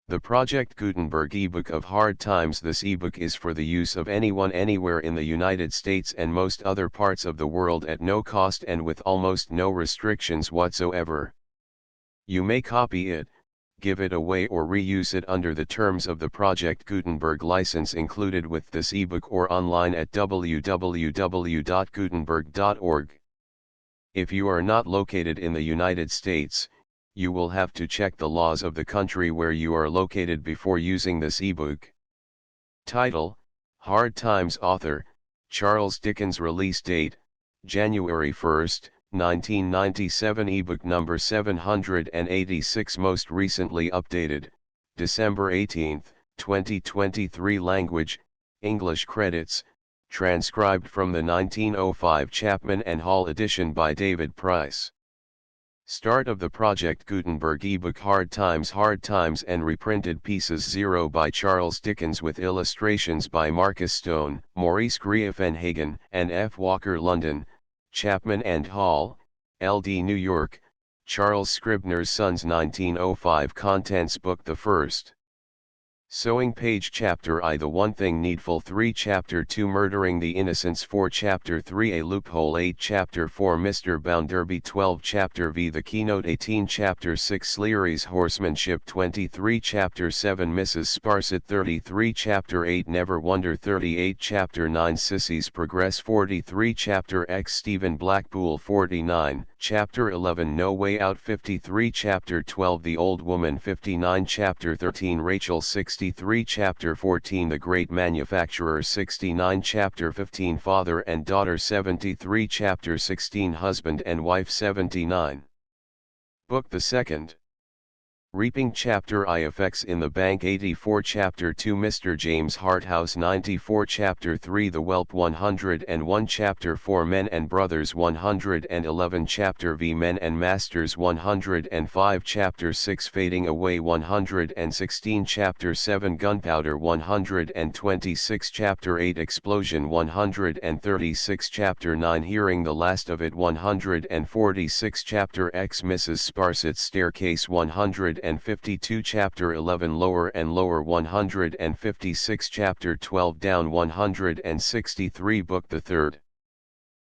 The Project Gutenberg ebook of Hard Times. This ebook is for the use of anyone anywhere in the United States and most other parts of the world at no cost and with almost no restrictions whatsoever. You may copy it, give it away or reuse it under the terms of the Project Gutenberg license included with this ebook or online at www.gutenberg.org. If you are not located in the United States, you will have to check the laws of the country where you are located before using this ebook. Title: Hard Times. Author: Charles Dickens. Release date: January 1, 1997. Ebook number 786. Most recently updated: December 18, 2023. Language: English. Credits: transcribed from the 1905 Chapman and Hall edition by David Price. Start of the Project Gutenberg ebook. Hard Times and reprinted pieces. 0 by Charles Dickens with illustrations by Marcus Stone, Maurice Greifenhagen and F. Walker. London, Chapman and Hall, LD. New York, Charles Scribner's Sons. 1905. Contents: Book the First. Sewing. Page. Chapter I. The One Thing Needful. 3. Chapter 2. Murdering the Innocents. 4. Chapter 3. A Loophole. 8. Chapter 4. Mr. Bounderby. 12. Chapter V. The Keynote. 18. Chapter 6. Leary's Horsemanship. 23. Chapter 7. Mrs. Sparsit. 33. Chapter 8. Never Wonder. 38. Chapter 9. Sissy's Progress. 43. Chapter X. Stephen Blackpool. 49. Chapter 11. No Way Out. 53. Chapter 12. The Old Woman. 59. Chapter 13. Rachel. 63. Chapter 14. The Great Manufacturer. 69. Chapter 15. Father and Daughter. 73. Chapter 16. Husband and Wife. 79. Book the Second. Reaping. Chapter I. Effects in the Bank. 84. Chapter 2. Mr. James Harthouse. 94. Chapter 3. The Whelp. 101. Chapter 4. Men and Brothers. 111. Chapter V. Men and Masters. 105. Chapter 6. Fading Away. 116. Chapter 7. Gunpowder. 126. Chapter 8. Explosion. 136. Chapter 9. Hearing the Last of It. 146. Chapter X. Mrs. Sparsit's Staircase. 152. Chapter 11. Lower and Lower. 156. Chapter 12. Down. 163. Book the Third.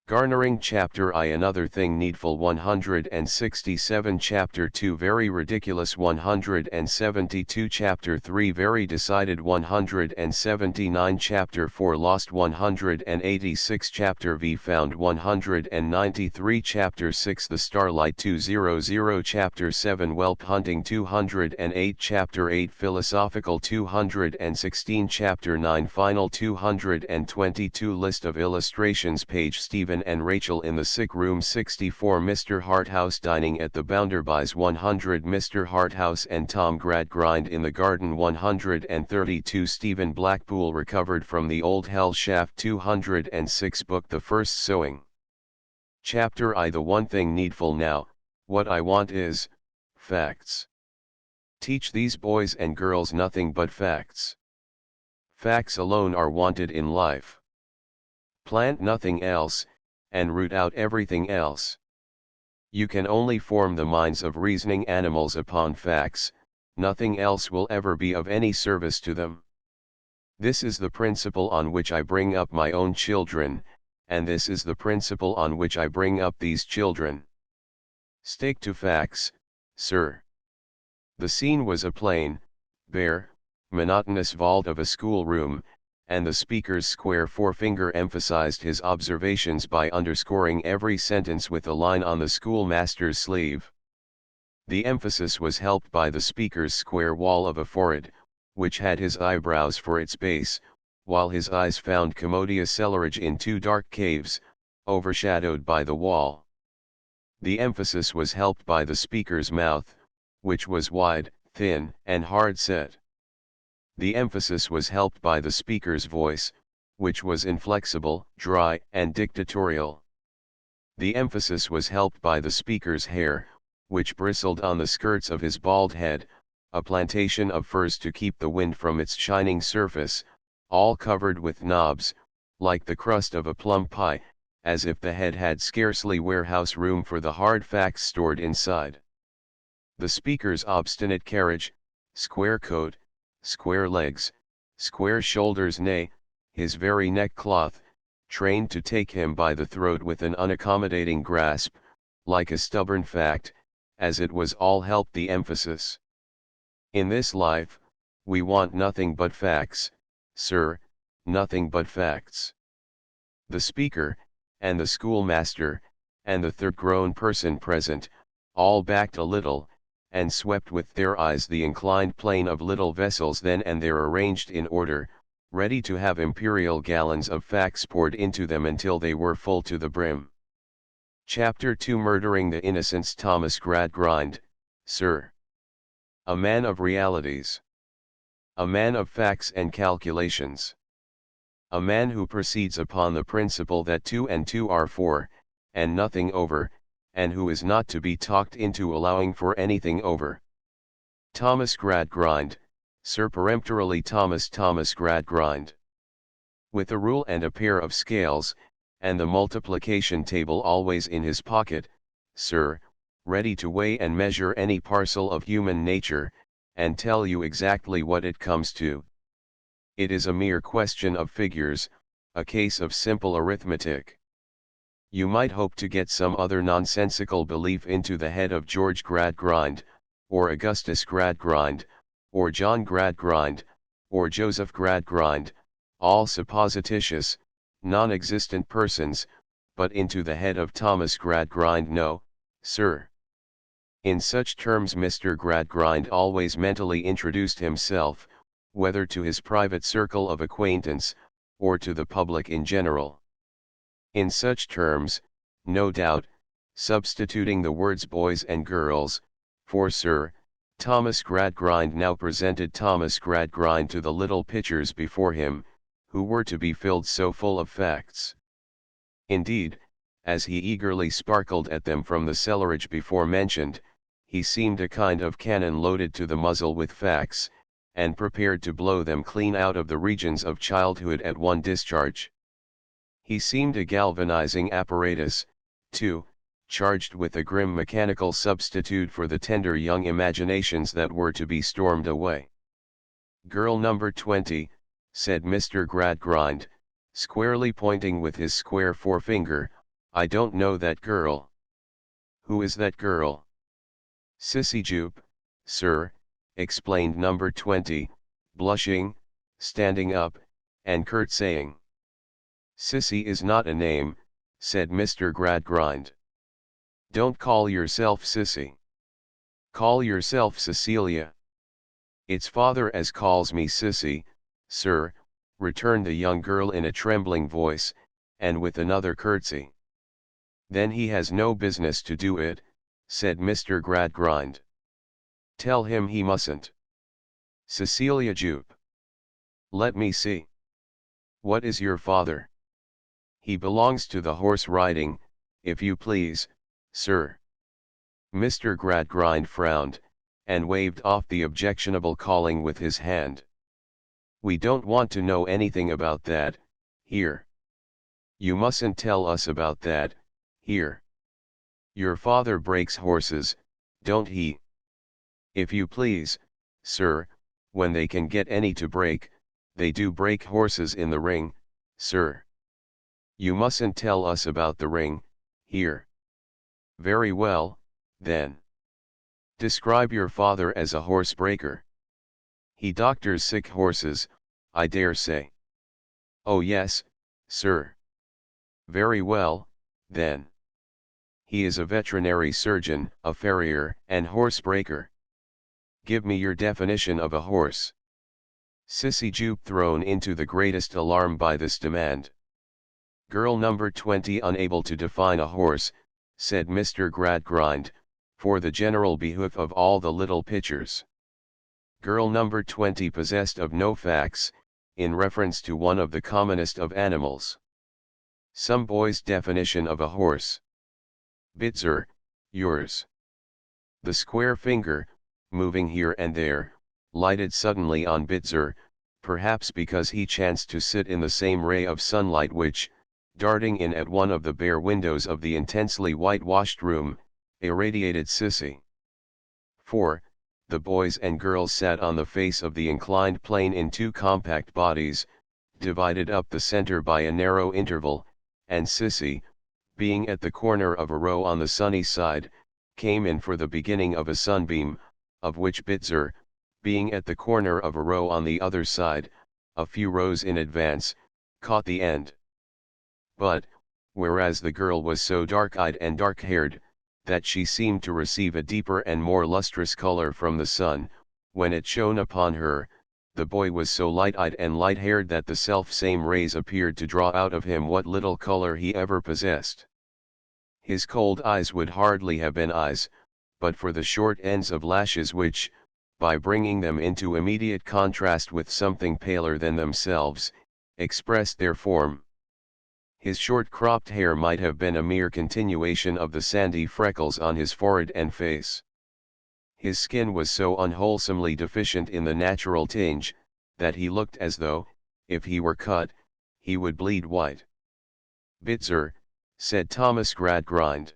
Garnering. Chapter I. Another Thing Needful. 167. Chapter 2. Very Ridiculous. 172. Chapter 3. Very Decided. 179. Chapter 4. Lost. 186. Chapter V. Found. 193. Chapter 6. The Starlight. 200. Chapter 7. Whelp Hunting. 208. Chapter 8. Philosophical. 216. Chapter 9. Final. 222. List of illustrations. Page. Stephen and Rachel in the Sick Room. 64. Mr. Harthouse dining at the Bounderbys. 100. Mr. Harthouse and Tom Gradgrind in the garden. 132. Stephen Blackpool recovered from the old hell shaft. 206. Book the First. Sewing. Chapter I. The One Thing Needful. Now, what I want is facts. Teach these boys and girls nothing but facts. Facts alone are wanted in life. Plant nothing else, and root out everything else. You can only form the minds of reasoning animals upon facts, nothing else will ever be of any service to them. This is the principle on which I bring up my own children, and this is the principle on which I bring up these children. Stick to facts, sir. The scene was a plain, bare, monotonous vault of a schoolroom, and the speaker's square forefinger emphasized his observations by underscoring every sentence with a line on the schoolmaster's sleeve. The emphasis was helped by the speaker's square wall of a forehead, which had his eyebrows for its base, while his eyes found commodious cellarage in two dark caves, overshadowed by the wall. The emphasis was helped by the speaker's mouth, which was wide, thin, and hard set. The emphasis was helped by the speaker's voice, which was inflexible, dry, and dictatorial. The emphasis was helped by the speaker's hair, which bristled on the skirts of his bald head, a plantation of furs to keep the wind from its shining surface, all covered with knobs, like the crust of a plum pie, as if the head had scarcely warehouse room for the hard facts stored inside. The speaker's obstinate carriage, square coat, square legs, square shoulders, nay, his very neckcloth, trained to take him by the throat with an unaccommodating grasp, like a stubborn fact, as it was all helped the emphasis. In this life, we want nothing but facts, sir, nothing but facts. The speaker, and the schoolmaster, and the third grown person present, all backed a little, and swept with their eyes the inclined plane of little vessels then and there arranged in order, ready to have imperial gallons of facts poured into them until they were full to the brim. Chapter 2 Murdering the Innocents. Thomas Gradgrind, Sir. A man of realities. A man of facts and calculations. A man who proceeds upon the principle that 2 and 2 are 4, and nothing over, and who is not to be talked into allowing for anything over. Thomas Gradgrind, Sir, peremptorily Thomas Gradgrind. With a rule and a pair of scales, and the multiplication table always in his pocket, sir, ready to weigh and measure any parcel of human nature, and tell you exactly what it comes to. It is a mere question of figures, a case of simple arithmetic. You might hope to get some other nonsensical belief into the head of George Gradgrind, or Augustus Gradgrind, or John Gradgrind, or Joseph Gradgrind, all supposititious, non-existent persons, but into the head of Thomas Gradgrind no, sir. In such terms Mr. Gradgrind always mentally introduced himself, whether to his private circle of acquaintance, or to the public in general. In such terms, no doubt, substituting the words boys and girls, for Sir Thomas Gradgrind now presented Thomas Gradgrind to the little pitchers before him, who were to be filled so full of facts. Indeed, as he eagerly sparkled at them from the cellarage before mentioned, he seemed a kind of cannon loaded to the muzzle with facts, and prepared to blow them clean out of the regions of childhood at one discharge. He seemed a galvanizing apparatus, too, charged with a grim mechanical substitute for the tender young imaginations that were to be stormed away. Girl number 20, said Mr. Gradgrind, squarely pointing with his square forefinger, I don't know that girl. Who is that girl? Sissy Jupe, sir, explained number 20, blushing, standing up, and curtsaying. Sissy is not a name, said Mr. Gradgrind. Don't call yourself Sissy. Call yourself Cecilia. It's father as calls me Sissy, sir, returned the young girl in a trembling voice, and with another curtsy. Then he has no business to do it, said Mr. Gradgrind. Tell him he mustn't. Cecilia Jupe. Let me see. What is your father? He belongs to the horse riding, if you please, sir. Mr. Gradgrind frowned, and waved off the objectionable calling with his hand. We don't want to know anything about that, here. You mustn't tell us about that, here. Your father breaks horses, don't he? If you please, sir, when they can get any to break, they do break horses in the ring, sir. You mustn't tell us about the ring, here. Very well, then. Describe your father as a horse breaker. He doctors sick horses, I dare say. Oh yes, sir. Very well, then. He is a veterinary surgeon, a farrier, and horse breaker. Give me your definition of a horse. Sissy Jupe thrown into the greatest alarm by this demand. Girl number 20 unable to define a horse, said Mr. Gradgrind, for the general behoof of all the little pitchers. Girl number 20 possessed of no facts, in reference to one of the commonest of animals. Some boy's definition of a horse. Bitzer, yours. The square finger, moving here and there, lighted suddenly on Bitzer, perhaps because he chanced to sit in the same ray of sunlight which, darting in at one of the bare windows of the intensely whitewashed room, irradiated Sissy. For, the boys and girls sat on the face of the inclined plane in two compact bodies, divided up the center by a narrow interval, and Sissy, being at the corner of a row on the sunny side, came in for the beginning of a sunbeam, of which Bitzer, being at the corner of a row on the other side, a few rows in advance, caught the end. But, whereas the girl was so dark-eyed and dark-haired, that she seemed to receive a deeper and more lustrous color from the sun, when it shone upon her, the boy was so light-eyed and light-haired that the self-same rays appeared to draw out of him what little color he ever possessed. His cold eyes would hardly have been eyes, but for the short ends of lashes which, by bringing them into immediate contrast with something paler than themselves, expressed their form. His short cropped hair might have been a mere continuation of the sandy freckles on his forehead and face. His skin was so unwholesomely deficient in the natural tinge, that he looked as though, if he were cut, he would bleed white. "Bitzer," said Thomas Gradgrind.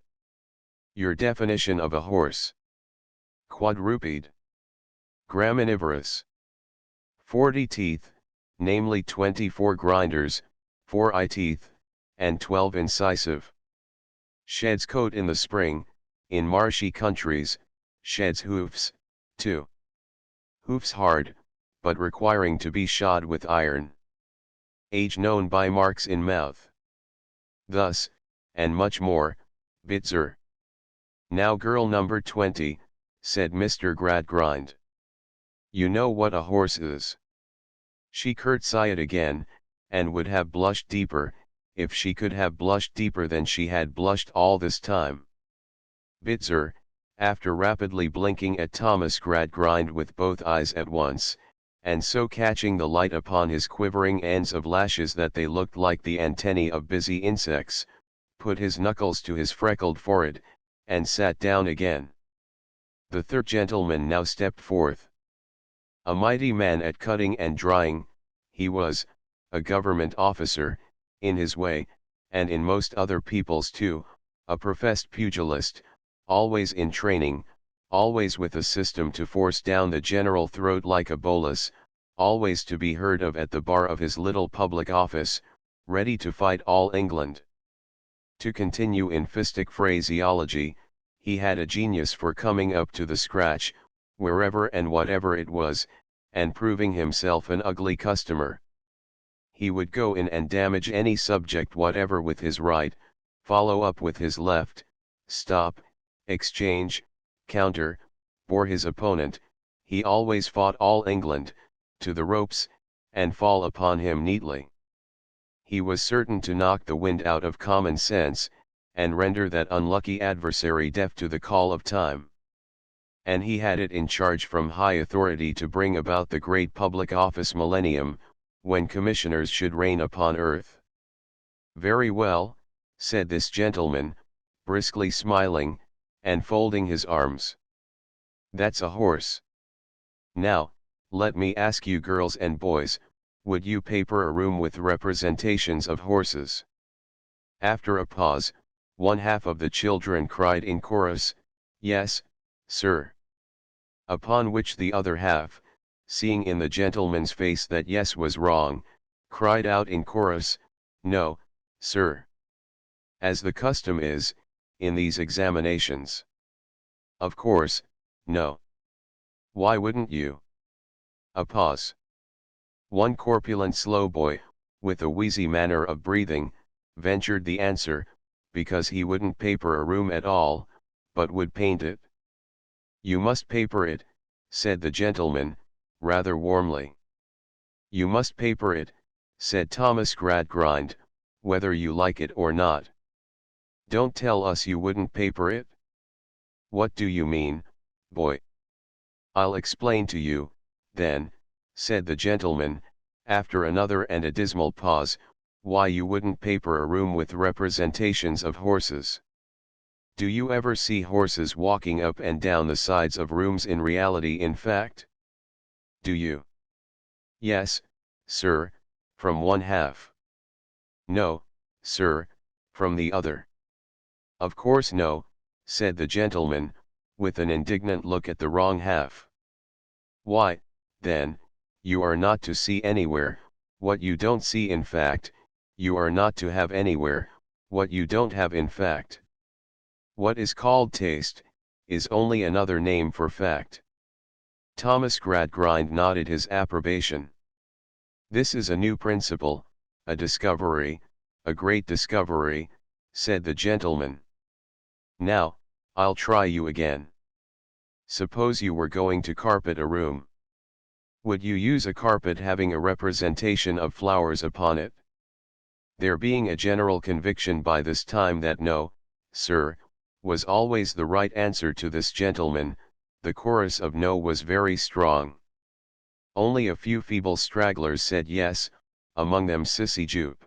"Your definition of a horse?" "Quadruped. Graminivorous. 40 teeth, namely 24 grinders, 4 eye teeth, and 12 incisive. Sheds coat in the spring, in marshy countries, sheds hoofs, 2. Hoofs hard, but requiring to be shod with iron. Age known by marks in mouth. Thus, and much more, Bitzer." "Now girl number 20, said Mr. Gradgrind. "You know what a horse is." She curtsied again, and would have blushed deeper, if she could have blushed deeper than she had blushed all this time. Bitzer, after rapidly blinking at Thomas Gradgrind with both eyes at once, and so catching the light upon his quivering ends of lashes that they looked like the antennae of busy insects, put his knuckles to his freckled forehead, and sat down again. The third gentleman now stepped forth. A mighty man at cutting and drying, he was, a government officer, in his way, and in most other people's too, a professed pugilist, always in training, always with a system to force down the general throat like a bolus, always to be heard of at the bar of his little public office, ready to fight all England. To continue in fistic phraseology, he had a genius for coming up to the scratch, wherever and whatever it was, and proving himself an ugly customer. He would go in and damage any subject whatever with his right, follow up with his left, stop, exchange, counter, bore his opponent. He always fought all England, to the ropes, and fall upon him neatly. He was certain to knock the wind out of common sense, and render that unlucky adversary deaf to the call of time. And he had it in charge from high authority to bring about the great public office millennium, when commissioners should reign upon earth. "Very well," said this gentleman, briskly smiling, and folding his arms. "That's a horse. Now, let me ask you girls and boys, would you paper a room with representations of horses?" After a pause, one half of the children cried in chorus, "Yes, sir." Upon which the other half, seeing in the gentleman's face that yes was wrong, cried out in chorus, "No, sir." As the custom is, in these examinations. Of course, no. Why wouldn't you? A pause. One corpulent slow boy, with a wheezy manner of breathing, ventured the answer, because he wouldn't paper a room at all, but would paint it. "You must paper it," said the gentleman, rather warmly. "You must paper it," said Thomas Gradgrind, "whether you like it or not. Don't tell us you wouldn't paper it." "What do you mean, boy?" "I'll explain to you, then," said the gentleman, after another and a dismal pause, "why you wouldn't paper a room with representations of horses. Do you ever see horses walking up and down the sides of rooms in reality, in fact? Do you?" "Yes, sir, from one half." "No, sir, from the other." "Of course no," said the gentleman, with an indignant look at the wrong half. Why, then, you are not to see anywhere, what you don't see in fact, you are not to have anywhere, what you don't have in fact. What is called taste, is only another name for fact. Thomas Gradgrind nodded his approbation. This is a new principle, a discovery, a great discovery, said the gentleman. Now, I'll try you again. Suppose you were going to carpet a room. Would you use a carpet having a representation of flowers upon it? There being a general conviction by this time that no, sir, was always the right answer to this gentleman, the chorus of no was very strong. Only a few feeble stragglers said yes, among them Sissy Jupe.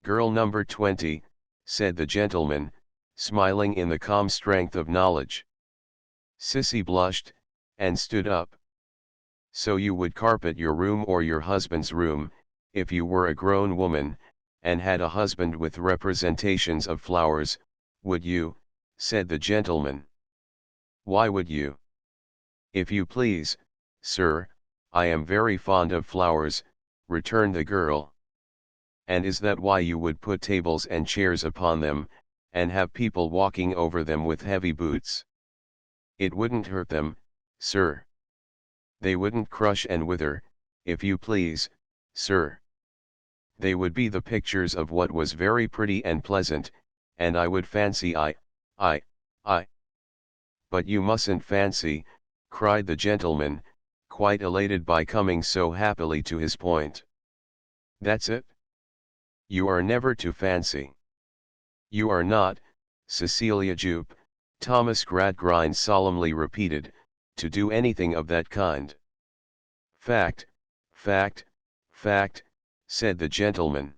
Girl number 20, said the gentleman, smiling in the calm strength of knowledge. Sissy blushed, and stood up. So you would carpet your room or your husband's room, if you were a grown woman, and had a husband with representations of flowers, would you, said the gentleman. Why would you? If you please, sir, I am very fond of flowers, returned the girl. And is that why you would put tables and chairs upon them, and have people walking over them with heavy boots? It wouldn't hurt them, sir. They wouldn't crush and wither, if you please, sir. They would be the pictures of what was very pretty and pleasant, and I would fancy I. But you mustn't fancy, cried the gentleman, quite elated by coming so happily to his point. That's it? You are never to fancy. You are not, Cecilia Jupe, Thomas Gradgrind solemnly repeated, to do anything of that kind. Fact, fact, fact, said the gentleman.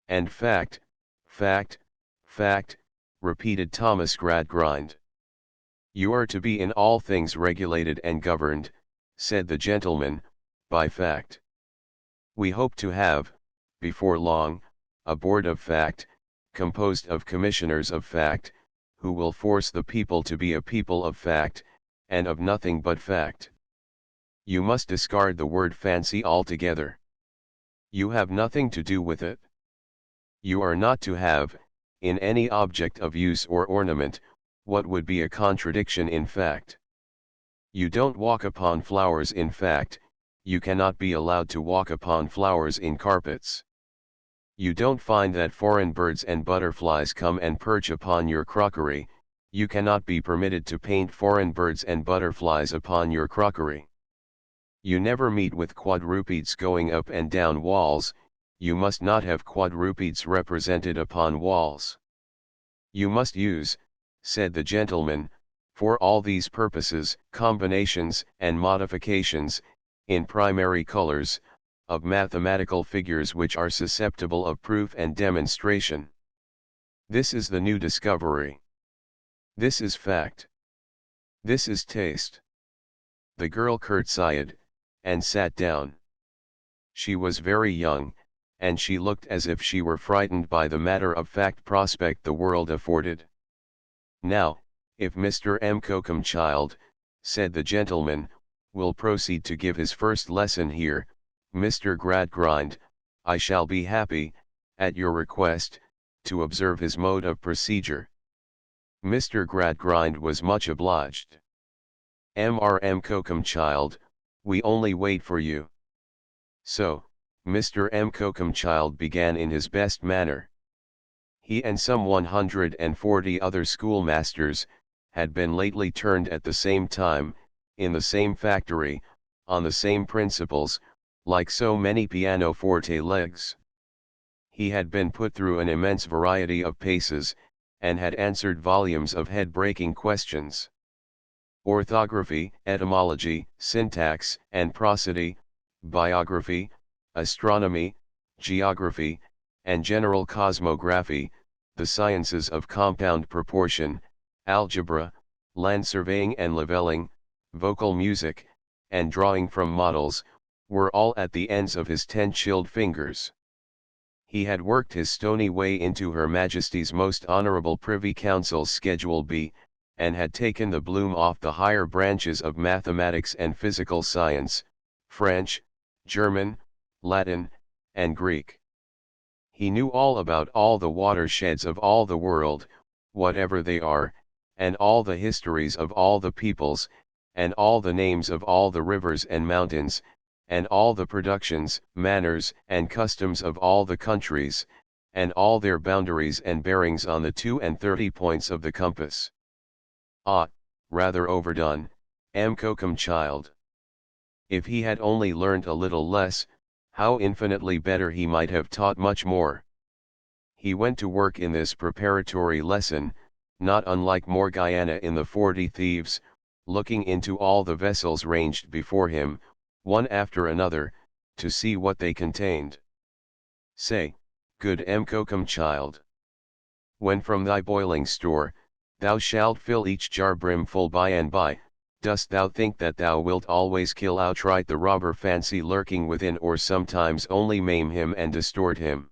And fact, fact, fact, repeated Thomas Gradgrind. You are to be in all things regulated and governed, said the gentleman, by fact. We hope to have, before long, a board of fact, composed of commissioners of fact, who will force the people to be a people of fact, and of nothing but fact. You must discard the word fancy altogether. You have nothing to do with it. You are not to have, in any object of use or ornament, what would be a contradiction in fact. You don't walk upon flowers in fact, you cannot be allowed to walk upon flowers in carpets. You don't find that foreign birds and butterflies come and perch upon your crockery, you cannot be permitted to paint foreign birds and butterflies upon your crockery. You never meet with quadrupeds going up and down walls, you must not have quadrupeds represented upon walls. You must use, said the gentleman, for all these purposes, combinations and modifications, in primary colors, of mathematical figures which are susceptible of proof and demonstration. This is the new discovery. This is fact. This is taste. The girl curtsied, and sat down. She was very young, and she looked as if she were frightened by the matter-of-fact prospect the world afforded. Now, if Mr. M. Cocomchild, said the gentleman, will proceed to give his first lesson here, Mr. Gradgrind, I shall be happy, at your request, to observe his mode of procedure. Mr. Gradgrind was much obliged. M. Cocomchild, we only wait for you. So, Mr. M. Cocomchild began in his best manner. He and some 140 other schoolmasters, had been lately turned at the same time, in the same factory, on the same principles, like so many pianoforte legs. He had been put through an immense variety of paces, and had answered volumes of head-breaking questions. Orthography, etymology, syntax and prosody, biography, astronomy, geography, and general cosmography, the sciences of compound proportion, algebra, land surveying and levelling, vocal music, and drawing from models, were all at the ends of his 10 chilled fingers. He had worked his stony way into Her Majesty's Most Honourable Privy Council's Schedule B, and had taken the bloom off the higher branches of mathematics and physical science, French, German, Latin, and Greek. He knew all about all the watersheds of all the world, whatever they are, and all the histories of all the peoples, and all the names of all the rivers and mountains, and all the productions, manners, and customs of all the countries, and all their boundaries and bearings on the 32 points of the compass. Ah, rather overdone, Kokum child. If he had only learnt a little less, how infinitely better he might have taught much more. He went to work in this preparatory lesson, not unlike Morgiana in the 40 Thieves, looking into all the vessels ranged before him, one after another, to see what they contained. Say, good Kokum child, when from thy boiling store, thou shalt fill each jar brimful by and by, dost thou think that thou wilt always kill outright the robber fancy lurking within, or sometimes only maim him and distort him?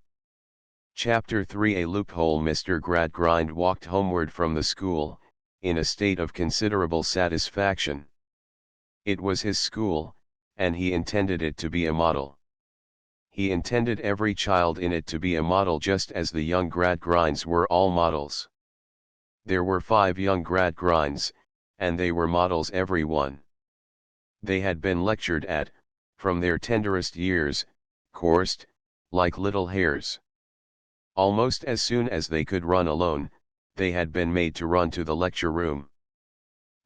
Chapter 3 A loophole. Mr. Gradgrind walked homeward from the school, in a state of considerable satisfaction. It was his school, and he intended it to be a model. He intended every child in it to be a model, just as the young Gradgrinds were all models. There were 5 young Gradgrinds, and they were models every one. They had been lectured at, from their tenderest years, coursed, like little hares. Almost as soon as they could run alone, they had been made to run to the lecture room.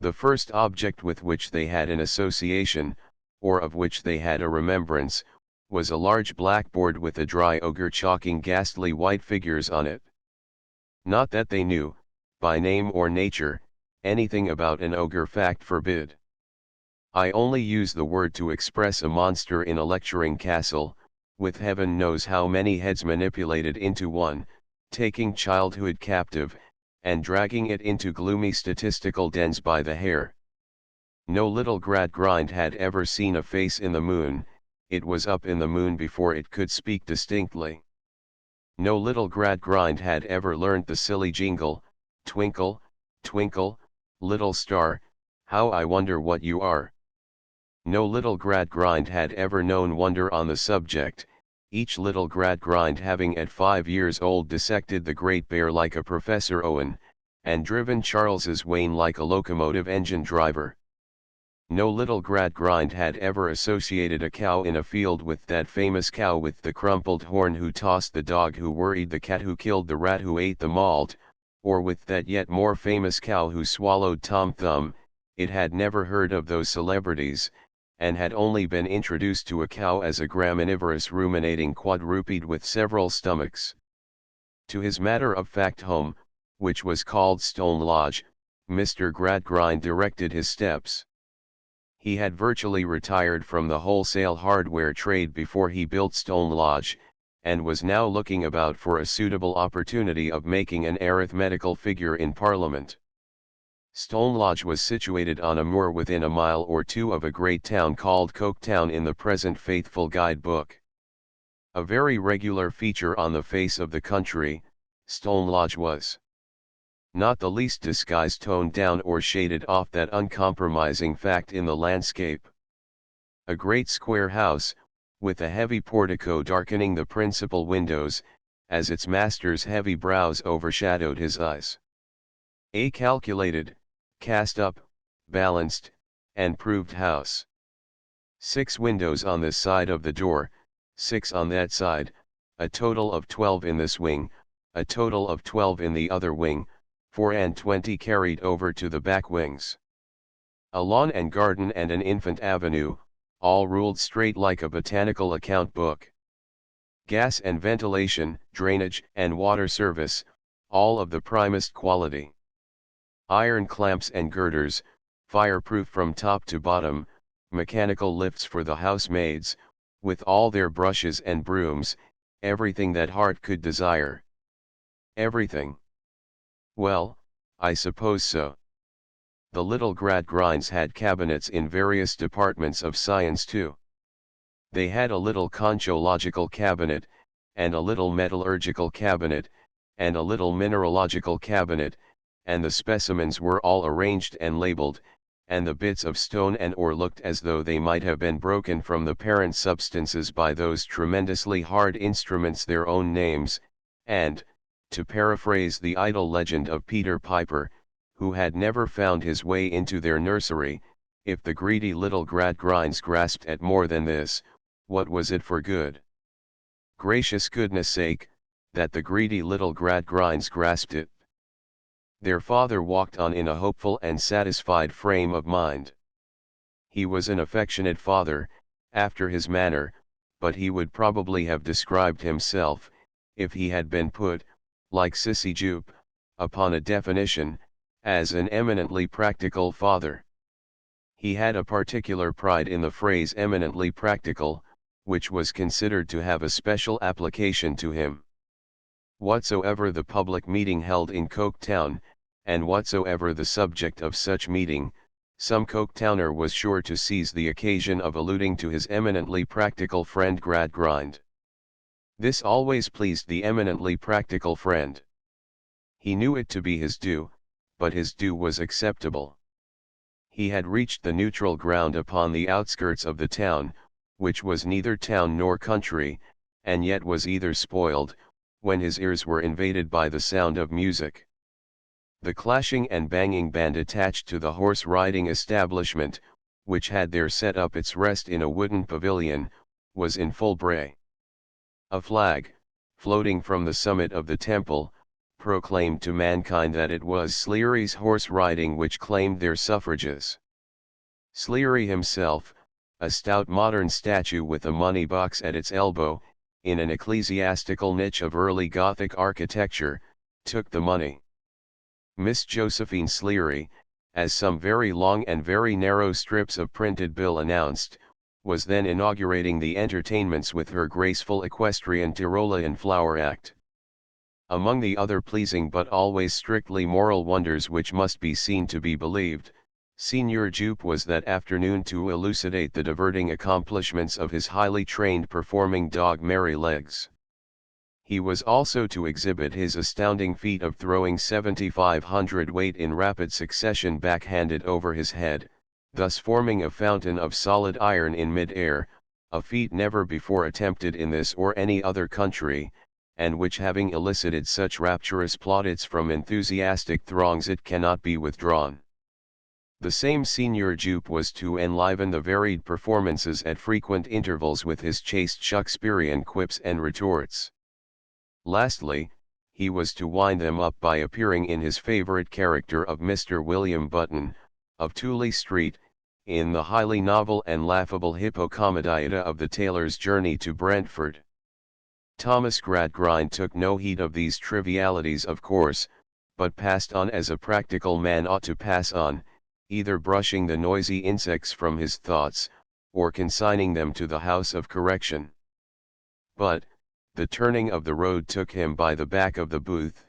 The first object with which they had an association, or of which they had a remembrance, was a large blackboard with a dry ogre chalking ghastly white figures on it. Not that they knew, by name or nature, anything about an ogre, fact forbid. I only use the word to express a monster in a lecturing castle, with heaven knows how many heads manipulated into one, taking childhood captive, and dragging it into gloomy statistical dens by the hair. No little Gradgrind had ever seen a face in the moon, it was up in the moon before it could speak distinctly. No little Gradgrind had ever learnt the silly jingle, twinkle, twinkle, little star, how I wonder what you are. No little Gradgrind had ever known wonder on the subject, each little Gradgrind having at 5 years old dissected the Great Bear like a Professor Owen, and driven Charles's Wain like a locomotive engine driver. No little Gradgrind had ever associated a cow in a field with that famous cow with the crumpled horn who tossed the dog who worried the cat who killed the rat who ate the malt, or with that yet more famous cow who swallowed Tom Thumb. It had never heard of those celebrities, and had only been introduced to a cow as a graminivorous ruminating quadruped with several stomachs. To his matter-of-fact home, which was called Stone Lodge, Mr. Gradgrind directed his steps. He had virtually retired from the wholesale hardware trade before he built Stone Lodge, and was now looking about for a suitable opportunity of making an arithmetical figure in Parliament. Stone Lodge was situated on a moor within a mile or 2 of a great town called Coketown in the present faithful guide-book. A very regular feature on the face of the country, Stone Lodge was. Not the least disguised, toned down, or shaded off that uncompromising fact in the landscape. A great square house, with a heavy portico darkening the principal windows, as its master's heavy brows overshadowed his eyes. A calculated, cast up, balanced, and proved house. 6 windows on this side of the door, 6 on that side, a total of 12 in this wing, a total of 12 in the other wing, 24 carried over to the back wings. A lawn and garden and an infant avenue, all ruled straight like a botanical account book. Gas and ventilation, drainage and water service, all of the primest quality. Iron clamps and girders, fireproof from top to bottom, mechanical lifts for the housemaids, with all their brushes and brooms, everything that heart could desire. Everything. Well, I suppose so. The little Gradgrinds had cabinets in various departments of science too. They had a little conchological cabinet, and a little metallurgical cabinet, and a little mineralogical cabinet, and the specimens were all arranged and labeled, and the bits of stone and ore looked as though they might have been broken from the parent substances by those tremendously hard instruments their own names, and, to paraphrase the idle legend of Peter Piper, who had never found his way into their nursery, if the greedy little Gradgrinds grasped at more than this, what was it for good? Gracious goodness sake, that the greedy little Gradgrinds grasped it. Their father walked on in a hopeful and satisfied frame of mind. He was an affectionate father, after his manner, but he would probably have described himself, if he had been put, like Sissy Jupe, upon a definition, as an eminently practical father. He had a particular pride in the phrase eminently practical, which was considered to have a special application to him. Whatsoever the public meeting held in Coketown, and whatsoever the subject of such meeting, some Coketowner was sure to seize the occasion of alluding to his eminently practical friend Gradgrind. This always pleased the eminently practical friend. He knew it to be his due, but his due was acceptable. He had reached the neutral ground upon the outskirts of the town, which was neither town nor country, and yet was either spoiled, when his ears were invaded by the sound of music. The clashing and banging band attached to the horse-riding establishment, which had there set up its rest in a wooden pavilion, was in full bray. A flag, floating from the summit of the temple, proclaimed to mankind that it was Sleary's horse riding which claimed their suffrages. Sleary himself, a stout modern statue with a money box at its elbow, in an ecclesiastical niche of early Gothic architecture, took the money. Miss Josephine Sleary, as some very long and very narrow strips of printed bill announced, was then inaugurating the entertainments with her graceful equestrian Tyrolean flower act. Among the other pleasing but always strictly moral wonders which must be seen to be believed, Senior Jupe was that afternoon to elucidate the diverting accomplishments of his highly trained performing dog Merrylegs. He was also to exhibit his astounding feat of throwing 7,500 weight in rapid succession backhanded over his head, thus forming a fountain of solid iron in mid-air, a feat never before attempted in this or any other country, and which having elicited such rapturous plaudits from enthusiastic throngs it cannot be withdrawn. The same Senior Jupe was to enliven the varied performances at frequent intervals with his chaste Shakespearean quips and retorts. Lastly, he was to wind them up by appearing in his favourite character of Mr. William Button, of Tooley Street, in the highly novel and laughable Hippocomedietta of the Tailor's Journey to Brentford. Thomas Gradgrind took no heed of these trivialities of course, but passed on as a practical man ought to pass on, either brushing the noisy insects from his thoughts, or consigning them to the house of correction. But, the turning of the road took him by the back of the booth,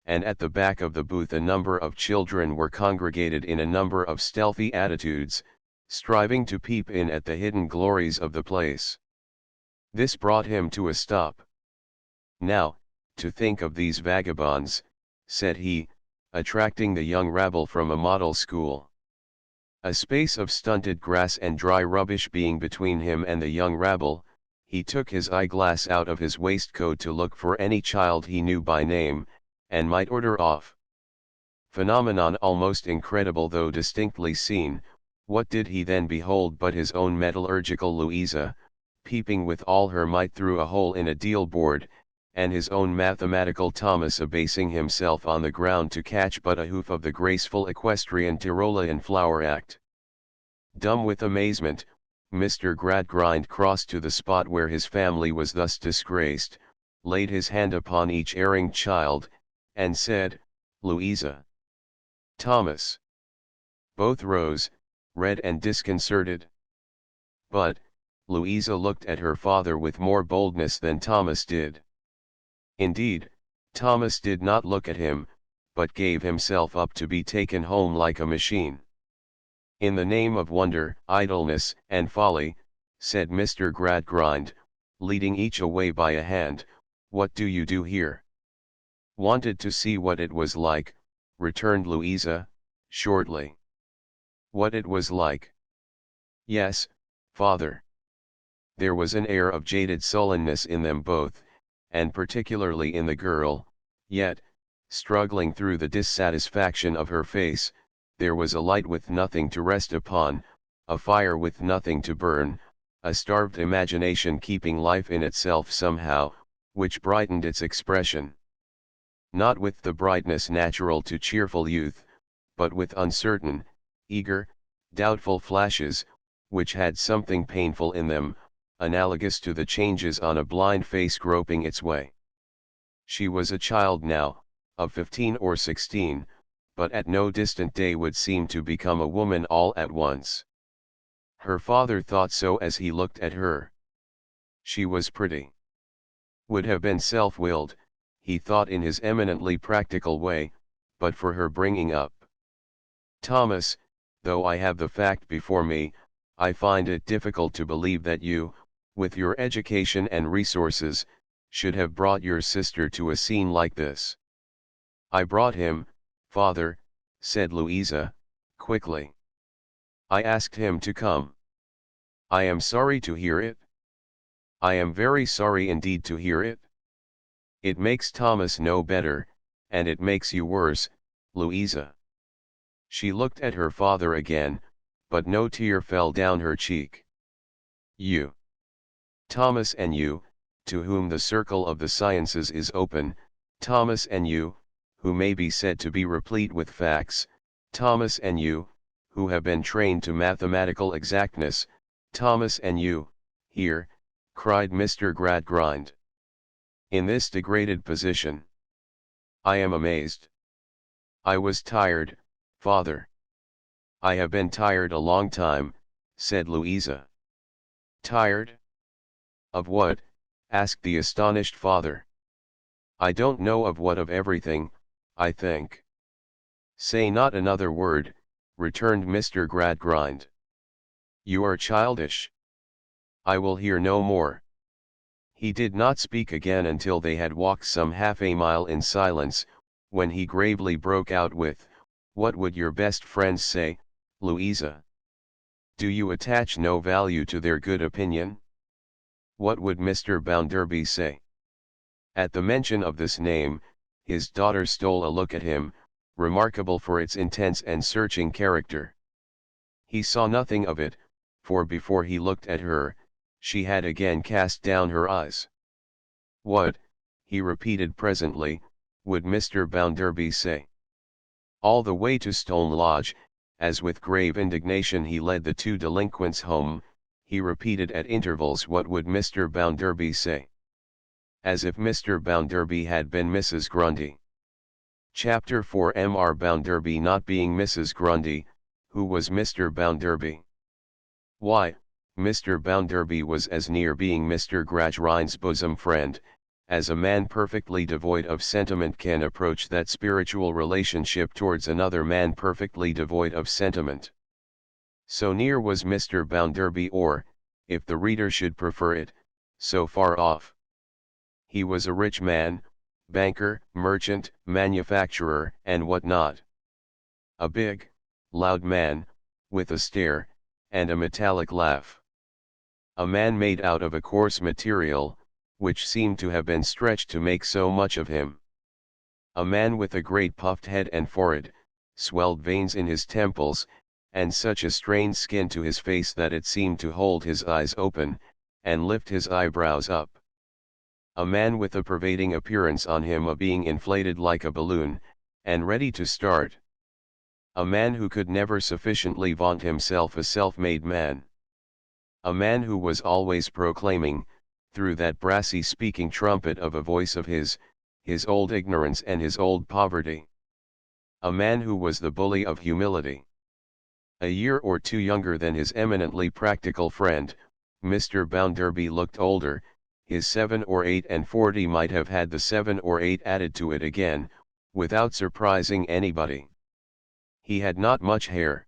and at the back of the booth a number of children were congregated in a number of stealthy attitudes, striving to peep in at the hidden glories of the place. This brought him to a stop. "Now, to think of these vagabonds," said he, attracting the young rabble from a model school. A space of stunted grass and dry rubbish being between him and the young rabble, he took his eyeglass out of his waistcoat to look for any child he knew by name, and might order off. Phenomenon almost incredible though distinctly seen, what did he then behold but his own metallurgical Louisa, peeping with all her might through a hole in a deal board, and his own mathematical Thomas abasing himself on the ground to catch but a hoof of the graceful equestrian Tyrolean flower act. Dumb with amazement, Mr. Gradgrind crossed to the spot where his family was thus disgraced, laid his hand upon each erring child, and said, "Louisa." "Thomas." Both rose, red and disconcerted. But, Louisa looked at her father with more boldness than Thomas did. Indeed, Thomas did not look at him, but gave himself up to be taken home like a machine. "In the name of wonder, idleness, and folly," said Mr. Gradgrind, leading each away by a hand, "what do you do here?" "Wanted to see what it was like," returned Louisa, shortly. What it was like? Yes, father. There was an air of jaded sullenness in them both, and particularly in the girl, yet, struggling through the dissatisfaction of her face, there was a light with nothing to rest upon, a fire with nothing to burn, a starved imagination keeping life in itself somehow, which brightened its expression. Not with the brightness natural to cheerful youth, but with uncertain, eager, doubtful flashes, which had something painful in them, analogous to the changes on a blind face groping its way. She was a child now, of 15 or 16, but at no distant day would seem to become a woman all at once. Her father thought so as he looked at her. She was pretty. Would have been self-willed, he thought in his eminently practical way, but for her bringing up. Thomas, though I have the fact before me, I find it difficult to believe that you, with your education and resources, should have brought your sister to a scene like this. I brought him, father, said Louisa, quickly. I asked him to come. I am sorry to hear it. I am very sorry indeed to hear it. It makes Thomas no better, and it makes you worse, Louisa. She looked at her father again, but no tear fell down her cheek. You, Thomas, and you, to whom the circle of the sciences is open, Thomas, and you, who may be said to be replete with facts, Thomas, and you, who have been trained to mathematical exactness, Thomas, and you, here, cried Mr. Gradgrind. In this degraded position. I am amazed. I was tired, father. I have been tired a long time, said Louisa. Tired? Of what? Asked the astonished father. I don't know of what, of everything, I think. Say not another word, returned Mr. Gradgrind. You are childish. I will hear no more. He did not speak again until they had walked some half a mile in silence, when he gravely broke out with, What would your best friends say, Louisa? Do you attach no value to their good opinion? What would Mr. Bounderby say? At the mention of this name, his daughter stole a look at him, remarkable for its intense and searching character. He saw nothing of it, for before he looked at her, she had again cast down her eyes. What, he repeated presently, would Mr. Bounderby say? All the way to Stone Lodge, as with grave indignation he led the two delinquents home, he repeated at intervals, What would Mr. Bounderby say? As if Mr. Bounderby had been Mrs. Grundy. Chapter 4. Mr. Bounderby not being Mrs. Grundy, who was Mr. Bounderby? Why, Mr. Bounderby was as near being Mr. Gradgrind's bosom friend, as a man perfectly devoid of sentiment can approach that spiritual relationship towards another man perfectly devoid of sentiment. So near was Mr. Bounderby, or, if the reader should prefer it, so far off. He was a rich man, banker, merchant, manufacturer, and what not. A big, loud man, with a stare, and a metallic laugh. A man made out of a coarse material, which seemed to have been stretched to make so much of him. A man with a great puffed head and forehead, swelled veins in his temples, and such a strained skin to his face that it seemed to hold his eyes open, and lift his eyebrows up. A man with a pervading appearance on him of being inflated like a balloon, and ready to start. A man who could never sufficiently vaunt himself a self-made man. A man who was always proclaiming, through that brassy speaking trumpet of a voice of his old ignorance and his old poverty. A man who was the bully of humility. A year or two younger than his eminently practical friend, Mr. Bounderby looked older. His 7 or 8 and 40 might have had the 7 or 8 added to it again, without surprising anybody. He had not much hair.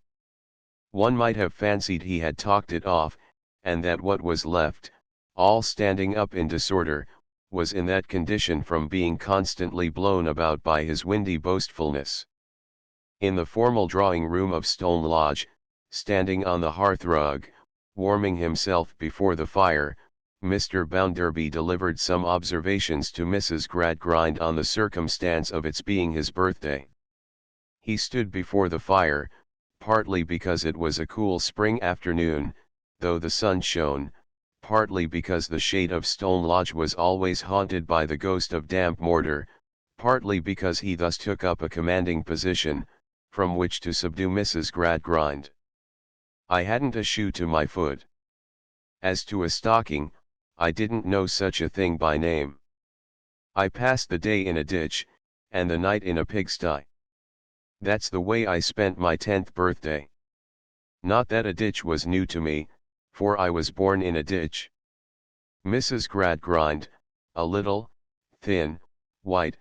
One might have fancied he had talked it off, and that what was left, all standing up in disorder, was in that condition from being constantly blown about by his windy boastfulness. In the formal drawing room of Stone Lodge, standing on the hearthrug, warming himself before the fire, Mr. Bounderby delivered some observations to Mrs. Gradgrind on the circumstance of its being his birthday. He stood before the fire, partly because it was a cool spring afternoon, though the sun shone, partly because the shade of Stone Lodge was always haunted by the ghost of damp mortar, partly because he thus took up a commanding position, from which to subdue Mrs. Gradgrind. I hadn't a shoe to my foot. As to a stocking, I didn't know such a thing by name. I passed the day in a ditch, and the night in a pigsty. That's the way I spent my 10th birthday. Not that a ditch was new to me, for I was born in a ditch. Mrs. Gradgrind, a little, thin, white,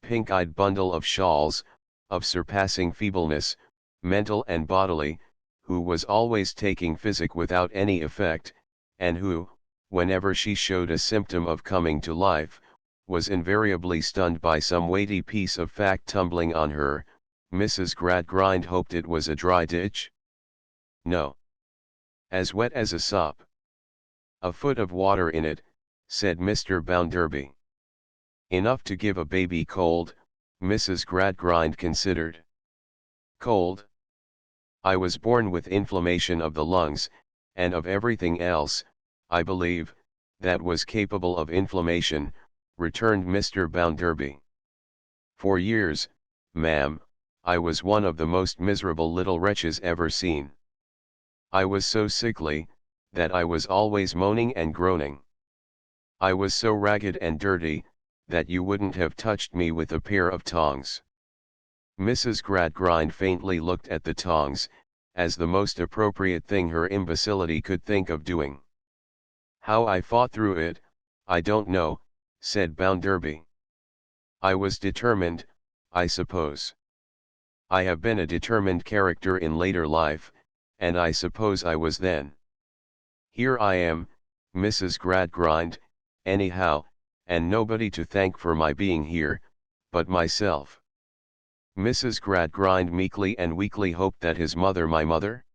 pink-eyed bundle of shawls, of surpassing feebleness, mental and bodily, who was always taking physic without any effect, and who, whenever she showed a symptom of coming to life, was invariably stunned by some weighty piece of fact tumbling on her. Mrs. Gradgrind hoped it was a dry ditch? No. As wet as a sop. A foot of water in it, said Mr. Bounderby. Enough to give a baby cold, Mrs. Gradgrind considered. Cold? I was born with inflammation of the lungs, and of everything else, I believe, that was capable of inflammation, returned Mr. Bounderby. For years, ma'am, I was one of the most miserable little wretches ever seen. I was so sickly, that I was always moaning and groaning. I was so ragged and dirty, that you wouldn't have touched me with a pair of tongs. Mrs. Gradgrind faintly looked at the tongs, as the most appropriate thing her imbecility could think of doing. How I fought through it, I don't know, said Bounderby. I was determined, I suppose. I have been a determined character in later life, and I suppose I was then. Here I am, Mrs. Gradgrind, anyhow, and nobody to thank for my being here, but myself. Mrs. Gradgrind meekly and weakly hoped that his mother, my mother?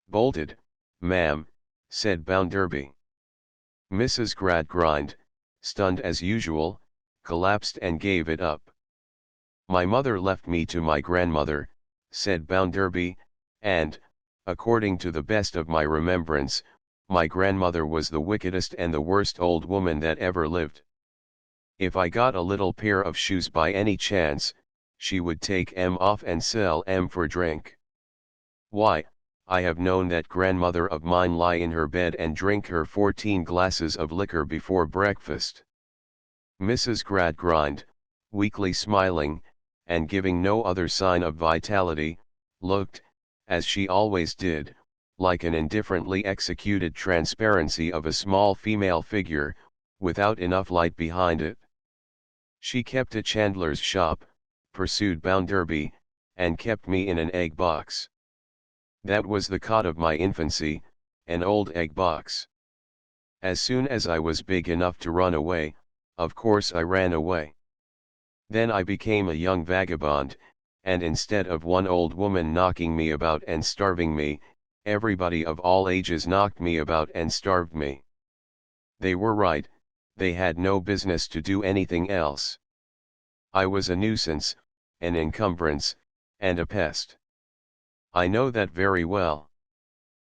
Bolted, ma'am, said Bounderby. Mrs. Gradgrind, stunned as usual, collapsed and gave it up. My mother left me to my grandmother, said Bounderby, and, according to the best of my remembrance, my grandmother was the wickedest and the worst old woman that ever lived. If I got a little pair of shoes by any chance, she would take 'em off and sell 'em for drink. Why, I have known that grandmother of mine lie in her bed and drink her 14 glasses of liquor before breakfast. Mrs. Gradgrind, weakly smiling, and giving no other sign of vitality, looked, as she always did, like an indifferently executed transparency of a small female figure, without enough light behind it. She kept a chandler's shop, pursued Bounderby, and kept me in an egg box. That was the cot of my infancy, an old egg box. As soon as I was big enough to run away, of course I ran away. Then I became a young vagabond, and instead of one old woman knocking me about and starving me, everybody of all ages knocked me about and starved me. They were right, they had no business to do anything else. I was a nuisance, an encumbrance, and a pest. I know that very well.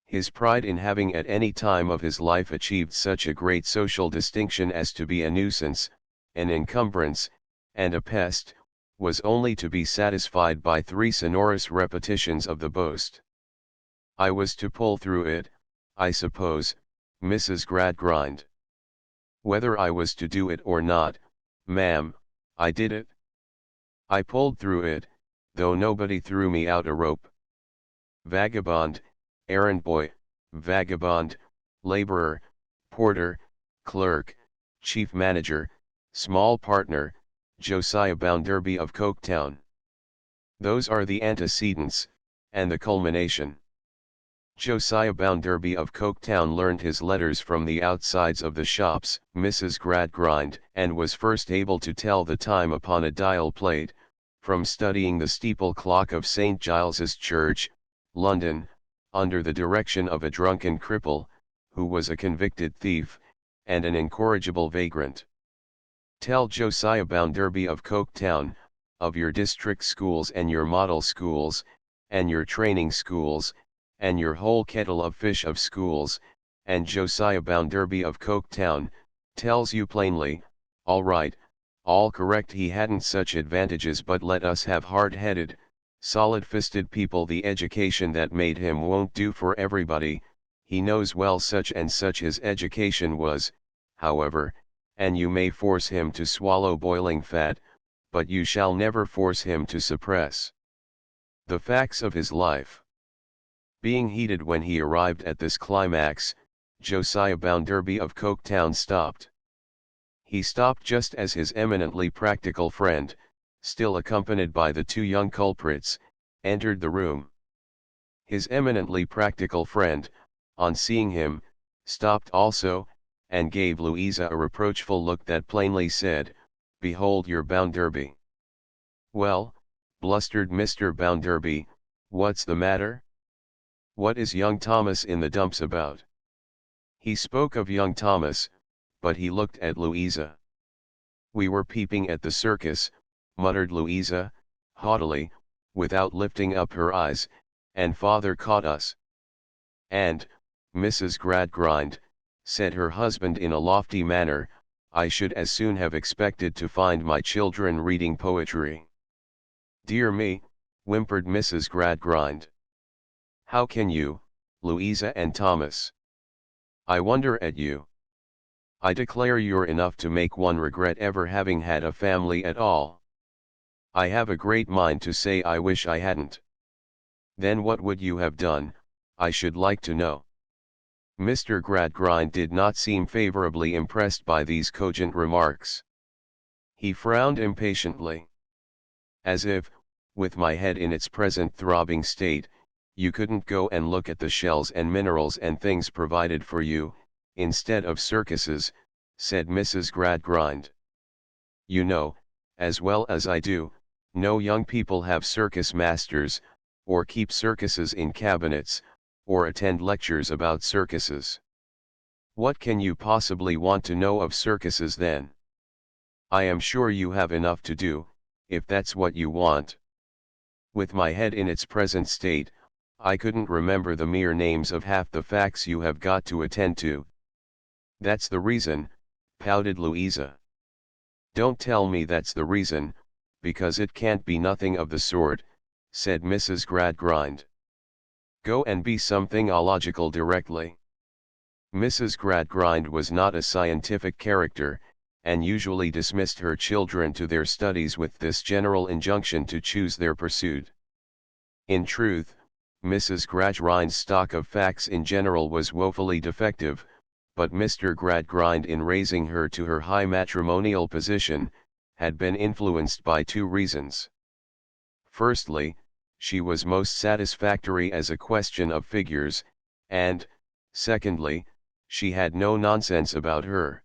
His pride in having at any time of his life achieved such a great social distinction as to be a nuisance, an encumbrance, and a pest, was only to be satisfied by 3 sonorous repetitions of the boast. I was to pull through it, I suppose, Mrs. Gradgrind. Whether I was to do it or not, ma'am, I did it. I pulled through it, though nobody threw me out a rope. Vagabond, errand boy, vagabond, laborer, porter, clerk, chief manager, small partner, Josiah Bounderby of Coketown. Those are the antecedents, and the culmination. Josiah Bounderby of Coketown learned his letters from the outsides of the shops, Mrs. Gradgrind, and was first able to tell the time upon a dial plate, from studying the steeple clock of St. Giles's Church, London, under the direction of a drunken cripple, who was a convicted thief, and an incorrigible vagrant. Tell Josiah Bounderby of Coketown, of your district schools and your model schools, and your training schools, and your whole kettle of fish of schools, and Josiah Bounderby of Coketown, tells you plainly, all right, all correct, he hadn't such advantages, but let us have hard-headed, solid-fisted people the education that made him won't do for everybody, he knows well such and such his education was, however, and you may force him to swallow boiling fat, but you shall never force him to suppress the facts of his life. Being heated when he arrived at this climax, Josiah Bounderby of Coketown stopped. He stopped just as his eminently practical friend, still accompanied by the two young culprits, entered the room. His eminently practical friend, on seeing him, stopped also, and gave Louisa a reproachful look that plainly said, "Behold your Bounderby." "Well," blustered Mr. Bounderby, "what's the matter? What is young Thomas in the dumps about?" He spoke of young Thomas, but he looked at Louisa. "We were peeping at the circus," muttered Louisa, haughtily, without lifting up her eyes, "and father caught us." "And, Mrs. Gradgrind," said her husband in a lofty manner, "I should as soon have expected to find my children reading poetry." "Dear me," whimpered Mrs. Gradgrind. "How can you, Louisa and Thomas? I wonder at you. I declare you're enough to make one regret ever having had a family at all. I have a great mind to say I wish I hadn't. Then what would you have done, I should like to know?" Mr. Gradgrind did not seem favorably impressed by these cogent remarks. He frowned impatiently. "As if, with my head in its present throbbing state, you couldn't go and look at the shells and minerals and things provided for you, instead of circuses," said Mrs. Gradgrind. "You know, as well as I do, no young people have circus masters, or keep circuses in cabinets, or attend lectures about circuses. What can you possibly want to know of circuses then? I am sure you have enough to do, if that's what you want. With my head in its present state, I couldn't remember the mere names of half the facts you have got to attend to." "That's the reason," pouted Louisa. "Don't tell me that's the reason, because it can't be nothing of the sort," said Mrs. Gradgrind. "Go and be something illogical directly." Mrs. Gradgrind was not a scientific character, and usually dismissed her children to their studies with this general injunction to choose their pursuit. In truth, Mrs. Gradgrind's stock of facts in general was woefully defective, but Mr. Gradgrind, in raising her to her high matrimonial position, had been influenced by two reasons. Firstly, she was most satisfactory as a question of figures, and, secondly, she had no nonsense about her.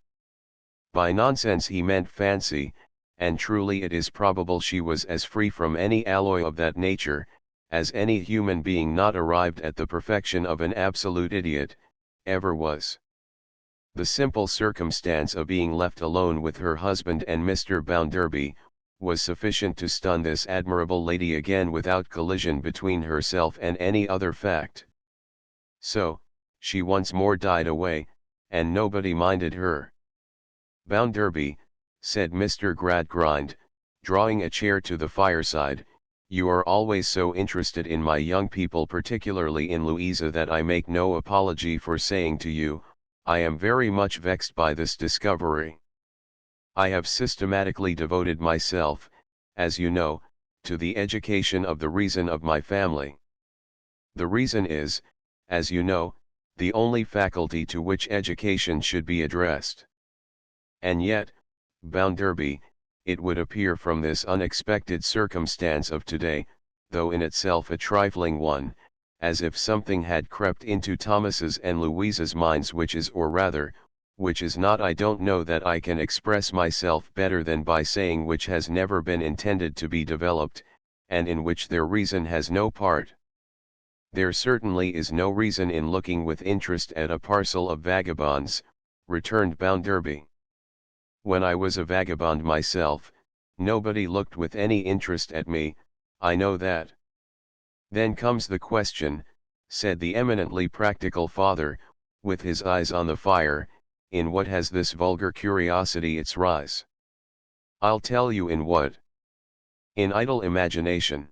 By nonsense he meant fancy, and truly it is probable she was as free from any alloy of that nature, as any human being not arrived at the perfection of an absolute idiot, ever was. The simple circumstance of being left alone with her husband and Mr. Bounderby, was sufficient to stun this admirable lady again without collision between herself and any other fact. So, she once more died away, and nobody minded her. "Bounderby," said Mr. Gradgrind, drawing a chair to the fireside, "you are always so interested in my young people, particularly in Louisa, that I make no apology for saying to you, I am very much vexed by this discovery. I have systematically devoted myself, as you know, to the education of the reason of my family. The reason is, as you know, the only faculty to which education should be addressed. And yet, Bounderby, it would appear from this unexpected circumstance of today, though in itself a trifling one, as if something had crept into Thomas's and Louisa's minds which is, or rather, which is not I don't know that I can express myself better than by saying which has never been intended to be developed, and in which their reason has no part. There certainly is no reason in looking with interest at a parcel of vagabonds, returned Bounderby. When I was a vagabond myself, nobody looked with any interest at me, I know that. Then comes the question, said the eminently practical father, with his eyes on the fire, in what has this vulgar curiosity its rise? I'll tell you in what. In idle imagination.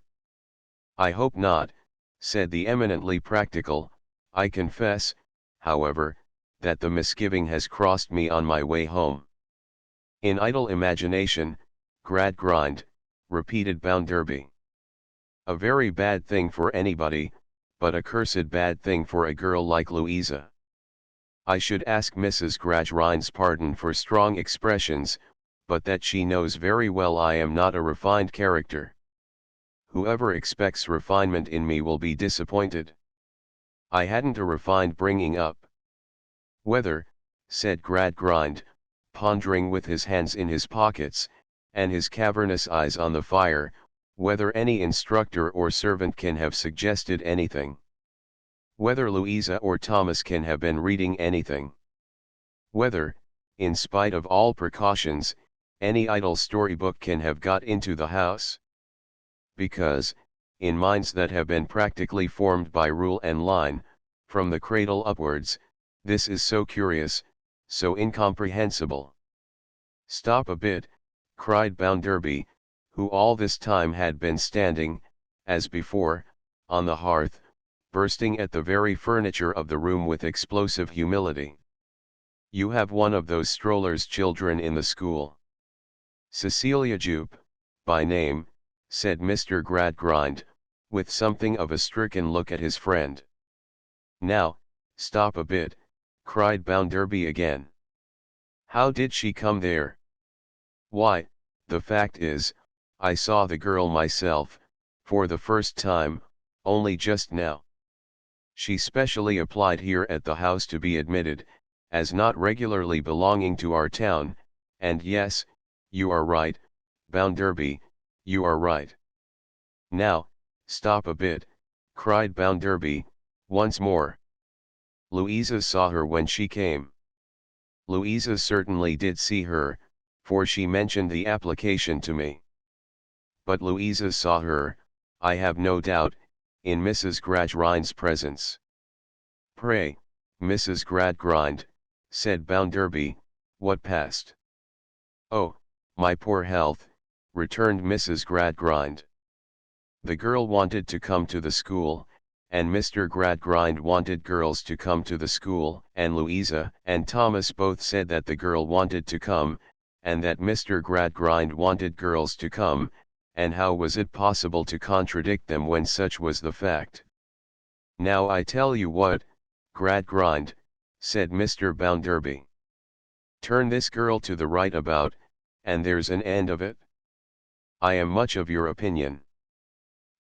I hope not, said the eminently practical. I confess, however, that the misgiving has crossed me on my way home. In idle imagination, Gradgrind, repeated Bounderby. A very bad thing for anybody, but a cursed bad thing for a girl like Louisa. I should ask Mrs. Gradgrind's pardon for strong expressions, but that she knows very well I am not a refined character. Whoever expects refinement in me will be disappointed. I hadn't a refined bringing up. Whether, said Gradgrind, pondering with his hands in his pockets, and his cavernous eyes on the fire, whether any instructor or servant can have suggested anything. Whether Louisa or Thomas can have been reading anything. Whether, in spite of all precautions, any idle storybook can have got into the house. Because, in minds that have been practically formed by rule and line, from the cradle upwards, this is so curious, so incomprehensible. Stop a bit, cried Bounderby, who all this time had been standing, as before, on the hearth, bursting at the very furniture of the room with explosive humility. You have one of those strollers' children in the school. Cecilia Jupe, by name, said Mr. Gradgrind, with something of a stricken look at his friend. Now, stop a bit, cried Bounderby again. How did she come there? Why, the fact is, I saw the girl myself, for the first time, only just now. She specially applied here at the house to be admitted, as not regularly belonging to our town, and yes, you are right, Bounderby, you are right. Now, stop a bit, cried Bounderby, once more. Louisa saw her when she came. Louisa certainly did see her, for she mentioned the application to me. But Louisa saw her, I have no doubt, in Mrs. Gradgrind's presence. Pray, Mrs. Gradgrind, said Bounderby, what passed? Oh, my poor health, returned Mrs. Gradgrind. The girl wanted to come to the school, and Mr. Gradgrind wanted girls to come to the school, and Louisa and Thomas both said that the girl wanted to come, and that Mr. Gradgrind wanted girls to come, and how was it possible to contradict them when such was the fact? Now I tell you what, Gradgrind, said Mr. Bounderby. Turn this girl to the right about, and there's an end of it. I am much of your opinion.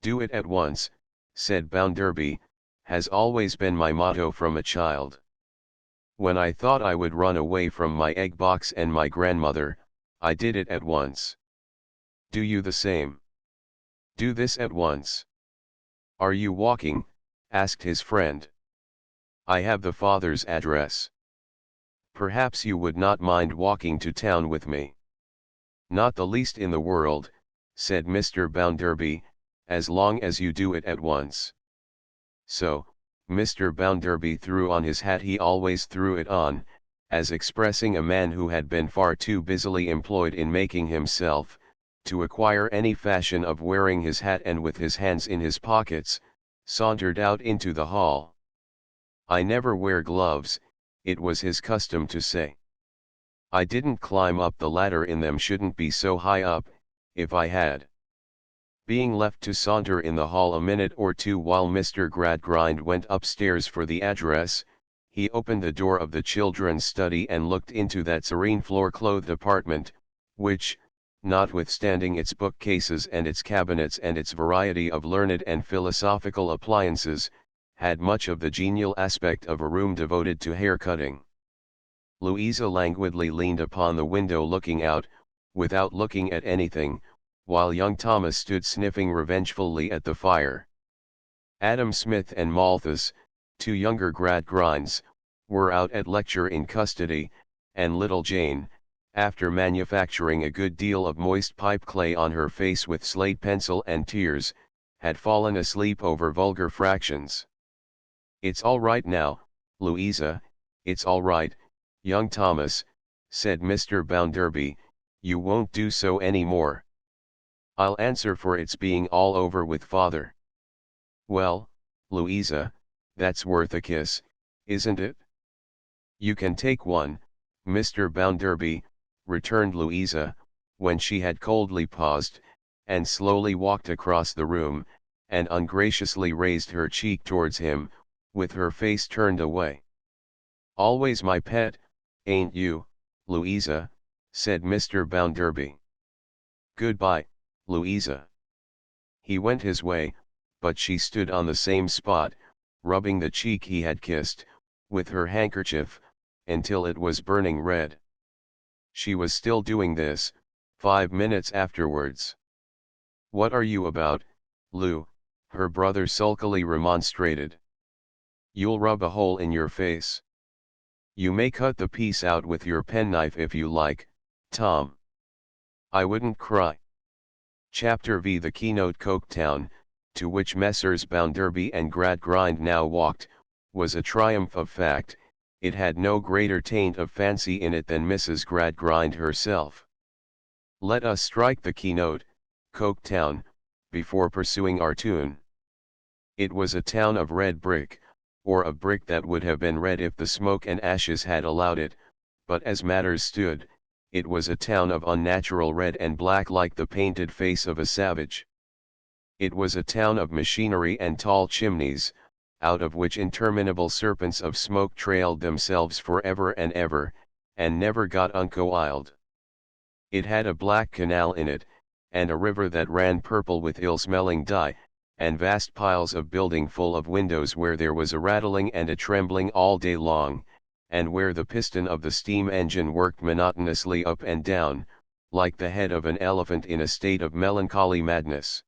Do it at once, said Bounderby, has always been my motto from a child. When I thought I would run away from my egg box and my grandmother, I did it at once. Do you the same. Do this at once. Are you walking? Asked his friend. I have the father's address. Perhaps you would not mind walking to town with me. Not the least in the world, said Mr. Bounderby, as long as you do it at once. So, Mr. Bounderby threw on his hat. He always threw it on, as expressing a man who had been far too busily employed in making himself, to acquire any fashion of wearing his hat, and with his hands in his pockets, sauntered out into the hall. I never wear gloves, it was his custom to say. I didn't climb up the ladder in them, shouldn't be so high up, if I had. Being left to saunter in the hall a minute or two while Mr. Gradgrind went upstairs for the address, he opened the door of the children's study and looked into that serene floor-clothed apartment, which, notwithstanding its bookcases and its cabinets and its variety of learned and philosophical appliances, had much of the genial aspect of a room devoted to hair-cutting. Louisa languidly leaned upon the window looking out, without looking at anything, while young Thomas stood sniffing revengefully at the fire. Adam Smith and Malthus, two younger Gradgrinds, were out at lecture in custody, and little Jane, after manufacturing a good deal of moist pipe clay on her face with slate pencil and tears, had fallen asleep over vulgar fractions. "It's all right now, Louisa, it's all right, young Thomas," said Mr. Bounderby, "you won't do so any more. I'll answer for its being all over with father." "Well, Louisa, that's worth a kiss, isn't it?" "You can take one, Mr. Bounderby," returned Louisa, when she had coldly paused, and slowly walked across the room, and ungraciously raised her cheek towards him, with her face turned away. "Always my pet, ain't you, Louisa?" said Mr. Bounderby. "Goodbye, Louisa." He went his way, but she stood on the same spot, rubbing the cheek he had kissed, with her handkerchief, until it was burning red. She was still doing this, 5 minutes afterwards. "What are you about, Lou?" her brother sulkily remonstrated. "You'll rub a hole in your face. You may cut the piece out with your penknife if you like, Tom." "I wouldn't cry." Chapter V. The keynote Coketown, to which Messrs. Bounderby and Gradgrind now walked, was a triumph of fact. It had no greater taint of fancy in it than Mrs. Gradgrind herself. Let us strike the keynote, Coketown, before pursuing our tune. It was a town of red brick, or of brick that would have been red if the smoke and ashes had allowed it, but as matters stood, it was a town of unnatural red and black like the painted face of a savage. It was a town of machinery and tall chimneys, out of which interminable serpents of smoke trailed themselves for ever, and never got uncoiled. It had a black canal in it, and a river that ran purple with ill-smelling dye, and vast piles of building full of windows where there was a rattling and a trembling all day long, and where the piston of the steam engine worked monotonously up and down, like the head of an elephant in a state of melancholy madness.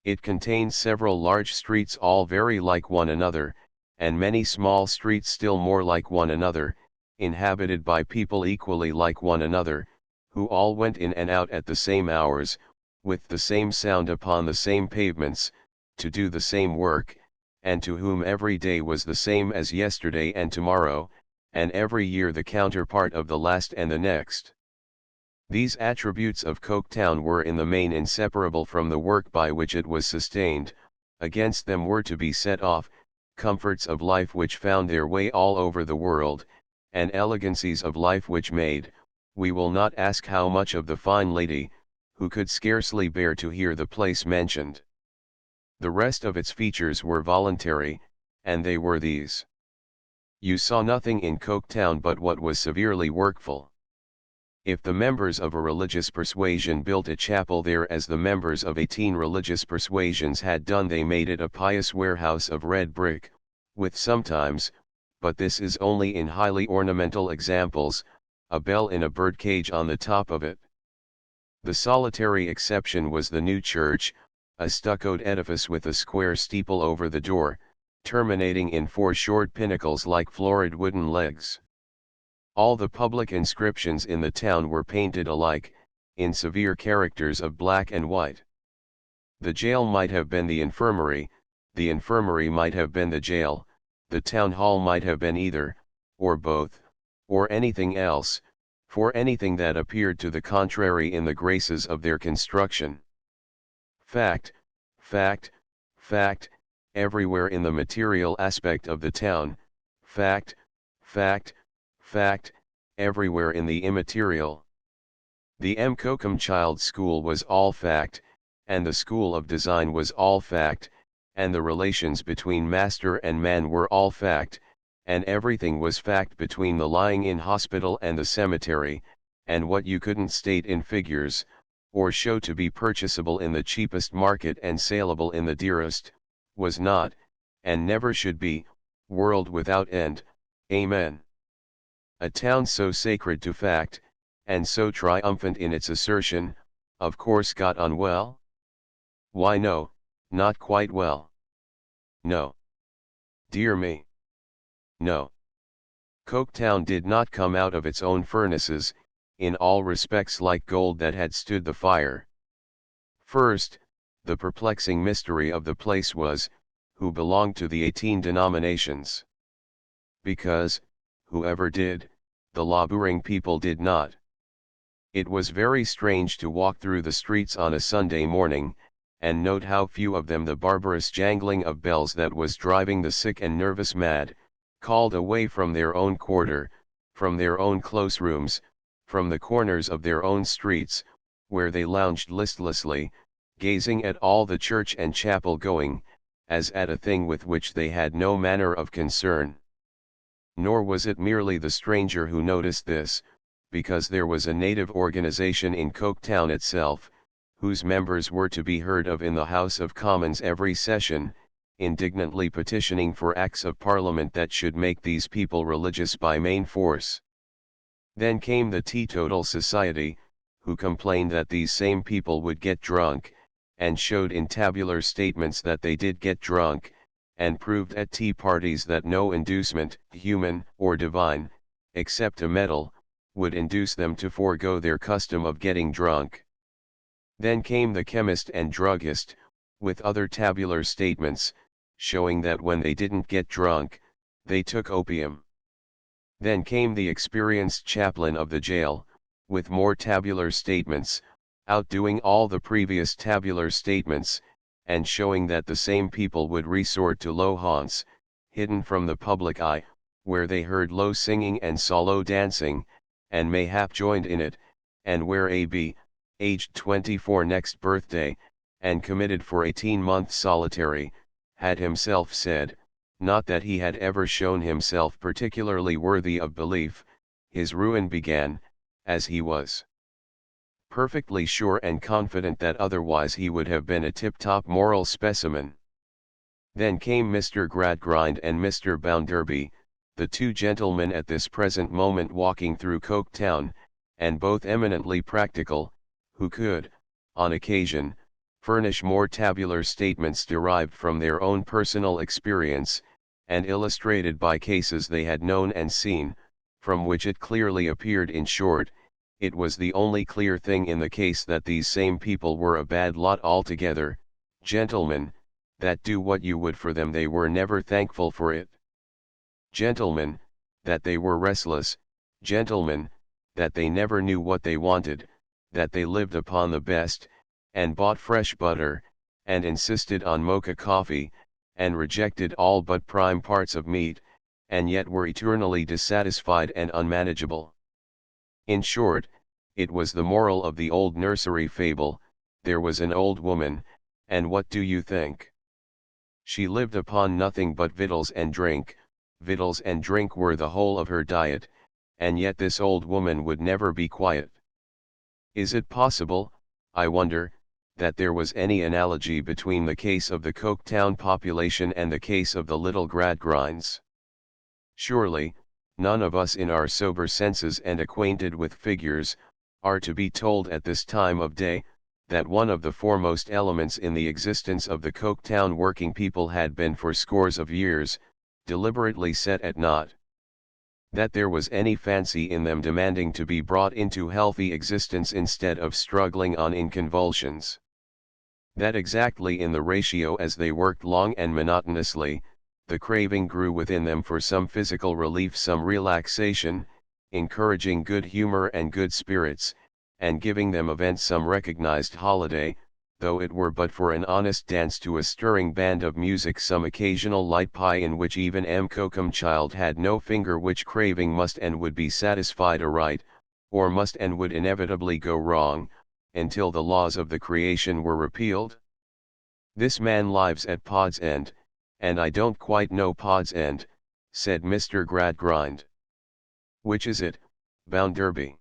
It contained several large streets all very like one another, and many small streets still more like one another, inhabited by people equally like one another, who all went in and out at the same hours, with the same sound upon the same pavements, to do the same work, and to whom every day was the same as yesterday and tomorrow, and every year the counterpart of the last and the next. These attributes of Coketown were in the main inseparable from the work by which it was sustained. Against them were to be set off, comforts of life which found their way all over the world, and elegancies of life which made, we will not ask how much of the fine lady, who could scarcely bear to hear the place mentioned. The rest of its features were voluntary, and they were these. You saw nothing in Coketown but what was severely workful. If the members of a religious persuasion built a chapel there as the members of 18 religious persuasions had done, they made it a pious warehouse of red brick, with sometimes, but this is only in highly ornamental examples, a bell in a birdcage on the top of it. The solitary exception was the new church, a stuccoed edifice with a square steeple over the door, terminating in 4 short pinnacles like florid wooden legs. All the public inscriptions in the town were painted alike, in severe characters of black and white. The jail might have been the infirmary might have been the jail, the town hall might have been either, or both, or anything else, for anything that appeared to the contrary in the graces of their construction. Fact, fact, fact, everywhere in the material aspect of the town, fact, fact, fact, everywhere in the immaterial. The M. Cockham Child's School was all fact, and the School of Design was all fact, and the relations between master and man were all fact, and everything was fact between the lying-in hospital and the cemetery, and what you couldn't state in figures, or show to be purchasable in the cheapest market and saleable in the dearest, was not, and never should be, world without end. Amen. A town so sacred to fact, and so triumphant in its assertion, of course got on well? Why no, not quite well. No. Dear me. No. Coketown did not come out of its own furnaces, in all respects like gold that had stood the fire. First, the perplexing mystery of the place was, who belonged to the 18 denominations. Because, whoever did, the laboring people did not. It was very strange to walk through the streets on a Sunday morning, and note how few of them the barbarous jangling of bells that was driving the sick and nervous mad, called away from their own quarter, from their own close rooms, from the corners of their own streets, where they lounged listlessly, gazing at all the church and chapel going, as at a thing with which they had no manner of concern. Nor was it merely the stranger who noticed this, because there was a native organization in Coketown itself, whose members were to be heard of in the House of Commons every session, indignantly petitioning for Acts of Parliament that should make these people religious by main force. Then came the Teetotal Society, who complained that these same people would get drunk, and showed in tabular statements that they did get drunk, and proved at tea parties that no inducement, human or divine, except a medal, would induce them to forego their custom of getting drunk. Then came the chemist and druggist, with other tabular statements, showing that when they didn't get drunk, they took opium. Then came the experienced chaplain of the jail, with more tabular statements, outdoing all the previous tabular statements, and showing that the same people would resort to low haunts, hidden from the public eye, where they heard low singing and solo dancing, and mayhap joined in it, and where A.B., aged 24 next birthday, and committed for 18 months solitary, had himself said, not that he had ever shown himself particularly worthy of belief, his ruin began, as he was perfectly sure and confident that otherwise he would have been a tip-top moral specimen. Then came Mr. Gradgrind and Mr. Bounderby, the two gentlemen at this present moment walking through Coketown, and both eminently practical, who could, on occasion, furnish more tabular statements derived from their own personal experience, and illustrated by cases they had known and seen, from which it clearly appeared, in short, it was the only clear thing in the case that these same people were a bad lot altogether, gentlemen, that do what you would for them they were never thankful for it. Gentlemen, that they were restless, gentlemen, that they never knew what they wanted, that they lived upon the best, and bought fresh butter, and insisted on mocha coffee, and rejected all but prime parts of meat, and yet were eternally dissatisfied and unmanageable. In short, it was the moral of the old nursery fable, there was an old woman, and what do you think? She lived upon nothing but victuals and drink were the whole of her diet, and yet this old woman would never be quiet. Is it possible, I wonder, that there was any analogy between the case of the Coketown population and the case of the little Gradgrinds? Surely, none of us in our sober senses and acquainted with figures, are to be told at this time of day, that one of the foremost elements in the existence of the Coketown working people had been for scores of years, deliberately set at naught. That there was any fancy in them demanding to be brought into healthy existence instead of struggling on in convulsions. That exactly in the ratio as they worked long and monotonously, the craving grew within them for some physical relief, some relaxation, encouraging good humor and good spirits, and giving them a vent, some recognized holiday, though it were but for an honest dance to a stirring band of music, some occasional light pie in which even Cokum child had no finger, which craving must and would be satisfied aright, or must and would inevitably go wrong, until the laws of the creation were repealed? This man lives at Pod's End, and I don't quite know Pod's End, said Mr. Gradgrind. Which is it, Bounderby?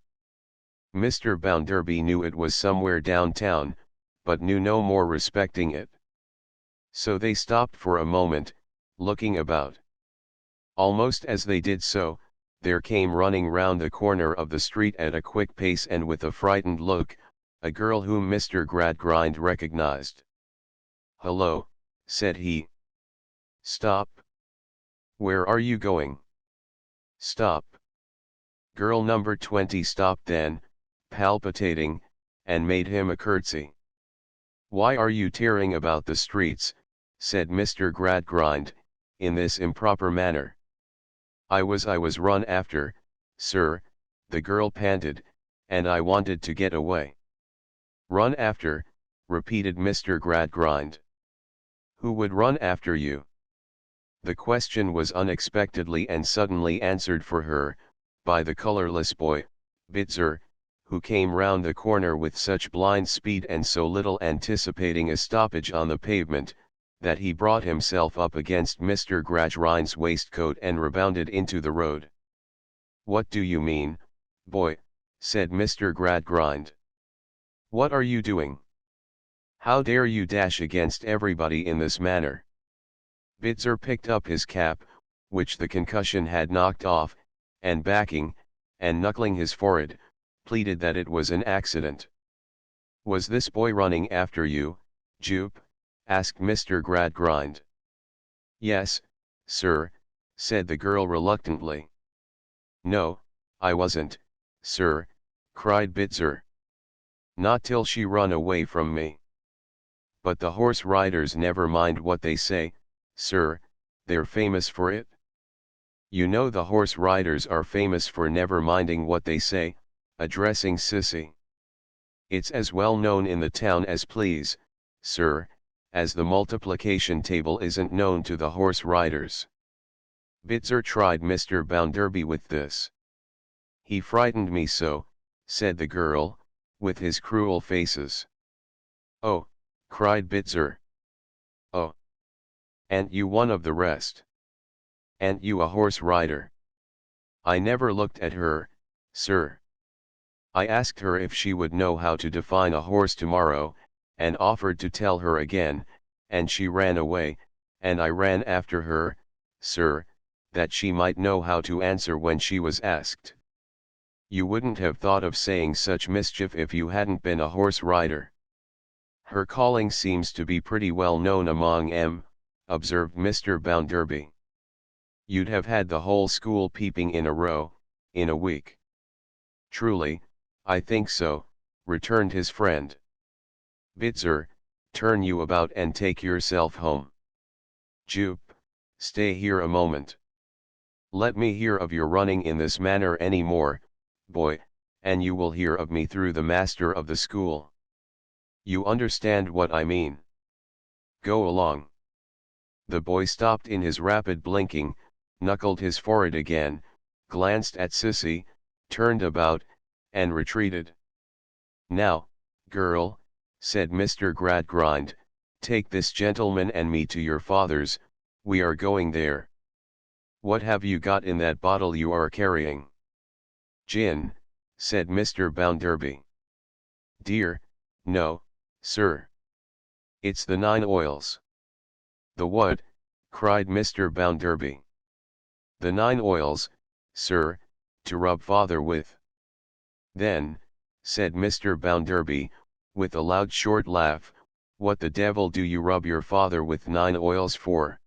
Mr. Bounderby knew it was somewhere downtown, but knew no more respecting it. So they stopped for a moment, looking about. Almost as they did so, there came running round the corner of the street at a quick pace and with a frightened look, a girl whom Mr. Gradgrind recognized. "Hello," said he. "Stop." "Where are you going?" "Stop." Girl number 20 stopped then, palpitating, and made him a curtsy. "Why are you tearing about the streets," said Mr. Gradgrind, "in this improper manner?" I was run after, sir," the girl panted, "and I wanted to get away." "Run after," repeated Mr. Gradgrind. "Who would run after you?" The question was unexpectedly and suddenly answered for her, by the colourless boy, Bitzer, who came round the corner with such blind speed and so little anticipating a stoppage on the pavement, that he brought himself up against Mr. Gradgrind's waistcoat and rebounded into the road. "What do you mean, boy?" said Mr. Gradgrind. "What are you doing? How dare you dash against everybody in this manner?" Bitzer picked up his cap, which the concussion had knocked off, and backing, and knuckling his forehead, pleaded that it was an accident. "Was this boy running after you, Jupe?" asked Mr. Gradgrind. "Yes, sir," said the girl reluctantly. "No, I wasn't, sir," cried Bitzer. "Not till she run away from me. But the horse riders never mind what they say, sir, they're famous for it. You know the horse riders are famous for never minding what they say," addressing Sissy. "It's as well known in the town as please, sir, as the multiplication table isn't known to the horse riders." Bitzer tried Mr. Bounderby with this. "He frightened me so," said the girl, "with his cruel faces." "Oh," cried Bitzer. "Oh, and you one of the rest? And you a horse rider?" "I never looked at her, sir. I asked her if she would know how to define a horse tomorrow, and offered to tell her again, and she ran away, and I ran after her, sir, that she might know how to answer when she was asked." "You wouldn't have thought of saying such mischief if you hadn't been a horse rider." "Her calling seems to be pretty well known among 'em," observed Mr. Bounderby. "You'd have had the whole school peeping in a row, in a week." "Truly, I think so," returned his friend. "Bitzer, turn you about and take yourself home. Jupe, stay here a moment. Let me hear of your running in this manner any more, boy, and you will hear of me through the master of the school. You understand what I mean. Go along." The boy stopped in his rapid blinking, knuckled his forehead again, glanced at Sissy, turned about, and retreated. "Now, girl," said Mr. Gradgrind, "take this gentleman and me to your father's, we are going there. What have you got in that bottle you are carrying?" "Gin," said Mr. Bounderby. "Dear, no, sir. It's the 9 oils." "The what?" cried Mr. Bounderby. "The 9 oils, sir, to rub father with." "Then," said Mr. Bounderby, with a loud short laugh, "what the devil do you rub your father with 9 oils for?"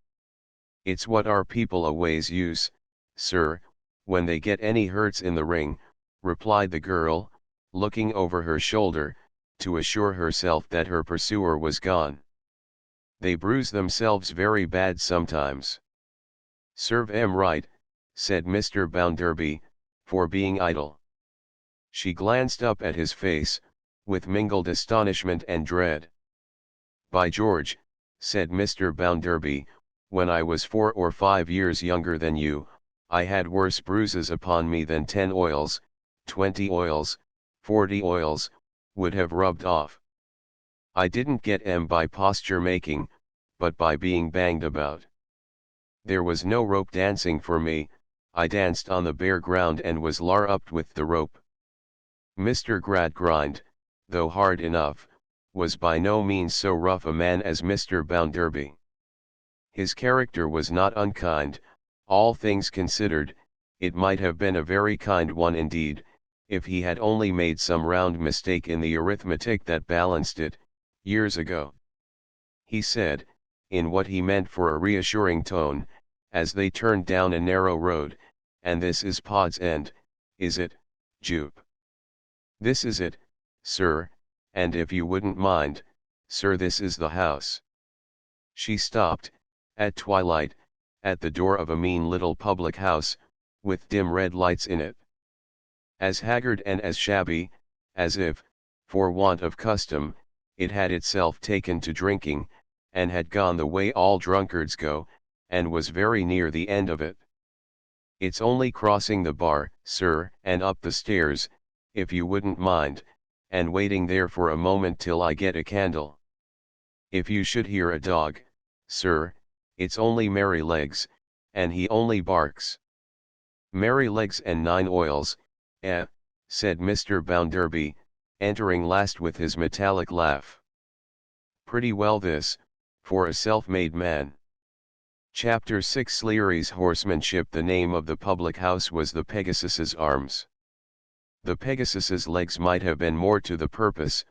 "It's what our people always use, sir, when they get any hurts in the ring," replied the girl, looking over her shoulder, to assure herself that her pursuer was gone. "They bruise themselves very bad sometimes." "Serve 'em right," said Mr. Bounderby, "for being idle." She glanced up at his face, with mingled astonishment and dread. "By George," said Mr. Bounderby, "when I was 4 or 5 years younger than you, I had worse bruises upon me than 10 oils, 20 oils, 40 oils, would have rubbed off. I didn't get 'em by posture making, but by being banged about. There was no rope dancing for me, I danced on the bare ground and was lar upped with the rope." Mr. Gradgrind, though hard enough, was by no means so rough a man as Mr. Bounderby. His character was not unkind, all things considered, it might have been a very kind one indeed, if he had only made some round mistake in the arithmetic that balanced it, years ago. He said, in what he meant for a reassuring tone, as they turned down a narrow road, "And this is Pod's End, is it, Jupe?" "This is it, sir, and if you wouldn't mind, sir, this is the house." She stopped, at twilight, at the door of a mean little public house, with dim red lights in it. As haggard and as shabby, as if, for want of custom, it had itself taken to drinking, and had gone the way all drunkards go, and was very near the end of it. "It's only crossing the bar, sir, and up the stairs, if you wouldn't mind, and waiting there for a moment till I get a candle. If you should hear a dog, sir, it's only Merrylegs, and he only barks." "Merrylegs and 9 oils, eh?" said Mr. Bounderby, entering last with his metallic laugh. "Pretty well this, for a self-made man." Chapter 6 Sleary's Horsemanship. The name of the public house was the Pegasus's Arms. The Pegasus's legs might have been more to the purpose,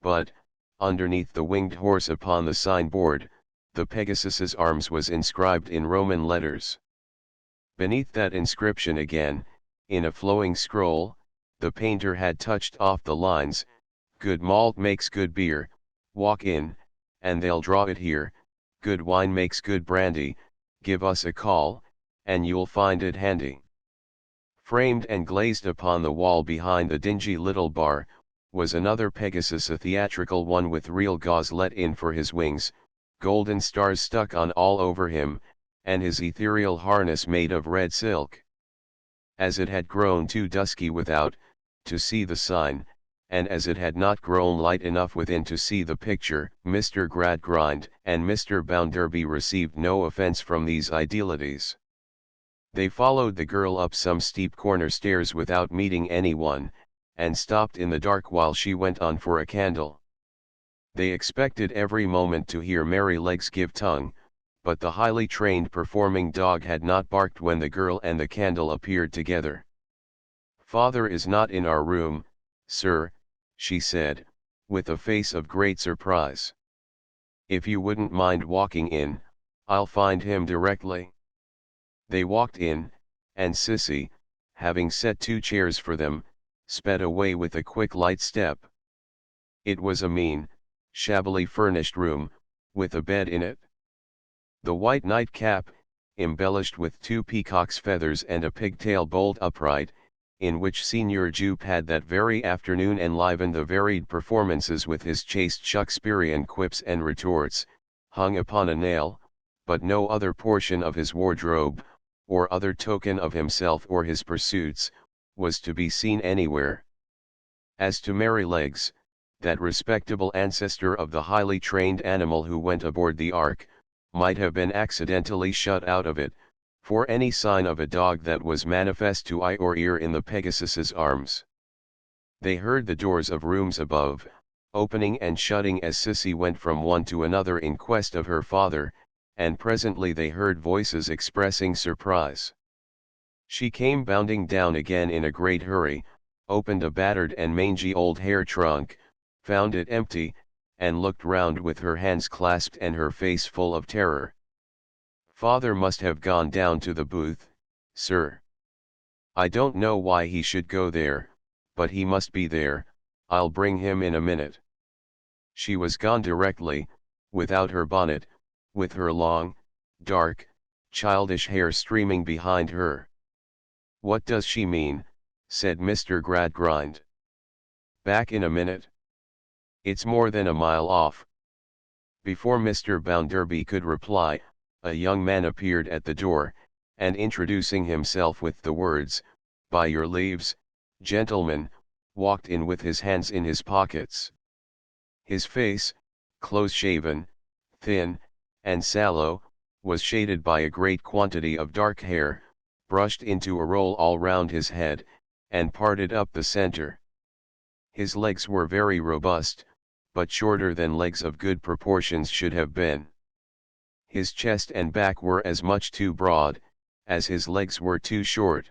but, underneath the winged horse upon the signboard, the Pegasus's Arms was inscribed in Roman letters. Beneath that inscription again, in a flowing scroll, the painter had touched off the lines, "Good malt makes good beer, walk in, and they'll draw it here, good wine makes good brandy, give us a call, and you'll find it handy." Framed and glazed upon the wall behind the dingy little bar, was another Pegasus, a theatrical one with real gauze let in for his wings, golden stars stuck on all over him, and his ethereal harness made of red silk. As it had grown too dusky without, to see the sign, and as it had not grown light enough within to see the picture, Mr. Gradgrind and Mr. Bounderby received no offence from these idealities. They followed the girl up some steep corner stairs without meeting anyone, and stopped in the dark while she went on for a candle. They expected every moment to hear Merrylegs give tongue, but the highly trained performing dog had not barked when the girl and the candle appeared together. "Father is not in our room, sir," she said, with a face of great surprise. "If you wouldn't mind walking in, I'll find him directly." They walked in, and Sissy, having set 2 chairs for them, sped away with a quick light step. It was a mean, shabbily furnished room, with a bed in it. The white nightcap, embellished with 2 peacock's feathers and a pigtail bowled upright, in which Senior Jupe had that very afternoon enlivened the varied performances with his chaste Shakespearean quips and retorts, hung upon a nail, but no other portion of his wardrobe, or other token of himself or his pursuits, was to be seen anywhere. As to Merrylegs, that respectable ancestor of the highly trained animal who went aboard the Ark, might have been accidentally shut out of it, for any sign of a dog that was manifest to eye or ear in the Pegasus's Arms. They heard the doors of rooms above, opening and shutting as Sissy went from one to another in quest of her father, and presently they heard voices expressing surprise. She came bounding down again in a great hurry, opened a battered and mangy old hair trunk, found it empty, and looked round with her hands clasped and her face full of terror. "Father must have gone down to the booth, sir. I don't know why he should go there, but he must be there. I'll bring him in a minute." She was gone directly, without her bonnet, with her long, dark, childish hair streaming behind her. "What does she mean?" said Mr. Gradgrind. "Back in a minute. It's more than a mile off." Before Mr. Bounderby could reply, a young man appeared at the door, and introducing himself with the words, "By your leaves, gentlemen," walked in with his hands in his pockets. His face, close-shaven, thin, and sallow, was shaded by a great quantity of dark hair, brushed into a roll all round his head, and parted up the center. His legs were very robust, but shorter than legs of good proportions should have been. His chest and back were as much too broad, as his legs were too short.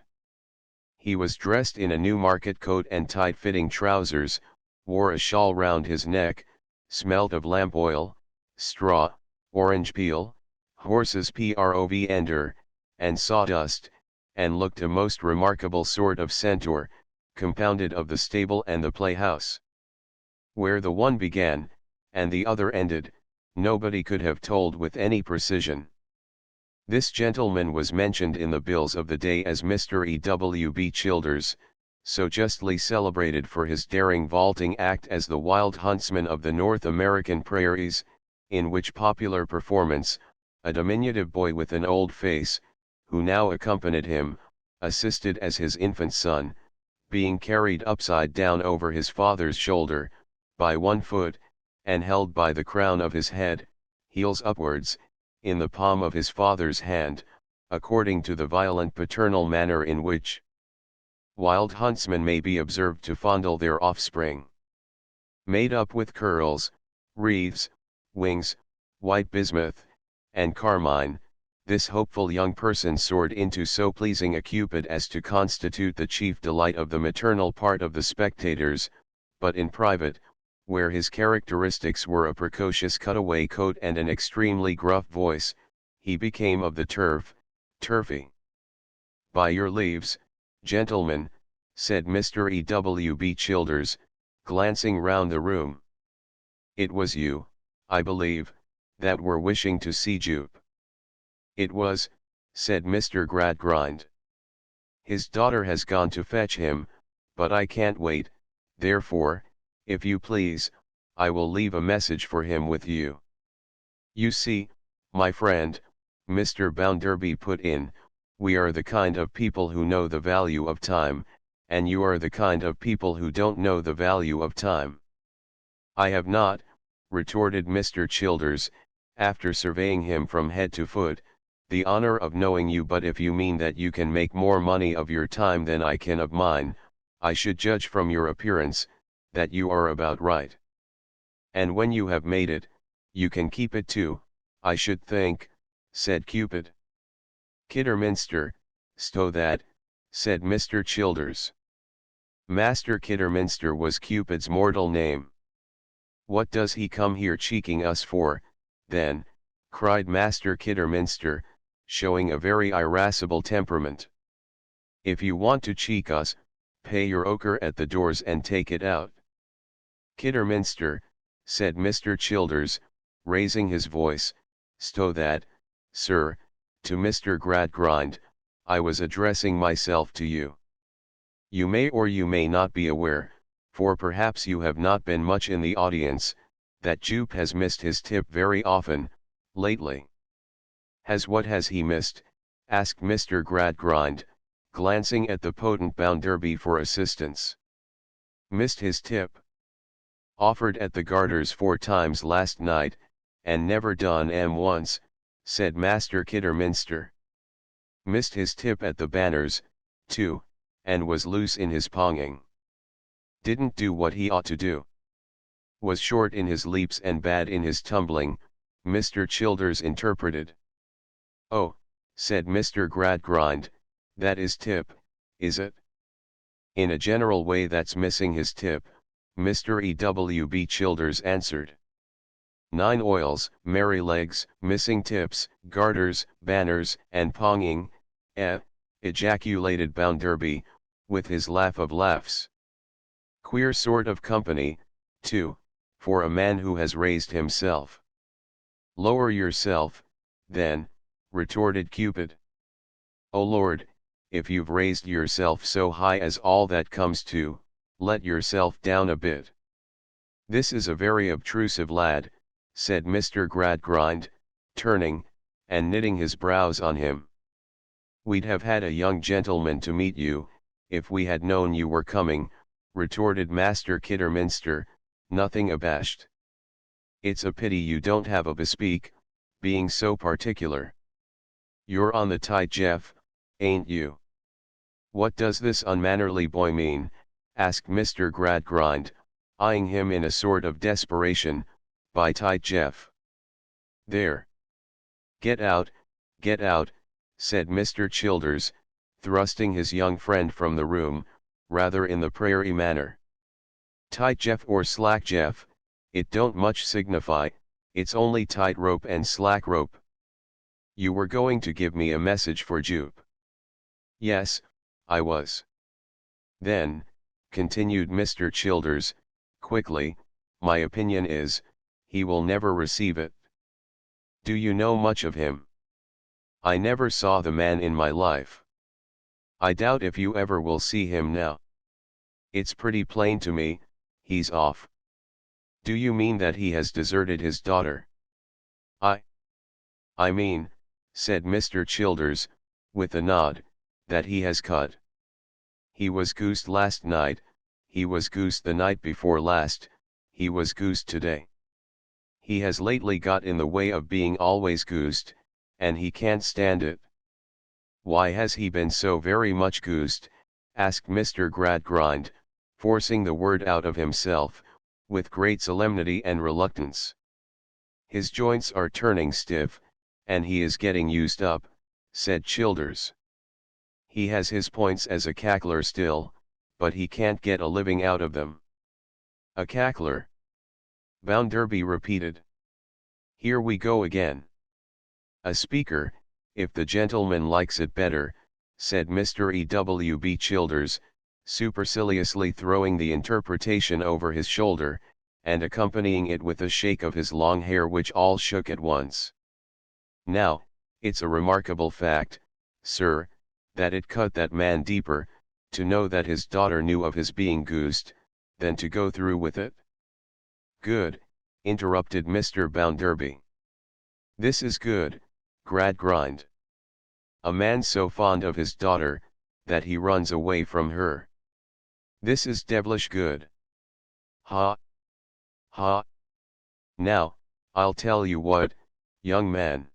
He was dressed in a new market coat and tight-fitting trousers, wore a shawl round his neck, smelt of lamp oil, straw, orange peel, horse's provender, and sawdust, and looked a most remarkable sort of centaur, compounded of the stable and the playhouse. Where the one began, and the other ended, nobody could have told with any precision. This gentleman was mentioned in the bills of the day as Mr. E.W.B. Childers, so justly celebrated for his daring vaulting act as the wild huntsman of the North American prairies, in which popular performance, a diminutive boy with an old face, who now accompanied him, assisted as his infant son, being carried upside down over his father's shoulder, by one foot, and held by the crown of his head, heels upwards, in the palm of his father's hand, according to the violent paternal manner in which wild huntsmen may be observed to fondle their offspring. Made up with curls, wreaths, wings, white bismuth, and carmine, this hopeful young person soared into so pleasing a Cupid as to constitute the chief delight of the maternal part of the spectators, but in private, where his characteristics were a precocious cutaway coat and an extremely gruff voice, he became of the turfy. "By your leaves, gentlemen," said Mr. E.W.B. Childers, glancing round the room. "It was you, I believe, that were wishing to see Jupe." "It was," said Mr. Gradgrind. "His daughter has gone to fetch him, but I can't wait, therefore, if you please, I will leave a message for him with you." "You see, my friend," Mr. Bounderby put in, "we are the kind of people who know the value of time, and you are the kind of people who don't know the value of time." "I have not," retorted Mr. Childers, after surveying him from head to foot, "the honor of knowing you, but if you mean that you can make more money of your time than I can of mine, I should judge from your appearance, that you are about right. And when you have made it, you can keep it too, I should think," said Cupid. "Kidderminster, stow that," said Mr. Childers. Master Kidderminster was Cupid's mortal name. "What does he come here cheeking us for, then?" cried Master Kidderminster, showing a very irascible temperament. "If you want to cheek us, pay your ochre at the doors and take it out." "Kidderminster," said Mr. Childers, raising his voice, "stow that, sir, to Mr. Gradgrind, I was addressing myself to you. You may or you may not be aware, for perhaps you have not been much in the audience, that Jupe has missed his tip very often, lately." What has he missed?" asked Mr. Gradgrind, glancing at the potent Bounderby for assistance. "Missed his tip? Offered at the Garters 4 times last night, and never done once," said Master Kidderminster. "Missed his tip at the Banners, too, and was loose in his ponging. Didn't do what he ought to do. Was short in his leaps and bad in his tumbling," Mr. Childers interpreted. "Oh," said Mr. Gradgrind, "that is tip, is it?" "In a general way that's missing his tip," Mr. E.W.B. Childers answered. "9 oils, merry legs, missing tips, garters, banners, and ponging, ejaculated Bounderby, with his laugh of laughs. "Queer sort of company, too, for a man who has raised himself." "Lower yourself, then," retorted Cupid. "Oh Lord, if you've raised yourself so high as all that comes to, let yourself down a bit." "This is a very obtrusive lad," said Mr. Gradgrind, turning, and knitting his brows on him. "We'd have had a young gentleman to meet you, if we had known you were coming," retorted Master Kidderminster, nothing abashed. "It's a pity you don't have a bespeak, being so particular. You're on the tight, Jeff, ain't you?" "What does this unmannerly boy mean?" asked Mr. Gradgrind, eyeing him in a sort of desperation, "by tight, Jeff?" "There. Get out," said Mr. Childers, thrusting his young friend from the room, rather in the prairie manner. Tight Jeff or slack Jeff, it don't much signify, it's only tight rope and slack rope. You were going to give me a message for Jupe. Yes, I was. Then, continued Mr. Childers, quickly, my opinion is, he will never receive it. Do you know much of him? I never saw the man in my life. I doubt if you ever will see him now. It's pretty plain to me, he's off. Do you mean that he has deserted his daughter? I mean, said Mr. Childers, with a nod, that he has cut. He was goosed last night, he was goosed the night before last, he was goosed today. He has lately got in the way of being always goosed, and he can't stand it. Why has he been so very much goosed? Asked Mr. Gradgrind, forcing the word out of himself, with great solemnity and reluctance. His joints are turning stiff, and he is getting used up, said Childers. He has his points as a cackler still, but he can't get a living out of them. A cackler? Bounderby repeated. Here we go again. A speaker, if the gentleman likes it better, said Mr. E.W.B. Childers, superciliously throwing the interpretation over his shoulder, and accompanying it with a shake of his long hair which all shook at once. Now, it's a remarkable fact, sir, that it cut that man deeper, to know that his daughter knew of his being goosed, than to go through with it. Good, interrupted Mr. Bounderby. This is good, Gradgrind. A man so fond of his daughter, that he runs away from her. This is devilish good. Ha! Ha! Now, I'll tell you what, young man.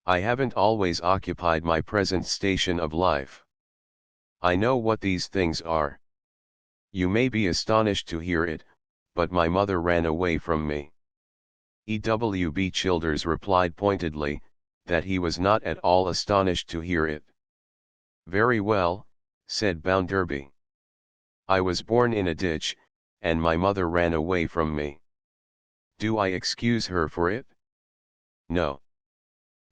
I haven't always occupied my present station of life. I know what these things are. You may be astonished to hear it, but my mother ran away from me. E.W.B. Childers replied pointedly, that he was not at all astonished to hear it. Very well, said Bounderby. I was born in a ditch, and my mother ran away from me. Do I excuse her for it? No.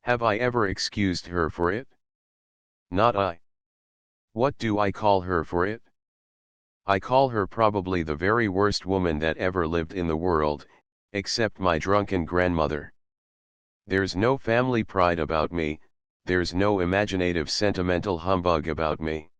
Have I ever excused her for it? Not I. What do I call her for it? I call her probably the very worst woman that ever lived in the world, except my drunken grandmother. There's no family pride about me, there's no imaginative sentimental humbug about me.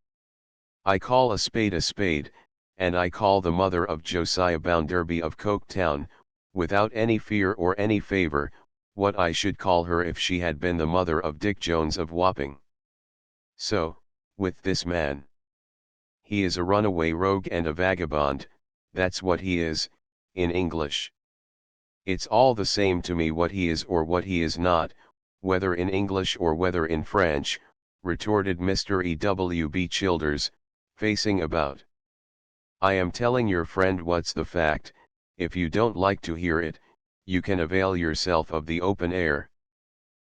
I call a spade, and I call the mother of Josiah Bounderby of Coketown, without any fear or any favor, what I should call her if she had been the mother of Dick Jones of Wapping. So, with this man. He is a runaway rogue and a vagabond, that's what he is, in English. It's all the same to me what he is or what he is not, whether in English or whether in French, retorted Mr. E.W.B. Childers, facing about. I am telling your friend what's the fact. If you don't like to hear it, you can avail yourself of the open air.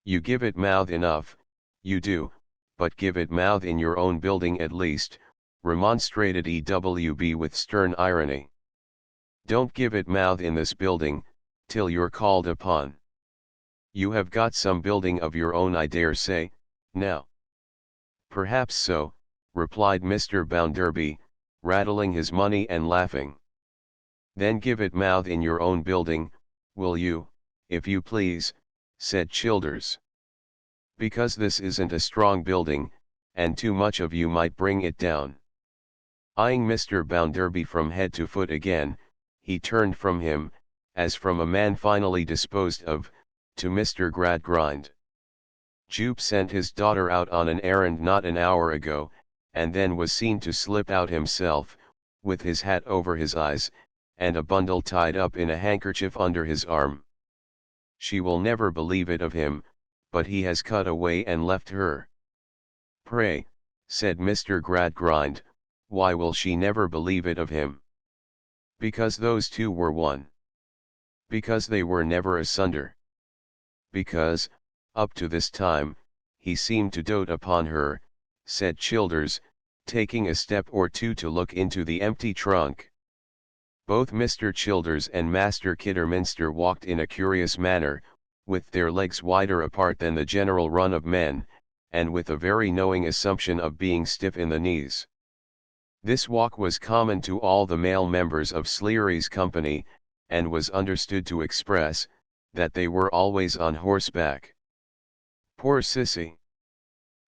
You give it mouth enough, you do, but give it mouth in your own building at least, remonstrated E.W.B. with stern irony. Don't give it mouth in this building, till you're called upon. You have got some building of your own, I dare say, now. Perhaps so, replied Mr. Bounderby, rattling his money and laughing. Then give it mouth in your own building, will you, if you please, said Childers. Because this isn't a strong building, and too much of you might bring it down. Eyeing Mr. Bounderby from head to foot again, he turned from him, as from a man finally disposed of, to Mr. Gradgrind. Jupe sent his daughter out on an errand not an hour ago, and then was seen to slip out himself, with his hat over his eyes, and a bundle tied up in a handkerchief under his arm. She will never believe it of him, but he has cut away and left her. Pray, said Mr. Gradgrind, why will she never believe it of him? Because those two were one. Because they were never asunder. Because, up to this time, he seemed to dote upon her, said Childers, taking a step or two to look into the empty trunk. Both Mr. Childers and Master Kidderminster walked in a curious manner, with their legs wider apart than the general run of men, and with a very knowing assumption of being stiff in the knees. This walk was common to all the male members of Sleary's company, and was understood to express, that they were always on horseback. Poor Sissy!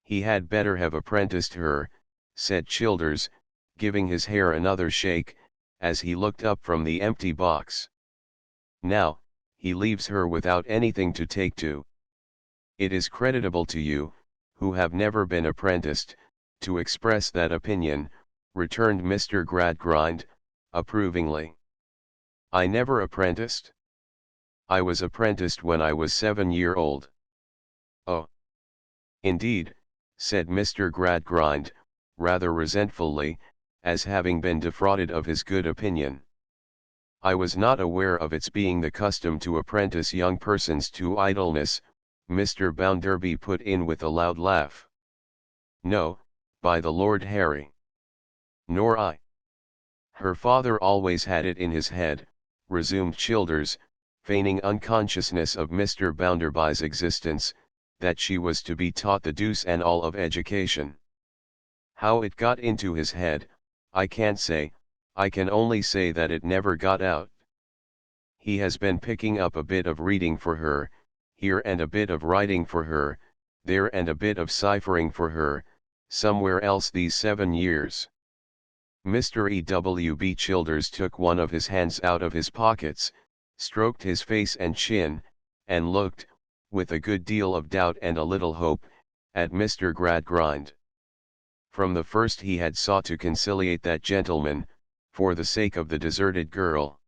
He had better have apprenticed her, said Childers, giving his hair another shake, as he looked up from the empty box. Now, he leaves her without anything to take to. It is creditable to you, who have never been apprenticed, to express that opinion, returned Mr. Gradgrind, approvingly. I never apprenticed. I was apprenticed when I was 7-year-old. Oh! Indeed, said Mr. Gradgrind, rather resentfully, as having been defrauded of his good opinion. I was not aware of its being the custom to apprentice young persons to idleness, Mr. Bounderby put in with a loud laugh. No, by the Lord Harry. Nor I. Her father always had it in his head, resumed Childers, feigning unconsciousness of Mr. Bounderby's existence, that she was to be taught the deuce and all of education. How it got into his head, I can't say, I can only say that it never got out. He has been picking up a bit of reading for her, here and a bit of writing for her, there and a bit of ciphering for her, somewhere else these 7 years. Mr. E.W.B. Childers took one of his hands out of his pockets, stroked his face and chin, and looked, with a good deal of doubt and a little hope, at Mr. Gradgrind. From the first he had sought to conciliate that gentleman, for the sake of the deserted girl.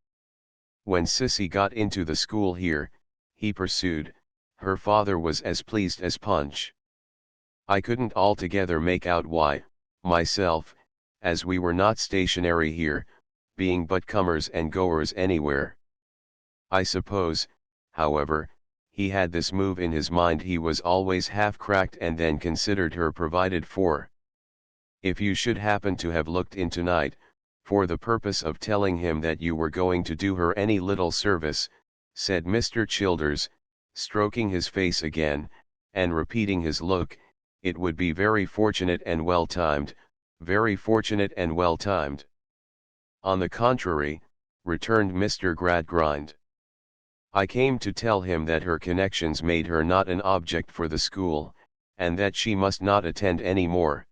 When Sissy got into the school here, he pursued, her father was as pleased as Punch. I couldn't altogether make out why, myself, as we were not stationary here, being but comers and goers anywhere. I suppose, however, he had this move in his mind, he was always half cracked and then considered her provided for. If you should happen to have looked in tonight, for the purpose of telling him that you were going to do her any little service, said Mr. Childers, stroking his face again, and repeating his look, it would be very fortunate and well timed, very fortunate and well timed. On the contrary, returned Mr. Gradgrind. I came to tell him that her connections made her not an object for the school, and that she must not attend any more.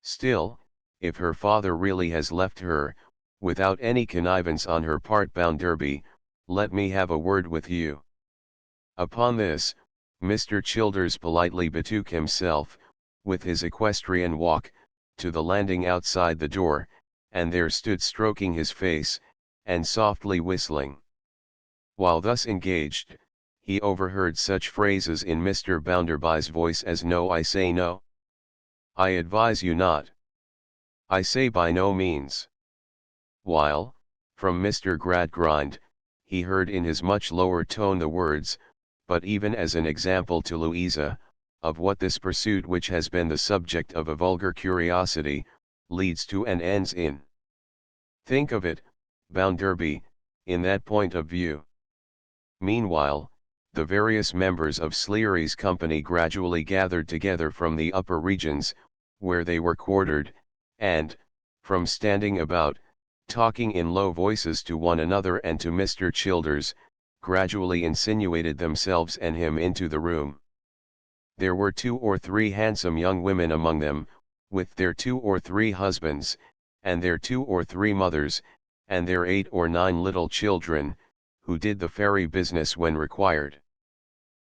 Still, if her father really has left her, without any connivance on her part, Bounderby, let me have a word with you. Upon this, Mr. Childers politely betook himself, with his equestrian walk, to the landing outside the door, and there stood stroking his face, and softly whistling. While thus engaged, he overheard such phrases in Mr. Bounderby's voice as "No, I say no. I advise you not. I say by no means." While, from Mr. Gradgrind, he heard in his much lower tone the words, "But even as an example to Louisa, of what this pursuit which has been the subject of a vulgar curiosity, leads to and ends in. Think of it, Bounderby, in that point of view." Meanwhile, the various members of Sleary's company gradually gathered together from the upper regions, where they were quartered, and, from standing about, talking in low voices to one another and to Mr. Childers, gradually insinuated themselves and him into the room. There were 2 or 3 handsome young women among them, with their 2 or 3 husbands, and their 2 or 3 mothers, and their 8 or 9 little children, who did the fairy business when required.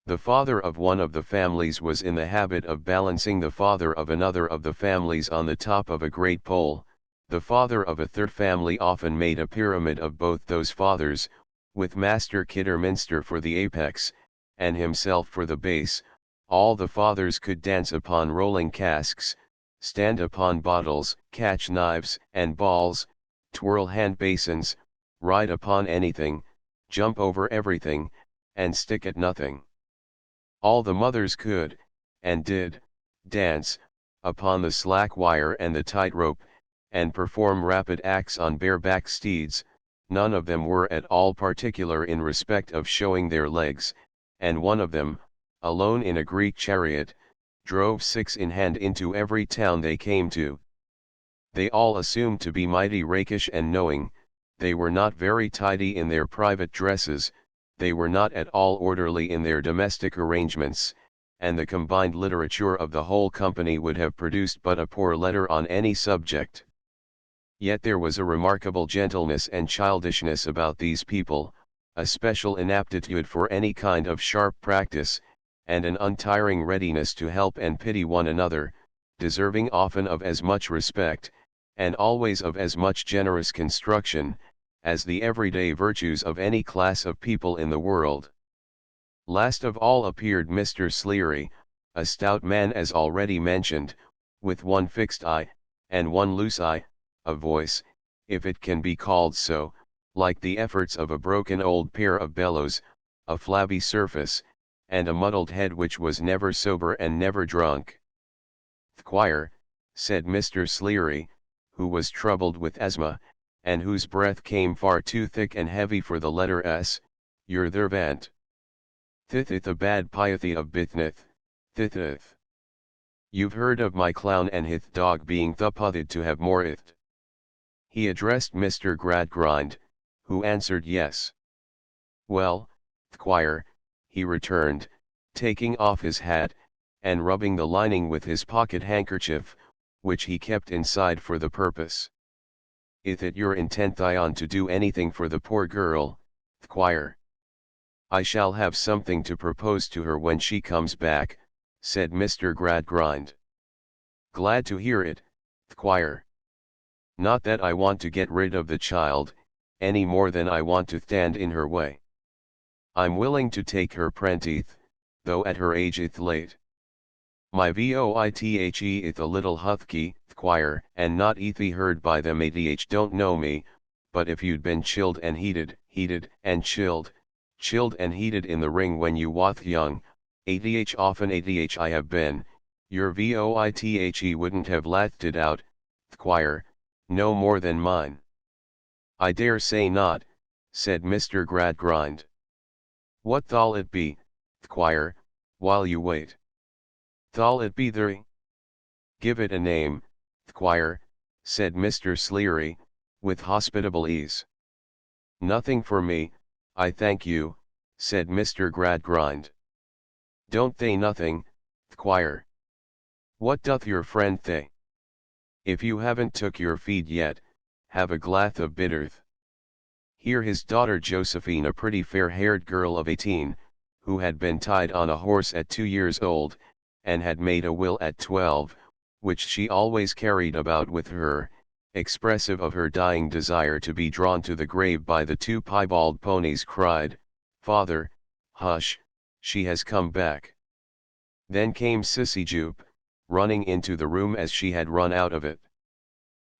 The father of one of the families was in the habit of balancing the father of another of the families on the top of a great pole. The father of a third family often made a pyramid of both those fathers, with Master Kidderminster for the apex, and himself for the base. All the fathers could dance upon rolling casks, stand upon bottles, catch knives and balls, twirl hand basins, ride upon anything, jump over everything, and stick at nothing. All the mothers could, and did, dance, upon the slack wire and the tight rope, and perform rapid acts on bareback steeds. None of them were at all particular in respect of showing their legs, and one of them, alone in a Greek chariot, drove 6 in hand into every town they came to. They all assumed to be mighty rakish and knowing. They were not very tidy in their private dresses, they were not at all orderly in their domestic arrangements, and the combined literature of the whole company would have produced but a poor letter on any subject. Yet there was a remarkable gentleness and childishness about these people, a special inaptitude for any kind of sharp practice, and an untiring readiness to help and pity one another, deserving often of as much respect, and always of as much generous construction, as the everyday virtues of any class of people in the world. Last of all appeared Mr. Sleary, a stout man as already mentioned, with one fixed eye, and one loose eye, a voice, if it can be called so, like the efforts of a broken old pair of bellows, a flabby surface, and a muddled head which was never sober and never drunk. "Thquire," said Mr. Sleary, who was troubled with asthma, and whose breath came far too thick and heavy for the letter S, "you're there vant. Thithith a bad pyathy of bithnith, thithith. You've heard of my clown and hith dog being thuputhid to have more ith." He addressed Mr. Gradgrind, who answered yes. "Well, Thquire," he returned, taking off his hat, and rubbing the lining with his pocket handkerchief, which he kept inside for the purpose. "Ith it your intent on to do anything for the poor girl, Thquire?" "I shall have something to propose to her when she comes back," said Mr. Gradgrind. "Glad to hear it, Thquire. Not that I want to get rid of the child, any more than I want to stand in her way. I'm willing to take her prentice, though at her age ith late. My voithe ith a little huthky, Thquire, and not eathy heard by them adh don't know me, but if you'd been chilled and heated and chilled and heated in the ring when you wath young, adh often adh I have been, your voithe wouldn't have lathed it out, Thquire, no more than mine." "I dare say not," said Mr. Gradgrind. "What thall it be, Thquire, while you wait? Thall it be there?" "Give it a name, Thquire," said Mr. Sleary, with hospitable ease. "Nothing for me, I thank you," said Mr. Gradgrind. "Don't thay nothing, Thquire. What doth your friend thay? If you haven't took your feed yet, have a glath of bitterth." Here his daughter Josephine, a pretty fair-haired girl of 18, who had been tied on a horse at 2 years old, and had made a will at 12, which she always carried about with her, expressive of her dying desire to be drawn to the grave by the 2 piebald ponies, cried, "Father, hush, she has come back." Then came Sissy Jupe, running into the room as she had run out of it.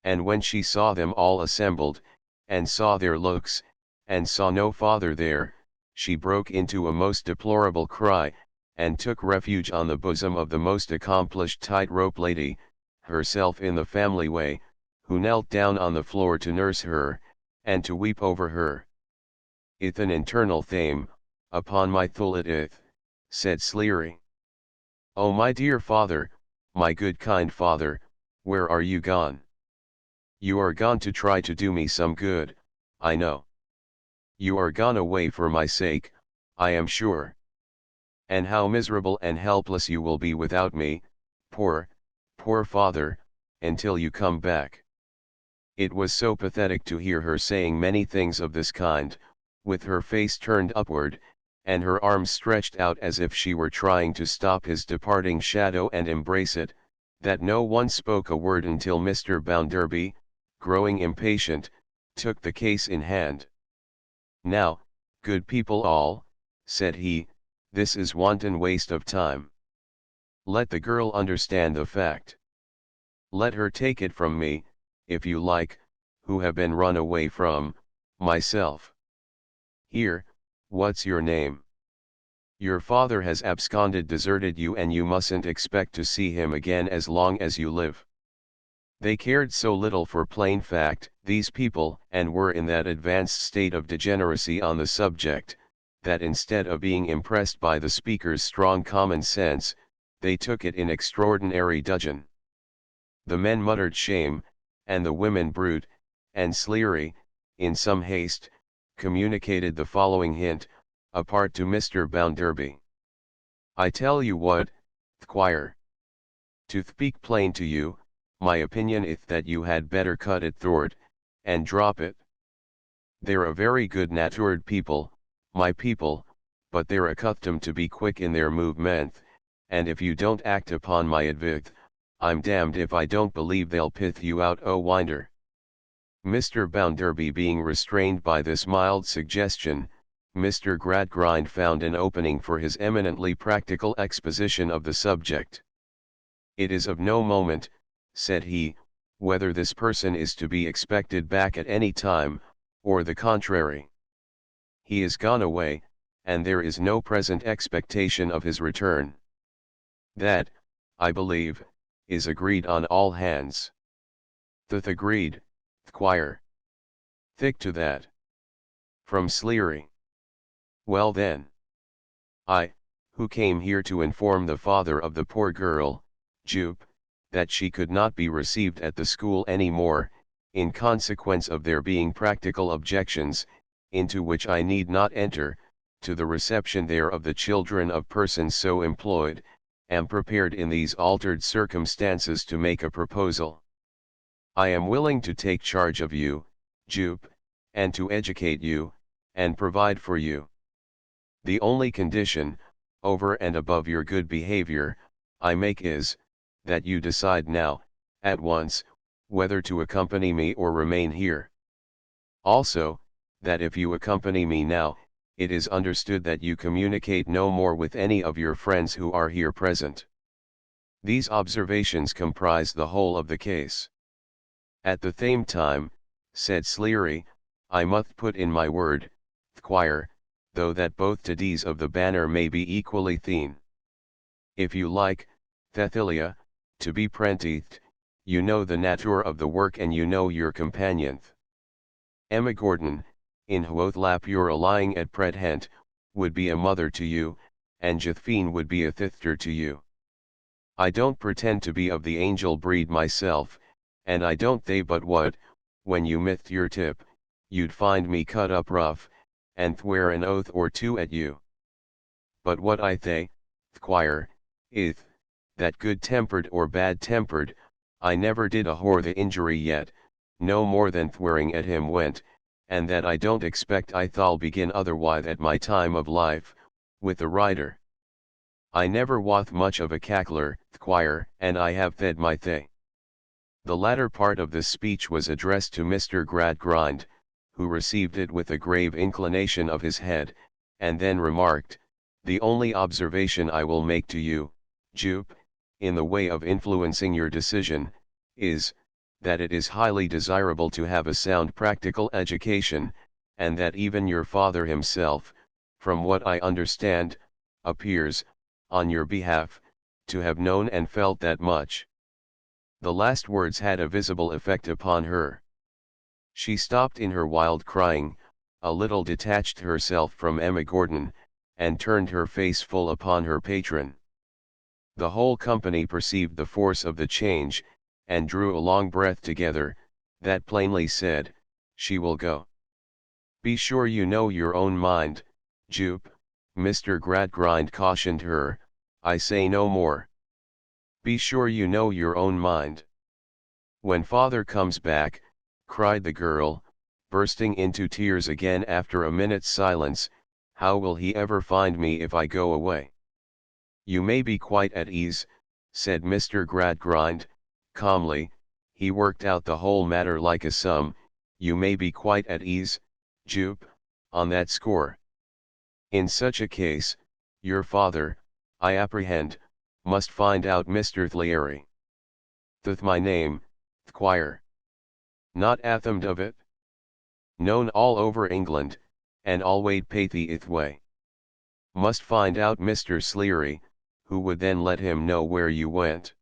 And when she saw them all assembled, and saw their looks, and saw no father there, she broke into a most deplorable cry, and took refuge on the bosom of the most accomplished tight-rope lady, herself in the family way, who knelt down on the floor to nurse her, and to weep over her. "Ith an internal thame, upon my thul it ith," said Sleary. "Oh my dear father, my good kind father, where are you gone? You are gone to try to do me some good, I know. You are gone away for my sake, I am sure. And how miserable and helpless you will be without me, poor father, until you come back." It was so pathetic to hear her saying many things of this kind, with her face turned upward, and her arms stretched out as if she were trying to stop his departing shadow and embrace it, that no one spoke a word until Mr. Bounderby, growing impatient, took the case in hand. "Now, good people all," said he, "this is wanton waste of time. Let the girl understand the fact. Let her take it from me, if you like, who have been run away from, myself. Here, what's your name?" Your father has deserted you, and you mustn't expect to see him again as long as you live. They cared so little for plain fact, these people, and were in that advanced state of degeneracy on the subject, that instead of being impressed by the speaker's strong common sense, they took it in extraordinary dudgeon. The men muttered shame, and the women brute, and Sleary, in some haste, communicated the following hint, apart to Mr. Bounderby. I tell you what, Thquire. To speak plain to you, my opinion ith that you had better cut it thort, and drop it. They're a very good natured people, my people, but they're accustomed to be quick in their movement, and if you don't act upon my advice, I'm damned if I don't believe they'll pith you out o' winder. Mr. Bounderby being restrained by this mild suggestion, Mr. Gradgrind found an opening for his eminently practical exposition of the subject. It is of no moment, said he, whether this person is to be expected back at any time, or the contrary. He is gone away, and there is no present expectation of his return. That, I believe, is agreed on all hands. Thth agreed, Thquire. Thick to that. From Sleary. Well then. I, who came here to inform the father of the poor girl, Jupe, that she could not be received at the school any more, in consequence of there being practical objections, into which I need not enter, to the reception there of the children of persons so employed, am prepared in these altered circumstances to make a proposal. I am willing to take charge of you, Jupe, and to educate you, and provide for you. The only condition, over and above your good behavior, I make is, that you decide now, at once, whether to accompany me or remain here. Also, that if you accompany me now, it is understood that you communicate no more with any of your friends who are here present. These observations comprise the whole of the case. At the same time, said Sleary, I must put in my word, Thquire, though that both tiddies of the banner may be equally thin. If you like, Thethilia, to be prentice, you know the nature of the work and you know your companion. Emma Gordon, in whoth lap you're a lying at present, would be a mother to you, and Josephine would be a sister to you. I don't pretend to be of the angel breed myself, and I don't say but what, when you missed your tip, you'd find me cut up rough, and swear an oath or two at you. But what I say, Thquire, is, that good-tempered or bad-tempered, I never did a whore the injury yet, no more than swearing at him went, and that I don't expect I thall begin otherwise at my time of life, with the rider. I never wath much of a cackler, Thquire, and I have fed my thay. The latter part of this speech was addressed to Mr. Gradgrind, who received it with a grave inclination of his head, and then remarked, the only observation I will make to you, Jupe, in the way of influencing your decision, is, that it is highly desirable to have a sound practical education, and that even your father himself, from what I understand, appears, on your behalf, to have known and felt that much. The last words had a visible effect upon her. She stopped in her wild crying, a little detached herself from Emma Gordon, and turned her face full upon her patron. The whole company perceived the force of the change, and drew a long breath together, that plainly said, she will go. Be sure you know your own mind, Jupe, Mr. Gradgrind cautioned her, I say no more. Be sure you know your own mind. When father comes back, cried the girl, bursting into tears again after a minute's silence, how will he ever find me if I go away? You may be quite at ease, said Mr. Gradgrind, calmly, he worked out the whole matter like a sum, you may be quite at ease, Jupe, on that score. In such a case, your father, I apprehend, must find out Mr. Thleary. Thth my name, Thquire. Not athamed of it? Known all over England, and always pathy ith way. Must find out Mr. Sleary, who would then let him know where you went.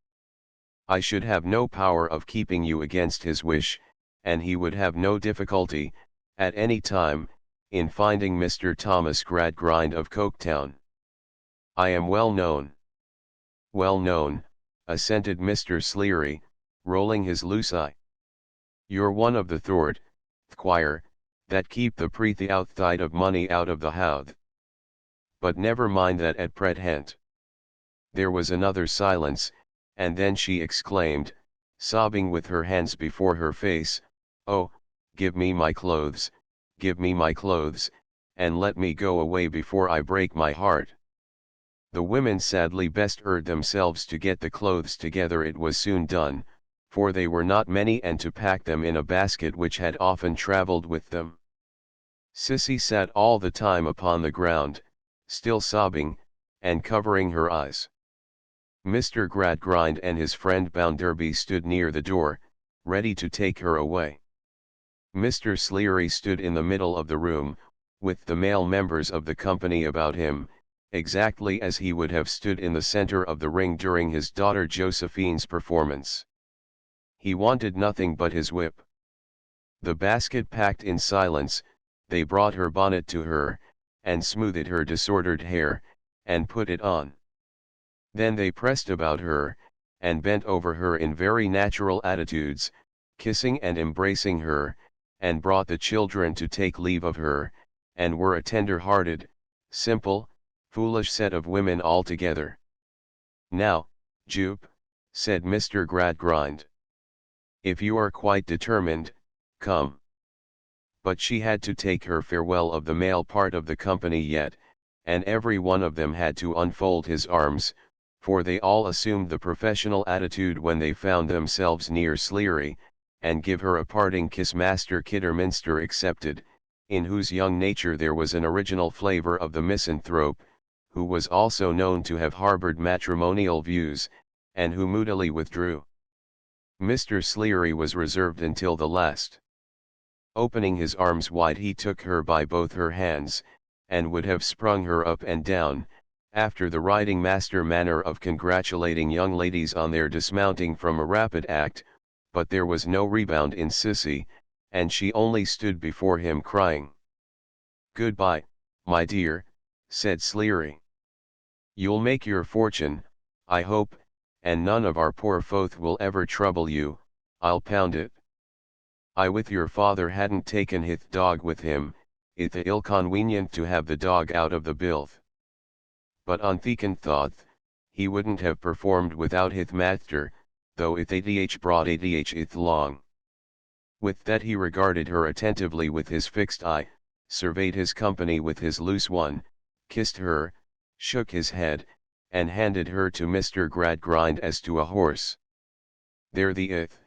I should have no power of keeping you against his wish, and he would have no difficulty, at any time, in finding Mr. Thomas Gradgrind of Coketown. I am well known. Well known, assented Mr. Sleary, rolling his loose eye. You're one of the thort, thquire, that keep the pretty outside of money out of the houth. But never mind that at present. There was another silence, and then she exclaimed, sobbing with her hands before her face, "Oh, give me my clothes, and let me go away before I break my heart." The women sadly bestirred themselves to get the clothes together. It was soon done, for they were not many, and to pack them in a basket which had often travelled with them. Sissy sat all the time upon the ground, still sobbing, and covering her eyes. Mr. Gradgrind and his friend Bounderby stood near the door, ready to take her away. Mr. Sleary stood in the middle of the room, with the male members of the company about him, exactly as he would have stood in the centre of the ring during his daughter Josephine's performance. He wanted nothing but his whip. The basket packed in silence, they brought her bonnet to her, and smoothed her disordered hair, and put it on. Then they pressed about her, and bent over her in very natural attitudes, kissing and embracing her, and brought the children to take leave of her, and were a tender-hearted, simple, foolish set of women altogether. "Now, Jupe," said Mr. Gradgrind, "if you are quite determined, come." But she had to take her farewell of the male part of the company yet, and every one of them had to unfold his arms, for they all assumed the professional attitude when they found themselves near Sleary, and give her a parting kiss, Master Kidderminster excepted, in whose young nature there was an original flavour of the misanthrope, who was also known to have harboured matrimonial views, and who moodily withdrew. Mr. Sleary was reserved until the last. Opening his arms wide, he took her by both her hands, and would have sprung her up and down, after the riding master manner of congratulating young ladies on their dismounting from a rapid act, but there was no rebound in Sissy, and she only stood before him crying. "Goodbye, my dear," said Sleary. "You'll make your fortune, I hope, and none of our poor folk will ever trouble you, I'll pound it. I with your father hadn't taken hith dog with him, it'th ill conwenient to have the dog out of the bilth. But on thecond thought, he wouldn't have performed without hith master, though ith adh broad adh ith long." With that he regarded her attentively with his fixed eye, surveyed his company with his loose one, kissed her, shook his head, and handed her to Mr. Gradgrind as to a horse. "There the ith,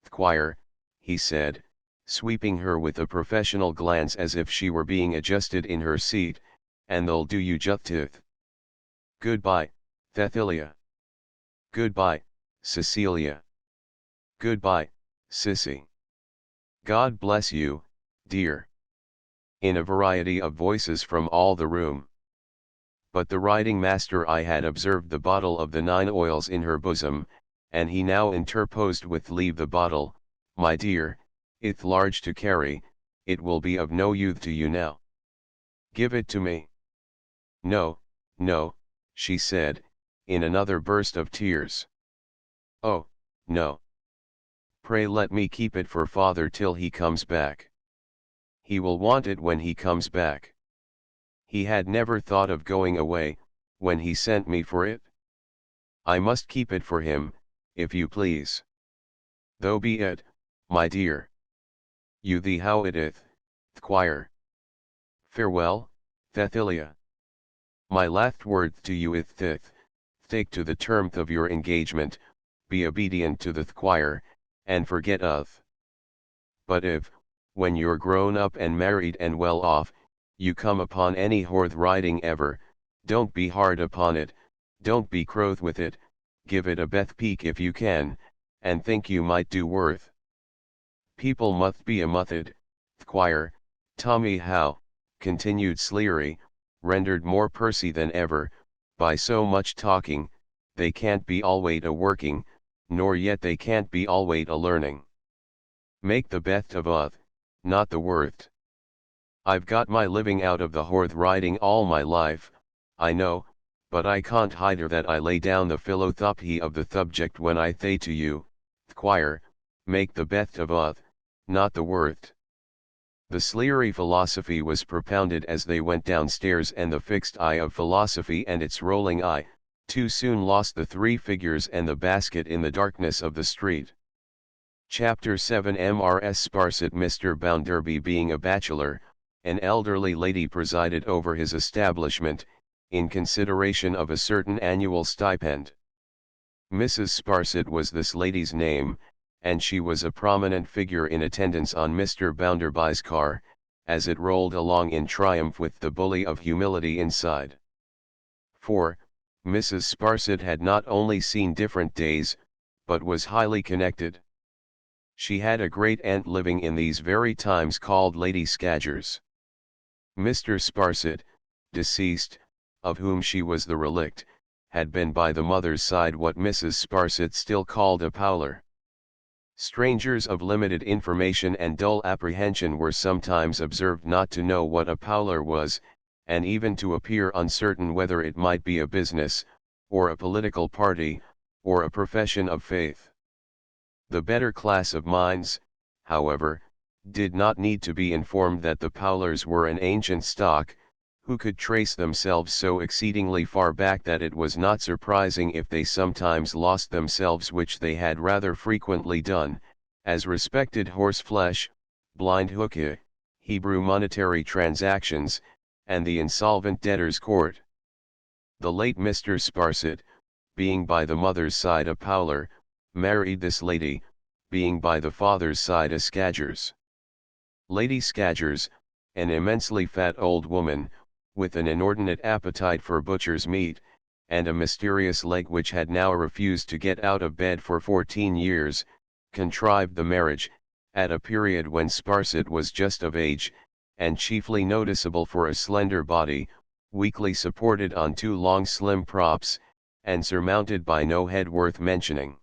thquire," he said, sweeping her with a professional glance as if she were being adjusted in her seat, "and they'll do you justice. Goodbye, Thethilia. Goodbye, Cecilia. Goodbye, Sissy. God bless you, dear." In a variety of voices from all the room. But the riding master I had observed the bottle of the 9 oils in her bosom, and he now interposed with, "Leave the bottle, my dear, ith large to carry, it will be of no use to you now. Give it to me." "No, no," she said, in another burst of tears. "Oh, no. Pray let me keep it for father till he comes back. He will want it when he comes back. He had never thought of going away, when he sent me for it. I must keep it for him, if you please." "Though be it, my dear. You thee how it ith, thquire. Farewell, Thethilia. My last word to you ith thith, take to the termth of your engagement, be obedient to the thquire, and forget uth. But if, when you're grown up and married and well off, you come upon any horth riding ever, don't be hard upon it, don't be croth with it, give it a beth peek if you can, and think you might do worth. People mutht be a muthed, thquire, Tommy how," continued Sleary, rendered more pursy than ever, by so much talking, they can't be alwait a working, nor yet they can't be alwait a learning. Make the best of uth, not the worth. I've got my living out of the horth riding all my life, I know, but I can't hide her that I lay down the philothopy of the subject when I thay to you, Thquire, make the best of uth, not the worth. The Sleary philosophy was propounded as they went downstairs, and the fixed eye of philosophy and its rolling eye, too soon lost the three figures and the basket in the darkness of the street. Chapter 7 Mrs. Sparsit. Mr. Bounderby being a bachelor, an elderly lady presided over his establishment, in consideration of a certain annual stipend. Mrs. Sparsit was this lady's name, and she was a prominent figure in attendance on Mr. Bounderby's car, as it rolled along in triumph with the bully of humility inside. For, Mrs. Sparsit had not only seen different days, but was highly connected. She had a great aunt living in these very times called Lady Scadgers. Mr. Sparsit, deceased, of whom she was the relict, had been by the mother's side what Mrs. Sparsit still called a powler. Strangers of limited information and dull apprehension were sometimes observed not to know what a powler was, and even to appear uncertain whether it might be a business, or a political party, or a profession of faith. The better class of minds, however, did not need to be informed that the powlers were an ancient stock, who could trace themselves so exceedingly far back that it was not surprising if they sometimes lost themselves, which they had rather frequently done, as respected horseflesh, blind hookah, Hebrew monetary transactions, and the insolvent debtors' court. The late Mr. Sparsit, being by the mother's side a powler, married this lady, being by the father's side a Scadgers. Lady Scadgers, an immensely fat old woman, with an inordinate appetite for butcher's meat, and a mysterious leg which had now refused to get out of bed for 14 years, contrived the marriage, at a period when Sparsit was just of age, and chiefly noticeable for a slender body, weakly supported on two long slim props, and surmounted by no head worth mentioning.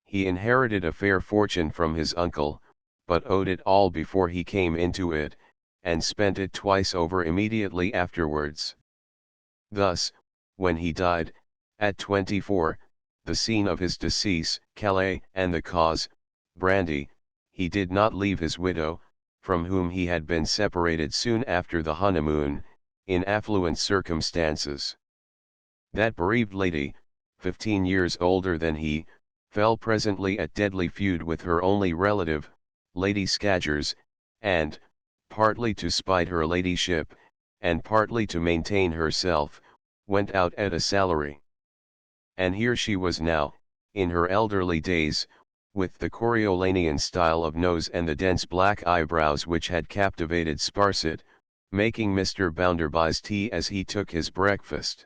He inherited a fair fortune from his uncle, but owed it all before he came into it, and spent it twice over immediately afterwards. Thus, when he died, at 24, the scene of his decease, Calais, and the cause, brandy, he did not leave his widow, from whom he had been separated soon after the honeymoon, in affluent circumstances. That bereaved lady, 15 years older than he, fell presently at deadly feud with her only relative, Lady Scadgers, and, partly to spite her ladyship, and partly to maintain herself, went out at a salary. And here she was now, in her elderly days, with the Coriolanian style of nose and the dense black eyebrows which had captivated Sparsit, making Mr. Bounderby's tea as he took his breakfast.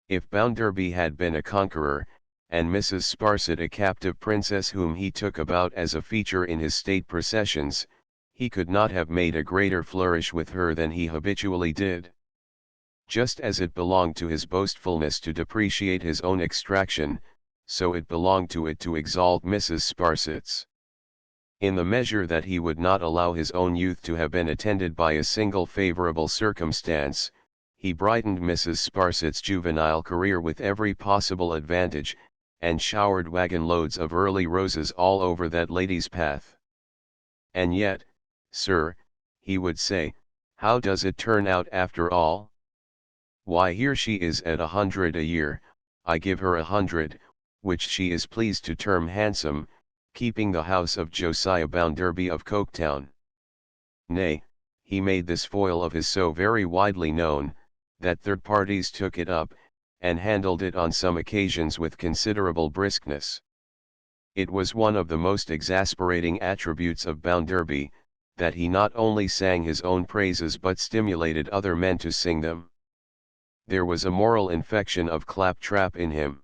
If Bounderby had been a conqueror, and Mrs. Sparsit a captive princess whom he took about as a feature in his state processions, he could not have made a greater flourish with her than he habitually did. Just as it belonged to his boastfulness to depreciate his own extraction, so it belonged to it to exalt Mrs. Sparsit's. In the measure that he would not allow his own youth to have been attended by a single favorable circumstance, he brightened Mrs. Sparsit's juvenile career with every possible advantage, and showered wagon loads of early roses all over that lady's path. And yet, sir, he would say, how does it turn out after all? Why, here she is at 100 a year, I give her 100, which she is pleased to term handsome, keeping the house of Josiah Bounderby of Coketown. Nay, he made this foil of his so very widely known, that third parties took it up, and handled it on some occasions with considerable briskness. It was one of the most exasperating attributes of Bounderby, that he not only sang his own praises but stimulated other men to sing them. There was a moral infection of claptrap in him.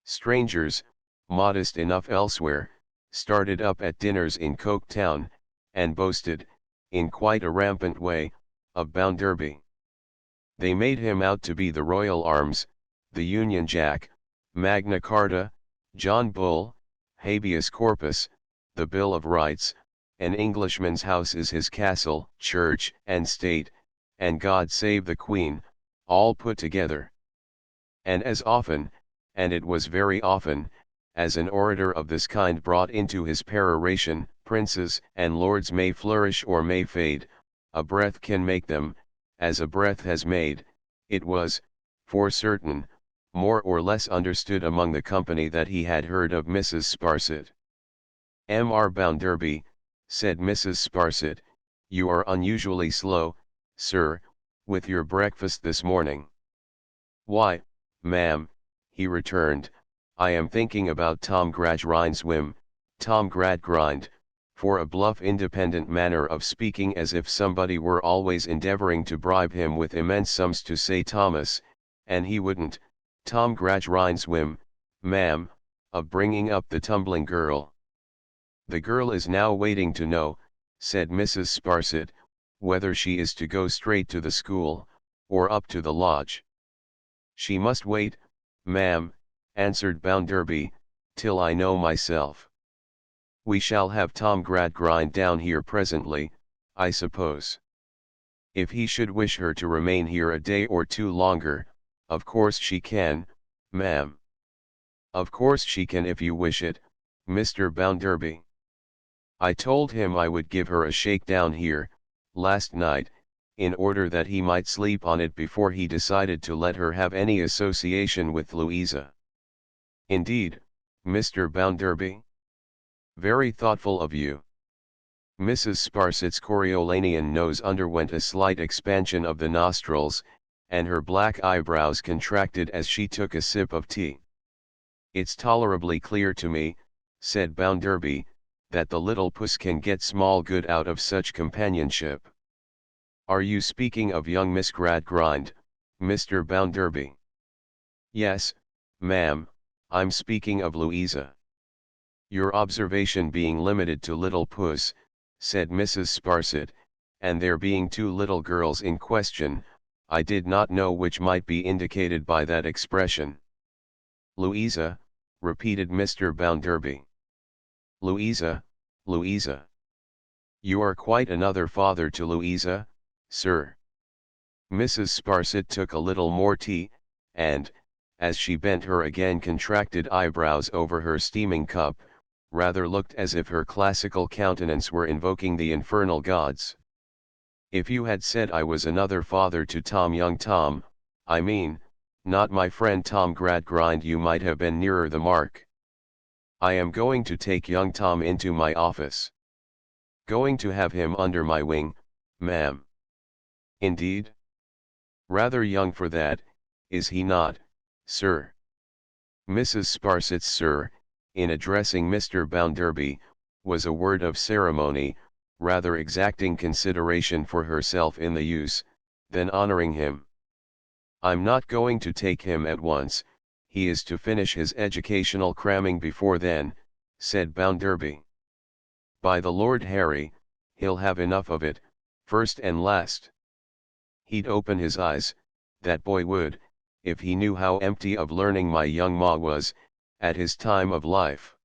Strangers, modest enough elsewhere, started up at dinners in Coketown, and boasted, in quite a rampant way, of Bounderby. They made him out to be the Royal Arms, the Union Jack, Magna Carta, John Bull, Habeas Corpus, the Bill of Rights, an Englishman's house is his castle, church and state, and God save the Queen, all put together. And as often, and it was very often, as an orator of this kind brought into his peroration, princes and lords may flourish or may fade, a breath can make them, as a breath has made, it was, for certain, more or less understood among the company that he had heard of Mrs. Sparsit. "M.R. Bounderby," said Mrs. Sparsit, "you are unusually slow, sir, with your breakfast this morning." "Why, ma'am," he returned, "I am thinking about Tom Gradgrind's whim, Tom Gradgrind, for a bluff independent manner of speaking as if somebody were always endeavouring to bribe him with immense sums to say Thomas, and he wouldn't, Tom Gradgrind's whim, ma'am, of bringing up the tumbling girl." "The girl is now waiting to know," said Mrs. Sparsit, "whether she is to go straight to the school, or up to the lodge." "She must wait, ma'am," answered Bounderby, "till I know myself. We shall have Tom Gradgrind down here presently, I suppose. If he should wish her to remain here a day or two longer, of course she can, ma'am." "Of course she can if you wish it, Mr. Bounderby. I told him I would give her a shake down here, last night, in order that he might sleep on it before he decided to let her have any association with Louisa." "Indeed, Mr. Bounderby? Very thoughtful of you." Mrs. Sparsit's Coriolanian nose underwent a slight expansion of the nostrils, and her black eyebrows contracted as she took a sip of tea. "It's tolerably clear to me," said Bounderby, "that the little puss can get small good out of such companionship." "Are you speaking of young Miss Gradgrind, Mr. Bounderby?" "Yes, ma'am, I'm speaking of Louisa." "Your observation being limited to little puss," said Mrs. Sparsit, "and there being two little girls in question, I did not know which might be indicated by that expression." "Louisa," repeated Mr. Bounderby. "Louisa, Louisa. You are quite another father to Louisa, sir." Mrs. Sparsit took a little more tea, and, as she bent her again contracted eyebrows over her steaming cup, rather looked as if her classical countenance were invoking the infernal gods. "If you had said I was another father to young Tom, I mean, not my friend Tom Gradgrind, you might have been nearer the mark. I am going to take young Tom into my office. Going to have him under my wing, ma'am." "Indeed? Rather young for that, is he not, sir?" Mrs. Sparsit's "sir," in addressing Mr. Bounderby, was a word of ceremony, rather exacting consideration for herself in the use, than honouring him. "I'm not going to take him at once, he is to finish his educational cramming before then," said Bounderby. "By the Lord Harry, he'll have enough of it, first and last. He'd open his eyes, that boy would, if he knew how empty of learning my young ma was, at his time of life."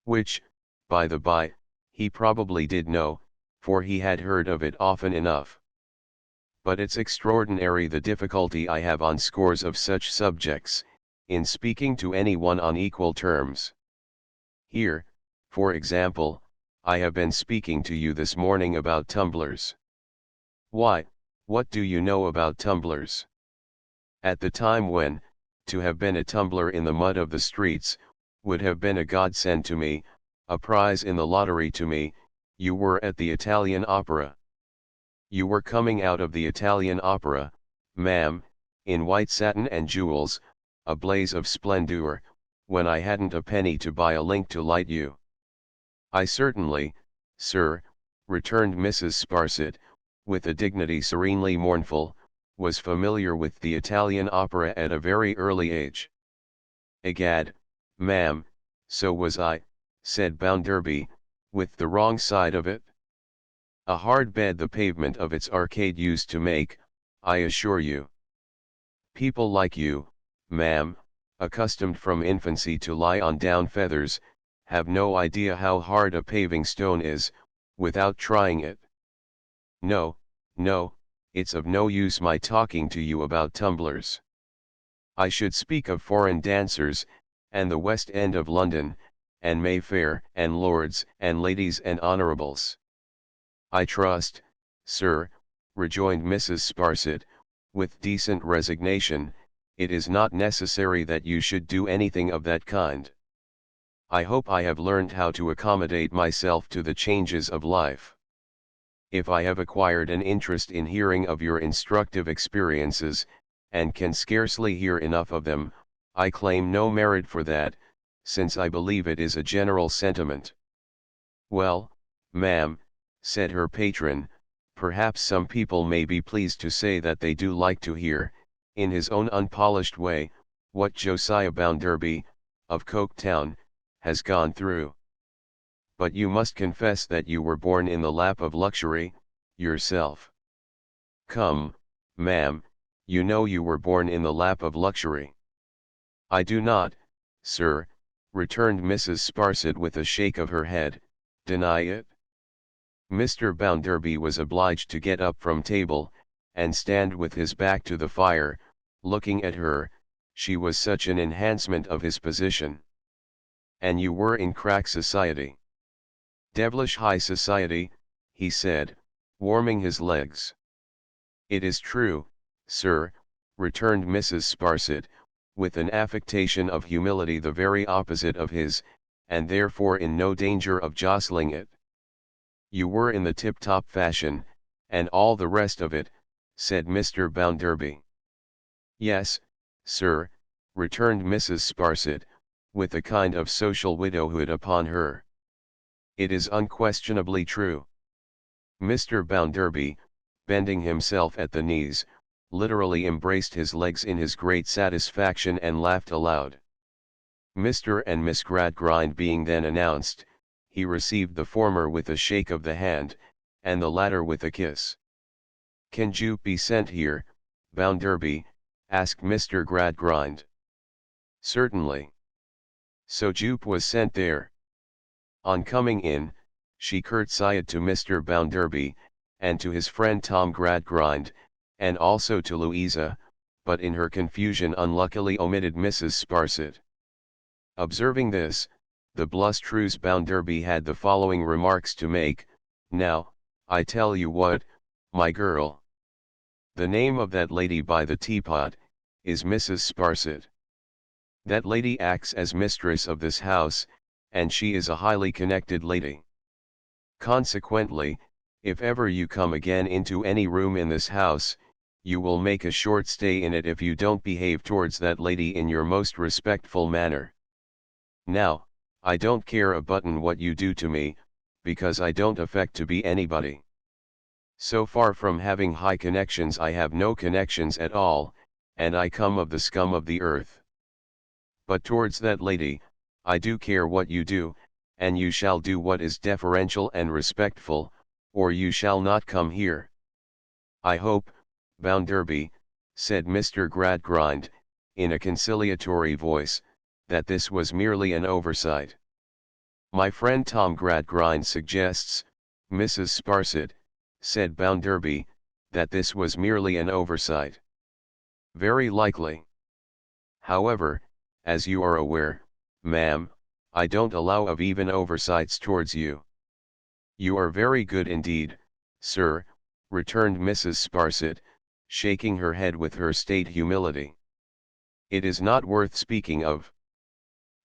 Which, by the by, he probably did know, for he had heard of it often enough. But it's extraordinary the difficulty I have on scores of such subjects, in speaking to any one on equal terms. Here, for example, I have been speaking to you this morning about tumblers. Why, what do you know about tumblers? At the time when, to have been a tumbler in the mud of the streets, would have been a godsend to me, a prize in the lottery to me, you were at the Italian Opera. You were coming out of the Italian Opera, ma'am, in white satin and jewels, a blaze of splendour, when I hadn't a penny to buy a link to light you." "I certainly, sir," returned Mrs. Sparsit, with a dignity serenely mournful, "was familiar with the Italian opera at a very early age." "Egad, ma'am, so was I," said Bounderby, "with the wrong side of it. A hard bed the pavement of its arcade used to make, I assure you. People like you, ma'am, accustomed from infancy to lie on down feathers, have no idea how hard a paving stone is, without trying it. No, no, it's of no use my talking to you about tumblers. I should speak of foreign dancers, and the West End of London, and Mayfair, and lords, and ladies, and honourables. I trust, sir, rejoined Mrs. Sparsit, with decent resignation, it is not necessary that you should do anything of that kind. I hope I have learned how to accommodate myself to the changes of life. If I have acquired an interest in hearing of your instructive experiences, and can scarcely hear enough of them, I claim no merit for that, since I believe it is a general sentiment. Well, ma'am, said her patron, perhaps some people may be pleased to say that they do like to hear, in his own unpolished way, what Josiah Bounderby, of Coketown, has gone through. But you must confess that you were born in the lap of luxury, yourself. Come, ma'am, you know you were born in the lap of luxury. I do not, sir, returned Mrs. Sparsit with a shake of her head, deny it. Mr. Bounderby was obliged to get up from table, and stand with his back to the fire, looking at her, she was such an enhancement of his position. And you were in crack society. Devilish high society, he said, warming his legs. It is true, sir, returned Mrs. Sparsit, with an affectation of humility the very opposite of his, and therefore in no danger of jostling it. You were in the tip-top fashion, and all the rest of it, said Mr. Bounderby. Yes, sir, returned Mrs. Sparsit, with a kind of social widowhood upon her. It is unquestionably true. Mr. Bounderby, bending himself at the knees, literally embraced his legs in his great satisfaction and laughed aloud. Mr. and Miss Gradgrind being then announced, he received the former with a shake of the hand, and the latter with a kiss. Can Jupe be sent here, Bounderby? asked Mr. Gradgrind. Certainly. So Jupe was sent there. On coming in, she curtsied to Mr. Bounderby, and to his friend Tom Gradgrind, and also to Louisa, but in her confusion unluckily omitted Mrs. Sparsit. Observing this, the blustrous Bounderby had the following remarks to make: Now, I tell you what, my girl. The name of that lady by the teapot, is Mrs. Sparsit. That lady acts as mistress of this house, and she is a highly connected lady. Consequently, if ever you come again into any room in this house, you will make a short stay in it if you don't behave towards that lady in your most respectful manner. Now, I don't care a button what you do to me, because I don't affect to be anybody. So far from having high connections, I have no connections at all, and I come of the scum of the earth. But towards that lady, I do care what you do, and you shall do what is deferential and respectful, or you shall not come here. I hope, Bounderby, said Mr. Gradgrind, in a conciliatory voice, that this was merely an oversight. My friend Tom Gradgrind suggests, Mrs. Sparsit, said Bounderby, that this was merely an oversight. Very likely. However, as you are aware, ma'am, I don't allow of even oversights towards you. You are very good indeed, sir, returned Mrs. Sparsit, shaking her head with her state humility. It is not worth speaking of.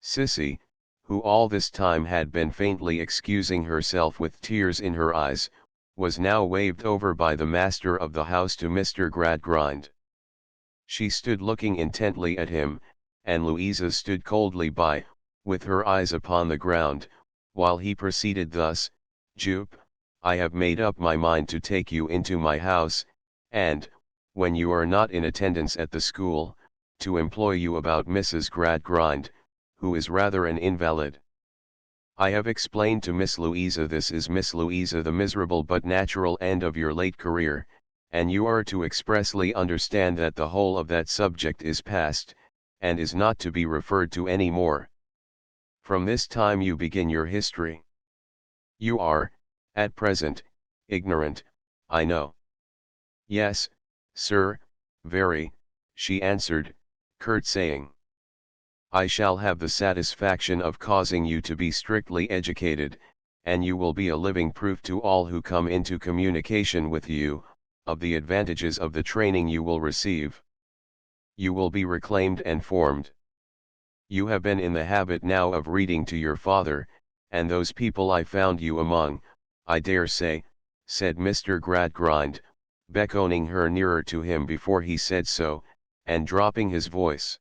Sissy, who all this time had been faintly excusing herself with tears in her eyes, was now waved over by the master of the house to Mr. Gradgrind. She stood looking intently at him, and Louisa stood coldly by, with her eyes upon the ground, while he proceeded thus: Jupe, I have made up my mind to take you into my house, and, when you are not in attendance at the school, to employ you about Mrs. Gradgrind, who is rather an invalid. I have explained to Miss Louisa this is Miss Louisa the miserable but natural end of your late career, and you are to expressly understand that the whole of that subject is past, and is not to be referred to any more. From this time you begin your history. You are, at present, ignorant, I know. Yes, sir, very, she answered, curtseying. I shall have the satisfaction of causing you to be strictly educated, and you will be a living proof to all who come into communication with you, of the advantages of the training you will receive. You will be reclaimed and formed. You have been in the habit now of reading to your father, and those people I found you among, I dare say, said Mr. Gradgrind, beckoning her nearer to him before he said so, and dropping his voice.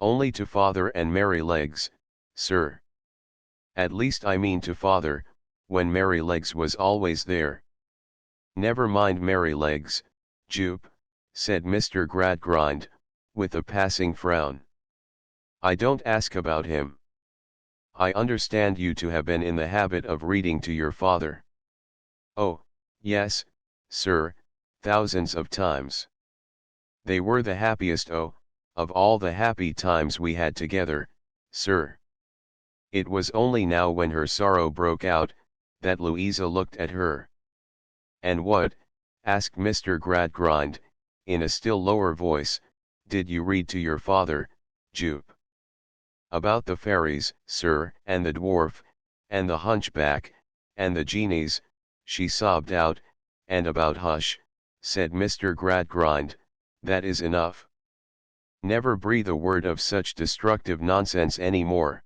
Only to father and Merrylegs, sir. At least I mean to father, when Merrylegs was always there. Never mind Merrylegs, Jupe, said Mr. Gradgrind, with a passing frown. I don't ask about him. I understand you to have been in the habit of reading to your father. Oh, yes, sir, thousands of times. They were the happiest of all the happy times we had together, sir. It was only now when her sorrow broke out, that Louisa looked at her. And what, asked Mr. Gradgrind, in a still lower voice, did you read to your father, Jupe? About the fairies, sir, and the dwarf, and the hunchback, and the genies, she sobbed out, and about hush, said Mr. Gradgrind, that is enough. Never breathe a word of such destructive nonsense any more.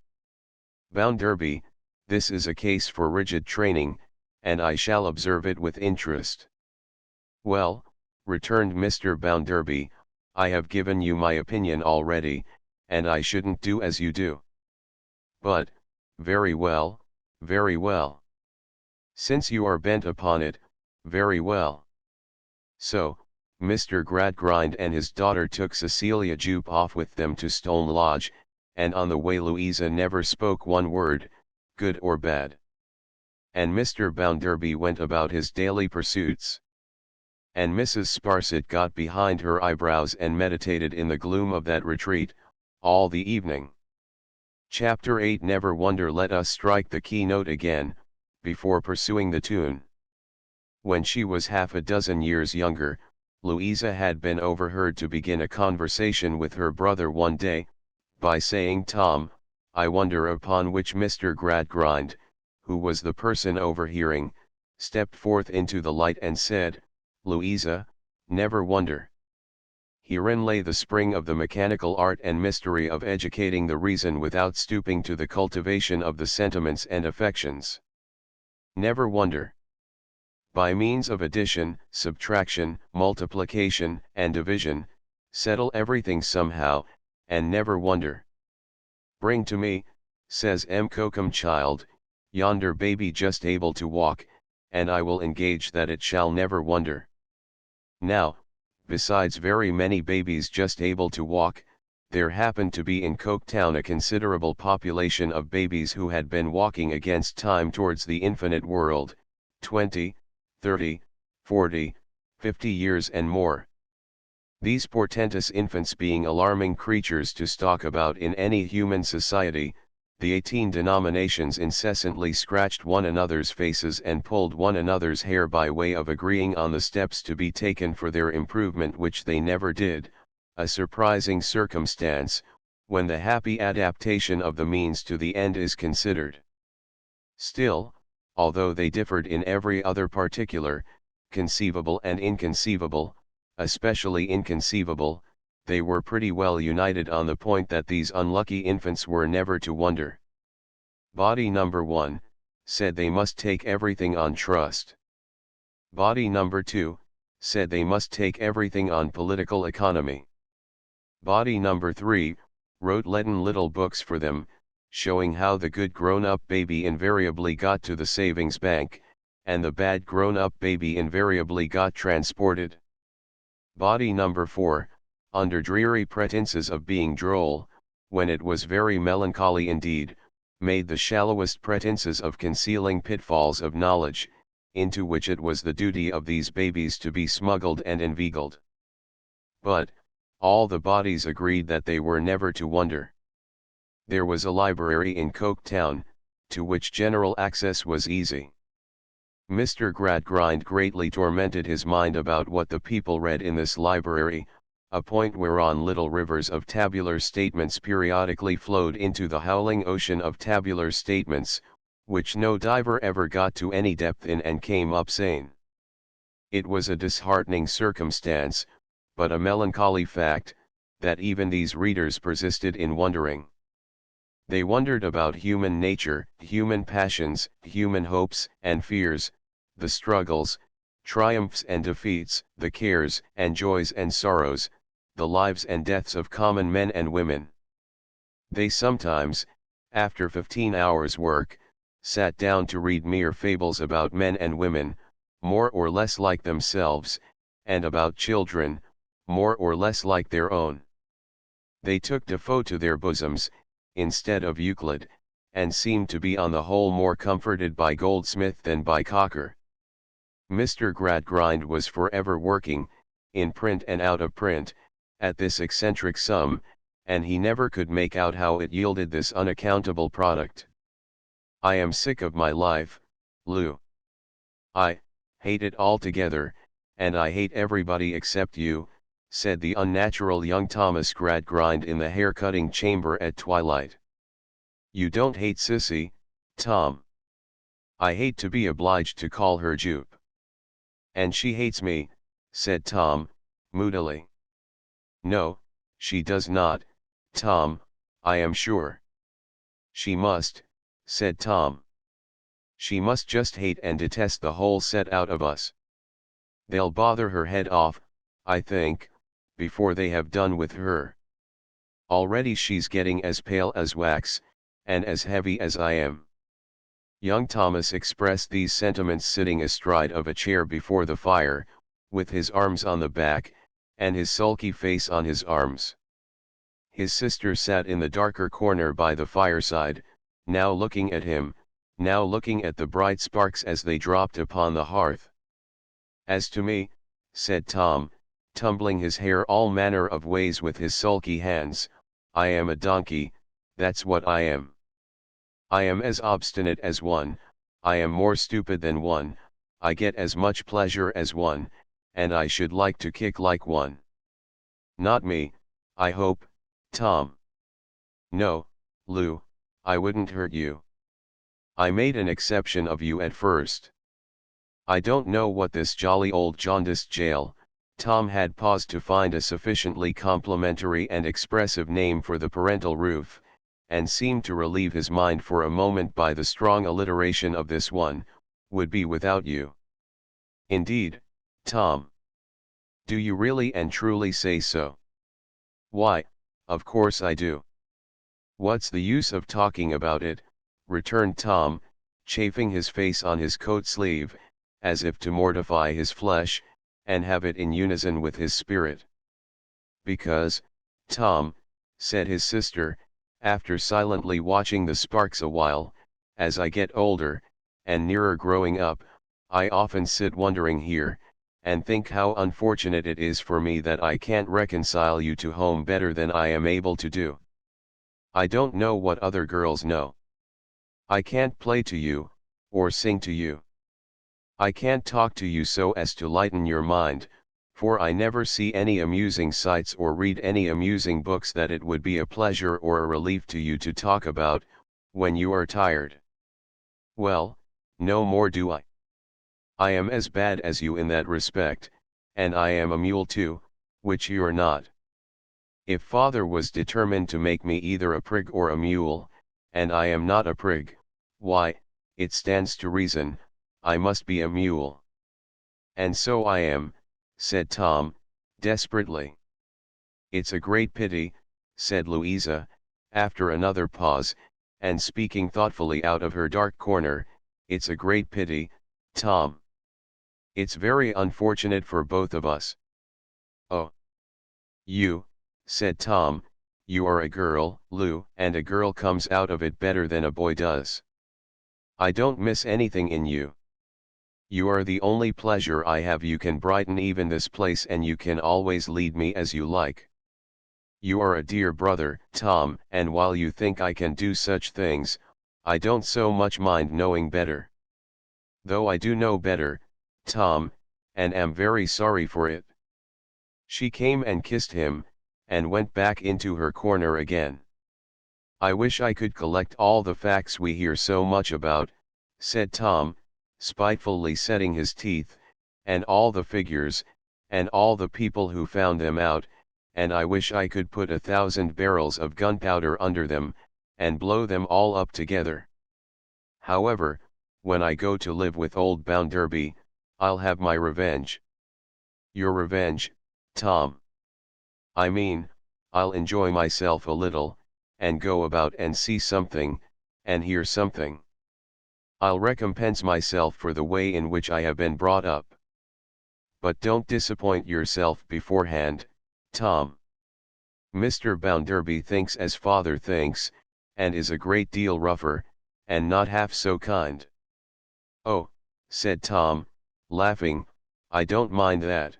Bounderby, this is a case for rigid training, and I shall observe it with interest. Well, returned Mr. Bounderby, I have given you my opinion already, and I shouldn't do as you do. But, very well, very well. Since you are bent upon it, very well. So, Mr. Gradgrind and his daughter took Cecilia Jupe off with them to Stone Lodge, and on the way Louisa never spoke one word, good or bad. And Mr. Bounderby went about his daily pursuits. And Mrs. Sparsit got behind her eyebrows and meditated in the gloom of that retreat, all the evening. Chapter 8. Never wonder. Let us strike the keynote again, before pursuing the tune. When she was half a dozen years younger, Louisa had been overheard to begin a conversation with her brother one day, by saying, Tom, I wonder, upon which Mr. Gradgrind, who was the person overhearing, stepped forth into the light and said, Louisa, never wonder. Herein lay the spring of the mechanical art and mystery of educating the reason without stooping to the cultivation of the sentiments and affections. Never wonder. By means of addition, subtraction, multiplication, and division, settle everything somehow, and never wonder. Bring to me, says M. Cocum Child, yonder baby just able to walk, and I will engage that it shall never wonder. Now, besides very many babies just able to walk, there happened to be in Coketown a considerable population of babies who had been walking against time towards the infinite world, 20, 30, 40, 50 years and more. These portentous infants being alarming creatures to stalk about in any human society, the 18 denominations incessantly scratched one another's faces and pulled one another's hair by way of agreeing on the steps to be taken for their improvement, which they never did, a surprising circumstance, when the happy adaptation of the means to the end is considered. Still, although they differed in every other particular, conceivable and inconceivable, especially inconceivable, they were pretty well united on the point that these unlucky infants were never to wonder. Body number 1, said they must take everything on trust. Body number 2, said they must take everything on political economy. Body number 3, wrote leaden little books for them, showing how the good grown-up baby invariably got to the savings bank, and the bad grown-up baby invariably got transported. Body number 4, under dreary pretenses of being droll, when it was very melancholy indeed, made the shallowest pretenses of concealing pitfalls of knowledge, into which it was the duty of these babies to be smuggled and inveigled. But, all the bodies agreed that they were never to wonder. There was a library in Coketown, to which general access was easy. Mr. Gradgrind greatly tormented his mind about what the people read in this library, a point whereon little rivers of tabular statements periodically flowed into the howling ocean of tabular statements, which no diver ever got to any depth in and came up sane. It was a disheartening circumstance, but a melancholy fact, that even these readers persisted in wondering. They wondered about human nature, human passions, human hopes and fears, the struggles, triumphs and defeats, the cares and joys and sorrows, the lives and deaths of common men and women. They sometimes, after 15 hours' work, sat down to read mere fables about men and women, more or less like themselves, and about children, more or less like their own. They took Defoe to their bosoms, instead of Euclid, and seemed to be on the whole more comforted by Goldsmith than by Cocker. Mr. Gradgrind was forever working, in print and out of print, at this eccentric sum, and he never could make out how it yielded this unaccountable product. "I am sick of my life, Lou. I hate it altogether, and I hate everybody except you," said the unnatural young Thomas Gradgrind in the hair-cutting chamber at twilight. "You don't hate Sissy, Tom." "I hate to be obliged to call her Jupe." "And she hates me," said Tom, moodily. "No, she does not, Tom, I am sure." "She must," said Tom. "She must just hate and detest the whole set out of us. They'll bother her head off, I think, before they have done with her. Already she's getting as pale as wax, and as heavy as I am." Young Thomas expressed these sentiments sitting astride of a chair before the fire, with his arms on the back, and his sulky face on his arms. His sister sat in the darker corner by the fireside, now looking at him, now looking at the bright sparks as they dropped upon the hearth. "As to me," said Tom, tumbling his hair all manner of ways with his sulky hands, "I am a donkey, that's what I am. I am as obstinate as one, I am more stupid than one, I get as much pleasure as one, and I should like to kick like one. Not me, I hope, Tom." "No, Lou, I wouldn't hurt you. I made an exception of you at first. I don't know what this jolly old jaundiced jail," Tom had paused to find a sufficiently complimentary and expressive name for the parental roof, and seemed to relieve his mind for a moment by the strong alliteration of this one, "would be without you." "Indeed, Tom? Do you really and truly say so?" "Why, of course I do." "What's the use of talking about it?" returned Tom, chafing his face on his coat sleeve, as if to mortify his flesh, and have it in unison with his spirit. "Because, Tom," said his sister, after silently watching the sparks a while, "as I get older, and nearer growing up, I often sit wondering here, and think how unfortunate it is for me that I can't reconcile you to home better than I am able to do. I don't know what other girls know. I can't play to you, or sing to you. I can't talk to you so as to lighten your mind, for I never see any amusing sights or read any amusing books that it would be a pleasure or a relief to you to talk about, when you are tired. Well, no more do I. I am as bad as you in that respect, and I am a mule too, which you're not. If father was determined to make me either a prig or a mule, and I am not a prig, why, it stands to reason, I must be a mule." "And so I am," said Tom, desperately. "It's a great pity," said Louisa, after another pause, and speaking thoughtfully out of her dark corner, "it's a great pity, Tom. It's very unfortunate for both of us." "Oh. You," said Tom, "you are a girl, Lou, and a girl comes out of it better than a boy does. I don't miss anything in you." You are the only pleasure I have. You can brighten even this place, and you can always lead me as you like. You are a dear brother, Tom, and while you think I can do such things, I don't so much mind knowing better. Though I do know better, Tom, and am very sorry for it." She came and kissed him, and went back into her corner again. "I wish I could collect all the facts we hear so much about," said Tom, spitefully setting his teeth, "and all the figures, and all the people who found them out, and I wish I could put 1,000 barrels of gunpowder under them, and blow them all up together. However, when I go to live with old Bounderby, I'll have my revenge." "Your revenge, Tom?" "I mean, I'll enjoy myself a little, and go about and see something, and hear something. I'll recompense myself for the way in which I have been brought up. But don't disappoint yourself beforehand, Tom. Mr. Bounderby thinks as father thinks, and is a great deal rougher, and not half so kind." "Oh," said Tom, laughing, "I don't mind that.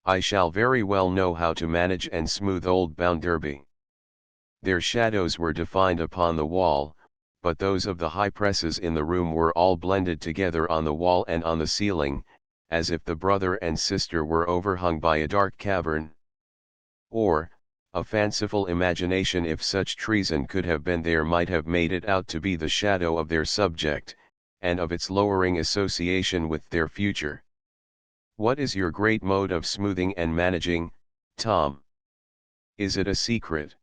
I shall very well know how to manage and smooth old Bounderby." Their shadows were defined upon the wall, but those of the high presses in the room were all blended together on the wall and on the ceiling, as if the brother and sister were overhung by a dark cavern. Or, a fanciful imagination, if such treason could have been there, might have made it out to be the shadow of their subject, and of its lowering association with their future. "What is your great mode of smoothing and managing, Tom? Is it a secret?"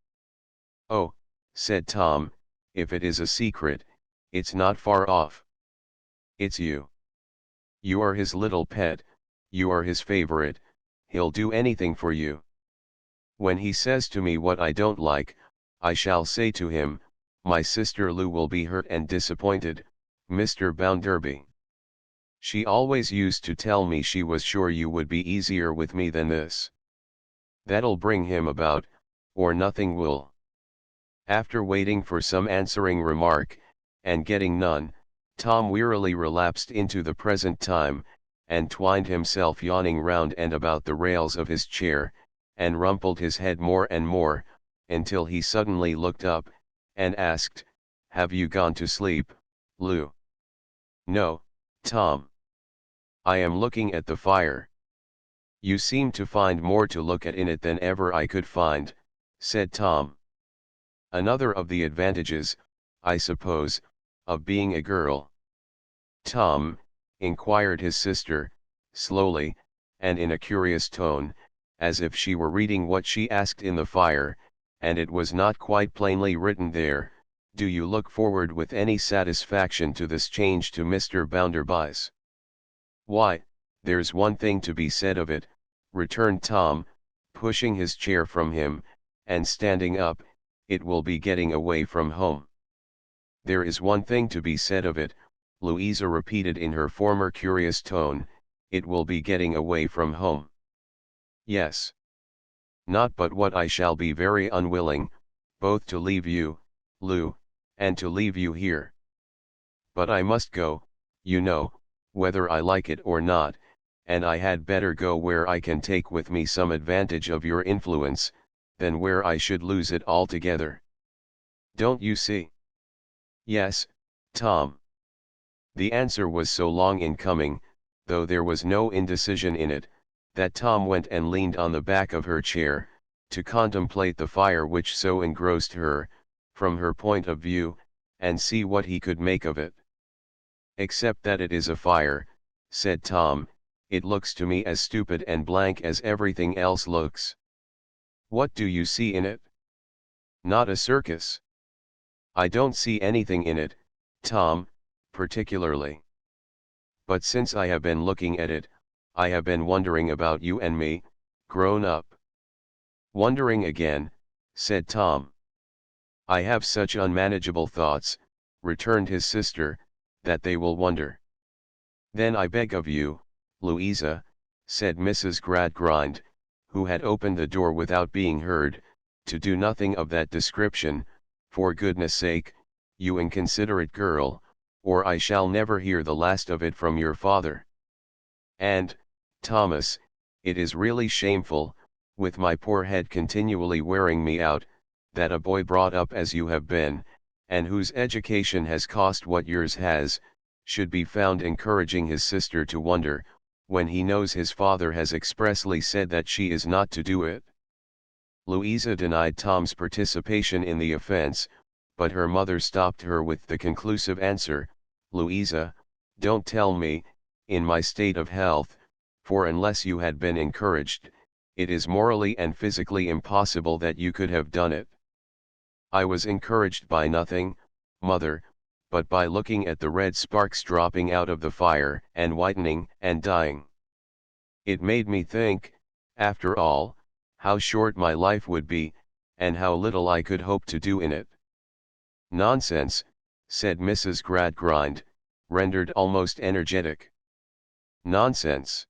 "Oh," said Tom, "if it is a secret, it's not far off. It's you. You are his little pet, you are his favorite, he'll do anything for you. When he says to me what I don't like, I shall say to him, 'My sister Lou will be hurt and disappointed, Mr. Bounderby. She always used to tell me she was sure you would be easier with me than this.' That'll bring him about, or nothing will." After waiting for some answering remark, and getting none, Tom wearily relapsed into the present time, and twined himself yawning round and about the rails of his chair, and rumpled his head more and more, until he suddenly looked up, and asked, "Have you gone to sleep, Lou?" "No, Tom. I am looking at the fire." "You seem to find more to look at in it than ever I could find," said Tom. "Another of the advantages, I suppose, of being a girl." "Tom," inquired his sister, slowly, and in a curious tone, as if she were reading what she asked in the fire, and it was not quite plainly written there, "do you look forward with any satisfaction to this change to Mr. Bounderby's?" "Why, there's one thing to be said of it," returned Tom, pushing his chair from him, and standing up, "it will be getting away from home." "There is one thing to be said of it," Louisa repeated in her former curious tone, "it will be getting away from home." "Yes. Not but what I shall be very unwilling, both to leave you, Lou, and to leave you here. But I must go, you know, whether I like it or not, and I had better go where I can take with me some advantage of your influence, than where I should lose it altogether. Don't you see?" "Yes, Tom." The answer was so long in coming, though there was no indecision in it, that Tom went and leaned on the back of her chair, to contemplate the fire which so engrossed her, from her point of view, and see what he could make of it. "Except that it is a fire," said Tom, "it looks to me as stupid and blank as everything else looks." "What do you see in it?" "Not a circus." "I don't see anything in it, Tom, particularly. But since I have been looking at it, I have been wondering about you and me, grown up." "Wondering again," said Tom. "I have such unmanageable thoughts," returned his sister, "that they will wonder." "Then I beg of you, Louisa," said Mrs. Gradgrind, who had opened the door without being heard, "to do nothing of that description, for goodness sake, you inconsiderate girl, or I shall never hear the last of it from your father. And, Thomas, it is really shameful, with my poor head continually wearing me out, that a boy brought up as you have been, and whose education has cost what yours has, should be found encouraging his sister to wonder, when he knows his father has expressly said that she is not to do it. Louisa denied Tom's participation in the offense, but her mother stopped her with the conclusive answer, "Louisa, don't tell me, in my state of health, for unless you had been encouraged, it is morally and physically impossible that you could have done it." "I was encouraged by nothing, mother, but by looking at the red sparks dropping out of the fire and whitening and dying. It made me think, after all, how short my life would be, and how little I could hope to do in it." "Nonsense," said Mrs. Gradgrind, rendered almost energetic. "Nonsense.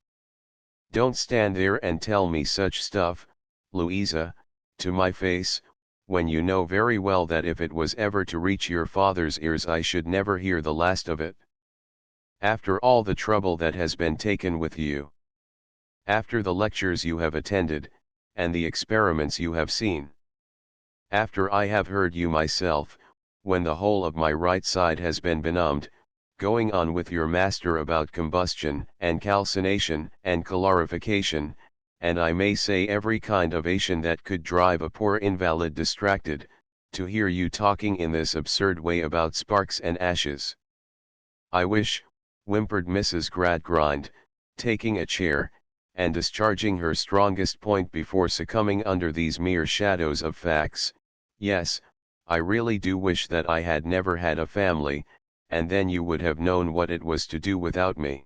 Don't stand there and tell me such stuff, Louisa, to my face, when you know very well that if it was ever to reach your father's ears I should never hear the last of it. After all the trouble that has been taken with you. After the lectures you have attended, and the experiments you have seen. After I have heard you myself, when the whole of my right side has been benumbed, going on with your master about combustion and calcination and calorification, and I may say every kind of ation that could drive a poor invalid distracted, to hear you talking in this absurd way about sparks and ashes. I wish," whimpered Mrs. Gradgrind, taking a chair, and discharging her strongest point before succumbing under these mere shadows of facts, "yes, I really do wish that I had never had a family, and then you would have known what it was to do without me."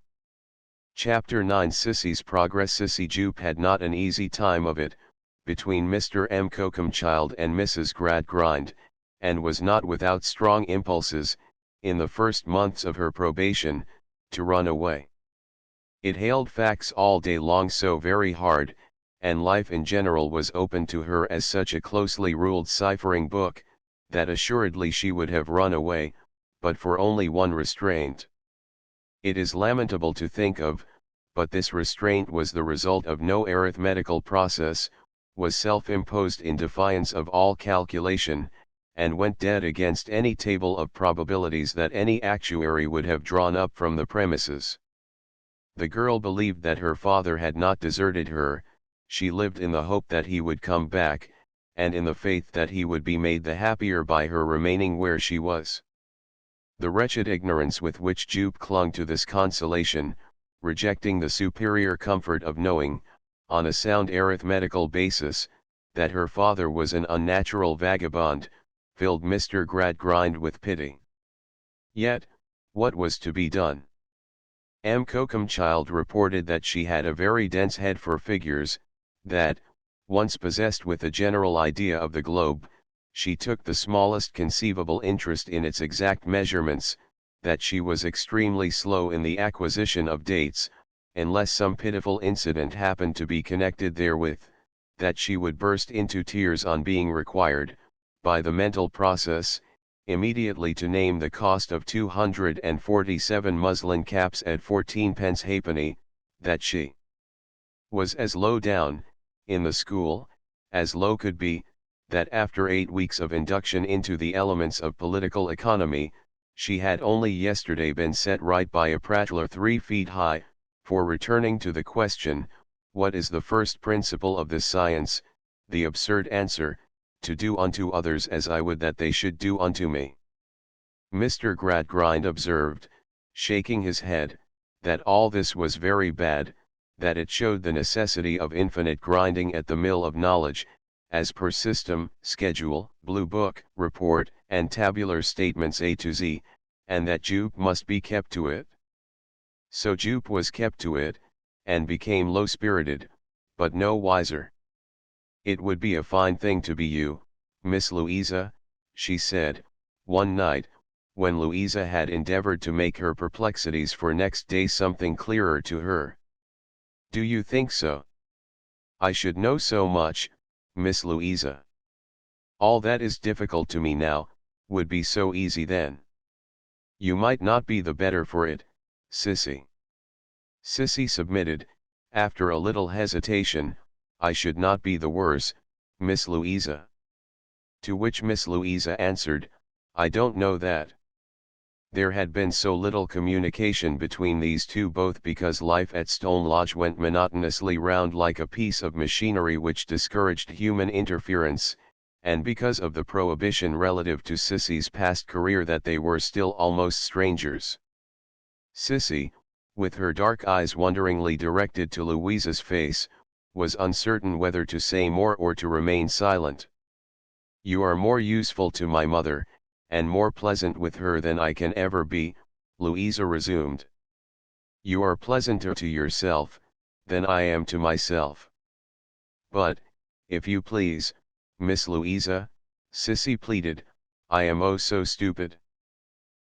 Chapter 9 Sissy's Progress. Sissy Jupe had not an easy time of it, between Mr. M. Cocomchild and Mrs. Gradgrind, and was not without strong impulses, in the first months of her probation, to run away. It hailed facts all day long so very hard, and life in general was open to her as such a closely ruled ciphering book, that assuredly she would have run away, but for only one restraint. It is lamentable to think of, but this restraint was the result of no arithmetical process, was self-imposed in defiance of all calculation, and went dead against any table of probabilities that any actuary would have drawn up from the premises. The girl believed that her father had not deserted her, she lived in the hope that he would come back, and in the faith that he would be made the happier by her remaining where she was. The wretched ignorance with which Jupe clung to this consolation, rejecting the superior comfort of knowing, on a sound arithmetical basis, that her father was an unnatural vagabond, filled Mr. Gradgrind with pity. Yet, what was to be done? M. Cocomchild reported that she had a very dense head for figures, that, once possessed with a general idea of the globe, she took the smallest conceivable interest in its exact measurements, that she was extremely slow in the acquisition of dates, unless some pitiful incident happened to be connected therewith, that she would burst into tears on being required, by the mental process, immediately to name the cost of 247 muslin caps at 14 halfpenny, that she was as low down, in the school, as low could be, that after 8 weeks of induction into the elements of political economy, she had only yesterday been set right by a prattler 3 feet high, for returning to the question, what is the first principle of this science, the absurd answer, to do unto others as I would that they should do unto me. Mr. Gradgrind observed, shaking his head, that all this was very bad, that it showed the necessity of infinite grinding at the mill of knowledge, as per system, schedule, blue book, report, and tabular statements A to Z, and that Jupe must be kept to it. So Jupe was kept to it, and became low-spirited, but no wiser. "It would be a fine thing to be you, Miss Louisa," she said, one night, when Louisa had endeavored to make her perplexities for next day something clearer to her. "Do you think so?" "I should know so much, Miss Louisa. All that is difficult to me now, would be so easy then." You might not be the better for it, Sissy. Sissy submitted, after a little hesitation. I should not be the worse, Miss Louisa. To which Miss Louisa answered, I don't know that. There had been so little communication between these two, both because life at Stone Lodge went monotonously round like a piece of machinery which discouraged human interference, and because of the prohibition relative to Sissy's past career, that they were still almost strangers. Sissy, with her dark eyes wonderingly directed to Louisa's face, was uncertain whether to say more or to remain silent. You are more useful to my mother, and more pleasant with her than I can ever be, Louisa resumed. You are pleasanter to yourself, than I am to myself. But, if you please, Miss Louisa, Sissy pleaded, I am oh so stupid.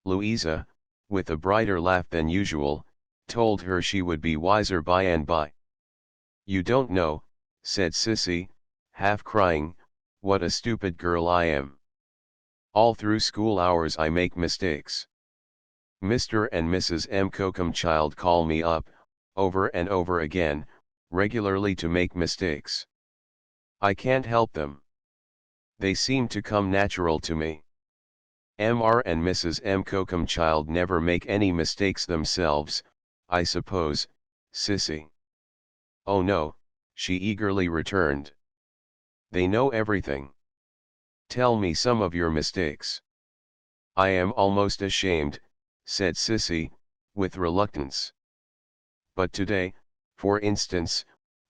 Louisa, with a brighter laugh than usual, told her she would be wiser by and by. You don't know, said Sissy, half crying, what a stupid girl I am. All through school hours I make mistakes. Mr. and Mrs. M. Cocomchild call me up, over and over again, regularly to make mistakes. I can't help them. They seem to come natural to me. Mr. and Mrs. M. Cocomchild never make any mistakes themselves, I suppose, Sissy. Oh no, she eagerly returned. They know everything. Tell me some of your mistakes. I am almost ashamed, said Sissy, with reluctance. But today, for instance,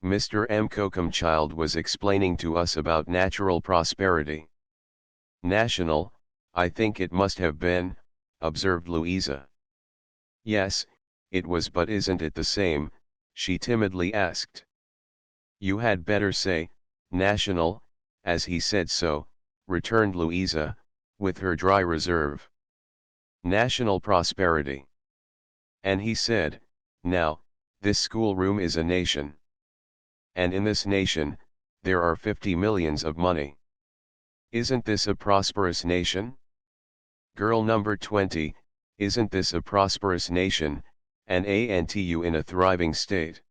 Mr. M. Cocomchild was explaining to us about natural prosperity. National, I think it must have been, observed Louisa. Yes, it was, but isn't it the same? She timidly asked. You had better say, national, as he said so, returned Louisa, with her dry reserve. National prosperity. And he said, now, this schoolroom is a nation. And in this nation, there are 50 millions of money. Isn't this a prosperous nation? Girl number 20, isn't this a prosperous nation, and you in a thriving state?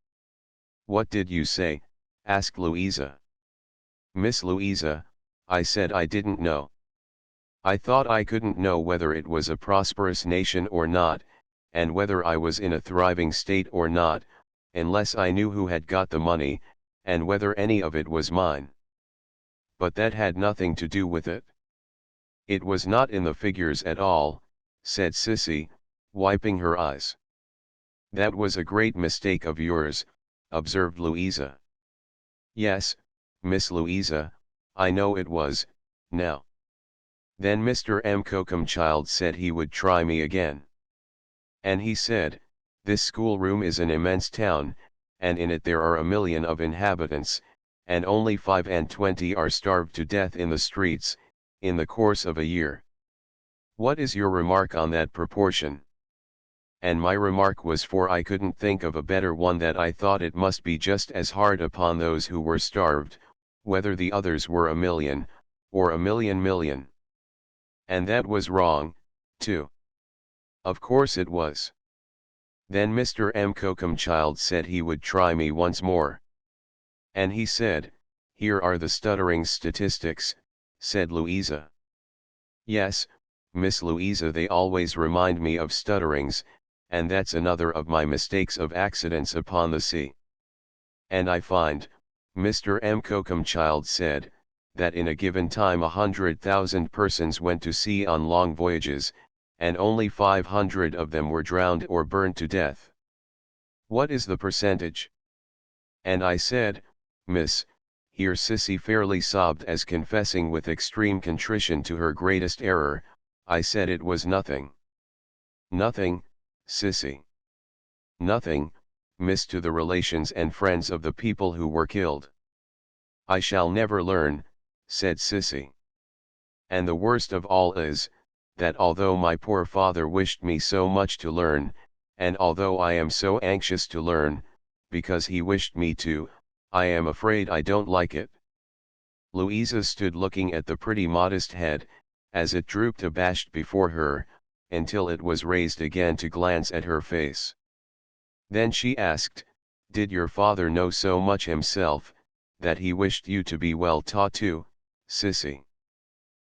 What did you say? Asked Louisa. Miss Louisa, I said I didn't know. I thought I couldn't know whether it was a prosperous nation or not, and whether I was in a thriving state or not, unless I knew who had got the money, and whether any of it was mine. But that had nothing to do with it. It was not in the figures at all, said Sissy, wiping her eyes. That was a great mistake of yours, observed Louisa. Yes, Miss Louisa, I know it was, now. Then Mr. M. Cocomchild said he would try me again. And he said, this schoolroom is an immense town, and in it there are 1 million of inhabitants, and only 25 are starved to death in the streets, in the course of a year. What is your remark on that proportion? And my remark was, for I couldn't think of a better one, that I thought it must be just as hard upon those who were starved, whether the others were 1 million, or 1 million. And that was wrong, too. Of course it was. Then Mr. M. Cocomchild said he would try me once more. And he said, here are the stuttering statistics, said Louisa. Yes, Miss Louisa, they always remind me of stutterings, and that's another of my mistakes of accidents upon the sea. And I find, Mr. M. Cocomchild said, that in a given time 100,000 persons went to sea on long voyages, and only 500 of them were drowned or burned to death. What is the percentage? And I said, Miss, here Sissy fairly sobbed as confessing with extreme contrition to her greatest error, I said it was nothing. Nothing, Sissy. Nothing, Miss, to the relations and friends of the people who were killed. I shall never learn, said Sissy. And the worst of all is, that although my poor father wished me so much to learn, and although I am so anxious to learn, because he wished me to, I am afraid I don't like it. Louisa stood looking at the pretty modest head, as it drooped abashed before her, until it was raised again to glance at her face. Then she asked, "Did your father know so much himself, that he wished you to be well taught too, Sissy?"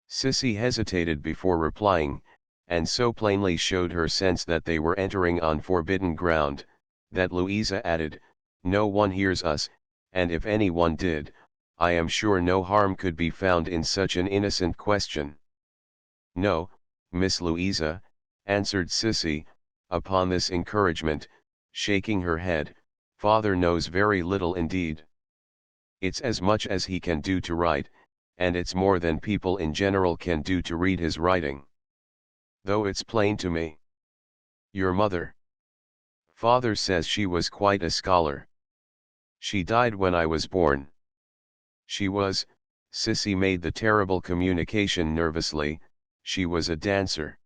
Sissy hesitated before replying, and so plainly showed her sense that they were entering on forbidden ground, that Louisa added, "No one hears us, and if any one did, I am sure no harm could be found in such an innocent question." "No, Miss Louisa," answered Sissy, upon this encouragement, shaking her head, "father knows very little indeed. It's as much as he can do to write, and it's more than people in general can do to read his writing. Though it's plain to me." "Your mother?" "Father says she was quite a scholar. She died when I was born." "She was," Sissy made the terrible communication nervously, "she was a dancer."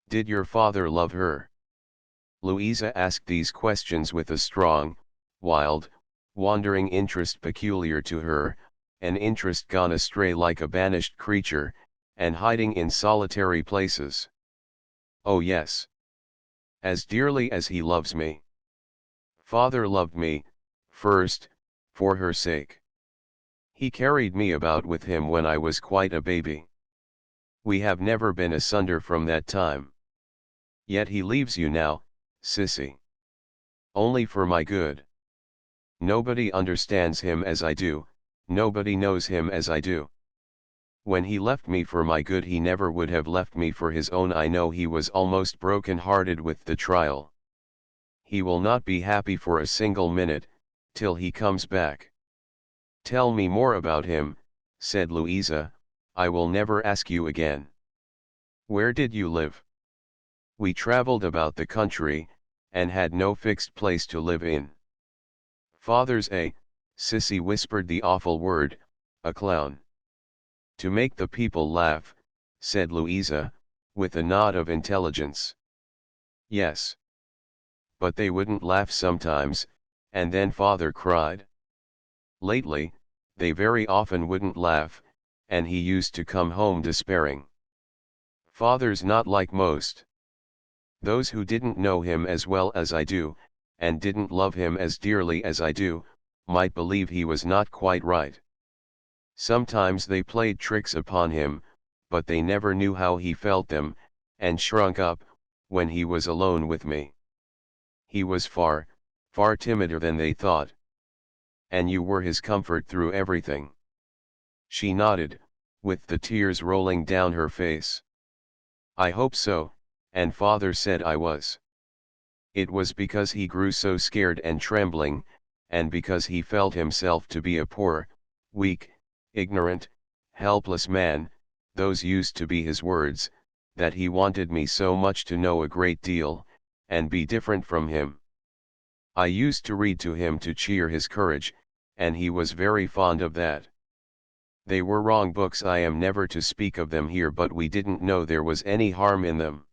"Did your father love her?" Louisa asked these questions with a strong, wild, wandering interest peculiar to her, an interest gone astray like a banished creature, and hiding in solitary places. "Oh yes. As dearly as he loves me. Father loved me, first, for her sake. He carried me about with him when I was quite a baby. We have never been asunder from that time. Yet he leaves you now, Sissy. Only for my good. Nobody understands him as I do, nobody knows him as I do. When he left me for my good he never would have left me for his own. I know he was almost broken-hearted with the trial. He will not be happy for a single minute, till he comes back." "Tell me more about him," said Louisa, "I will never ask you again." "Where did you live?" "We travelled about the country, and had no fixed place to live in." "Father's Sissy whispered the awful word, "a clown." "To make the people laugh," said Louisa, with a nod of intelligence. "Yes. But they wouldn't laugh sometimes, and then father cried. Lately, they very often wouldn't laugh, and he used to come home despairing. Father's not like most. Those who didn't know him as well as I do, and didn't love him as dearly as I do, might believe he was not quite right. Sometimes they played tricks upon him, but they never knew how he felt them, and shrunk up, when he was alone with me. He was far, far timider than they thought. And you were his comfort through everything." She nodded, with the tears rolling down her face. "I hope so, and father said I was. It was because he grew so scared and trembling, and because he felt himself to be a poor, weak, ignorant, helpless man, those used to be his words, that he wanted me so much to know a great deal, and be different from him. I used to read to him to cheer his courage, and he was very fond of that. They were wrong books. I am never to speak of them here, but we didn't know there was any harm in them."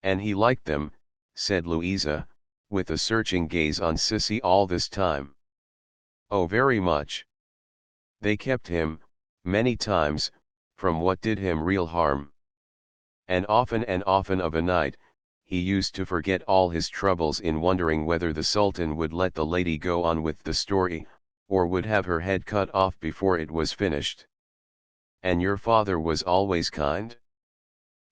"And he liked them," said Louisa, with a searching gaze on Sissy all this time. "Oh, very much. They kept him, many times, from what did him real harm. And often of a night, he used to forget all his troubles in wondering whether the Sultan would let the lady go on with the story, or would have her head cut off before it was finished." "And your father was always kind?"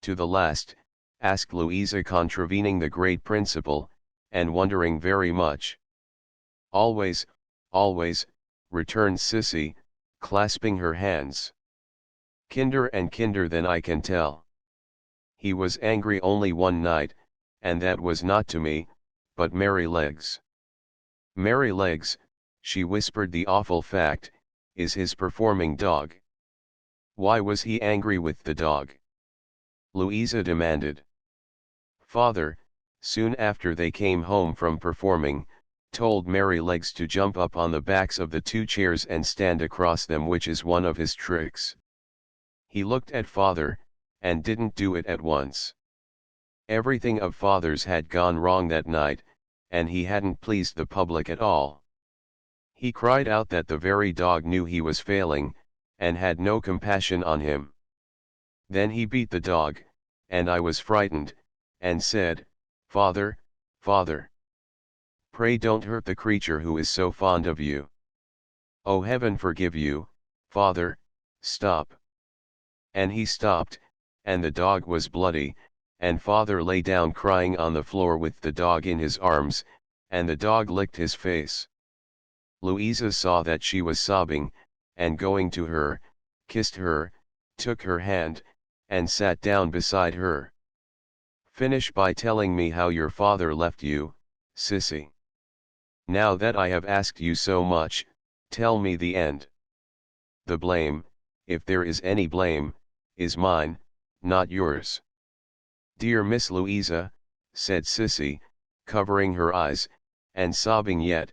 "To the last," asked Louisa, contravening the great principle, and wondering very much. "Always, always," returned Sissy, clasping her hands. "Kinder and kinder than I can tell. He was angry only one night, and that was not to me, but Merrylegs. Merrylegs," she whispered the awful fact, "is his performing dog." "Why was he angry with the dog?" Louisa demanded. "Father, soon after they came home from performing, told Merrylegs to jump up on the backs of the two chairs and stand across them, which is one of his tricks. He looked at father, and didn't do it at once. Everything of father's had gone wrong that night, and he hadn't pleased the public at all. He cried out that the very dog knew he was failing, and had no compassion on him. Then he beat the dog, and I was frightened, and said, Father, Father, pray don't hurt the creature who is so fond of you. Oh heaven forgive you, Father, stop. And he stopped, and the dog was bloody, and father lay down crying on the floor with the dog in his arms, and the dog licked his face. Louisa saw that she was sobbing, and going to her, kissed her, took her hand, and sat down beside her. Finish by telling me how your father left you, Sissy. Now that I have asked you so much, tell me the end. The blame, if there is any blame, is mine, not yours. Dear Miss Louisa, said Sissy, covering her eyes, and sobbing yet,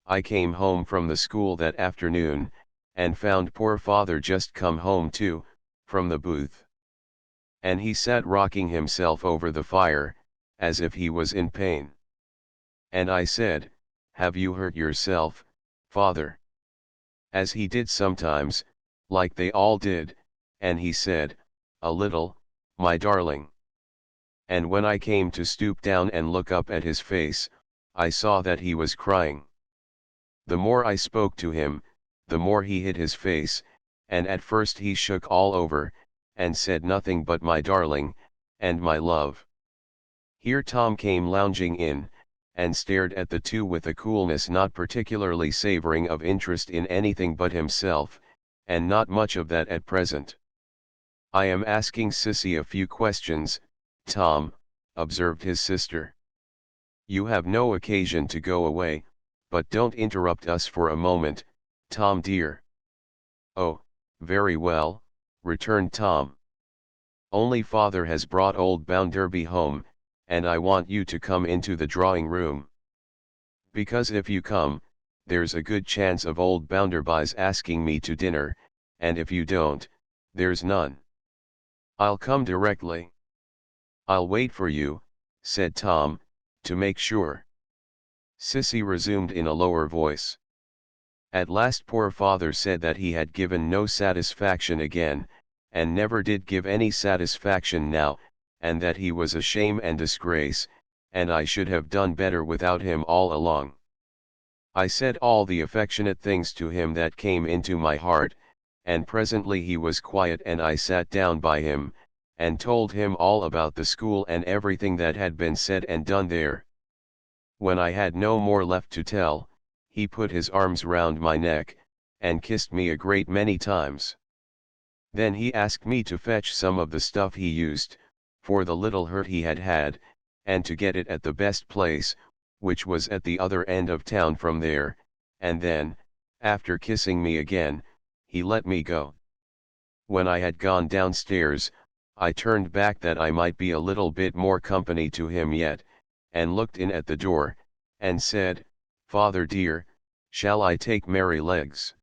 I came home from the school that afternoon, and found poor father just come home too, from the booth. And he sat rocking himself over the fire, as if he was in pain. And I said, have you hurt yourself, father? As he did sometimes, like they all did, and he said, a little, my darling. And when I came to stoop down and look up at his face, I saw that he was crying. The more I spoke to him, the more he hid his face, and at first he shook all over, and said nothing but my darling, and my love. Here Tom came lounging in, and stared at the two with a coolness not particularly savoring of interest in anything but himself, and not much of that at present. I am asking Sissy a few questions, Tom, observed his sister. You have no occasion to go away, but don't interrupt us for a moment, Tom dear. Oh, very well, returned Tom. Only father has brought old Bounderby home, and I want you to come into the drawing room. Because if you come, there's a good chance of old Bounderby's asking me to dinner, and if you don't, there's none. I'll come directly. I'll wait for you, said Tom, to make sure. Sissy resumed in a lower voice. At last poor father said that he had given no satisfaction again, and never did give any satisfaction now, and that he was a shame and disgrace, and I should have done better without him all along. I said all the affectionate things to him that came into my heart, and presently he was quiet and I sat down by him, and told him all about the school and everything that had been said and done there. When I had no more left to tell, he put his arms round my neck, and kissed me a great many times. Then he asked me to fetch some of the stuff he used, for the little hurt he had had, and to get it at the best place, which was at the other end of town from there, and then, after kissing me again, he let me go. When I had gone downstairs, I turned back that I might be a little bit more company to him yet, and looked in at the door, and said, Father dear, shall I take Merrylegs?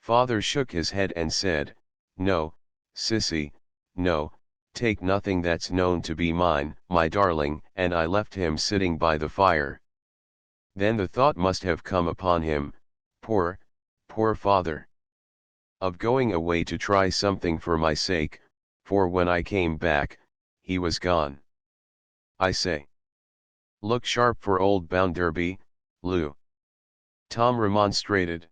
Father shook his head and said, no, Sissy, no, take nothing that's known to be mine, my darling, and I left him sitting by the fire. Then the thought must have come upon him, poor father, of going away to try something for my sake, for when I came back, he was gone. I say, look sharp for old Bounderby, Lou. Tom remonstrated.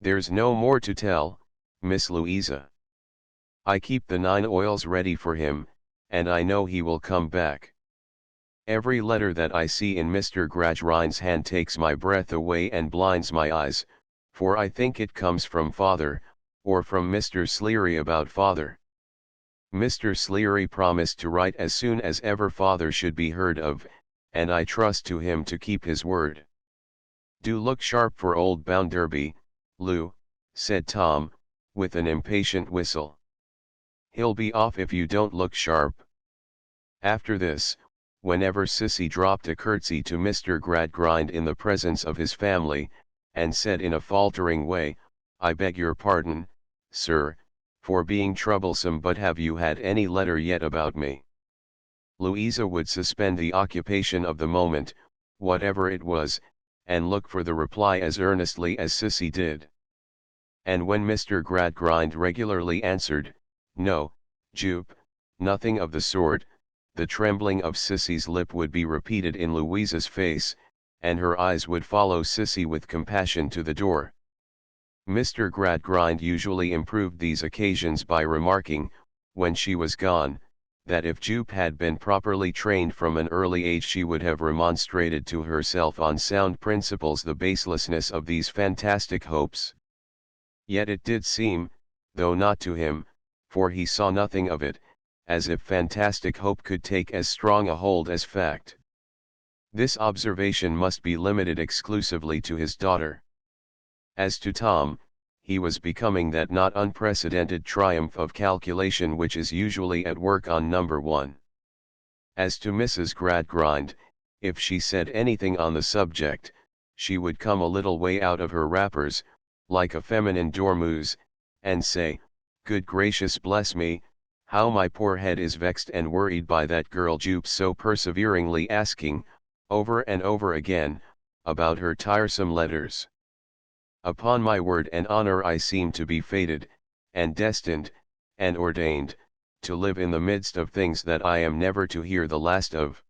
There's no more to tell, Miss Louisa. I keep the 9 oils ready for him, and I know he will come back. Every letter that I see in Mr. Gradgrind's hand takes my breath away and blinds my eyes, for I think it comes from father, or from Mr. Sleary about father. Mr. Sleary promised to write as soon as ever father should be heard of, and I trust to him to keep his word. Do look sharp for old Bounderby, Lou, said Tom, with an impatient whistle. He'll be off if you don't look sharp. After this, whenever Sissy dropped a curtsy to Mr. Gradgrind in the presence of his family, and said in a faltering way, I beg your pardon, sir, for being troublesome, but have you had any letter yet about me? Louisa would suspend the occupation of the moment, whatever it was, and look for the reply as earnestly as Sissy did. And when Mr. Gradgrind regularly answered, no, Jupe, Nothing of the sort. The trembling of Sissy's lip would be repeated in Louisa's face, and her eyes would follow Sissy with compassion to the door. Mr. Gradgrind usually improved these occasions by remarking, when she was gone, that if Jupe had been properly trained from an early age she would have remonstrated to herself on sound principles the baselessness of these fantastic hopes. Yet it did seem, though not to him, for he saw nothing of it, as if fantastic hope could take as strong a hold as fact. This observation must be limited exclusively to his daughter. As to Tom, he was becoming that not unprecedented triumph of calculation which is usually at work on number 1. As to Mrs. Gradgrind, if she said anything on the subject, she would come a little way out of her wrappers, like a feminine dormouse, and say, "Good gracious bless me, how my poor head is vexed and worried by that girl Jupe so perseveringly asking, over and over again, about her tiresome letters. Upon my word and honor I seem to be fated, and destined, and ordained, to live in the midst of things that I am never to hear the last of.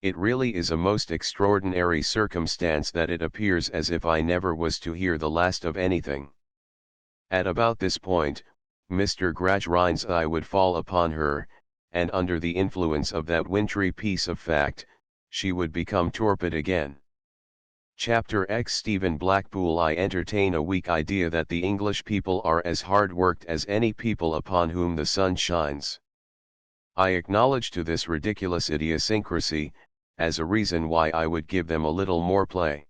It really is a most extraordinary circumstance that it appears as if I never was to hear the last of anything." At about this point, Mr. Gradgrind's eye would fall upon her, and under the influence of that wintry piece of fact, she would become torpid again. Chapter X Stephen Blackpool. I entertain a weak idea that the English people are as hard-worked as any people upon whom the sun shines. I acknowledge to this ridiculous idiosyncrasy, as a reason why I would give them a little more play.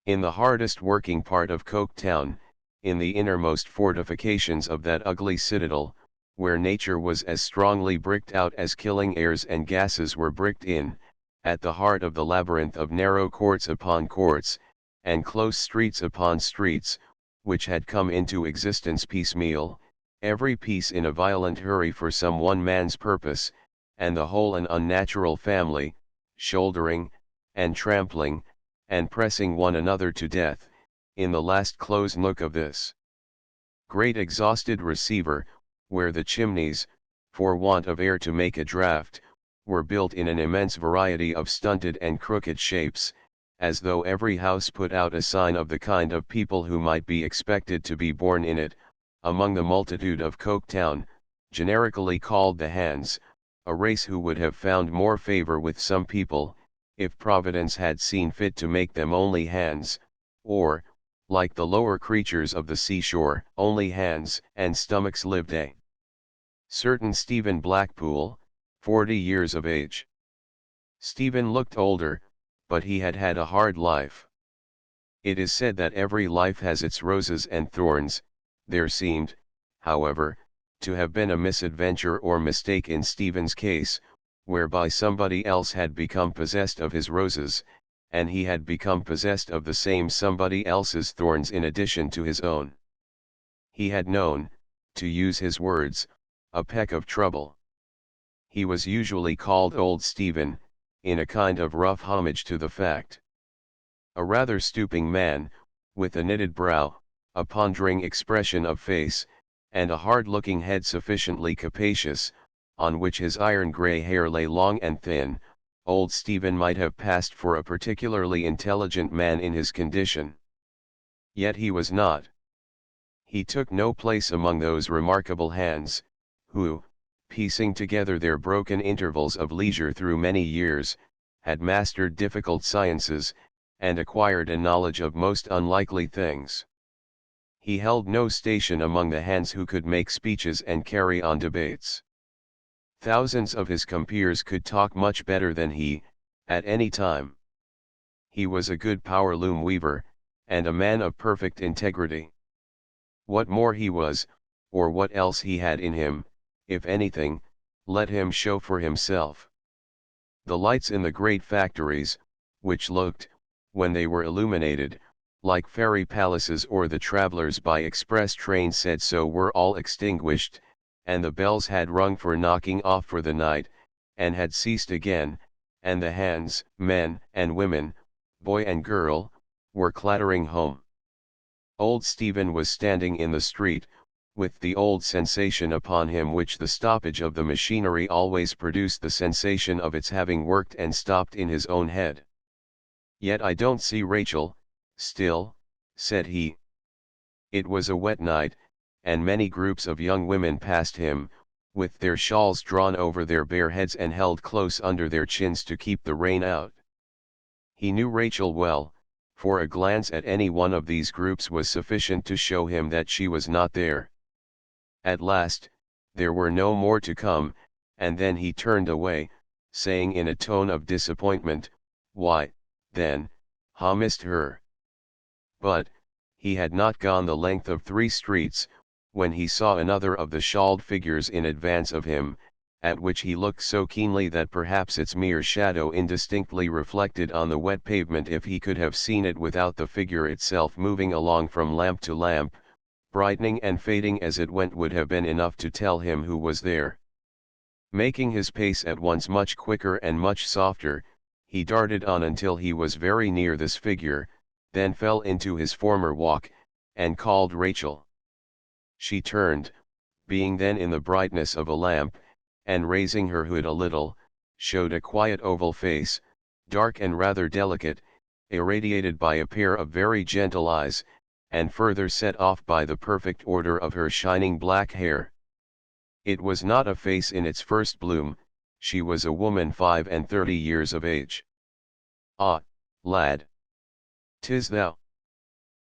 In the hardest working part of Coketown, in the innermost fortifications of that ugly citadel, where nature was as strongly bricked out as killing airs and gases were bricked in, at the heart of the labyrinth of narrow courts upon courts, and close streets upon streets, which had come into existence piecemeal, every piece in a violent hurry for some one man's purpose, and the whole an unnatural family, shouldering, and trampling, and pressing one another to death, in the last close nook of this great exhausted receiver, where the chimneys, for want of air to make a draught, were built in an immense variety of stunted and crooked shapes, as though every house put out a sign of the kind of people who might be expected to be born in it, among the multitude of Coketown, generically called the Hands, a race who would have found more favor with some people, if Providence had seen fit to make them only hands, or, like the lower creatures of the seashore, only hands and stomachs lived a certain Stephen Blackpool, 40 years of age. Stephen looked older, but he had had a hard life. It is said that every life has its roses and thorns. There seemed, however, to have been a misadventure or mistake in Stephen's case, whereby somebody else had become possessed of his roses, and he had become possessed of the same somebody else's thorns in addition to his own. He had known, to use his words, a peck of trouble. He was usually called Old Stephen, in a kind of rough homage to the fact. A rather stooping man, with a knitted brow, a pondering expression of face, and a hard-looking head sufficiently capacious, on which his iron-grey hair lay long and thin, Old Stephen might have passed for a particularly intelligent man in his condition. Yet he was not. He took no place among those remarkable hands, who, piecing together their broken intervals of leisure through many years, had mastered difficult sciences, and acquired a knowledge of most unlikely things. He held no station among the hands who could make speeches and carry on debates. Thousands of his compeers could talk much better than he, at any time. He was a good power loom weaver, and a man of perfect integrity. What more he was, or what else he had in him, if anything, let him show for himself. The lights in the great factories, which looked, when they were illuminated, like fairy palaces, or the travellers by express train said so, were all extinguished, and the bells had rung for knocking off for the night, and had ceased again, and the hands, men and women, boy and girl, were clattering home. Old Stephen was standing in the street, with the old sensation upon him which the stoppage of the machinery always produced, the sensation of its having worked and stopped in his own head. "Yet I don't see Rachel, still," said he. It was a wet night, and many groups of young women passed him, with their shawls drawn over their bare heads and held close under their chins to keep the rain out. He knew Rachel well, for a glance at any one of these groups was sufficient to show him that she was not there. At last, there were no more to come, and then he turned away, saying in a tone of disappointment, "Why, then, ha missed her." But, he had not gone the length of 3 streets, when he saw another of the shawled figures in advance of him, at which he looked so keenly that perhaps its mere shadow indistinctly reflected on the wet pavement, if he could have seen it without the figure itself moving along from lamp to lamp, brightening and fading as it went, would have been enough to tell him who was there. Making his pace at once much quicker and much softer, he darted on until he was very near this figure, then fell into his former walk, and called Rachel. She turned, being then in the brightness of a lamp, and raising her hood a little, showed a quiet oval face, dark and rather delicate, irradiated by a pair of very gentle eyes, and further set off by the perfect order of her shining black hair. It was not a face in its first bloom, she was a woman 35 years of age. "Ah, lad! 'Tis thou."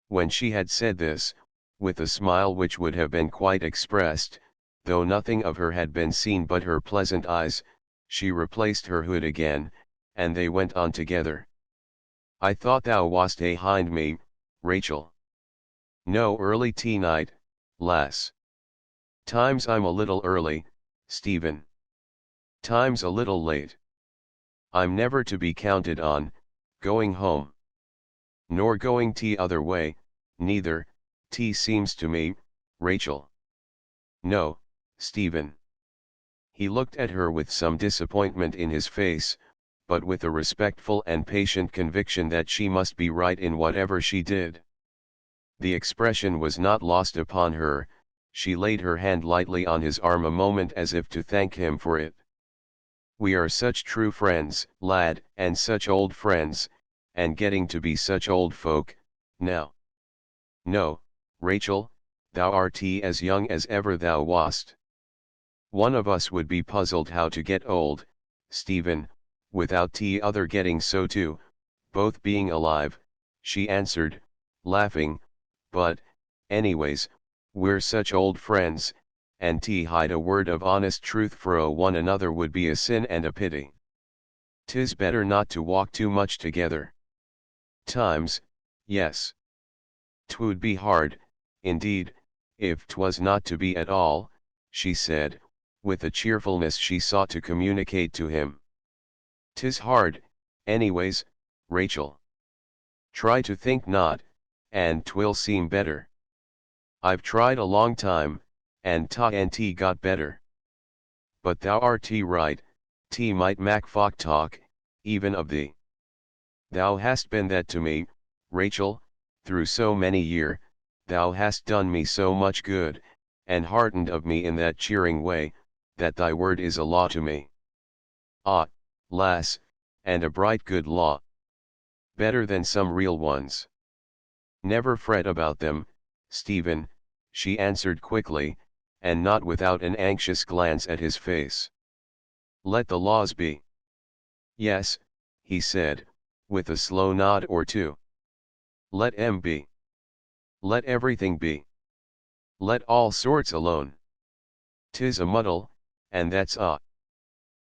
When she had said this, with a smile which would have been quite expressed, though nothing of her had been seen but her pleasant eyes, she replaced her hood again, and they went on together. "I thought thou wast ahind me, Rachel." "No, early tea night, lass." "Times I'm a little early, Stephen." "Times a little late." "I'm never to be counted on, going home." "Nor going t' other way, neither, t seems to me, Rachel." "No, Stephen." He looked at her with some disappointment in his face, but with a respectful and patient conviction that she must be right in whatever she did. The expression was not lost upon her. She laid her hand lightly on his arm a moment as if to thank him for it. "We are such true friends, lad, and such old friends, and getting to be such old folk, now." "No, Rachel, thou art as young as ever thou wast." "One of us would be puzzled how to get old, Stephen, without t' other getting so too, both being alive," she answered, laughing, "but, anyways, we're such old friends, and t' hide a word of honest truth fro one another would be a sin and a pity. 'Tis better not to walk too much together." "Times, yes. 'Twould be hard, indeed, if 'twas not to be at all," she said, with a cheerfulness she sought to communicate to him. "'Tis hard, anyways, Rachel. Try to think not, and 'twill seem better. I've tried a long time, and t got better. But thou art right, t might mak folk talk, even of thee. Thou hast been that to me, Rachel, through so many year, thou hast done me so much good, and heartened of me in that cheering way, that thy word is a law to me. Ah, lass, and a bright good law. Better than some real ones. Never fret about them, Stephen," she answered quickly, and not without an anxious glance at his face. "Let the laws be." "Yes," he said, with a slow nod or two. "Let 'em be. Let everything be. Let all sorts alone. 'Tis a muddle, and that's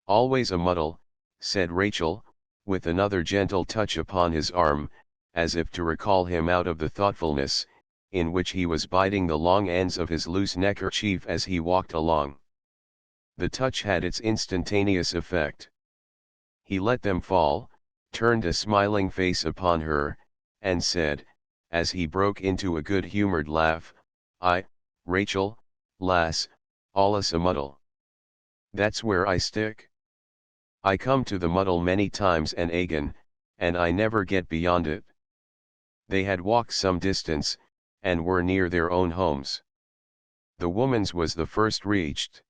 always a muddle," said Rachel, with another gentle touch upon his arm, as if to recall him out of the thoughtfulness, in which he was biting the long ends of his loose neckerchief as he walked along. The touch had its instantaneous effect. He let them fall, turned a smiling face upon her, and said, as he broke into a good-humoured laugh, Rachel, lass, allus a muddle. That's where I stick. I come to the muddle many times and again, and I never get beyond it." They had walked some distance, and were near their own homes. The woman's was the first reached.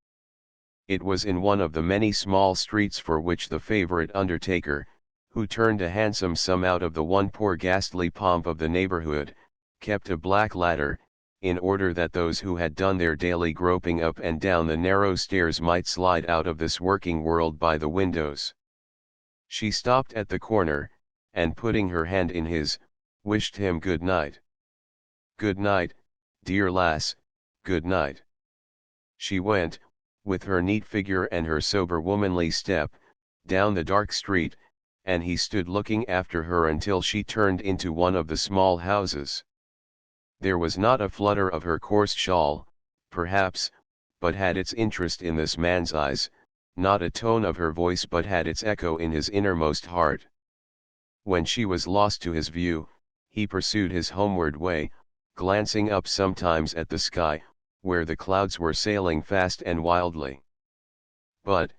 It was in one of the many small streets for which the favorite undertaker, who turned a handsome sum out of the one poor ghastly pomp of the neighborhood, kept a black ladder, in order that those who had done their daily groping up and down the narrow stairs might slide out of this working world by the windows. She stopped at the corner, and putting her hand in his, wished him good night. "Good night, dear lass, good night." She went, with her neat figure and her sober womanly step, down the dark street, and he stood looking after her until she turned into one of the small houses. There was not a flutter of her coarse shawl, perhaps, but had its interest in this man's eyes, not a tone of her voice but had its echo in his innermost heart. When she was lost to his view, he pursued his homeward way, glancing up sometimes at the sky, where the clouds were sailing fast and wildly. But,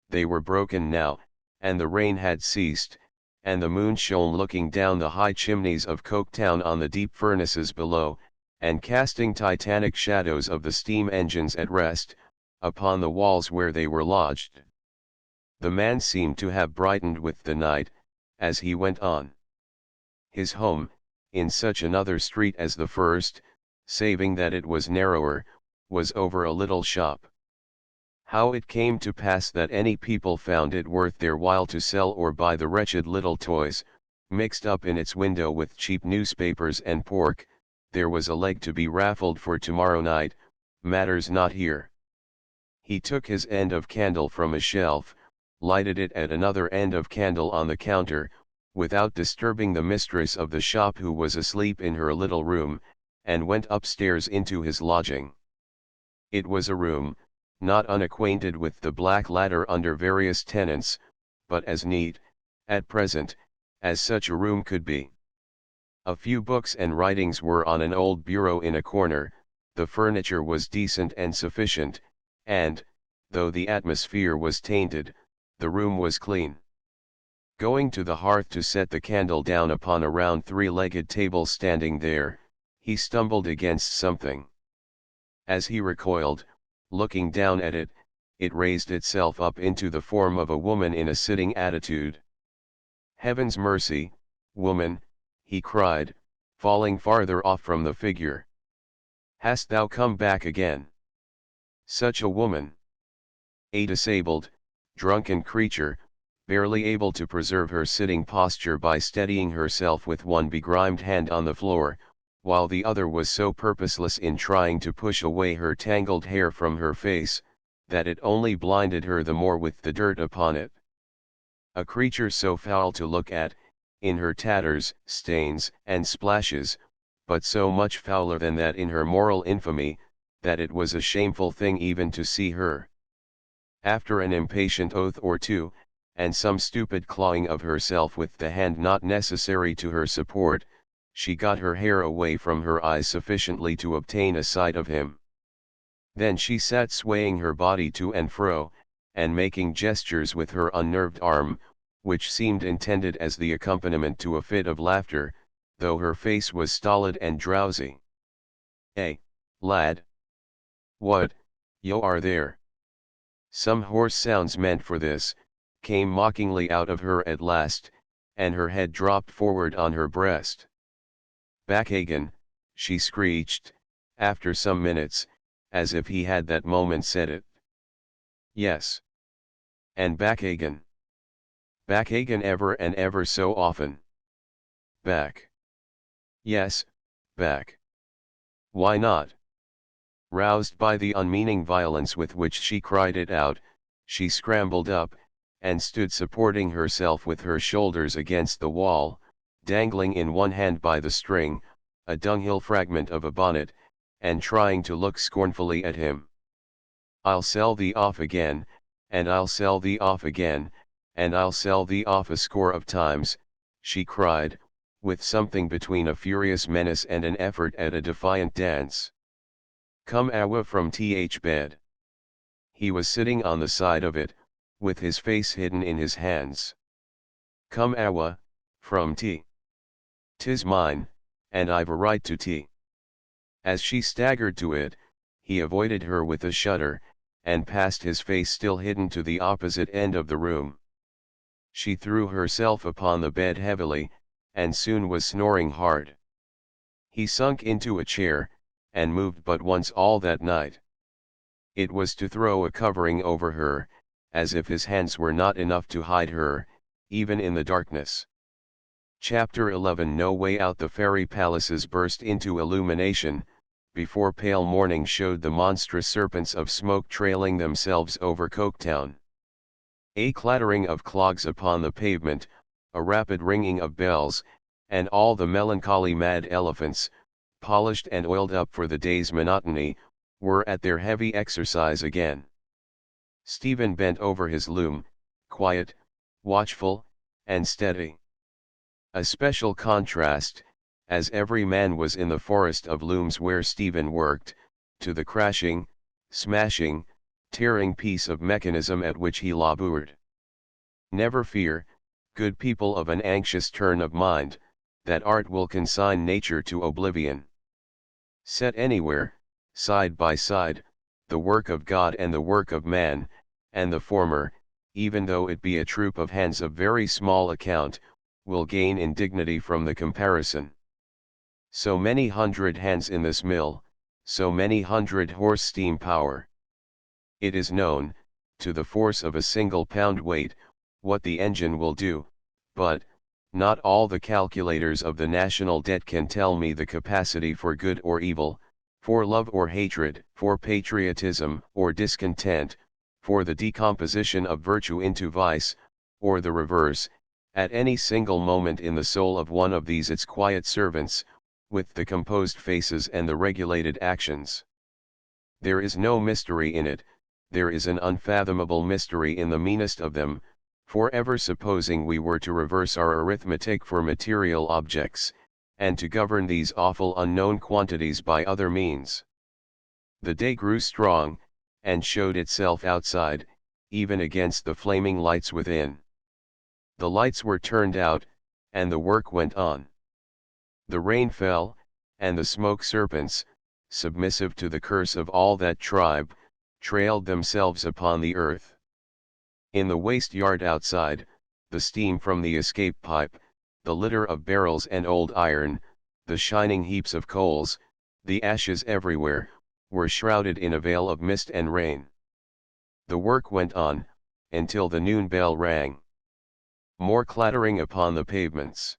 they were broken now, and the rain had ceased, and the moon shone looking down the high chimneys of Coketown on the deep furnaces below, and casting titanic shadows of the steam engines at rest, upon the walls where they were lodged. The man seemed to have brightened with the night, as he went on. His home, in such another street as the first, saving that it was narrower, was over a little shop. How it came to pass that any people found it worth their while to sell or buy the wretched little toys, mixed up in its window with cheap newspapers and pork, there was a leg to be raffled for tomorrow night, matters not here. He took his end of candle from a shelf, lighted it at another end of candle on the counter, without disturbing the mistress of the shop who was asleep in her little room, and went upstairs into his lodging. It was a room, not unacquainted with the black ladder under various tenants, but as neat, at present, as such a room could be. A few books and writings were on an old bureau in a corner, the furniture was decent and sufficient, and, though the atmosphere was tainted, the room was clean. Going to the hearth to set the candle down upon a round three-legged table standing there, he stumbled against something. As he recoiled, looking down at it, it raised itself up into the form of a woman in a sitting attitude. "Heaven's mercy, woman," he cried, falling farther off from the figure. "Hast thou come back again? Such a woman! A disabled, drunken creature, barely able to preserve her sitting posture by steadying herself with one begrimed hand on the floor, while the other was so purposeless in trying to push away her tangled hair from her face, that it only blinded her the more with the dirt upon it. A creature so foul to look at, in her tatters, stains, and splashes, but so much fouler than that in her moral infamy, that it was a shameful thing even to see her. After an impatient oath or two, and some stupid clawing of herself with the hand not necessary to her support, she got her hair away from her eyes sufficiently to obtain a sight of him. Then she sat swaying her body to and fro, and making gestures with her unnerved arm, which seemed intended as the accompaniment to a fit of laughter, though her face was stolid and drowsy. "Eh, lad? What, yo are there?" Some hoarse sounds meant for this, came mockingly out of her at last, and her head dropped forward on her breast. "Back again," she screeched, after some minutes, as if he had that moment said it. "Yes. And back again. Back again ever and ever so often. Back. Yes, back. Why not?" Roused by the unmeaning violence with which she cried it out, she scrambled up, and stood supporting herself with her shoulders against the wall, dangling in one hand by the string, a dunghill fragment of a bonnet, and trying to look scornfully at him. "I'll sell thee off again, and I'll sell thee off again, and I'll sell thee off a score of times," she cried, with something between a furious menace and an effort at a defiant dance. "Come awa from th bed." He was sitting on the side of it, with his face hidden in his hands. "Come awa, from tea. 'Tis mine, and I've a right to tea." As she staggered to it, he avoided her with a shudder, and passed his face still hidden to the opposite end of the room. She threw herself upon the bed heavily, and soon was snoring hard. He sunk into a chair, and moved but once all that night. It was to throw a covering over her, as if his hands were not enough to hide her, even in the darkness. Chapter 11. No way out. The fairy palaces burst into illumination, before pale morning showed the monstrous serpents of smoke trailing themselves over Coketown. A clattering of clogs upon the pavement, a rapid ringing of bells, and all the melancholy mad elephants, polished and oiled up for the day's monotony, were at their heavy exercise again. Stephen bent over his loom, quiet, watchful, and steady. A special contrast, as every man was in the forest of looms where Stephen worked, to the crashing, smashing, tearing piece of mechanism at which he laboured. Never fear, good people of an anxious turn of mind, that art will consign nature to oblivion. Set anywhere, side by side, the work of God and the work of man, and the former, even though it be a troop of hands of very small account, will gain in dignity from the comparison. So many hundred hands in this mill, so many hundred horse steam power. It is known, to the force of a single pound weight, what the engine will do, but, not all the calculators of the national debt can tell me the capacity for good or evil, for love or hatred, for patriotism or discontent, for the decomposition of virtue into vice, or the reverse, at any single moment in the soul of one of these its quiet servants, with the composed faces and the regulated actions. There is no mystery in it, there is an unfathomable mystery in the meanest of them, for ever supposing we were to reverse our arithmetic for material objects, and to govern these awful unknown quantities by other means. The day grew strong, and showed itself outside, even against the flaming lights within. The lights were turned out, and the work went on. The rain fell, and the smoke serpents, submissive to the curse of all that tribe, trailed themselves upon the earth. In the waste yard outside, the steam from the escape pipe, the litter of barrels and old iron, the shining heaps of coals, the ashes everywhere, were shrouded in a veil of mist and rain. The work went on, until the noon bell rang. More clattering upon the pavements.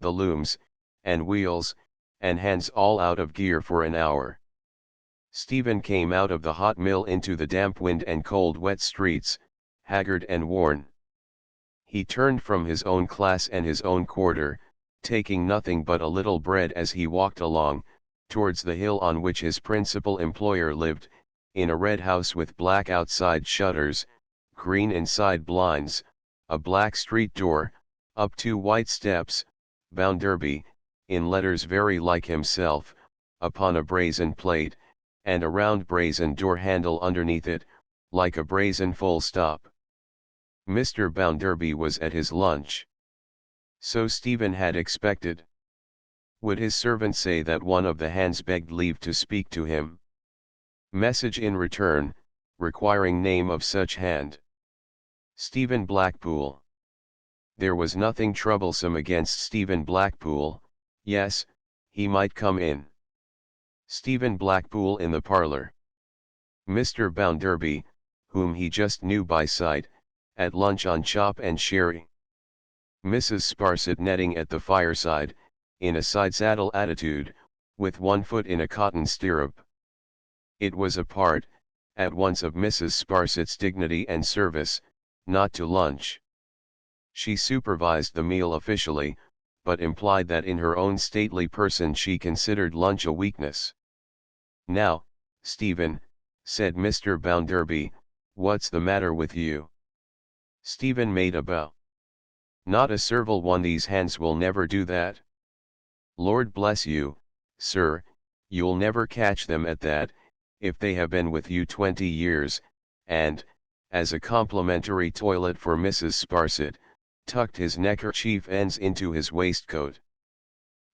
The looms, and wheels, and hands all out of gear for an hour. Stephen came out of the hot mill into the damp wind and cold wet streets, haggard and worn. He turned from his own class and his own quarter, taking nothing but a little bread as he walked along, towards the hill on which his principal employer lived, in a red house with black outside shutters, green inside blinds, a black street door, up 2 white steps, Bounderby, in letters very like himself, upon a brazen plate, and a round brazen door handle underneath it, like a brazen full stop. Mr. Bounderby was at his lunch. So Stephen had expected. Would his servant say that one of the hands begged leave to speak to him? Message in return, requiring name of such hand. Stephen Blackpool. There was nothing troublesome against Stephen Blackpool. Yes, he might come in. Stephen Blackpool in the parlour. Mr. Bounderby, whom he just knew by sight, at lunch on chop and sherry. Mrs. Sparsit netting at the fireside, in a side-saddle attitude, with one foot in a cotton stirrup. It was a part, at once of Mrs. Sparsit's dignity and service, not to lunch. She supervised the meal officially, but implied that in her own stately person she considered lunch a weakness. "Now, Stephen," said Mr. Bounderby, "what's the matter with you?" Stephen made a bow. "Not a servile one, these hands will never do that. Lord bless you, sir, you'll never catch them at that, if they have been with you 20 years, and, as a complimentary toilet for Mrs. Sparsit, tucked his neckerchief ends into his waistcoat.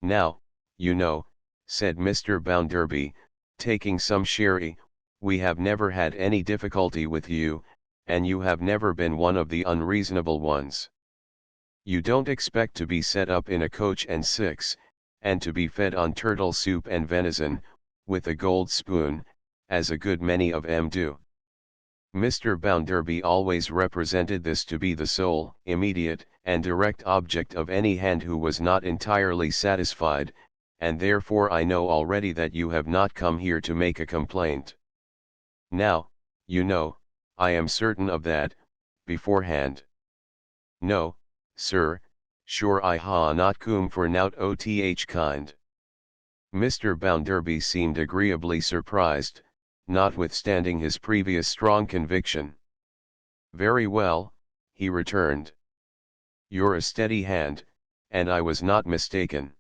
"Now, you know," said Mr. Bounderby, taking some sherry, we have never had any difficulty with you, and you have never been one of the unreasonable ones. You don't expect to be set up in a coach and six, and to be fed on turtle soup and venison, with a gold spoon, as a good many of 'em do. Mr. Bounderby always represented this to be the sole, immediate, and direct object of any hand who was not entirely satisfied, and therefore I know already that you have not come here to make a complaint. Now, you know, I am certain of that, beforehand. No, sir, sure I ha not come for nout oth kind. Mr. Bounderby seemed agreeably surprised, notwithstanding his previous strong conviction. Very well, he returned. You're a steady hand, and I was not mistaken.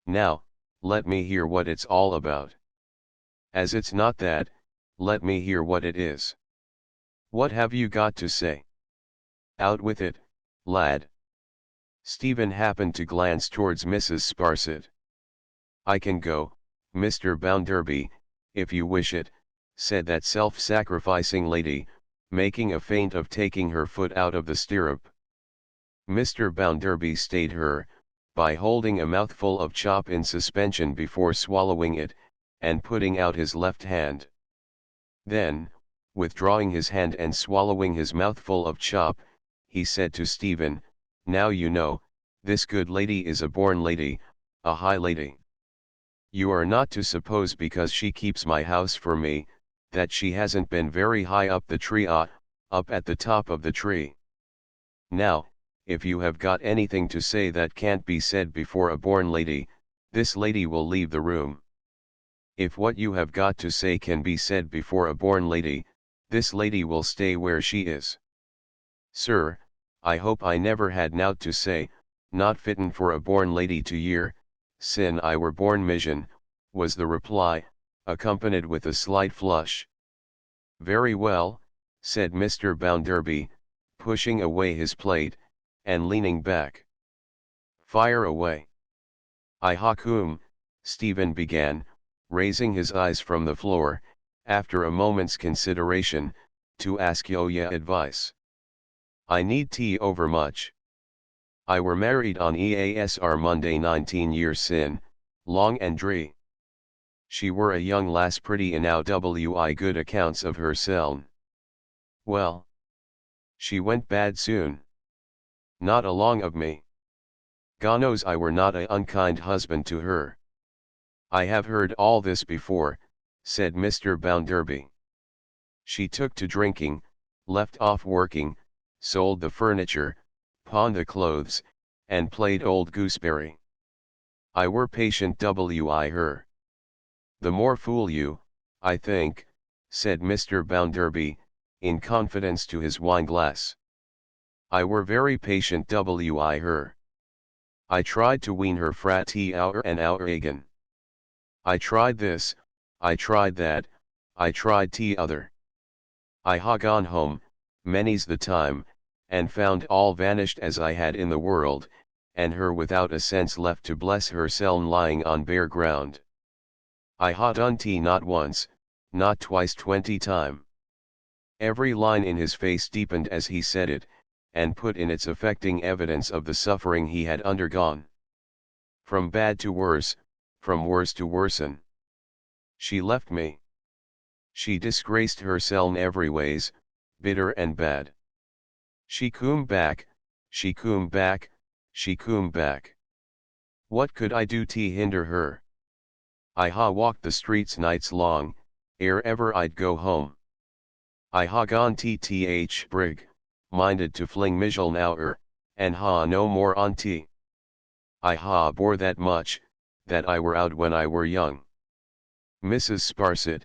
Now, let me hear what it's all about. As it's not that, let me hear what it is. What have you got to say? Out with it, lad. Stephen happened to glance towards Mrs. Sparsit. I can go, Mr. Bounderby, if you wish it, said that self-sacrificing lady, making a feint of taking her foot out of the stirrup. Mr. Bounderby stayed her, by holding a mouthful of chop in suspension before swallowing it, and putting out his left hand. Then, withdrawing his hand and swallowing his mouthful of chop, he said to Stephen, Now you know, this good lady is a born lady, a high lady. You are not to suppose because she keeps my house for me, that she hasn't been very high up the tree up at the top of the tree. Now, if you have got anything to say that can't be said before a born lady, this lady will leave the room. If what you have got to say can be said before a born lady, this lady will stay where she is. Sir, I hope I never had nowt to say, not fitten for a born lady to year, sin I were born mission, was the reply, accompanied with a slight flush. Very well, said Mr. Bounderby, pushing away his plate, and leaning back. Fire away. I hakum, Stephen began, raising his eyes from the floor, after a moment's consideration, to ask yo advice. I need tea overmuch. I were married on EASR Monday 19 years sin, long and dree. She were a young lass pretty enow wi good accounts of herseln. Well. She went bad soon. Not along of me. God knows I were not a unkind husband to her. I have heard all this before, said Mr. Bounderby. She took to drinking, left off working, sold the furniture, pawned the clothes, and played old gooseberry. I were patient wi her. The more fool you, I think, said Mr. Bounderby, in confidence to his wine-glass. I were very patient wi her. I tried to wean her frat tea hour and hour again. I tried this, I tried that, I tried tea other. I ha gone home, many's the time, and found all vanished as I had in the world, and her without a sense left to bless herseln lying on bare ground. I ha done tea not once, not twice 20 time. Every line in his face deepened as he said it, and put in its affecting evidence of the suffering he had undergone. From bad to worse, from worse to worsen. She left me. She disgraced herseln every ways, bitter and bad. She coom back, she coom back, she coom back. What could I do to hinder her? I ha walked the streets nights long, ere ever I'd go home. I ha gone th brig, minded to fling Mijel hour, and ha no more on tea. I ha bore that much, that I were out when I were young. Mrs. Sparsit,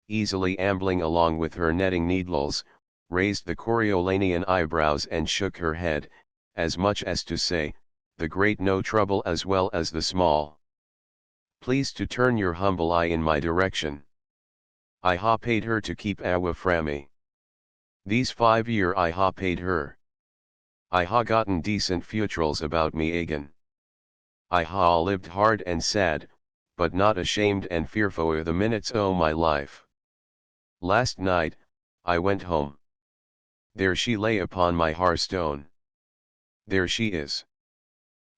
easily ambling along with her netting needles, raised the Coriolanian eyebrows and shook her head, as much as to say, the great no trouble as well as the small. Please to turn your humble eye in my direction. I ha paid her to keep awa frammy. These 5 year I ha paid her. I ha gotten decent futrals about me again. I ha lived hard and sad, but not ashamed and fearful o' the minutes o' my life. Last night, I went home. There she lay upon my hearthstone. There she is.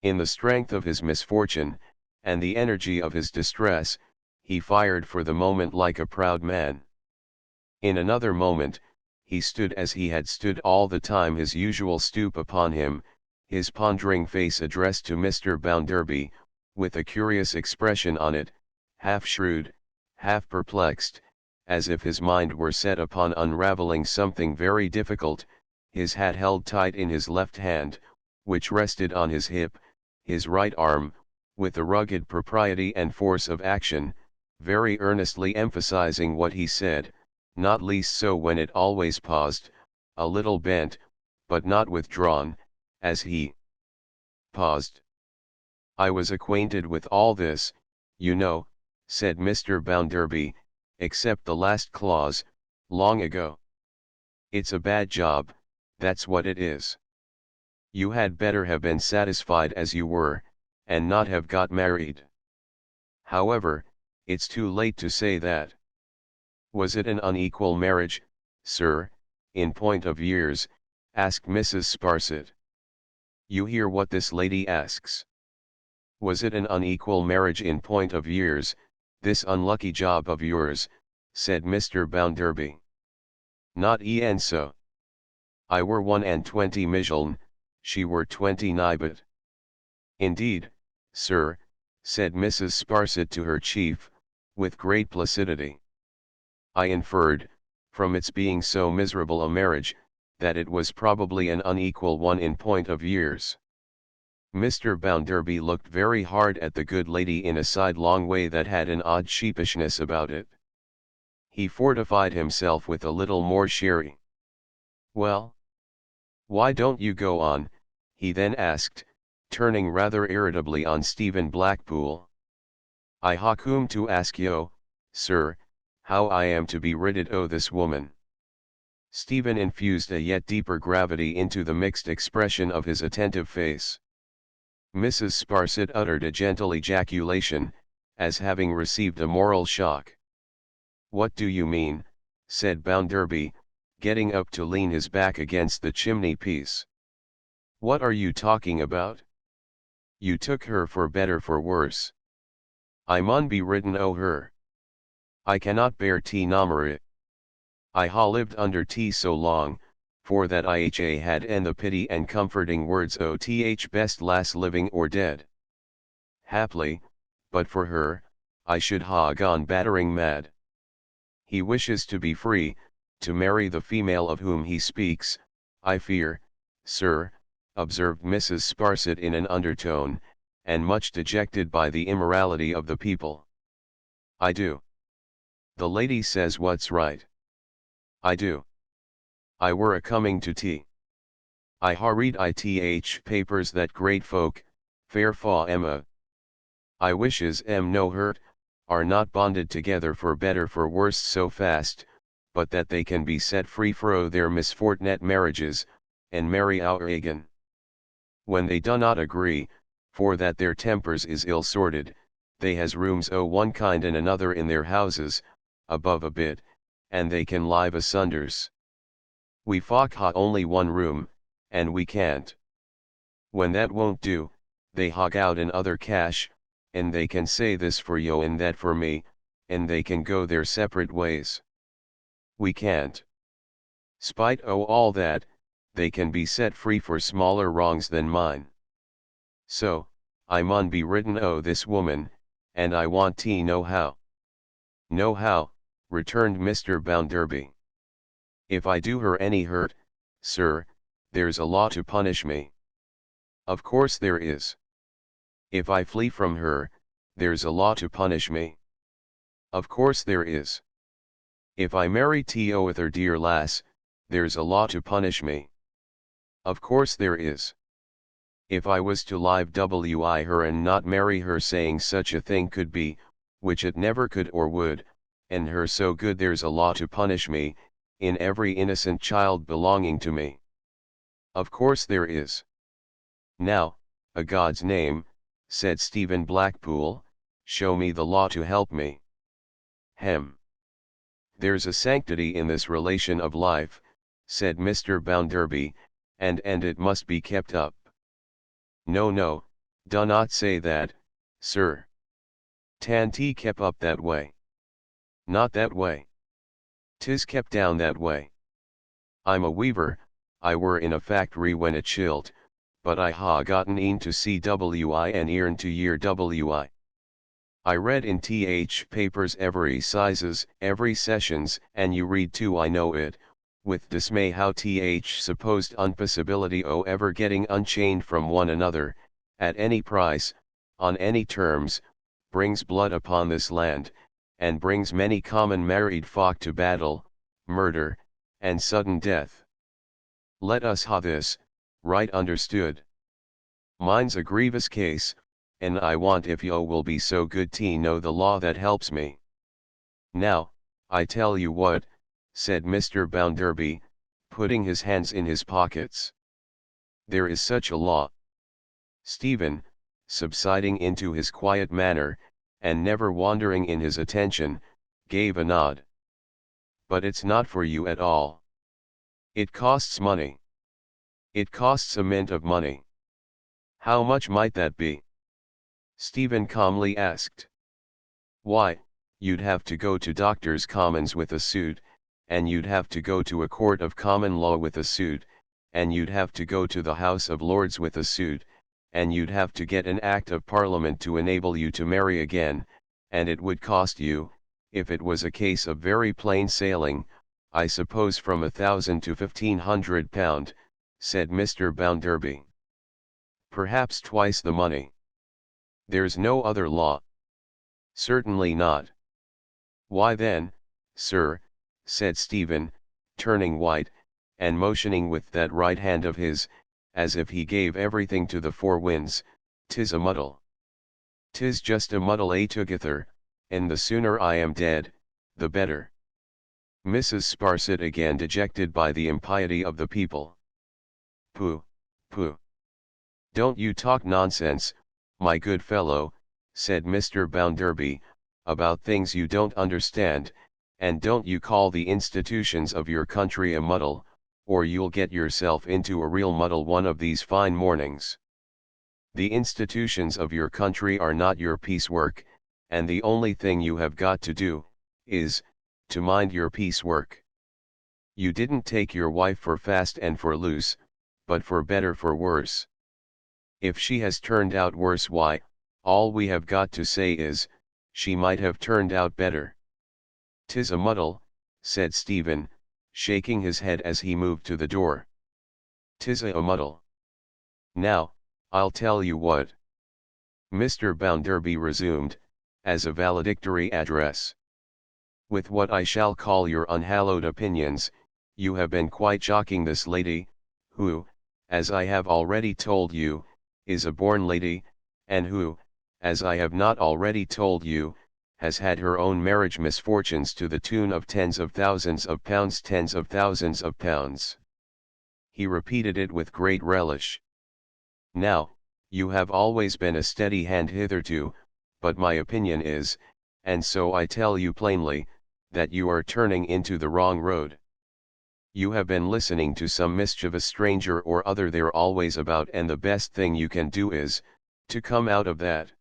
In the strength of his misfortune, and the energy of his distress, he fired for the moment like a proud man. In another moment, he stood as he had stood all the time, his usual stoop upon him, his pondering face addressed to Mr. Bounderby, with a curious expression on it, half shrewd, half perplexed, as if his mind were set upon unravelling something very difficult, his hat held tight in his left hand, which rested on his hip, his right arm, with a rugged propriety and force of action, very earnestly emphasizing what he said, not least so when it always paused, a little bent, but not withdrawn, as he paused. I was acquainted with all this, you know, said Mr. Bounderby, except the last clause, long ago. It's a bad job, that's what it is. You had better have been satisfied as you were, and not have got married. However, it's too late to say that. Was it an unequal marriage, sir, in point of years? Asked Mrs. Sparsit. You hear what this lady asks. Was it an unequal marriage in point of years, this unlucky job of yours? Said Mr. Bounderby. Not e'en so. I were 21 Mijaln, she were 20 Nibet. Indeed, sir, said Mrs. Sparsit to her chief, with great placidity. I inferred, from its being so miserable a marriage, that it was probably an unequal one in point of years. Mr. Bounderby looked very hard at the good lady in a sidelong way that had an odd sheepishness about it. He fortified himself with a little more sherry. Well? Why don't you go on? He then asked, turning rather irritably on Stephen Blackpool. I ha' come to ask yo, sir, how I am to be ridded o' this woman. Stephen infused a yet deeper gravity into the mixed expression of his attentive face. Mrs. Sparsit uttered a gentle ejaculation, as having received a moral shock. What do you mean? Said Bounderby, getting up to lean his back against the chimney-piece. What are you talking about? You took her for better for worse. I mun be ridden o' her. I cannot bear nomerit. I ha' lived under so long, for that I ha' had the pity and comforting words o' best lass living or dead. Haply, but for her, I should ha' gone battering mad. He wishes to be free, to marry the female of whom he speaks, I fear, sir, observed Mrs. Sparsit in an undertone, and much dejected by the immorality of the people. I do. The lady says what's right. I do. I were a coming to tea. I ha' read papers that great folk, fair fa Emma. I wishes no hurt, are not bonded together for better for worse so fast, but that they can be set free fro their misfortnet marriages, and marry our again. When they do not agree, for that their tempers is ill-sorted, they has rooms o' one kind and another in their houses, above a bit, and they can live asunders. We folk ha' only one room, and we can't. When that won't do, they hog out in other cash, and they can say this for yo and that for me, and they can go their separate ways. We can't. Spite o' all that, they can be set free for smaller wrongs than mine. So, I mun be ridden o' this woman, and I want know how. Know how, returned Mr. Bounderby. If I do her any hurt, sir, there's a law to punish me. Of course there is. If I flee from her, there's a law to punish me. Of course there is. If I marry with her dear lass, there's a law to punish me. Of course there is. If I was to live wi her and not marry her, saying such a thing could be, which it never could or would, and her so good, there's a law to punish me, in every innocent child belonging to me. Of course there is. Now, a God's name, said Stephen Blackpool, show me the law to help me. Hem. There's a sanctity in this relation of life, said Mr. Bounderby, and it must be kept up. No, no, do not say that, sir. Tan't kept up that way. Not that way. 'Tis kept down that way. I'm a weaver, I were in a factory when it chilled, but I ha gotten een to CWI and earn to year WI. I read in th papers every sizes, every sessions, and you read too I know it, with dismay how th supposed impossibility o ever getting unchained from one another, at any price, on any terms, brings blood upon this land, and brings many common married folk to battle, murder, and sudden death. Let us ha this, right understood. Mine's a grievous case, and I want if yo will be so good to know the law that helps me. Now, I tell you what, said Mr. Bounderby, putting his hands in his pockets. There is such a law. Stephen, subsiding into his quiet manner, and never wandering in his attention, gave a nod. But it's not for you at all. It costs money. It costs a mint of money. How much might that be? Stephen calmly asked. Why, you'd have to go to Doctors' Commons with a suit, and you'd have to go to a court of common law with a suit, and you'd have to go to the House of Lords with a suit, and you'd have to get an Act of Parliament to enable you to marry again, and it would cost you, if it was a case of very plain sailing, I suppose from £1,000 to £1,500, said Mr. Bounderby. Perhaps twice the money. There's no other law. Certainly not. Why then, sir, said Stephen, turning white, and motioning with that right hand of his, as if he gave everything to the four winds, 'tis a muddle. 'Tis just a muddle together, and the sooner I am dead, the better. Mrs. Sparsit again dejected by the impiety of the people. Pooh, pooh. Don't you talk nonsense, my good fellow, said Mr. Bounderby, about things you don't understand, and don't you call the institutions of your country a muddle, or you'll get yourself into a real muddle one of these fine mornings. The institutions of your country are not your piecework, and the only thing you have got to do, is, to mind your piecework. You didn't take your wife for fast and for loose, but for better for worse. If she has turned out worse, why, all we have got to say is, she might have turned out better. 'Tis a muddle, said Stephen, shaking his head as he moved to the door. 'Tis a muddle. Now, I'll tell you what. Mr. Bounderby resumed, as a valedictory address. With what I shall call your unhallowed opinions, you have been quite shocking this lady, who, as I have already told you, is a born lady, and who, as I have not already told you, has had her own marriage misfortunes to the tune of tens of thousands of pounds. Tens of thousands of pounds. He repeated it with great relish. Now, you have always been a steady hand hitherto, but my opinion is, and so I tell you plainly, that you are turning into the wrong road. You have been listening to some mischievous stranger or other there always about, and the best thing you can do is, to come out of that.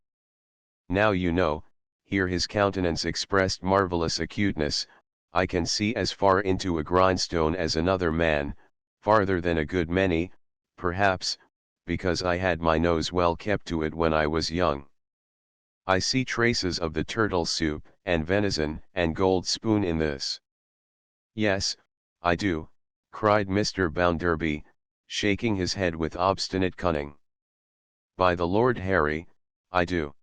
Now you know, here his countenance expressed marvellous acuteness, I can see as far into a grindstone as another man, farther than a good many, perhaps, because I had my nose well kept to it when I was young. I see traces of the turtle soup, and venison, and gold spoon in this. Yes, I do, cried Mr. Bounderby, shaking his head with obstinate cunning. By the Lord Harry, I do.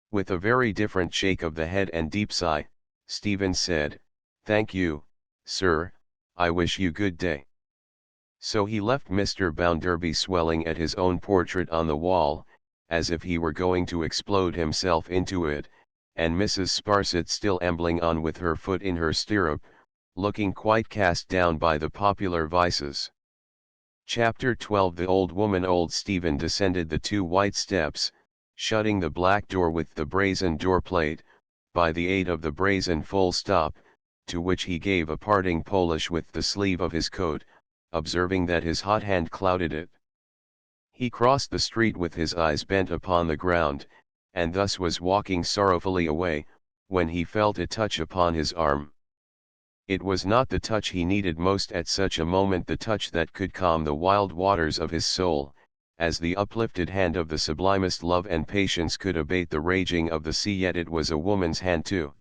With a very different shake of the head and deep sigh, Stephen said, Thank you, sir, I wish you good day. So he left Mr. Bounderby swelling at his own portrait on the wall, as if he were going to explode himself into it, and Mrs. Sparsit still ambling on with her foot in her stirrup, looking quite cast down by the popular vices. Chapter 12. The old woman. Old Stephen descended the 2 white steps, shutting the black door with the brazen door plate, by the aid of the brazen full stop, to which he gave a parting polish with the sleeve of his coat, observing that his hot hand clouded it. He crossed the street with his eyes bent upon the ground, and thus was walking sorrowfully away, when he felt a touch upon his arm. It was not the touch he needed most at such a moment, the touch that could calm the wild waters of his soul, as the uplifted hand of the sublimest love and patience could abate the raging of the sea, yet it was a woman's hand too.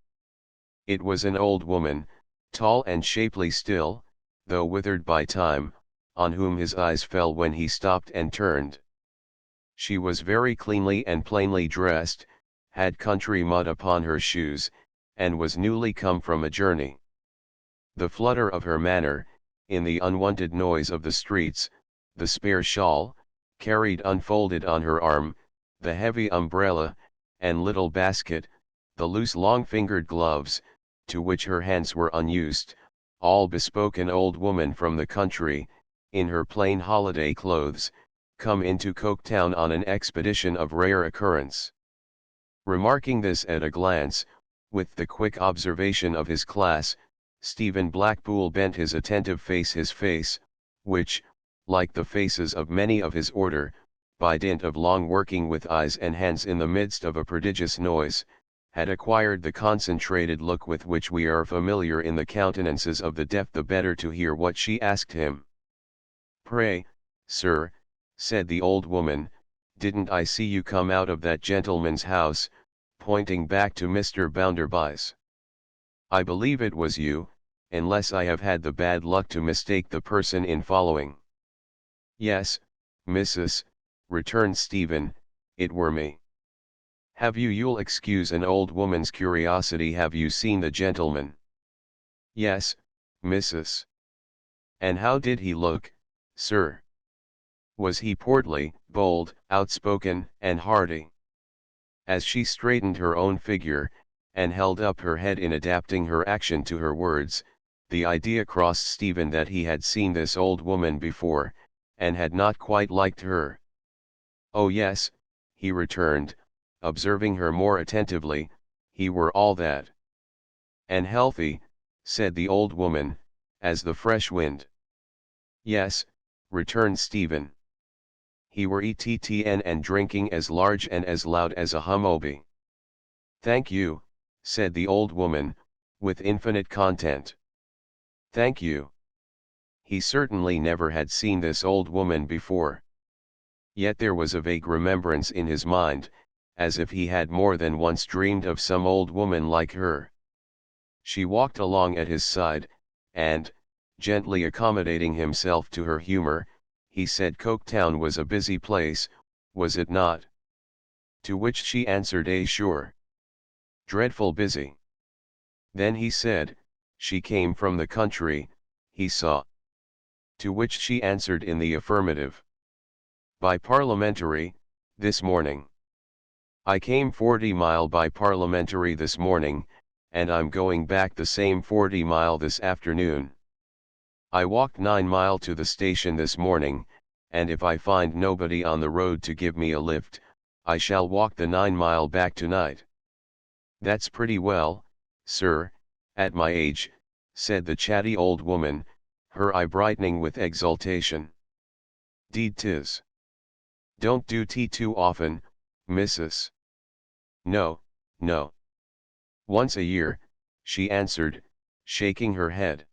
It was an old woman, tall and shapely still, though withered by time, on whom his eyes fell when he stopped and turned. She was very cleanly and plainly dressed, had country mud upon her shoes, and was newly come from a journey. The flutter of her manner, in the unwonted noise of the streets, the spare shawl, carried unfolded on her arm, the heavy umbrella, and little basket, the loose long-fingered gloves, to which her hands were unused, all bespoke an old woman from the country, in her plain holiday clothes, come into Coketown on an expedition of rare occurrence. Remarking this at a glance, with the quick observation of his class, Stephen Blackpool bent his attentive face, his face, which, like the faces of many of his order, by dint of long working with eyes and hands in the midst of a prodigious noise, had acquired the concentrated look with which we are familiar in the countenances of the deaf, the better to hear what she asked him. "Pray, sir," said the old woman, "didn't I see you come out of that gentleman's house?" pointing back to Mr. Bounderby's. "I believe it was you, unless I have had the bad luck to mistake the person in following." "Yes, missus," returned Stephen, "it were me." "Have you, you'll excuse an old woman's curiosity, have you seen the gentleman?" "Yes, missus." "And how did he look, sir? Was he portly, bold, outspoken, and hearty?" As she straightened her own figure, and held up her head in adapting her action to her words, the idea crossed Stephen that he had seen this old woman before, and had not quite liked her. "Oh yes," he returned, observing her more attentively, "he were all that." "And healthy," said the old woman, "as the fresh wind." "Yes," returned Stephen. "He were eaten and drinking as large and as loud as a hummoby." "Thank you," said the old woman, with infinite content. "Thank you." He certainly never had seen this old woman before. Yet there was a vague remembrance in his mind, as if he had more than once dreamed of some old woman like her. She walked along at his side, and, gently accommodating himself to her humor, he said Coketown was a busy place, was it not? To which she answered, sure. Dreadful busy. Then he said, she came from the country, he saw. To which she answered in the affirmative. By Parliamentary, this morning. I came 40 mile by Parliamentary this morning, and I'm going back the same 40 mile this afternoon. I walked 9 mile to the station this morning, and if I find nobody on the road to give me a lift, I shall walk the 9 mile back tonight. That's pretty well, sir, at my age, said the chatty old woman, her eye brightening with exultation. "'Deed 'tis. Don't do tea too often, missus." "No, no. Once a year," she answered, shaking her head.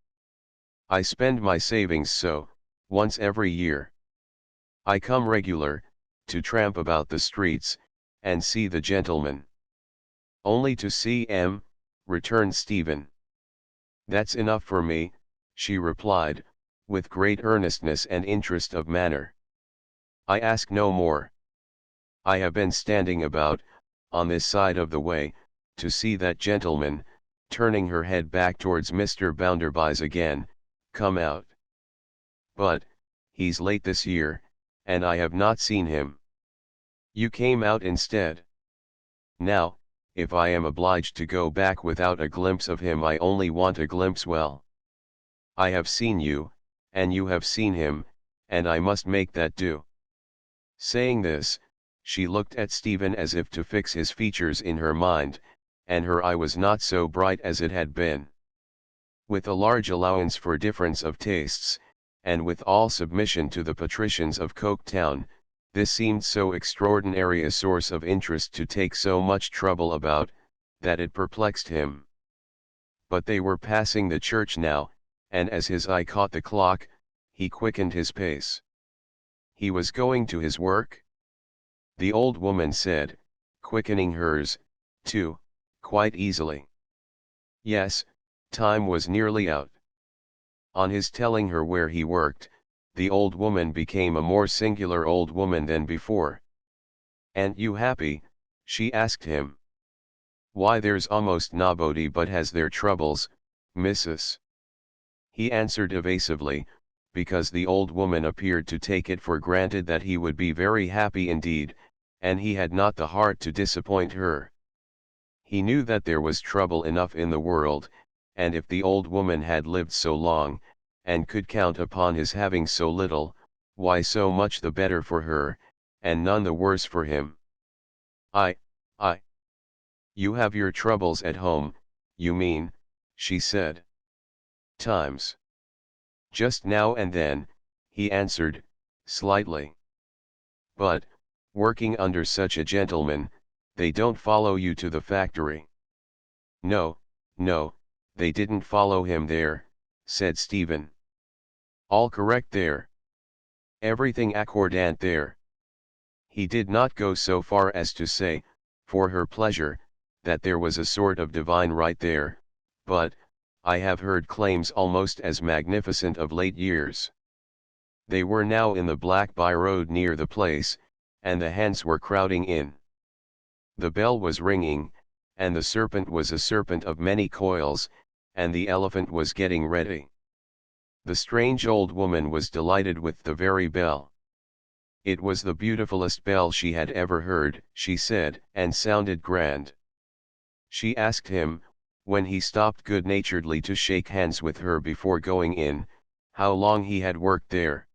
"I spend my savings so, once every year. I come regular, to tramp about the streets, and see the gentlemen." "Only to see 'em," returned Stephen. "That's enough for me," she replied, with great earnestness and interest of manner. "I ask no more. I have been standing about, on this side of the way, to see that gentleman," turning her head back towards Mr. Bounderby's again, "come out. But, he's late this year, and I have not seen him. You came out instead. Now, if I am obliged to go back without a glimpse of him, I only want a glimpse. Well, I have seen you, and you have seen him, and I must make that do." Saying this, She looked at Stephen as if to fix his features in her mind, and her eye was not so bright as it had been. With a large allowance for difference of tastes, and with all submission to the patricians of Coketown, this seemed so extraordinary a source of interest to take so much trouble about, that it perplexed him. But they were passing the church now, and as his eye caught the clock, he quickened his pace. He was going to his work? The old woman said, quickening hers, too, quite easily. Yes, time was nearly out. On his telling her where he worked, the old woman became a more singular old woman than before. "Ain't you happy?" she asked him. "Why, there's almost nobody but has their troubles, missus." He answered evasively, because the old woman appeared to take it for granted that he would be very happy indeed, and he had not the heart to disappoint her. He knew that there was trouble enough in the world, and if the old woman had lived so long, and could count upon his having so little, why so much the better for her, and none the worse for him. I. You have your troubles at home, you mean," she said. "Times. Just now and then," he answered, slightly. "But, working under such a gentleman, they don't follow you to the factory." No, they didn't follow him there," said Stephen. "All correct there. Everything accordant there." He did not go so far as to say, for her pleasure, that there was a sort of divine right there, but, "I have heard claims almost as magnificent of late years." They were now in the black by-road near the place, and the hens were crowding in. The bell was ringing, and the serpent was a serpent of many coils, and the elephant was getting ready. The strange old woman was delighted with the very bell. It was the beautifulest bell she had ever heard, she said, and sounded grand. She asked him, when he stopped good-naturedly to shake hands with her before going in, how long he had worked there.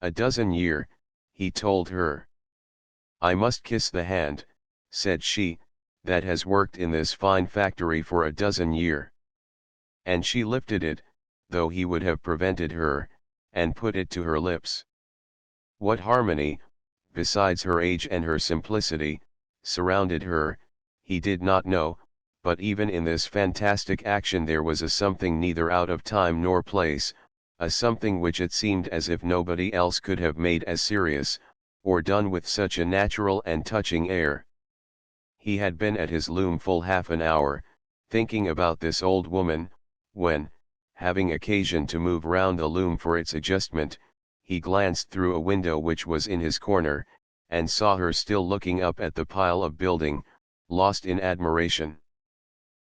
"A dozen year," he told her. "I must kiss the hand," said she, "that has worked in this fine factory for a dozen year." And she lifted it, though he would have prevented her, and put it to her lips. What harmony, besides her age and her simplicity, surrounded her, he did not know, but even in this fantastic action there was a something neither out of time nor place, a something which it seemed as if nobody else could have made as serious, or done with such a natural and touching air. He had been at his loom full half an hour, thinking about this old woman, when, having occasion to move round the loom for its adjustment, he glanced through a window which was in his corner, and saw her still looking up at the pile of building, lost in admiration.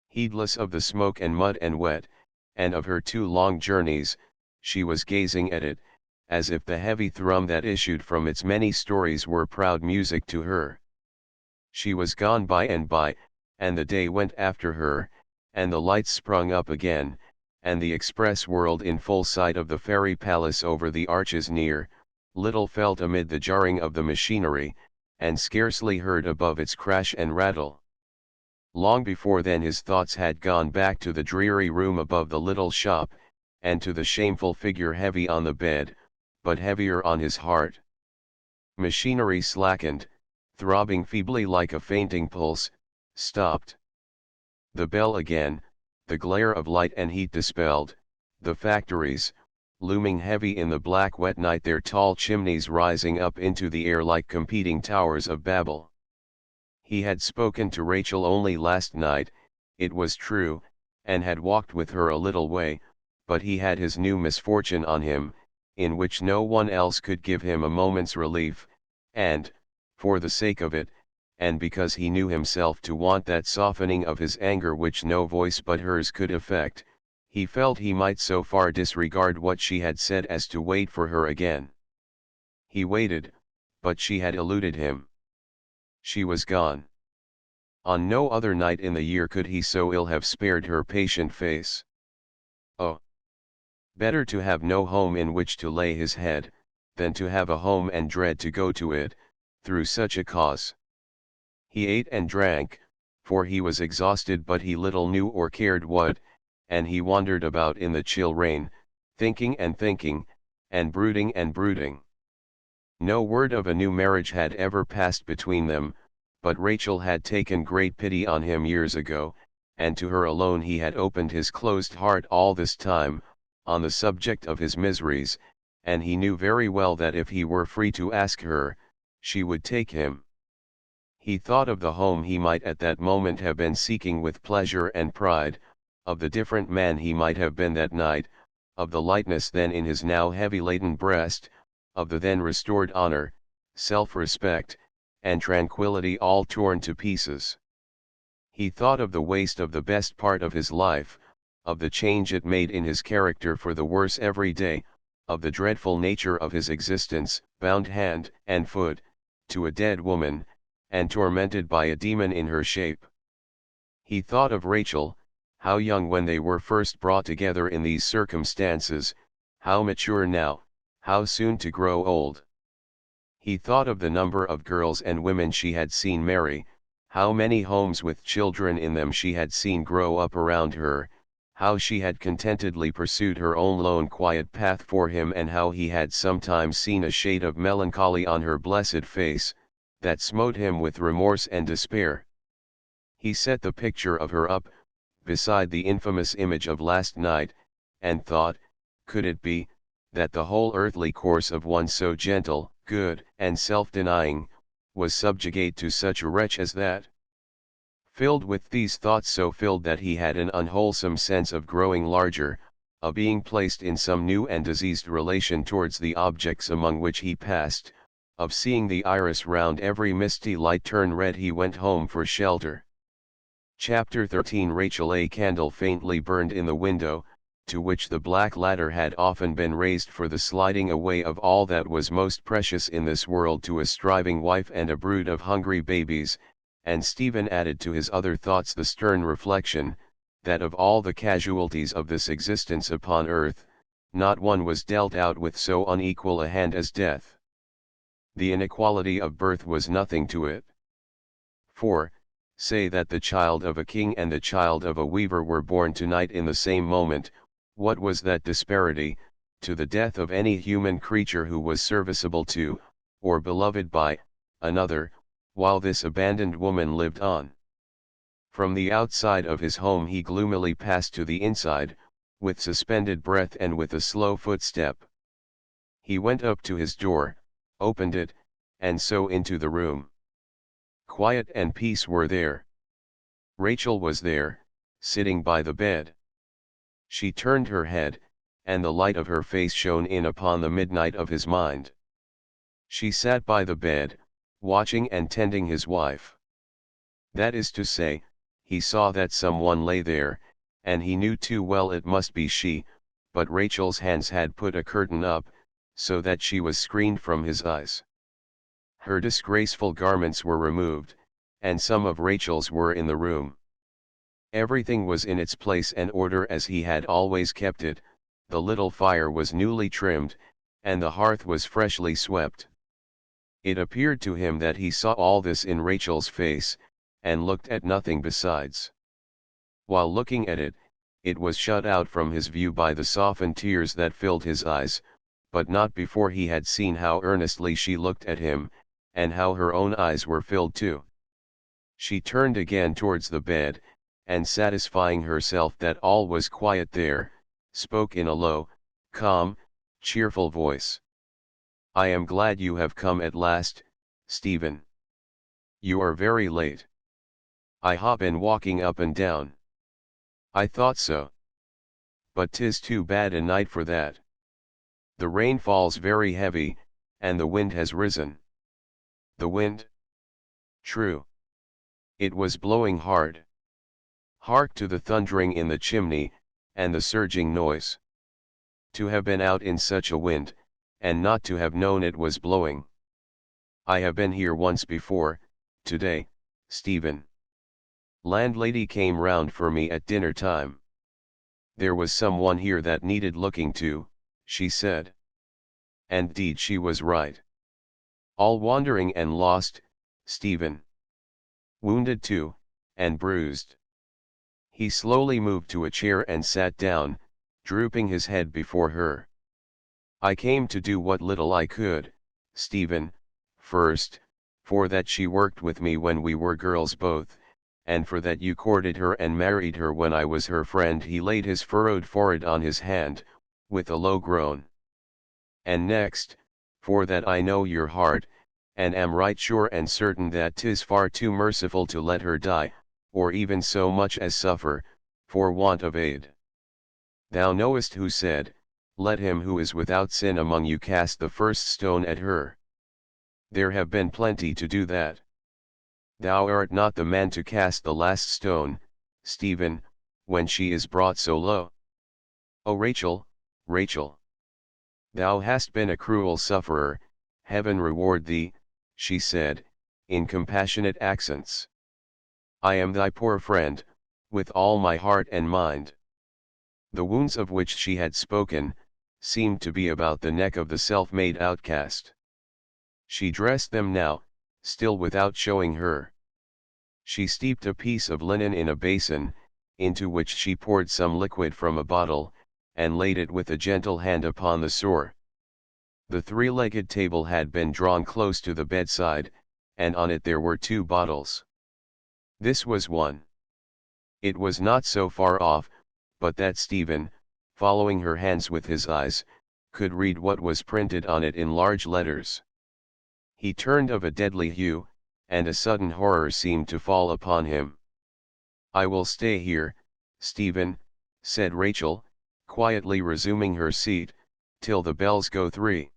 Heedless of the smoke and mud and wet, and of her 2 long journeys, she was gazing at it, as if the heavy thrum that issued from its many stories were proud music to her. She was gone by and by, and the day went after her, and the lights sprung up again, and the express whirled in full sight of the fairy palace over the arches near, little felt amid the jarring of the machinery, and scarcely heard above its crash and rattle. Long before then his thoughts had gone back to the dreary room above the little shop, and to the shameful figure heavy on the bed, but heavier on his heart. Machinery slackened, throbbing feebly like a fainting pulse, stopped. The bell again, the glare of light and heat dispelled, the factories, looming heavy in the black wet night, their tall chimneys rising up into the air like competing towers of Babel. He had spoken to Rachel only last night, it was true, and had walked with her a little way, but he had his new misfortune on him, in which no one else could give him a moment's relief, and, for the sake of it, and because he knew himself to want that softening of his anger which no voice but hers could effect, he felt he might so far disregard what she had said as to wait for her again. He waited, but she had eluded him. She was gone. On no other night in the year could he so ill have spared her patient face. Oh! Better to have no home in which to lay his head, than to have a home and dread to go to it, through such a cause. He ate and drank, for he was exhausted, but he little knew or cared what, and he wandered about in the chill rain, thinking and thinking, and brooding. No word of a new marriage had ever passed between them, but Rachel had taken great pity on him years ago, and to her alone he had opened his closed heart all this time, on the subject of his miseries, and he knew very well that if he were free to ask her, she would take him. He thought of the home he might at that moment have been seeking with pleasure and pride, of the different man he might have been that night, of the lightness then in his now heavy-laden breast, of the then restored honor, self-respect, and tranquility all torn to pieces. He thought of the waste of the best part of his life, of the change it made in his character for the worse every day, of the dreadful nature of his existence, bound hand and foot, to a dead woman, and tormented by a demon in her shape. He thought of Rachel, how young when they were first brought together in these circumstances, how mature now, how soon to grow old. He thought of the number of girls and women she had seen marry, how many homes with children in them she had seen grow up around her, how she had contentedly pursued her own lone quiet path for him, and how he had sometimes seen a shade of melancholy on her blessed face, that smote him with remorse and despair. He set the picture of her up, beside the infamous image of last night, and thought, could it be, that the whole earthly course of one so gentle, good, and self-denying, was subjugate to such a wretch as that? Filled with these thoughts, so filled that he had an unwholesome sense of growing larger, of being placed in some new and diseased relation towards the objects among which he passed, of seeing the iris round every misty light turn red, he went home for shelter. Chapter 13. Rachel. A candle faintly burned in the window, to which the black ladder had often been raised for the sliding away of all that was most precious in this world to a striving wife and a brood of hungry babies, and Stephen added to his other thoughts the stern reflection, that of all the casualties of this existence upon earth, not one was dealt out with so unequal a hand as death. The inequality of birth was nothing to it. For, say that the child of a king and the child of a weaver were born tonight in the same moment, what was that disparity, to the death of any human creature who was serviceable to, or beloved by, another, while this abandoned woman lived on? From the outside of his home he gloomily passed to the inside, with suspended breath and with a slow footstep. He went up to his door, opened it, and so into the room. Quiet and peace were there. Rachel was there, sitting by the bed. She turned her head, and the light of her face shone in upon the midnight of his mind. She sat by the bed, watching and tending his wife. That is to say, he saw that someone lay there, and he knew too well it must be she, but Rachel's hands had put a curtain up, so that she was screened from his eyes. Her disgraceful garments were removed, and some of Rachel's were in the room. Everything was in its place and order as he had always kept it, the little fire was newly trimmed, and the hearth was freshly swept. It appeared to him that he saw all this in Rachel's face, and looked at nothing besides. While looking at it, it was shut out from his view by the softened tears that filled his eyes, but not before he had seen how earnestly she looked at him, and how her own eyes were filled too. She turned again towards the bed, and satisfying herself that all was quiet there, spoke in a low, calm, cheerful voice. "I am glad you have come at last, Stephen. You are very late. I ha' been walking up and down." "I thought so. But 'tis too bad a night for that. The rain falls very heavy, and the wind has risen." "The wind?" "True. It was blowing hard. Hark to the thundering in the chimney, and the surging noise. To have been out in such a wind, and not to have known it was blowing. I have been here once before, today, Stephen. Landlady came round for me at dinner time. There was some one here that needed looking to, she said. And 'deed she was right. All wandering and lost, Stephen. Wounded too, and bruised. He slowly moved to a chair and sat down, drooping his head before her. I came to do what little I could, Stephen, first, for that she worked with me when we were girls both, and for that you courted her and married her when I was her friend. He laid his furrowed forehead on his hand, with a low groan. And next, for that I know your heart, and am right sure and certain that 'tis far too merciful to let her die, or even so much as suffer, for want of aid. Thou knowest who said, let him who is without sin among you cast the first stone at her. There have been plenty to do that. Thou art not the man to cast the last stone, Stephen, when she is brought so low. O Rachel, Rachel! Thou hast been a cruel sufferer, heaven reward thee, she said, in compassionate accents. I am thy poor friend, with all my heart and mind. The wounds of which she had spoken, seemed to be about the neck of the self-made outcast. She dressed them now, still without showing her. She steeped a piece of linen in a basin, into which she poured some liquid from a bottle, and laid it with a gentle hand upon the sore. The three-legged table had been drawn close to the bedside, and on it there were two bottles. This was one. It was not so far off, but that Stephen, following her hands with his eyes, could read what was printed on it in large letters. He turned of a deadly hue, and a sudden horror seemed to fall upon him. I will stay here, Stephen, said Rachel, quietly resuming her seat, till the bells go 3.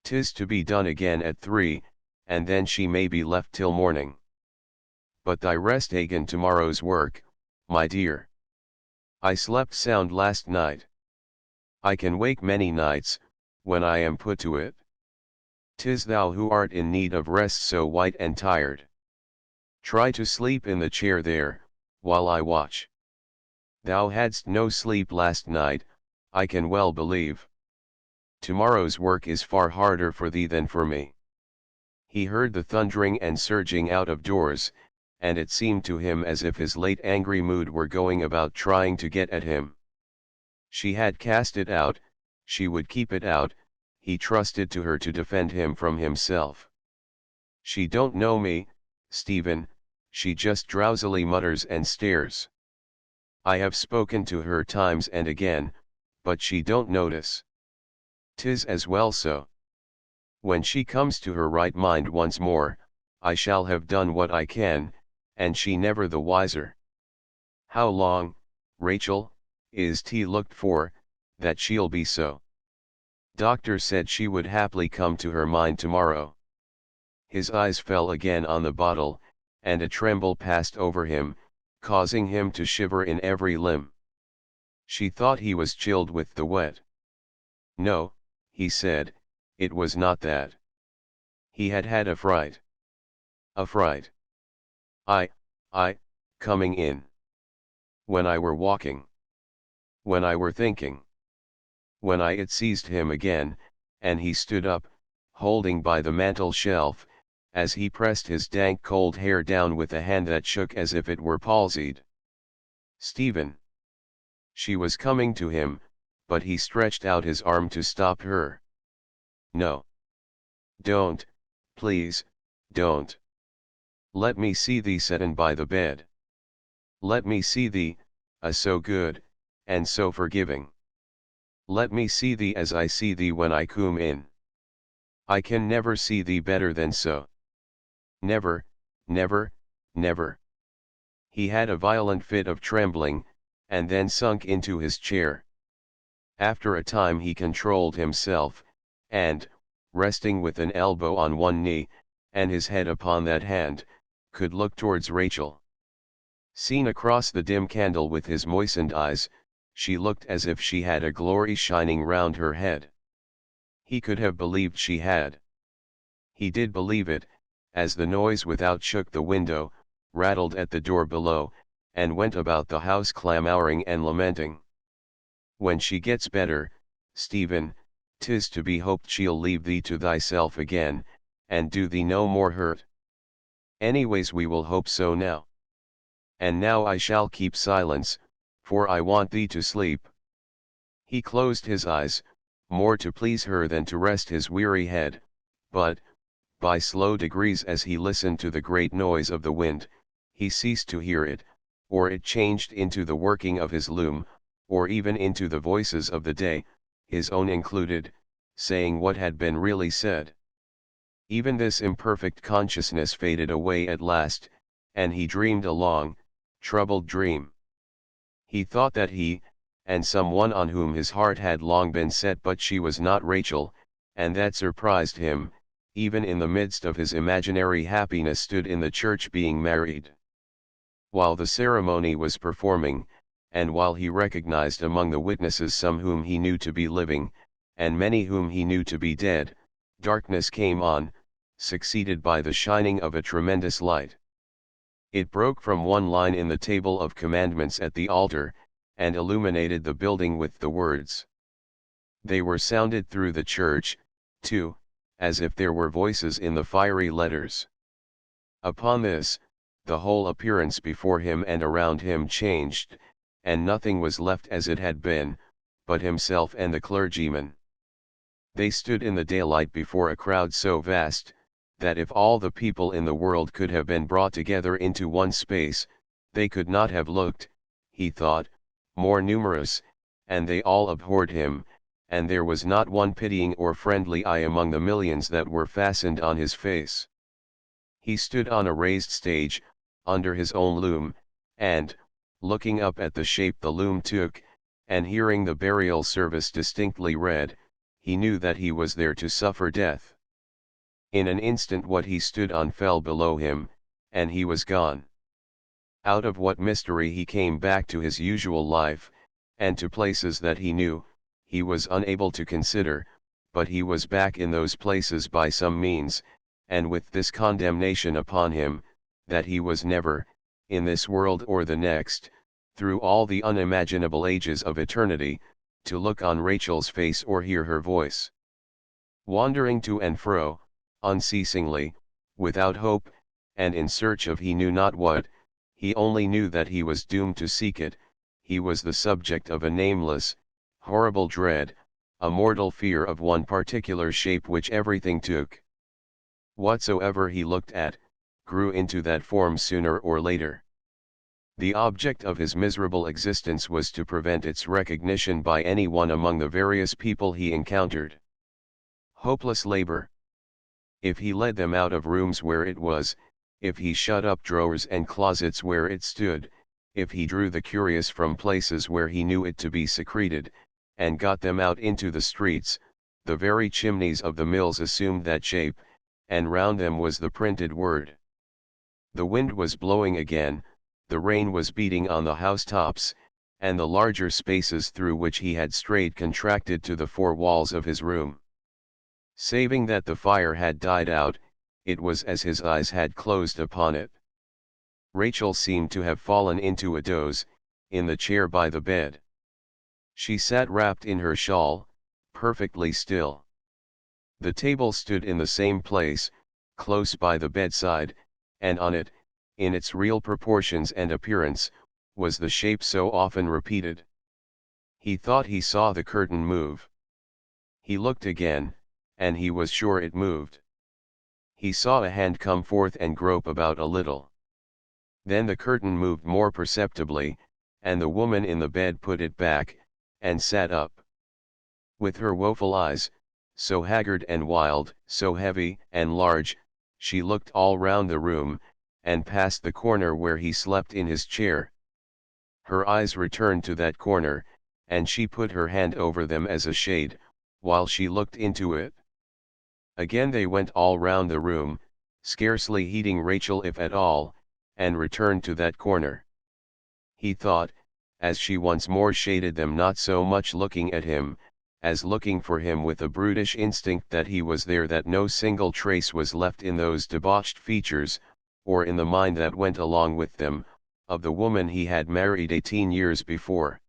'Tis to be done again at 3, and then she may be left till morning. But thy rest again tomorrow's work, my dear. I slept sound last night. I can wake many nights, when I am put to it. 'Tis thou who art in need of rest, so white and tired. Try to sleep in the chair there, while I watch. Thou hadst no sleep last night, I can well believe. Tomorrow's work is far harder for thee than for me. He heard the thundering and surging out of doors, and it seemed to him as if his late angry mood were going about trying to get at him. She had cast it out, she would keep it out, he trusted to her to defend him from himself. She don't know me, Stephen, she just drowsily mutters and stares. I have spoken to her times and again, but she don't notice. 'Tis as well so. When she comes to her right mind once more, I shall have done what I can, and she never the wiser. How long, Rachel, is 't looked for, that she'll be so? Doctor said she would haply come to her mind tomorrow. His eyes fell again on the bottle, and a tremble passed over him, causing him to shiver in every limb. She thought he was chilled with the wet. No, he said, it was not that. He had had a fright. A fright. I, coming in. When I were walking. When I were thinking. When it seized him again, and he stood up, holding by the mantel shelf, as he pressed his dank cold hair down with a hand that shook as if it were palsied. Stephen. She was coming to him, but he stretched out his arm to stop her. No. Don't, please, don't. Let me see thee settin' by the bed. Let me see thee, so good, and so forgiving. Let me see thee as I see thee when I come in. I can never see thee better than so. Never, never, never. He had a violent fit of trembling, and then sunk into his chair. After a time he controlled himself, and, resting with an elbow on one knee, and his head upon that hand, could look towards Rachel. Seen across the dim candle with his moistened eyes, she looked as if she had a glory shining round her head. He could have believed she had. He did believe it, as the noise without shook the window, rattled at the door below, and went about the house clamouring and lamenting. When she gets better, Stephen, 'tis to be hoped she'll leave thee to thyself again, and do thee no more hurt. Anyways we will hope so now. And now I shall keep silence, for I want thee to sleep. He closed his eyes, more to please her than to rest his weary head, but, by slow degrees as he listened to the great noise of the wind, he ceased to hear it, or it changed into the working of his loom, or even into the voices of the day, his own included, saying what had been really said. Even this imperfect consciousness faded away at last, and he dreamed a long, troubled dream. He thought that he, and some one on whom his heart had long been set, but she was not Rachel, and that surprised him, even in the midst of his imaginary happiness, stood in the church being married. While the ceremony was performing, and while he recognized among the witnesses some whom he knew to be living, and many whom he knew to be dead, darkness came on, succeeded by the shining of a tremendous light. It broke from one line in the table of commandments at the altar, and illuminated the building with the words. They were sounded through the church, too, as if there were voices in the fiery letters. Upon this, the whole appearance before him and around him changed, and nothing was left as it had been, but himself and the clergyman. They stood in the daylight before a crowd so vast, that if all the people in the world could have been brought together into one space, they could not have looked, he thought, more numerous, and they all abhorred him, and there was not one pitying or friendly eye among the millions that were fastened on his face. He stood on a raised stage, under his own loom, and, looking up at the shape the loom took, and hearing the burial service distinctly read, he knew that he was there to suffer death. In an instant what he stood on fell below him, and he was gone. Out of what mystery he came back to his usual life, and to places that he knew, he was unable to consider, but he was back in those places by some means, and with this condemnation upon him, that he was never, in this world or the next, through all the unimaginable ages of eternity, to look on Rachel's face or hear her voice. Wandering to and fro, unceasingly, without hope, and in search of he knew not what, he only knew that he was doomed to seek it, he was the subject of a nameless, horrible dread, a mortal fear of one particular shape which everything took. Whatsoever he looked at, grew into that form sooner or later. The object of his miserable existence was to prevent its recognition by any one among the various people he encountered. Hopeless labor. If he led them out of rooms where it was, if he shut up drawers and closets where it stood, if he drew the curious from places where he knew it to be secreted, and got them out into the streets, the very chimneys of the mills assumed that shape, and round them was the printed word. The wind was blowing again, the rain was beating on the housetops, and the larger spaces through which he had strayed contracted to the four walls of his room. Saving that the fire had died out, it was as his eyes had closed upon it. Rachel seemed to have fallen into a doze, in the chair by the bed. She sat wrapped in her shawl, perfectly still. The table stood in the same place, close by the bedside, and on it, in its real proportions and appearance, was the shape so often repeated. He thought he saw the curtain move. He looked again, and he was sure it moved. He saw a hand come forth and grope about a little. Then the curtain moved more perceptibly, and the woman in the bed put it back, and sat up. With her woeful eyes, so haggard and wild, so heavy and large, she looked all round the room, and past the corner where he slept in his chair. Her eyes returned to that corner, and she put her hand over them as a shade, while she looked into it. Again they went all round the room, scarcely heeding Rachel if at all, and returned to that corner. He thought, as she once more shaded them, not so much looking at him, as looking for him with a brutish instinct that he was there, that no single trace was left in those debauched features, or in the mind that went along with them, of the woman he had married 18 years before.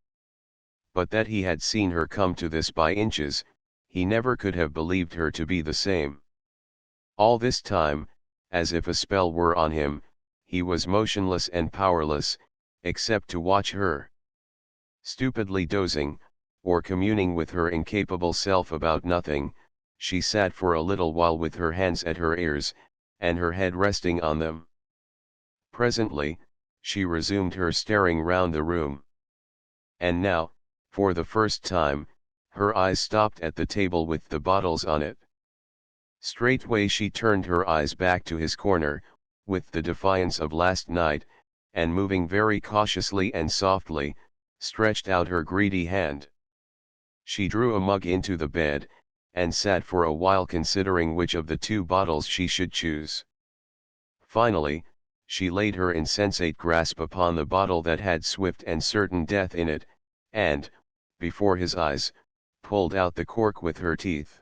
But that he had seen her come to this by inches, he never could have believed her to be the same. All this time, as if a spell were on him, he was motionless and powerless, except to watch her. Stupidly dozing, or communing with her incapable self about nothing, she sat for a little while with her hands at her ears, and her head resting on them. Presently, she resumed her staring round the room. And now, for the first time, her eyes stopped at the table with the bottles on it. Straightway she turned her eyes back to his corner, with the defiance of last night, and moving very cautiously and softly, stretched out her greedy hand. She drew a mug into the bed, and sat for a while considering which of the two bottles she should choose. Finally, she laid her insensate grasp upon the bottle that had swift and certain death in it, and, before his eyes, pulled out the cork with her teeth.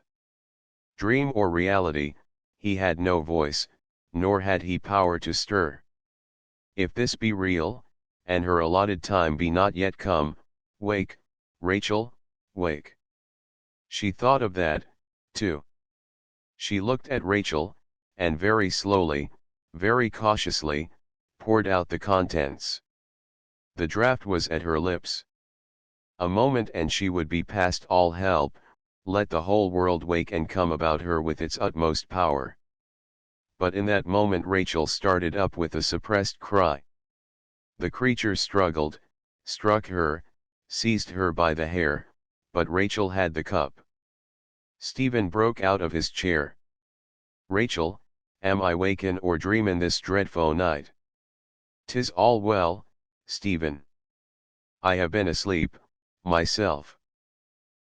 Dream or reality, he had no voice, nor had he power to stir. If this be real, and her allotted time be not yet come, wake, Rachel, wake. She thought of that, too. She looked at Rachel, and very slowly, very cautiously, poured out the contents. The draught was at her lips. A moment and she would be past all help, let the whole world wake and come about her with its utmost power. But in that moment Rachel started up with a suppressed cry. The creature struggled, struck her, seized her by the hair, but Rachel had the cup. Stephen broke out of his chair. "Rachel, am I waken or dreamin' this dreadful night?" "'Tis all well, Stephen. I have been asleep, myself.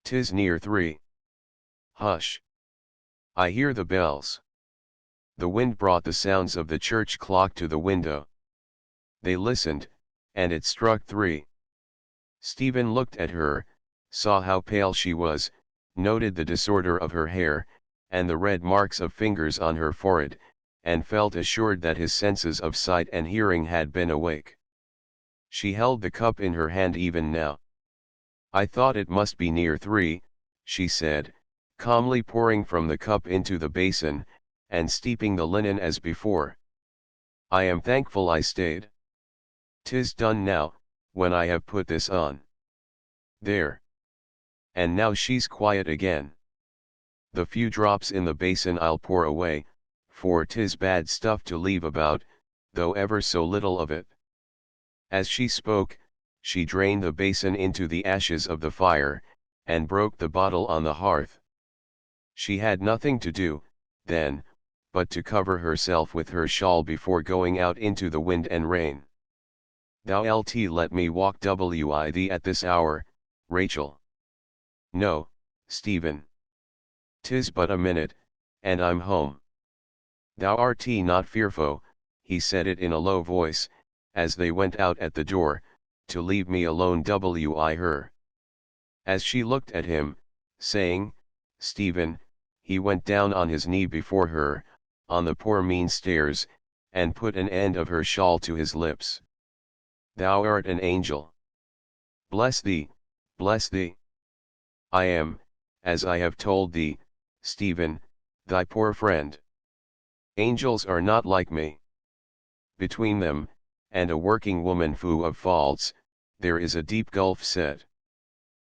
'Tis near 3. Hush! I hear the bells." The wind brought the sounds of the church clock to the window. They listened, and it struck 3. Stephen looked at her, saw how pale she was, noted the disorder of her hair, and the red marks of fingers on her forehead, and felt assured that his senses of sight and hearing had been awake. She held the cup in her hand even now. "I thought it must be near 3, she said, calmly pouring from the cup into the basin, and steeping the linen as before. "I am thankful I stayed. 'Tis done now, when I have put this on. There. And now she's quiet again. The few drops in the basin I'll pour away, for 'tis bad stuff to leave about, though ever so little of it." As she spoke, she drained the basin into the ashes of the fire, and broke the bottle on the hearth. She had nothing to do, then, but to cover herself with her shawl before going out into the wind and rain. "Thou'lt let me walk with thee at this hour, Rachel?" "No, Stephen. 'Tis but a minute, and I'm home." "Thou art not fearful," he said it in a low voice, as they went out at the door, "to leave me alone with her?" As she looked at him, saying, "Stephen," he went down on his knee before her, on the poor mean stairs, and put an end of her shawl to his lips. "Thou art an angel. Bless thee, bless thee. I am, as I have told thee, Stephen, thy poor friend. Angels are not like me. Between them, and a working woman full of faults, there is a deep gulf set.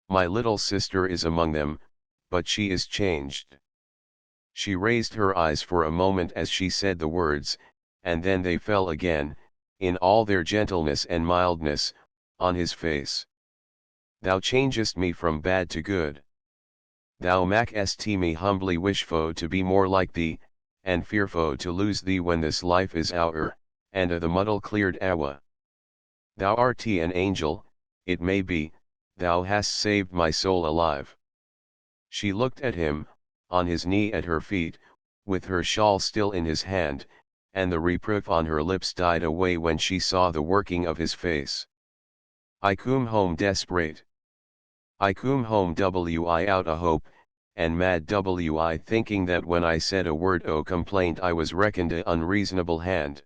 My little sister is among them, but she is changed." She raised her eyes for a moment as she said the words, and then they fell again, in all their gentleness and mildness, on his face. "Thou changest me from bad to good. Thou mak'st me humbly wishful to be more like thee, and fearful to lose thee when this life is ower, and the muddle cleared awa. Thou art an angel, it may be, thou hast saved my soul alive." She looked at him, on his knee at her feet, with her shawl still in his hand, and the reproof on her lips died away when she saw the working of his face. "I come home desperate. I come home out o' hope, and mad thinking that when I said a word o' complaint I was reckoned a unreasonable hand.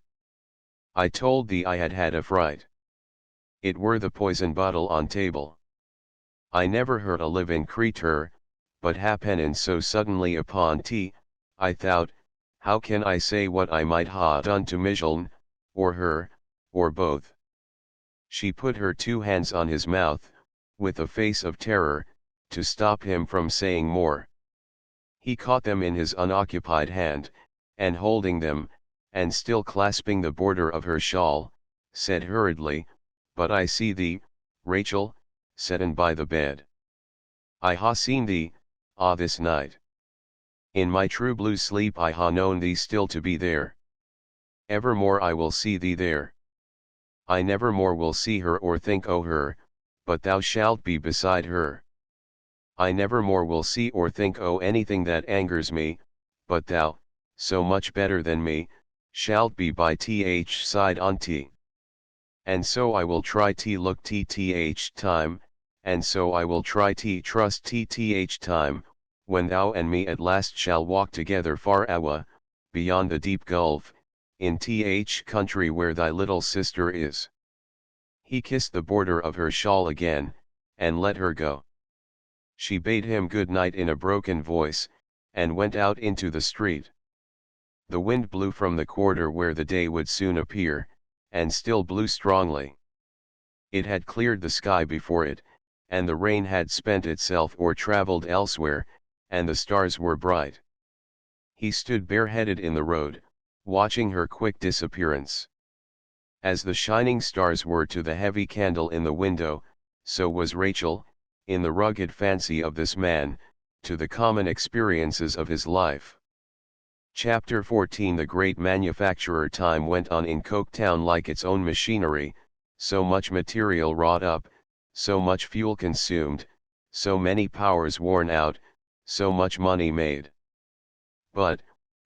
I told thee I had had a fright. It were the poison bottle on table. I never hurt a living creatur, but happen so suddenly upon tea, I thought, How can I say what I might ha done to Mijeln, or her, or both? She put her two hands on his mouth, with a face of terror, to stop him from saying more. He caught them in his unoccupied hand, and holding them, and still clasping the border of her shawl, said hurriedly, "But I see thee, Rachel, setten by the bed. I ha seen thee, this night. In my true blue sleep I ha known thee still to be there. Evermore I will see thee there. I never more will see her or think o' her, but thou shalt be beside her. I never more will see or think o' anything that angers me, but thou, so much better than me, shalt be by th side on t. And so I will try t look th time, and so I will try t trust th time, when thou and me at last shall walk together far awa, beyond the deep gulf, in th country where thy little sister is." He kissed the border of her shawl again, and let her go. She bade him good night in a broken voice, and went out into the street. The wind blew from the quarter where the day would soon appear, and still blew strongly. It had cleared the sky before it, and the rain had spent itself or travelled elsewhere, and the stars were bright. He stood bareheaded in the road, watching her quick disappearance. As the shining stars were to the heavy candle in the window, so was Rachel, in the rugged fancy of this man, to the common experiences of his life. Chapter 14. The great manufacturer time went on in Coketown like its own machinery, so much material wrought up, so much fuel consumed, so many powers worn out, so much money made. But,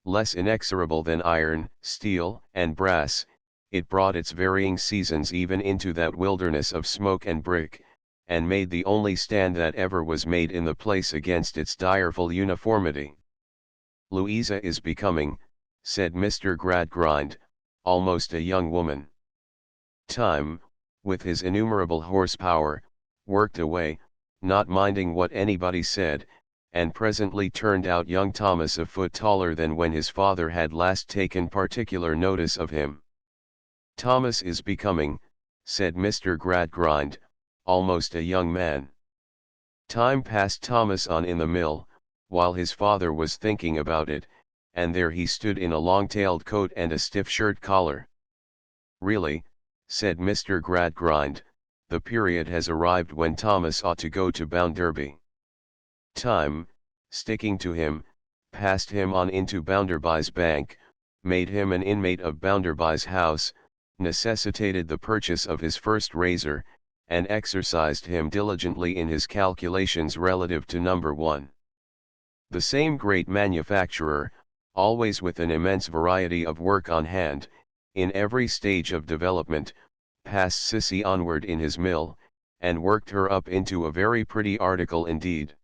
less inexorable than iron, steel, and brass, it brought its varying seasons even into that wilderness of smoke and brick, and made the only stand that ever was made in the place against its direful uniformity. "Louisa is becoming," said Mr. Gradgrind, "almost a young woman." Time, with his innumerable horsepower, worked away, not minding what anybody said, and presently turned out young Thomas a foot taller than when his father had last taken particular notice of him. "Thomas is becoming," said Mr. Gradgrind, "almost a young man." Time passed Thomas on in the mill, while his father was thinking about it, and there he stood in a long-tailed coat and a stiff shirt collar. "Really," said Mr. Gradgrind, "the period has arrived when Thomas ought to go to Bounderby." Time, sticking to him, passed him on into Bounderby's bank, made him an inmate of Bounderby's house, necessitated the purchase of his first razor, and exercised him diligently in his calculations relative to number 1. The same great manufacturer, always with an immense variety of work on hand, in every stage of development, passed Sissy onward in his mill, and worked her up into a very pretty article indeed.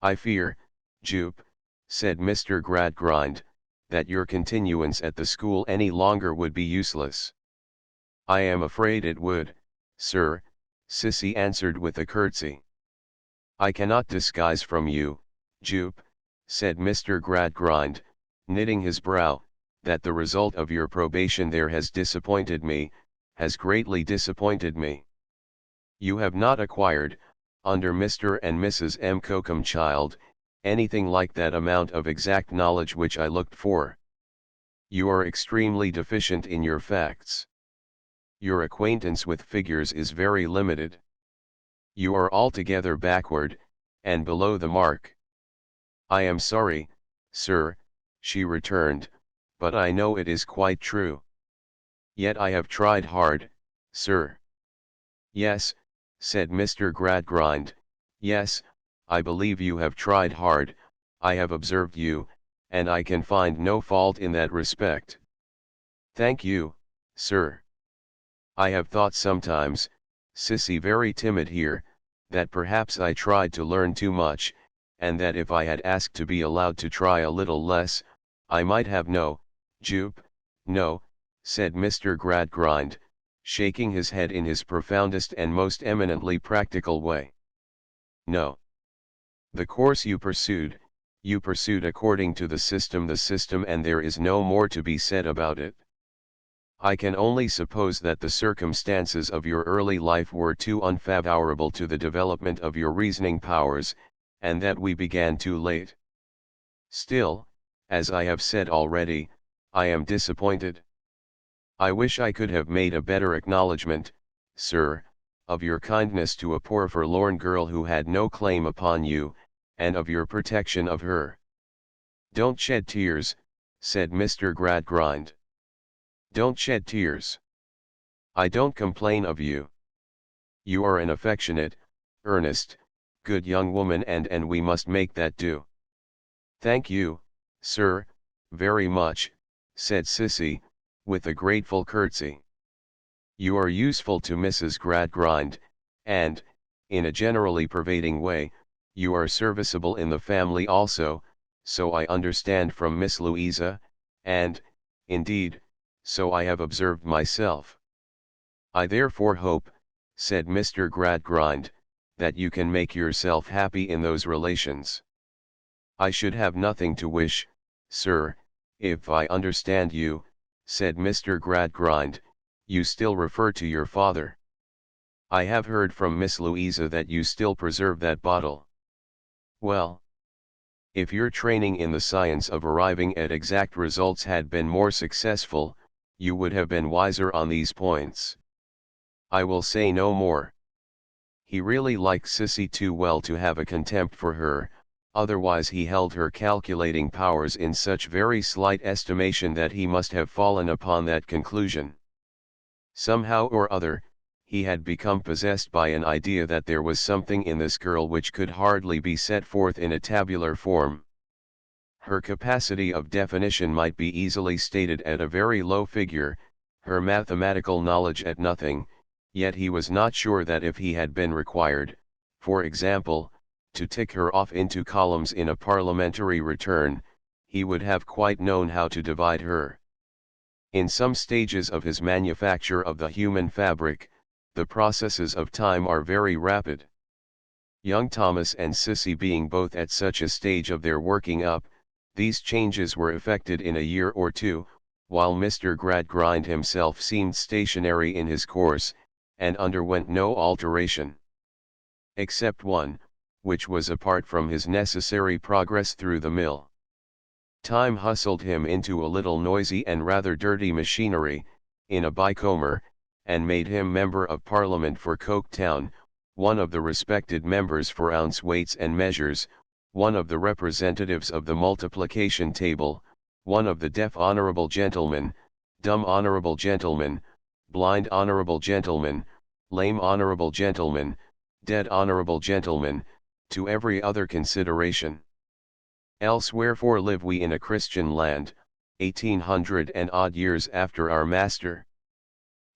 "I fear, Jupe," said Mr. Gradgrind, "that your continuance at the school any longer would be useless." "I am afraid it would, sir," Sissy answered with a curtsy. "I cannot disguise from you, Jupe," said Mr. Gradgrind, knitting his brow, "that the result of your probation there has disappointed me, has greatly disappointed me. You have not acquired, under Mr. and Mrs. M. Cocomchild, anything like that amount of exact knowledge which I looked for. You are extremely deficient in your facts. Your acquaintance with figures is very limited. You are altogether backward, and below the mark." "I am sorry, sir," she returned, "but I know it is quite true. Yet I have tried hard, sir." "Yes," said Mr. Gradgrind, "yes, I believe you have tried hard, I have observed you, and I can find no fault in that respect." "Thank you, sir. I have thought sometimes," Sissy very timid here, "that perhaps I tried to learn too much, and that if I had asked to be allowed to try a little less, I might have." "No, Jupe, no," said Mr. Gradgrind, shaking his head in his profoundest and most eminently practical way. "No. The course you pursued, You pursued according to the system, and there is no more to be said about it. I can only suppose that the circumstances of your early life were too unfavorable to the development of your reasoning powers, and that we began too late. Still, as I have said already, I am disappointed. I wish I could have made a better acknowledgment, sir, of your kindness to a poor forlorn girl who had no claim upon you, and of your protection of her. Don't shed tears, said Mr. Gradgrind. Don't shed tears. I don't complain of you. You are an affectionate, earnest, good young woman, and we must make that do. Thank you, sir, very much, said Sissy, with a grateful curtsy. You are useful to Mrs. Gradgrind, and, in a generally pervading way, you are serviceable in the family also, so I understand from Miss Louisa, and, indeed, so I have observed myself. I therefore hope, said Mr. Gradgrind, that you can make yourself happy in those relations. I should have nothing to wish, sir, if I understand you, said Mr. Gradgrind. You still refer to your father. I have heard from Miss Louisa that you still preserve that bottle. Well, if your training in the science of arriving at exact results had been more successful, you would have been wiser on these points. I will say no more. He really liked Sissy too well to have a contempt for her, otherwise he held her calculating powers in such very slight estimation that he must have fallen upon that conclusion. Somehow or other, he had become possessed by an idea that there was something in this girl which could hardly be set forth in a tabular form. Her capacity of definition might be easily stated at a very low figure, her mathematical knowledge at nothing, yet he was not sure that if he had been required, for example, to tick her off into columns in a parliamentary return, he would have quite known how to divide her. In some stages of his manufacture of the human fabric, the processes of time are very rapid. Young Thomas and Sissy being both at such a stage of their working up, these changes were effected in a year or two, while Mr. Gradgrind himself seemed stationary in his course, and underwent no alteration. Except one, which was apart from his necessary progress through the mill. Time hustled him into a little noisy and rather dirty machinery, in a bicomber, and made him Member of Parliament for Coketown, one of the respected members for ounce weights and measures, one of the representatives of the multiplication table, one of the deaf honourable gentlemen, dumb honourable gentlemen, blind honourable gentlemen, lame honourable gentlemen, dead honourable gentlemen, to every other consideration. Else wherefore live we in a Christian land, 1800 and odd years after our Master?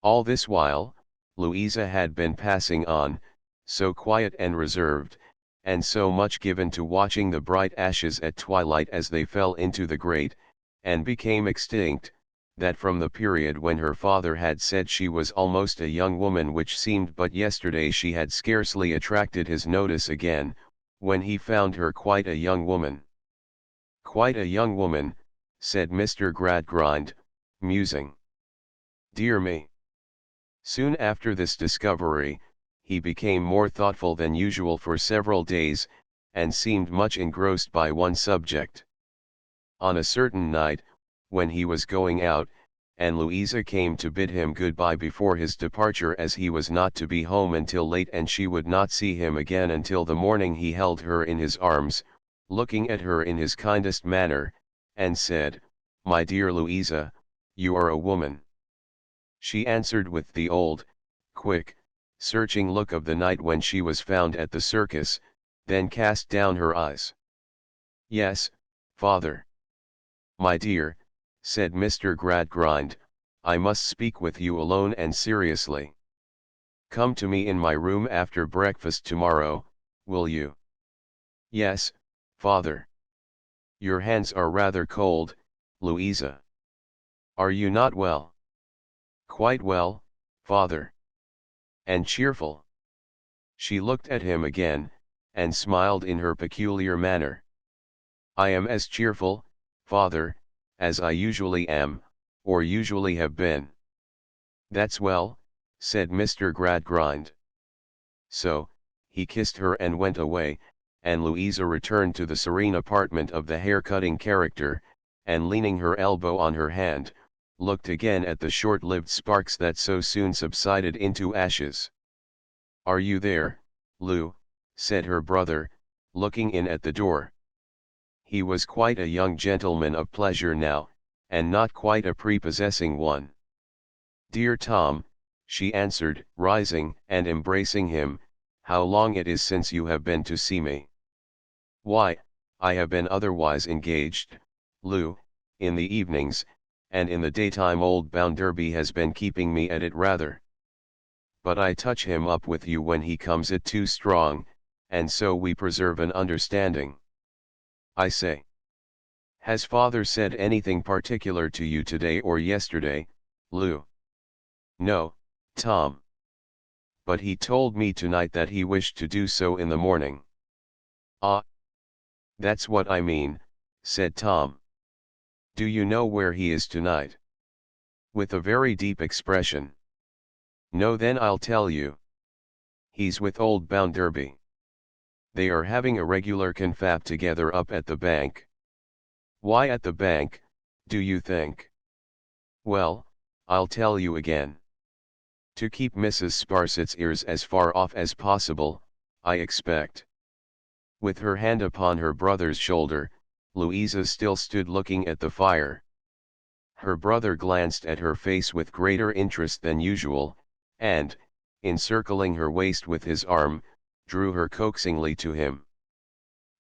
All this while, Louisa had been passing on, so quiet and reserved, and so much given to watching the bright ashes at twilight as they fell into the grate, and became extinct, that from the period when her father had said she was almost a young woman, which seemed but yesterday, she had scarcely attracted his notice again, when he found her quite a young woman. Quite a young woman, said Mr. Gradgrind, musing. Dear me! Soon after this discovery, he became more thoughtful than usual for several days, and seemed much engrossed by one subject. On a certain night, when he was going out, and Louisa came to bid him good-bye before his departure, as he was not to be home until late and she would not see him again until the morning, he held her in his arms, looking at her in his kindest manner, and said, "My dear Louisa, you are a woman." She answered with the old, quick, searching look of the night when she was found at the circus, then cast down her eyes. "Yes, father." "My dear," said Mr. Gradgrind, "I must speak with you alone and seriously. Come to me in my room after breakfast tomorrow, will you?" "Yes, father." "Your hands are rather cold, Louisa. Are you not well?" "Quite well, father." "And cheerful?" She looked at him again, and smiled in her peculiar manner. I am as cheerful, father, as I usually am, or usually have been. That's well, said Mr. Gradgrind. So, he kissed her and went away, and Louisa returned to the serene apartment of the hair-cutting character, and leaning her elbow on her hand, looked again at the short-lived sparks that so soon subsided into ashes. "Are you there, Lou?" said her brother, looking in at the door. He was quite a young gentleman of pleasure now, and not quite a prepossessing one. "Dear Tom," she answered, rising and embracing him, "how long it is since you have been to see me." "Why, I have been otherwise engaged, Lou, in the evenings, and in the daytime old Bounderby has been keeping me at it rather. But I touch him up with you when he comes it too strong, and so we preserve an understanding. I say, has father said anything particular to you today or yesterday, Lou?" "No, Tom. But he told me tonight that he wished to do so in the morning." "Ah, that's what I mean," said Tom. "Do you know where he is tonight?" With a very deep expression. "No, then I'll tell you. He's with old Bounderby. They are having a regular confab together up at the bank." "Why at the bank, do you think?" "Well, I'll tell you again. To keep Mrs. Sparsit's ears as far off as possible, I expect." With her hand upon her brother's shoulder, Louisa still stood looking at the fire. Her brother glanced at her face with greater interest than usual, and, encircling her waist with his arm, drew her coaxingly to him.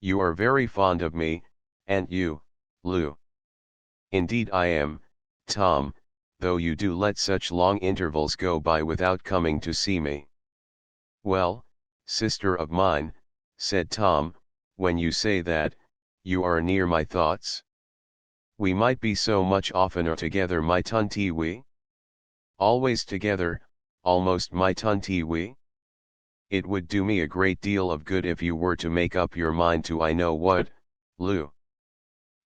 "You are very fond of me, aren't you, Lou?" "Indeed I am, Tom, though you do let such long intervals go by without coming to see me." "Well, sister of mine," said Tom, "when you say that, you are near my thoughts. We might be so much oftener together, my tunty wee. Always together, almost my tunty wee. It would do me a great deal of good if you were to make up your mind to I know what, Lou.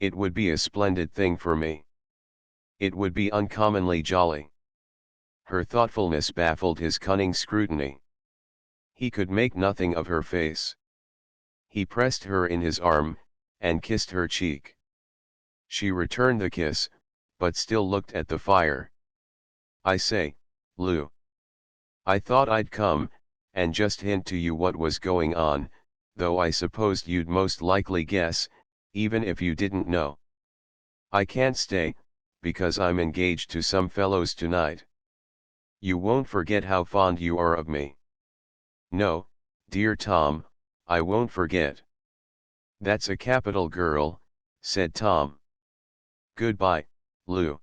It would be a splendid thing for me. It would be uncommonly jolly." Her thoughtfulness baffled his cunning scrutiny. He could make nothing of her face. He pressed her in his arm, and kissed her cheek. She returned the kiss, but still looked at the fire. "I say, Lou. I thought I'd come, and just hint to you what was going on, though I supposed you'd most likely guess, even if you didn't know. I can't stay, because I'm engaged to some fellows tonight. You won't forget how fond you are of me?" "No, dear Tom, I won't forget." "That's a capital girl," said Tom. "Goodbye, Lou."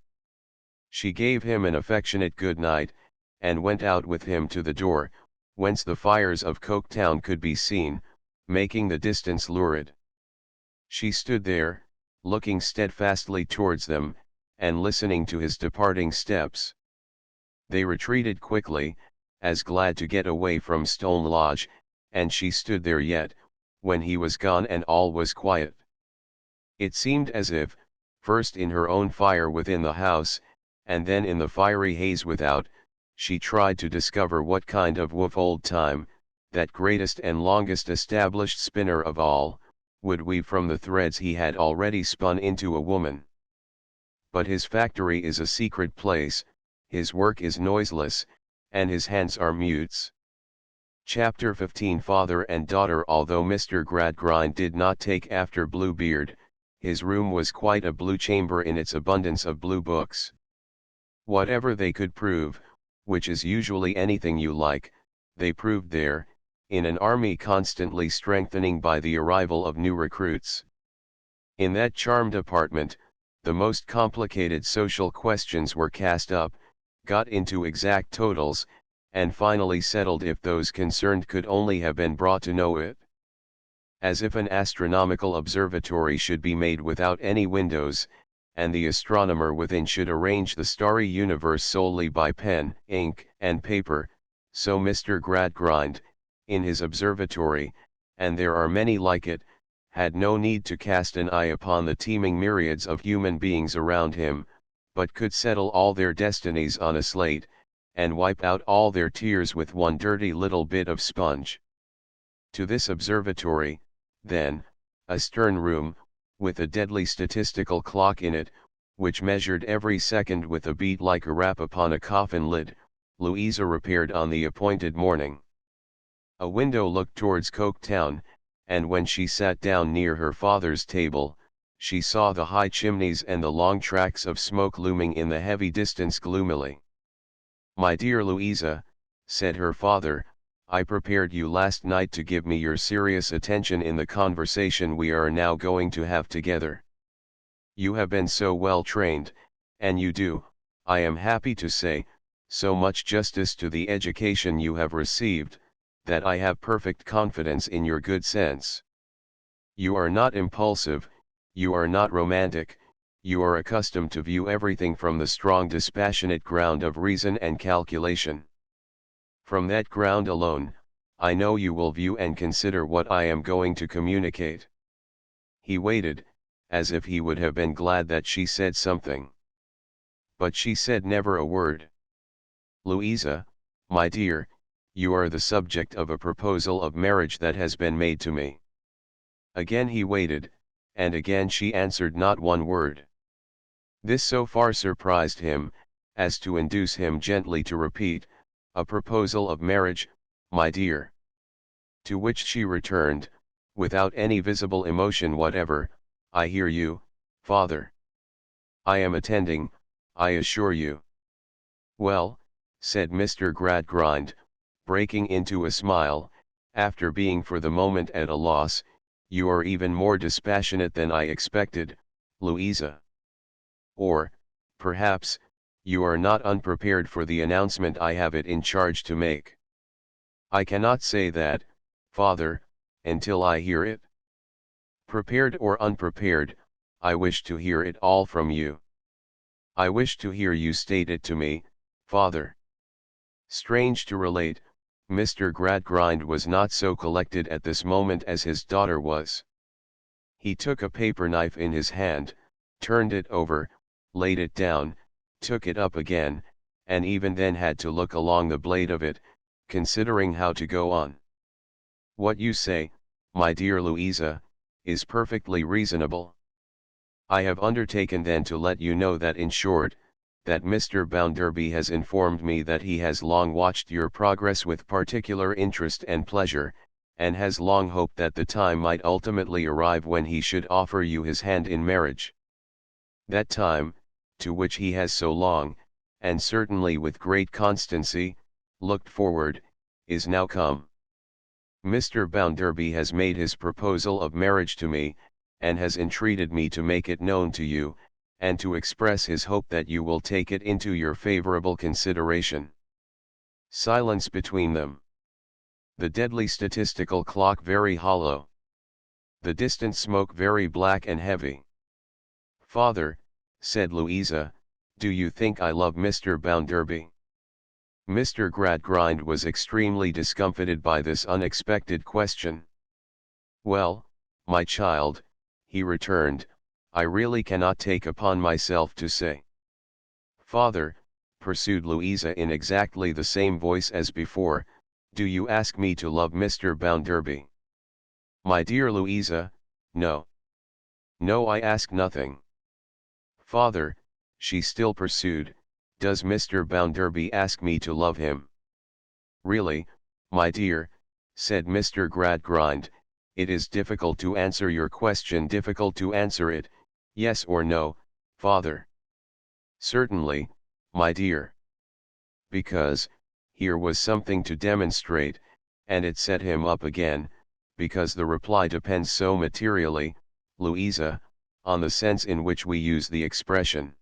She gave him an affectionate good night, and went out with him to the door, whence the fires of Coketown could be seen, making the distance lurid. She stood there, looking steadfastly towards them, and listening to his departing steps. They retreated quickly, as glad to get away from Stone Lodge, and she stood there yet, when he was gone and all was quiet. It seemed as if, first in her own fire within the house, and then in the fiery haze without, she tried to discover what kind of woof old Time, that greatest and longest established spinner of all, would weave from the threads he had already spun into a woman. But his factory is a secret place, his work is noiseless, and his hands are mutes. Chapter 15. Father and daughter. Although Mr. Gradgrind did not take after Bluebeard, his room was quite a blue chamber in its abundance of blue books. Whatever they could prove, which is usually anything you like, they proved there, in an army constantly strengthening by the arrival of new recruits. In that charmed apartment, the most complicated social questions were cast up, got into exact totals, and finally settled if those concerned could only have been brought to know it. As if an astronomical observatory should be made without any windows, and the astronomer within should arrange the starry universe solely by pen, ink, and paper, so Mr. Gradgrind, in his observatory, and there are many like it, had no need to cast an eye upon the teeming myriads of human beings around him, but could settle all their destinies on a slate, and wipe out all their tears with one dirty little bit of sponge. To this observatory, then, a stern room, with a deadly statistical clock in it, which measured every second with a beat like a rap upon a coffin lid, Louisa repaired on the appointed morning. A window looked towards Coketown, and when she sat down near her father's table, she saw the high chimneys and the long tracks of smoke looming in the heavy distance gloomily. "My dear Louisa," said her father, "I prepared you last night to give me your serious attention in the conversation we are now going to have together. You have been so well trained, and you do, I am happy to say, so much justice to the education you have received, that I have perfect confidence in your good sense. You are not impulsive, you are not romantic, you are accustomed to view everything from the strong dispassionate ground of reason and calculation. From that ground alone, I know you will view and consider what I am going to communicate." He waited, as if he would have been glad that she said something. But she said never a word. "Louisa, my dear, you are the subject of a proposal of marriage that has been made to me." Again he waited, and again she answered not one word. This so far surprised him, as to induce him gently to repeat, "A proposal of marriage, my dear." To which she returned, without any visible emotion whatever, "I hear you, father. I am attending, I assure you." "Well," said Mr. Gradgrind, breaking into a smile, after being for the moment at a loss, "you are even more dispassionate than I expected, Louisa. Or, perhaps, you are not unprepared for the announcement I have it in charge to make." "I cannot say that, father, until I hear it. Prepared or unprepared, I wish to hear it all from you. I wish to hear you state it to me, father." Strange to relate, Mr. Gradgrind was not so collected at this moment as his daughter was. He took a paper knife in his hand, turned it over, laid it down, took it up again, and even then had to look along the blade of it, considering how to go on. "What you say, my dear Louisa, is perfectly reasonable. I have undertaken then to let you know that, in short, that Mr. Bounderby has informed me that he has long watched your progress with particular interest and pleasure, and has long hoped that the time might ultimately arrive when he should offer you his hand in marriage. That time, to which he has so long, and certainly with great constancy, looked forward, is now come. Mr. Bounderby has made his proposal of marriage to me, and has entreated me to make it known to you, and to express his hope that you will take it into your favorable consideration." Silence between them. The deadly statistical clock very hollow. The distant smoke very black and heavy. "Father," said Louisa, "do you think I love Mr. Bounderby?" Mr. Gradgrind was extremely discomfited by this unexpected question. "Well, my child," he returned, "I really cannot take upon myself to say." "Father," pursued Louisa in exactly the same voice as before, "do you ask me to love Mr. Bounderby?" "My dear Louisa, no. No, I ask nothing." "Father," she still pursued, "does Mr. Bounderby ask me to love him?" "Really, my dear," said Mr. Gradgrind, "it is difficult to answer your question, difficult to answer it, yes or no, father." "Certainly, my dear." Because, here was something to demonstrate, and it set him up again, because the reply depends so materially, Louisa, on the sense in which we use the expression.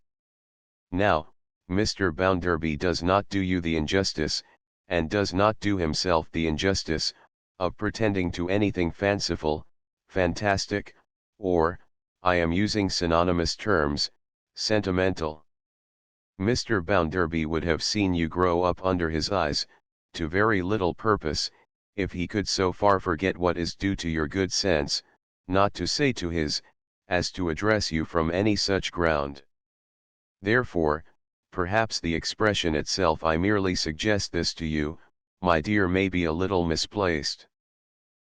Now, Mr. Bounderby does not do you the injustice, and does not do himself the injustice, of pretending to anything fanciful, fantastic, or, I am using synonymous terms, sentimental. Mr. Bounderby would have seen you grow up under his eyes, to very little purpose, if he could so far forget what is due to your good sense, not to say to his, as to address you from any such ground. Therefore, perhaps the expression itself I merely suggest this to you, my dear, may be a little misplaced.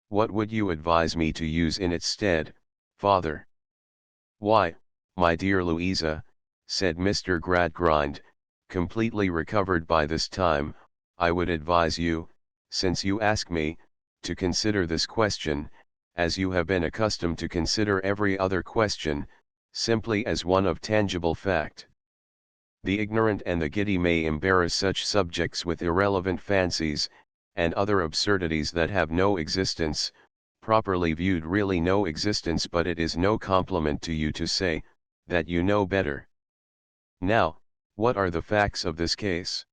What would you advise me to use in its stead, father? Why, my dear Louisa, said Mr. Gradgrind, completely recovered by this time, I would advise you, since you ask me, to consider this question, as you have been accustomed to consider every other question, simply as one of tangible fact. The ignorant and the giddy may embarrass such subjects with irrelevant fancies, and other absurdities that have no existence, properly viewed really no existence, but it is no compliment to you to say, that you know better. Now, what are the facts of this case?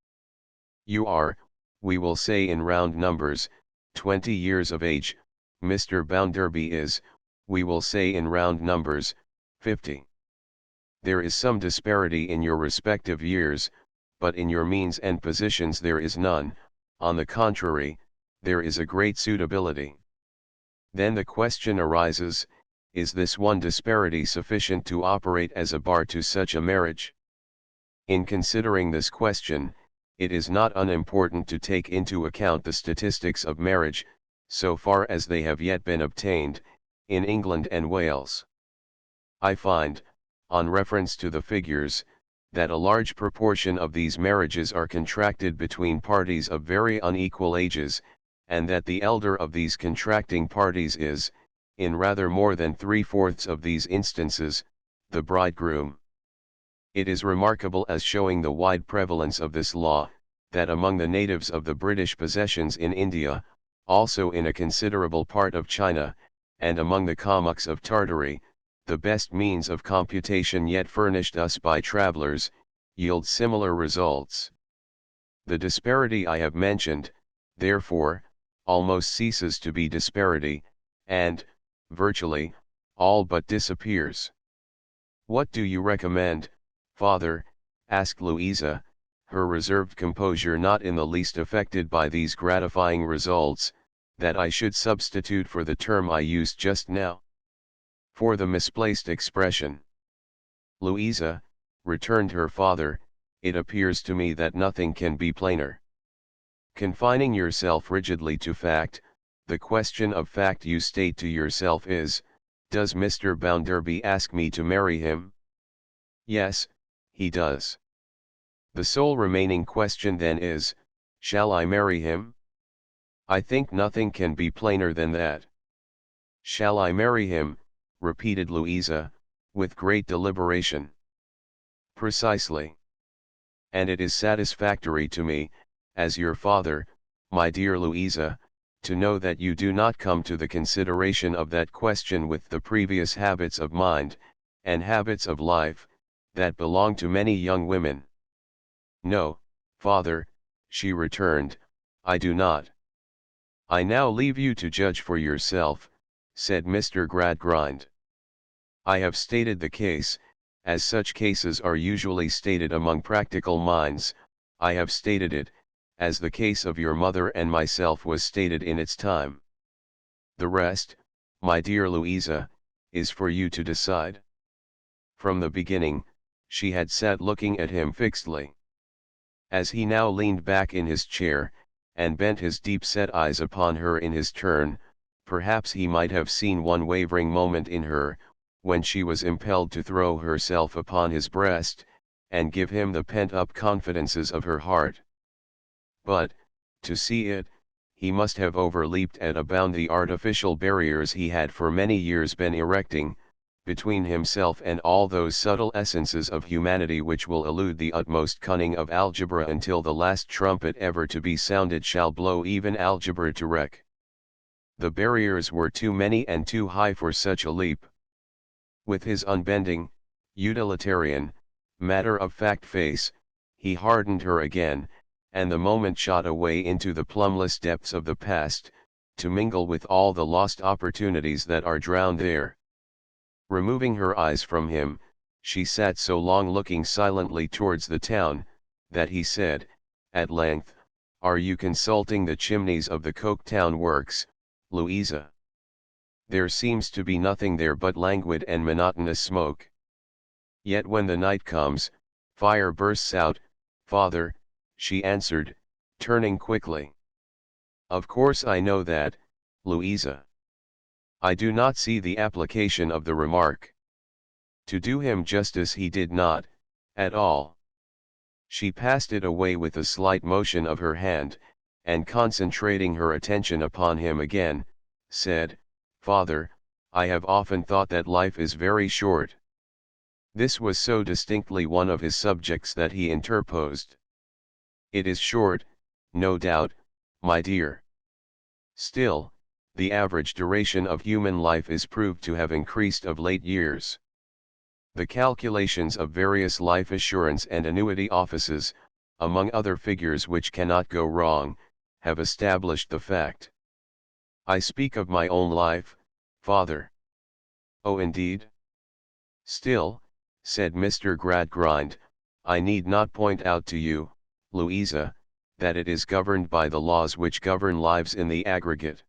You are, we will say in round numbers, 20 years of age, Mr. Bounderby is, we will say in round numbers, 50. There is some disparity in your respective years, but in your means and positions there is none, on the contrary, there is a great suitability. Then the question arises, is this one disparity sufficient to operate as a bar to such a marriage? In considering this question, it is not unimportant to take into account the statistics of marriage, so far as they have yet been obtained, in England and Wales. I find, on reference to the figures, that a large proportion of these marriages are contracted between parties of very unequal ages, and that the elder of these contracting parties is, in rather more than 3/4 of these instances, the bridegroom. It is remarkable as showing the wide prevalence of this law, that among the natives of the British possessions in India, also in a considerable part of China, and among the Kalmucks of Tartary, the best means of computation yet furnished us by travelers, yield similar results. The disparity I have mentioned, therefore, almost ceases to be disparity, and, virtually, all but disappears. What do you recommend, father? Asked Louisa, her reserved composure not in the least affected by these gratifying results, that I should substitute for the term I used just now. For the misplaced expression. Louisa, returned her father, it appears to me that nothing can be plainer. Confining yourself rigidly to fact, the question of fact you state to yourself is, does Mr. Bounderby ask me to marry him? Yes, he does. The sole remaining question then is, shall I marry him? I think nothing can be plainer than that. Shall I marry him? Repeated Louisa, with great deliberation. Precisely. And it is satisfactory to me, as your father, my dear Louisa, to know that you do not come to the consideration of that question with the previous habits of mind, and habits of life, that belong to many young women. No, father, she returned, I do not. I now leave you to judge for yourself, said Mr. Gradgrind. I have stated the case, as such cases are usually stated among practical minds. I have stated it, as the case of your mother and myself was stated in its time. The rest, my dear Louisa, is for you to decide. From the beginning, she had sat looking at him fixedly. As he now leaned back in his chair, and bent his deep-set eyes upon her in his turn, perhaps he might have seen one wavering moment in her, when she was impelled to throw herself upon his breast, and give him the pent-up confidences of her heart. But, to see it, he must have overleaped at a bound the artificial barriers he had for many years been erecting, between himself and all those subtle essences of humanity which will elude the utmost cunning of algebra until the last trumpet ever to be sounded shall blow even algebra to wreck. The barriers were too many and too high for such a leap. With his unbending, utilitarian, matter-of-fact face, he hardened her again, and the moment shot away into the plumbless depths of the past, to mingle with all the lost opportunities that are drowned there. Removing her eyes from him, she sat so long looking silently towards the town, that he said, at length, "Are you consulting the chimneys of the Coketown works, Louisa?" There seems to be nothing there but languid and monotonous smoke. Yet when the night comes, fire bursts out. Father, she answered, turning quickly. Of course I know that, Louisa. I do not see the application of the remark. To do him justice, he did not, at all. She passed it away with a slight motion of her hand, and concentrating her attention upon him again, said, Father, I have often thought that life is very short. This was so distinctly one of his subjects that he interposed. It is short, no doubt, my dear. Still, the average duration of human life is proved to have increased of late years. The calculations of various life assurance and annuity offices, among other figures which cannot go wrong, have established the fact. I speak of my own life, Father. Oh, indeed? Still, said Mr. Gradgrind, I need not point out to you, Louisa, that it is governed by the laws which govern lives in the aggregate.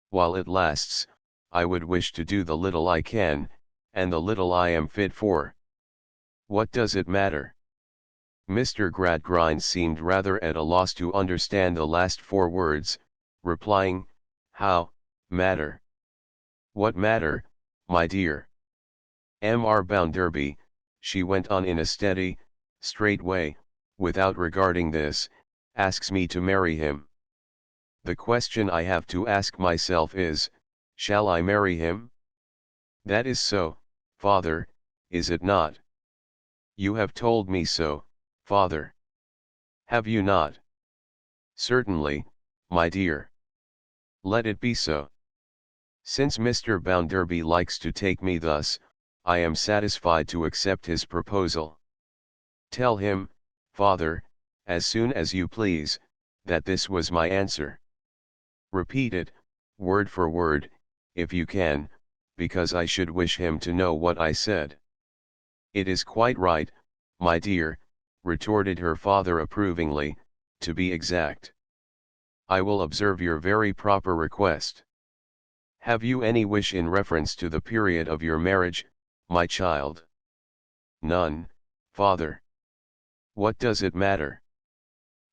While it lasts, I would wish to do the little I can, and the little I am fit for. What does it matter? Mr. Gradgrind seemed rather at a loss to understand the last 4 words, replying, How, matter? What matter, my dear? Mr. Bounderby, she went on in a steady, straight way, without regarding this, asks me to marry him. The question I have to ask myself is, shall I marry him? That is so, Father, is it not? You have told me so, Father. Have you not? Certainly, my dear. Let it be so. Since Mr. Bounderby likes to take me thus, I am satisfied to accept his proposal. Tell him, Father, as soon as you please, that this was my answer. Repeat it, word for word, if you can, because I should wish him to know what I said. It is quite right, my dear, retorted her father approvingly, to be exact. I will observe your very proper request. Have you any wish in reference to the period of your marriage, my child? None, Father. What does it matter?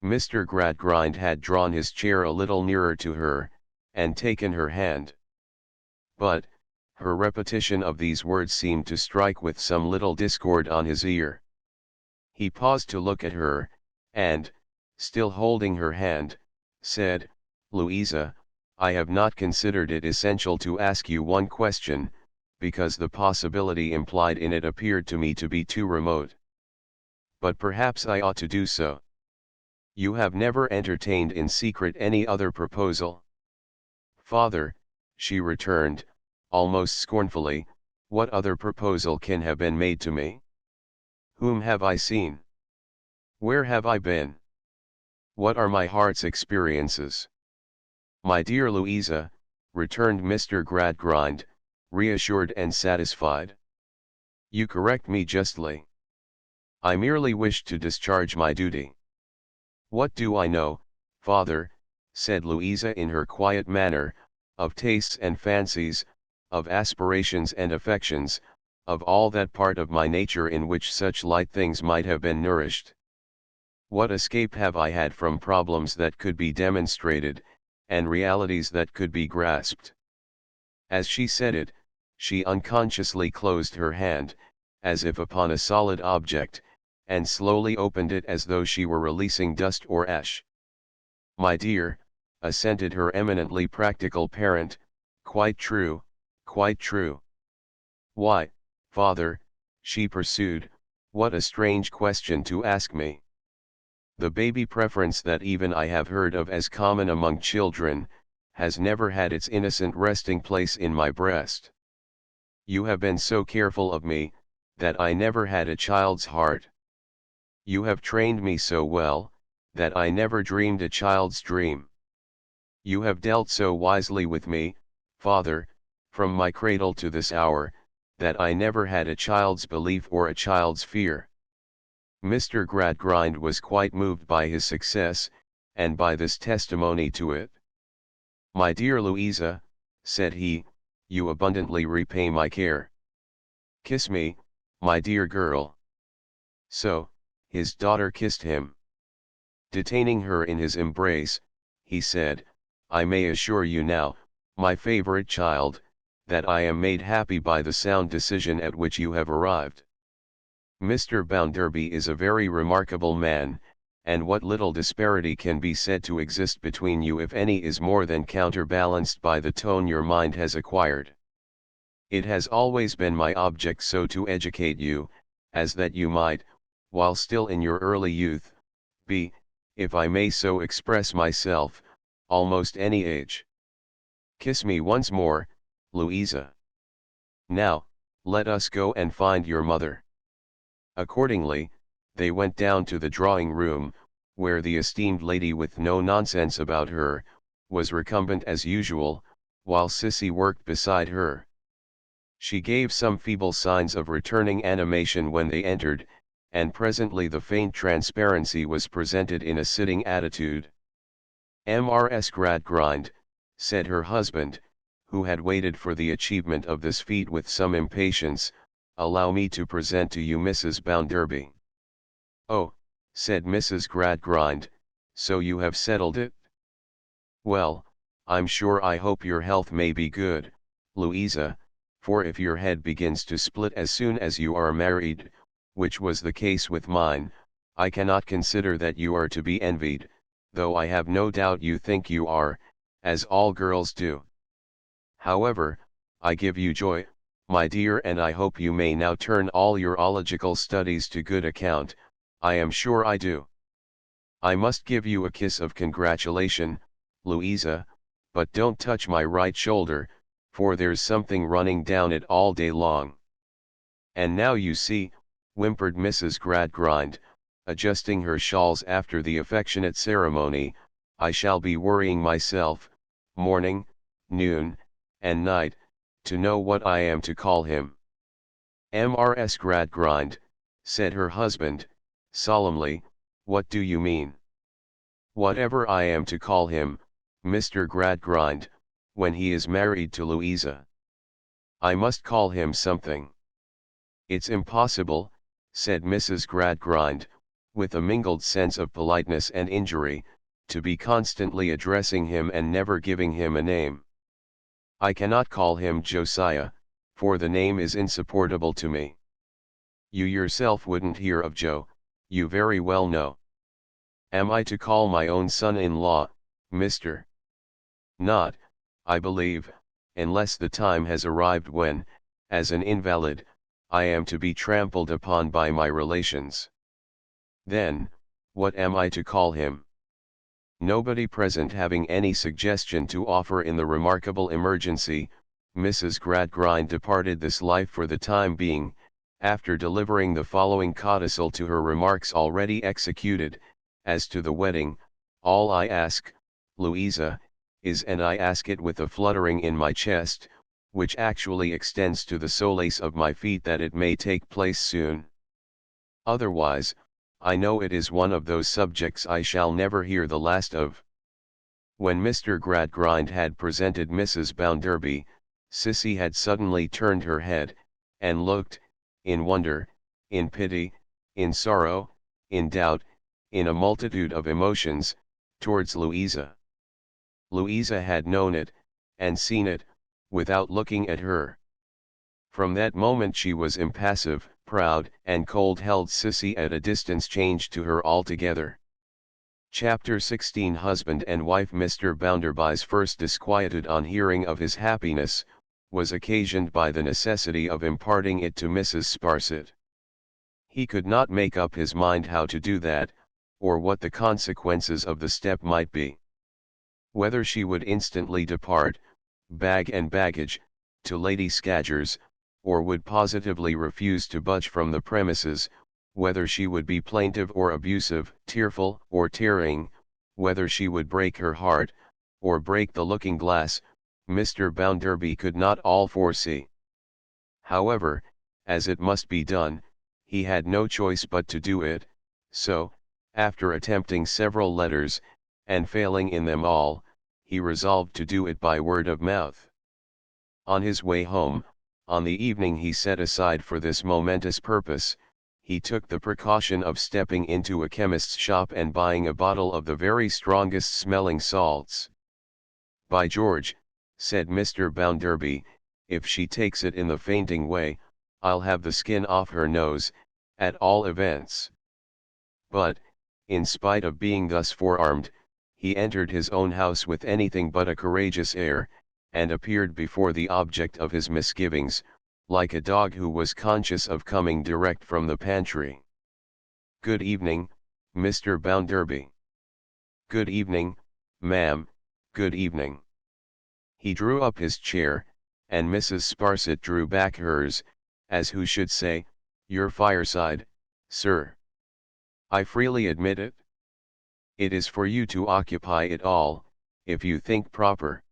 Mr. Gradgrind had drawn his chair a little nearer to her, and taken her hand. But, her repetition of these words seemed to strike with some little discord on his ear. He paused to look at her, and, still holding her hand, said, Louisa, I have not considered it essential to ask you one question, because the possibility implied in it appeared to me to be too remote. But perhaps I ought to do so. You have never entertained in secret any other proposal? Father, she returned, almost scornfully, what other proposal can have been made to me? Whom have I seen? Where have I been? What are my heart's experiences? My dear Louisa, returned Mr. Gradgrind, reassured and satisfied. You correct me justly. I merely wish to discharge my duty. What do I know, Father, said Louisa in her quiet manner, of tastes and fancies, of aspirations and affections, of all that part of my nature in which such light things might have been nourished? What escape have I had from problems that could be demonstrated, and realities that could be grasped? As she said it, she unconsciously closed her hand, as if upon a solid object, and slowly opened it as though she were releasing dust or ash. My dear, assented her eminently practical parent, quite true, quite true. Why, Father, she pursued, what a strange question to ask me. The baby preference that even I have heard of as common among children, has never had its innocent resting place in my breast. You have been so careful of me, that I never had a child's heart. You have trained me so well, that I never dreamed a child's dream. You have dealt so wisely with me, Father, from my cradle to this hour, that I never had a child's belief or a child's fear. Mr. Gradgrind was quite moved by his success, and by this testimony to it. My dear Louisa, said he, you abundantly repay my care. Kiss me, my dear girl. So, his daughter kissed him. Detaining her in his embrace, he said, I may assure you now, my favorite child, that I am made happy by the sound decision at which you have arrived. Mr. Bounderby is a very remarkable man, and what little disparity can be said to exist between you if any is more than counterbalanced by the tone your mind has acquired. It has always been my object so to educate you, as that you might, while still in your early youth, be, if I may so express myself, almost any age. Kiss me once more, Louisa. Now, let us go and find your mother. Accordingly, they went down to the drawing room, where the esteemed lady with no nonsense about her, was recumbent as usual, while Sissy worked beside her. She gave some feeble signs of returning animation when they entered, and presently the faint transparency was presented in a sitting attitude. Mrs. Gradgrind, said her husband, who had waited for the achievement of this feat with some impatience, allow me to present to you Mrs. Bounderby. Oh, said Mrs. Gradgrind, so you have settled it? Well, I'm sure I hope your health may be good, Louisa, for if your head begins to split as soon as you are married, which was the case with mine, I cannot consider that you are to be envied, though I have no doubt you think you are, as all girls do. However, I give you joy, my dear, and I hope you may now turn all your ological studies to good account. I am sure I do. I must give you a kiss of congratulation, Louisa, but don't touch my right shoulder, for there's something running down it all day long. And now you see, whimpered Mrs. Gradgrind, adjusting her shawls after the affectionate ceremony, I shall be worrying myself, morning, noon, and night, to know what I am to call him. Mrs. Gradgrind, said her husband, solemnly, what do you mean? Whatever I am to call him, Mr. Gradgrind, when he is married to Louisa. I must call him something. It's impossible, said Mrs. Gradgrind, with a mingled sense of politeness and injury, to be constantly addressing him and never giving him a name. I cannot call him Josiah, for the name is insupportable to me. You yourself wouldn't hear of Joe, you very well know. Am I to call my own son-in-law, Mr.? Not, I believe, unless the time has arrived when, as an invalid, I am to be trampled upon by my relations. Then, what am I to call him? Nobody present having any suggestion to offer in the remarkable emergency, Mrs. Gradgrind departed this life for the time being, after delivering the following codicil to her remarks already executed, as to the wedding, all I ask, Louisa, is, and I ask it with a fluttering in my chest, which actually extends to the solace of my feet, that it may take place soon. Otherwise, I know it is one of those subjects I shall never hear the last of. When Mr. Gradgrind had presented Mrs. Bounderby, Sissy had suddenly turned her head, and looked, in wonder, in pity, in sorrow, in doubt, in a multitude of emotions, towards Louisa. Louisa had known it, and seen it, without looking at her. From that moment she was impassive, proud, and cold, held Sissy at a distance, changed to her altogether. Chapter 16. Husband and wife. Mr. Bounderby's first disquietude on hearing of his happiness, was occasioned by the necessity of imparting it to Mrs. Sparsit. He could not make up his mind how to do that, or what the consequences of the step might be. Whether she would instantly depart, bag and baggage, to Lady Scadger's, or would positively refuse to budge from the premises, whether she would be plaintive or abusive, tearful or tearing, whether she would break her heart, or break the looking-glass, Mr. Bounderby could not all foresee. However, as it must be done, he had no choice but to do it, so, after attempting several letters, and failing in them all, he resolved to do it by word of mouth. On his way home, on the evening he set aside for this momentous purpose, he took the precaution of stepping into a chemist's shop and buying a bottle of the very strongest smelling salts. "By George," said Mr. Bounderby, "if she takes it in the fainting way, I'll have the skin off her nose, at all events." But, in spite of being thus forearmed, he entered his own house with anything but a courageous air, and appeared before the object of his misgivings, like a dog who was conscious of coming direct from the pantry. "Good evening, Mr. Bounderby." "Good evening, ma'am, good evening." He drew up his chair, and Mrs. Sparsit drew back hers, as who should say, "Your fireside, sir. I freely admit it. It is for you to occupy it all, if you think proper."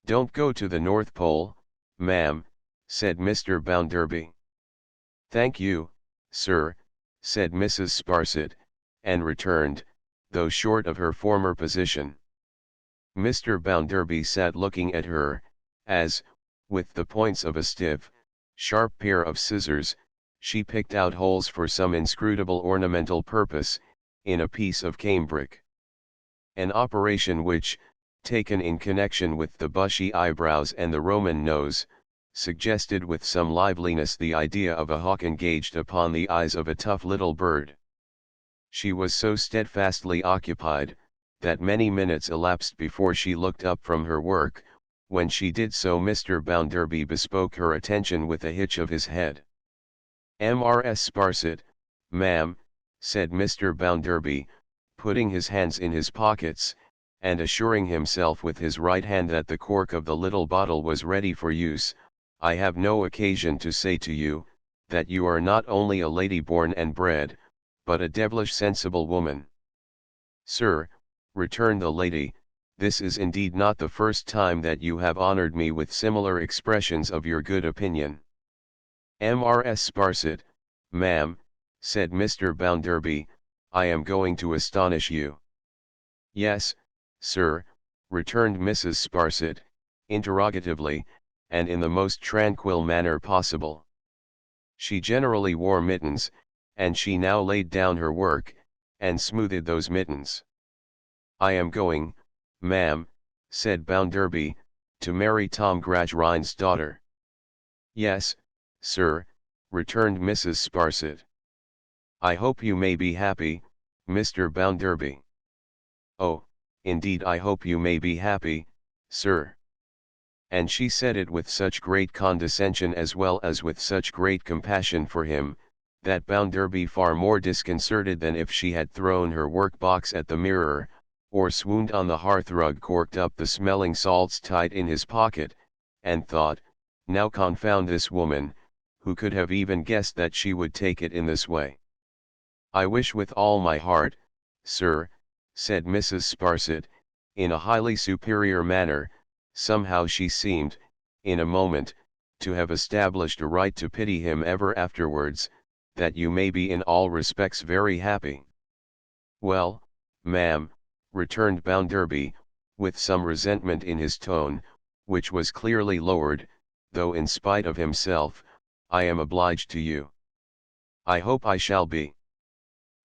"Don't go to the North Pole, ma'am," said Mr. Bounderby. "Thank you, sir," said Mrs. Sparsit, and returned, though short of her former position. Mr. Bounderby sat looking at her, as, with the points of a stiff, sharp pair of scissors, she picked out holes for some inscrutable ornamental purpose, in a piece of cambric. An operation which, taken in connection with the bushy eyebrows and the Roman nose, suggested with some liveliness the idea of a hawk engaged upon the eyes of a tough little bird. She was so steadfastly occupied, that many minutes elapsed before she looked up from her work. When she did so, Mr. Bounderby bespoke her attention with a hitch of his head. "Mrs. Sparsit, ma'am," said Mr. Bounderby, putting his hands in his pockets, and assuring himself with his right hand that the cork of the little bottle was ready for use, "I have no occasion to say to you, that you are not only a lady born and bred, but a devilish sensible woman." "Sir," returned the lady, "this is indeed not the first time that you have honoured me with similar expressions of your good opinion." "Mrs. Sparsit, ma'am," said Mr. Bounderby, "I am going to astonish you." "Yes, sir," returned Mrs. Sparsit, interrogatively, and in the most tranquil manner possible. She generally wore mittens, and she now laid down her work, and smoothed those mittens. "I am going, ma'am," said Bounderby, "to marry Tom Gradgrind's daughter." "Yes, sir," returned Mrs. Sparsit. "I hope you may be happy, Mr. Bounderby." "Oh, indeed I hope you may be happy, sir." And she said it with such great condescension as well as with such great compassion for him, that Bounderby, far more disconcerted than if she had thrown her work-box at the mirror, or swooned on the hearthrug, corked up the smelling salts tight in his pocket, and thought, "Now confound this woman, who could have even guessed that she would take it in this way." "I wish with all my heart, sir," said Mrs. Sparsit, in a highly superior manner. Somehow she seemed, in a moment, to have established a right to pity him ever afterwards, "that you may be in all respects very happy." "Well, ma'am," returned Bounderby, with some resentment in his tone, which was clearly lowered, though in spite of himself, "I am obliged to you." "I hope I shall be."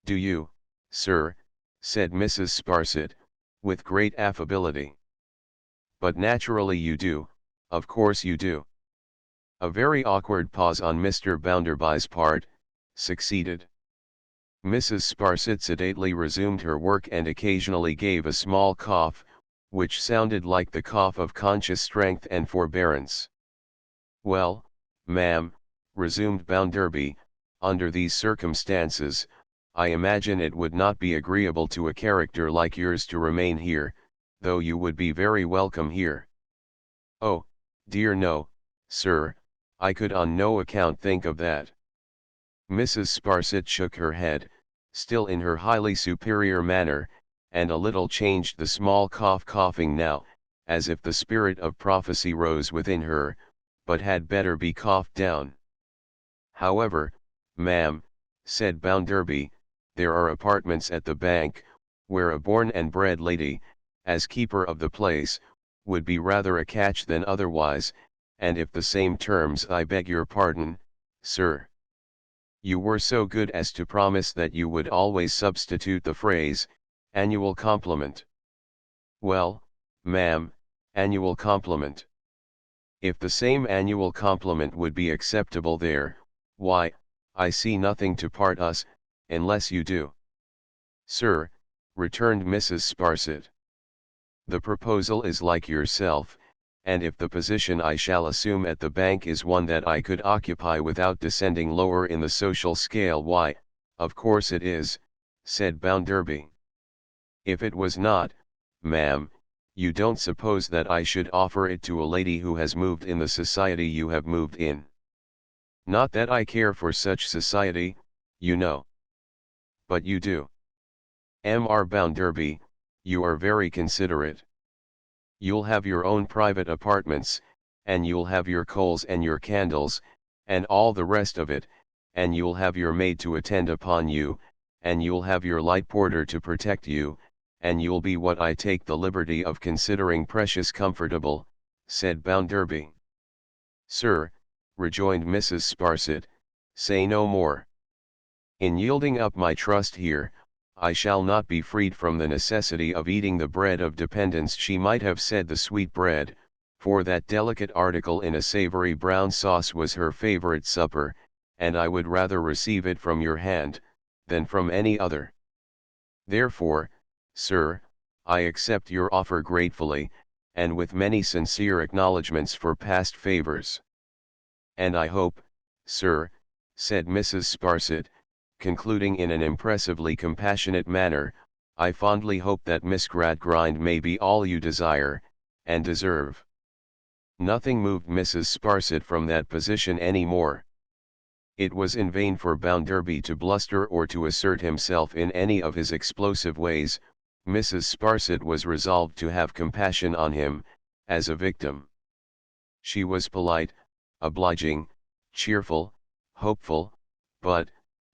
"Do you, sir?" said Mrs. Sparsit, with great affability. "But naturally you do, of course you do." A very awkward pause on Mr. Bounderby's part succeeded. Mrs. Sparsit sedately resumed her work and occasionally gave a small cough, which sounded like the cough of conscious strength and forbearance. "Well, ma'am," resumed Bounderby, "under these circumstances, I imagine it would not be agreeable to a character like yours to remain here, though you would be very welcome here." "Oh, dear no, sir, I could on no account think of that." Mrs. Sparsit shook her head, still in her highly superior manner, and a little changed the small cough, coughing now, as if the spirit of prophecy rose within her, but had better be coughed down. "However, ma'am," said Bounderby, "there are apartments at the bank, where a born and bred lady, as keeper of the place, would be rather a catch than otherwise, and if the same terms I beg your pardon, sir. You were so good as to promise that you would always substitute the phrase, annual compliment. Well, ma'am, annual compliment. If the same annual compliment would be acceptable there, why, I see nothing to part us, unless you do. Sir, returned Mrs. Sparsit. The proposal is like yourself, and if the position I shall assume at the bank is one that I could occupy without descending lower in the social scale, why, of course it is, said Bounderby. If it was not, ma'am, you don't suppose that I should offer it to a lady who has moved in the society you have moved in. Not that I care for such society, you know. But you do. M.R. Bounderby, you are very considerate. You'll have your own private apartments, and you'll have your coals and your candles, and all the rest of it, and you'll have your maid to attend upon you, and you'll have your light porter to protect you, and you'll be what I take the liberty of considering precious comfortable, said Bounderby. Sir, rejoined Mrs. Sparsit, say no more. In yielding up my trust here, I shall not be freed from the necessity of eating the bread of dependence. She might have said the sweet bread, for that delicate article in a savory brown sauce was her favorite supper, and I would rather receive it from your hand, than from any other. Therefore, sir, I accept your offer gratefully, and with many sincere acknowledgments for past favors. And I hope, sir, said Mrs. Sparsit, concluding in an impressively compassionate manner, I fondly hope that Miss Gradgrind may be all you desire, and deserve. Nothing moved Mrs. Sparsit from that position any more. It was in vain for Bounderby to bluster or to assert himself in any of his explosive ways. Mrs. Sparsit was resolved to have compassion on him, as a victim. She was polite, obliging, cheerful, hopeful, but,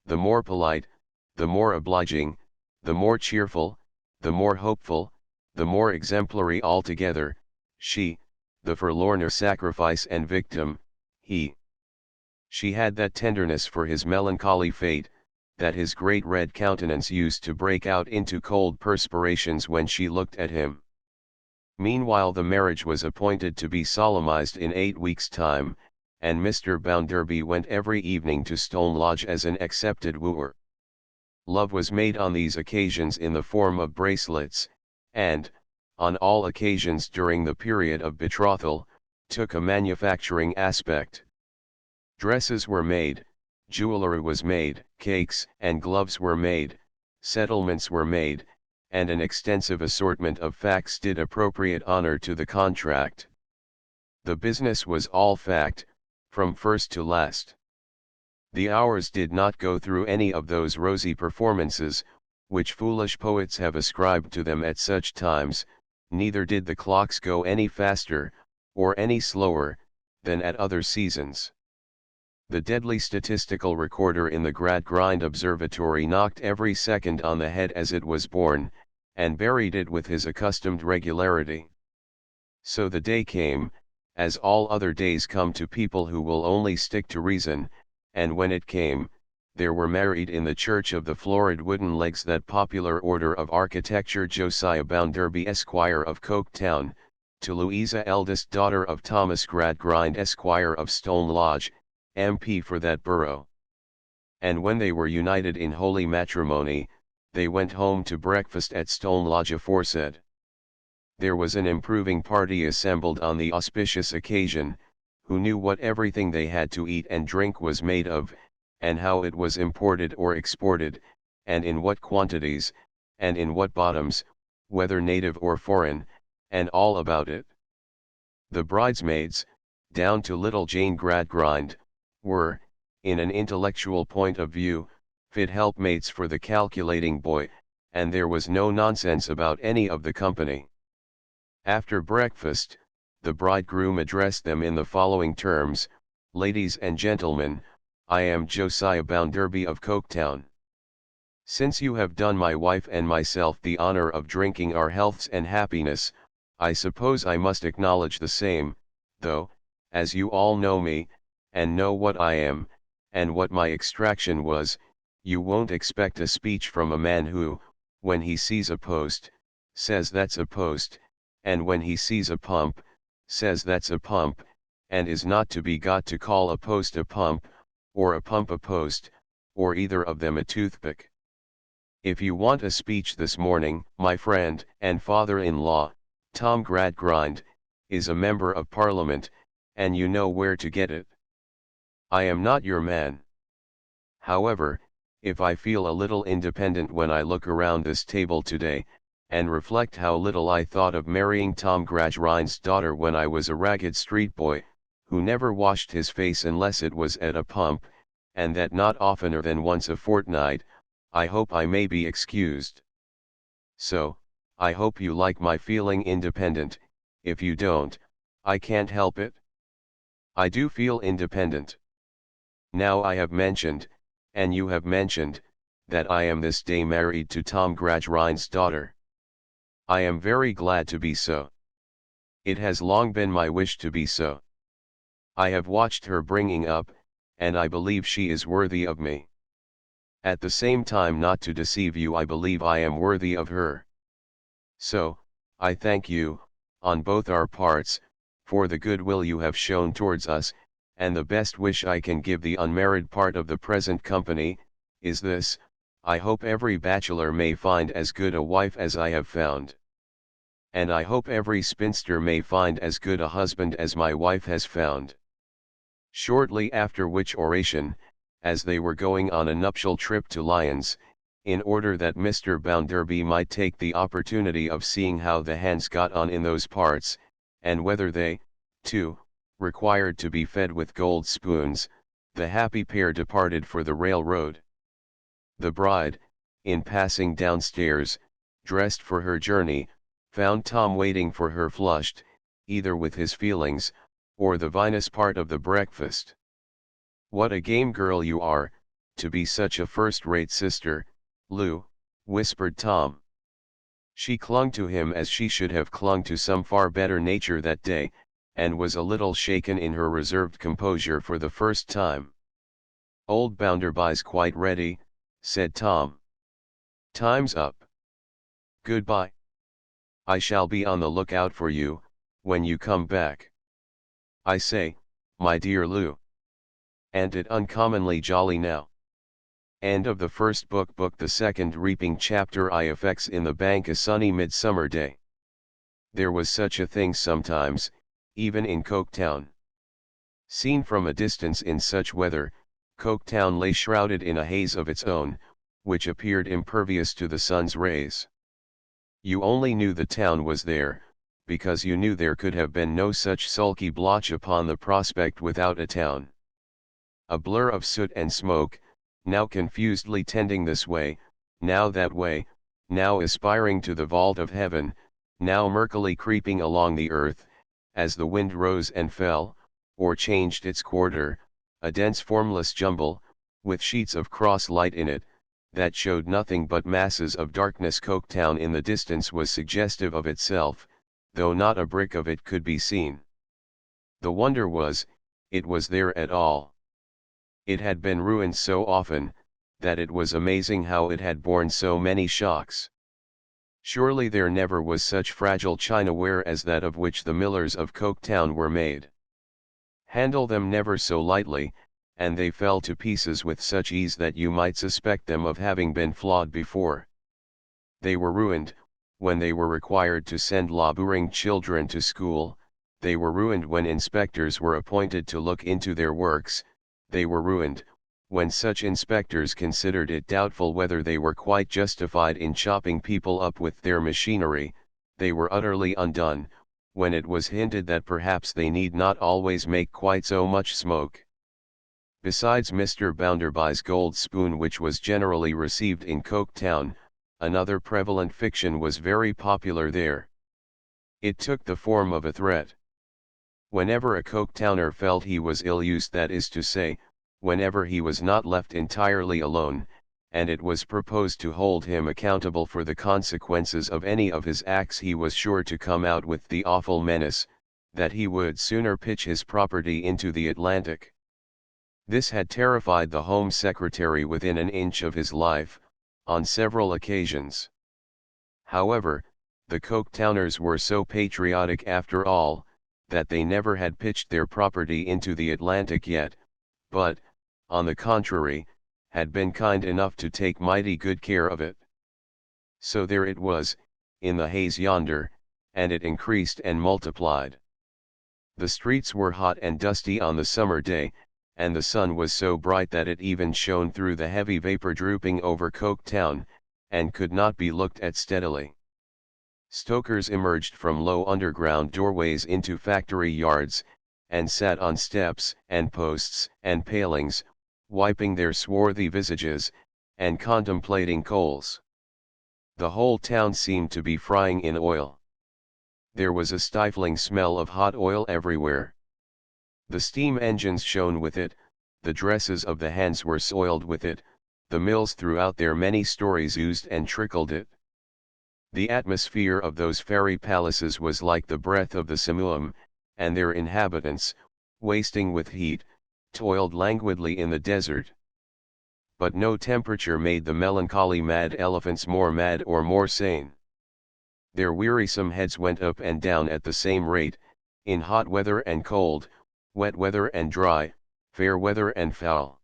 the more polite, the more obliging, the more cheerful, the more hopeful, the more exemplary altogether, she, the forlorner sacrifice and victim, he. She had that tenderness for his melancholy fate, that his great red countenance used to break out into cold perspirations when she looked at him. Meanwhile the marriage was appointed to be solemnized in 8 weeks' time, and Mr. Bounderby went every evening to Stone Lodge as an accepted wooer. Love was made on these occasions in the form of bracelets, and, on all occasions during the period of betrothal, took a manufacturing aspect. Dresses were made, jewellery was made, cakes and gloves were made, settlements were made, and an extensive assortment of facts did appropriate honour to the contract. The business was all fact, from first to last. The hours did not go through any of those rosy performances, which foolish poets have ascribed to them at such times, neither did the clocks go any faster, or any slower, than at other seasons. The deadly statistical recorder in the Gradgrind Observatory knocked every second on the head as it was born, and buried it with his accustomed regularity. So the day came, as all other days come to people who will only stick to reason, and when it came, there were married in the church of the florid wooden legs that popular order of architecture Josiah Bounderby Esquire of Coketown, to Louisa eldest daughter of Thomas Gradgrind Esquire of Stone Lodge, MP for that borough. And when they were united in holy matrimony, they went home to breakfast at Stone Lodge aforesaid. There was an improving party assembled on the auspicious occasion, who knew what everything they had to eat and drink was made of, and how it was imported or exported, and in what quantities, and in what bottoms, whether native or foreign, and all about it. The bridesmaids, down to little Jane Gradgrind, were, in an intellectual point of view, fit helpmates for the calculating boy, and there was no nonsense about any of the company. After breakfast, the bridegroom addressed them in the following terms: Ladies and gentlemen, I am Josiah Bounderby of Coketown. Since you have done my wife and myself the honour of drinking our healths and happiness, I suppose I must acknowledge the same, though, as you all know me, and know what I am, and what my extraction was, you won't expect a speech from a man who, when he sees a post, says that's a post, and when he sees a pump, says that's a pump, and is not to be got to call a post a pump, or a pump a post, or either of them a toothpick. If you want a speech this morning, my friend and father-in-law, Tom Gradgrind, is a member of Parliament, and you know where to get it. I am not your man. However, if I feel a little independent when I look around this table today, and reflect how little I thought of marrying Tom Gradgrind's daughter when I was a ragged street boy, who never washed his face unless it was at a pump, and that not oftener than once a fortnight, I hope I may be excused. So, I hope you like my feeling independent. If you don't, I can't help it. I do feel independent. Now I have mentioned, and you have mentioned, that I am this day married to Tom Gradgrind's daughter. I am very glad to be so. It has long been my wish to be so. I have watched her bringing up, and I believe she is worthy of me. At the same time, not to deceive you, I believe I am worthy of her. So, I thank you, on both our parts, for the goodwill you have shown towards us, and the best wish I can give the unmarried part of the present company, is this: I hope every bachelor may find as good a wife as I have found. And I hope every spinster may find as good a husband as my wife has found. Shortly after which oration, as they were going on a nuptial trip to Lyons, in order that Mr. Bounderby might take the opportunity of seeing how the hands got on in those parts, and whether they, too, required to be fed with gold spoons, the happy pair departed for the railroad. The bride, in passing downstairs, dressed for her journey, found Tom waiting for her flushed, either with his feelings, or the vinous part of the breakfast. "What a game girl you are, to be such a first-rate sister, Lou," whispered Tom. She clung to him as she should have clung to some far better nature that day, and was a little shaken in her reserved composure for the first time. "Old Bounderby's quite ready," said Tom. "Time's up. Goodbye. I shall be on the lookout for you, when you come back. I say, my dear Lou. An't it uncommonly jolly now?" End of the first book. Book the second. Reaping. Chapter I. Effects in the bank. A sunny midsummer day. There was such a thing sometimes, even in Coketown. Seen from a distance in such weather, Coketown lay shrouded in a haze of its own, which appeared impervious to the sun's rays. You only knew the town was there, because you knew there could have been no such sulky blotch upon the prospect without a town. A blur of soot and smoke, now confusedly tending this way, now that way, now aspiring to the vault of heaven, now murkily creeping along the earth, as the wind rose and fell, or changed its quarter, a dense formless jumble, with sheets of cross light in it, that showed nothing but masses of darkness. Coketown in the distance was suggestive of itself, though not a brick of it could be seen. The wonder was, it was there at all. It had been ruined so often, that it was amazing how it had borne so many shocks. Surely there never was such fragile chinaware as that of which the millers of Coketown were made. Handle them never so lightly, and they fell to pieces with such ease that you might suspect them of having been flawed before. They were ruined, when they were required to send laboring children to school; they were ruined when inspectors were appointed to look into their works; they were ruined, when such inspectors considered it doubtful whether they were quite justified in chopping people up with their machinery; they were utterly undone, when it was hinted that perhaps they need not always make quite so much smoke. Besides Mr. Bounderby's gold spoon, which was generally received in Coketown, another prevalent fiction was very popular there. It took the form of a threat. Whenever a Coketowner felt he was ill-used, that is to say, whenever he was not left entirely alone, and it was proposed to hold him accountable for the consequences of any of his acts, he was sure to come out with the awful menace, that he would sooner pitch his property into the Atlantic. This had terrified the Home Secretary within an inch of his life, on several occasions. However, the Coketowners were so patriotic after all, that they never had pitched their property into the Atlantic yet, but, on the contrary, had been kind enough to take mighty good care of it. So there it was, in the haze yonder, and it increased and multiplied. The streets were hot and dusty on the summer day, and the sun was so bright that it even shone through the heavy vapor drooping over Coketown, and could not be looked at steadily. Stokers emerged from low underground doorways into factory yards, and sat on steps and posts and palings, wiping their swarthy visages, and contemplating coals. The whole town seemed to be frying in oil. There was a stifling smell of hot oil everywhere. The steam engines shone with it, the dresses of the hands were soiled with it, the mills throughout their many stories oozed and trickled it. The atmosphere of those fairy palaces was like the breath of the simoom, and their inhabitants, wasting with heat, toiled languidly in the desert. But no temperature made the melancholy mad elephants more mad or more sane. Their wearisome heads went up and down at the same rate, in hot weather and cold, wet weather and dry, fair weather and foul.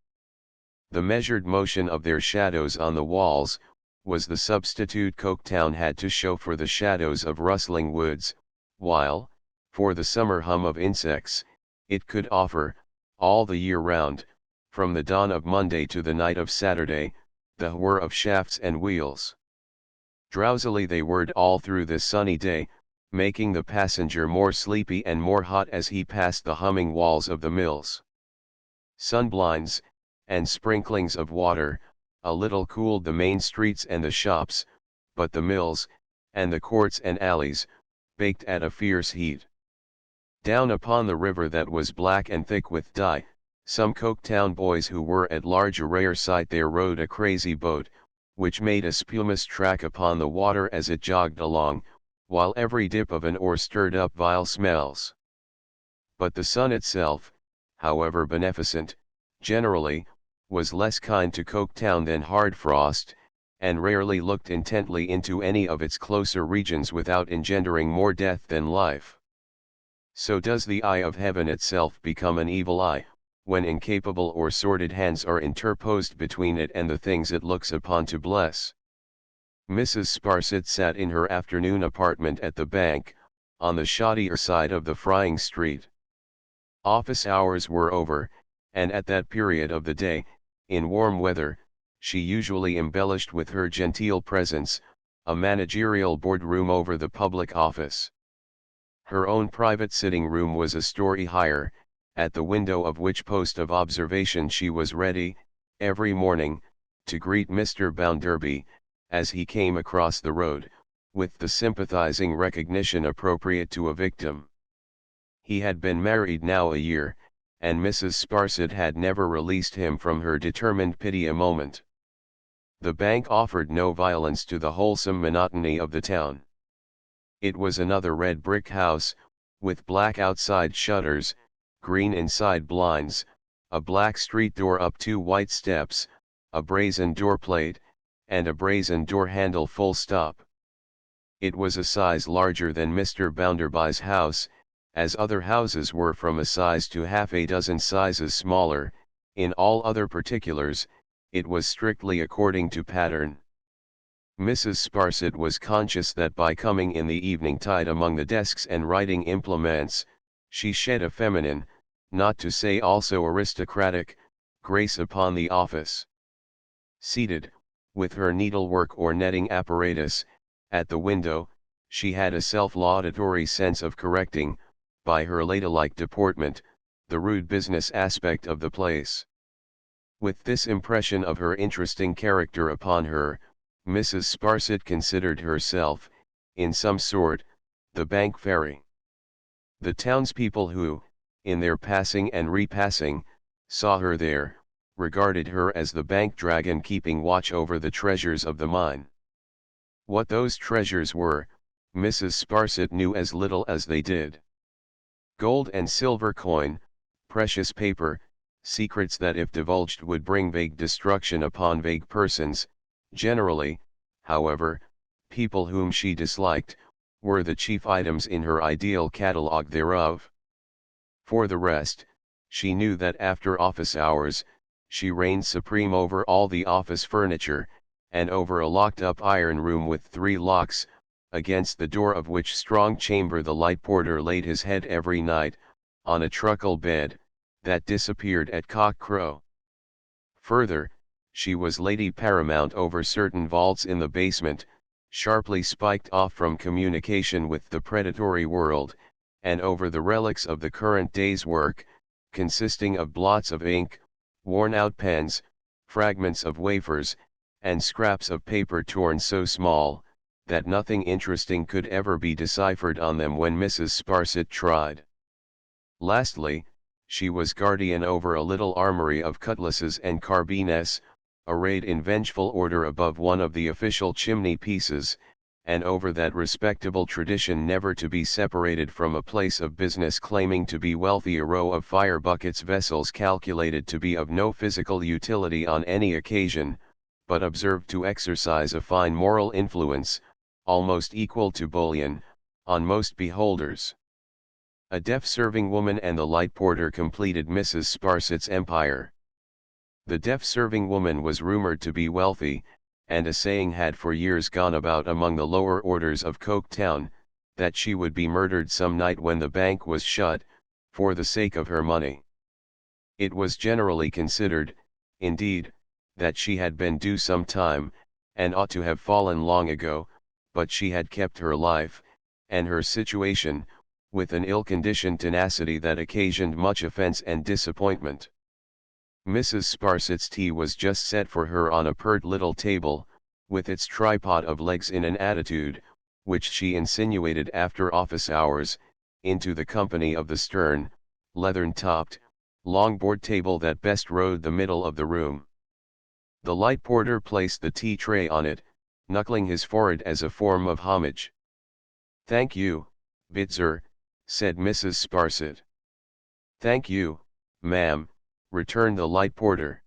The measured motion of their shadows on the walls, was the substitute Coketown had to show for the shadows of rustling woods, while, for the summer hum of insects, it could offer, all the year round, from the dawn of Monday to the night of Saturday, the whir of shafts and wheels. Drowsily they whirred all through this sunny day, making the passenger more sleepy and more hot as he passed the humming walls of the mills. Sunblinds, and sprinklings of water, a little cooled the main streets and the shops, but the mills, and the courts and alleys, baked at a fierce heat. Down upon the river that was black and thick with dye, some Coketown boys who were at large a rare sight there rowed a crazy boat, which made a spumous track upon the water as it jogged along, while every dip of an oar stirred up vile smells. But the sun itself, however beneficent, generally, was less kind to Coketown than hard frost, and rarely looked intently into any of its closer regions without engendering more death than life. So does the eye of heaven itself become an evil eye, when incapable or sordid hands are interposed between it and the things it looks upon to bless. Mrs. Sparsit sat in her afternoon apartment at the bank, on the shoddier side of the frying street. Office hours were over, and at that period of the day, in warm weather, she usually embellished with her genteel presence, a managerial boardroom over the public office. Her own private sitting room was a story higher, at the window of which post of observation she was ready, every morning, to greet Mr. Bounderby, as he came across the road, with the sympathizing recognition appropriate to a victim. He had been married now a year, and Mrs. Sparsit had never released him from her determined pity a moment. The bank offered no violence to the wholesome monotony of the town. It was another red brick house, with black outside shutters, green inside blinds, a black street door up 2 white steps, a brazen door plate, and a brazen door handle full stop. It was a size larger than Mr. Bounderby's house, as other houses were from a size to half a dozen sizes smaller. In all other particulars, it was strictly according to pattern. Mrs. Sparsit was conscious that by coming in the evening tide among the desks and writing implements, she shed a feminine, not to say also aristocratic, grace upon the office. Seated, with her needlework or netting apparatus, at the window, she had a self-laudatory sense of correcting, by her ladylike deportment, the rude business aspect of the place. With this impression of her interesting character upon her, Mrs. Sparsit considered herself, in some sort, the bank fairy. The townspeople who, in their passing and repassing, saw her there, regarded her as the bank dragon keeping watch over the treasures of the mine. What those treasures were, Mrs. Sparsit knew as little as they did. Gold and silver coin, precious paper, secrets that if divulged would bring vague destruction upon vague persons, generally, however, people whom she disliked, were the chief items in her ideal catalogue thereof. For the rest, she knew that after office hours, she reigned supreme over all the office furniture, and over a locked-up iron room with 3 locks, against the door of which strong chamber the light porter laid his head every night, on a truckle bed, that disappeared at cock-crow. Further, she was lady paramount over certain vaults in the basement, sharply spiked off from communication with the predatory world, and over the relics of the current day's work, consisting of blots of ink, worn-out pens, fragments of wafers, and scraps of paper torn so small, that nothing interesting could ever be deciphered on them when Mrs. Sparsit tried. Lastly, she was guardian over a little armory of cutlasses and carbines, arrayed in vengeful order above one of the official chimney pieces, and over that respectable tradition never to be separated from a place of business claiming to be wealthy a row of fire buckets, vessels calculated to be of no physical utility on any occasion, but observed to exercise a fine moral influence, almost equal to bullion, on most beholders. A deaf serving woman and the light porter completed Mrs. Sparsit's empire. The deaf serving woman was rumored to be wealthy, and a saying had for years gone about among the lower orders of Coketown, that she would be murdered some night when the bank was shut, for the sake of her money. It was generally considered, indeed, that she had been due some time, and ought to have fallen long ago, but she had kept her life, and her situation, with an ill-conditioned tenacity that occasioned much offence and disappointment. Mrs. Sparsit's tea was just set for her on a pert little table, with its tripod of legs in an attitude, which she insinuated after office hours, into the company of the stern, leathern-topped, long board table that best rode the middle of the room. The light porter placed the tea tray on it, knuckling his forehead as a form of homage. "Thank you, Bitzer," said Mrs. Sparsit. "Thank you, ma'am," returned the light porter.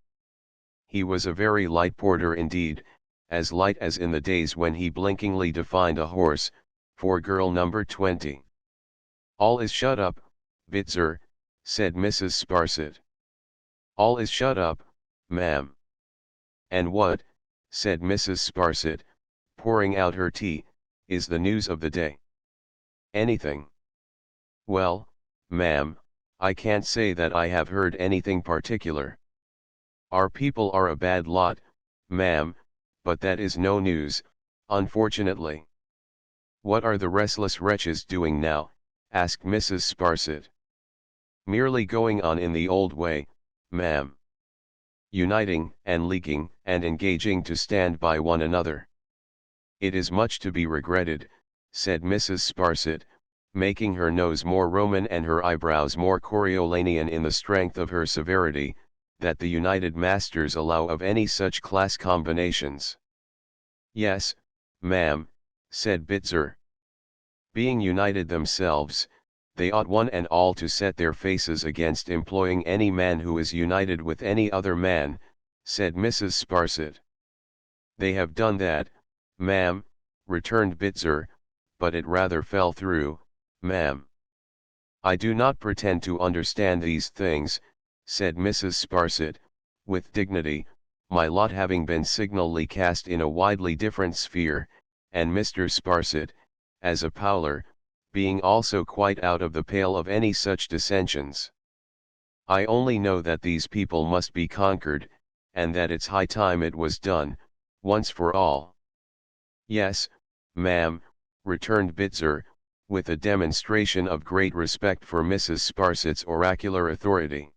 He was a very light porter indeed, as light as in the days when he blinkingly defined a horse, for girl number 20. "All is shut up, Bitzer," said Mrs. Sparsit. "All is shut up, ma'am." "And what," said Mrs. Sparsit, pouring out her tea, "is the news of the day?" "Anything?" "Well, ma'am, I can't say that I have heard anything particular. Our people are a bad lot, ma'am, but that is no news, unfortunately." "What are the restless wretches doing now?" asked Mrs. Sparsit. "Merely going on in the old way, ma'am. Uniting, and leaguing, and engaging to stand by one another." "It is much to be regretted," said Mrs. Sparsit, making her nose more Roman and her eyebrows more Coriolanian in the strength of her severity, "that the United Masters allow of any such class combinations." "Yes, ma'am," said Bitzer. "Being united themselves, they ought one and all to set their faces against employing any man who is united with any other man," said Mrs. Sparsit. "They have done that, ma'am," returned Bitzer, "but it rather fell through, ma'am." "I do not pretend to understand these things," said Mrs. Sparsit, with dignity, "my lot having been signally cast in a widely different sphere, and Mr. Sparsit, as a Powler, being also quite out of the pale of any such dissensions. I only know that these people must be conquered, and that it's high time it was done, once for all." "Yes, ma'am," returned Bitzer, with a demonstration of great respect for Mrs. Sparsit's oracular authority.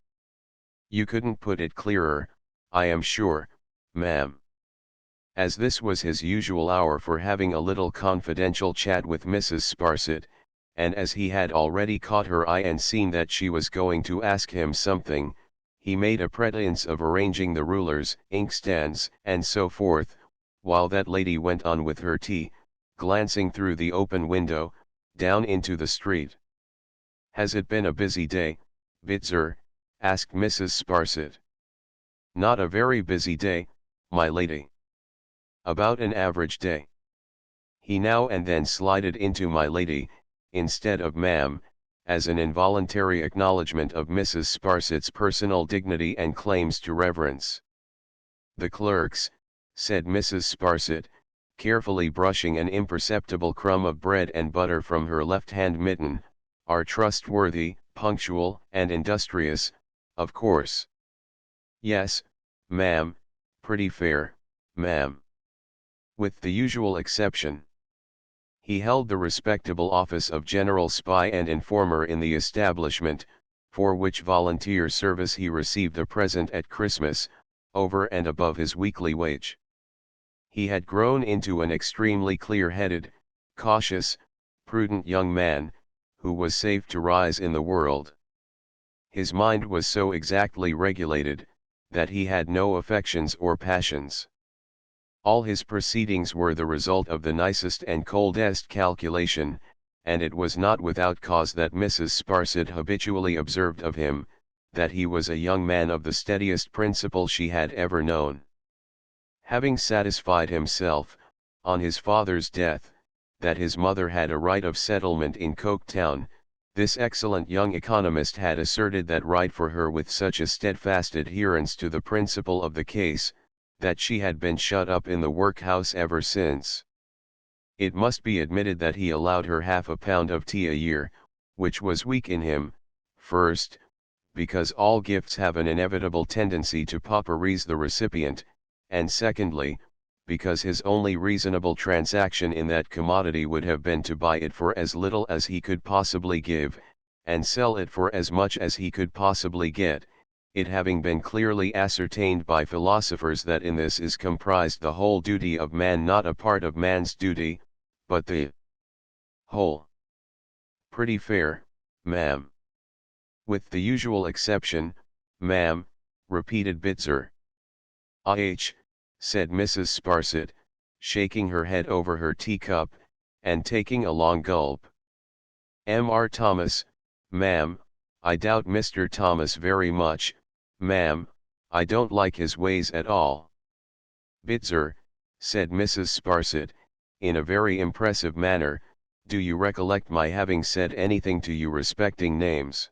"You couldn't put it clearer, I am sure, ma'am." As this was his usual hour for having a little confidential chat with Mrs. Sparsit, and as he had already caught her eye and seen that she was going to ask him something, he made a pretence of arranging the rulers, inkstands, and so forth, while that lady went on with her tea, glancing through the open window, down into the street. Has it been a busy day, Bitzer? Asked Mrs. Sparsit. Not a very busy day, my lady. About an average day. He now and then slided into my lady, instead of ma'am, as an involuntary acknowledgement of Mrs. Sparsit's personal dignity and claims to reverence. The clerks, said Mrs. Sparsit, carefully brushing an imperceptible crumb of bread and butter from her left-hand mitten, are trustworthy, punctual, and industrious, of course. Yes, ma'am, pretty fair, ma'am. With the usual exception. He held the respectable office of general spy and informer in the establishment, for which volunteer service he received a present at Christmas, over and above his weekly wage. He had grown into an extremely clear-headed, cautious, prudent young man, who was safe to rise in the world. His mind was so exactly regulated, that he had no affections or passions. All his proceedings were the result of the nicest and coldest calculation, and it was not without cause that Mrs. Sparsit habitually observed of him, that he was a young man of the steadiest principle she had ever known. Having satisfied himself, on his father's death, that his mother had a right of settlement in Coketown, this excellent young economist had asserted that right for her with such a steadfast adherence to the principle of the case, that she had been shut up in the workhouse ever since. It must be admitted that he allowed her £half of tea a year, which was weak in him, first, because all gifts have an inevitable tendency to pauperize the recipient, and secondly, because his only reasonable transaction in that commodity would have been to buy it for as little as he could possibly give, and sell it for as much as he could possibly get, it having been clearly ascertained by philosophers that in this is comprised the whole duty of man, not a part of man's duty, but the whole. Pretty fair, ma'am. With the usual exception, ma'am, repeated Bitzer. Said Mrs. Sparsit, shaking her head over her teacup, and taking a long gulp. Mr. Thomas, ma'am, I doubt Mr. Thomas very much, ma'am, I don't like his ways at all. Bitzer, said Mrs. Sparsit, in a very impressive manner, do you recollect my having said anything to you respecting names?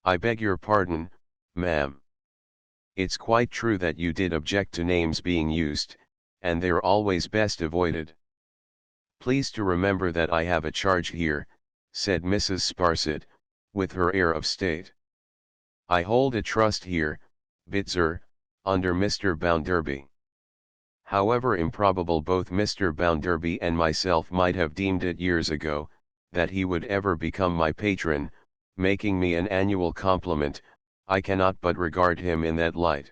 I beg your pardon, ma'am. It's quite true that you did object to names being used, and they're always best avoided. Please to remember that I have a charge here, said Mrs. Sparsit, with her air of state. I hold a trust here, Bitzer, under Mr. Bounderby. However improbable both Mr. Bounderby and myself might have deemed it years ago, that he would ever become my patron, making me an annual compliment, I cannot but regard him in that light.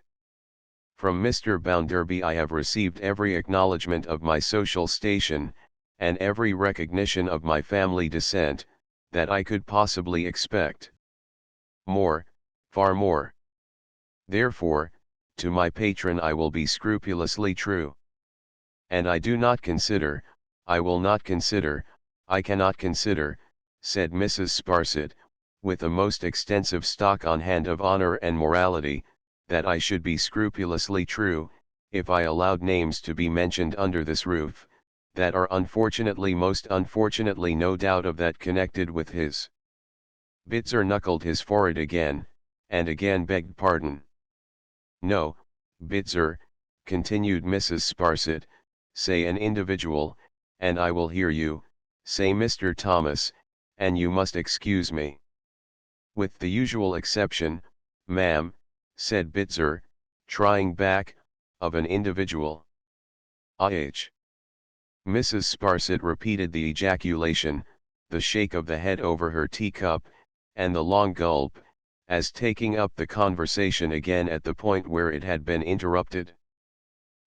From Mr. Bounderby I have received every acknowledgement of my social station, and every recognition of my family descent, that I could possibly expect. More, far more. Therefore, to my patron I will be scrupulously true. And I do not consider, I will not consider, I cannot consider, said Mrs. Sparsit, with a most extensive stock on hand of honor and morality, that I should be scrupulously true, if I allowed names to be mentioned under this roof, that are unfortunately, most unfortunately, no doubt of that, connected with his. Bitzer knuckled his forehead again, and again begged pardon. No, Bitzer, continued Mrs. Sparsit, say an individual, and I will hear you, say Mr. Thomas, and you must excuse me. With the usual exception, ma'am, said Bitzer, trying back, of an individual. Mrs. Sparsit repeated the ejaculation, the shake of the head over her teacup, and the long gulp, as taking up the conversation again at the point where it had been interrupted.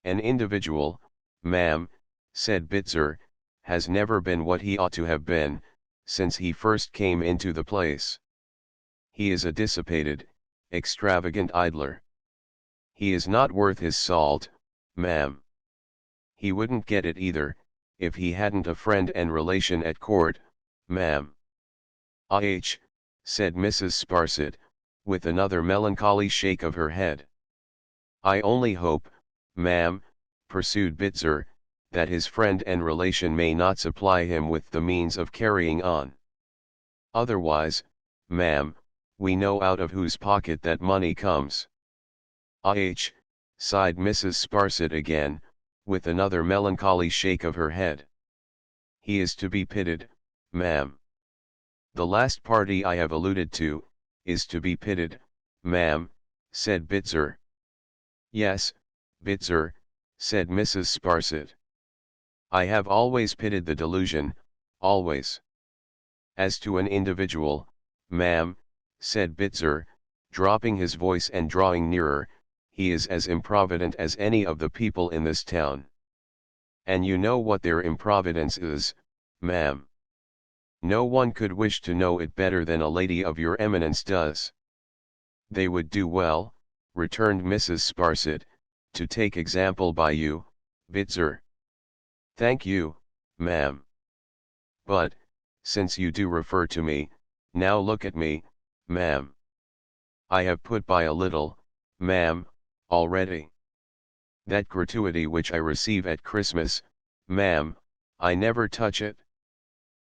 An individual, ma'am, said Bitzer, has never been what he ought to have been, since he first came into the place. He is a dissipated, extravagant idler. He is not worth his salt, ma'am. He wouldn't get it either, if he hadn't a friend and relation at court, ma'am. said Mrs. Sparsit, with another melancholy shake of her head. I only hope, ma'am, pursued Bitzer, that his friend and relation may not supply him with the means of carrying on. Otherwise, ma'am, we know out of whose pocket that money comes. Sighed Mrs. Sparsit again, with another melancholy shake of her head. He is to be pitied, ma'am. The last party I have alluded to, is to be pitied, ma'am, said Bitzer. Yes, Bitzer, said Mrs. Sparsit. I have always pitied the delusion, always. As to an individual, ma'am, said Bitzer, dropping his voice and drawing nearer, he is as improvident as any of the people in this town. And you know what their improvidence is, ma'am. No one could wish to know it better than a lady of your eminence does. They would do well, returned Mrs. Sparsit, to take example by you, Bitzer. Thank you, ma'am. But, since you do refer to me, now look at me, ma'am. I have put by a little, ma'am, already. That gratuity which I receive at Christmas, ma'am, I never touch it.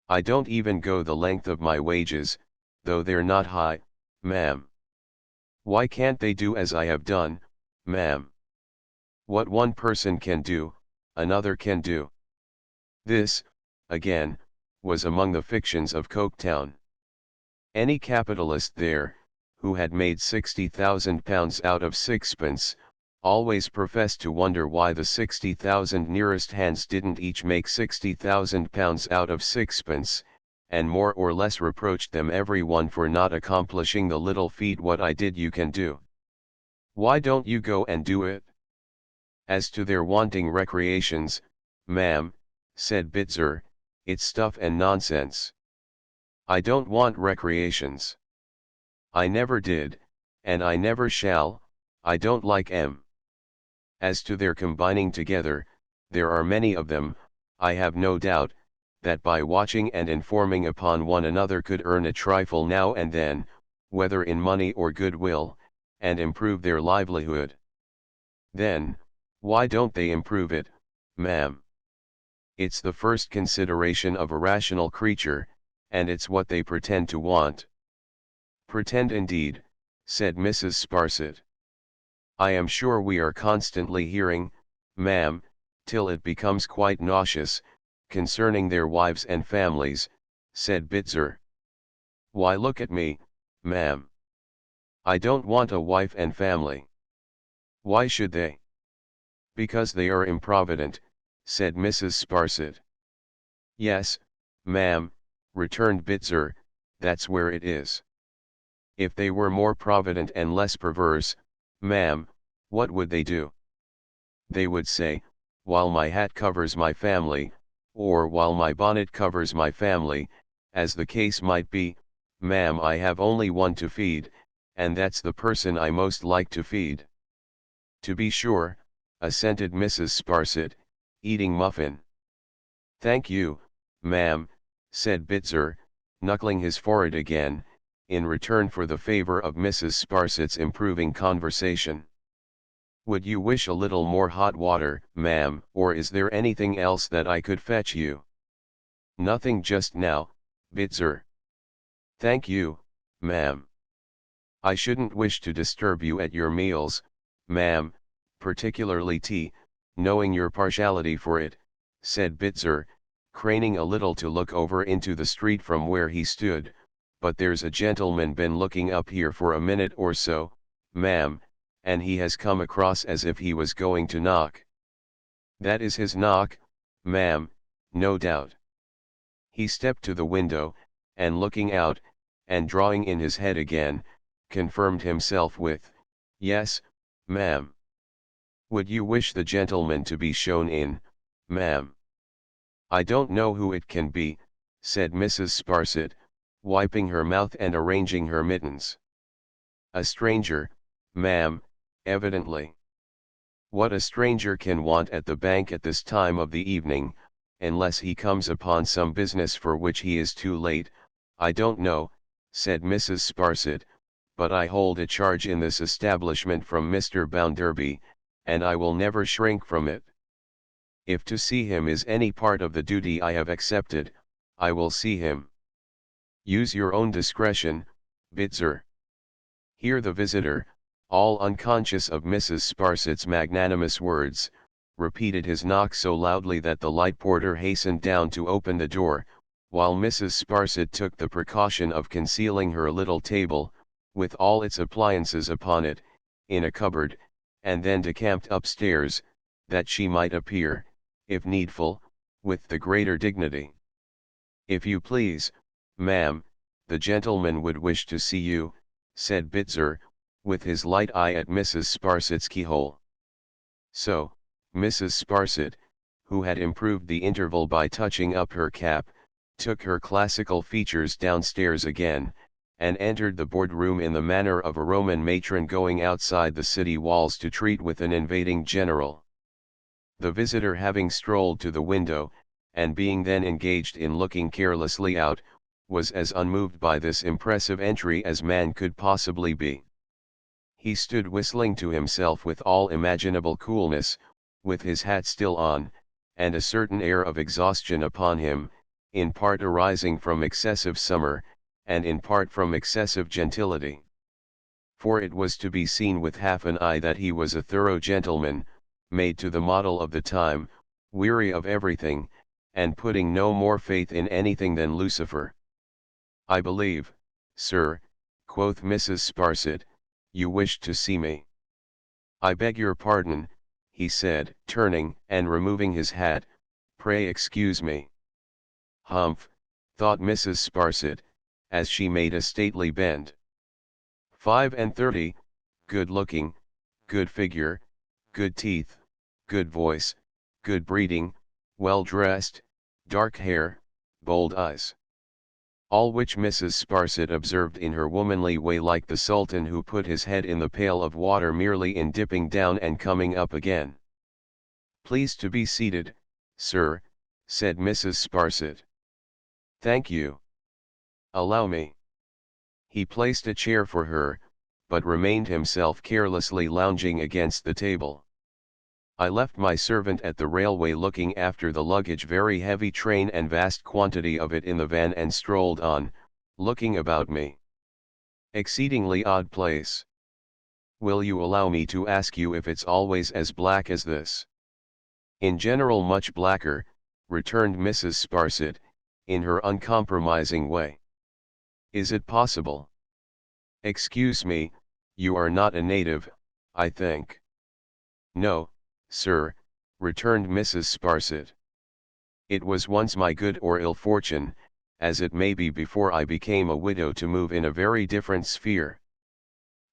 I don't even go the length of my wages, though they're not high, ma'am. Why can't they do as I have done, ma'am? What one person can do, another can do. This, again, was among the fictions of Coketown. Any capitalist there, who had made £60,000 out of sixpence, always professed to wonder why the 60,000 nearest hands didn't each make £60,000 out of sixpence, and more or less reproached them every one for not accomplishing the little feat. What I did you can do. Why don't you go and do it? As to their wanting recreations, ma'am, said Bitzer, it's stuff and nonsense. I don't want recreations. I never did, and I never shall. I don't like 'em. As to their combining together, there are many of them, I have no doubt, that by watching and informing upon one another could earn a trifle now and then, whether in money or goodwill, and improve their livelihood. Then, why don't they improve it, ma'am? It's the first consideration of a rational creature, and it's what they pretend to want. Pretend indeed, said Mrs. Sparsit. I am sure we are constantly hearing, ma'am, till it becomes quite nauseous, concerning their wives and families, said Bitzer. Why look at me, ma'am. I don't want a wife and family. Why should they? Because they are improvident, said Mrs. Sparsit. Yes, ma'am, returned Bitzer, that's where it is. If they were more provident and less perverse, ma'am, what would they do? They would say, while my hat covers my family, or while my bonnet covers my family, as the case might be, ma'am, I have only one to feed, and that's the person I most like to feed. To be sure, assented Mrs. Sparsit, eating muffin. Thank you, ma'am, said Bitzer, knuckling his forehead again, in return for the favor of Mrs. Sparsit's improving conversation. Would you wish a little more hot water, ma'am, or is there anything else that I could fetch you? Nothing just now, Bitzer. Thank you, ma'am. I shouldn't wish to disturb you at your meals, ma'am, particularly tea, knowing your partiality for it, said Bitzer, craning a little to look over into the street from where he stood, but there's a gentleman been looking up here for a minute or so, ma'am, and he has come across as if he was going to knock. That is his knock, ma'am, no doubt. He stepped to the window, and looking out, and drawing in his head again, confirmed himself with, yes, ma'am. Would you wish the gentleman to be shown in, ma'am? I don't know who it can be, said Mrs. Sparsit, wiping her mouth and arranging her mittens. A stranger, ma'am, evidently. What a stranger can want at the bank at this time of the evening, unless he comes upon some business for which he is too late, I don't know, said Mrs. Sparsit, "but I hold a charge in this establishment from Mr. Bounderby, and I will never shrink from it. If to see him is any part of the duty I have accepted, I will see him. Use your own discretion, Bitzer." Here the visitor, all unconscious of Mrs. Sparsit's magnanimous words, repeated his knock so loudly that the light porter hastened down to open the door, while Mrs. Sparsit took the precaution of concealing her little table, with all its appliances upon it, in a cupboard, and then decamped upstairs, that she might appear, if needful, with the greater dignity. "If you please, ma'am, the gentleman would wish to see you," said Bitzer, with his light eye at Mrs. Sparsit's keyhole. So, Mrs. Sparsit, who had improved the interval by touching up her cap, took her classical features downstairs again, and entered the board-room in the manner of a Roman matron going outside the city walls to treat with an invading general. The visitor having strolled to the window, and being then engaged in looking carelessly out, was as unmoved by this impressive entry as man could possibly be. He stood whistling to himself with all imaginable coolness, with his hat still on, and a certain air of exhaustion upon him, in part arising from excessive summer, and in part from excessive gentility. For it was to be seen with half an eye that he was a thorough gentleman, made to the model of the time, weary of everything, and putting no more faith in anything than Lucifer. "I believe, sir," quoth Mrs. Sparsit, "you wished to see me." "I beg your pardon," he said, turning and removing his hat, "pray excuse me." "Humph," thought Mrs. Sparsit, as she made a stately bend. 35, good looking, good figure, good teeth, good voice, good breeding, well dressed, dark hair, bold eyes. All which Mrs. Sparsit observed in her womanly way, like the Sultan who put his head in the pail of water merely in dipping down and coming up again. "Please to be seated, sir," said Mrs. Sparsit. "Thank you. Allow me." He placed a chair for her, but remained himself carelessly lounging against the table. "I left my servant at the railway looking after the luggage, very heavy train and vast quantity of it in the van, and strolled on, looking about me. Exceedingly odd place. Will you allow me to ask you if it's always as black as this?" "In general much blacker," returned Mrs. Sparsit, in her uncompromising way. "Is it possible? Excuse me, you are not a native, I think." "No, sir," returned Mrs. Sparsit. "It was once my good or ill fortune, as it may be before I became a widow, to move in a very different sphere.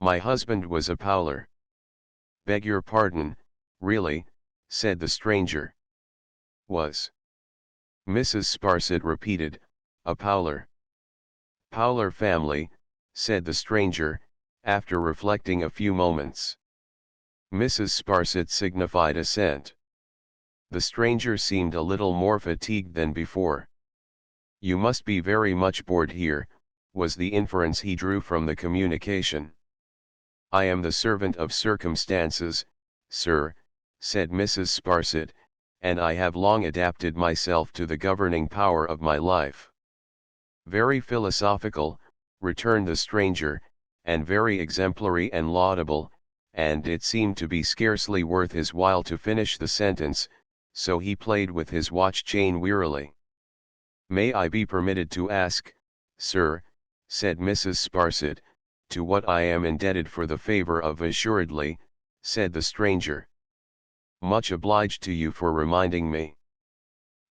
My husband was a powler." "Beg your pardon, really," said the stranger. "Was," Mrs. Sparsit repeated, "a powler." "Powler family," said the stranger, after reflecting a few moments. Mrs. Sparsit signified assent. The stranger seemed a little more fatigued than before. "You must be very much bored here," was the inference he drew from the communication. "I am the servant of circumstances, sir," said Mrs. Sparsit, "and I have long adapted myself to the governing power of my life." "Very philosophical," returned the stranger, "and very exemplary and laudable," and it seemed to be scarcely worth his while to finish the sentence, so he played with his watch chain wearily. "May I be permitted to ask, sir," said Mrs. Sparsit, "to what I am indebted for the favor of—" "Assuredly," said the stranger. "Much obliged to you for reminding me.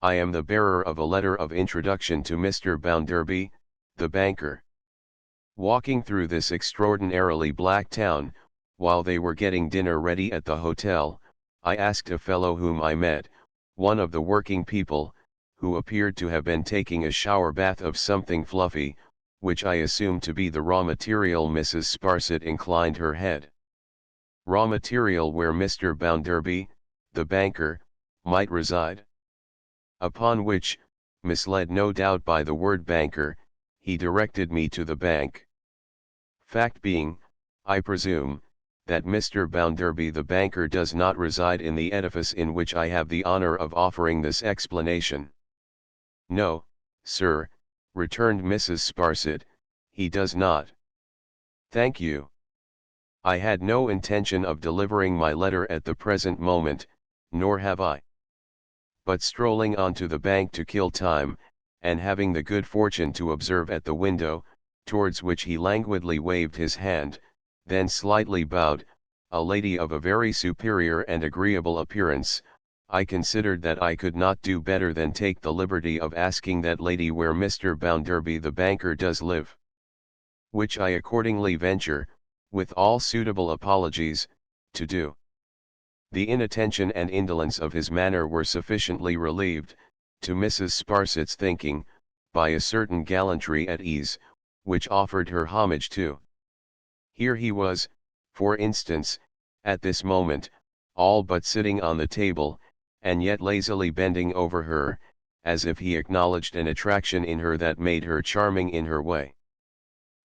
I am the bearer of a letter of introduction to Mr. Bounderby, the banker." Walking through this extraordinarily black town, while they were getting dinner ready at the hotel, I asked a fellow whom I met, one of the working people, who appeared to have been taking a shower bath of something fluffy, which I assumed to be the raw material. Mrs. Sparsit inclined her head. "Raw material where Mr. Bounderby, the banker, might reside?" Upon which, misled no doubt by the word banker, he directed me to the bank. Fact being, I presume, that Mr. Bounderby the banker does not reside in the edifice in which I have the honor of offering this explanation. No, sir, returned Mrs. Sparsit, he does not. Thank you. I had no intention of delivering my letter at the present moment, nor have I. But strolling on to the bank to kill time, and having the good fortune to observe at the window, towards which he languidly waved his hand, then slightly bowed, a lady of a very superior and agreeable appearance, I considered that I could not do better than take the liberty of asking that lady where Mr. Bounderby the banker does live. Which I accordingly venture, with all suitable apologies, to do. The inattention and indolence of his manner were sufficiently relieved, to Mrs. Sparsit's thinking, by a certain gallantry at ease, which offered her homage too. Here he was, for instance, at this moment, all but sitting on the table, and yet lazily bending over her, as if he acknowledged an attraction in her that made her charming in her way.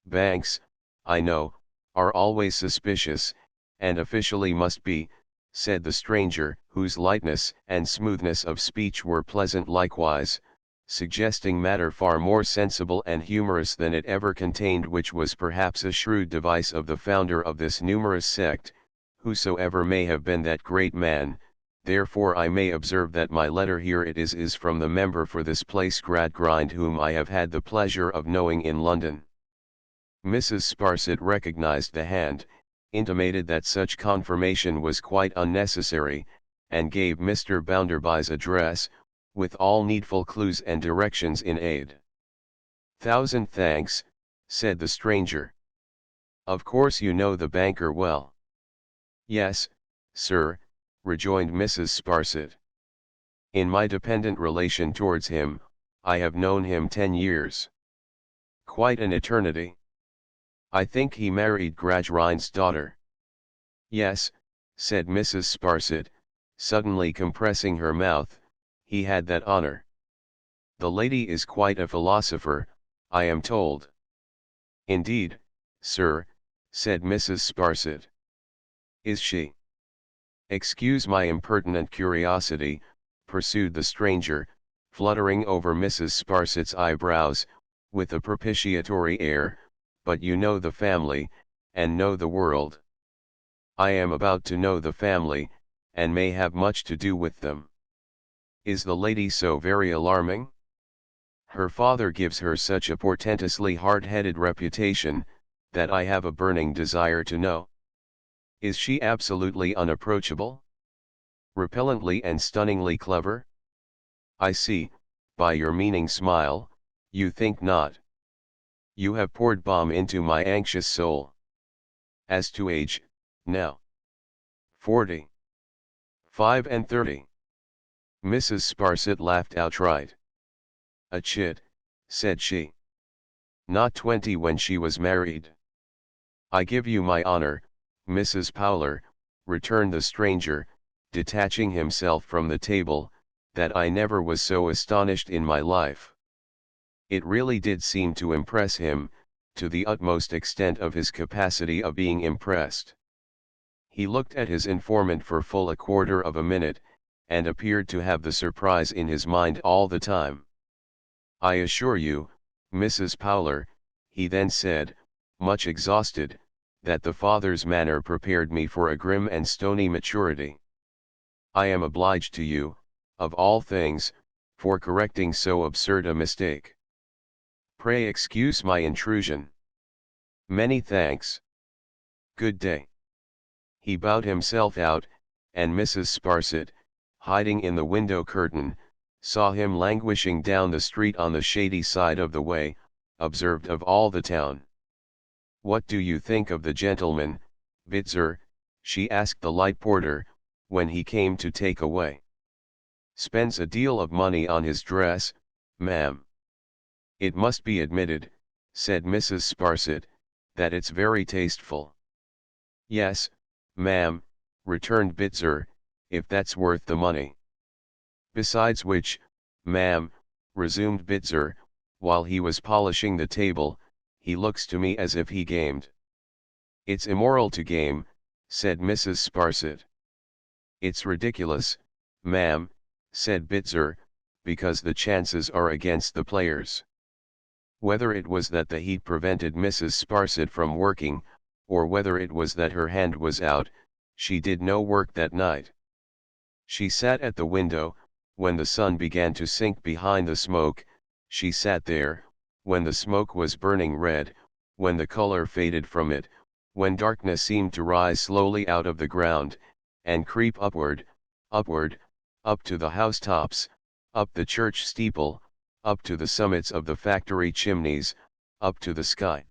Banks, I know, are always suspicious, and officially must be, said the stranger, whose lightness and smoothness of speech were pleasant likewise, suggesting matter far more sensible and humorous than it ever contained, which was perhaps a shrewd device of the founder of this numerous sect, whosoever may have been that great man. Therefore I may observe that my letter here it is from the member for this place Gradgrind, whom I have had the pleasure of knowing in London. Mrs. Sparsit recognized the hand, intimated that such confirmation was quite unnecessary, and gave Mr. Bounderby's address, with all needful clues and directions in aid. "Thousand thanks," said the stranger. "Of course you know the banker well." "Yes, sir," rejoined Mrs. Sparsit. "In my dependent relation towards him, I have known him 10 years. Quite an eternity. I think he married Gradgrind's daughter." "Yes," said Mrs. Sparsit, suddenly compressing her mouth, "he had that honor. The lady is quite a philosopher, I am told." "Indeed, sir," said Mrs. Sparsit. "Is she?" "Excuse my impertinent curiosity," pursued the stranger, fluttering over Mrs. Sparsit's eyebrows, with a propitiatory air, "but you know the family, and know the world." "I am about to know the family, and may have much to do with them." "Is the lady so very alarming?" "Her father gives her such a portentously hard-headed reputation, that I have a burning desire to know." "Is she absolutely unapproachable? Repellently and stunningly clever?" "I see, by your meaning smile, you think not. You have poured balm into my anxious soul. As to age, now?" 40. 35. Mrs. Sparsit laughed outright. "A chit," said she. "Not 20 when she was married." "I give you my honor, Mrs. Powler," returned the stranger, detaching himself from the table, "that I never was so astonished in my life." It really did seem to impress him, to the utmost extent of his capacity of being impressed. He looked at his informant for full a quarter of a minute, and appeared to have the surprise in his mind all the time. "I assure you, Mrs. Powler," he then said, much exhausted, "that the father's manner prepared me for a grim and stony maturity. I am obliged to you, of all things, for correcting so absurd a mistake. Pray excuse my intrusion." "Many thanks. Good day." He bowed himself out, and Mrs. Sparsit, hiding in the window curtain, saw him languishing down the street on the shady side of the way, observed of all the town. "What do you think of the gentleman, Bitzer?" she asked the light porter, when he came to take away. "Spends a deal of money on his dress, ma'am." "It must be admitted," said Mrs. Sparsit, "that it's very tasteful." "Yes, ma'am," returned Bitzer, "if that's worth the money." "Besides which, ma'am," resumed Bitzer, while he was polishing the table, he looks to me as if he gamed. It's immoral to game, said Mrs. Sparsit. It's ridiculous, ma'am, said Bitzer, because the chances are against the players. Whether it was that the heat prevented Mrs. Sparsit from working, or whether it was that her hand was out, she did no work that night. She sat at the window, when the sun began to sink behind the smoke, she sat there, when the smoke was burning red, when the color faded from it, when darkness seemed to rise slowly out of the ground, and creep upward, upward, up to the housetops, up the church steeple, up to the summits of the factory chimneys, up to the sky.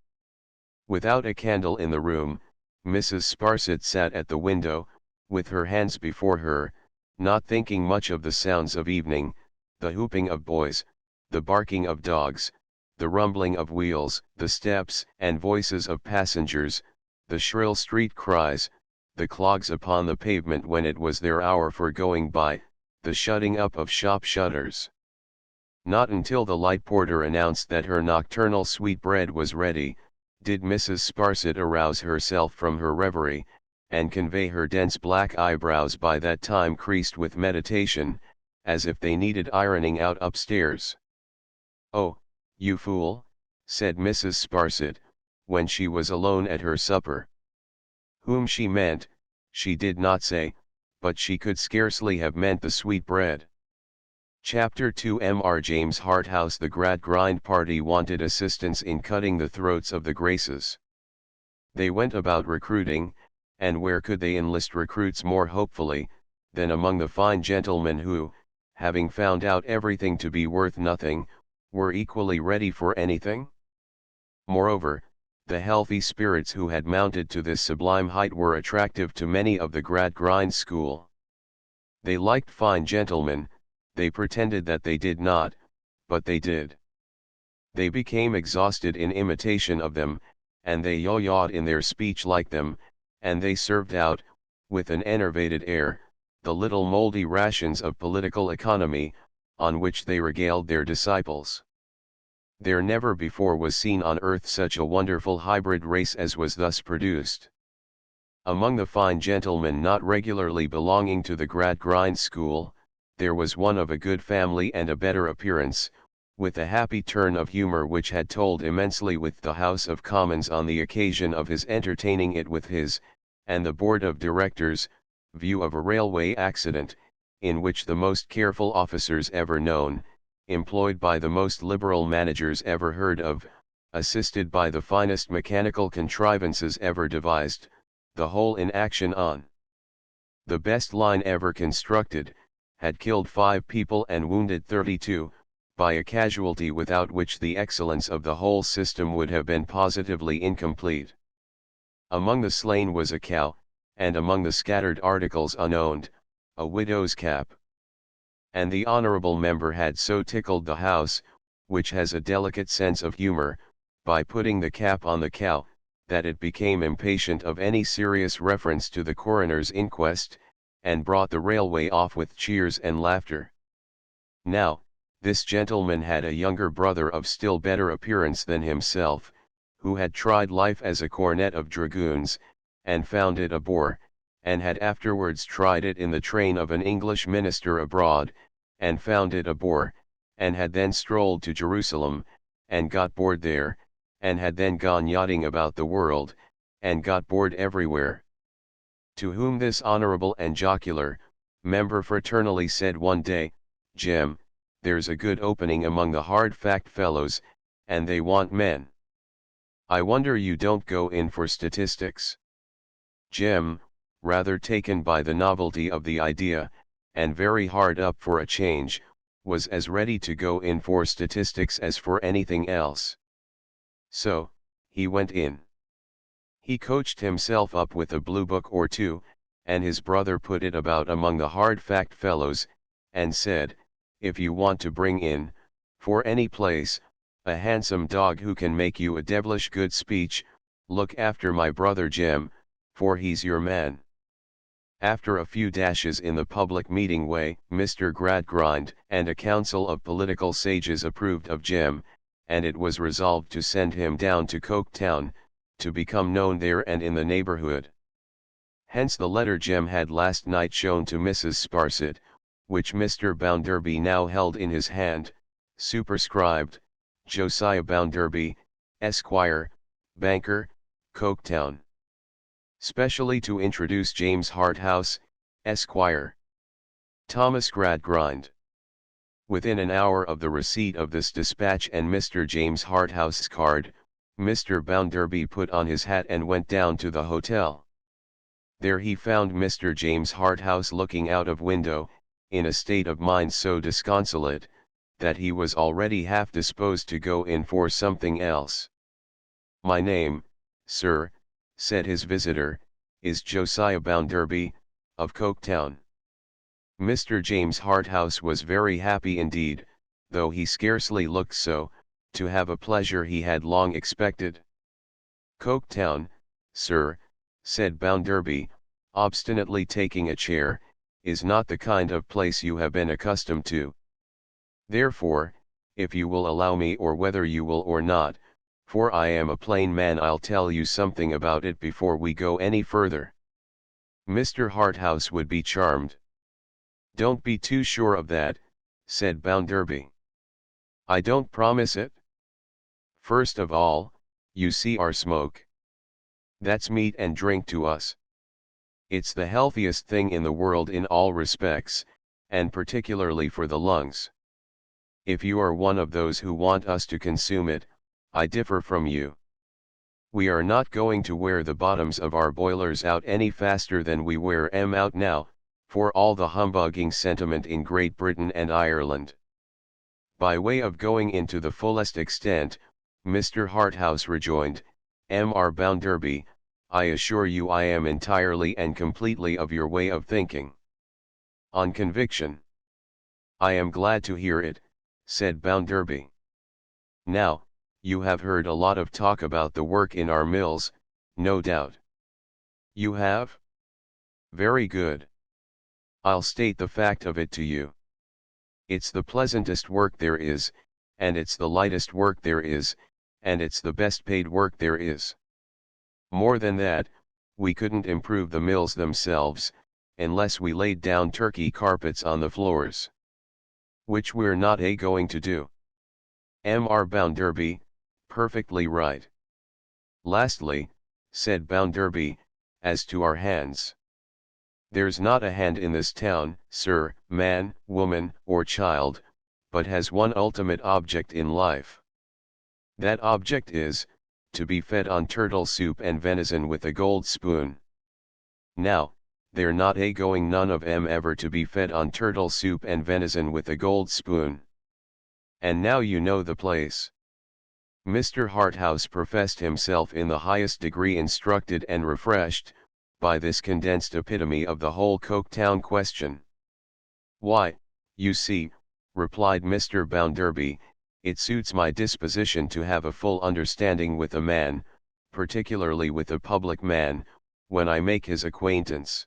Without a candle in the room, Mrs. Sparsit sat at the window, with her hands before her, not thinking much of the sounds of evening, the whooping of boys, the barking of dogs, the rumbling of wheels, the steps and voices of passengers, the shrill street cries, the clogs upon the pavement when it was their hour for going by, the shutting up of shop shutters. Not until the light porter announced that her nocturnal sweetbread was ready, did Mrs. Sparsit arouse herself from her reverie, and convey her dense black eyebrows by that time creased with meditation, as if they needed ironing out upstairs. "Oh, you fool," said Mrs. Sparsit, when she was alone at her supper. Whom she meant, she did not say, but she could scarcely have meant the sweetbread. Chapter 2 Mr. James Harthouse. The Gradgrind party wanted assistance in cutting the throats of the Graces. They went about recruiting, and where could they enlist recruits more hopefully, than among the fine gentlemen who, having found out everything to be worth nothing, were equally ready for anything? Moreover, the healthy spirits who had mounted to this sublime height were attractive to many of the Gradgrind school. They liked fine gentlemen. They pretended that they did not, but they did. They became exhausted in imitation of them, and they yaw-yawed in their speech like them, and they served out, with an enervated air, the little mouldy rations of political economy, on which they regaled their disciples. There never before was seen on earth such a wonderful hybrid race as was thus produced. Among the fine gentlemen not regularly belonging to the Gradgrind school, there was one of a good family and a better appearance, with a happy turn of humor which had told immensely with the House of Commons on the occasion of his entertaining it with his, and the Board of Directors, view of a railway accident, in which the most careful officers ever known, employed by the most liberal managers ever heard of, assisted by the finest mechanical contrivances ever devised, the whole in action on the best line ever constructed, had killed 5 people and wounded 32, by a casualty without which the excellence of the whole system would have been positively incomplete. Among the slain was a cow, and among the scattered articles unowned, a widow's cap. And the honourable member had so tickled the House, which has a delicate sense of humour, by putting the cap on the cow, that it became impatient of any serious reference to the coroner's inquest, and brought the railway off with cheers and laughter. Now, this gentleman had a younger brother of still better appearance than himself, who had tried life as a cornet of dragoons, and found it a bore, and had afterwards tried it in the train of an English minister abroad, and found it a bore, and had then strolled to Jerusalem, and got bored there, and had then gone yachting about the world, and got bored everywhere. To whom this honourable and jocular member fraternally said one day, "Jem, there's a good opening among the hard fact fellows, and they want men. I wonder you don't go in for statistics." Jem, rather taken by the novelty of the idea, and very hard up for a change, was as ready to go in for statistics as for anything else. So, he went in. He coached himself up with a blue book or two, and his brother put it about among the hard fact fellows, and said, "If you want to bring in, for any place, a handsome dog who can make you a devilish good speech, look after my brother Jem, for he's your man." After a few dashes in the public meeting way, Mr. Gradgrind and a council of political sages approved of Jem, and it was resolved to send him down to Coketown, to become known there and in the neighborhood. Hence the letter Jem had last night shown to Mrs. Sparsit, which Mr. Bounderby now held in his hand, superscribed, Josiah Bounderby, Esquire, Banker, Coketown. Specially to introduce James Harthouse, Esquire. Thomas Gradgrind. Within an hour of the receipt of this dispatch and Mr. James Harthouse's card, Mr. Bounderby put on his hat and went down to the hotel. There he found Mr. James Harthouse looking out of window, in a state of mind so disconsolate, that he was already half disposed to go in for something else. "My name, sir," said his visitor, "is Josiah Bounderby, of Coketown." Mr. James Harthouse was very happy indeed, though he scarcely looked so, to have a pleasure he had long expected. "Coketown, sir," said Bounderby, obstinately taking a chair, "is not the kind of place you have been accustomed to. Therefore, if you will allow me, or whether you will or not, for I am a plain man, I'll tell you something about it before we go any further." Mr. Harthouse would be charmed. "Don't be too sure of that," said Bounderby. "I don't promise it. First of all, you see our smoke. That's meat and drink to us. It's the healthiest thing in the world in all respects, and particularly for the lungs. If you are one of those who want us to consume it, I differ from you. We are not going to wear the bottoms of our boilers out any faster than we wear 'em out now, for all the humbugging sentiment in Great Britain and Ireland." By way of going into the fullest extent, Mr. Harthouse rejoined, "Mr. Bounderby, I assure you I am entirely and completely of your way of thinking." "On conviction." "I am glad to hear it," said Bounderby. "Now, you have heard a lot of talk about the work in our mills, no doubt." "You have? Very good. I'll state the fact of it to you. It's the pleasantest work there is, and it's the lightest work there is, and it's the best paid work there is. More than that, we couldn't improve the mills themselves, unless we laid down Turkey carpets on the floors. Which we're not going to do." Mr. Bounderby, "Perfectly right." "Lastly," said Bounderby, "as to our hands. There's not a hand in this town, sir, man, woman, or child, but has one ultimate object in life. That object is, to be fed on turtle soup and venison with a gold spoon. Now, they're not going none of 'em ever to be fed on turtle soup and venison with a gold spoon. And now you know the place." Mr. Harthouse professed himself in the highest degree instructed and refreshed, by this condensed epitome of the whole Coketown question. "Why, you see," replied Mr. Bounderby, "it suits my disposition to have a full understanding with a man, particularly with a public man, when I make his acquaintance.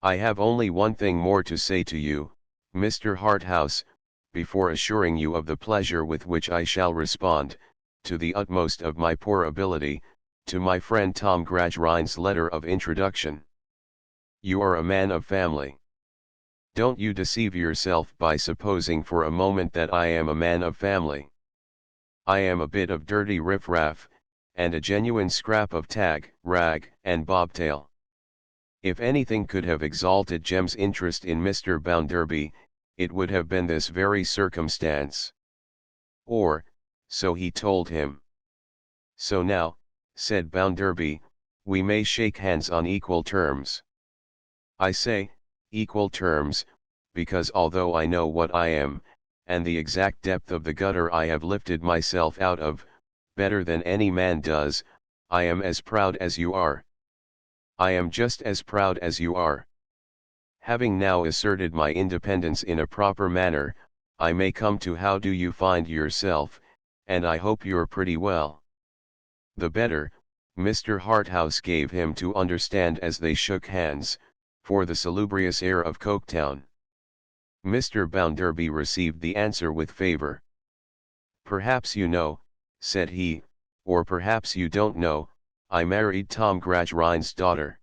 I have only one thing more to say to you, Mr. Harthouse, before assuring you of the pleasure with which I shall respond, to the utmost of my poor ability, to my friend Tom Gradgrind's letter of introduction. You are a man of family. Don't you deceive yourself by supposing for a moment that I am a man of family. I am a bit of dirty riffraff, and a genuine scrap of tag, rag, and bobtail. If anything could have exalted Jem's interest in Mr. Bounderby, it would have been this very circumstance. Or, so he told him. So now, said Bounderby, we may shake hands on equal terms. I say, equal terms, because although I know what I am, and the exact depth of the gutter I have lifted myself out of, better than any man does, I am as proud as you are. I am just as proud as you are. Having now asserted my independence in a proper manner, I may come to how do you find yourself, and I hope you're pretty well. The better, Mr. Harthouse gave him to understand as they shook hands, for the salubrious air of Coketown. Mr. Bounderby received the answer with favour. "Perhaps you know," said he, "or perhaps you don't know, I married Tom Gradgrind's daughter.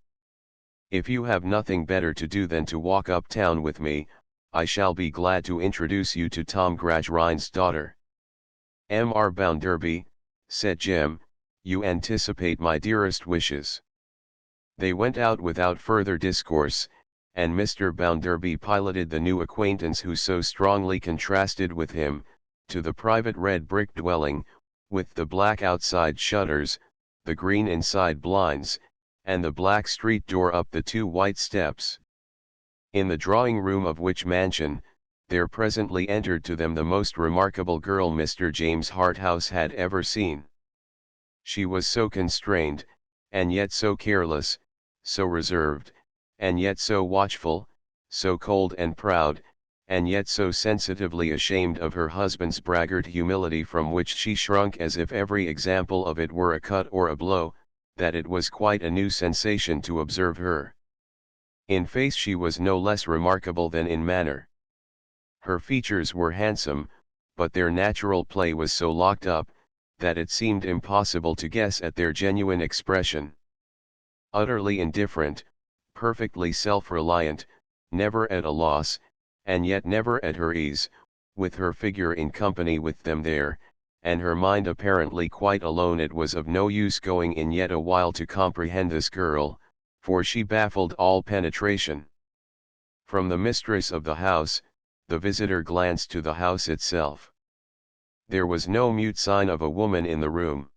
If you have nothing better to do than to walk uptown with me, I shall be glad to introduce you to Tom Gradgrind's daughter." "Mr. Bounderby," said Jem, "you anticipate my dearest wishes." They went out without further discourse, and Mr. Bounderby piloted the new acquaintance who so strongly contrasted with him, to the private red brick dwelling, with the black outside shutters, the green inside blinds, and the black street door up the 2 white steps. In the drawing room of which mansion, there presently entered to them the most remarkable girl Mr. James Harthouse had ever seen. She was so constrained, and yet so careless, so reserved, and yet so watchful, so cold and proud, and yet so sensitively ashamed of her husband's braggart humility from which she shrunk as if every example of it were a cut or a blow, that it was quite a new sensation to observe her. In face she was no less remarkable than in manner. Her features were handsome, but their natural play was so locked up, that it seemed impossible to guess at their genuine expression. Utterly indifferent, perfectly self-reliant, never at a loss, and yet never at her ease, with her figure in company with them there, and her mind apparently quite alone, it was of no use going in yet a while to comprehend this girl, for she baffled all penetration. From the mistress of the house, the visitor glanced to the house itself. There was no mute sign of a woman in the room.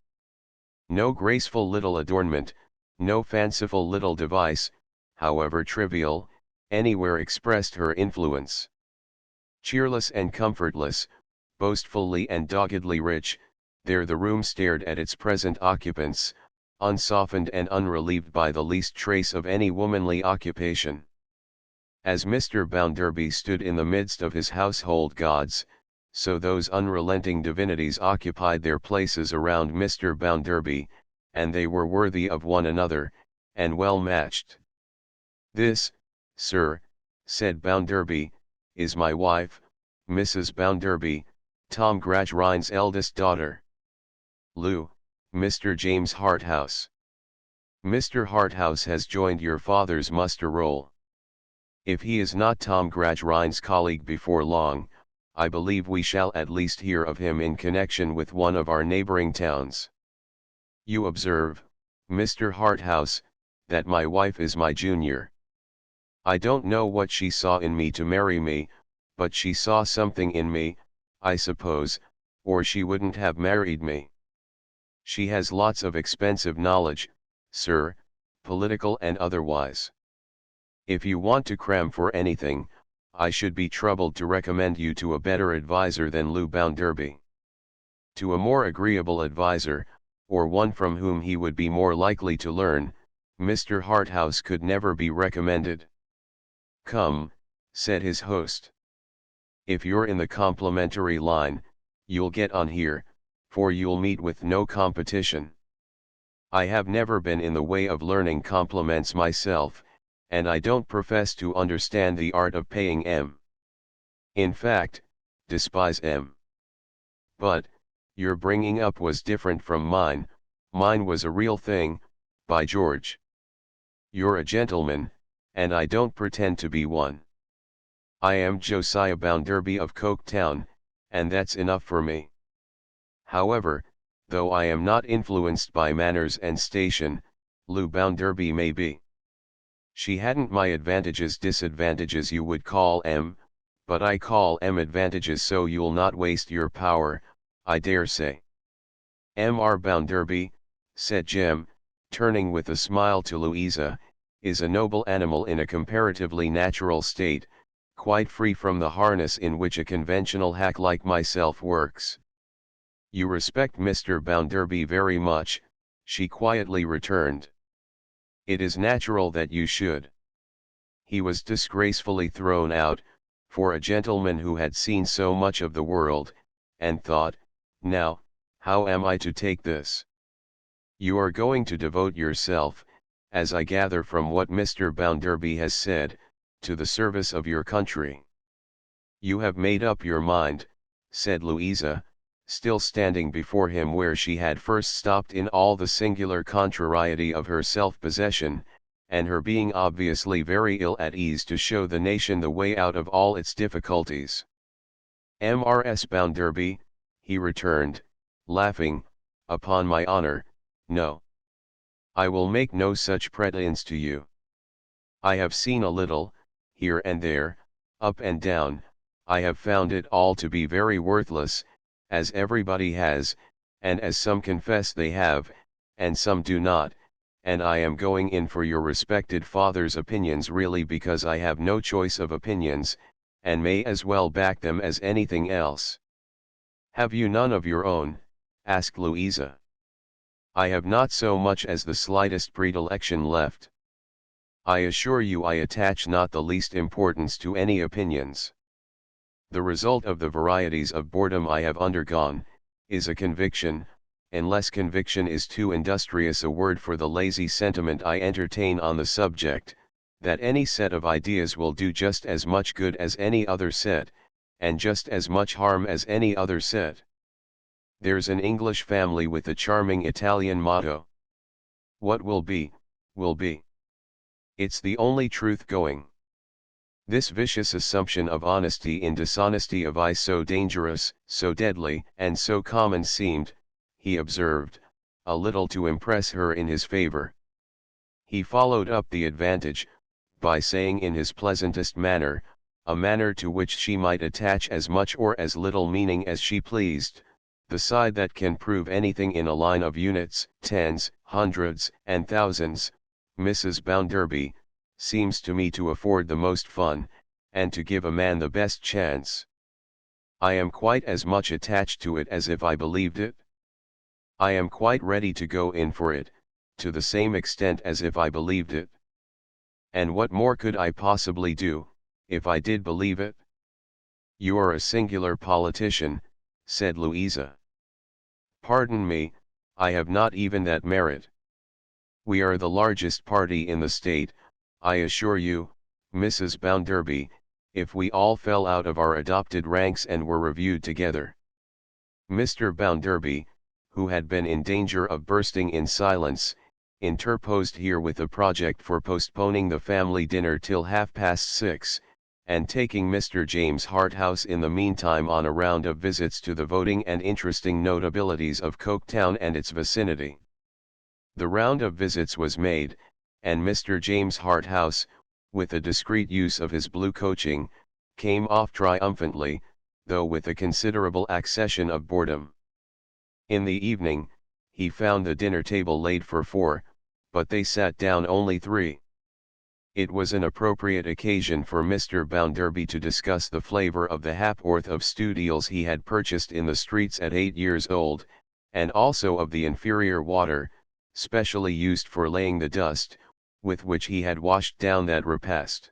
No graceful little adornment, no fanciful little device, however trivial, anywhere expressed her influence. Cheerless and comfortless, boastfully and doggedly rich, there the room stared at its present occupants, unsoftened and unrelieved by the least trace of any womanly occupation. As Mr. Bounderby stood in the midst of his household gods, so those unrelenting divinities occupied their places around Mr. Bounderby, and they were worthy of one another, and well matched. "This, sir," said Bounderby, "is my wife, Mrs. Bounderby, Tom Gradgrind's eldest daughter. Lou, Mr. James Harthouse. Mr. Harthouse has joined your father's muster roll. If he is not Tom Gradgrind's colleague before long, I believe we shall at least hear of him in connection with one of our neighbouring towns. You observe, Mr. Harthouse, that my wife is my junior. I don't know what she saw in me to marry me, but she saw something in me, I suppose, or she wouldn't have married me. She has lots of expensive knowledge, sir, political and otherwise. If you want to cram for anything, I should be troubled to recommend you to a better adviser than Lou Bounderby. To a more agreeable adviser, or one from whom he would be more likely to learn, Mr. Harthouse could never be recommended." "Come," said his host. "If you're in the complimentary line, you'll get on here, for you'll meet with no competition. I have never been in the way of learning compliments myself, and I don't profess to understand the art of paying 'em. In fact, despise 'em. But, your bringing up was different from mine. Mine was a real thing, by George. You're a gentleman, and I don't pretend to be one. I am Josiah Bounderby of Coketown, and that's enough for me. However, though I am not influenced by manners and station, Lou Bounderby may be. She hadn't my disadvantages you would call 'em, but I call 'em advantages so you'll not waste your power, I dare say." "Mr. Bounderby," said Jem, turning with a smile to Louisa, "is a noble animal in a comparatively natural state, quite free from the harness in which a conventional hack like myself works." "You respect Mr. Bounderby very much," she quietly returned. "It is natural that you should." He was disgracefully thrown out, for a gentleman who had seen so much of the world, and thought, "Now, how am I to take this? You are going to devote yourself, as I gather from what Mr. Bounderby has said, to the service of your country." "You have made up your mind," said Louisa, still standing before him where she had first stopped in all the singular contrariety of her self-possession, and her being obviously very ill at ease to show the nation the way out of all its difficulties. "Mrs. Bounderby," he returned, laughing, "upon my honor, no. I will make no such pretence to you. I have seen a little, here and there, up and down. I have found it all to be very worthless, as everybody has, and as some confess they have, and some do not, and I am going in for your respected father's opinions really because I have no choice of opinions, and may as well back them as anything else." "Have you none of your own?" asked Louisa. "I have not so much as the slightest predilection left. I assure you I attach not the least importance to any opinions. The result of the varieties of boredom I have undergone, is a conviction, unless conviction is too industrious a word for the lazy sentiment I entertain on the subject, that any set of ideas will do just as much good as any other set, and just as much harm as any other set. There's an English family with a charming Italian motto: 'What will be, will be.' It's the only truth going. This vicious assumption of honesty in dishonesty of I so dangerous, so deadly, and so common seemed, he observed, a little to impress her in his favor. He followed up the advantage, by saying in his pleasantest manner, a manner to which she might attach as much or as little meaning as she pleased, "The side that can prove anything in a line of units, tens, hundreds, and thousands, Mrs. Bounderby, seems to me to afford the most fun, and to give a man the best chance. I am quite as much attached to it as if I believed it. I am quite ready to go in for it, to the same extent as if I believed it. And what more could I possibly do, if I did believe it?" "You are a singular politician," said Louisa. "Pardon me, I have not even that merit. We are the largest party in the state, I assure you, Mrs. Bounderby, if we all fell out of our adopted ranks and were reviewed together." Mr. Bounderby, who had been in danger of bursting in silence, interposed here with a project for postponing the family dinner till 6:30, and taking Mr. James Harthouse in the meantime on a round of visits to the voting and interesting notabilities of Coketown and its vicinity. The round of visits was made, and Mr. James Harthouse, with a discreet use of his blue coaching, came off triumphantly, though with a considerable accession of boredom. In the evening, he found the dinner table laid for 4, but they sat down only 3. It was an appropriate occasion for Mr. Bounderby to discuss the flavour of the ha'porth of stewed eels he had purchased in the streets at 8 years old, and also of the inferior water, specially used for laying the dust, with which he had washed down that repast.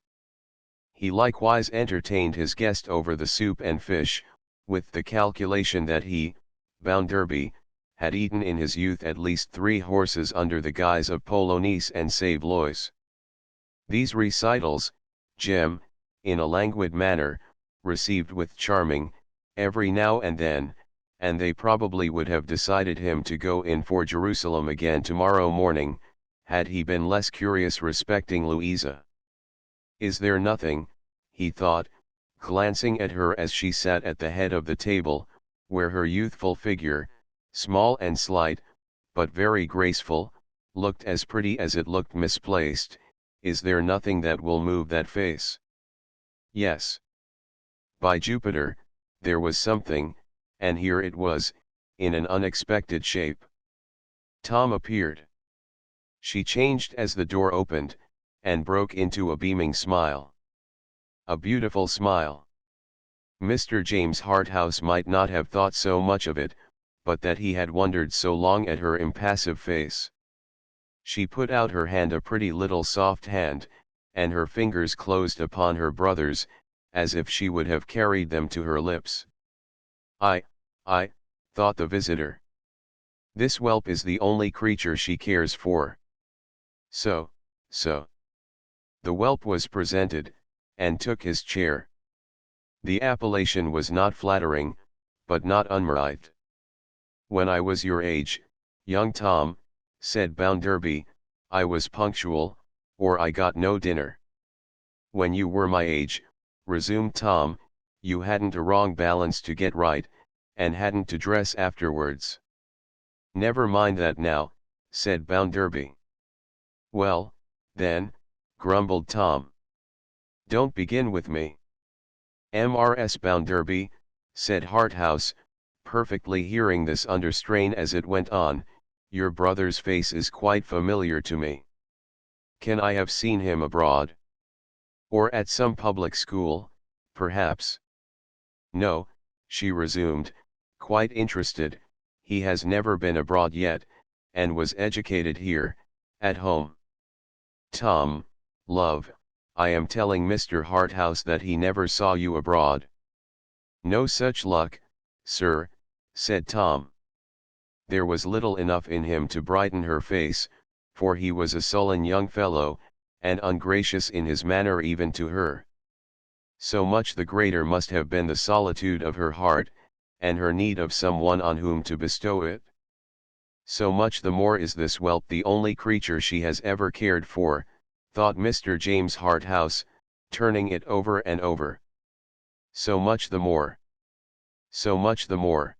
He likewise entertained his guest over the soup and fish, with the calculation that he, Bounderby, had eaten in his youth at least 3 horses under the guise of Polonaise and Saveloys. These recitals, Jem, in a languid manner, received with charming, every now and then, and they probably would have decided him to go in for Jerusalem again tomorrow morning, had he been less curious respecting Louisa. "Is there nothing," he thought, glancing at her as she sat at the head of the table, where her youthful figure, small and slight, but very graceful, looked as pretty as it looked misplaced, "is there nothing that will move that face?" Yes. By Jupiter, there was something, and here it was, in an unexpected shape. Tom appeared. She changed as the door opened, and broke into a beaming smile. A beautiful smile. Mr. James Harthouse might not have thought so much of it, but that he had wondered so long at her impassive face. She put out her hand, a pretty little soft hand, and her fingers closed upon her brother's, as if she would have carried them to her lips. I, thought the visitor. This whelp is the only creature she cares for. So. The whelp was presented, and took his chair. The appellation was not flattering, but not unmerit. When I was your age, young Tom, said Bounderby, I was punctual, or I got no dinner. When you were my age, resumed Tom, you hadn't a wrong balance to get right, and hadn't to dress afterwards. Never mind that now, said Bounderby. Well, then, grumbled Tom. Don't begin with me. Mrs. Bounderby, said Harthouse, perfectly hearing this under strain as it went on, your brother's face is quite familiar to me. Can I have seen him abroad? Or at some public school, perhaps? No, she resumed, quite interested, he has never been abroad yet, and was educated here, at home. Tom, love, I am telling Mr. Harthouse that he never saw you abroad. No such luck, sir, said Tom. There was little enough in him to brighten her face, for he was a sullen young fellow, and ungracious in his manner even to her. So much the greater must have been the solitude of her heart, and her need of some one on whom to bestow it. So much the more is this whelp the only creature she has ever cared for, thought Mr. James Harthouse, turning it over and over. So much the more. So much the more.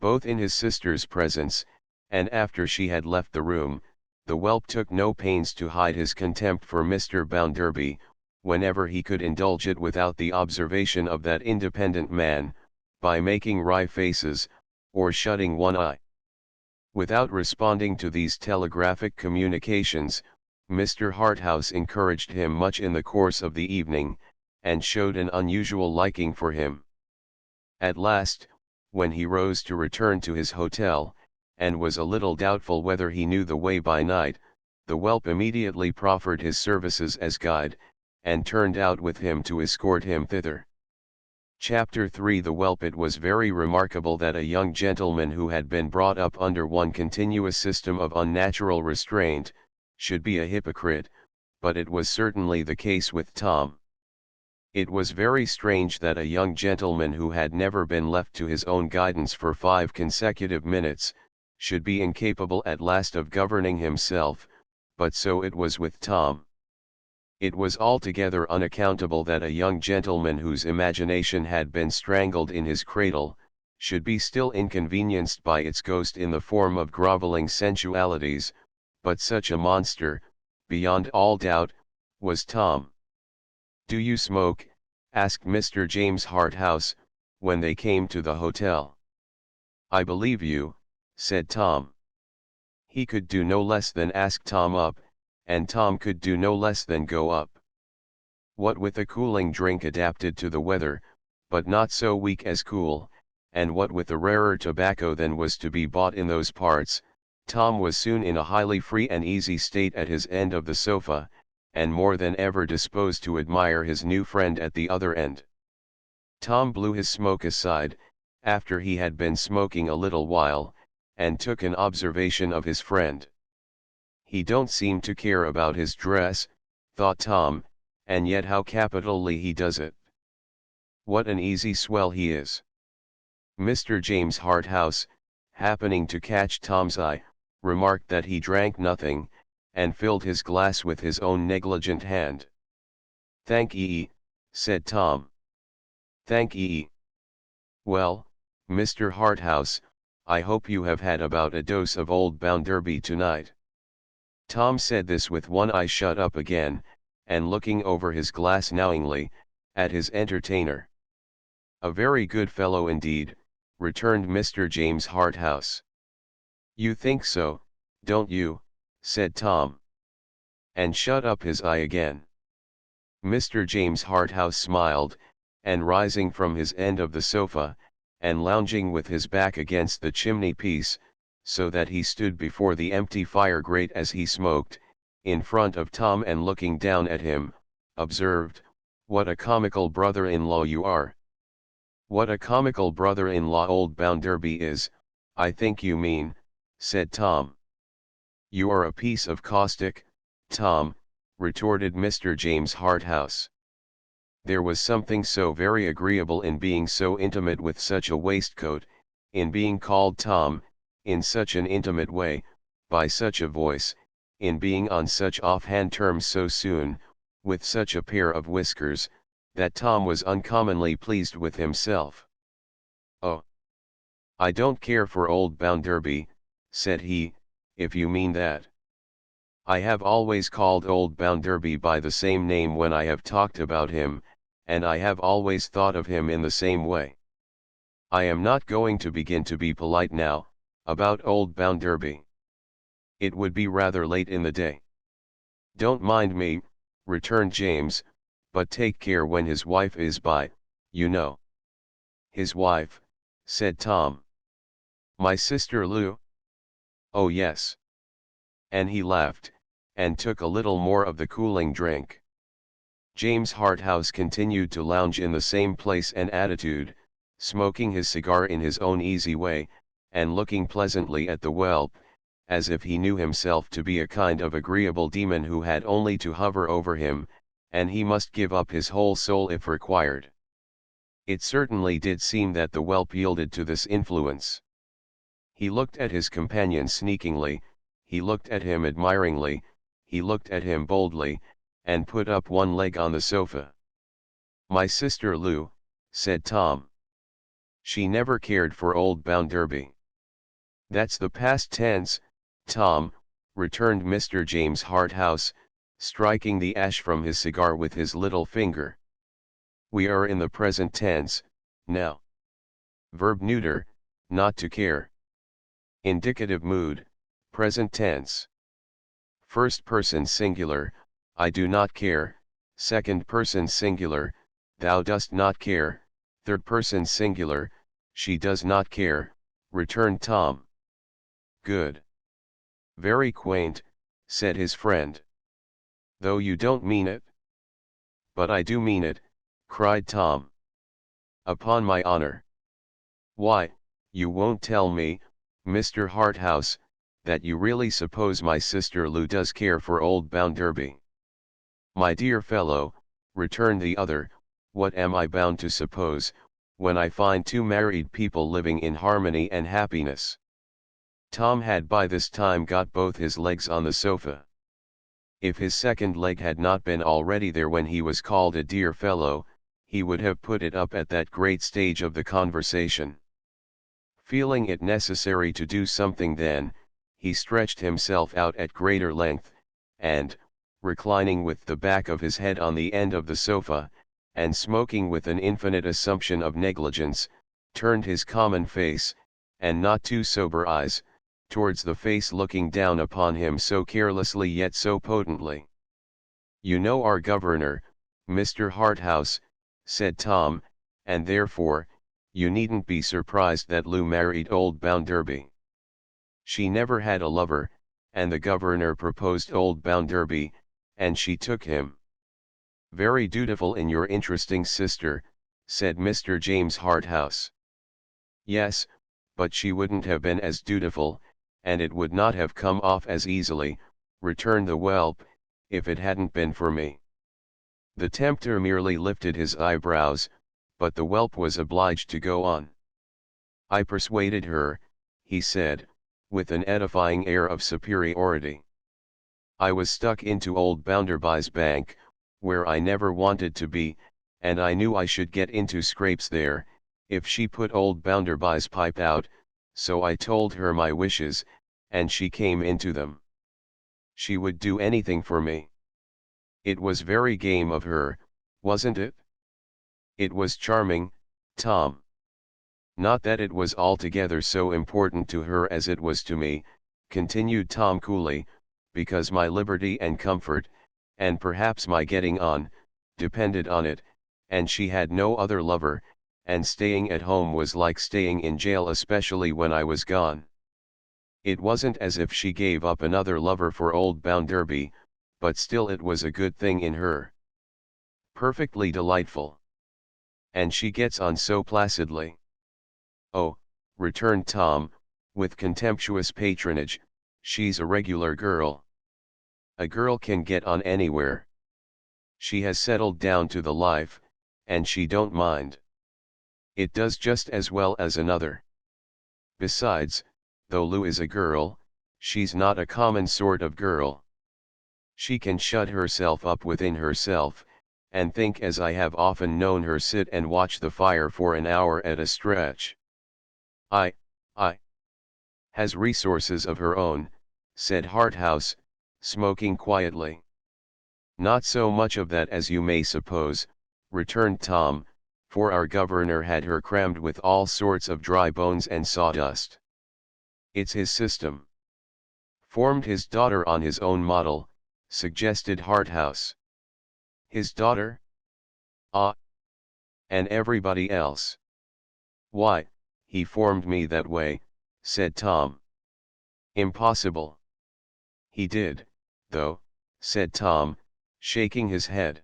Both in his sister's presence, and after she had left the room, the whelp took no pains to hide his contempt for Mr. Bounderby, whenever he could indulge it without the observation of that independent man, by making wry faces, or shutting one eye. Without responding to these telegraphic communications, Mr. Harthouse encouraged him much in the course of the evening, and showed an unusual liking for him. At last, when he rose to return to his hotel, and was a little doubtful whether he knew the way by night, the whelp immediately proffered his services as guide, and turned out with him to escort him thither. Chapter 3 The Whelp. It was very remarkable that a young gentleman who had been brought up under one continuous system of unnatural restraint, should be a hypocrite, but it was certainly the case with Tom. It was very strange that a young gentleman who had never been left to his own guidance for 5 consecutive minutes, should be incapable at last of governing himself, but so it was with Tom. It was altogether unaccountable that a young gentleman whose imagination had been strangled in his cradle, should be still inconvenienced by its ghost in the form of grovelling sensualities, but such a monster, beyond all doubt, was Tom. "Do you smoke?" asked Mr. James Harthouse, when they came to the hotel. "I believe you," said Tom. He could do no less than ask Tom up, and Tom could do no less than go up. What with a cooling drink adapted to the weather, but not so weak as cool, and what with a rarer tobacco than was to be bought in those parts, Tom was soon in a highly free and easy state at his end of the sofa, and more than ever disposed to admire his new friend at the other end. Tom blew his smoke aside, after he had been smoking a little while, and took an observation of his friend. "He don't seem to care about his dress," thought Tom, "and yet how capitally he does it. What an easy swell he is." Mr. James Harthouse, happening to catch Tom's eye, remarked that he drank nothing, and filled his glass with his own negligent hand. "Thank ye," said Tom. "Thank ye. Well, Mr. Harthouse, I hope you have had about a dose of old Bounderby tonight." Tom said this with one eye shut up again, and looking over his glass knowingly, at his entertainer. "A very good fellow indeed," returned Mr. James Harthouse. "You think so, don't you?" said Tom. And shut up his eye again. Mr. James Harthouse smiled, and rising from his end of the sofa, and lounging with his back against the chimney-piece, so that he stood before the empty fire-grate as he smoked, in front of Tom and looking down at him, observed, "What a comical brother-in-law you are." "What a comical brother-in-law old Bounderby is, I think you mean," said Tom. "You are a piece of caustic, Tom," retorted Mr. James Harthouse. There was something so very agreeable in being so intimate with such a waistcoat, in being called Tom, in such an intimate way, by such a voice, in being on such offhand terms so soon, with such a pair of whiskers, that Tom was uncommonly pleased with himself. "Oh, I don't care for old Bounderby," said he, "if you mean that. I have always called old Bounderby by the same name when I have talked about him, and I have always thought of him in the same way. I am not going to begin to be polite now, about old Bounderby. It would be rather late in the day." "Don't mind me," returned James, "but take care when his wife is by, you know." "His wife," said Tom. "My sister Lou?" "Oh yes." And he laughed, and took a little more of the cooling drink. James Harthouse continued to lounge in the same place and attitude, smoking his cigar in his own easy way, and looking pleasantly at the whelp, as if he knew himself to be a kind of agreeable demon who had only to hover over him, and he must give up his whole soul if required. It certainly did seem that the whelp yielded to this influence. He looked at his companion sneakingly, he looked at him admiringly, he looked at him boldly, and put up one leg on the sofa. "My sister Lou," said Tom. "She never cared for old Bounderby." "That's the past tense, Tom," returned Mr. James Harthouse, striking the ash from his cigar with his little finger. "We are in the present tense, now. Verb neuter, not to care. Indicative mood, present tense. First person singular, I do not care. Second person singular, thou dost not care. Third person singular, she does not care," returned Tom. "Good. Very quaint," said his friend. "Though you don't mean it." "But I do mean it," cried Tom. "Upon my honor." "Why, you won't tell me, Mr. Harthouse, that you really suppose my sister Lou does care for old Bounderby?" "My dear fellow," returned the other, "what am I bound to suppose, when I find two married people living in harmony and happiness?" Tom had by this time got both his legs on the sofa. If his second leg had not been already there when he was called a dear fellow, he would have put it up at that great stage of the conversation. Feeling it necessary to do something then, he stretched himself out at greater length, and, reclining with the back of his head on the end of the sofa, and smoking with an infinite assumption of negligence, turned his common face, and not too sober eyes, towards the face looking down upon him so carelessly yet so potently. "You know our governor, Mr. Harthouse," said Tom, "and therefore, you needn't be surprised that Lou married old Bounderby. She never had a lover, and the governor proposed old Bounderby, and she took him." "Very dutiful in your interesting sister," said Mr. James Harthouse. "Yes, but she wouldn't have been as dutiful, and it would not have come off as easily," returned the whelp, "if it hadn't been for me." The tempter merely lifted his eyebrows, but the whelp was obliged to go on. "I persuaded her," he said, with an edifying air of superiority. "I was stuck into old Bounderby's bank, where I never wanted to be, and I knew I should get into scrapes there, if she put old Bounderby's pipe out, so I told her my wishes, and she came into them. She would do anything for me. It was very game of her, wasn't it?" "It was charming, Tom." "Not that it was altogether so important to her as it was to me," continued Tom coolly, "because my liberty and comfort, and perhaps my getting on, depended on it, and she had no other lover, and staying at home was like staying in jail, especially when I was gone. It wasn't as if she gave up another lover for old Bounderby, but still it was a good thing in her. Perfectly delightful. And she gets on so placidly." "Oh," returned Tom, with contemptuous patronage, "she's a regular girl. A girl can get on anywhere. She has settled down to the life, and she don't mind. It does just as well as another. Besides, though Lou is a girl, she's not a common sort of girl. She can shut herself up within herself, and think, as I have often known her sit and watch the fire for an hour at a stretch. I has resources of her own, said Harthouse, smoking quietly. Not so much of that as you may suppose, returned Tom, for our governor had her crammed with all sorts of dry bones and sawdust. It's his system. Formed his daughter on his own model, suggested Harthouse. His daughter? Ah! And everybody else. Why, he formed me that way, said Tom. Impossible. He did, though, said Tom, shaking his head.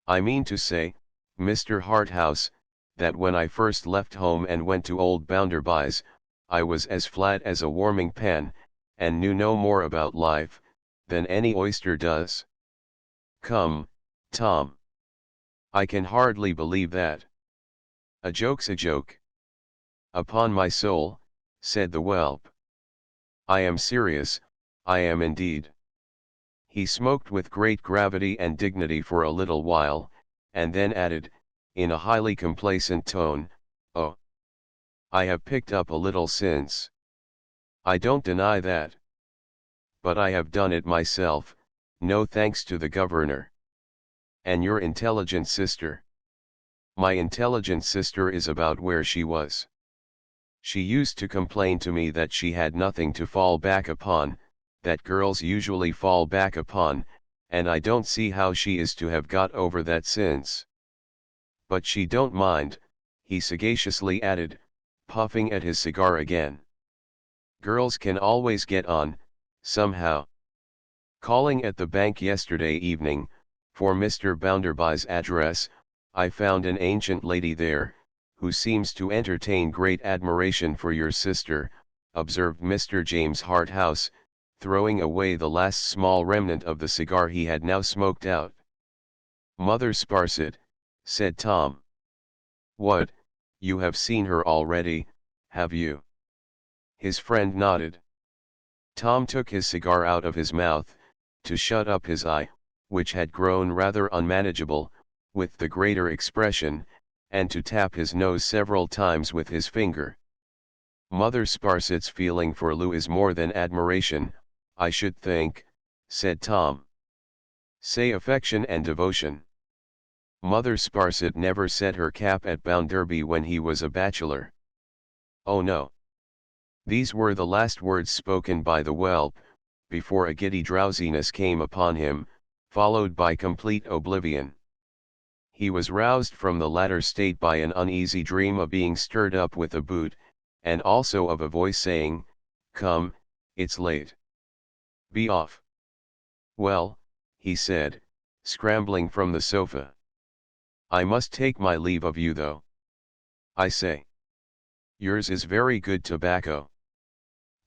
I mean to say, Mr. Harthouse, that when I first left home and went to old Bounderby's, I was as flat as a warming pan, and knew no more about life, than any oyster does. Come, Tom. I can hardly believe that. A joke's a joke. Upon my soul, said the whelp. I am serious, I am indeed. He smoked with great gravity and dignity for a little while, and then added, in a highly complacent tone, oh! I have picked up a little since. I don't deny that. But I have done it myself, no thanks to the governor. And your intelligent sister? My intelligent sister is about where she was. She used to complain to me that she had nothing to fall back upon, that girls usually fall back upon, and I don't see how she is to have got over that since. But she don't mind, he sagaciously added, puffing at his cigar again. Girls can always get on, somehow. Calling at the bank yesterday evening, for Mr. Bounderby's address, I found an ancient lady there, who seems to entertain great admiration for your sister, observed Mr. James Harthouse, throwing away the last small remnant of the cigar he had now smoked out. Mother Sparsit, said Tom. What, you have seen her already, have you? His friend nodded. Tom took his cigar out of his mouth, to shut up his eye, which had grown rather unmanageable, with the greater expression, and to tap his nose several times with his finger. Mother Sparsit's feeling for Lou is more than admiration, I should think, said Tom. Say affection and devotion. Mother Sparsit never set her cap at Bounderby when he was a bachelor. Oh no. These were the last words spoken by the whelp, before a giddy drowsiness came upon him, followed by complete oblivion. He was roused from the latter state by an uneasy dream of being stirred up with a boot, and also of a voice saying, Come, it's late. Be off. Well, he said, scrambling from the sofa. I must take my leave of you though. I say. Yours is very good tobacco.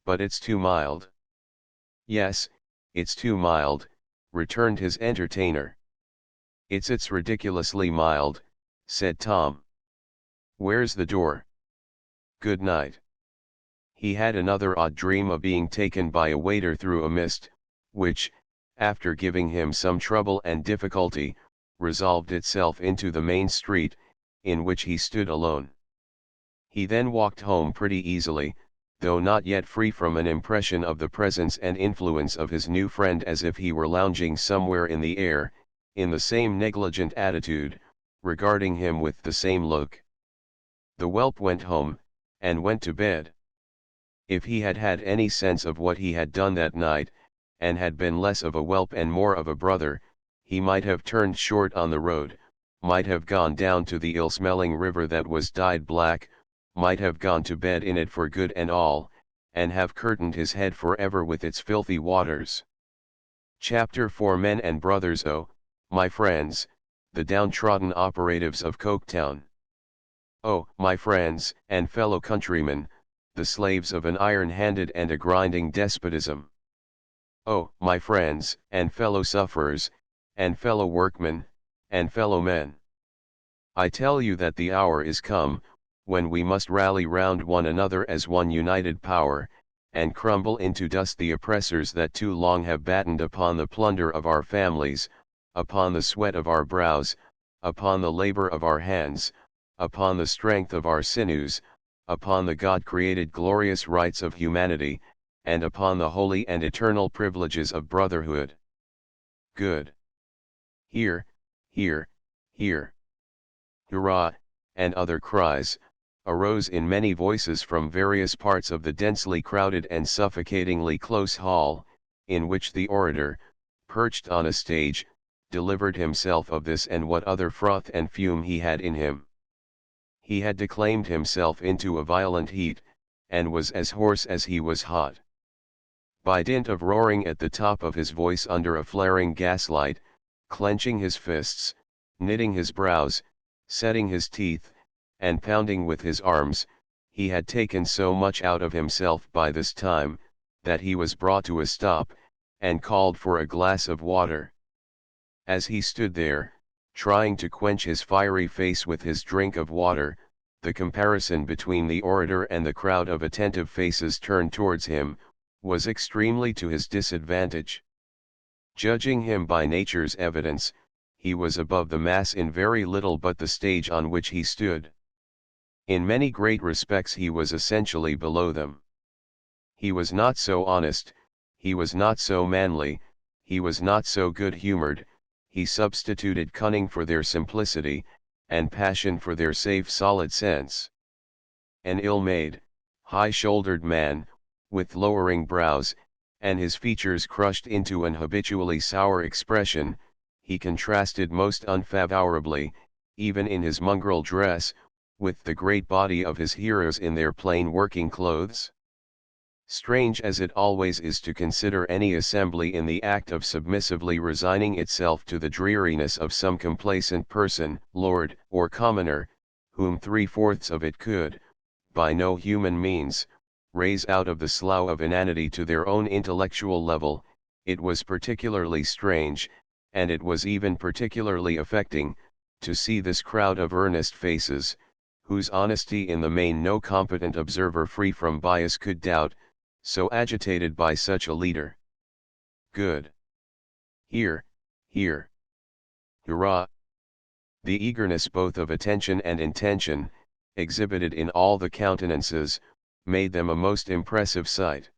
But it's too mild. Yes, it's too mild, returned his entertainer. It's ridiculously mild, said Tom. Where's the door? Good night. He had another odd dream of being taken by a waiter through a mist, which, after giving him some trouble and difficulty, resolved itself into the main street, in which he stood alone. He then walked home pretty easily, though not yet free from an impression of the presence and influence of his new friend, as if he were lounging somewhere in the air, in the same negligent attitude, regarding him with the same look. The whelp went home, and went to bed. If he had had any sense of what he had done that night, and had been less of a whelp and more of a brother, he might have turned short on the road, might have gone down to the ill-smelling river that was dyed black, might have gone to bed in it for good and all, and have curtained his head for ever with its filthy waters. Chapter 4 Men and Brothers. Oh, my friends, the downtrodden operatives of Coketown. Oh, my friends and fellow countrymen, the slaves of an iron-handed and a grinding despotism. Oh, my friends and fellow sufferers, and fellow workmen, and fellow men. I tell you that the hour is come, when we must rally round one another as one united power, and crumble into dust the oppressors that too long have battened upon the plunder of our families, upon the sweat of our brows, upon the labor of our hands, upon the strength of our sinews, upon the God-created glorious rights of humanity, and upon the holy and eternal privileges of brotherhood. Good. Hear, hear, hear. Hurrah, and other cries, arose in many voices from various parts of the densely crowded and suffocatingly close hall, in which the orator, perched on a stage, delivered himself of this and what other froth and fume he had in him. He had declaimed himself into a violent heat, and was as hoarse as he was hot. By dint of roaring at the top of his voice under a flaring gaslight, clenching his fists, knitting his brows, setting his teeth, and pounding with his arms, he had taken so much out of himself by this time, that he was brought to a stop, and called for a glass of water. As he stood there, trying to quench his fiery face with his drink of water, the comparison between the orator and the crowd of attentive faces turned towards him, was extremely to his disadvantage. Judging him by nature's evidence, he was above the mass in very little but the stage on which he stood. In many great respects he was essentially below them. He was not so honest, he was not so manly, he was not so good-humored, he substituted cunning for their simplicity, and passion for their safe solid sense. An ill-made, high-shouldered man, with lowering brows, and his features crushed into an habitually sour expression, he contrasted most unfavorably, even in his mongrel dress, with the great body of his hearers in their plain working clothes. Strange as it always is to consider any assembly in the act of submissively resigning itself to the dreariness of some complacent person, lord, or commoner, whom 3/4 of it could, by no human means, raise out of the slough of inanity to their own intellectual level, it was particularly strange, and it was even particularly affecting, to see this crowd of earnest faces, whose honesty in the main no competent observer free from bias could doubt, so agitated by such a leader. Good. Hear, hear. Hurrah! The eagerness both of attention and intention, exhibited in all the countenances, made them a most impressive sight.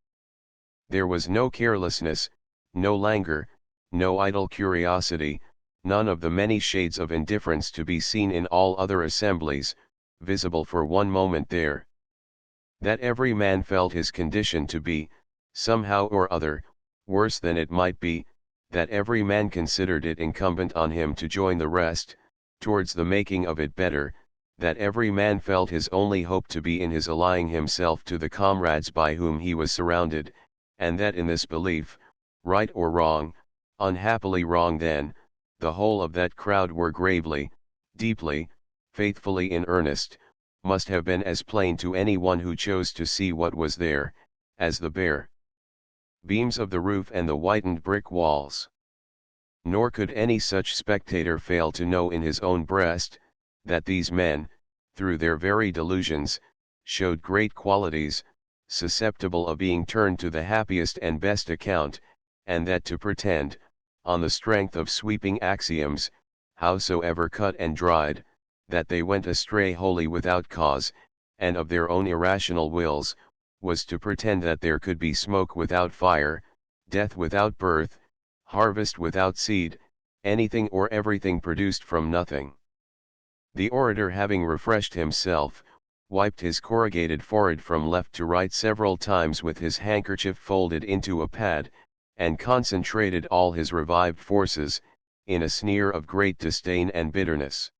There was no carelessness, no languor, no idle curiosity, none of the many shades of indifference to be seen in all other assemblies, visible for one moment there. That every man felt his condition to be, somehow or other, worse than it might be, that every man considered it incumbent on him to join the rest, towards the making of it better, that every man felt his only hope to be in his allying himself to the comrades by whom he was surrounded, and that in this belief, right or wrong, unhappily wrong then, the whole of that crowd were gravely, deeply, faithfully in earnest, must have been as plain to any one who chose to see what was there, as the bare beams of the roof and the whitened brick walls. Nor could any such spectator fail to know in his own breast, that these men, through their very delusions, showed great qualities, susceptible of being turned to the happiest and best account, and that to pretend, on the strength of sweeping axioms, howsoever cut and dried, that they went astray wholly without cause, and of their own irrational wills, was to pretend that there could be smoke without fire, death without birth, harvest without seed, anything or everything produced from nothing. The orator, having refreshed himself, wiped his corrugated forehead from left to right several times with his handkerchief folded into a pad, and concentrated all his revived forces, in a sneer of great disdain and bitterness.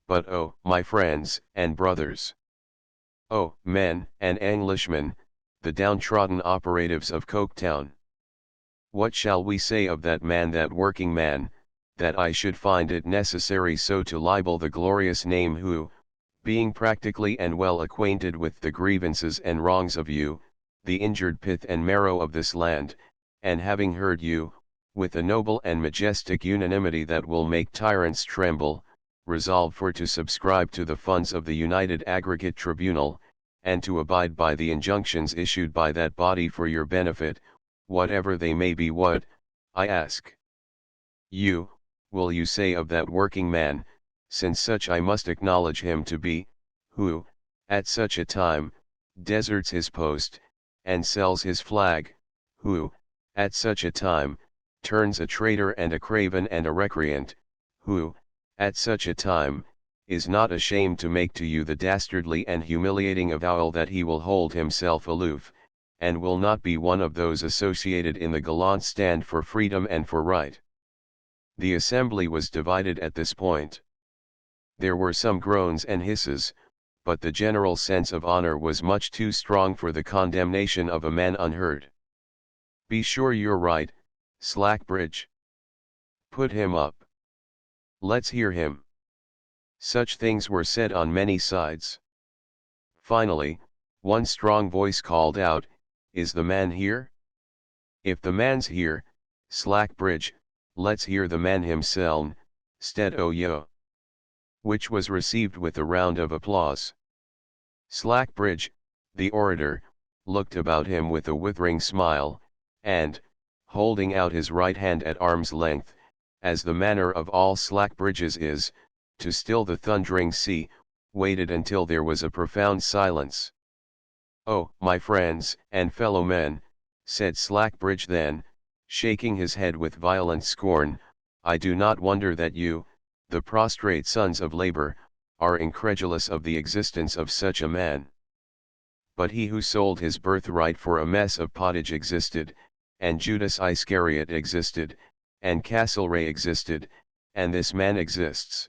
But oh, my friends and brothers! Oh, men and Englishmen, the downtrodden operatives of Coketown! What shall we say of that man, that working man, that I should find it necessary so to libel the glorious name who, being practically and well acquainted with the grievances and wrongs of you, the injured pith and marrow of this land, and having heard you, with a noble and majestic unanimity that will make tyrants tremble, resolve for to subscribe to the funds of the United Aggregate Tribunal, and to abide by the injunctions issued by that body for your benefit, whatever they may be. What, I ask you, will you say of that working man, since such I must acknowledge him to be, who, at such a time, deserts his post, and sells his flag, who, at such a time, turns a traitor and a craven and a recreant, who, at such a time, is not ashamed to make to you the dastardly and humiliating avowal that he will hold himself aloof, and will not be one of those associated in the gallant stand for freedom and for right. The assembly was divided at this point. There were some groans and hisses, but the general sense of honor was much too strong for the condemnation of a man unheard. Be sure you're right, Slackbridge. Put him up. Let's hear him. Such things were said on many sides. Finally, one strong voice called out, "Is the man here? If the man's here, Slackbridge, let's hear the man himself, stead o yo." Which was received with a round of applause. Slackbridge, the orator, looked about him with a withering smile, and, holding out his right hand at arm's length, as the manner of all Slackbridges is, to still the thundering sea, waited until there was a profound silence. "Oh, my friends and fellow men," said Slackbridge then, shaking his head with violent scorn, "I do not wonder that you, the prostrate sons of labor, are incredulous of the existence of such a man. But he who sold his birthright for a mess of pottage existed, and Judas Iscariot existed, and Castlereagh existed, and this man exists."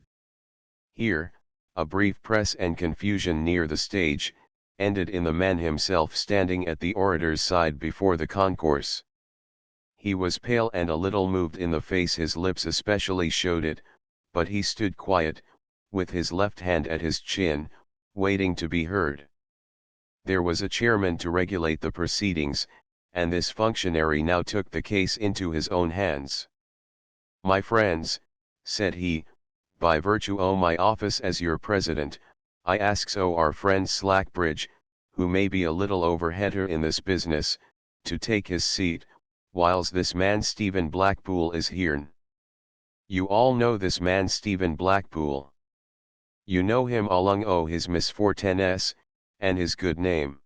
Here, a brief press and confusion near the stage, ended in the man himself standing at the orator's side before the concourse. He was pale and a little moved in the face, his lips especially showed it, but he stood quiet, with his left hand at his chin, waiting to be heard. There was a chairman to regulate the proceedings, and this functionary now took the case into his own hands. "My friends," said he, "by virtue o' my office as your president, I asks o' our friend Slackbridge, who may be a little overheader in this business, to take his seat, whiles this man Stephen Blackpool is here'n. You all know this man Stephen Blackpool. You know him along o' his misfortunes, and his good name."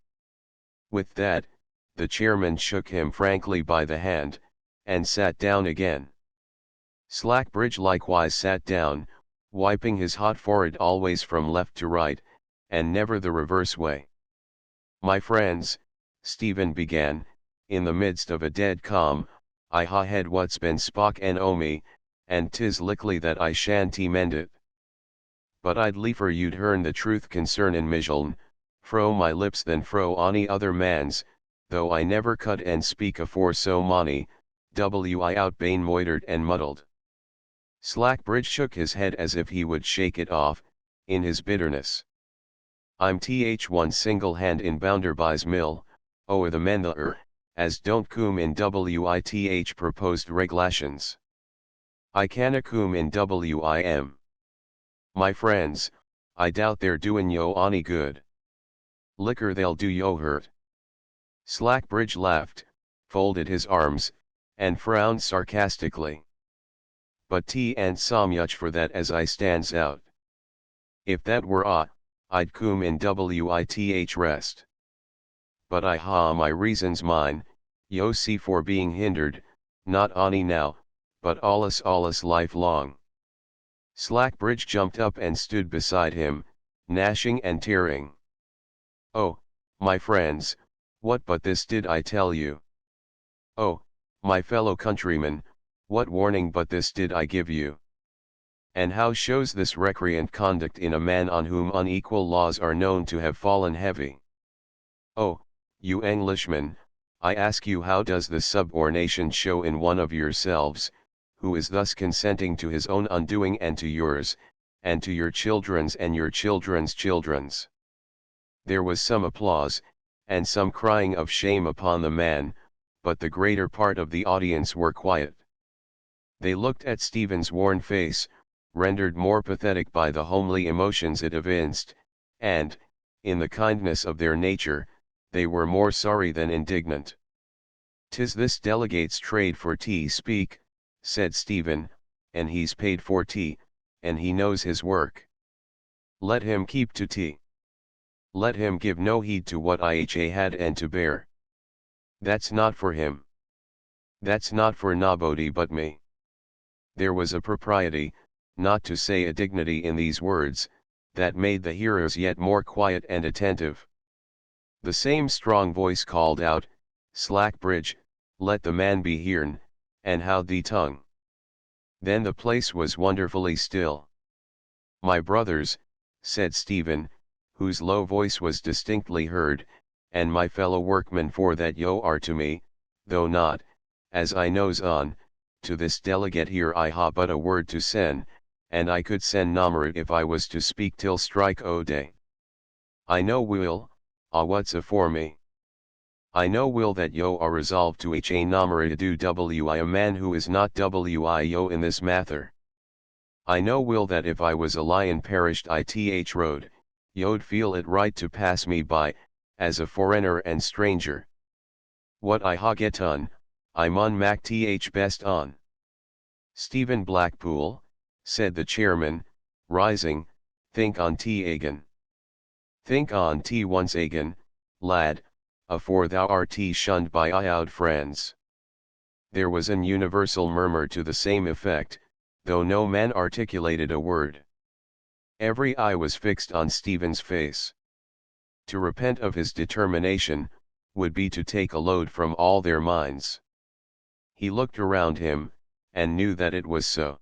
With that, the chairman shook him frankly by the hand, and sat down again. Slackbridge likewise sat down, wiping his hot forehead always from left to right, and never the reverse way. "My friends," Stephen began, in the midst of a dead calm, "I ha' hed what's been spoken o' me, and 'tis likely that I shan't mend it. But I'd liefer you'd hearn the truth concernin' Mijaln, fro my lips than fro ony other man's, though I never cut and speak afore so mony, wi out bane moitered and muddled." Slackbridge shook his head as if he would shake it off, in his bitterness. "I'm one single hand in Bounderby's mill, o'er the men as don't coom in with proposed regulations. I canna coom in wim. My friends, I doubt they're doin' yo ony good. Liquor they'll do yo hurt." Slackbridge laughed, folded his arms, and frowned sarcastically. "But and so much for that as I stands out. If that were I'd coom in with rest. But I ha my reasons mine, yo see, for being hindered, not ony now, but allus life long." Slackbridge jumped up and stood beside him, gnashing and tearing. "Oh, my friends, what but this did I tell you? Oh, my fellow countrymen, what warning but this did I give you? And how shows this recreant conduct in a man on whom unequal laws are known to have fallen heavy? Oh, you Englishmen, I ask you, how does the subordination show in one of yourselves, who is thus consenting to his own undoing and to yours, and to your children's and your children's children's?" There was some applause, and some crying of shame upon the man, but the greater part of the audience were quiet. They looked at Stephen's worn face, rendered more pathetic by the homely emotions it evinced, and, in the kindness of their nature, they were more sorry than indignant. "'Tis this delegate's trade for tea speak," said Stephen, "and he's paid for tea, and he knows his work. Let him keep to tea. Let him give no heed to what I had and to bear. That's not for him. That's not for nobody but me." There was a propriety, not to say a dignity in these words, that made the hearers yet more quiet and attentive. The same strong voice called out, "Slackbridge, let the man be hearn, and how thee tongue." Then the place was wonderfully still. "My brothers," said Stephen, whose low voice was distinctly heard, "and my fellow workmen, for that yo are to me, though not, as I knows on, to this delegate here I ha but a word to send, and I could send nommer if I was to speak till strike o' day. I know will, what's afore me. I know will that yo are resolved to a nommer do wi a man who is not wi yo in this matter. I know will that if I was a lion perished road, yo'd feel it right to pass me by, as a foreigner and stranger. What I ha get on, I mun mak best on." "Stephen Blackpool," said the chairman, rising, "think on tea again. Think on tea once again, lad, afore thou art shunned by owd friends." There was an universal murmur to the same effect, though no man articulated a word. Every eye was fixed on Stephen's face. To repent of his determination, would be to take a load from all their minds. He looked around him, and knew that it was so.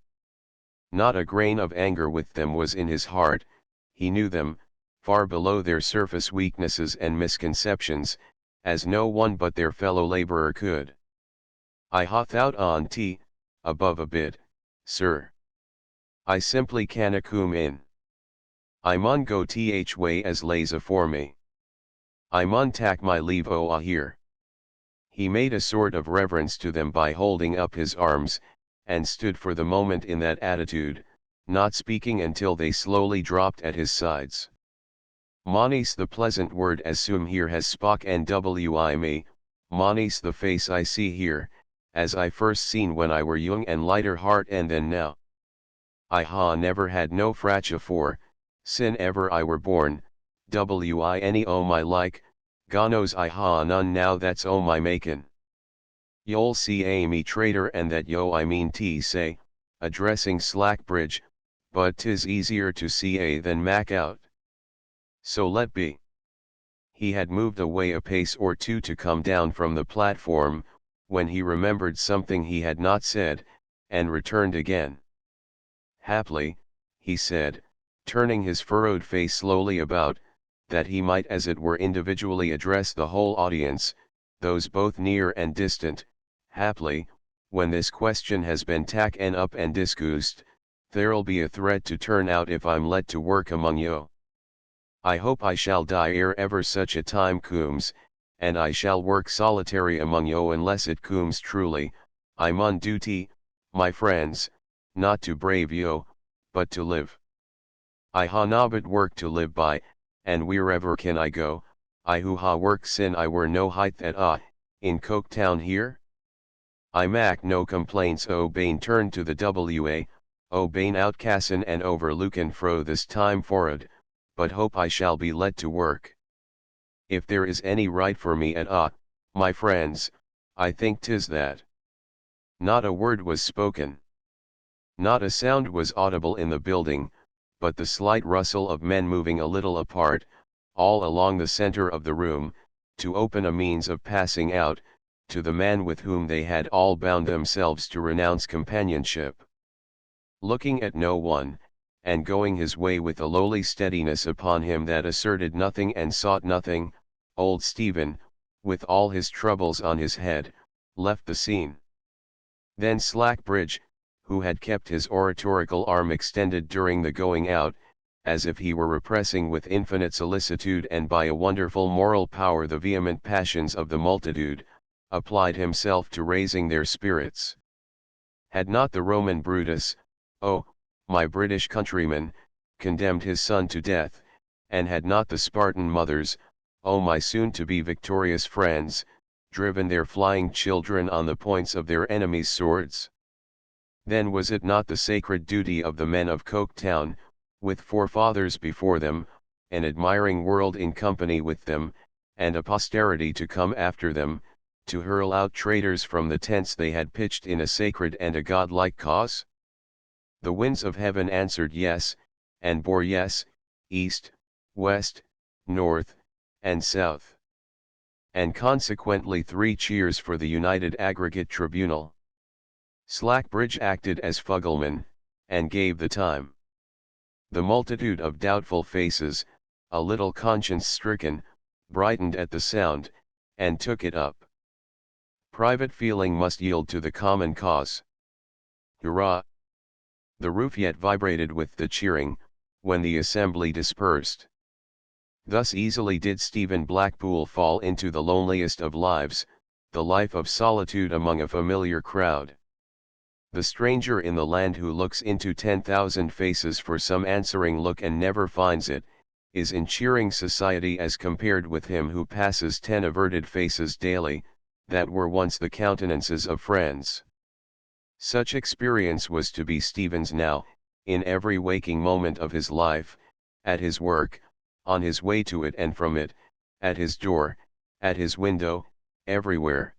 Not a grain of anger with them was in his heart, he knew them, far below their surface weaknesses and misconceptions, as no one but their fellow laborer could. "I ha thowt on tea, above a bit, sir. I simply canna coom in. I mun go way as lays afore me. I mun tak my leave o' a here." He made a sort of reverence to them by holding up his arms, and stood for the moment in that attitude, not speaking until they slowly dropped at his sides. "Moni's the pleasant word as soom here has spoke and wi me, moni's the face I see here, as I first seen when I were young and lighter heart and then now. I ha never had no frach afore, sin ever I were born, wi any o my like, gonos I ha none now that's o my makin'. You'll see a me traitor and that yo I mean say, addressing Slackbridge, but 'tis easier to see a than mak out. So let be." He had moved away a pace or two to come down from the platform, when he remembered something he had not said, and returned again. "Haply," he said, turning his furrowed face slowly about, that he might as it were individually address the whole audience, those both near and distant, "haply, when this question has been taken up and discussed, there'll be a thread to turn out if I'm let to work among yo. I hope I shall die ere ever such a time cooms, and I shall work solitary among yo unless it cooms truly. I mun duty, my friends, not to brave yo, but to live. I ha nobbut work to live by, and wherever can I go, I who ha work sin I were no height at in Coketown here? I mak no complaints o bane turn to the wa, o bane outcassin and overlookin fro this time for'ard, but hope I shall be let to work. If there is any right for me at my friends, I think 'tis that." Not a word was spoken. Not a sound was audible in the building, but the slight rustle of men moving a little apart, all along the center of the room, to open a means of passing out, to the man with whom they had all bound themselves to renounce companionship. Looking at no one, and going his way with a lowly steadiness upon him that asserted nothing and sought nothing, old Stephen, with all his troubles on his head, left the scene. Then Slackbridge, who had kept his oratorical arm extended during the going out, as if he were repressing with infinite solicitude and by a wonderful moral power the vehement passions of the multitude, applied himself to raising their spirits. Had not the Roman Brutus, oh, my British countrymen, condemned his son to death, and had not the Spartan mothers, O my soon-to-be victorious friends, driven their flying children on the points of their enemies' swords? Then was it not the sacred duty of the men of Coketown, with forefathers before them, an admiring world in company with them, and a posterity to come after them, to hurl out traitors from the tents they had pitched in a sacred and a godlike cause? The winds of heaven answered yes, and bore yes, east, west, north, and south. And consequently 3 cheers for the United Aggregate Tribunal. Slackbridge acted as fugleman, and gave the time. The multitude of doubtful faces, a little conscience-stricken, brightened at the sound, and took it up. Private feeling must yield to the common cause. Hurrah! The roof yet vibrated with the cheering, when the assembly dispersed. Thus easily did Stephen Blackpool fall into the loneliest of lives, the life of solitude among a familiar crowd. The stranger in the land who looks into 10,000 faces for some answering look and never finds it, is in cheering society as compared with him who passes 10 averted faces daily, that were once the countenances of friends. Such experience was to be Stephen's now, in every waking moment of his life, at his work, on his way to it and from it, at his door, at his window, everywhere.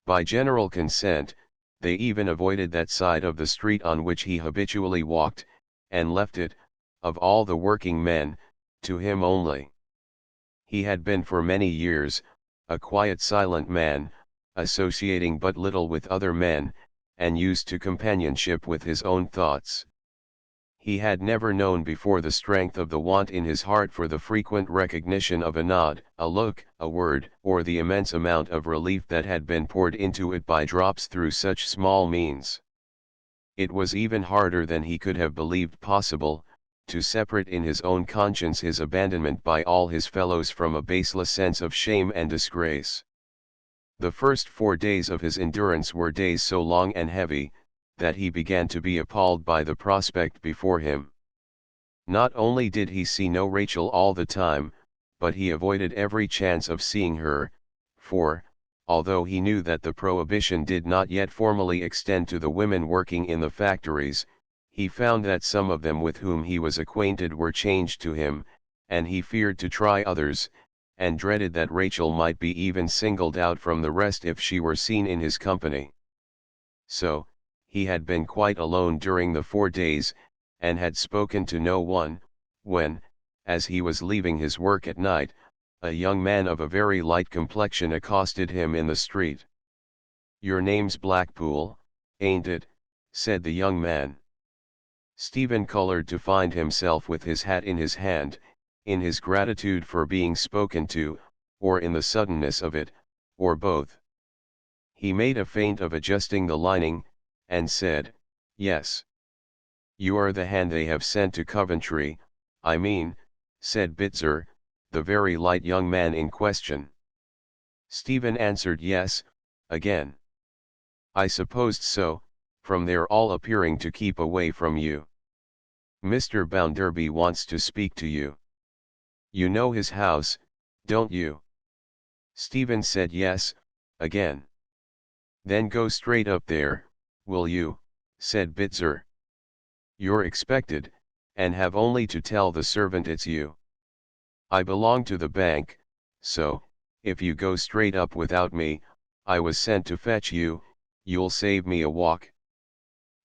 By general consent, they even avoided that side of the street on which he habitually walked, and left it, of all the working men, to him only. He had been for many years, a quiet silent man, associating but little with other men, and used to companionship with his own thoughts. He had never known before the strength of the want in his heart for the frequent recognition of a nod, a look, a word, or the immense amount of relief that had been poured into it by drops through such small means. It was even harder than he could have believed possible, to separate in his own conscience his abandonment by all his fellows from a baseless sense of shame and disgrace. The first 4 days of his endurance were days so long and heavy, that he began to be appalled by the prospect before him. Not only did he see no Rachel all the time, but he avoided every chance of seeing her, for, although he knew that the prohibition did not yet formally extend to the women working in the factories, he found that some of them with whom he was acquainted were changed to him, and he feared to try others, and dreaded that Rachel might be even singled out from the rest if she were seen in his company. So, he had been quite alone during the 4 days, and had spoken to no one, when, as he was leaving his work at night, a young man of a very light complexion accosted him in the street. "Your name's Blackpool, ain't it?" said the young man. Stephen colored to find himself with his hat in his hand, in his gratitude for being spoken to, or in the suddenness of it, or both. He made a feint of adjusting the lining, and said, "Yes. You are the hand they have sent to Coventry, I mean," said Bitzer, the very light young man in question. Stephen answered yes, again. "I supposed so, from their all appearing to keep away from you. Mr. Bounderby wants to speak to you. You know his house, don't you?" Stephen said yes, again. "Then go straight up there, will you?" said Bitzer. "You're expected, and have only to tell the servant it's you. I belong to the bank, so, if you go straight up without me, I was sent to fetch you, you'll save me a walk."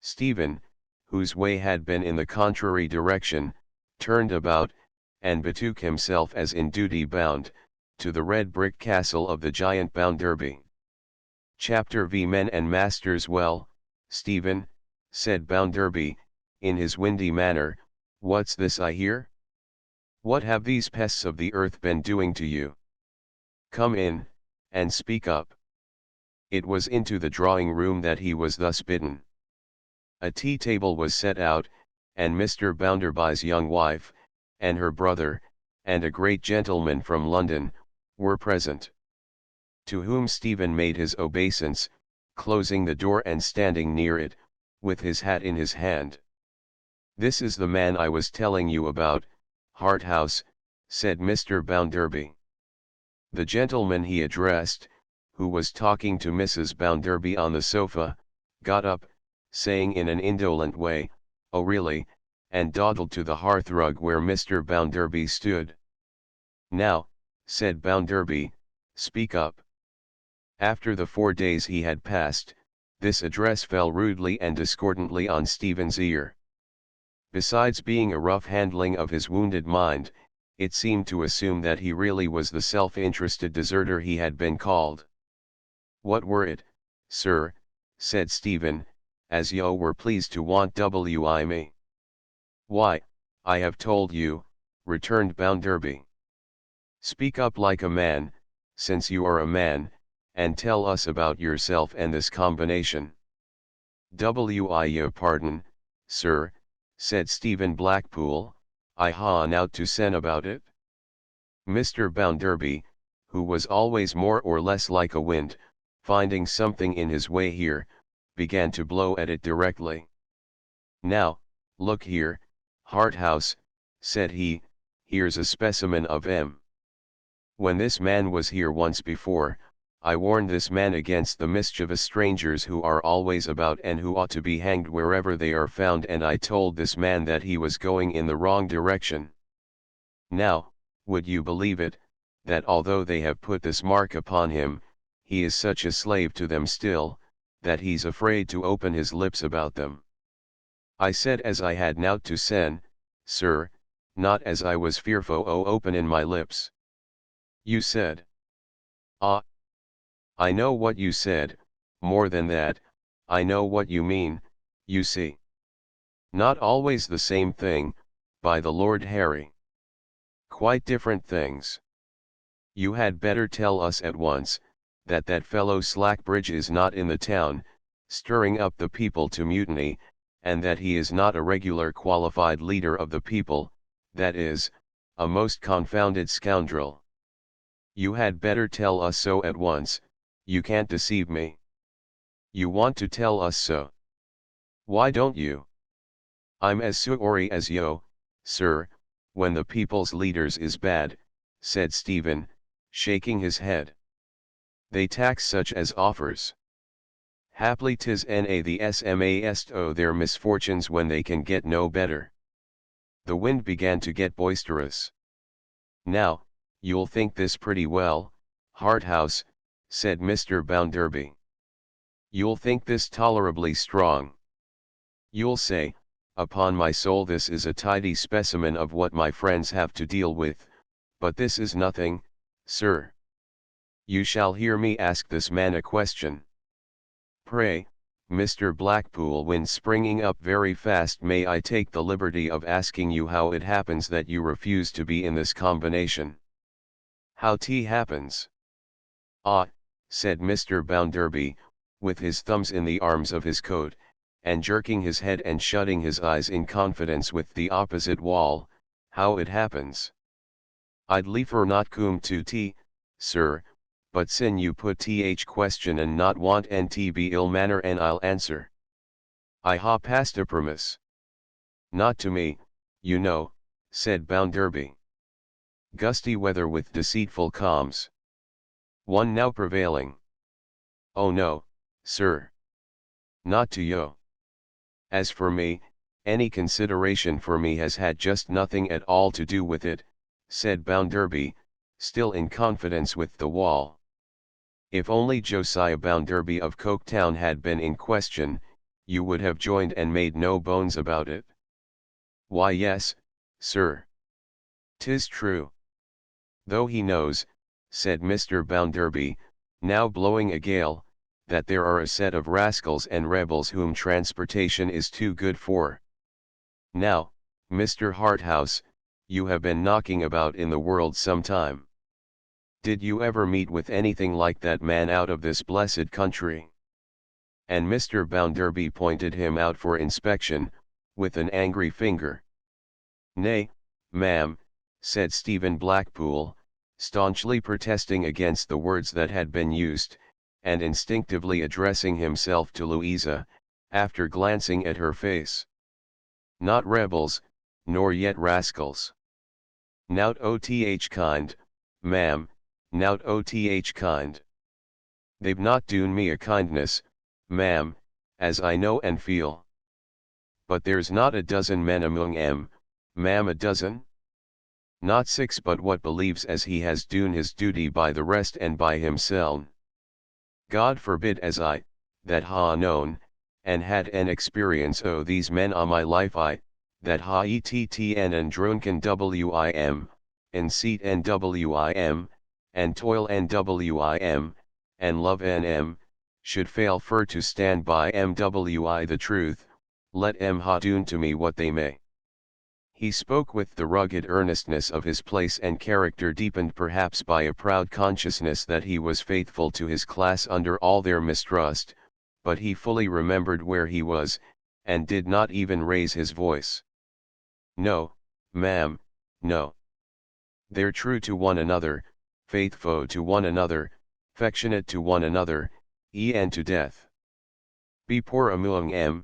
Stephen, whose way had been in the contrary direction, turned about, and betook himself as in duty bound, to the red brick castle of the giant Bounderby. Chapter V. Men and Masters. "Well, Stephen," said Bounderby, in his windy manner, "what's this I hear? What have these pests of the earth been doing to you? Come in, and speak up." It was into the drawing-room that he was thus bidden. A tea-table was set out, and Mr. Bounderby's young wife, and her brother, and a great gentleman from London, were present. To whom Stephen made his obeisance, closing the door and standing near it, with his hat in his hand. "This is the man I was telling you about, Harthouse," said Mr. Bounderby. The gentleman he addressed, who was talking to Mrs. Bounderby on the sofa, got up, saying in an indolent way, "Oh really," and dawdled to the hearthrug where Mr. Bounderby stood. "Now," said Bounderby, "speak up." After the 4 days he had passed, this address fell rudely and discordantly on Stephen's ear. Besides being a rough handling of his wounded mind, it seemed to assume that he really was the self-interested deserter he had been called. "What were it, sir?" said Stephen, "as yo were pleased to want wi me?" "Why, I have told you," returned Bounderby. "Speak up like a man, since you are a man, and tell us about yourself and this combination." "Wi yo pardon, sir," said Stephen Blackpool, "I ha'n out to sen about it." Mr. Bounderby, who was always more or less like a wind, finding something in his way here, began to blow at it directly. "Now, look here, Harthouse," said he, "here's a specimen of M. When this man was here once before, I warned this man against the mischievous strangers who are always about and who ought to be hanged wherever they are found, and I told this man that he was going in the wrong direction. Now, would you believe it, that although they have put this mark upon him, he is such a slave to them still, that he's afraid to open his lips about them. I said as I had nowt to sen, sir, not as I was fearfo o openin my lips." "You said?" "Ah, I know what you said, more than that, I know what you mean, you see. Not always the same thing, by the Lord Harry. Quite different things. You had better tell us at once, that that fellow Slackbridge is not in the town, stirring up the people to mutiny, and that he is not a regular qualified leader of the people, that is, a most confounded scoundrel. You had better tell us so at once, you can't deceive me. You want to tell us so. Why don't you? I'm as sorry as yo, sir, when the people's leaders is bad," said Stephen, shaking his head. "They tax such as offers. Haply 'tis na the sma o their misfortunes when they can get no better." The wind began to get boisterous. "Now, you'll think this pretty well, Harthouse," said Mr. Bounderby. "You'll think this tolerably strong. You'll say, upon my soul this is a tidy specimen of what my friends have to deal with, but this is nothing, sir. You shall hear me ask this man a question. Pray, Mr. Blackpool, when springing up very fast, may I take the liberty of asking you how it happens that you refuse to be in this combination?" "How 't happens?" "Ah," said Mr. Bounderby, with his thumbs in the arms of his coat, and jerking his head and shutting his eyes in confidence with the opposite wall, "how it happens? I'd liefer not come to tea, sir, but sin you put th question and not want nt be ill manner and I'll answer. I ha passed a premise." "Not to me, you know," said Bounderby. "Gusty weather with deceitful calms. One now prevailing." "Oh no, sir. Not to yo. As for me, any consideration for me has had just nothing at all to do with it," said Bounderby, still in confidence with the wall. "If only Josiah Bounderby of Coketown had been in question, you would have joined and made no bones about it." "Why yes, sir. 'Tis true. Though he knows," said Mr. Bounderby, now blowing a gale, "that there are a set of rascals and rebels whom transportation is too good for. Now, Mr. Harthouse, you have been knocking about in the world some time. Did you ever meet with anything like that man out of this blessed country?" And Mr. Bounderby pointed him out for inspection, with an angry finger. "Nay, ma'am," said Stephen Blackpool, staunchly protesting against the words that had been used, and instinctively addressing himself to Louisa, after glancing at her face. not rebels, nor yet rascals. Nout oth kind, ma'am, nout oth kind. They've not done me a kindness, ma'am, as I know and feel. But there's not a dozen men among 'em, ma'am, a dozen? Not 6, but what believes as he has done his duty by the rest and by himself. God forbid as I, that ha known, and had an experience o' these men a my life that ha ettn and drunken wim, and seat nwim, and toil nwim, and love nm, should fail fur to stand by mwi the truth, let em ha doon to me what they may. He spoke with the rugged earnestness of his place and character, deepened perhaps by a proud consciousness that he was faithful to his class under all their mistrust, but he fully remembered where he was, and did not even raise his voice. No, ma'am, no. They're true to one another, faithful to one another, affectionate to one another, and to death. Be poor among em,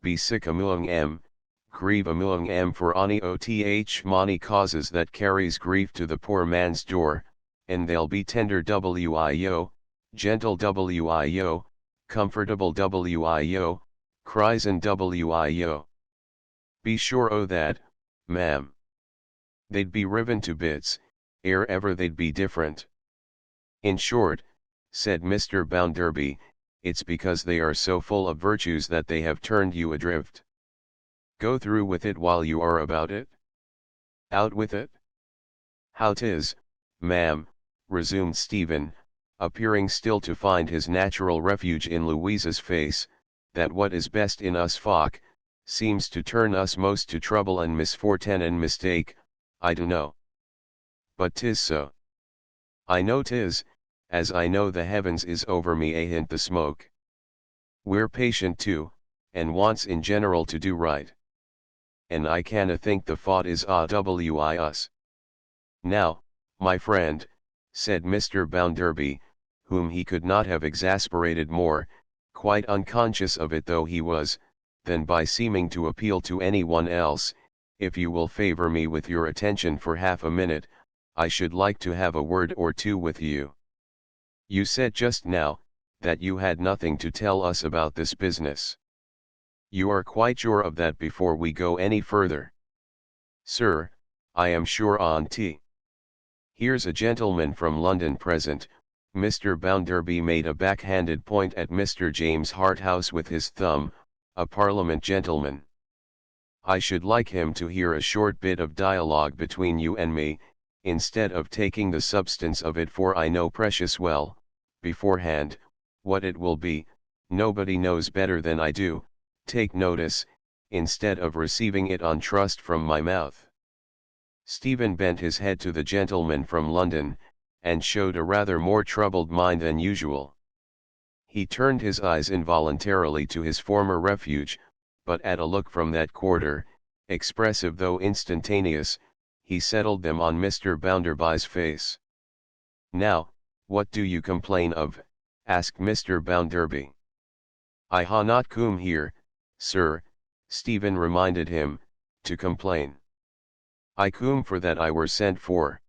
be sick among em, grieve among em for any oth many causes that carries grief to the poor man's door, and they'll be tender wio, gentle wio, comfortable wio, cries and wio. Be sure o' that, ma'am. They'd be riven to bits, ere ever they'd be different. In short, said Mr. Bounderby, it's because they are so full of virtues that they have turned you adrift. Go through with it while you are about it. Out with it. How 'tis, ma'am, resumed Stephen, appearing still to find his natural refuge in Louisa's face, that what is best in us folk, seems to turn us most to trouble and misfortune and mistake, I do know. But 'tis so. I know 'tis, as I know the heavens is over me ahint the smoke. We're patient too, and wants in general to do right. And I canna think the fault is awi us. Now, my friend, said Mr. Bounderby, whom he could not have exasperated more, quite unconscious of it though he was, than by seeming to appeal to any one else, if you will favor me with your attention for half a minute, I should like to have a word or two with you. You said just now, that you had nothing to tell us about this business. You are quite sure of that before we go any further? Sir, I am sure on't. Here's a gentleman from London present. Mr. Bounderby made a backhanded point at Mr. James Harthouse with his thumb, a Parliament gentleman. I should like him to hear a short bit of dialogue between you and me, instead of taking the substance of it, for I know precious well, beforehand, what it will be. Nobody knows better than I do. Take notice, instead of receiving it on trust from my mouth. Stephen bent his head to the gentleman from London, and showed a rather more troubled mind than usual. He turned his eyes involuntarily to his former refuge, but at a look from that quarter, expressive though instantaneous, he settled them on Mr. Bounderby's face. Now, what do you complain of? Asked Mr. Bounderby. I ha not come here, sir, Stephen reminded him, to complain. I come for that I were sent for.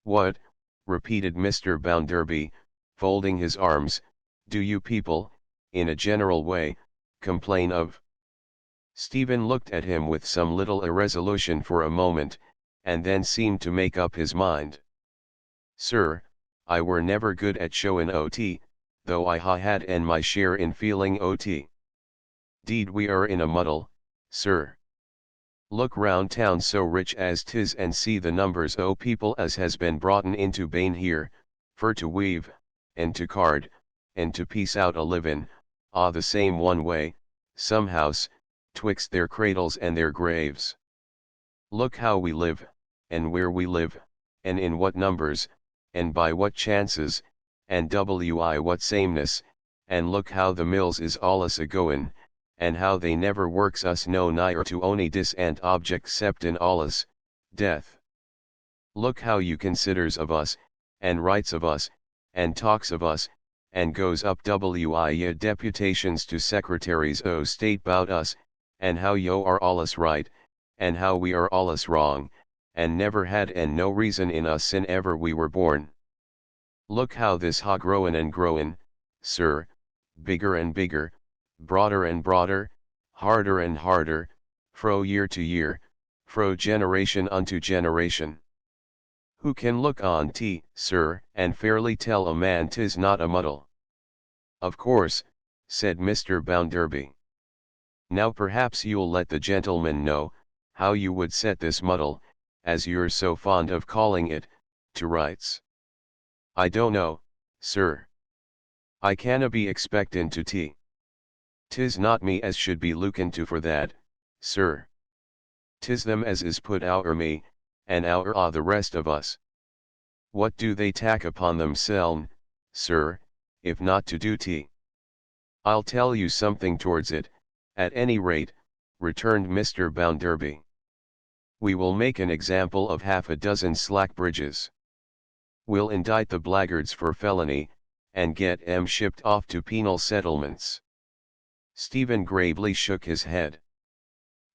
What, repeated Mr. Bounderby, folding his arms, do you people, in a general way, complain of? Stephen looked at him with some little irresolution for a moment, and then seemed to make up his mind. Sir, I were never good at showin' ot, though I ha had and my share in feeling ot. Deed we are in a muddle, sir. Look round town so rich as 'tis and see the numbers o' people as has been broughten into bane here, fur to weave, and to card, and to piece out a livin', the same one way, somehows, twixt their cradles and their graves. Look how we live, and where we live, and in what numbers, and by what chances, and what sameness, and look how the mills is allus a-goin', and how they never works us no nigher to ony disant object cept in allus, death. Look how you considers of us, and writes of us, and talks of us, and goes up deputations to secretaries o' state 'bout us, and how yo are allus right, and how we are allus wrong, and never had and no reason in us sin ever we were born. Look how this ha growin' and growin', sir, bigger and bigger, broader and broader, harder and harder, fro year to year, fro generation unto generation. Who can look on t, sir, and fairly tell a man 'tis not a muddle? Of course, said Mr. Bounderby. Now perhaps you'll let the gentleman know, how you would set this muddle, as you're so fond of calling it, to rights. I don't know, sir. I canna be expectin' to tea. 'Tis not me as should be lookin' to for that, sir. 'Tis them as is put outer me, and outer the rest of us. What do they tack upon themselves, sir, if not to do tea? I'll tell you something towards it, at any rate, returned Mr. Bounderby. We will make an example of half a dozen Slackbridges. We'll indict the blackguards for felony, and get 'em shipped off to penal settlements. Stephen gravely shook his head.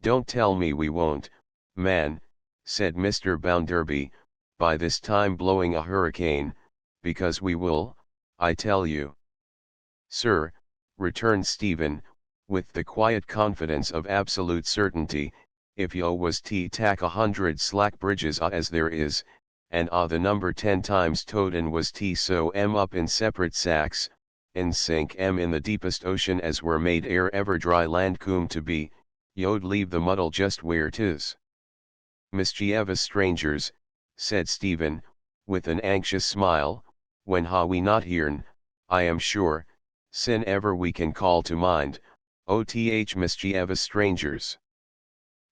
Don't tell me we won't, man, said Mr. Bounderby, by this time blowing a hurricane, because we will, I tell you. Sir, returned Stephen, with the quiet confidence of absolute certainty, if yo was to tack 100 Slackbridges as there is, and the number 10 times towed and was to sew 'em up in separate sacks, and sink 'em in the deepest ocean as were made ere ever dry land coom to be, yo'd leave the muddle just where 'tis. Mischievous strangers, said Stephen, with an anxious smile, when ha we not hearn, I am sure, sin ever we can call to mind, oth mischievous strangers.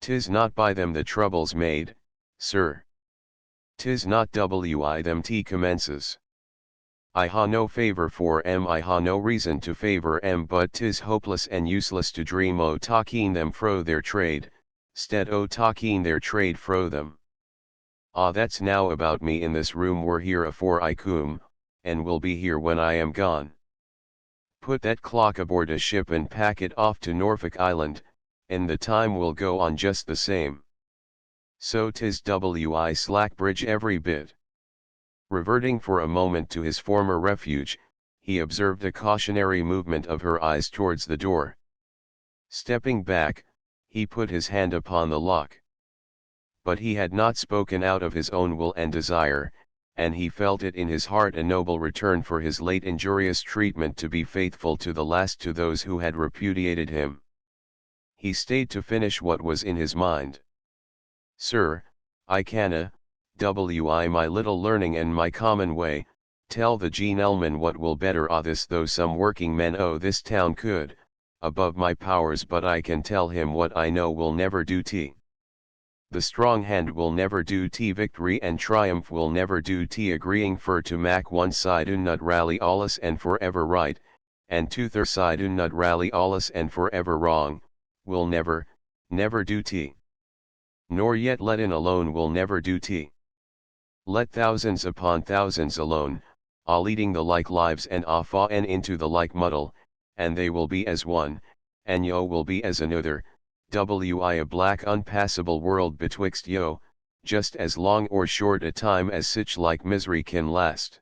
'Tis not by them the trouble's made, sir. 'Tis not wi them t commences. I ha no favour for 'em, I ha no reason to favour 'em, but 'tis hopeless and useless to dream o' talking them fro their trade, stead o' talking their trade fro them. That's now about me in this room were here afore I coom, and will be here when I am gone. Put that clock aboard a ship and pack it off to Norfolk Island, and the time will go on just the same. So 'tis wi Slackbridge every bit. Reverting for a moment to his former refuge, he observed a cautionary movement of her eyes towards the door. Stepping back, he put his hand upon the lock. But he had not spoken out of his own will and desire, and he felt it in his heart a noble return for his late injurious treatment to be faithful to the last to those who had repudiated him. He stayed to finish what was in his mind. Sir, I canna, wi my little learning and my common way, tell the gentleman what will better this, though some working men o' this town could, above my powers, but I can tell him what I know will never do t. The strong hand will never do t, victory and triumph will never do t, agreeing for to mak one side not rally allus and forever right, and t'other side not rally allus and forever wrong, will never, never do t. Nor yet let in alone will never do t. Let thousands upon thousands alone, leading the like lives and fallen into the like muddle, and they will be as one, and yo will be as another, wi a black unpassable world betwixt yo, just as long or short a time as sich like misery can last.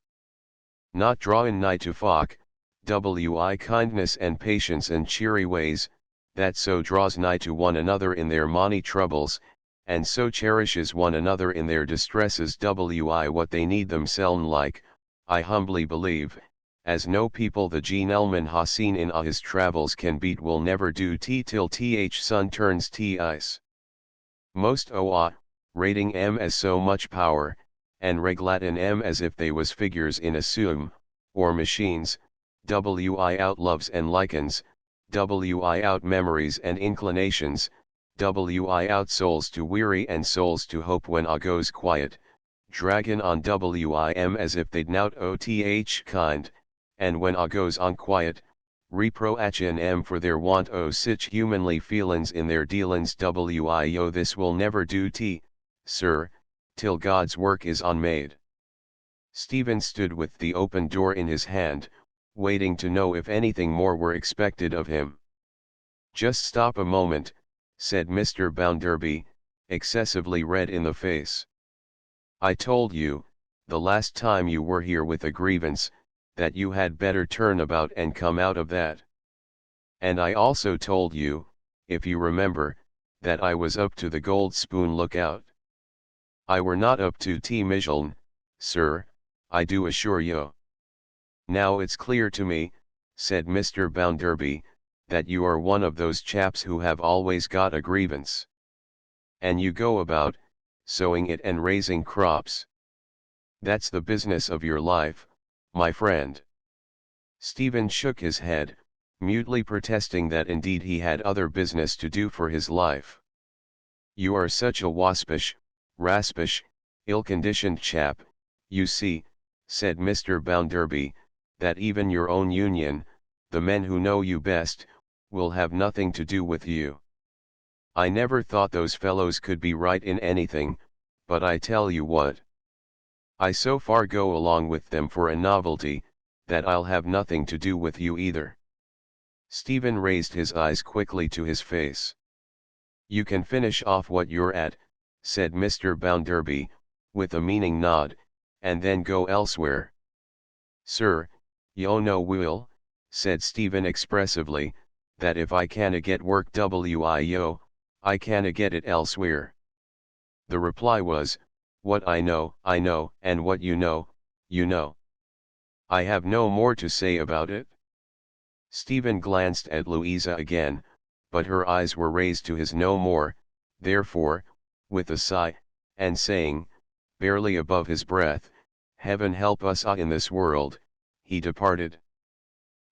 Not drawin' nigh to folk, wi kindness and patience and cheery ways, that so draws nigh to one another in their mony troubles, and so cherishes one another in their distresses, wi what they need themselves like, I humbly believe, as no people the gentleman ha seen in his travels can beat will never do t till sun turns t ice. Most rating 'em as so much power, and reglatin' 'em as if they was figures in a sum, or machines, wi out loves and likens, wi out memories and inclinations, wi out souls to weary and souls to hope when goes quiet, draggin' on wim as if they'd nout oth kind, and when goes on quiet, reproachin' 'em for their want o' sich humanly feelin's in their dealin's, wi yo this will never do t, sir, till God's work is unmade. Stephen stood with the open door in his hand, waiting to know if anything more were expected of him. Just stop a moment, said Mr. Bounderby, excessively red in the face. I told you, the last time you were here with a grievance, that you had better turn about and come out of that. And I also told you, if you remember, that I was up to the Gold Spoon lookout. I were not up to T. Micheln, sir, I do assure you. Now it's clear to me, said Mr. Bounderby, that you are one of those chaps who have always got a grievance. And you go about, sowing it and raising crops. That's the business of your life, my friend. Stephen shook his head, mutely protesting that indeed he had other business to do for his life. You are such a waspish, raspish, ill-conditioned chap, you see, said Mr. Bounderby, that even your own union, the men who know you best, will have nothing to do with you. I never thought those fellows could be right in anything, but I tell you what. I so far go along with them for a novelty, that I'll have nothing to do with you either. Stephen raised his eyes quickly to his face. You can finish off what you're at, said Mr. Bounderby, with a meaning nod, and then go elsewhere. Sir, yo know will, said Stephen expressively, that if I canna get work wio, I canna get it elsewhere. The reply was, what I know, and what you know, you know. I have no more to say about it. Stephen glanced at Louisa again, but her eyes were raised to his no more, therefore, with a sigh, and saying, barely above his breath, Heaven help us in this world, he departed.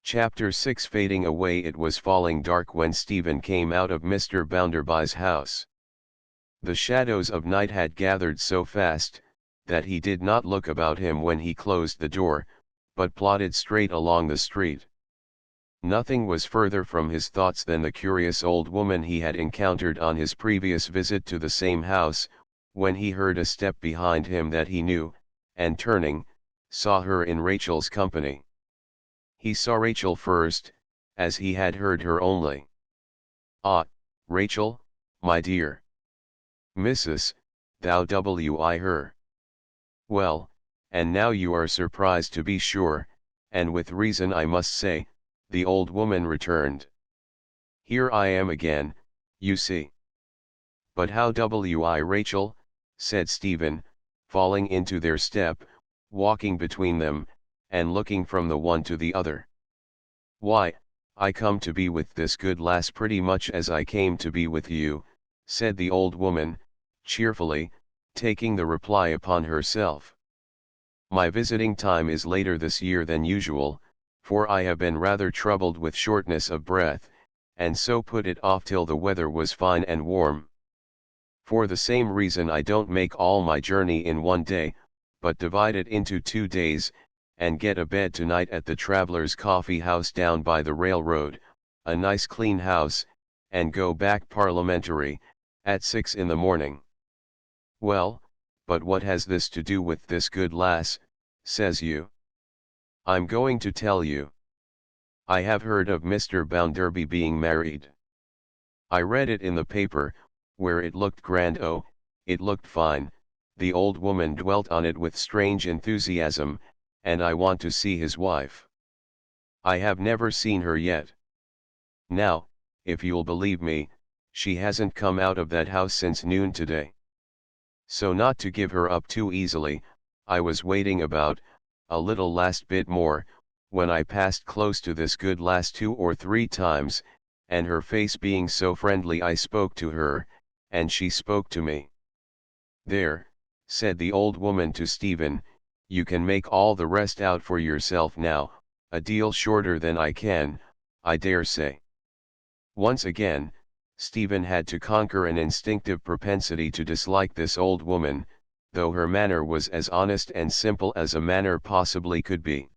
Chapter 6 Fading away. It was falling dark when Stephen came out of Mr. Bounderby's house. The shadows of night had gathered so fast, that he did not look about him when he closed the door, but plodded straight along the street. Nothing was further from his thoughts than the curious old woman he had encountered on his previous visit to the same house, when he heard a step behind him that he knew, and turning, saw her in Rachel's company. He saw Rachel first, as he had heard her only. Ah, Rachel, my dear. Missus, thou wi her. Well, and now you are surprised to be sure, and with reason I must say, the old woman returned. Here I am again, you see. But how wi Rachel, said Stephen, falling into their step, walking between them, and looking from the one to the other. Why, I come to be with this good lass pretty much as I came to be with you, said the old woman, cheerfully, taking the reply upon herself. My visiting time is later this year than usual, for I have been rather troubled with shortness of breath, and so put it off till the weather was fine and warm. For the same reason I don't make all my journey in one day, but divide it into 2 days, and get a bed tonight at the Traveller's Coffee House down by the railroad, a nice clean house, and go back parliamentary, at 6 in the morning. Well, but what has this to do with this good lass, says you? I'm going to tell you. I have heard of Mr. Bounderby being married. I read it in the paper, where it looked grand. Oh, it looked fine, the old woman dwelt on it with strange enthusiasm, and I want to see his wife. I have never seen her yet. Now, if you'll believe me, she hasn't come out of that house since noon today. So not to give her up too easily, I was waiting about, a little last bit more, when I passed close to this good lass 2 or 3 times, and her face being so friendly I spoke to her, and she spoke to me. There, said the old woman to Stephen, you can make all the rest out for yourself now, a deal shorter than I can, I dare say. Once again, Stephen had to conquer an instinctive propensity to dislike this old woman, though her manner was as honest and simple as a manner possibly could be.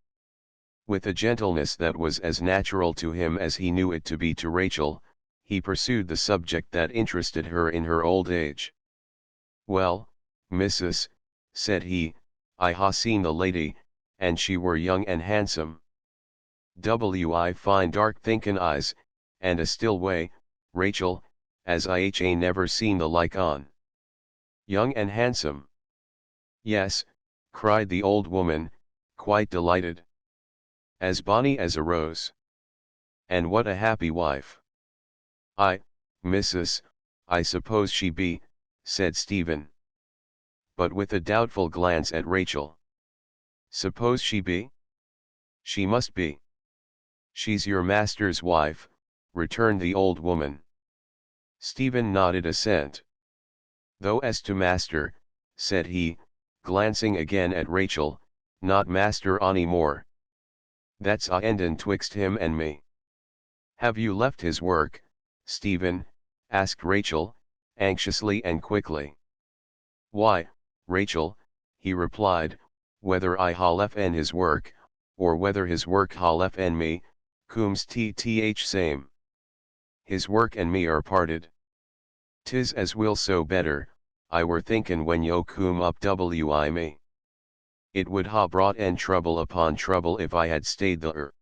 With a gentleness that was as natural to him as he knew it to be to Rachel, he pursued the subject that interested her in her old age. Well, missus, said he, I ha seen the lady, and she were young and handsome. Wi fine dark thinkin' eyes, and a still way, Rachel, as I never seen the like on. Young and handsome. Yes, cried the old woman, quite delighted. As bonny as a rose. And what a happy wife. Missus, I suppose she be, said Stephen. But with a doubtful glance at Rachel. Suppose she be? She must be. She's your master's wife, returned the old woman. Stephen nodded assent. Though as to master, said he, glancing again at Rachel, not master any more. That's a endin' twixt him and me. Have you left his work, Stephen? Asked Rachel, anxiously and quickly. Why, Rachel, he replied, whether I ha left en his work, or whether his work ha left en me, cooms tth same. His work and me are parted. 'Tis as will so better, I were thinkin' when yo coom up wi me. It would ha brought en trouble upon trouble if I had stayed there.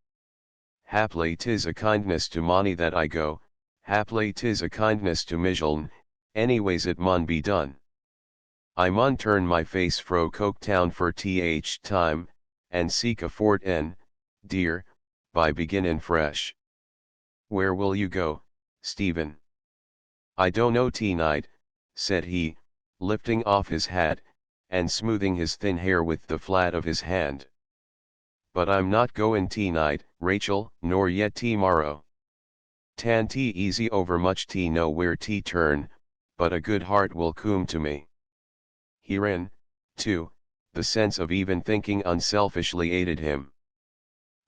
Haply 'tis a kindness to Monty that I go, haply 'tis a kindness to Mijaln, anyways it mun be done. I mun turn my face fro Coketown for time, and seek a fort en, dear, by beginnin' fresh. Where will you go, Stephen? I don't know night, said he, lifting off his hat, and smoothing his thin hair with the flat of his hand. But I'm not goin' night, Rachel, nor yet morrow. Tan easy over much know where turn, but a good heart will coom to me. Herein, too, the sense of even thinking unselfishly aided him.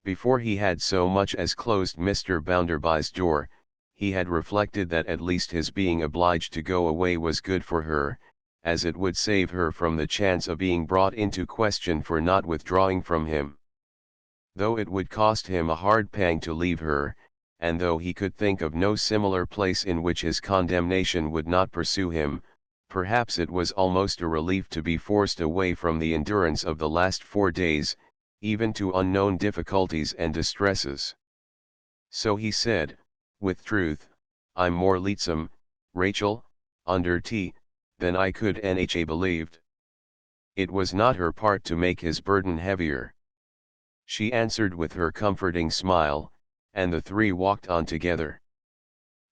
Before he had so much as closed Mr. Bounderby's door, he had reflected that at least his being obliged to go away was good for her, as it would save her from the chance of being brought into question for not withdrawing from him. Though it would cost him a hard pang to leave her, and though he could think of no similar place in which his condemnation would not pursue him, perhaps it was almost a relief to be forced away from the endurance of the last 4 days, even to unknown difficulties and distresses. So he said, with truth, I'm more leetsome, Rachel, under than I could nha believed. It was not her part to make his burden heavier. She answered with her comforting smile, and the three walked on together.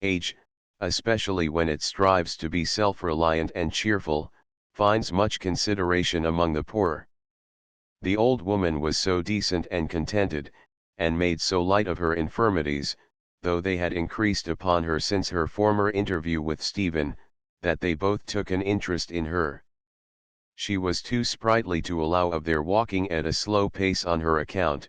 Age, especially when it strives to be self-reliant and cheerful, finds much consideration among the poor. The old woman was so decent and contented, and made so light of her infirmities, though they had increased upon her since her former interview with Stephen, that they both took an interest in her. She was too sprightly to allow of their walking at a slow pace on her account,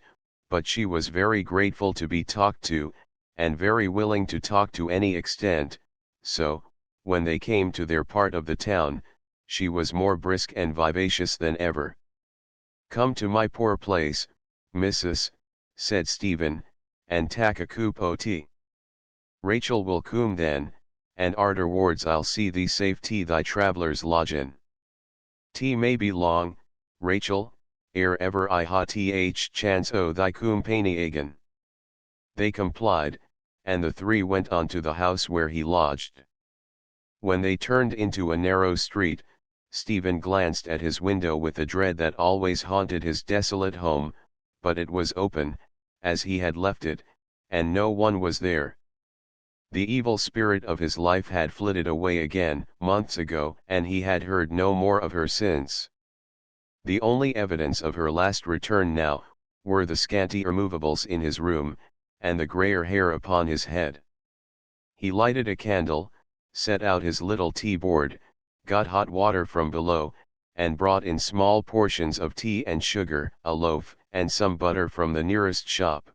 but she was very grateful to be talked to, and very willing to talk to any extent, so, when they came to their part of the town, she was more brisk and vivacious than ever. Come to my poor place, missus, said Stephen, and tak a cup o' tea. Rachel will coom then, and arterwards I'll see thee safe thy traveller's lodgin'. Tea may be long, Rachel, ere ever I ha chance o' thy coom pani again. They complied, and the three went on to the house where he lodged. When they turned into a narrow street, Stephen glanced at his window with the dread that always haunted his desolate home, but it was open, as he had left it, and no one was there. The evil spirit of his life had flitted away again, months ago, and he had heard no more of her since. The only evidence of her last return now, were the scanty removables in his room, and the grayer hair upon his head. He lighted a candle, set out his little tea board, got hot water from below, and brought in small portions of tea and sugar, a loaf, and some butter from the nearest shop.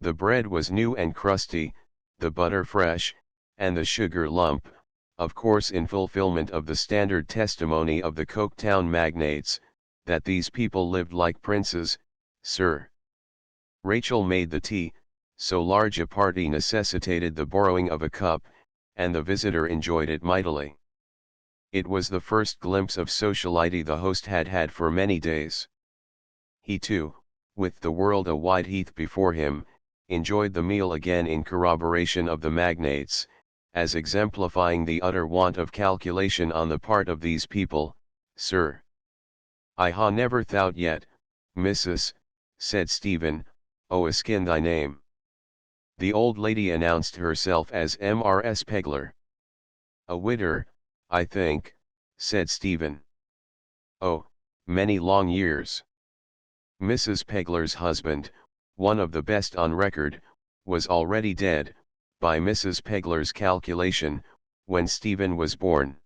The bread was new and crusty, the butter fresh, and the sugar lump, of course in fulfillment of the standard testimony of the Coketown magnates, that these people lived like princes, sir. Rachel made the tea, so large a party necessitated the borrowing of a cup, and the visitor enjoyed it mightily. It was the first glimpse of sociality the host had had for many days. He too, with the world a wide heath before him, enjoyed the meal again in corroboration of the magnates, as exemplifying the utter want of calculation on the part of these people, sir. I ha never thought yet, missus, said Stephen, o askin thy name. The old lady announced herself as Mrs. Pegler. A widder, I think, said Stephen. Oh, many long years. Mrs. Pegler's husband, one of the best on record, was already dead, by Mrs. Pegler's calculation, when Stephen was born.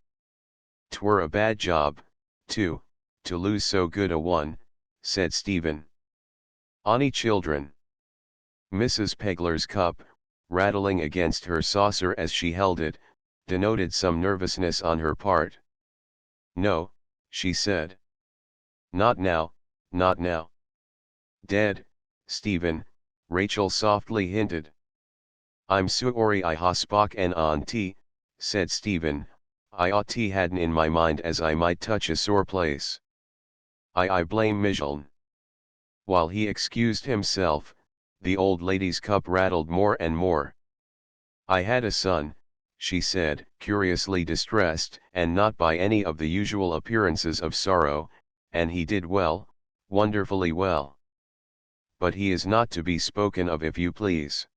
'Twere a bad job, too, to lose so good a one, said Stephen. Onny children. Mrs. Pegler's cup, rattling against her saucer as she held it, denoted some nervousness on her part. No, she said. Not now, not now. Dead, Stephen, Rachel softly hinted. I'm sorry I ha spoke an auntie, said Stephen, I ought to hadn't in my mind as I might touch a sore place. I blame Mijln. While he excused himself, the old lady's cup rattled more and more. I had a son, she said, curiously distressed and not by any of the usual appearances of sorrow, and he did well, wonderfully well. But he is not to be spoken of, if you please.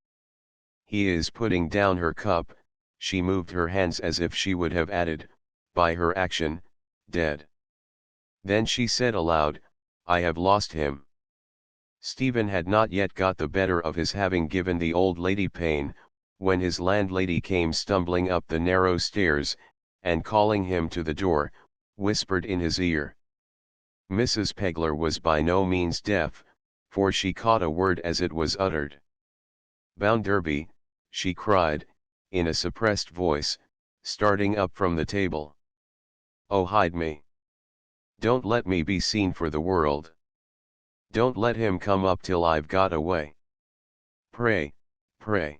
He is putting down her cup, she moved her hands as if she would have added, by her action, dead. Then she said aloud, I have lost him. Stephen had not yet got the better of his having given the old lady pain, when his landlady came stumbling up the narrow stairs, and calling him to the door, whispered in his ear. Mrs. Pegler was by no means deaf, for she caught a word as it was uttered. Bounderby, she cried, in a suppressed voice, starting up from the table. Oh, hide me. Don't let me be seen for the world. Don't let him come up till I've got away. Pray, pray.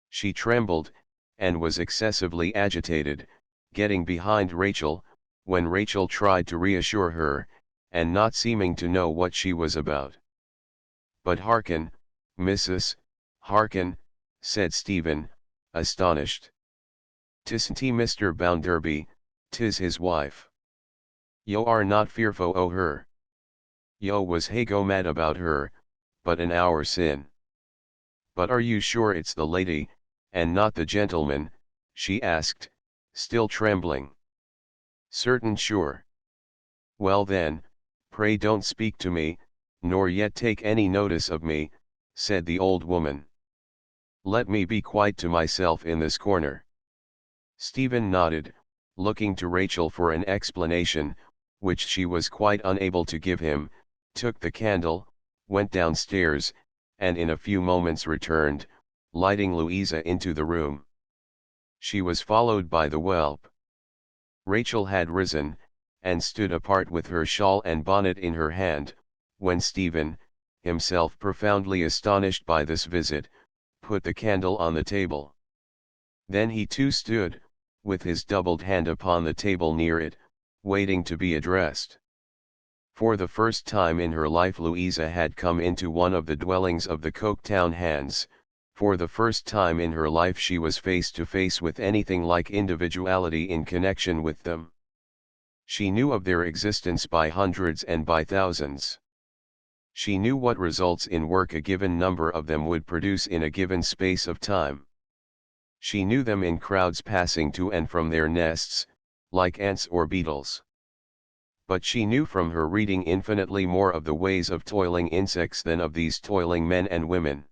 She trembled, and was excessively agitated, getting behind Rachel, when Rachel tried to reassure her, and not seeming to know what she was about. But hearken, missus, hearken, said Stephen, astonished. 'Tisn't Mr. Bounderby, 'tis his wife. Yo are not fearful o' her. Yo was hago mad about her, but an hour sin. But are you sure it's the lady, and not the gentleman, she asked, still trembling. Certain sure. Well then, pray don't speak to me, nor yet take any notice of me, said the old woman. Let me be quite to myself in this corner. Stephen nodded, looking to Rachel for an explanation, which she was quite unable to give him, took the candle, went downstairs, and in a few moments returned, lighting Louisa into the room. She was followed by the whelp. Rachel had risen, and stood apart with her shawl and bonnet in her hand, when Stephen, himself profoundly astonished by this visit, put the candle on the table. Then he too stood, with his doubled hand upon the table near it, waiting to be addressed. For the first time in her life Louisa had come into one of the dwellings of the Coketown hands. For the first time in her life she was face to face with anything like individuality in connection with them. She knew of their existence by hundreds and by thousands. She knew what results in work a given number of them would produce in a given space of time. She knew them in crowds passing to and from their nests, like ants or beetles. But she knew from her reading infinitely more of the ways of toiling insects than of these toiling men and women.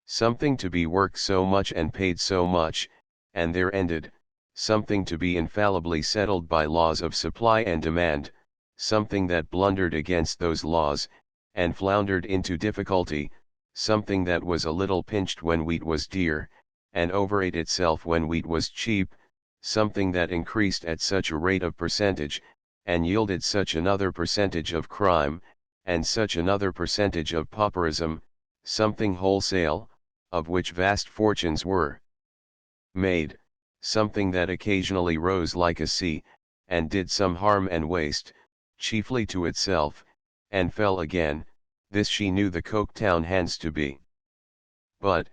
Something to be worked so much and paid so much, and there ended, something to be infallibly settled by laws of supply and demand, something that blundered against those laws, and floundered into difficulty, something that was a little pinched when wheat was dear, and overate itself when wheat was cheap, something that increased at such a rate of percentage, and yielded such another percentage of crime, and such another percentage of pauperism, something wholesale, of which vast fortunes were made, something that occasionally rose like a sea, and did some harm and waste, chiefly to itself, and fell again, this she knew the Coketown hands to be. But,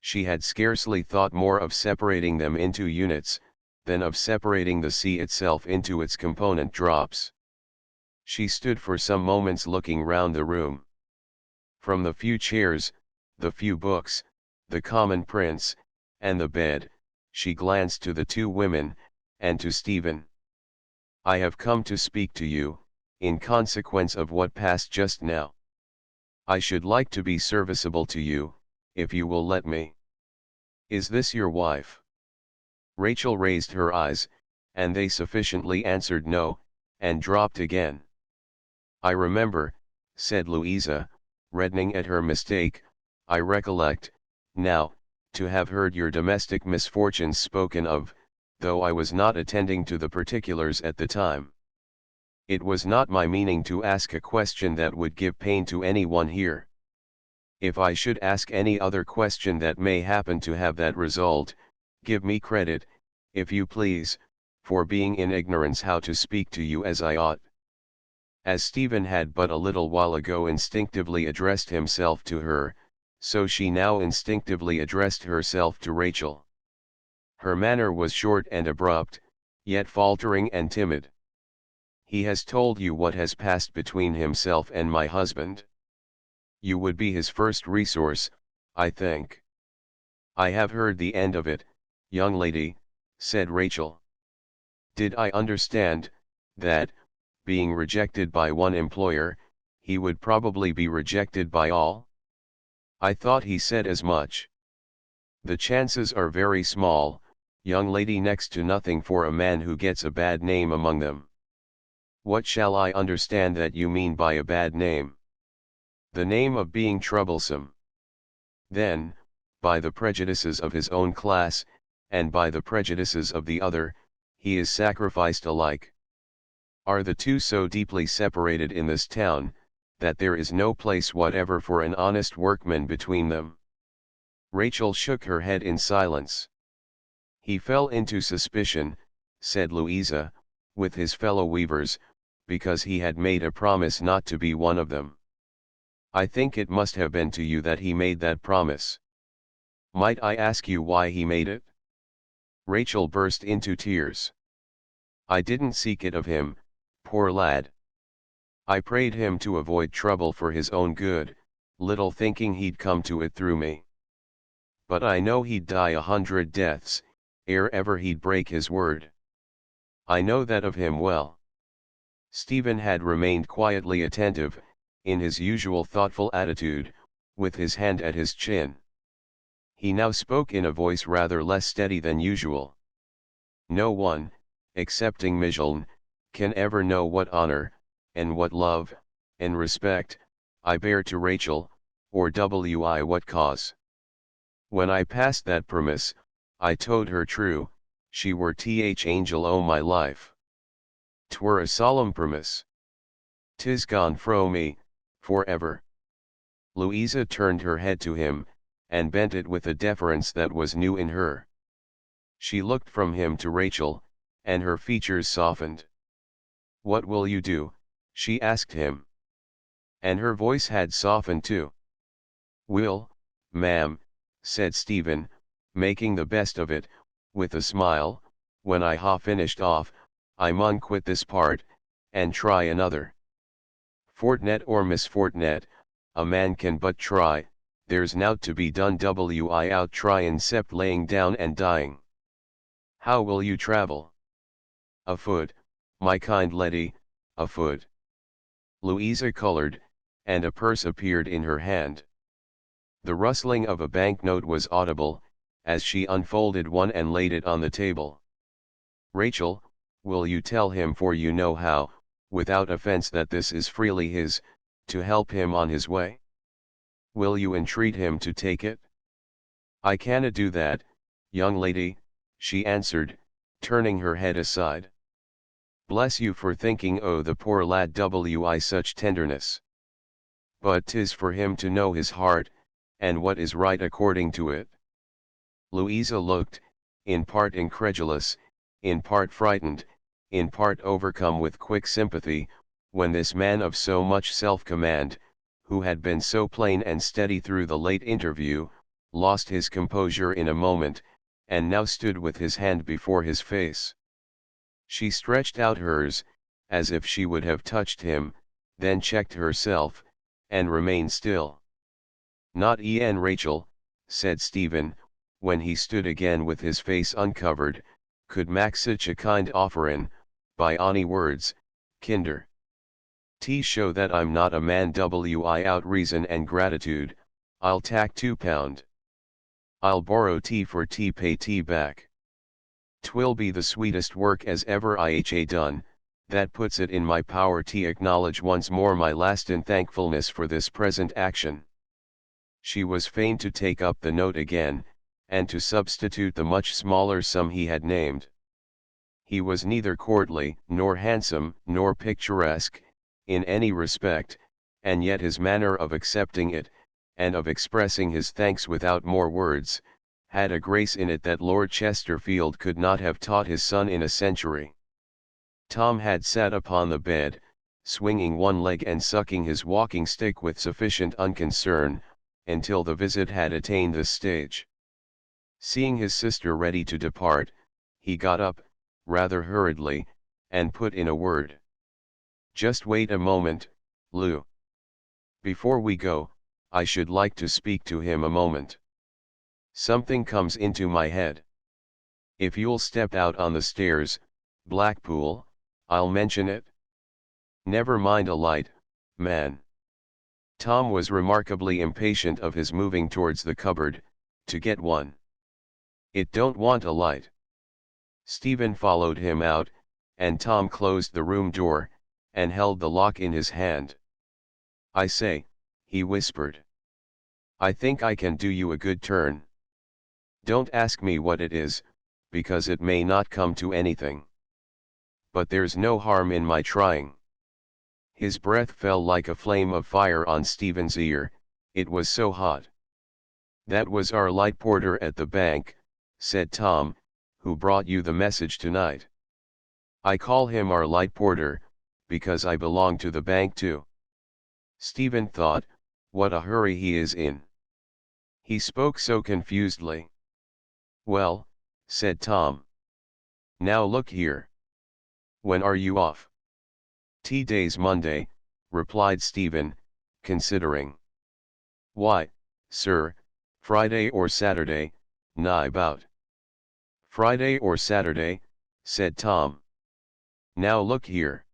She had scarcely thought more of separating them into units, than of separating the sea itself into its component drops. She stood for some moments looking round the room. From the few chairs, the few books, the common prints, and the bed, she glanced to the two women, and to Stephen. "I have come to speak to you, in consequence of what passed just now. I should like to be serviceable to you, if you will let me. Is this your wife?" Rachel raised her eyes, and they sufficiently answered no, and dropped again. "I remember," said Louisa, reddening at her mistake, "I recollect, now, to have heard your domestic misfortunes spoken of, though I was not attending to the particulars at the time. It was not my meaning to ask a question that would give pain to any one here. If I should ask any other question that may happen to have that result, give me credit, if you please, for being in ignorance how to speak to you as I ought." As Stephen had but a little while ago instinctively addressed himself to her, so she now instinctively addressed herself to Rachel. Her manner was short and abrupt, yet faltering and timid. "He has told you what has passed between himself and my husband? You would be his first resource, I think." "I have heard the end of it, young lady," said Rachel. "Did I understand, that, being rejected by one employer, he would probably be rejected by all? I thought he said as much." "The chances are very small, young lady, next to nothing for a man who gets a bad name among them." "What shall I understand that you mean by a bad name?" "The name of being troublesome." "Then, by the prejudices of his own class, and by the prejudices of the other, he is sacrificed alike. Are the two so deeply separated in this town, that there is no place whatever for an honest workman between them?" Rachel shook her head in silence. "He fell into suspicion," said Louisa, "with his fellow weavers, because he had made a promise not to be one of them. I think it must have been to you that he made that promise. Might I ask you why he made it?" Rachel burst into tears. "I didn't seek it of him, poor lad. I prayed him to avoid trouble for his own good, little thinking he'd come to it through me. But I know he'd die 100 deaths, ere ever he'd break his word. I know that of him well." Stephen had remained quietly attentive, in his usual thoughtful attitude, with his hand at his chin. He now spoke in a voice rather less steady than usual. "No one, excepting Migeon, can ever know what honor, and what love, and respect, I bear to Rachel, or what cause. When I passed that promise, I told her true, she were angel o' my life. 'Twere a solemn promise. 'Tis gone fro me, for ever." Louisa turned her head to him, and bent it with a deference that was new in her. She looked from him to Rachel, and her features softened. "What will you do?" she asked him. And her voice had softened too. "Will, ma'am," said Stephen, making the best of it, with a smile, "when I ha' finished off, I mun quit this part, and try another. Fortnet or misfortnet, a man can but try, there's nowt to be done out tryin' 'cept laying down and dying. How will you travel?" "Afoot, my kind leddy, afoot." Louisa colored, and a purse appeared in her hand. The rustling of a banknote was audible, as she unfolded one and laid it on the table. "Rachel, will you tell him, for you know how, without offense, that this is freely his, to help him on his way? Will you entreat him to take it?" "I canna do that, young lady," she answered, turning her head aside. "Bless you for thinking o' the poor lad wi' such tenderness. But 'tis for him to know his heart, and what is right according to it." Louisa looked, in part incredulous, in part frightened, in part overcome with quick sympathy, when this man of so much self-command, who had been so plain and steady through the late interview, lost his composure in a moment, and now stood with his hand before his face. She stretched out hers, as if she would have touched him, then checked herself, and remained still. "Not en Rachel," said Stephen, when he stood again with his face uncovered, "could mak such a kind offerin, by ony words, kinder. T show that I'm not a man wi out reason and gratitude, I'll tak £2. I'll borrow tea for tea pay tea back. 'Twill be the sweetest work as ever I ha done, that puts it in my power to acknowledge once more my lastin' thankfulness for this present action." She was fain to take up the note again, and to substitute the much smaller sum he had named. He was neither courtly, nor handsome, nor picturesque, in any respect, and yet his manner of accepting it, and of expressing his thanks without more words, had a grace in it that Lord Chesterfield could not have taught his son in a century. Tom had sat upon the bed, swinging one leg and sucking his walking stick with sufficient unconcern, until the visit had attained this stage. Seeing his sister ready to depart, he got up, rather hurriedly, and put in a word. "Just wait a moment, Lou. Before we go, I should like to speak to him a moment. Something comes into my head. If you'll step out on the stairs, Blackpool, I'll mention it. Never mind a light, man." Tom was remarkably impatient of his moving towards the cupboard, to get one. "It don't want a light." Stephen followed him out, and Tom closed the room door, and held the lock in his hand. "I say," he whispered. "I think I can do you a good turn. Don't ask me what it is, because it may not come to anything. But there's no harm in my trying." His breath fell like a flame of fire on Stephen's ear, it was so hot. "That was our light porter at the bank," said Tom, "who brought you the message tonight. I call him our light porter, because I belong to the bank too." Stephen thought, what a hurry he is in. He spoke so confusedly. "Well," said Tom. "Now look here. When are you off?" "Day's Monday," replied Stephen, considering. "Why, sir, Friday or Saturday, nigh about." "Friday or Saturday," said Tom. "Now look here.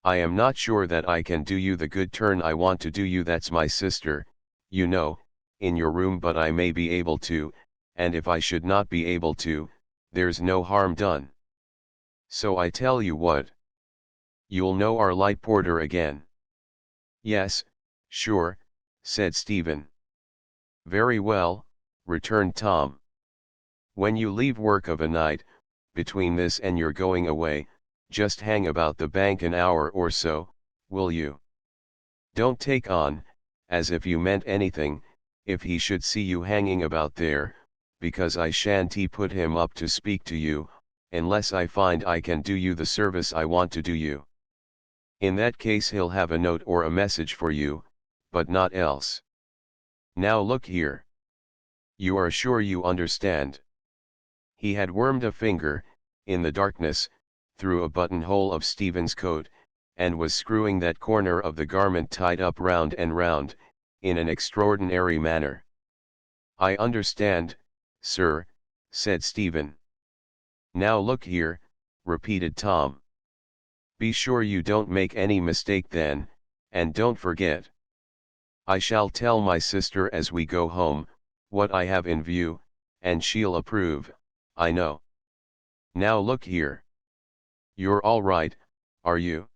I am not sure that I can do you the good turn I want to do you. That's my sister, you know, in your room, but I may be able to, and if I should not be able to, there's no harm done. So I tell you what. You'll know our light porter again." "Yes, sure," said Stephen. "Very well," returned Tom. "When you leave work of a night, between this and your going away, just hang about the bank an hour or so, will you? Don't take on, as if you meant anything, if he should see you hanging about there, because I shan't put him up to speak to you, unless I find I can do you the service I want to do you. In that case he'll have a note or a message for you, but not else. Now look here. You are sure you understand?" He had wormed a finger, in the darkness, through a buttonhole of Stephen's coat, and was screwing that corner of the garment tied up round and round, in an extraordinary manner. "I understand, sir," said Stephen. "Now look here," repeated Tom. "Be sure you don't make any mistake then, and don't forget. I shall tell my sister as we go home, what I have in view, and she'll approve, I know. Now look here. You're all right, are you?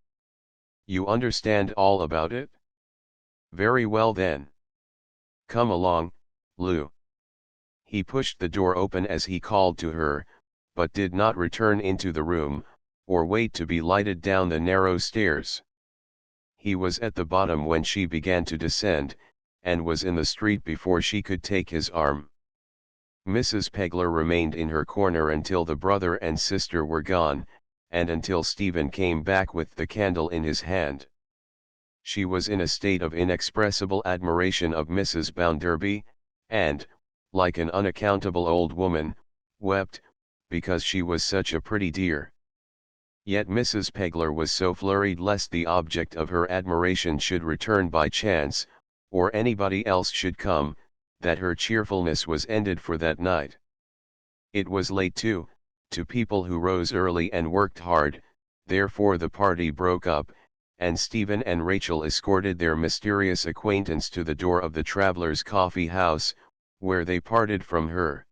You understand all about it? Very well then. Come along, Lou." He pushed the door open as he called to her, but did not return into the room, or wait to be lighted down the narrow stairs. He was at the bottom when she began to descend, and was in the street before she could take his arm. Mrs. Pegler remained in her corner until the brother and sister were gone, and until Stephen came back with the candle in his hand. She was in a state of inexpressible admiration of Mrs. Bounderby, and, like an unaccountable old woman, wept, because she was such a pretty dear. Yet Mrs. Pegler was so flurried lest the object of her admiration should return by chance, or anybody else should come, that her cheerfulness was ended for that night. It was late too, to people who rose early and worked hard, therefore the party broke up, and Stephen and Rachel escorted their mysterious acquaintance to the door of the Traveller's Coffee House, where they parted from her.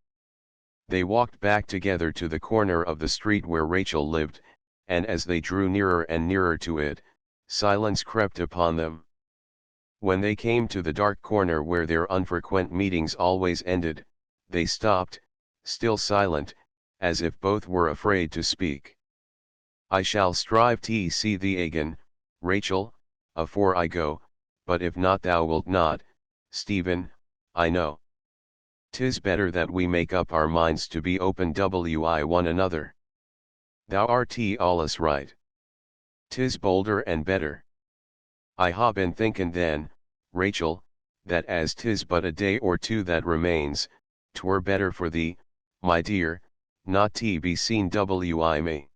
They walked back together to the corner of the street where Rachel lived, and as they drew nearer and nearer to it, silence crept upon them. When they came to the dark corner where their unfrequent meetings always ended, they stopped, still silent, as if both were afraid to speak. "I shall strive to see thee again, Rachel, afore I go, but if not thou wilt not, Stephen, I know. 'Tis better that we make up our minds to be open wi one another. Thou art allus right. 'Tis bolder and better. I ha been thinkin' then, Rachel, that as 'tis but a day or two that remains, 'twere better for thee, my dear, not to be seen wi me.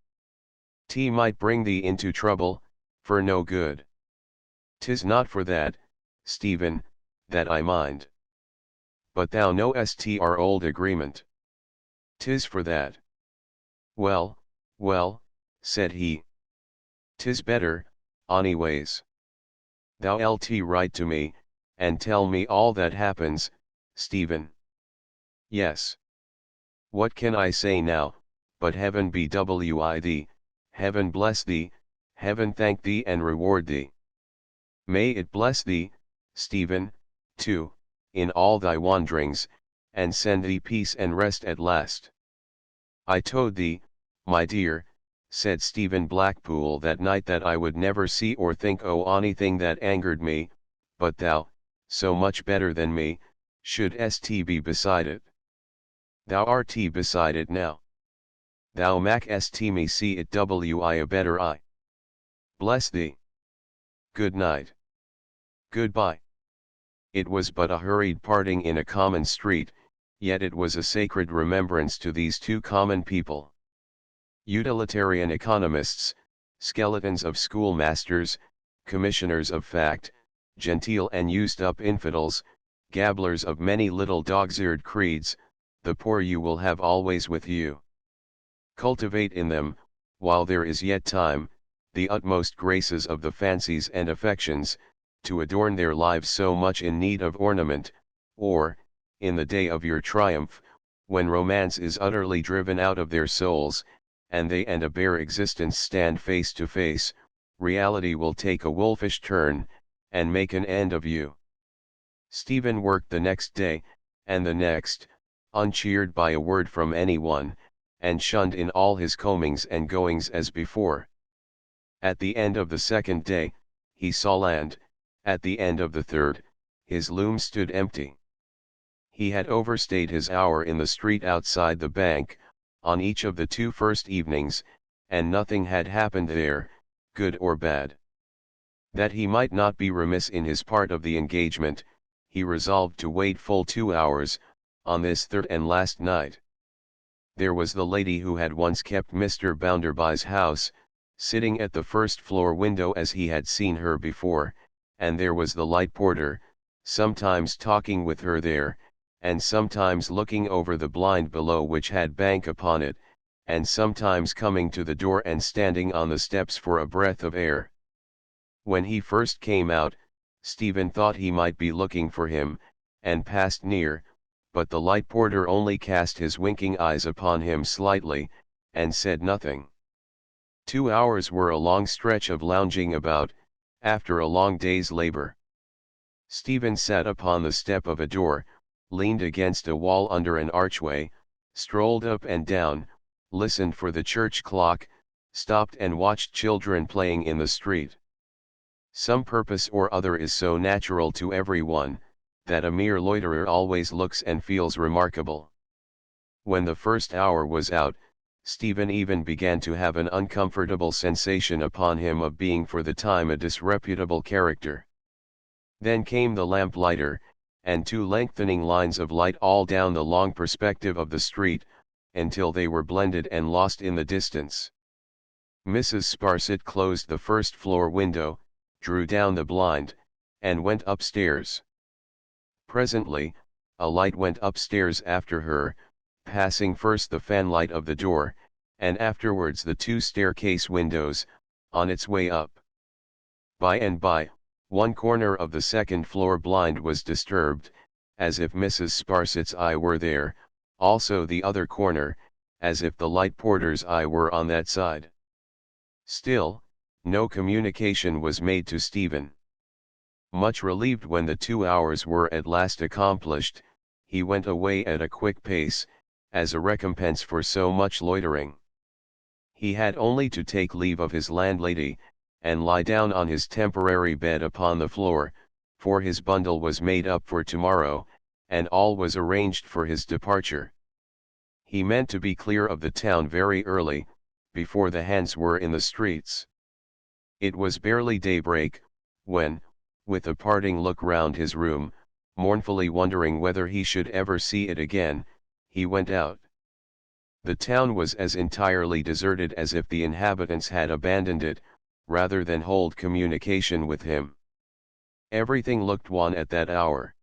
'T might bring thee into trouble, for no good. 'Tis not for that, Stephen, that I mind. But thou knowest our old agreement. 'Tis for that." "Well, well," said he. "'Tis better, anyways. Thou lt write to me, and tell me all that happens, Stephen." "Yes. What can I say now, but heaven be wi thee, heaven bless thee, heaven thank thee and reward thee. May it bless thee, Stephen, too, in all thy wanderings, and send thee peace and rest at last. I told thee, my dear," said Stephen Blackpool that night, "that I would never see or think o' anything that angered me, but thou, so much better than me, shouldst be beside it. Thou art beside it now. Thou macst me see it wi a better eye. Bless thee. Good night. Goodbye." It was but a hurried parting in a common street, yet it was a sacred remembrance to these two common people. Utilitarian economists, skeletons of schoolmasters, commissioners of fact, genteel and used-up infidels, gabblers of many little dog's-eared creeds, the poor you will have always with you. Cultivate in them, while there is yet time, the utmost graces of the fancies and affections, to adorn their lives so much in need of ornament, or, in the day of your triumph, when romance is utterly driven out of their souls, and they and a bare existence stand face to face, reality will take a wolfish turn, and make an end of you. Stephen worked the next day, and the next, uncheered by a word from anyone, and shunned in all his comings and goings as before. At the end of the second day, he saw land; at the end of the third, his loom stood empty. He had overstayed his hour in the street outside the bank, on each of the two first evenings, and nothing had happened there, good or bad. That he might not be remiss in his part of the engagement, he resolved to wait full 2 hours, on this third and last night. There was the lady who had once kept Mr. Bounderby's house, sitting at the first-floor window as he had seen her before, and there was the light porter, sometimes talking with her there, and sometimes looking over the blind below which had bank upon it, and sometimes coming to the door and standing on the steps for a breath of air. When he first came out, Stephen thought he might be looking for him, and passed near, but the light porter only cast his winking eyes upon him slightly, and said nothing. 2 hours were a long stretch of lounging about, after a long day's labor. Stephen sat upon the step of a door, leaned against a wall under an archway, strolled up and down, listened for the church clock, stopped and watched children playing in the street. Some purpose or other is so natural to every one, that a mere loiterer always looks and feels remarkable. When the first hour was out, Stephen even began to have an uncomfortable sensation upon him of being for the time a disreputable character. Then came the lamplighter, and two lengthening lines of light all down the long perspective of the street, until they were blended and lost in the distance. Mrs. Sparsit closed the first floor window, drew down the blind, and went upstairs. Presently, a light went upstairs after her, passing first the fanlight of the door, and afterwards the two staircase windows, on its way up. By and by, one corner of the second floor blind was disturbed, as if Mrs. Sparsit's eye were there, also the other corner, as if the light porter's eye were on that side. Still, no communication was made to Stephen. Much relieved when the 2 hours were at last accomplished, he went away at a quick pace, as a recompense for so much loitering. He had only to take leave of his landlady, and lie down on his temporary bed upon the floor, for his bundle was made up for tomorrow, and all was arranged for his departure. He meant to be clear of the town very early, before the hands were in the streets. It was barely daybreak, when, with a parting look round his room, mournfully wondering whether he should ever see it again, he went out. The town was as entirely deserted as if the inhabitants had abandoned it, rather than hold communication with him. Everything looked wan at that hour.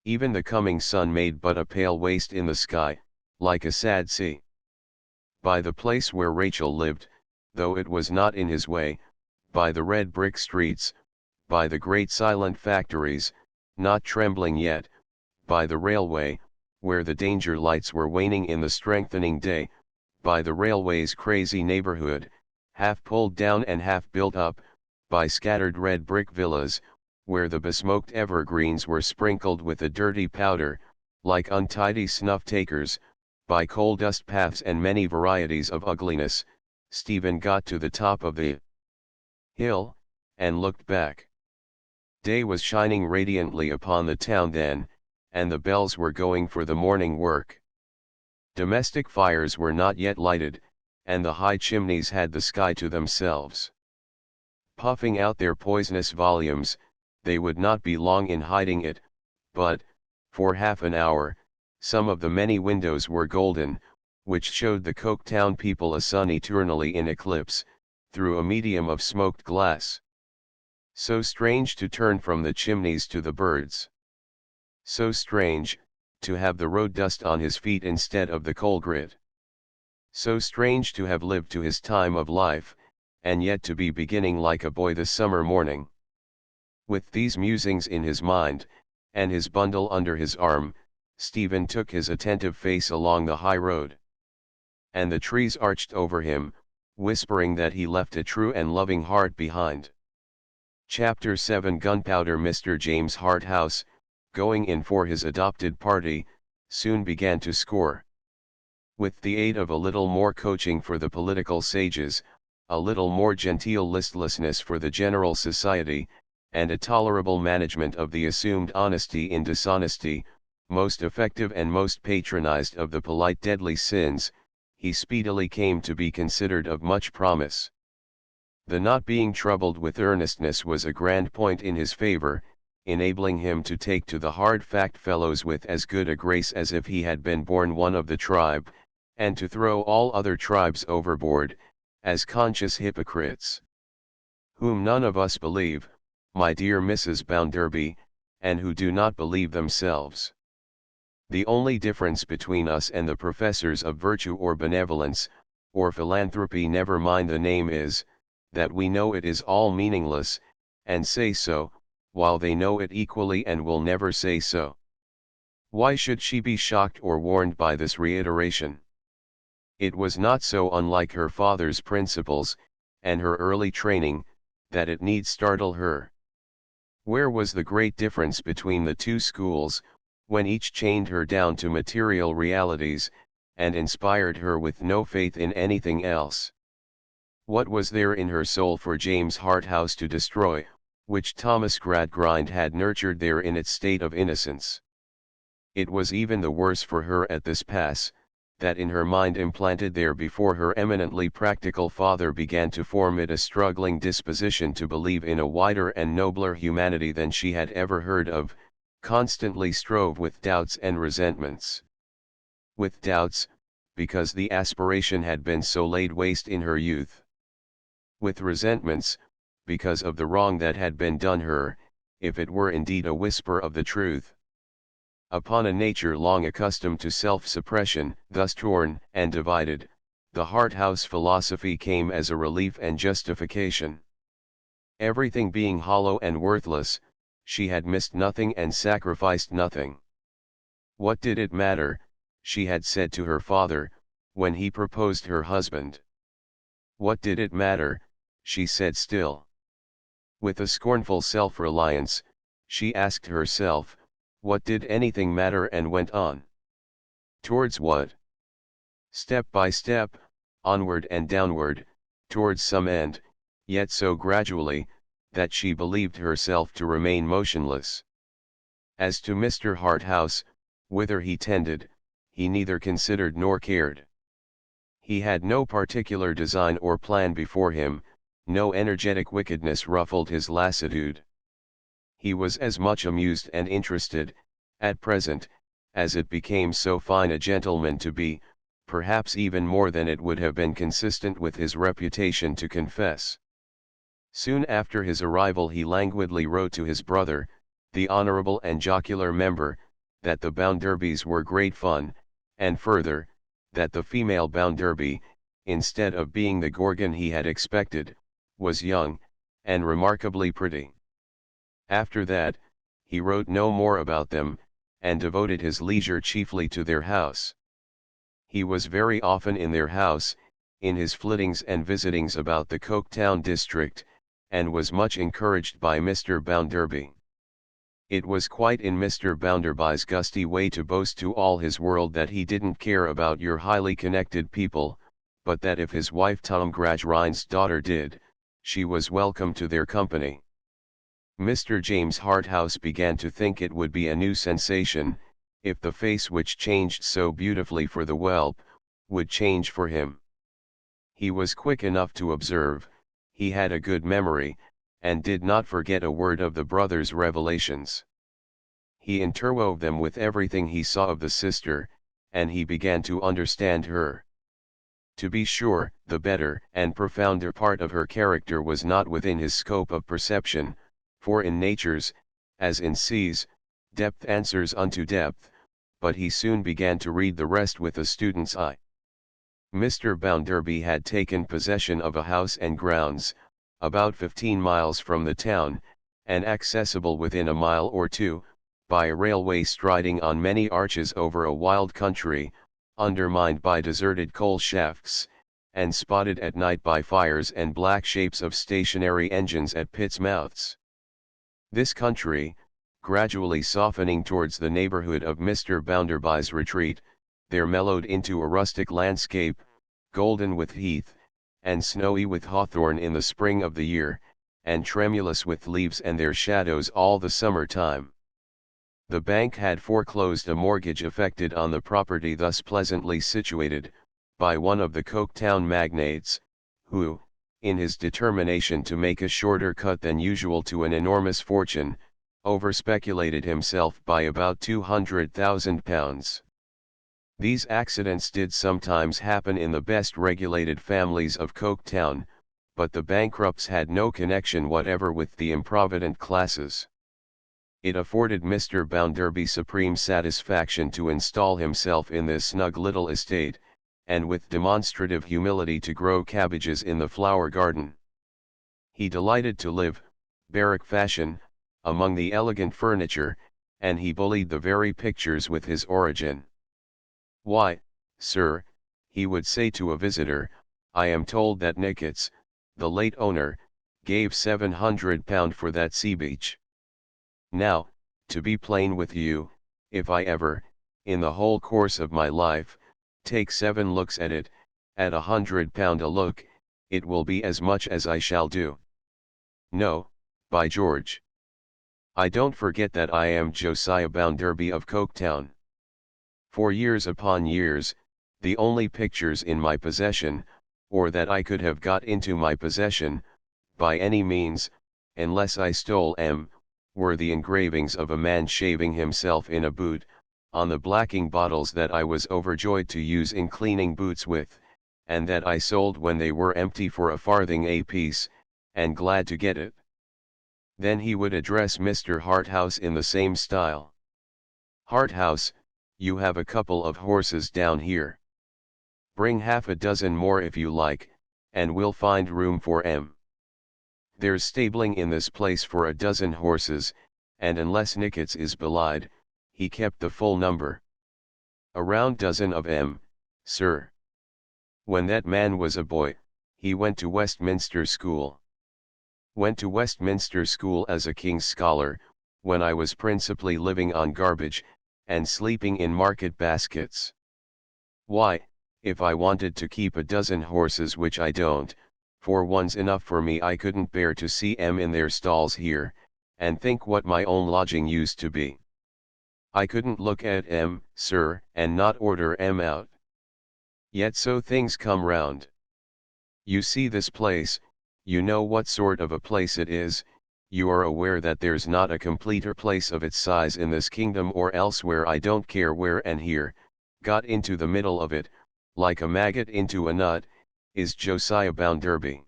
Even the coming sun made but a pale waste in the sky, like a sad sea. By the place where Rachel lived, though it was not in his way, by the red brick streets, by the great silent factories, not trembling yet, by the railway, where the danger lights were waning in the strengthening day, by the railway's crazy neighborhood, half pulled down and half built up, by scattered red brick villas, where the besmoked evergreens were sprinkled with a dirty powder, like untidy snuff-takers, by coal dust paths and many varieties of ugliness, Stephen got to the top of the hill, and looked back. Day was shining radiantly upon the town then, and the bells were going for the morning work. Domestic fires were not yet lighted, and the high chimneys had the sky to themselves. Puffing out their poisonous volumes, they would not be long in hiding it, but, for half an hour, some of the many windows were golden, which showed the Coketown people a sun eternally in eclipse, through a medium of smoked glass. So strange to turn from the chimneys to the birds. So strange, to have the road dust on his feet instead of the coal grit. So strange to have lived to his time of life, and yet to be beginning like a boy this summer morning. With these musings in his mind, and his bundle under his arm, Stephen took his attentive face along the high road. And the trees arched over him, whispering that he left a true and loving heart behind. Chapter 7 Gunpowder Mr. James Harthouse, going in for his adopted party, soon began to score. With the aid of a little more coaching for the political sages, a little more genteel listlessness for the general society, and a tolerable management of the assumed honesty in dishonesty, most effective and most patronized of the polite deadly sins, he speedily came to be considered of much promise. The not being troubled with earnestness was a grand point in his favor, enabling him to take to the hard fact fellows with as good a grace as if he had been born one of the tribe, and to throw all other tribes overboard, as conscious hypocrites. Whom none of us believe, my dear Mrs. Bounderby, and who do not believe themselves. The only difference between us and the professors of virtue or benevolence, or philanthropy, never mind the name, is, that we know it is all meaningless, and say so, while they know it equally and will never say so. Why should she be shocked or warned by this reiteration? It was not so unlike her father's principles, and her early training, that it need startle her. Where was the great difference between the two schools, when each chained her down to material realities, and inspired her with no faith in anything else? What was there in her soul for James Harthouse to destroy, which Thomas Gradgrind had nurtured there in its state of innocence? It was even the worse for her at this pass, that in her mind implanted there before her eminently practical father began to form it a struggling disposition to believe in a wider and nobler humanity than she had ever heard of, constantly strove with doubts and resentments. With doubts, because the aspiration had been so laid waste in her youth. With resentments, because of the wrong that had been done her, if it were indeed a whisper of the truth. Upon a nature long accustomed to self-suppression, thus torn and divided, the Harthouse philosophy came as a relief and justification. Everything being hollow and worthless, she had missed nothing and sacrificed nothing. What did it matter, she had said to her father, when he proposed her husband? What did it matter, she said still. With a scornful self-reliance, she asked herself, what did anything matter, and went on. Towards what? Step by step, onward and downward, towards some end, yet so gradually, that she believed herself to remain motionless. As to Mr. Harthouse, whither he tended, he neither considered nor cared. He had no particular design or plan before him, no energetic wickedness ruffled his lassitude. He was as much amused and interested, at present, as it became so fine a gentleman to be, perhaps even more than it would have been consistent with his reputation to confess. Soon after his arrival he languidly wrote to his brother, the honourable and jocular member, that the Bounderbys were great fun, and further, that the female Bounderby, instead of being the gorgon he had expected, was young, and remarkably pretty. After that, he wrote no more about them, and devoted his leisure chiefly to their house. He was very often in their house, in his flittings and visitings about the Coketown district, and was much encouraged by Mr. Bounderby. It was quite in Mr. Bounderby's gusty way to boast to all his world that he didn't care about your highly connected people, but that if his wife Tom Gradgrind's daughter did, she was welcome to their company. Mr. James Harthouse began to think it would be a new sensation, if the face which changed so beautifully for the whelp, would change for him. He was quick enough to observe, he had a good memory, and did not forget a word of the brother's revelations. He interwove them with everything he saw of the sister, and he began to understand her. To be sure, the better and profounder part of her character was not within his scope of perception, for in natures, as in seas, depth answers unto depth, but he soon began to read the rest with a student's eye. Mr. Bounderby had taken possession of a house and grounds, about 15 miles from the town, and accessible within a mile or two, by a railway striding on many arches over a wild country, undermined by deserted coal shafts, and spotted at night by fires and black shapes of stationary engines at pits' mouths. This country, gradually softening towards the neighbourhood of Mr. Bounderby's retreat, there mellowed into a rustic landscape, golden with heath, and snowy with hawthorn in the spring of the year, and tremulous with leaves and their shadows all the summer time. The bank had foreclosed a mortgage effected on the property thus pleasantly situated, by one of the Coketown magnates, who, in his determination to make a shorter cut than usual to an enormous fortune, overspeculated himself by about £200,000. These accidents did sometimes happen in the best regulated families of Coketown, but the bankrupts had no connection whatever with the improvident classes. It afforded Mr. Bounderby supreme satisfaction to install himself in this snug little estate, and with demonstrative humility to grow cabbages in the flower garden. He delighted to live, barrack fashion, among the elegant furniture, and he bullied the very pictures with his origin. "Why, sir," he would say to a visitor, "I am told that Nickets, the late owner, gave £700 for that sea beach. Now, to be plain with you, if I ever, in the whole course of my life, take 7 looks at it, at £100 a look, it will be as much as I shall do. No, by George. I don't forget that I am Josiah Bounderby of Coketown. For years upon years, the only pictures in my possession, or that I could have got into my possession, by any means, unless I stole 'em, were the engravings of a man shaving himself in a boot, on the blacking bottles that I was overjoyed to use in cleaning boots with, and that I sold when they were empty for a farthing a piece, and glad to get it. Then he would address Mr. Harthouse in the same style. "Harthouse, you have a couple of horses down here. Bring half a dozen more if you like, and we'll find room for 'em. There's stabling in this place for a dozen horses, and unless Nickets is belied, he kept the full number. A round dozen of 'em, sir. When that man was a boy, he went to Westminster School. Went to Westminster School as a king's scholar, when I was principally living on garbage, and sleeping in market baskets. Why, if I wanted to keep a dozen horses, which I don't, for one's enough for me, I couldn't bear to see 'em in their stalls here, and think what my own lodging used to be. I couldn't look at 'em, sir, and not order 'em out. Yet so things come round. You see this place, you know what sort of a place it is, you are aware that there's not a completer place of its size in this kingdom or elsewhere, I don't care where, and here, got into the middle of it, like a maggot into a nut, is Josiah Bounderby.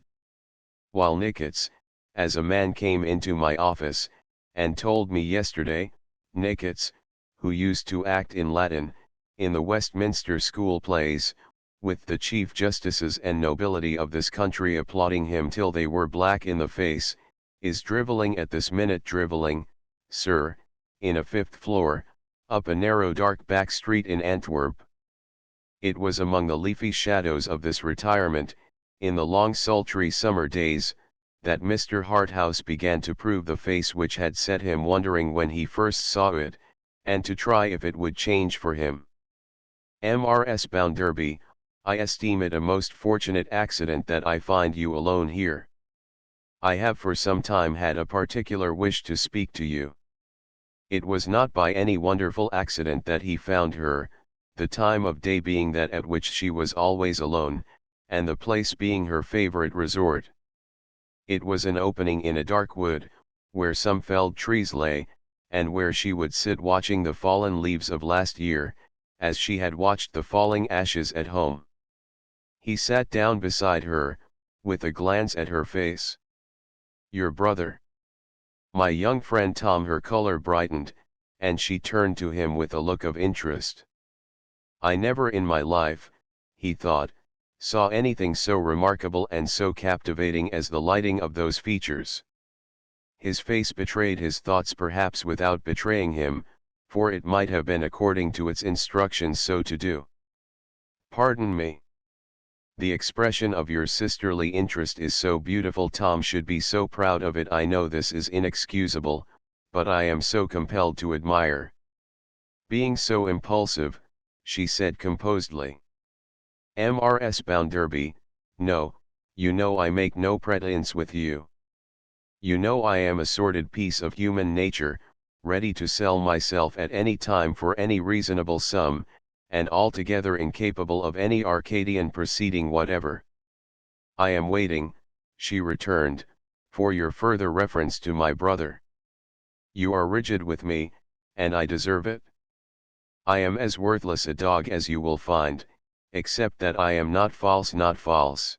While Nickets, as a man, came into my office, and told me yesterday, Nickets, who used to act in Latin, in the Westminster School plays, with the chief justices and nobility of this country applauding him till they were black in the face, is drivelling at this minute, drivelling, sir, in a fifth floor, up a narrow dark back street in Antwerp. It was among the leafy shadows of this retirement, in the long sultry summer days, that Mr. Harthouse began to prove the face which had set him wondering when he first saw it, and to try if it would change for him. Mrs. Bounderby, I esteem it a most fortunate accident that I find you alone here. I have for some time had a particular wish to speak to you. It was not by any wonderful accident that he found her, the time of day being that at which she was always alone, and the place being her favorite resort. It was an opening in a dark wood, where some felled trees lay, and where she would sit watching the fallen leaves of last year, as she had watched the falling ashes at home. He sat down beside her, with a glance at her face. "Your brother?" "My young friend Tom." Her color brightened, and she turned to him with a look of interest. "I never in my life," he thought, "saw anything so remarkable and so captivating as the lighting of those features." His face betrayed his thoughts, perhaps without betraying him, for it might have been according to its instructions so to do. "Pardon me. The expression of your sisterly interest is so beautiful. Tom should be so proud of it. I know this is inexcusable, but I am so compelled to admire." "Being so impulsive," she said composedly. "Mrs. Bounderby, no, you know I make no pretence with you. You know I am a sordid piece of human nature, ready to sell myself at any time for any reasonable sum, and altogether incapable of any Arcadian proceeding whatever." "I am waiting," she returned, "for your further reference to my brother. You are rigid with me, and I deserve it. I am as worthless a dog as you will find, except that I am not false, not false.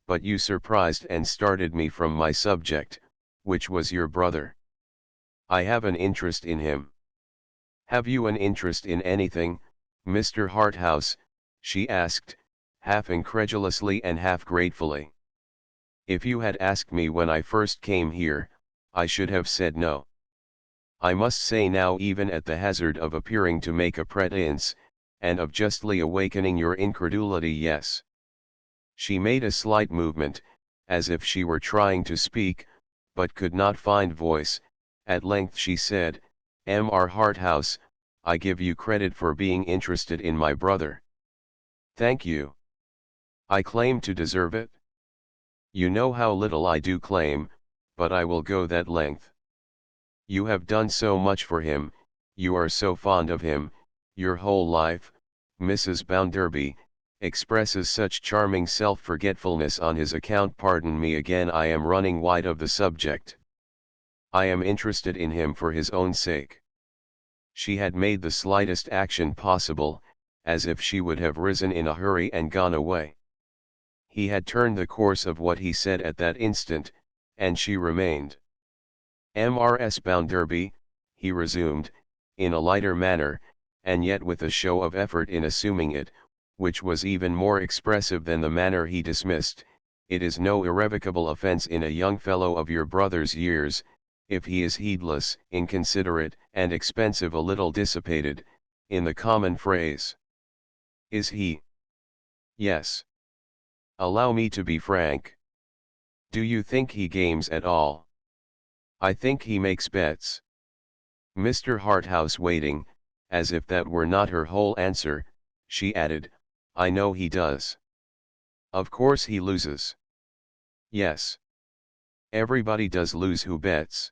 But you surprised and started me from my subject, which was your brother. I have an interest in him." "Have you an interest in anything, Mr. Harthouse?" she asked, half incredulously and half gratefully. "If you had asked me when I first came here, I should have said no. I must say now, even at the hazard of appearing to make a pretence, and of justly awakening your incredulity, yes." She made a slight movement, as if she were trying to speak, but could not find voice. At length she said, "Mr. Harthouse, I give you credit for being interested in my brother." "Thank you. I claim to deserve it?" "You know how little I do claim, but I will go that length. You have done so much for him, you are so fond of him, your whole life, Mrs. Bounderby, expresses such charming self-forgetfulness on his account." "Pardon me again, I am running wide of the subject." I am interested in him for his own sake. She had made the slightest action possible, as if she would have risen in a hurry and gone away. He had turned the course of what he said at that instant, and she remained. Mrs. Bounderby, he resumed, in a lighter manner, and yet with a show of effort in assuming it, which was even more expressive than the manner he dismissed, it is no irrevocable offence in a young fellow of your brother's years, if he is heedless, inconsiderate, and expensive, a little dissipated, in the common phrase. Is he? Yes. Allow me to be frank. Do you think he games at all? I think he makes bets. Mr. Harthouse, waiting, as if that were not her whole answer, she added, I know he does. Of course he loses. Yes. Everybody does lose who bets.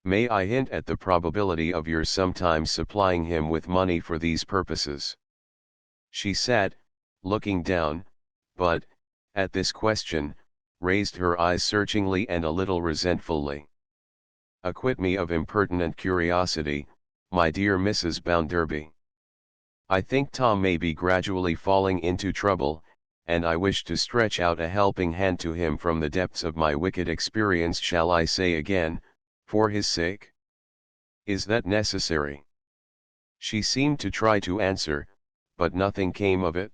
May I hint at the probability of your sometimes supplying him with money for these purposes? She sat, looking down, but, at this question, raised her eyes searchingly and a little resentfully. Acquit me of impertinent curiosity, my dear Mrs. Bounderby. I think Tom may be gradually falling into trouble, and I wish to stretch out a helping hand to him from the depths of my wicked experience. Shall I say again, for his sake? Is that necessary? She seemed to try to answer, but nothing came of it.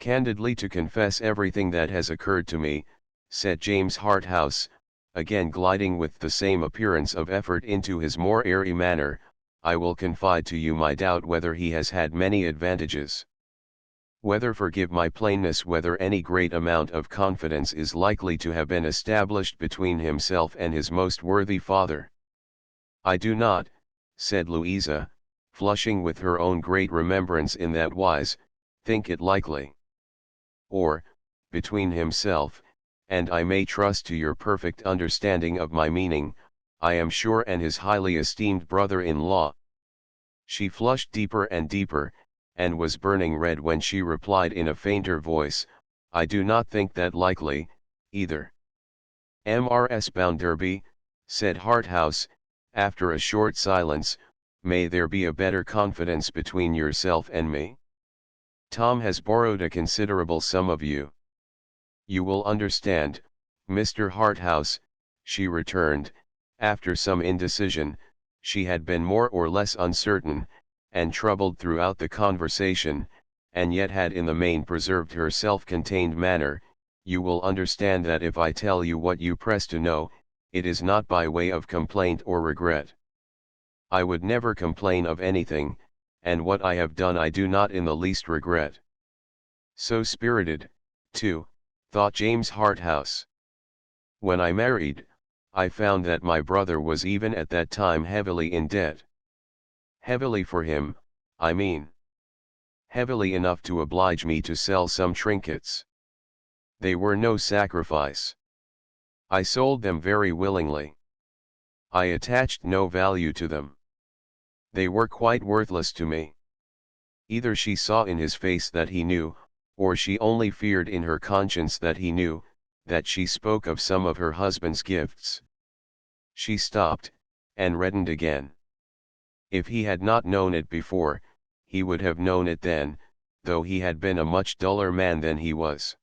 Candidly to confess everything that has occurred to me, said James Harthouse, again gliding with the same appearance of effort into his more airy manner, I will confide to you my doubt whether he has had many advantages. Whether, forgive my plainness, whether any great amount of confidence is likely to have been established between himself and his most worthy father. I do not, said Louisa, flushing with her own great remembrance in that wise, think it likely. Or, between himself, and I may trust to your perfect understanding of my meaning, I am sure, and his highly esteemed brother-in-law. She flushed deeper and deeper, and was burning red when she replied in a fainter voice, I do not think that likely, either. Mrs. Bounderby, said Harthouse, after a short silence, may there be a better confidence between yourself and me? Tom has borrowed a considerable sum of you. You will understand, Mr. Harthouse, she returned, after some indecision. She had been more or less uncertain, and troubled throughout the conversation, and yet had in the main preserved her self-contained manner. You will understand that if I tell you what you press to know, it is not by way of complaint or regret. I would never complain of anything, and what I have done I do not in the least regret. So spirited, too, thought James Harthouse. When I married, I found that my brother was even at that time heavily in debt. Heavily for him, I mean. Heavily enough to oblige me to sell some trinkets. They were no sacrifice. I sold them very willingly. I attached no value to them. They were quite worthless to me. Either she saw in his face that he knew, or she only feared in her conscience that he knew, that she spoke of some of her husband's gifts. She stopped, and reddened again. If he had not known it before, he would have known it then, though he had been a much duller man than he was.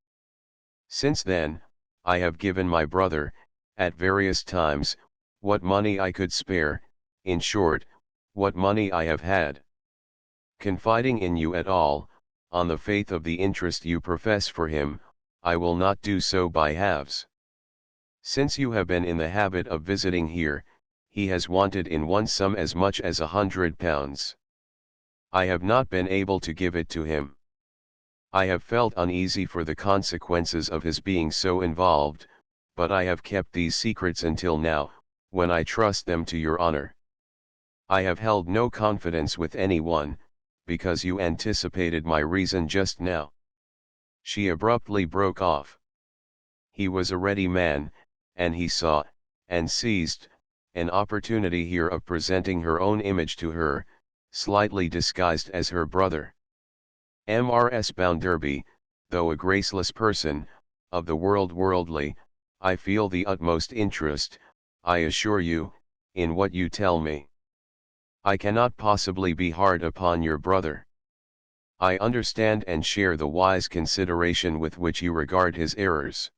Since then, I have given my brother, at various times, what money I could spare, in short, what money I have had. Confiding in you at all, on the faith of the interest you profess for him, I will not do so by halves. Since you have been in the habit of visiting here, he has wanted in one sum as much as £100. I have not been able to give it to him. I have felt uneasy for the consequences of his being so involved, but I have kept these secrets until now, when I trust them to your honor. I have held no confidence with any one, because you anticipated my reason just now. She abruptly broke off. He was a ready man, and he saw, and seized, an opportunity here of presenting her own image to her, slightly disguised as her brother. Mrs. Bounderby, though a graceless person, of the world worldly, I feel the utmost interest, I assure you, in what you tell me. I cannot possibly be hard upon your brother. I understand and share the wise consideration with which you regard his errors.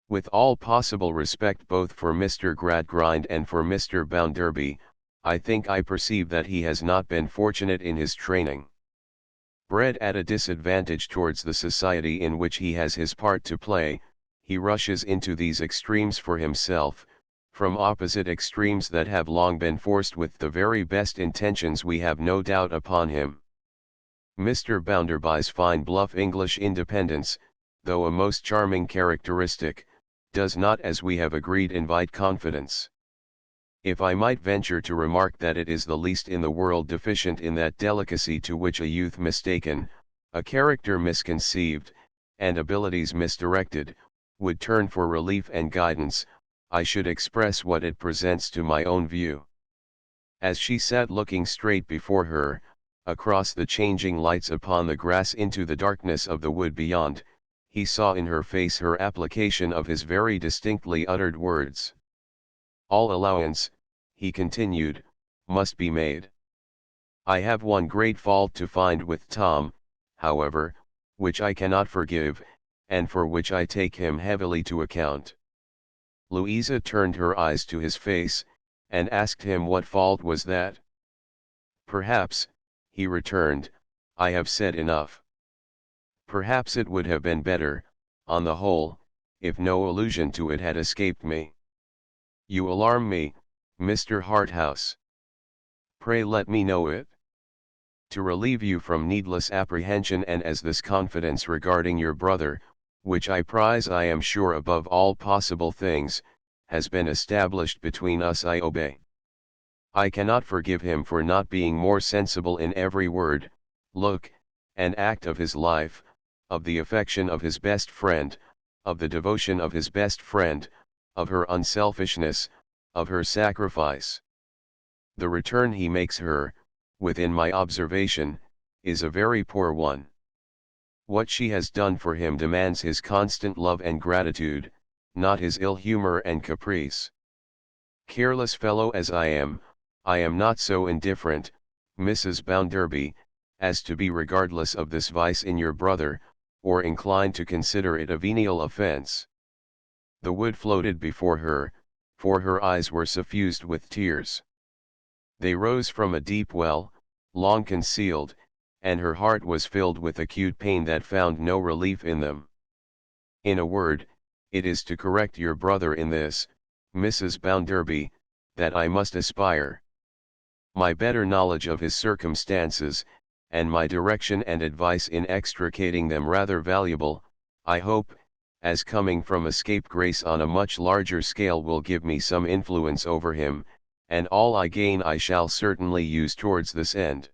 With all possible respect both for Mr. Gradgrind and for Mr. Bounderby, I think I perceive that he has not been fortunate in his training. Bred at a disadvantage towards the society in which he has his part to play, he rushes into these extremes for himself, from opposite extremes that have long been forced with the very best intentions we have no doubt upon him. Mr. Bounderby's fine bluff English independence, though a most charming characteristic, does not as we have agreed invite confidence. If I might venture to remark that it is the least in the world deficient in that delicacy to which a youth mistaken, a character misconceived, and abilities misdirected, would turn for relief and guidance, I should express what it presents to my own view. As she sat looking straight before her, across the changing lights upon the grass into the darkness of the wood beyond, he saw in her face her application of his very distinctly uttered words. All allowance, he continued, must be made. I have one great fault to find with Tom, however, which I cannot forgive, and for which I take him heavily to account. Louisa turned her eyes to his face, and asked him what fault was that. Perhaps, he returned, I have said enough. Perhaps it would have been better, on the whole, if no allusion to it had escaped me. You alarm me, Mr. Harthouse. Pray let me know it. To relieve you from needless apprehension, and as this confidence regarding your brother, which I prize I am sure above all possible things, has been established between us, I obey. I cannot forgive him for not being more sensible in every word, look, and act of his life, of the affection of his best friend, of the devotion of his best friend, of her unselfishness, of her sacrifice. The return he makes her, within my observation, is a very poor one. What she has done for him demands his constant love and gratitude, not his ill humor and caprice. Careless fellow as I am not so indifferent, Mrs. Bounderby, as to be regardless of this vice in your brother, or inclined to consider it a venial offence. The wood floated before her, for her eyes were suffused with tears. They rose from a deep well, long concealed, and her heart was filled with acute pain that found no relief in them. In a word, it is to correct your brother in this, Mrs. Bounderby, that I must aspire. My better knowledge of his circumstances, and my direction and advice in extricating them rather valuable, I hope, as coming from a scapegrace on a much larger scale, will give me some influence over him, and all I gain I shall certainly use towards this end.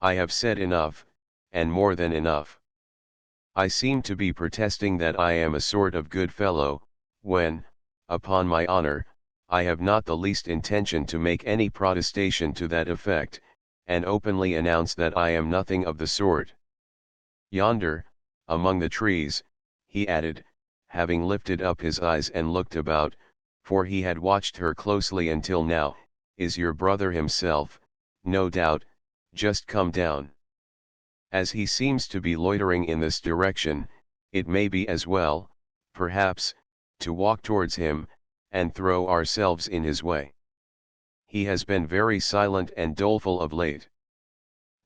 I have said enough, and more than enough. I seem to be protesting that I am a sort of good fellow, when, upon my honor, I have not the least intention to make any protestation to that effect, and openly announce that I am nothing of the sort. Yonder, among the trees, he added, having lifted up his eyes and looked about, for he had watched her closely until now, is your brother himself, no doubt, just come down. As he seems to be loitering in this direction, it may be as well, perhaps, to walk towards him, and throw ourselves in his way. He has been very silent and doleful of late.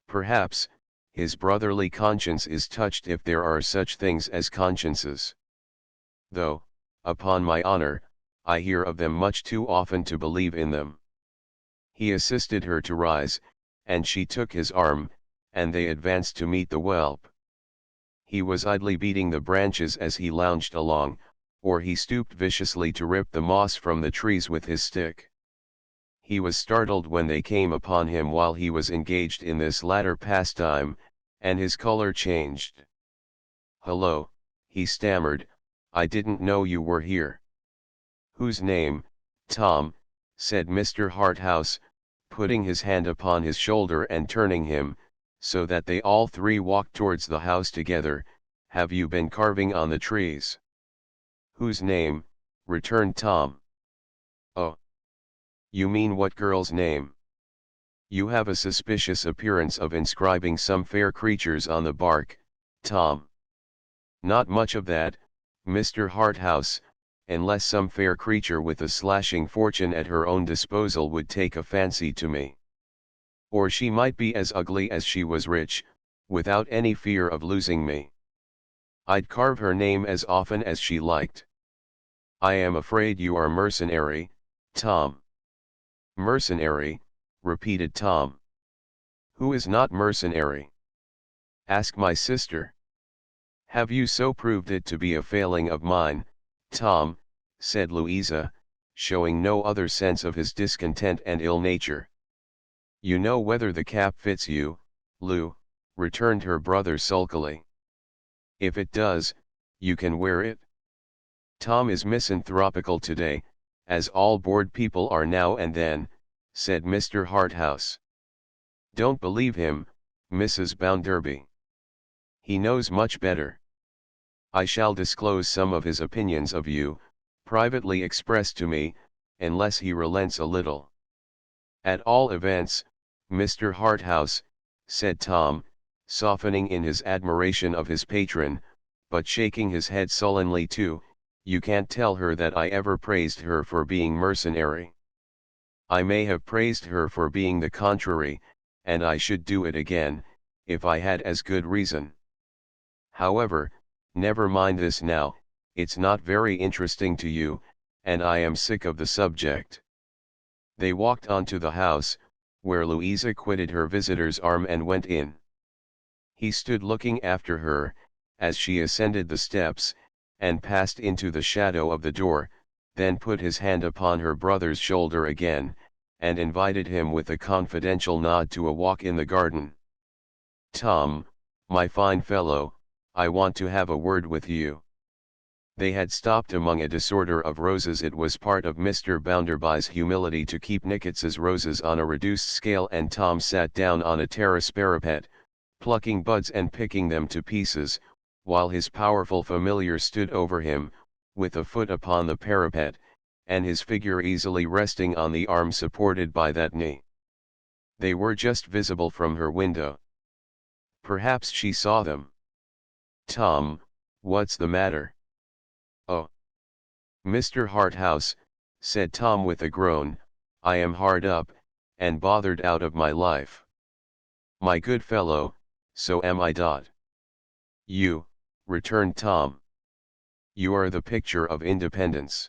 Perhaps, his brotherly conscience is touched, if there are such things as consciences. Though, upon my honor, I hear of them much too often to believe in them. He assisted her to rise, and she took his arm, and they advanced to meet the whelp. He was idly beating the branches as he lounged along, or he stooped viciously to rip the moss from the trees with his stick. He was startled when they came upon him while he was engaged in this latter pastime, and his color changed. "Hullo," he stammered, "I didn't know you were here." "Whose name, Tom?" said Mr. Harthouse, putting his hand upon his shoulder and turning him, so that they all three walked towards the house together. "Have you been carving on the trees?" "Whose name?" returned Tom. Oh, you mean what girl's name? You have a suspicious appearance of inscribing some fair creatures on the bark, Tom. Not much of that, Mr. Harthouse, unless some fair creature with a slashing fortune at her own disposal would take a fancy to me. Or she might be as ugly as she was rich, without any fear of losing me. I'd carve her name as often as she liked. I am afraid you are mercenary, Tom. Mercenary, repeated Tom. Who is not mercenary? Ask my sister. Have you so proved it to be a failing of mine, Tom, said Louisa, showing no other sense of his discontent and ill nature. You know whether the cap fits you, Lou, returned her brother sulkily. If it does, you can wear it. Tom is misanthropical today, as all bored people are now and then, said Mr. Harthouse. Don't believe him, Mrs. Bounderby. He knows much better. I shall disclose some of his opinions of you, privately expressed to me, unless he relents a little. At all events, Mr. Harthouse, said Tom, softening in his admiration of his patron, but shaking his head sullenly too, you can't tell her that I ever praised her for being mercenary. I may have praised her for being the contrary, and I should do it again, if I had as good reason. However, never mind this now, it's not very interesting to you, and I am sick of the subject. They walked on to the house, where Louisa quitted her visitor's arm and went in. He stood looking after her, as she ascended the steps, and passed into the shadow of the door, then put his hand upon her brother's shoulder again, and invited him with a confidential nod to a walk in the garden. Tom, my fine fellow, I want to have a word with you. They had stopped among a disorder of roses. It was part of Mr. Bounderby's humility to keep Nichots's roses on a reduced scale, and Tom sat down on a terrace parapet, plucking buds and picking them to pieces, while his powerful familiar stood over him, with a foot upon the parapet, and his figure easily resting on the arm supported by that knee. They were just visible from her window. Perhaps she saw them. Tom, what's the matter? Oh, Mr. Harthouse, said Tom with a groan, I am hard up, and bothered out of my life. My good fellow, so am I. You, returned Tom. You are the picture of independence.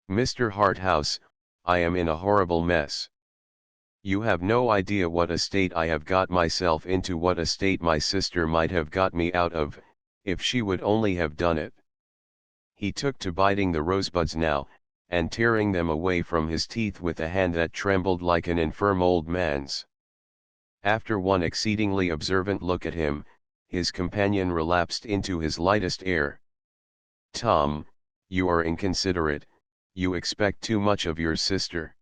Mr. Harthouse, I am in a horrible mess. You have no idea what a state I have got myself into, what a state my sister might have got me out of, if she would only have done it. He took to biting the rosebuds now, and tearing them away from his teeth with a hand that trembled like an infirm old man's. After one exceedingly observant look at him, his companion relapsed into his lightest air. Tom, you are inconsiderate, you expect too much of your sister.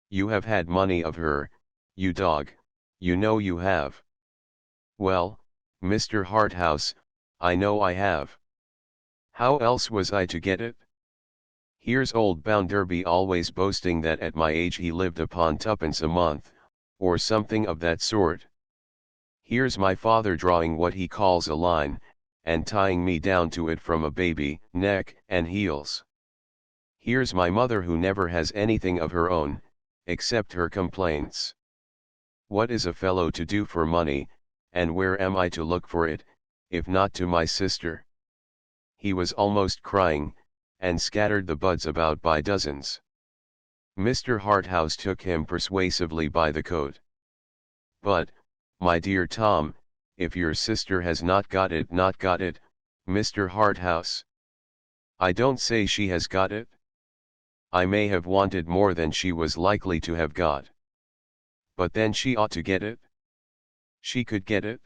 You have had money of her, you dog, you know you have. Well, Mr. Harthouse, I know I have. How else was I to get it? Here's old Bounderby always boasting that at my age he lived upon twopence a month, or something of that sort. Here's my father drawing what he calls a line, and tying me down to it from a baby, neck and heels. Here's my mother who never has anything of her own, except her complaints. What is a fellow to do for money, and where am I to look for it, if not to my sister? He was almost crying, and scattered the buds about by dozens. Mr. Harthouse took him persuasively by the coat. But, my dear Tom, if your sister has not got it, Mr. Harthouse. I don't say she has got it. I may have wanted more than she was likely to have got. But then she ought to get it. She could get it.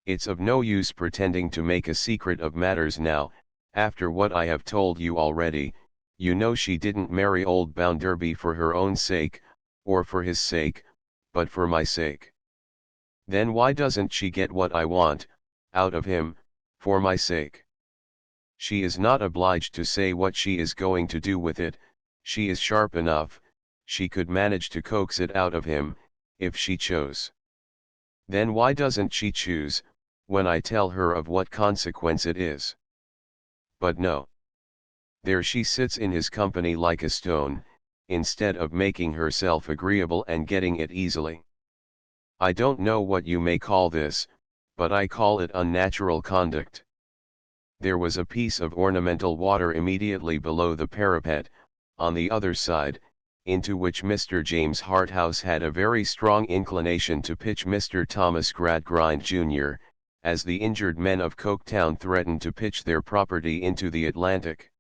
It's of no use pretending to make a secret of matters now, after what I have told you already. You know she didn't marry old Bounderby for her own sake, or for his sake, but for my sake. Then why doesn't she get what I want, out of him, for my sake? She is not obliged to say what she is going to do with it, She is sharp enough, she could manage to coax it out of him, if she chose. Then why doesn't she choose, when I tell her of what consequence it is? But no. There she sits in his company like a stone, instead of making herself agreeable and getting it easily. I don't know what you may call this, but I call it unnatural conduct. There was a piece of ornamental water immediately below the parapet, on the other side, into which Mr. James Harthouse had a very strong inclination to pitch Mr. Thomas Gradgrind Jr., as the injured men of Coketown threatened to pitch their property into the Atlantic.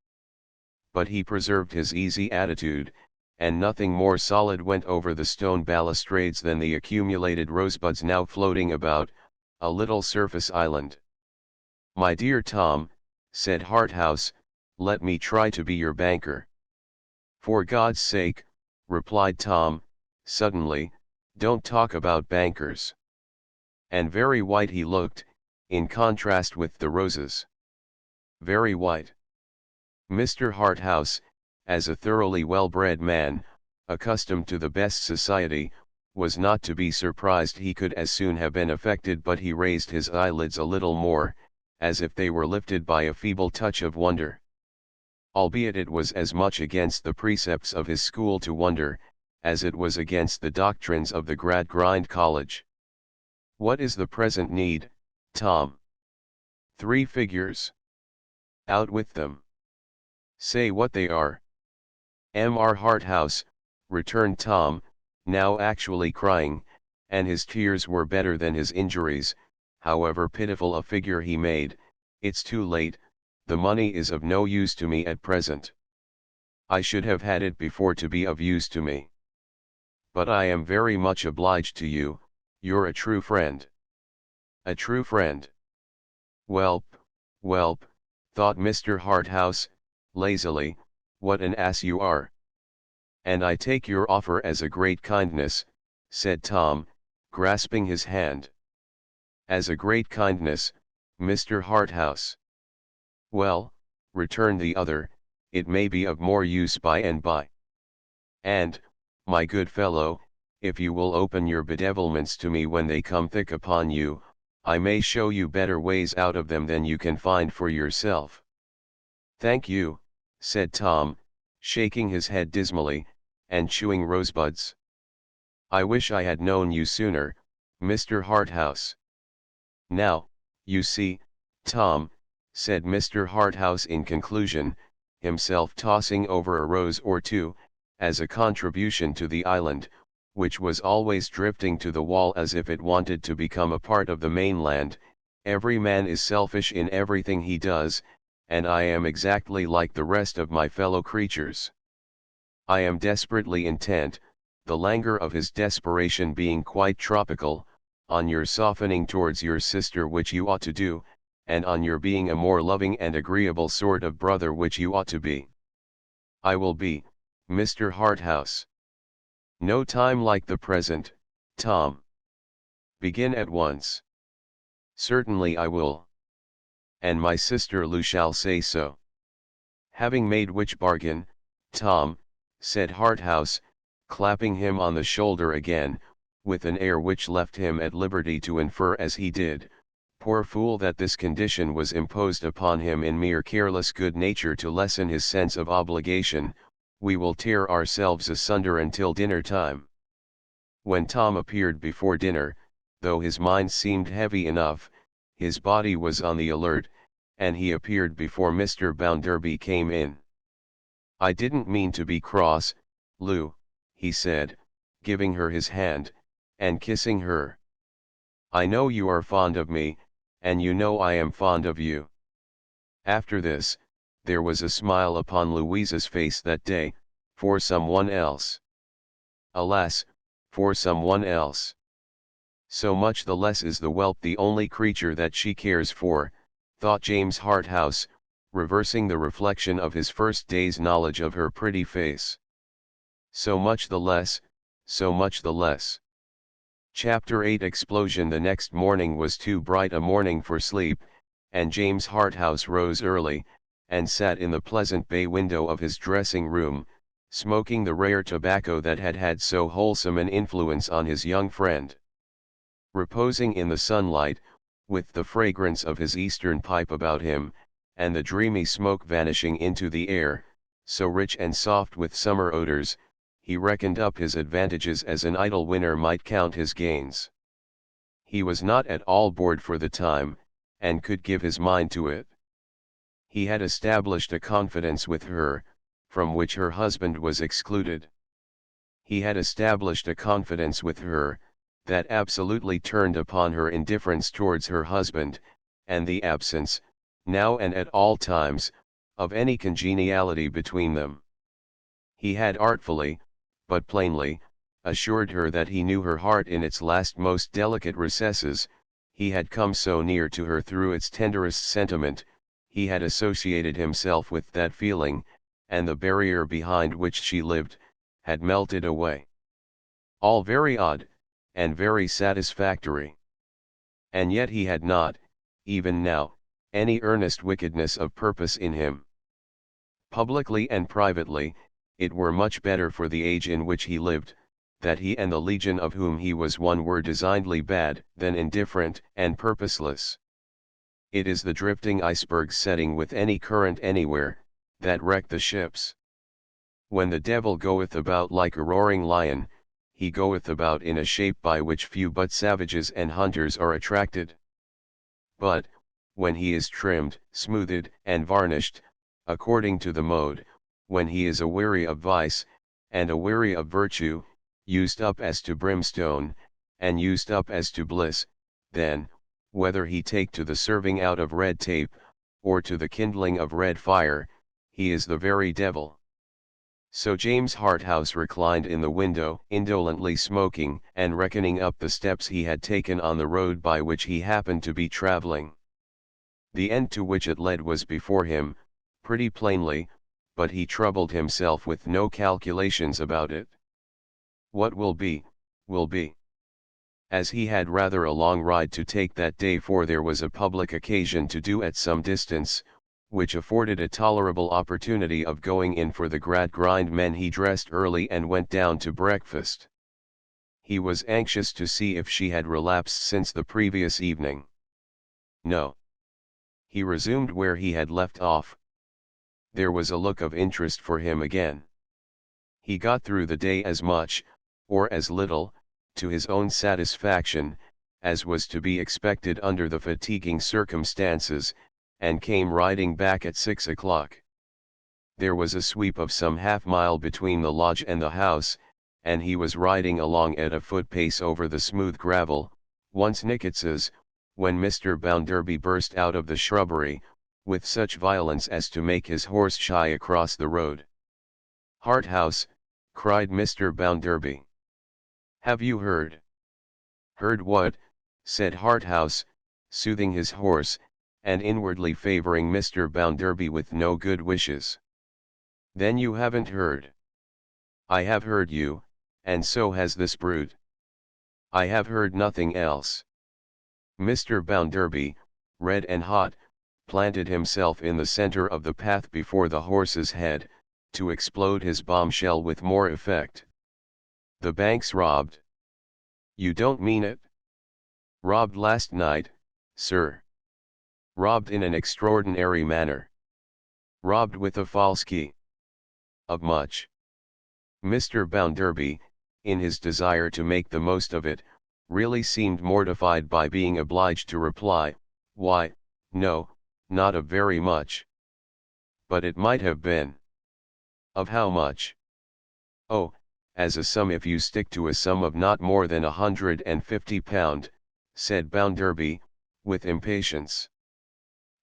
But he preserved his easy attitude, and nothing more solid went over the stone balustrades than the accumulated rosebuds now floating about, a little surface island. "My dear Tom," said Harthouse, "let me try to be your banker." "For God's sake," replied Tom, suddenly, "don't talk about bankers." And very white he looked, in contrast with the roses. Very white. Mr. Harthouse, as a thoroughly well-bred man, accustomed to the best society, was not to be surprised he could as soon have been affected, but he raised his eyelids a little more, as if they were lifted by a feeble touch of wonder. Albeit it was as much against the precepts of his school to wonder, as it was against the doctrines of the Gradgrind College. "What is the present need, Tom?" "3 figures." "Out with them." "Say what they are." "M.R. Harthouse," returned Tom, now actually crying, and his tears were better than his injuries, however pitiful a figure he made, "it's too late, the money is of no use to me at present. I should have had it before to be of use to me. But I am very much obliged to you, you're a true friend." "A true friend." "Welp, welp," thought Mr. Harthouse, lazily, "what an ass you are." "And I take your offer as a great kindness," said Tom, grasping his hand. "As a great kindness, Mr. Harthouse." "Well," returned the other, "it may be of more use by and by. And, my good fellow, if you will open your bedevilments to me when they come thick upon you, I may show you better ways out of them than you can find for yourself." "Thank you," said Tom, shaking his head dismally, and chewing rosebuds. "I wish I had known you sooner, Mr. Harthouse." "Now, you see, Tom," said Mr. Harthouse in conclusion, himself tossing over a rose or two, as a contribution to the island, which was always drifting to the wall as if it wanted to become a part of the mainland, "every man is selfish in everything he does, and I am exactly like the rest of my fellow creatures. I am desperately intent, the languor of his desperation being quite tropical, on your softening towards your sister, which you ought to do, and on your being a more loving and agreeable sort of brother, which you ought to be." "I will be, Mr. Harthouse." "No time like the present, Tom. Begin at once." "Certainly I will. And my sister Lou shall say so." "Having made which bargain, Tom," said Harthouse, clapping him on the shoulder again, with an air which left him at liberty to infer as he did, poor fool, that this condition was imposed upon him in mere careless good nature to lessen his sense of obligation, "we will tear ourselves asunder until dinner time." When Tom appeared before dinner, though his mind seemed heavy enough, his body was on the alert, and he appeared before Mr. Bounderby came in. "I didn't mean to be cross, Lou," he said, giving her his hand, and kissing her. "I know you are fond of me, and you know I am fond of you." After this, there was a smile upon Louisa's face that day, for someone else. Alas, for someone else. So much the less is the whelp the only creature that she cares for, thought James Harthouse, reversing the reflection of his first day's knowledge of her pretty face. So much the less, so much the less. Chapter 8 Explosion. The next morning was too bright a morning for sleep, and James Harthouse rose early, and sat in the pleasant bay window of his dressing room, smoking the rare tobacco that had had so wholesome an influence on his young friend. Reposing in the sunlight, with the fragrance of his Eastern pipe about him, and the dreamy smoke vanishing into the air, so rich and soft with summer odors, he reckoned up his advantages as an idle winner might count his gains. He was not at all bored for the time, and could give his mind to it. He had established a confidence with her, from which her husband was excluded. He had established a confidence with her, that absolutely turned upon her indifference towards her husband, and the absence, now and at all times, of any congeniality between them. He had artfully, but plainly, assured her that he knew her heart in its last most delicate recesses, he had come so near to her through its tenderest sentiment, he had associated himself with that feeling, and the barrier behind which she lived, had melted away. All very odd, and very satisfactory. And yet he had not, even now, any earnest wickedness of purpose in him. Publicly and privately, it were much better for the age in which he lived, that he and the legion of whom he was one were designedly bad than indifferent and purposeless. It is the drifting icebergs setting with any current anywhere, that wreck the ships. When the devil goeth about like a roaring lion, he goeth about in a shape by which few but savages and hunters are attracted. But, when he is trimmed, smoothed, and varnished, according to the mode, when he is aweary of vice, and aweary of virtue, used up as to brimstone, and used up as to bliss, then, whether he take to the serving out of red tape, or to the kindling of red fire, he is the very devil. So James Harthouse reclined in the window, indolently smoking, and reckoning up the steps he had taken on the road by which he happened to be travelling. The end to which it led was before him, pretty plainly, but he troubled himself with no calculations about it. What will be, will be. As he had rather a long ride to take that day, for there was a public occasion to do at some distance, which afforded a tolerable opportunity of going in for the Gradgrind men, he dressed early and went down to breakfast. He was anxious to see if she had relapsed since the previous evening. No. He resumed where he had left off. There was a look of interest for him again. He got through the day as much, or as little, to his own satisfaction, as was to be expected under the fatiguing circumstances, and came riding back at 6 o'clock. There was a sweep of some half-mile between the lodge and the house, and he was riding along at a foot-pace over the smooth gravel, once Nickett's, when Mr. Bounderby burst out of the shrubbery, with such violence as to make his horse shy across the road. "Harthouse," cried Mr. Bounderby. "Have you heard?" "Heard what?" said Harthouse, soothing his horse, and inwardly favouring Mr. Bounderby with no good wishes. "Then you haven't heard." "I have heard you, and so has this brute." "I have heard nothing else." Mr. Bounderby, red and hot, planted himself in the centre of the path before the horse's head, to explode his bombshell with more effect. "The bank's robbed." "You don't mean it?" "Robbed last night, sir." "Robbed in an extraordinary manner." "Robbed with a false key." "Of much." Mr. Bounderby, in his desire to make the most of it, really seemed mortified by being obliged to reply, "Why, no, not of very much." "But it might have been." "Of how much?" "Oh, as a sum, if you stick to a sum of not more than £150, said Bounderby, with impatience.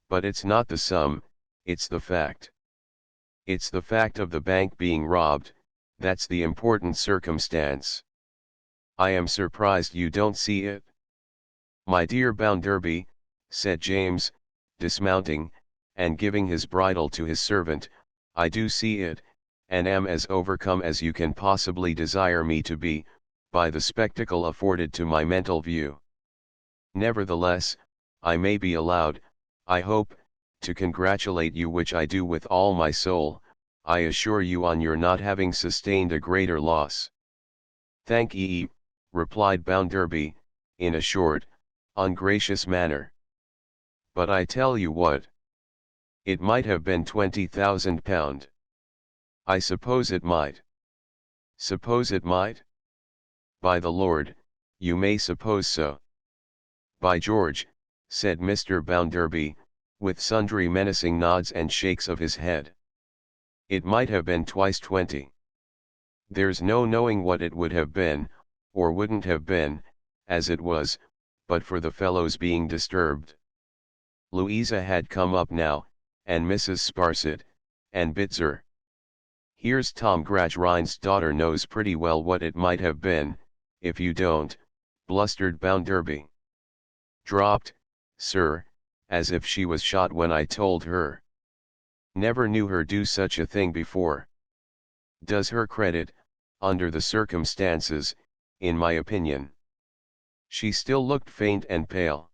"But it's not the sum, it's the fact. It's the fact of the bank being robbed, that's the important circumstance. I am surprised you don't see it." "My dear Bounderby," said James, dismounting, and giving his bridle to his servant, "I do see it, and am as overcome as you can possibly desire me to be, by the spectacle afforded to my mental view. Nevertheless, I may be allowed, I hope, to congratulate you, which I do with all my soul, I assure you on your not having sustained a greater loss. Thank ye, replied Bounderby, in a short, ungracious manner. But I tell you what. It might have been £20,000. I suppose it might. Suppose it might? By the Lord, you may suppose so. By George, said Mr. Bounderby, with sundry menacing nods and shakes of his head. It might have been twice 20. There's no knowing what it would have been, or wouldn't have been, as it was, but for the fellow's being disturbed. Louisa had come up now, and Mrs. Sparsit, and Bitzer. Here's Tom Gradgrind's daughter knows pretty well what it might have been, if you don't, blustered Bounderby. Dropped, sir, as if she was shot when I told her. Never knew her do such a thing before. Does her credit, under the circumstances, in my opinion. She still looked faint and pale.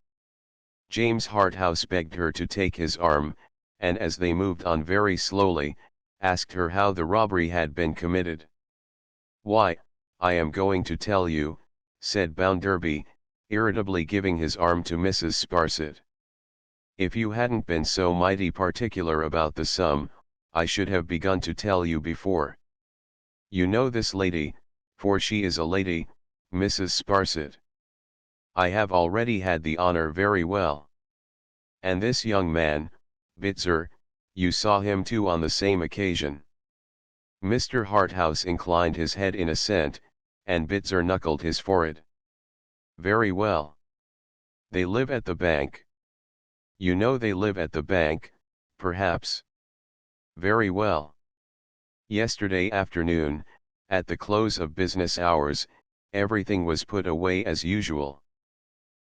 James Harthouse begged her to take his arm, and as they moved on very slowly, asked her how the robbery had been committed. Why, I am going to tell you, said Bounderby, irritably giving his arm to Mrs. Sparsit. If you hadn't been so mighty particular about the sum, I should have begun to tell you before. You know this lady, for she is a lady, Mrs. Sparsit. I have already had the honor very well. And this young man, Bitzer, you saw him too on the same occasion. Mr. Harthouse inclined his head in assent, and Bitzer knuckled his forehead. Very well. They live at the bank. You know they live at the bank, perhaps. Very well. Yesterday afternoon, at the close of business hours, everything was put away as usual.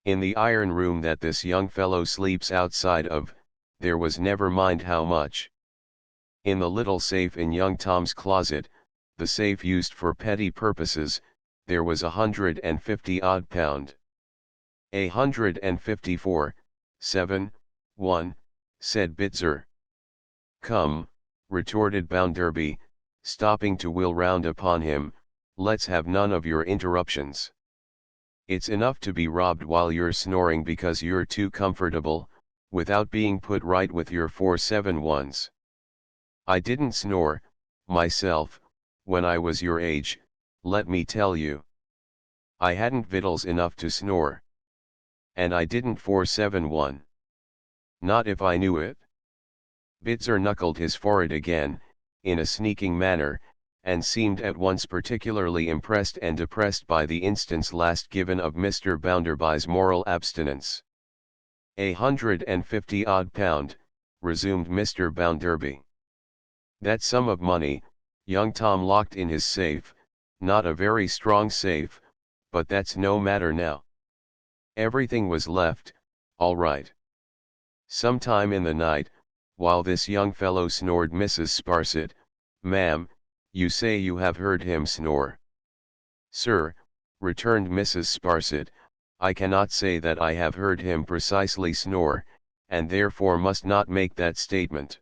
In the iron room that this young fellow sleeps outside of, there was never mind how much. In the little safe in young Tom's closet, the safe used for petty purposes, there was £150 odd. £154, 7, 1, said Bitzer. Come, retorted Bounderby, stopping to wheel round upon him, let's have none of your interruptions. It's enough to be robbed while you're snoring because you're too comfortable, without being put right with your 471s. I didn't snore, myself, when I was your age, let me tell you. I hadn't victuals enough to snore. And I didn't 471. Not if I knew it. Bitzer knuckled his forehead again, in a sneaking manner, and seemed at once particularly impressed and depressed by the instance last given of Mr. Bounderby's moral abstinence. £150 odd, resumed Mr. Bounderby. That sum of money, young Tom locked in his safe, not a very strong safe, but that's no matter now. Everything was left, all right. Sometime in the night, while this young fellow snored, Mrs. Sparsit, ma'am, you say you have heard him snore. Sir, returned Mrs. Sparsit, I cannot say that I have heard him precisely snore, and therefore must not make that statement.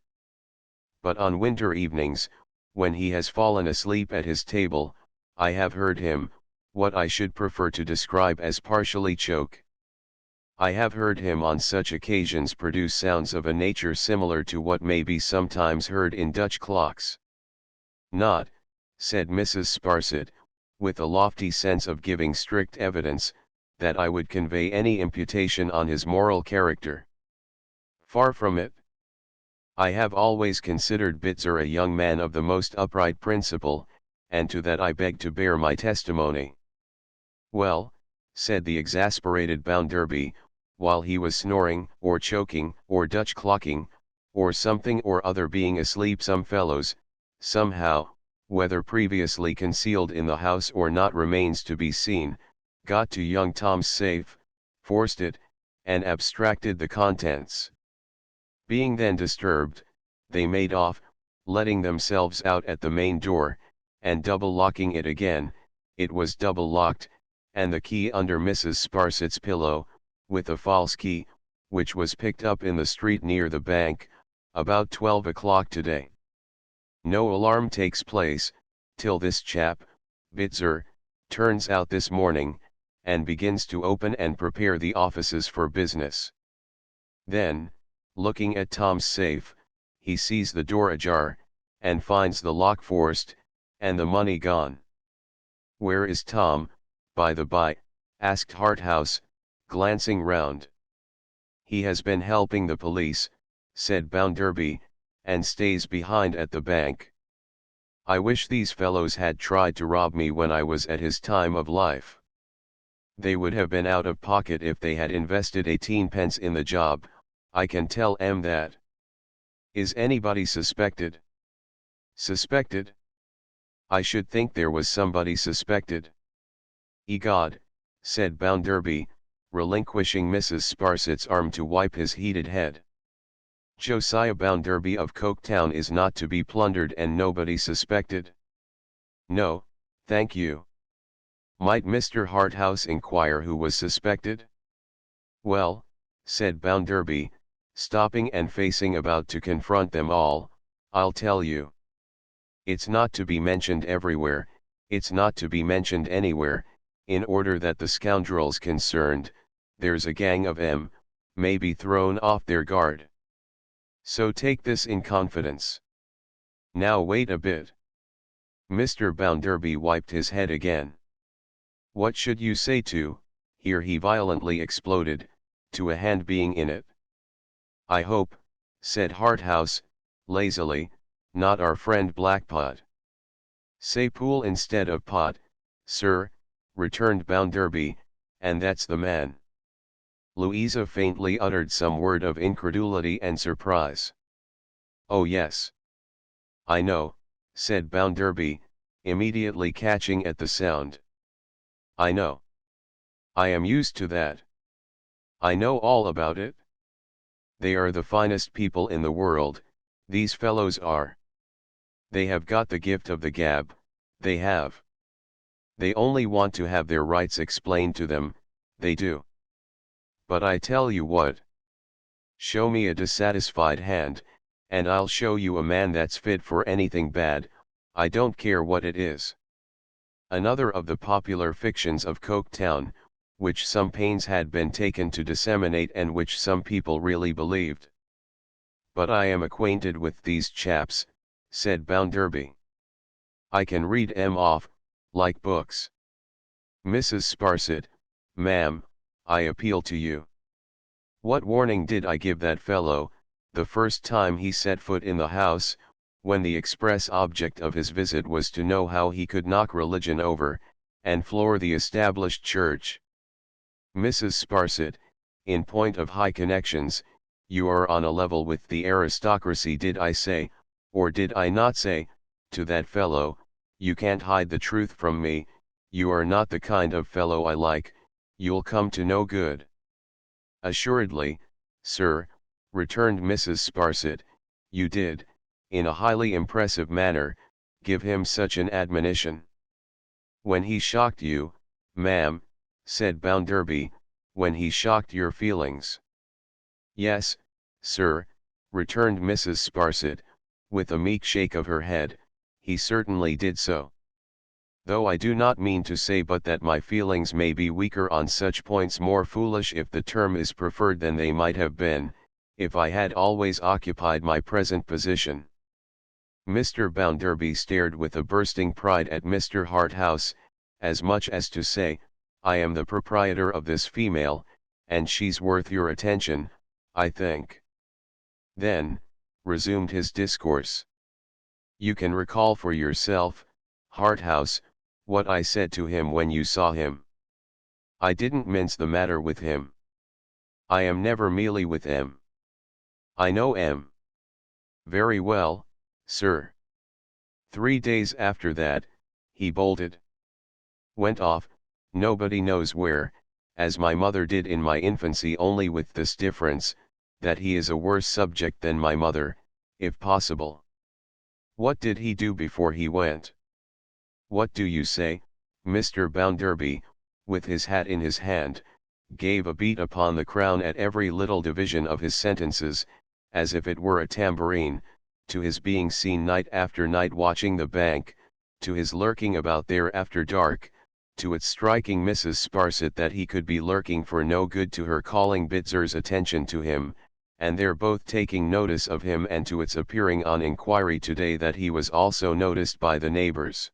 But on winter evenings, when he has fallen asleep at his table, I have heard him, what I should prefer to describe as partially choke. I have heard him on such occasions produce sounds of a nature similar to what may be sometimes heard in Dutch clocks. Not, said Mrs. Sparsit, with a lofty sense of giving strict evidence, that I would convey any imputation on his moral character. Far from it. I have always considered Bitzer a young man of the most upright principle, and to that I beg to bear my testimony. Well, said the exasperated Bounderby, while he was snoring, or choking, or Dutch clocking, or something or other being asleep, some fellows, somehow, whether previously concealed in the house or not remains to be seen, got to young Tom's safe, forced it, and abstracted the contents. Being then disturbed, they made off, letting themselves out at the main door, and double locking it again. It was double locked, and the key under Mrs. Sparsit's pillow, with a false key, which was picked up in the street near the bank, about 12 o'clock today. No alarm takes place, till this chap, Bitzer, turns out this morning, and begins to open and prepare the offices for business. Then, looking at Tom's safe, he sees the door ajar, and finds the lock forced, and the money gone. "Where is Tom, by the by?" asked Harthouse, glancing round. "He has been helping the police," said Bounderby, "and stays behind at the bank. I wish these fellows had tried to rob me when I was at his time of life. They would have been out of pocket if they had invested 18 pence in the job, I can tell 'em that." "Is anybody suspected?" "Suspected? I should think there was somebody suspected." "Egod," said Bounderby, relinquishing Mrs. Sparsit's arm to wipe his heated head. "Josiah Bounderby of Coketown is not to be plundered and nobody suspected?" "No, thank you." Might Mr. Harthouse inquire who was suspected? "Well," said Bounderby, stopping and facing about to confront them all, "I'll tell you. It's not to be mentioned everywhere, it's not to be mentioned anywhere, in order that the scoundrels concerned, there's a gang of 'em, may be thrown off their guard. So take this in confidence. Now wait a bit." Mr. Bounderby wiped his head again. "What should you say to," here he violently exploded, "to a hand being in it?" "I hope," said Harthouse, lazily, "not our friend Blackpot." "Say Pool instead of Pot, sir," returned Bounderby, "and that's the man." Louisa faintly uttered some word of incredulity and surprise. "Oh yes. I know," said Bounderby, immediately catching at the sound. "I know. I am used to that. I know all about it. They are the finest people in the world, these fellows are. They have got the gift of the gab, they have. They only want to have their rights explained to them, they do. But I tell you what. Show me a dissatisfied hand, and I'll show you a man that's fit for anything bad, I don't care what it is." Another of the popular fictions of Coketown, which some pains had been taken to disseminate and which some people really believed. "But I am acquainted with these chaps," said Bounderby. "I can read 'em off, like books. Mrs. Sparsit, ma'am, I appeal to you. What warning did I give that fellow, the first time he set foot in the house, when the express object of his visit was to know how he could knock religion over, and floor the established church? Mrs. Sparsit, in point of high connections, you are on a level with the aristocracy. Did I say, or did I not say, to that fellow, you can't hide the truth from me, you are not the kind of fellow I like, you'll come to no good." "Assuredly, sir," returned Mrs. Sparsit, "you did, in a highly impressive manner, give him such an admonition." "When he shocked you, ma'am," said Bounderby, "when he shocked your feelings." "Yes, sir," returned Mrs. Sparsit, with a meek shake of her head, "he certainly did so. Though I do not mean to say but that my feelings may be weaker on such points, more foolish if the term is preferred, than they might have been, if I had always occupied my present position." Mr. Bounderby stared with a bursting pride at Mr. Harthouse, as much as to say, "I am the proprietor of this female, and she's worth your attention, I think." Then, resumed his discourse. "You can recall for yourself, Harthouse, what I said to him when you saw him. I didn't mince the matter with him. I am never mealy with 'em. I know 'em. Very well, sir. 3 days after that, he bolted. Went off, nobody knows where, as my mother did in my infancy, only with this difference, that he is a worse subject than my mother, if possible. What did he do before he went? What do you say?" Mr. Bounderby, with his hat in his hand, gave a beat upon the crown at every little division of his sentences, as if it were a tambourine, to his being seen night after night watching the bank, to his lurking about there after dark, to its striking Mrs. Sparsit that he could be lurking for no good, to her calling Bitzer's attention to him, and they're both taking notice of him, and to its appearing on inquiry today that he was also noticed by the neighbors.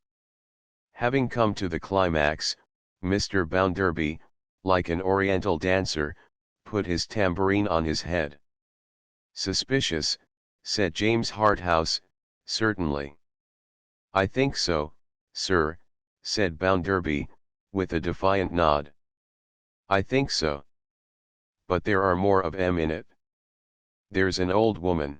Having come to the climax, Mr. Bounderby, like an oriental dancer, put his tambourine on his head. "Suspicious," said James Harthouse, "certainly." "I think so, sir," said Bounderby, with a defiant nod. "I think so. But there are more of 'em in it. There's an old woman.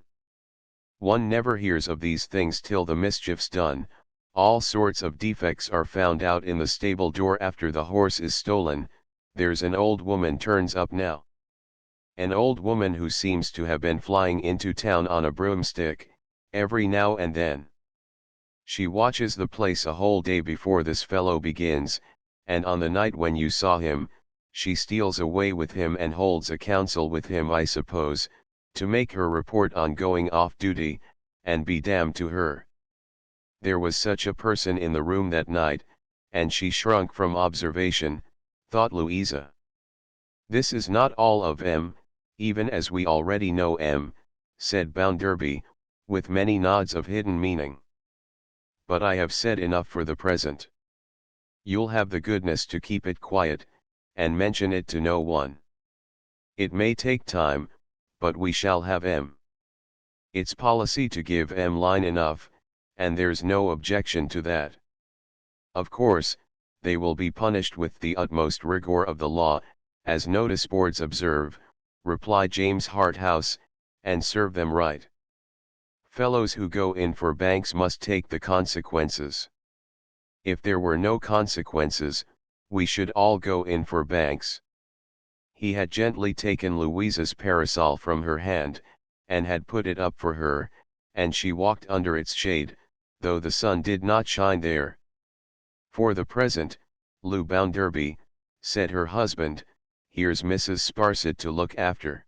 One never hears of these things till the mischief's done. All sorts of defects are found out in the stable door after the horse is stolen. There's an old woman turns up now. An old woman who seems to have been flying into town on a broomstick, every now and then. She watches the place a whole day before this fellow begins, and on the night when you saw him, she steals away with him and holds a council with him, I suppose, to make her report on going off duty, and be damned to her. There was such a person in the room that night, and she shrunk from observation," thought Louisa. "This is not all of 'em, even as we already know 'em," said Bounderby, with many nods of hidden meaning. "But I have said enough for the present. You'll have the goodness to keep it quiet, and mention it to no one. It may take time, but we shall have 'em. It's policy to give 'em line enough, and there's no objection to that. Of course, they will be punished with the utmost rigor of the law, as notice boards observe," replied James Harthouse, "and serve them right. Fellows who go in for banks must take the consequences. If there were no consequences, we should all go in for banks." He had gently taken Louisa's parasol from her hand, and had put it up for her, and she walked under its shade, though the sun did not shine there. "For the present, Lou Bounderby," said her husband, "here's Mrs. Sparsit to look after.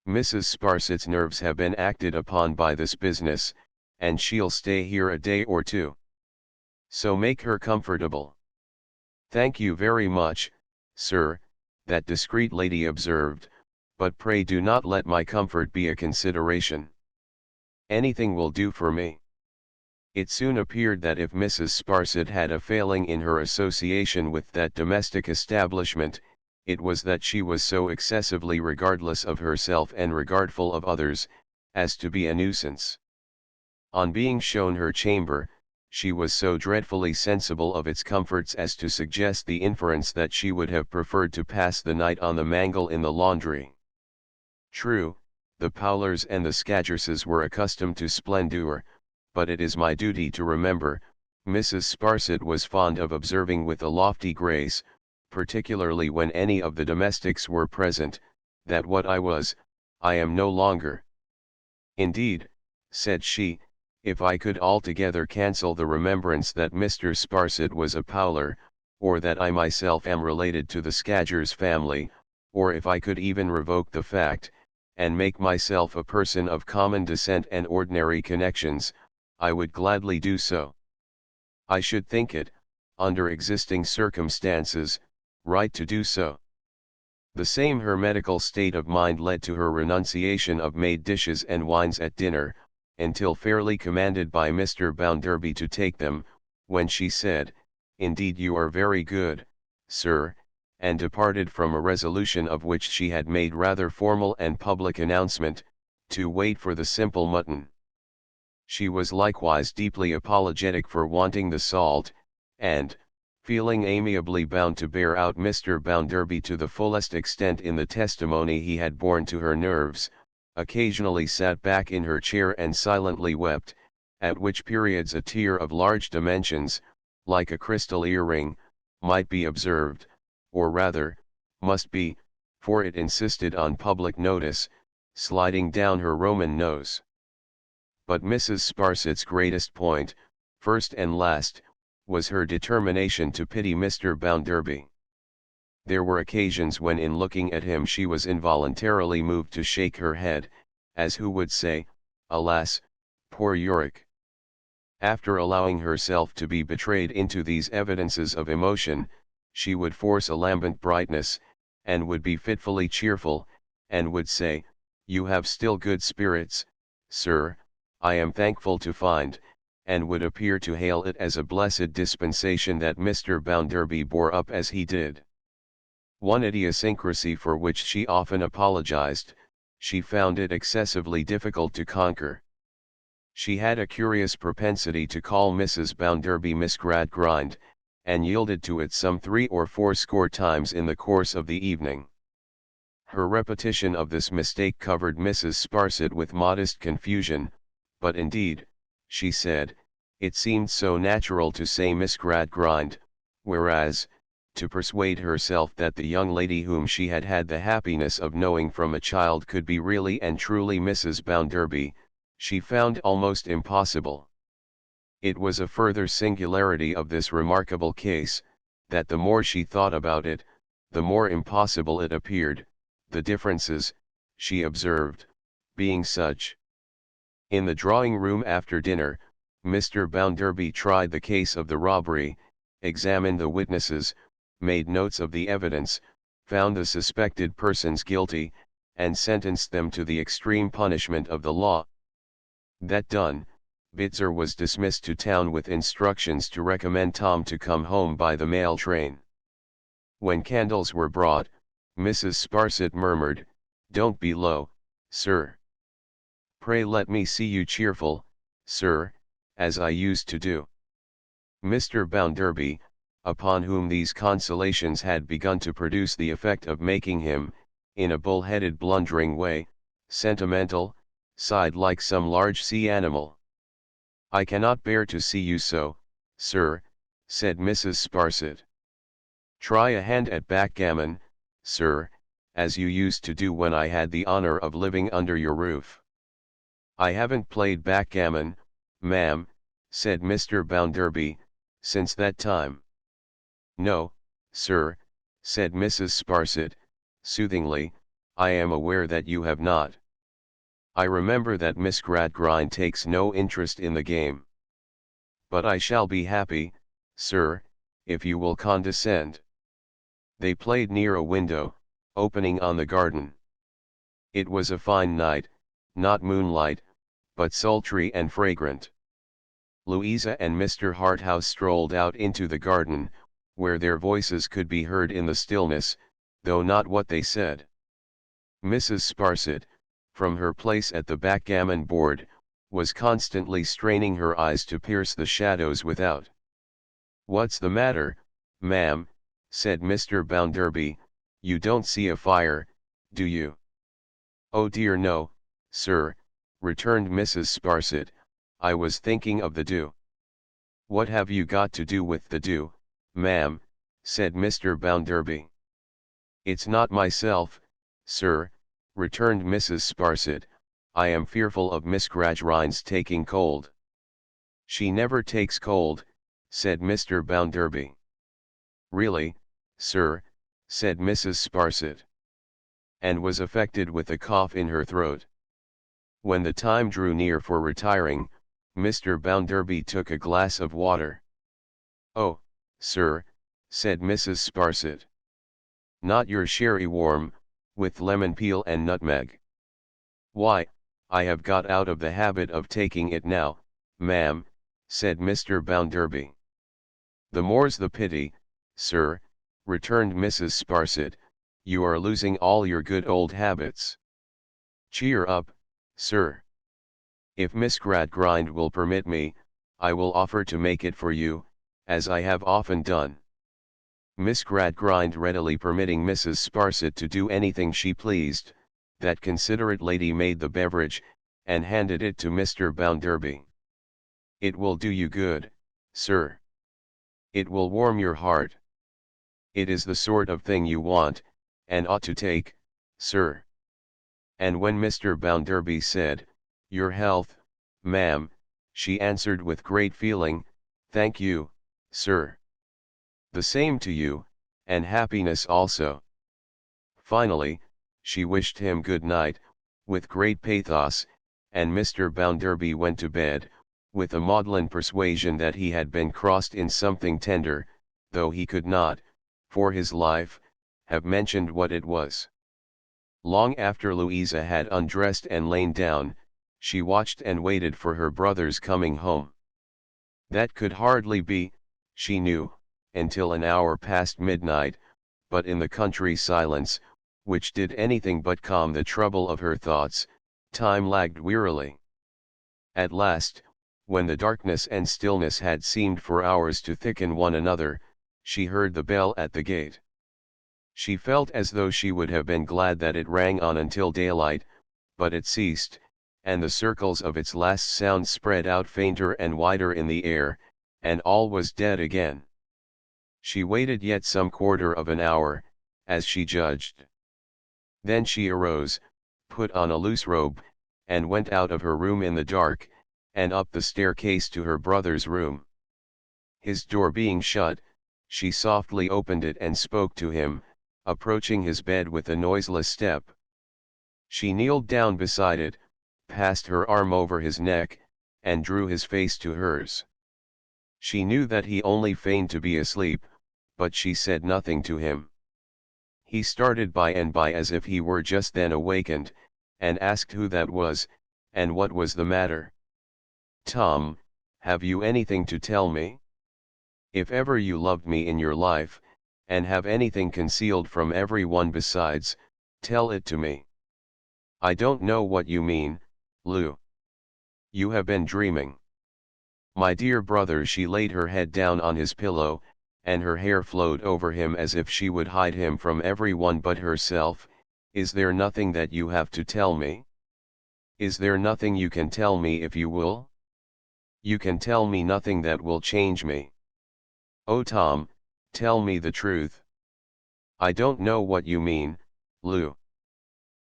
Mrs. Sparsit's nerves have been acted upon by this business, and she'll stay here a day or two. So make her comfortable." "Thank you very much, sir," that discreet lady observed, "but pray do not let my comfort be a consideration. Anything will do for me." It soon appeared that if Mrs. Sparsit had a failing in her association with that domestic establishment, it was that she was so excessively regardless of herself and regardful of others, as to be a nuisance. On being shown her chamber, she was so dreadfully sensible of its comforts as to suggest the inference that she would have preferred to pass the night on the mangle in the laundry. True, the Powlers and the Scadgerses were accustomed to splendour, but it is my duty to remember, Mrs. Sparsit was fond of observing with a lofty grace, particularly when any of the domestics were present, that what I was, I am no longer. "Indeed," said she, "if I could altogether cancel the remembrance that Mr. Sparsit was a Powler, or that I myself am related to the Scadgers family, or if I could even revoke the fact, and make myself a person of common descent and ordinary connections, I would gladly do so. I should think it, under existing circumstances, right to do so." The same hermetical state of mind led to her renunciation of made dishes and wines at dinner, until fairly commanded by Mr. Bounderby to take them, when she said, "Indeed you are very good, sir," and departed from a resolution of which she had made rather formal and public announcement, to wait for the simple mutton. She was likewise deeply apologetic for wanting the salt, and, feeling amiably bound to bear out Mr. Bounderby to the fullest extent in the testimony he had borne to her nerves, occasionally sat back in her chair and silently wept, at which periods a tear of large dimensions, like a crystal earring, might be observed, or rather, must be, for it insisted on public notice, sliding down her Roman nose. But Mrs. Sparsit's greatest point, first and last, was her determination to pity Mr. Bounderby. There were occasions when in looking at him she was involuntarily moved to shake her head, as who would say, "Alas, Poor Yorick. After allowing herself to be betrayed into these evidences of emotion, she would force a lambent brightness, and would be fitfully cheerful, and would say, "You have still good spirits, sir, I am thankful to find," and would appear to hail it as a blessed dispensation that Mr. Bounderby bore up as he did. One idiosyncrasy for which she often apologized, she found it excessively difficult to conquer. She had a curious propensity to call Mrs. Bounderby Miss Gradgrind, and yielded to it some 3 or 4 score times in the course of the evening. Her repetition of this mistake covered Mrs. Sparsit with modest confusion, but indeed, she said, it seemed so natural to say Miss Gradgrind, whereas, to persuade herself that the young lady whom she had had the happiness of knowing from a child could be really and truly Mrs. Bounderby, she found almost impossible. It was a further singularity of this remarkable case, that the more she thought about it, the more impossible it appeared, the differences, she observed, being such. In the drawing-room after dinner, Mr. Bounderby tried the case of the robbery, examined the witnesses, made notes of the evidence, found the suspected persons guilty, and sentenced them to the extreme punishment of the law. That done, Bitzer was dismissed to town with instructions to recommend Tom to come home by the mail train. When candles were brought, Mrs. Sparsit murmured, "Don't be low, sir. Pray let me see you cheerful, sir, as I used to do." Mr. Bounderby, upon whom these consolations had begun to produce the effect of making him, in a bull-headed blundering way, sentimental, sighed like some large sea animal. "I cannot bear to see you so, sir," said Mrs. Sparsit. "Try a hand at backgammon, sir, as you used to do when I had the honor of living under your roof." "I haven't played backgammon, ma'am," said Mr. Bounderby, "since that time." "No, sir," said Mrs. Sparsit, soothingly, "I am aware that you have not. I remember that Miss Gradgrind takes no interest in the game. But I shall be happy, sir, if you will condescend." They played near a window, opening on the garden. It was a fine night, not moonlight, but sultry and fragrant. Louisa and Mr. Harthouse strolled out into the garden, where their voices could be heard in the stillness, though not what they said. Mrs. Sparsit, from her place at the backgammon board, was constantly straining her eyes to pierce the shadows without. "What's the matter, ma'am?" said Mr. Bounderby, "you don't see a fire, do you?" "Oh dear no, sir," returned Mrs. Sparsit, "I was thinking of the dew." "What have you got to do with the dew, ma'am?" said Mr. Bounderby. "It's not myself, sir," returned Mrs. Sparsit, "I am fearful of Miss Gradgrind's taking cold." "She never takes cold," said Mr. Bounderby. "Really, sir," said Mrs. Sparsit, and was affected with a cough in her throat. When the time drew near for retiring, Mr. Bounderby took a glass of water. "Oh, sir," said Mrs. Sparsit. "Not your sherry warm, with lemon peel and nutmeg?" "Why, I have got out of the habit of taking it now, ma'am," said Mr. Bounderby. "The more's the pity, sir," returned Mrs. Sparsit, "you are losing all your good old habits. Cheer up, sir. If Miss Gradgrind will permit me, I will offer to make it for you, as I have often done." Miss Gradgrind readily permitting Mrs. Sparsit to do anything she pleased, that considerate lady made the beverage, and handed it to Mr. Bounderby. "It will do you good, sir. It will warm your heart. It is the sort of thing you want, and ought to take, sir." And when Mr. Bounderby said, "Your health, ma'am," she answered with great feeling, "Thank you, sir. The same to you, and happiness also." Finally, she wished him good night, with great pathos, and Mr. Bounderby went to bed, with a maudlin persuasion that he had been crossed in something tender, though he could not, for his life, have mentioned what it was. Long after Louisa had undressed and lain down, she watched and waited for her brother's coming home. That could hardly be, she knew, until an hour past midnight, but in the country silence, which did anything but calm the trouble of her thoughts, time lagged wearily. At last, when the darkness and stillness had seemed for hours to thicken one another, she heard the bell at the gate. She felt as though she would have been glad that it rang on until daylight, but it ceased, and the circles of its last sound spread out fainter and wider in the air, and all was dead again. She waited yet some quarter of an hour, as she judged. Then she arose, put on a loose robe, and went out of her room in the dark, and up the staircase to her brother's room. His door being shut, she softly opened it and spoke to him, approaching his bed with a noiseless step. She kneeled down beside it, passed her arm over his neck, and drew his face to hers. She knew that he only feigned to be asleep, but she said nothing to him. He started by and by as if he were just then awakened, and asked who that was, and what was the matter. "Tom, have you anything to tell me? If ever you loved me in your life, and have anything concealed from every one besides, tell it to me." "I don't know what you mean, Lou. You have been dreaming." "My dear brother," she laid her head down on his pillow, and her hair flowed over him as if she would hide him from every one but herself. "Is there nothing that you have to tell me? Is there nothing you can tell me if you will? You can tell me nothing that will change me. Oh Tom, tell me the truth." "I don't know what you mean, Lou.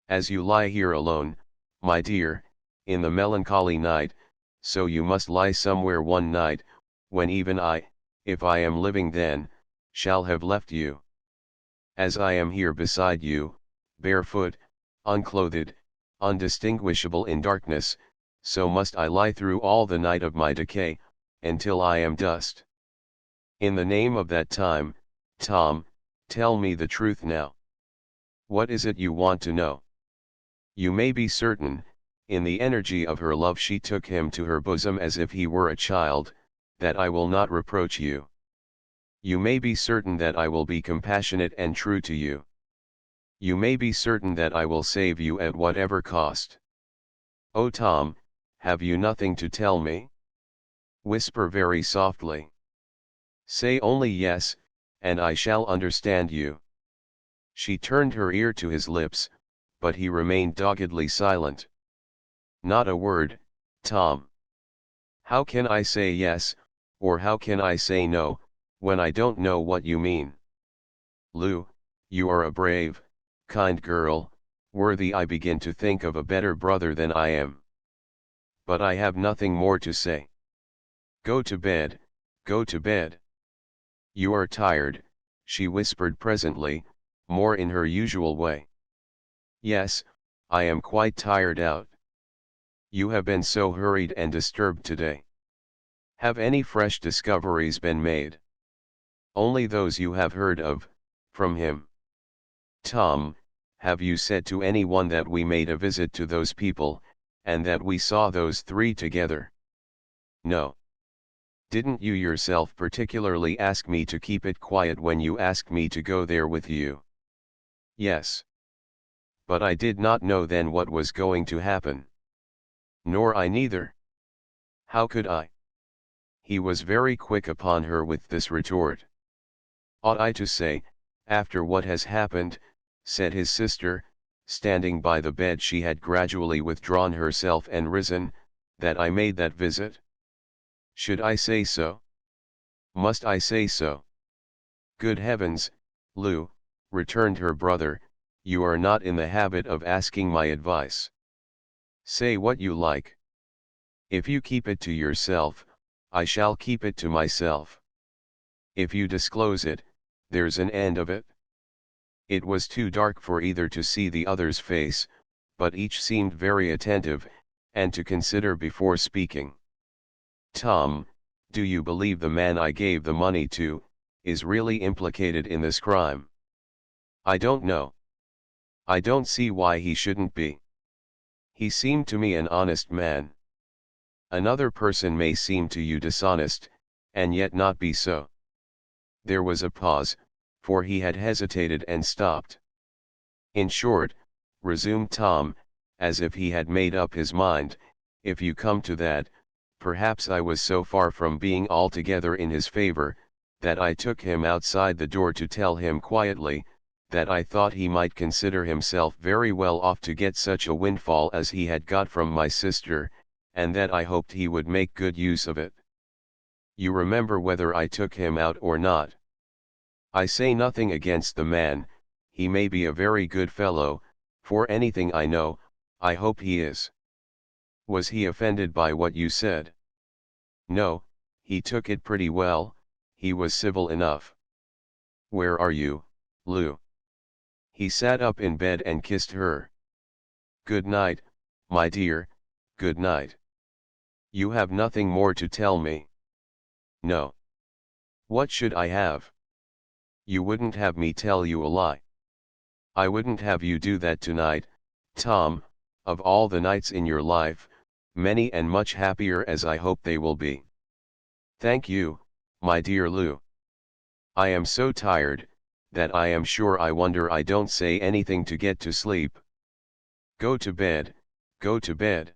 As you lie here alone, my dear, in the melancholy night, so you must lie somewhere one night, when even I, if I am living then, shall have left you. As I am here beside you, barefoot, unclothed, undistinguishable in darkness, so must I lie through all the night of my decay, until I am dust. In the name of that time, Tom, tell me the truth now. What is it you want to know?" You may be certain, in the energy of her love she took him to her bosom as if he were a child, that I will not reproach you. You may be certain that I will be compassionate and true to you. You may be certain that I will save you at whatever cost. Oh Tom, have you nothing to tell me? Whisper very softly. Say only yes, and I shall understand you." She turned her ear to his lips, but he remained doggedly silent. "Not a word, Tom. How can I say yes, or how can I say no, when I don't know what you mean? Lou, you are a brave, kind girl, worthy I begin to think of a better brother than I am. But I have nothing more to say. Go to bed, go to bed. You are tired," she whispered presently, more in her usual way. "Yes, I am quite tired out. You have been so hurried and disturbed today. Have any fresh discoveries been made?" "Only those you have heard of, from him." "Tom, have you said to anyone that we made a visit to those people, and that we saw those three together?" "No." "Didn't you yourself particularly ask me to keep it quiet when you asked me to go there with you?" "Yes. But I did not know then what was going to happen." "Nor I neither." "How could I?" He was very quick upon her with this retort. "Ought I to say, after what has happened," said his sister, standing by the bed she had gradually withdrawn herself and risen, "that I made that visit? Should I say so? Must I say so?" "Good heavens, Lou," returned her brother, "you are not in the habit of asking my advice. Say what you like. If you keep it to yourself, I shall keep it to myself. If you disclose it, there's an end of it." It was too dark for either to see the other's face, but each seemed very attentive, and to consider before speaking. Tom, do you believe the man I gave the money to, is really implicated in this crime? I don't know. I don't see why he shouldn't be. He seemed to me an honest man. Another person may seem to you dishonest, and yet not be so. There was a pause, for he had hesitated and stopped. In short, resumed Tom, as if he had made up his mind, if you come to that, perhaps I was so far from being altogether in his favor, that I took him outside the door to tell him quietly, that I thought he might consider himself very well off to get such a windfall as he had got from my sister, and that I hoped he would make good use of it. You remember whether I took him out or not. I say nothing against the man, he may be a very good fellow, for anything I know, I hope he is. Was he offended by what you said? No, he took it pretty well, he was civil enough. Where are you, Lou? He sat up in bed and kissed her. Good night, my dear, good night. You have nothing more to tell me? No. What should I have? You wouldn't have me tell you a lie. I wouldn't have you do that tonight, Tom, of all the nights in your life, many and much happier as I hope they will be. Thank you, my dear Lou. I am so tired, that I am sure I wonder I don't say anything to get to sleep. Go to bed, go to bed.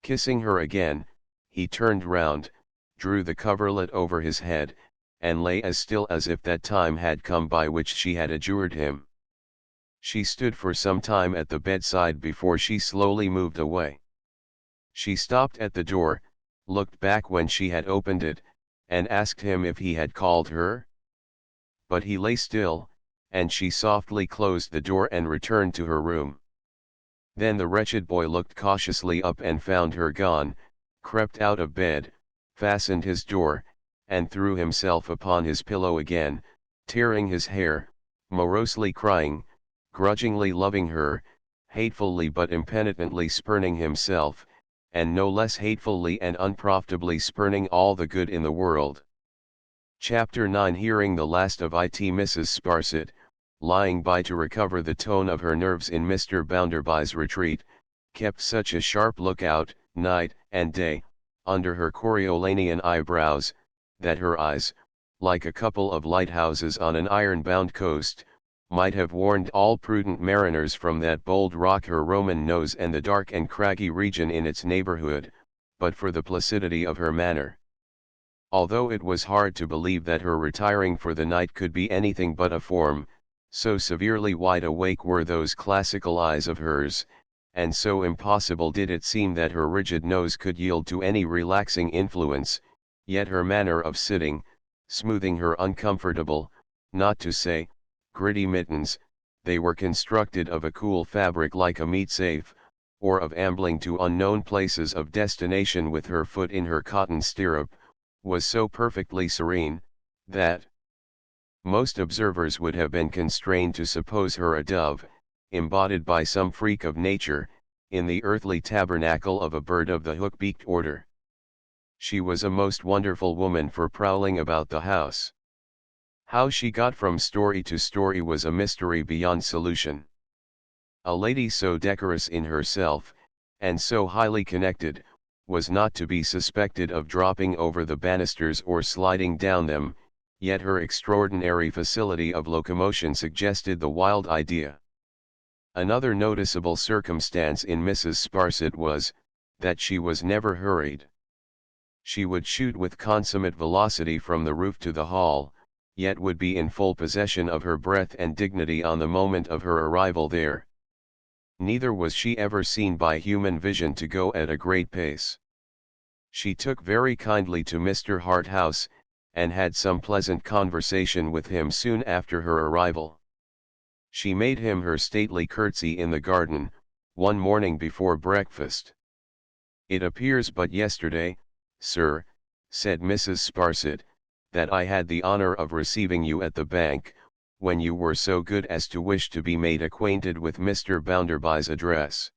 Kissing her again, he turned round, drew the coverlet over his head, and lay as still as if that time had come by which she had adjured him. She stood for some time at the bedside before she slowly moved away. She stopped at the door, looked back when she had opened it, and asked him if he had called her. But he lay still, and she softly closed the door and returned to her room. Then the wretched boy looked cautiously up and found her gone, crept out of bed, fastened his door, and threw himself upon his pillow again, tearing his hair, morosely crying, grudgingly loving her, hatefully but impenitently spurning himself, and no less hatefully and unprofitably spurning all the good in the world. Chapter 9. Hearing the last of it, Mrs. Sparsit, lying by to recover the tone of her nerves in Mr. Bounderby's retreat, kept such a sharp lookout, night and day, under her Coriolanian eyebrows, that her eyes, like a couple of lighthouses on an iron-bound coast, might have warned all prudent mariners from that bold rock her Roman nose and the dark and craggy region in its neighborhood, but for the placidity of her manner. Although it was hard to believe that her retiring for the night could be anything but a form, so severely wide awake were those classical eyes of hers, and so impossible did it seem that her rigid nose could yield to any relaxing influence, yet her manner of sitting, smoothing her uncomfortable, not to say, gritty mittens, they were constructed of a cool fabric like a meat safe, or of ambling to unknown places of destination with her foot in her cotton stirrup, was so perfectly serene, that most observers would have been constrained to suppose her a dove, embodied by some freak of nature, in the earthly tabernacle of a bird of the hook-beaked order. She was a most wonderful woman for prowling about the house. How she got from story to story was a mystery beyond solution. A lady so decorous in herself, and so highly connected, was not to be suspected of dropping over the banisters or sliding down them, yet her extraordinary facility of locomotion suggested the wild idea. Another noticeable circumstance in Mrs. Sparsit was, that she was never hurried. She would shoot with consummate velocity from the roof to the hall, yet would be in full possession of her breath and dignity on the moment of her arrival there. Neither was she ever seen by human vision to go at a great pace. She took very kindly to Mr. Harthouse, and had some pleasant conversation with him soon after her arrival. She made him her stately curtsy in the garden, one morning before breakfast. "It appears but yesterday, sir," said Mrs. Sparsit, "that I had the honor of receiving you at the bank, when you were so good as to wish to be made acquainted with Mr. Bounderby's address.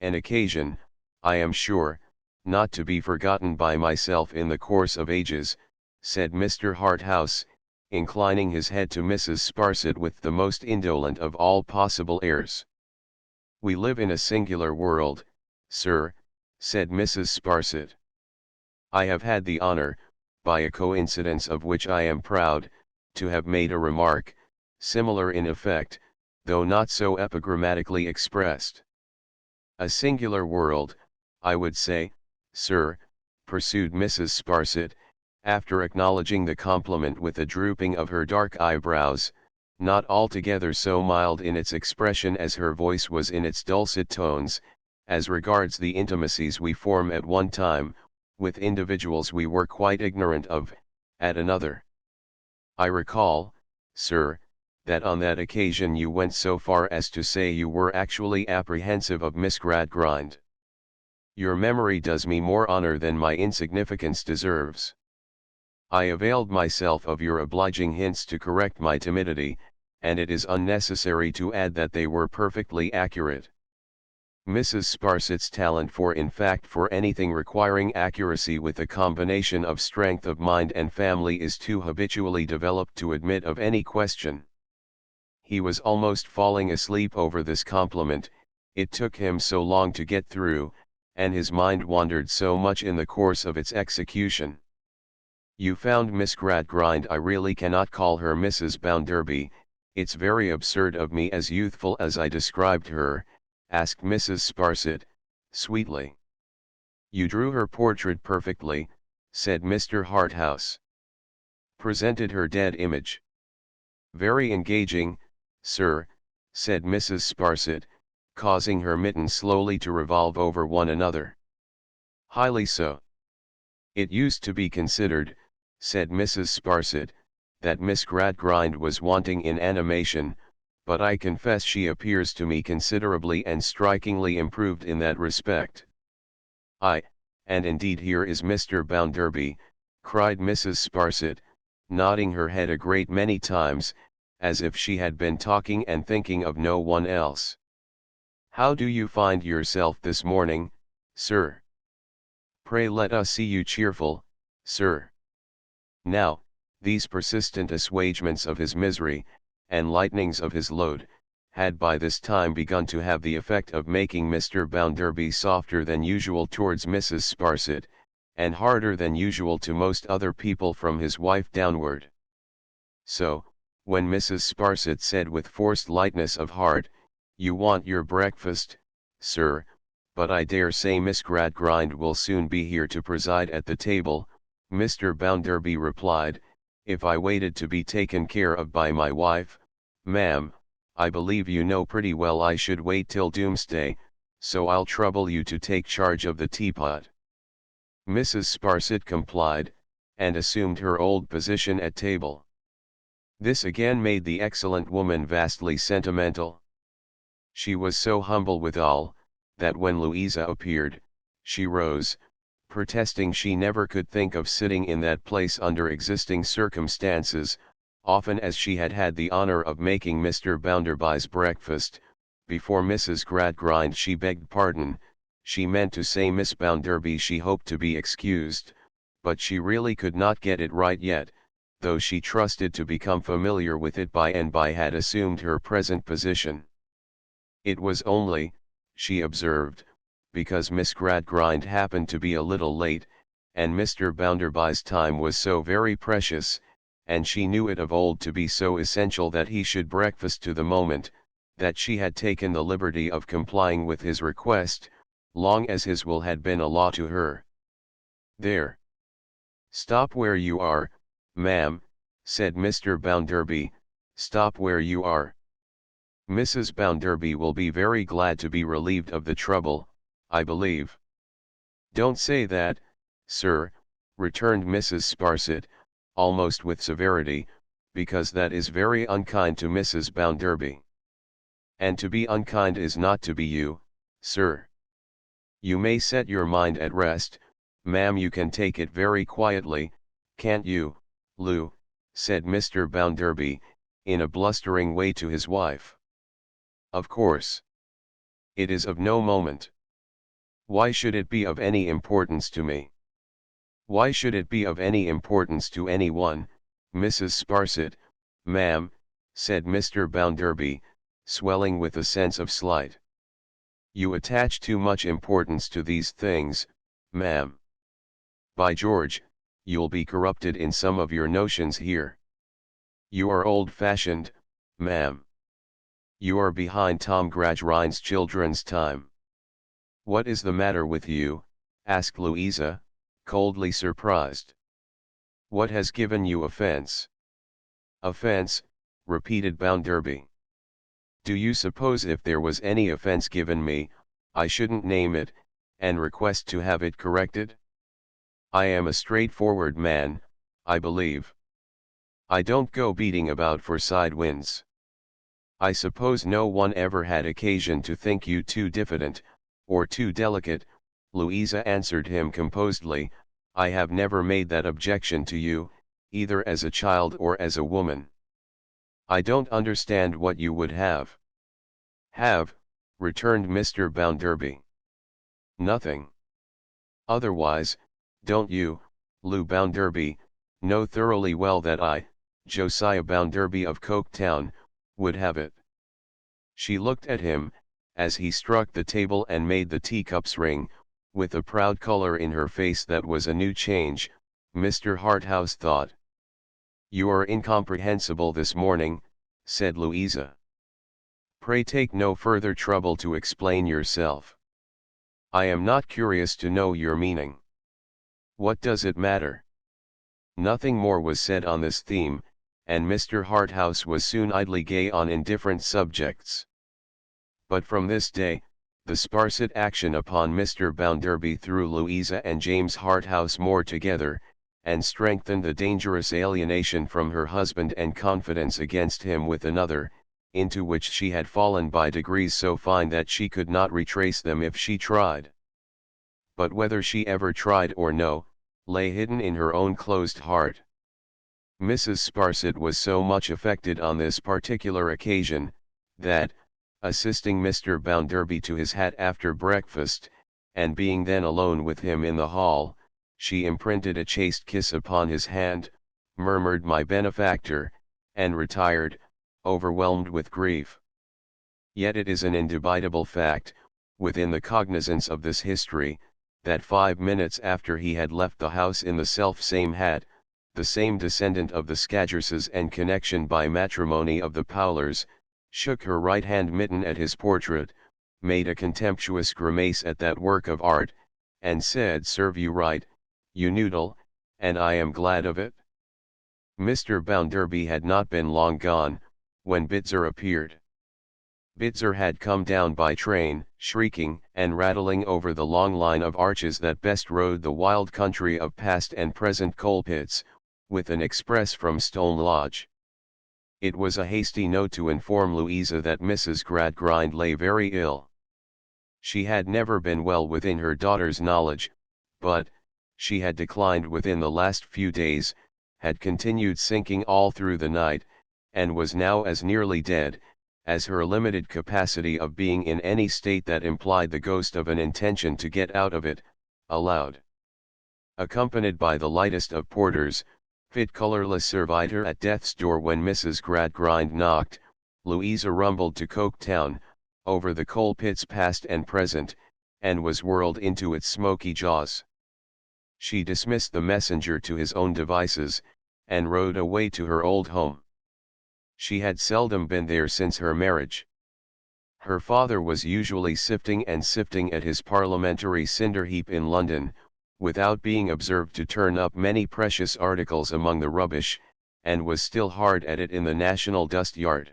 An occasion, I am sure, not to be forgotten by myself in the course of ages, said Mr. Harthouse, inclining his head to Mrs. Sparsit with the most indolent of all possible airs. We live in a singular world, sir, said Mrs. Sparsit. I have had the honor, by a coincidence of which I am proud, to have made a remark, similar in effect, though not so epigrammatically expressed. A singular world, I would say, sir, pursued Mrs. Sparsit, after acknowledging the compliment with a drooping of her dark eyebrows, not altogether so mild in its expression as her voice was in its dulcet tones, as regards the intimacies we form at one time, with individuals we were quite ignorant of, at another. I recall, sir, that on that occasion you went so far as to say you were actually apprehensive of Miss Gradgrind. Your memory does me more honor than my insignificance deserves. I availed myself of your obliging hints to correct my timidity, and it is unnecessary to add that they were perfectly accurate. Mrs. Sparsit's talent for anything requiring accuracy with a combination of strength of mind and family is too habitually developed to admit of any question. He was almost falling asleep over this compliment, it took him so long to get through, and his mind wandered so much in the course of its execution. You found Miss Gradgrind, I really cannot call her Mrs. Bounderby, it's very absurd of me as youthful as I described her, asked Mrs. Sparsit, sweetly. You drew her portrait perfectly, said Mr. Harthouse. Presented her dead image. Very engaging, sir, said Mrs. Sparsit, causing her mittens slowly to revolve over one another. Highly so. It used to be considered, said Mrs. Sparsit, that Miss Gradgrind was wanting in animation, but I confess she appears to me considerably and strikingly improved in that respect. And indeed here is Mr. Bounderby, cried Mrs. Sparsit, nodding her head a great many times, as if she had been talking and thinking of no one else. How do you find yourself this morning, sir? Pray let us see you cheerful, sir. Now, these persistent assuagements of his misery, and lightenings of his load, had by this time begun to have the effect of making Mr. Bounderby softer than usual towards Mrs. Sparsit, and harder than usual to most other people from his wife downward. So, when Mrs. Sparsit said with forced lightness of heart, "You want your breakfast, sir, but I dare say Miss Gradgrind will soon be here to preside at the table," Mr. Bounderby replied, "If I waited to be taken care of by my wife, ma'am, I believe you know pretty well I should wait till doomsday, so I'll trouble you to take charge of the teapot." Mrs. Sparsit complied, and assumed her old position at table. This again made the excellent woman vastly sentimental. She was so humble withal, that when Louisa appeared, she rose, protesting she never could think of sitting in that place under existing circumstances, often as she had had the honor of making Mr. Bounderby's breakfast. Before Mrs. Gradgrind she begged pardon, she meant to say Miss Bounderby she hoped to be excused, but she really could not get it right yet, though she trusted to become familiar with it by and by had assumed her present position. It was only, she observed, because Miss Gradgrind happened to be a little late, and Mr. Bounderby's time was so very precious, and she knew it of old to be so essential that he should breakfast to the moment, that she had taken the liberty of complying with his request, long as his will had been a law to her. "There. Stop where you are, ma'am," said Mr. Bounderby, "stop where you are. Mrs. Bounderby will be very glad to be relieved of the trouble, I believe." "Don't say that, sir," returned Mrs. Sparsit, almost with severity, "because that is very unkind to Mrs. Bounderby. And to be unkind is not to be you, sir. You may set your mind at rest, ma'am, you can take it very quietly, can't you, Lou?" said Mr. Bounderby, in a blustering way to his wife. "Of course. It is of no moment. Why should it be of any importance to me? Why should it be of any importance to anyone, Mrs. Sparsit, ma'am, said Mr. Bounderby, swelling with a sense of slight. You attach too much importance to these things, ma'am. By George, you'll be corrupted in some of your notions here. You are old-fashioned, ma'am. You are behind Tom Gradgrind's children's time. What is the matter with you? Asked Louisa, coldly surprised. What has given you offence? Offence, repeated Bounderby. Do you suppose if there was any offence given me, I shouldn't name it, and request to have it corrected? I am a straightforward man, I believe. I don't go beating about for side winds. I suppose no one ever had occasion to think you too diffident, or too delicate, Louisa answered him composedly. I have never made that objection to you, either as a child or as a woman. I don't understand what you would have. Have, returned Mr. Bounderby. Nothing. Otherwise, don't you, Lou Bounderby, know thoroughly well that I, Josiah Bounderby of Coketown, would have it. She looked at him, as he struck the table and made the teacups ring, with a proud color in her face that was a new change, Mr. Harthouse thought. You are incomprehensible this morning, said Louisa. Pray take no further trouble to explain yourself. I am not curious to know your meaning. What does it matter? Nothing more was said on this theme, and Mr. Harthouse was soon idly gay on indifferent subjects. But from this day, the Sparsit action upon Mr. Bounderby threw Louisa and James Harthouse more together, and strengthened the dangerous alienation from her husband and confidence against him with another, into which she had fallen by degrees so fine that she could not retrace them if she tried. But whether she ever tried or no, lay hidden in her own closed heart. Mrs. Sparsit was so much affected on this particular occasion, that, assisting Mr. Bounderby to his hat after breakfast, and being then alone with him in the hall, she imprinted a chaste kiss upon his hand, murmured my benefactor, and retired, overwhelmed with grief. Yet it is an indubitable fact, within the cognizance of this history, that 5 minutes after he had left the house in the self-same hat, the same descendant of the Scadgerses and connection by matrimony of the Powlers, shook her right-hand mitten at his portrait, made a contemptuous grimace at that work of art, and said, "Serve you right, you noodle, and I am glad of it." Mr. Bounderby had not been long gone, when Bitzer appeared. Bitzer had come down by train, shrieking and rattling over the long line of arches that best rode the wild country of past and present coal pits, with an express from Stone Lodge. It was a hasty note to inform Louisa that Mrs. Gradgrind lay very ill. She had never been well within her daughter's knowledge, but, she had declined within the last few days, had continued sinking all through the night, and was now as nearly dead, as her limited capacity of being in any state that implied the ghost of an intention to get out of it, allowed. Accompanied by the lightest of porters, fit colourless servitor at death's door when Mrs. Gradgrind knocked, Louisa rumbled to Coketown, over the coal pits past and present, and was whirled into its smoky jaws. She dismissed the messenger to his own devices, and rode away to her old home. She had seldom been there since her marriage. Her father was usually sifting and sifting at his parliamentary cinder heap in London, without being observed to turn up many precious articles among the rubbish, and was still hard at it in the National Dust Yard.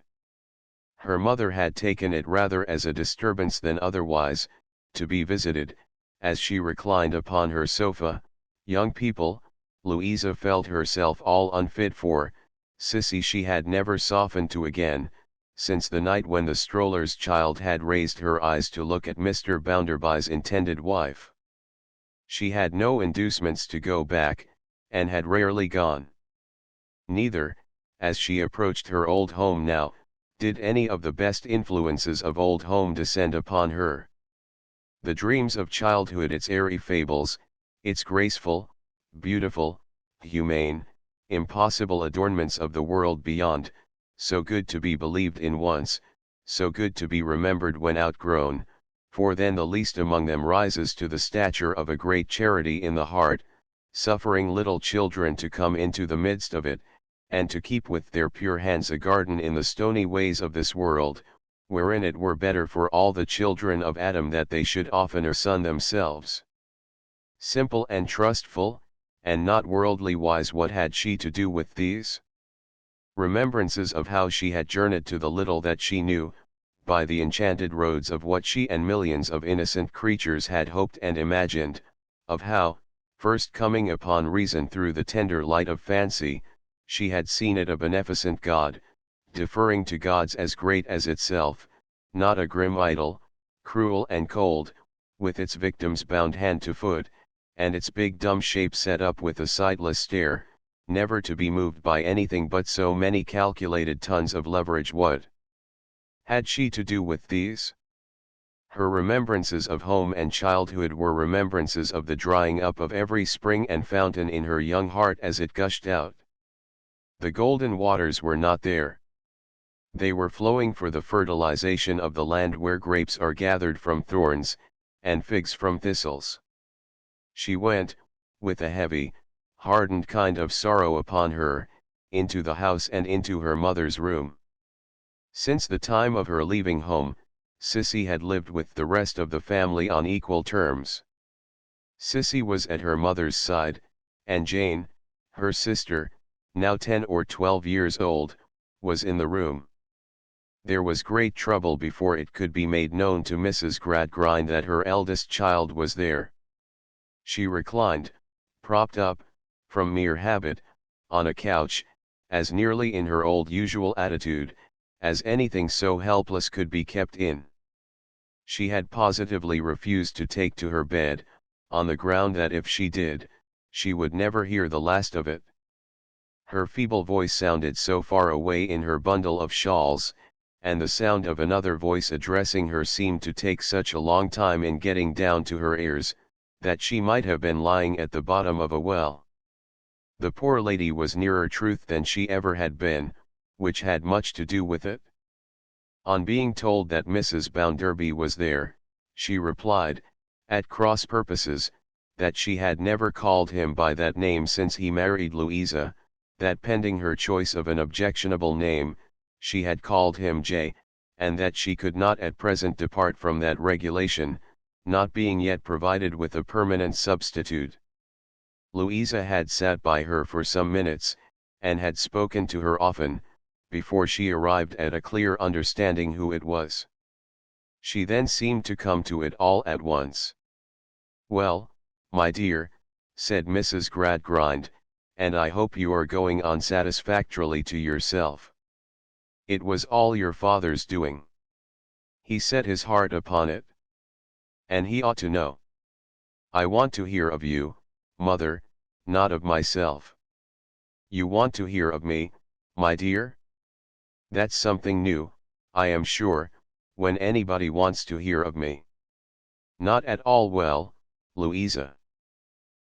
Her mother had taken it rather as a disturbance than otherwise, to be visited, as she reclined upon her sofa. Young people, Louisa felt herself all unfit for, Sissy she had never softened to again, since the night when the stroller's child had raised her eyes to look at Mr. Bounderby's intended wife. She had no inducements to go back, and had rarely gone. Neither, as she approached her old home now, did any of the best influences of old home descend upon her. The dreams of childhood, its airy fables, its graceful, beautiful, humane, impossible adornments of the world beyond, so good to be believed in once, so good to be remembered when outgrown, for then the least among them rises to the stature of a great charity in the heart, suffering little children to come into the midst of it, and to keep with their pure hands a garden in the stony ways of this world, wherein it were better for all the children of Adam that they should oftener sun themselves. Simple and trustful, and not worldly wise, what had she to do with these remembrances of how she had journeyed to the little that she knew, by the enchanted roads of what she and millions of innocent creatures had hoped and imagined, of how, first coming upon reason through the tender light of fancy, she had seen it a beneficent God, deferring to gods as great as itself, not a grim idol, cruel and cold, with its victims bound hand to foot, and its big dumb shape set up with a sightless stare, never to be moved by anything but so many calculated tons of leverage. What had she to do with these? Her remembrances of home and childhood were remembrances of the drying up of every spring and fountain in her young heart as it gushed out. The golden waters were not there. They were flowing for the fertilization of the land where grapes are gathered from thorns, and figs from thistles. She went, with a heavy, hardened kind of sorrow upon her, into the house and into her mother's room. Since the time of her leaving home, Sissy had lived with the rest of the family on equal terms. Sissy was at her mother's side, and Jane, her sister, now 10 or 12 years old, was in the room. There was great trouble before it could be made known to Mrs. Gradgrind that her eldest child was there. She reclined, propped up, from mere habit, on a couch, as nearly in her old usual attitude, as anything so helpless could be kept in. She had positively refused to take to her bed, on the ground that if she did, she would never hear the last of it. Her feeble voice sounded so far away in her bundle of shawls, and the sound of another voice addressing her seemed to take such a long time in getting down to her ears, that she might have been lying at the bottom of a well. The poor lady was nearer truth than she ever had been, which had much to do with it. On being told that Mrs. Bounderby was there, she replied, at cross purposes, that she had never called him by that name since he married Louisa, that pending her choice of an objectionable name, she had called him J, and that she could not at present depart from that regulation, not being yet provided with a permanent substitute. Louisa had sat by her for some minutes, and had spoken to her often, before she arrived at a clear understanding who it was. She then seemed to come to it all at once. "Well, my dear," said Mrs. Gradgrind, "and I hope you are going on satisfactorily to yourself. It was all your father's doing. He set his heart upon it. And he ought to know. I want to hear of you, mother, not of myself. You want to hear of me, my dear? That's something new, I am sure, when anybody wants to hear of me. Not at all well, Louisa.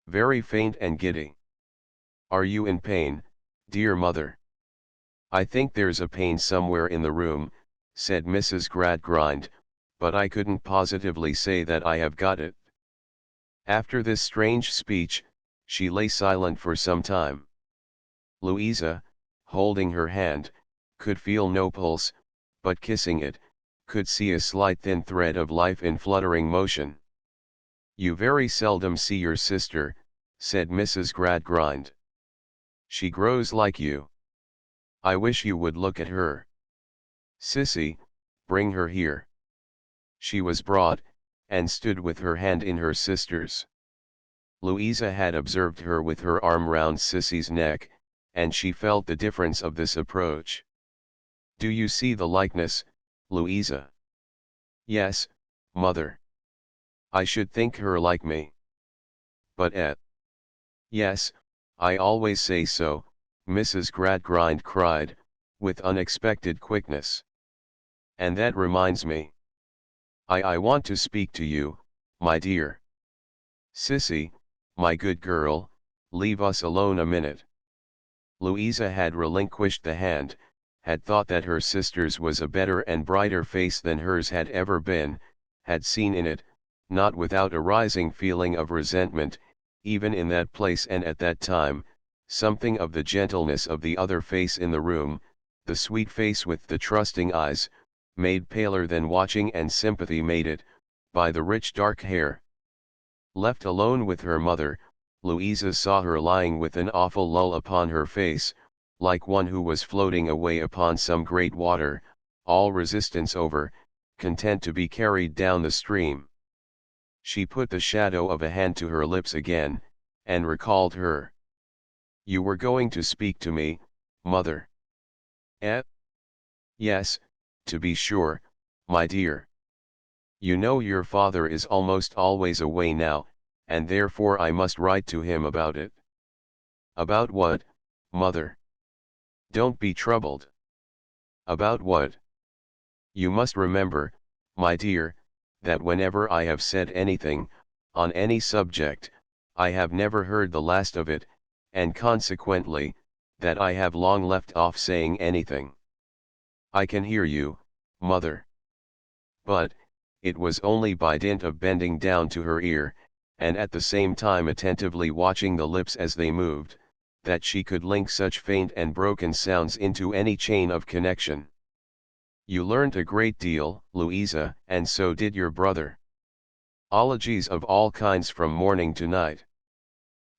Very faint and giddy. Are you in pain, dear mother?" "I think there's a pain somewhere in the room," said Mrs. Gradgrind, "but I couldn't positively say that I have got it." After this strange speech, she lay silent for some time. Louisa, holding her hand, could feel no pulse, but kissing it, could see a slight thin thread of life in fluttering motion. "You very seldom see your sister," said Mrs. Gradgrind. "She grows like you. I wish you would look at her. Sissy, bring her here." She was brought, and stood with her hand in her sister's. Louisa had observed her with her arm round Sissy's neck, and she felt the difference of this approach. "Do you see the likeness, Louisa?" "Yes, mother. I should think her like me." "But yes, I always say so," Mrs. Gradgrind cried, with unexpected quickness. "And that reminds me. I want to speak to you, my dear. Sissy, my good girl, leave us alone a minute. Louisa had relinquished the hand, had thought that her sister's was a better and brighter face than hers had ever been, had seen in it, not without a rising feeling of resentment, even in that place and at that time, something of the gentleness of the other face in the room, the sweet face with the trusting eyes, made paler than watching and sympathy made it, by the rich dark hair. Left alone with her mother, Louisa saw her lying with an awful lull upon her face, like one who was floating away upon some great water, all resistance over, content to be carried down the stream. She put the shadow of a hand to her lips again, and recalled her. "You were going to speak to me, mother." "Eh? Yes, to be sure, my dear. You know your father is almost always away now, and therefore I must write to him about it." "About what, mother? Don't be troubled." "About what? You must remember, my dear, that whenever I have said anything, on any subject, I have never heard the last of it, and consequently, that I have long left off saying anything." "I can hear you, mother." But, it was only by dint of bending down to her ear, and at the same time attentively watching the lips as they moved, that she could link such faint and broken sounds into any chain of connection. "You learnt a great deal, Louisa, and so did your brother. Ologies of all kinds from morning to night.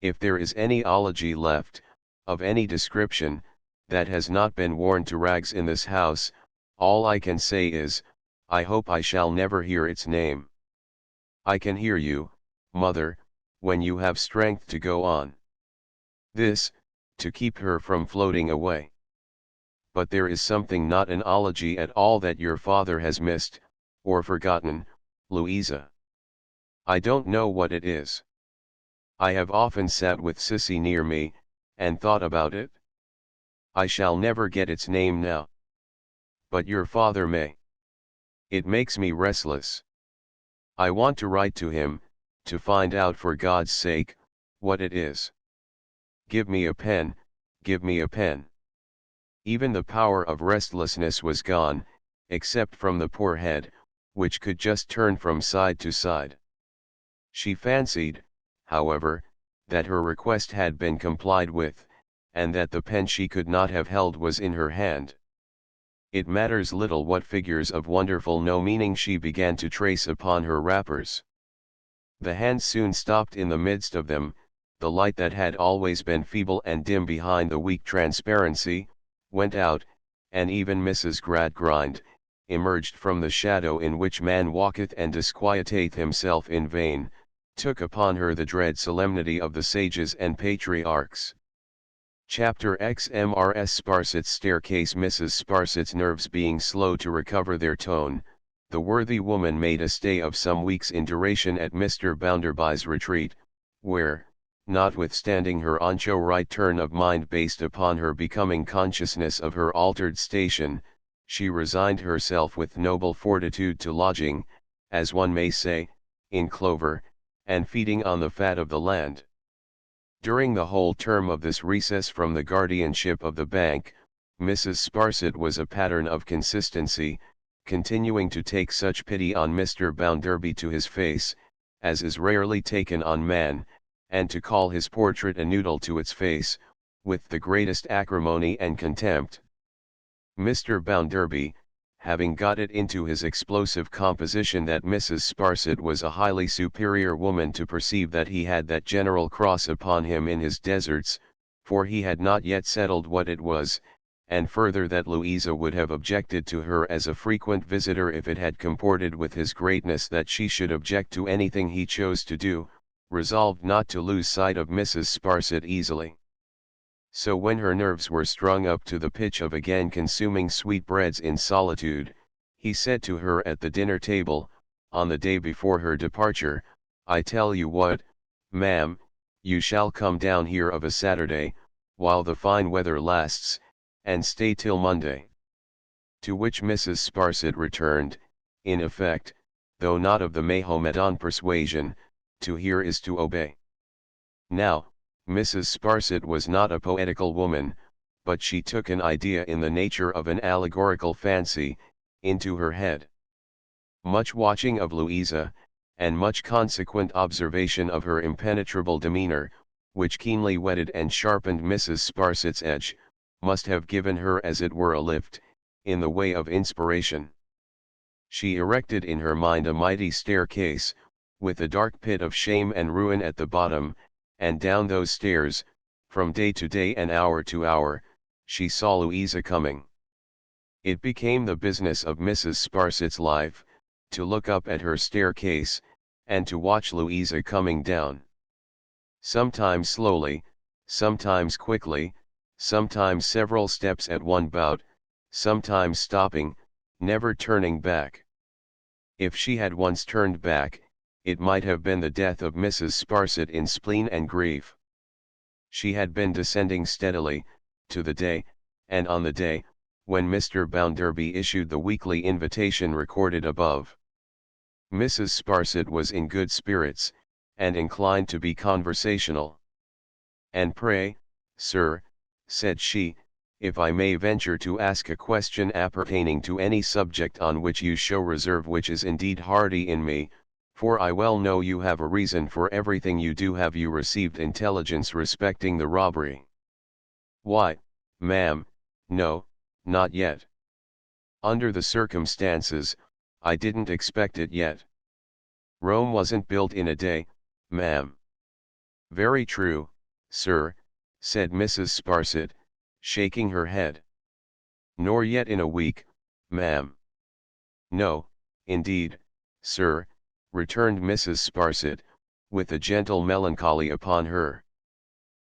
If there is any ology left, of any description, that has not been worn to rags in this house, all I can say is, I hope I shall never hear its name. I can hear you, mother, when you have strength to go on." This, to keep her from floating away. "But there is something not an ology at all that your father has missed, or forgotten, Louisa. I don't know what it is. I have often sat with Sissy near me, and thought about it. I shall never get its name now. But your father may. It makes me restless. I want to write to him, to find out for God's sake, what it is. Give me a pen, give me a pen." Even the power of restlessness was gone, except from the poor head, which could just turn from side to side. She fancied, however, that her request had been complied with, and that the pen she could not have held was in her hand. It matters little what figures of wonderful no meaning she began to trace upon her wrappers. The hand soon stopped in the midst of them, the light that had always been feeble and dim behind the weak transparency, went out, and even Mrs. Gradgrind, emerged from the shadow in which man walketh and disquieteth himself in vain, took upon her the dread solemnity of the sages and patriarchs. Chapter XMRS Sparsit's staircase. Mrs. Sparsit's nerves being slow to recover their tone, the worthy woman made a stay of some weeks in duration at Mr. Bounderby's retreat, where, notwithstanding her ancho-right turn of mind based upon her becoming consciousness of her altered station, she resigned herself with noble fortitude to lodging, as one may say, in clover, and feeding on the fat of the land. During the whole term of this recess from the guardianship of the bank, Mrs. Sparsit was a pattern of consistency, continuing to take such pity on Mr. Bounderby to his face, as is rarely taken on man, and to call his portrait a noodle to its face, with the greatest acrimony and contempt. Mr. Bounderby, having got it into his explosive composition that Mrs. Sparsit was a highly superior woman, to perceive that he had that general cross upon him in his deserts, for he had not yet settled what it was, and further that Louisa would have objected to her as a frequent visitor if it had comported with his greatness that she should object to anything he chose to do, resolved not to lose sight of Mrs. Sparsit easily. So when her nerves were strung up to the pitch of again consuming sweetbreads in solitude, he said to her at the dinner table, on the day before her departure, "I tell you what, ma'am, you shall come down here of a Saturday, while the fine weather lasts, and stay till Monday." To which Mrs. Sparsit returned, in effect, though not of the Mahomedan persuasion, to hear is to obey. Now, Mrs. Sparsit was not a poetical woman, but she took an idea in the nature of an allegorical fancy, into her head. Much watching of Louisa, and much consequent observation of her impenetrable demeanour, which keenly whetted and sharpened Mrs. Sparsit's edge, must have given her as it were a lift, in the way of inspiration. She erected in her mind a mighty staircase, with a dark pit of shame and ruin at the bottom, and down those stairs, from day to day and hour to hour, she saw Louisa coming. It became the business of Mrs. Sparsit's life, to look up at her staircase, and to watch Louisa coming down. Sometimes slowly, sometimes quickly, sometimes several steps at one bout, sometimes stopping, never turning back. If she had once turned back, it might have been the death of Mrs. Sparsit in spleen and grief. She had been descending steadily, to the day, and on the day, when Mr. Bounderby issued the weekly invitation recorded above. Mrs. Sparsit was in good spirits, and inclined to be conversational. "And pray, sir," said she, "if I may venture to ask a question appertaining to any subject on which you show reserve, which is indeed hardy in me, for I well know you have a reason for everything you do. Have you received intelligence respecting the robbery?" "Why, ma'am, no, not yet. Under the circumstances, I didn't expect it yet. Rome wasn't built in a day, ma'am." "Very true, sir," said Mrs. Sparsit, shaking her head. "Nor yet in a week, ma'am." "No, indeed, sir," returned Mrs. Sparsit, with a gentle melancholy upon her.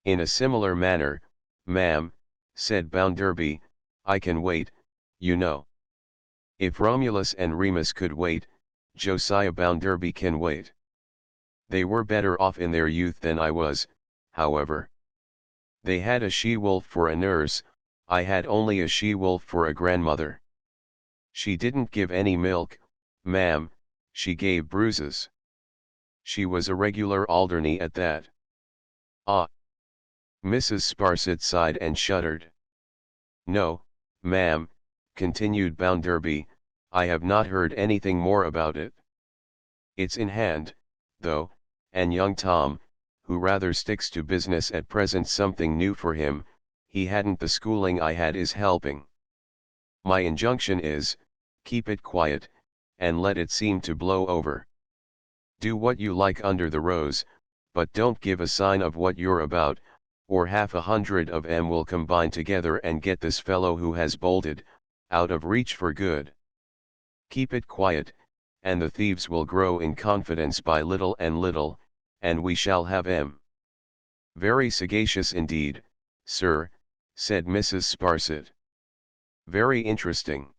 "In a similar manner, ma'am," said Bounderby, "I can wait, you know. If Romulus and Remus could wait, Josiah Bounderby can wait. They were better off in their youth than I was, however. They had a she-wolf for a nurse, I had only a she-wolf for a grandmother. She didn't give any milk, ma'am, she gave bruises. She was a regular Alderney at that." "Ah!" Mrs. Sparsit sighed and shuddered. "No, ma'am," continued Bounderby, "I have not heard anything more about it. It's in hand, though, and young Tom, who rather sticks to business at present, something new for him, he hadn't the schooling I had, is helping. My injunction is, keep it quiet, and let it seem to blow over. Do what you like under the rose, but don't give a sign of what you're about, or 100 of 'em will combine together and get this fellow who has bolted, out of reach for good. Keep it quiet, and the thieves will grow in confidence by little and little, and we shall have 'em." "Very sagacious indeed, sir," said Mrs. Sparsit. "Very interesting.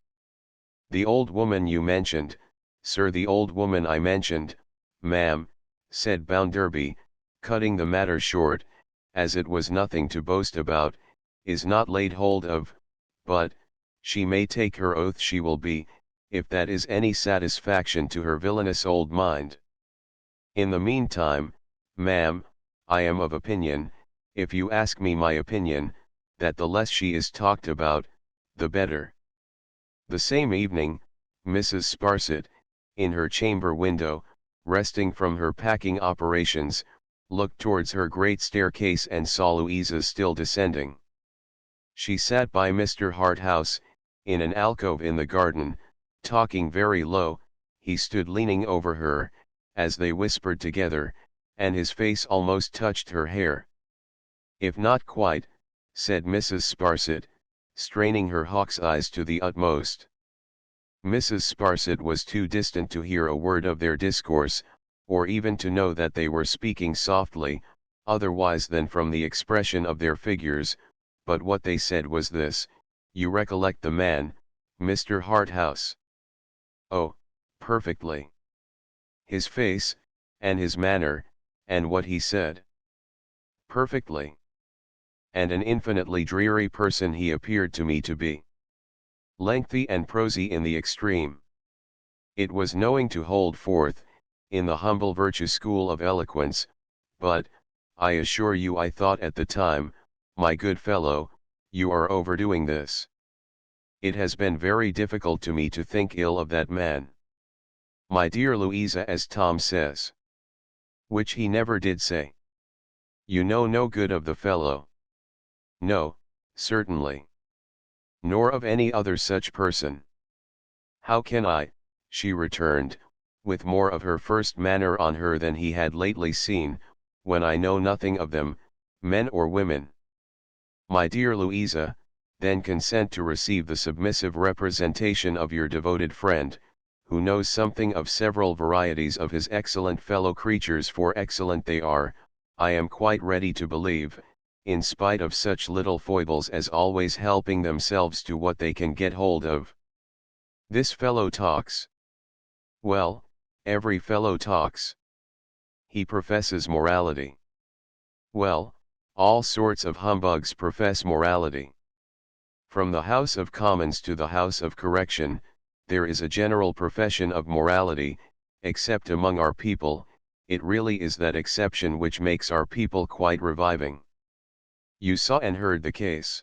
The old woman you mentioned, sir?" "The old woman I mentioned, ma'am," said Bounderby, cutting the matter short, as it was nothing to boast about, "is not laid hold of, but, she may take her oath she will be, if that is any satisfaction to her villainous old mind. In the meantime, ma'am, I am of opinion, if you ask me my opinion, that the less she is talked about, the better." The same evening, Mrs. Sparsit, in her chamber window, resting from her packing operations, looked towards her great staircase and saw Louisa still descending. She sat by Mr. Harthouse, in an alcove in the garden, talking very low. He stood leaning over her, as they whispered together, and his face almost touched her hair. "If not quite," said Mrs. Sparsit, straining her hawk's eyes to the utmost. Mrs. Sparsit was too distant to hear a word of their discourse, or even to know that they were speaking softly, otherwise than from the expression of their figures, but what they said was this: "You recollect the man, Mr. Harthouse?" "Oh, perfectly." "His face, and his manner, and what he said?" "Perfectly. And an infinitely dreary person he appeared to me to be. Lengthy and prosy in the extreme." It was knowing to hold forth, in the humble virtue school of eloquence, but, I assure you I thought at the time, my good fellow, you are overdoing this. It has been very difficult to me to think ill of that man. My dear Louisa, as Tom says. Which he never did say. You know no good of the fellow. No, certainly. Nor of any other such person. How can I, she returned, with more of her first manner on her than he had lately seen, when I know nothing of them, men or women. My dear Louisa, then consent to receive the submissive representation of your devoted friend, who knows something of several varieties of his excellent fellow creatures, for excellent they are, I am quite ready to believe, in spite of such little foibles as always helping themselves to what they can get hold of. This fellow talks. Well, every fellow talks. He professes morality. Well, all sorts of humbugs profess morality. From the House of Commons to the House of Correction, there is a general profession of morality, except among our people, it really is that exception which makes our people quite reviving. You saw and heard the case.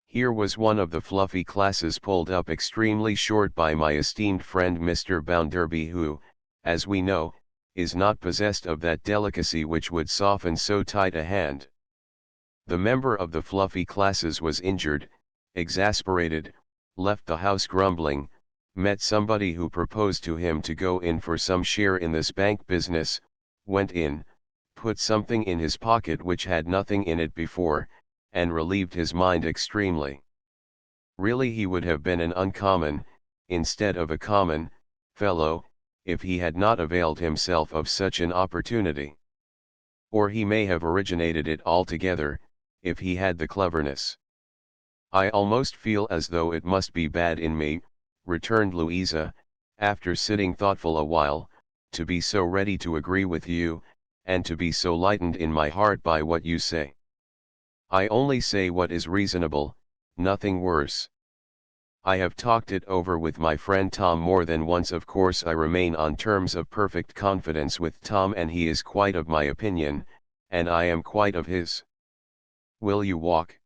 Here was one of the fluffy classes pulled up extremely short by my esteemed friend Mr. Bounderby, who, as we know, is not possessed of that delicacy which would soften so tight a hand. The member of the fluffy classes was injured, exasperated, left the house grumbling, met somebody who proposed to him to go in for some share in this bank business, went in, put something in his pocket which had nothing in it before, and relieved his mind extremely. Really he would have been an uncommon, instead of a common, fellow, if he had not availed himself of such an opportunity. Or he may have originated it altogether, if he had the cleverness. I almost feel as though it must be bad in me, returned Louisa, after sitting thoughtful a while, to be so ready to agree with you, and to be so lightened in my heart by what you say. I only say what is reasonable, nothing worse. I have talked it over with my friend Tom more than once. Of course I remain on terms of perfect confidence with Tom, and he is quite of my opinion, and I am quite of his. Will you walk?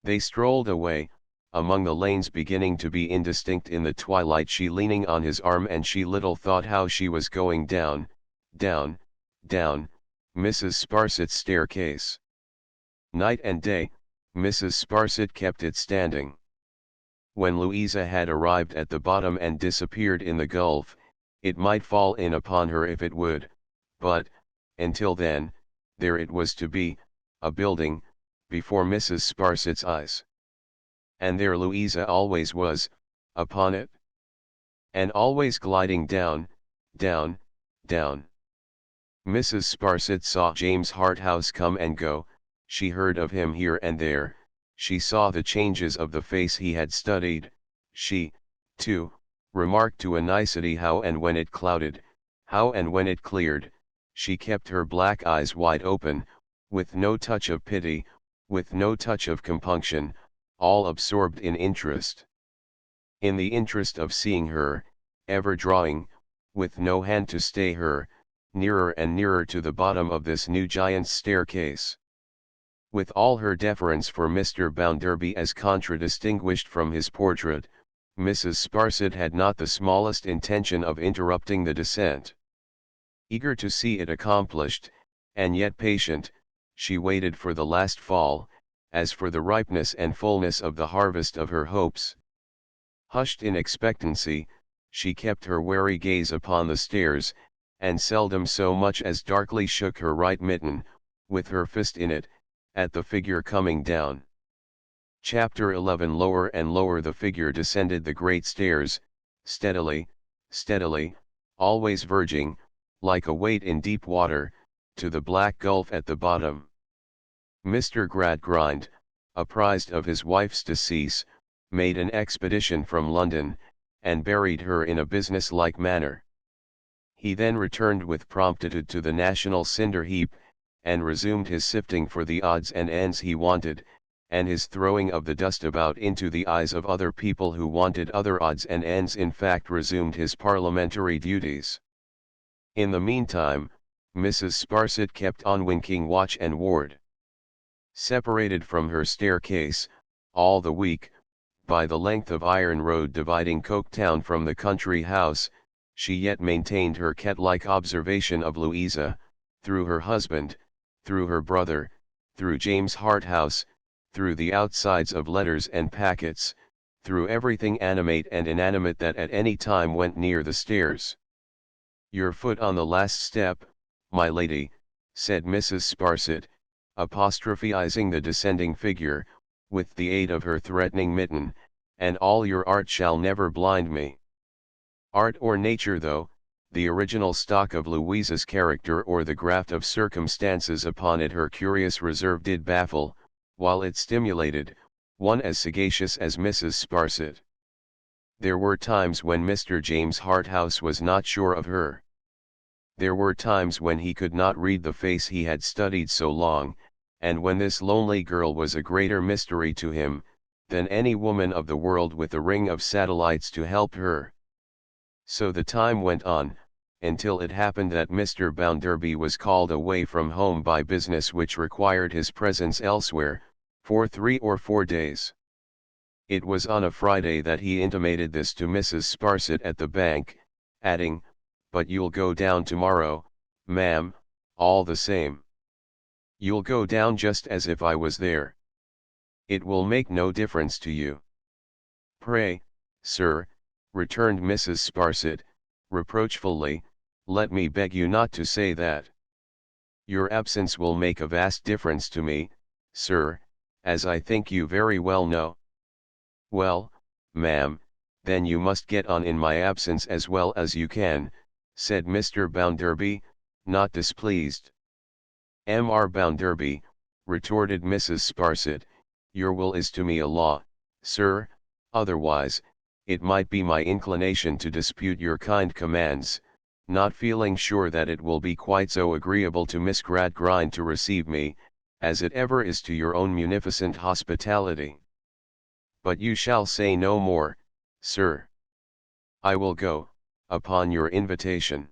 They strolled away, among the lanes beginning to be indistinct in the twilight, she leaning on his arm, and she little thought how she was going down, down, down, Mrs. Sparsit's staircase. Night and day, Mrs. Sparsit kept it standing. When Louisa had arrived at the bottom and disappeared in the gulf, it might fall in upon her if it would, but, until then, there it was to be, a building, before Mrs. Sparsit's eyes. And there Louisa always was, upon it. And always gliding down, down, down. Mrs. Sparsit saw James Harthouse come and go, she heard of him here and there, she saw the changes of the face he had studied, she, too, remarked to a nicety how and when it clouded, how and when it cleared, she kept her black eyes wide open, with no touch of pity, with no touch of compunction, all absorbed in interest. In the interest of seeing her, ever drawing, with no hand to stay her, nearer and nearer to the bottom of this new giant's staircase. With all her deference for Mr. Bounderby as contradistinguished from his portrait, Mrs. Sparsit had not the smallest intention of interrupting the descent. Eager to see it accomplished, and yet patient, she waited for the last fall, as for the ripeness and fullness of the harvest of her hopes. Hushed in expectancy, she kept her wary gaze upon the stairs, and seldom so much as darkly shook her right mitten, with her fist in it, at the figure coming down. Chapter 11. Lower and lower the figure descended the great stairs, steadily, steadily, always verging, like a weight in deep water, to the black gulf at the bottom. Mr. Gradgrind, apprised of his wife's decease, made an expedition from London, and buried her in a business-like manner. He then returned with promptitude to the national cinder heap, and resumed his sifting for the odds and ends he wanted, and his throwing of the dust about into the eyes of other people who wanted other odds and ends in fact resumed his parliamentary duties. In the meantime, Mrs. Sparsit kept on winking watch and ward. Separated from her staircase, all the week, by the length of iron road dividing Coketown from the country house, she yet maintained her cat-like observation of Louisa, through her husband, through her brother, through James Harthouse, through the outsides of letters and packets, through everything animate and inanimate that at any time went near the stairs. "Your foot on the last step, my lady," said Mrs. Sparsit, apostrophizing the descending figure, with the aid of her threatening mitten, "and all your art shall never blind me." Art or nature though, the original stock of Louisa's character or the graft of circumstances upon it her curious reserve did baffle, while it stimulated, one as sagacious as Mrs. Sparsit. There were times when Mr. James Harthouse was not sure of her. There were times when he could not read the face he had studied so long, and when this lonely girl was a greater mystery to him, than any woman of the world with a ring of satellites to help her. So the time went on, until it happened that Mr. Bounderby was called away from home by business which required his presence elsewhere, for 3 or 4 days. It was on a Friday that he intimated this to Mrs. Sparsit at the bank, adding, "But you'll go down tomorrow, ma'am, all the same. You'll go down just as if I was there. It will make no difference to you." "Pray, sir," returned Mrs. Sparsit, reproachfully, "let me beg you not to say that. Your absence will make a vast difference to me, sir, as I think you very well know." "Well, ma'am, then you must get on in my absence as well as you can," said Mr. Bounderby, not displeased. "Mr. Bounderby," retorted Mrs. Sparsit, "your will is to me a law, sir, otherwise, it might be my inclination to dispute your kind commands, not feeling sure that it will be quite so agreeable to Miss Gradgrind to receive me, as it ever is to your own munificent hospitality. But you shall say no more, sir. I will go, upon your invitation."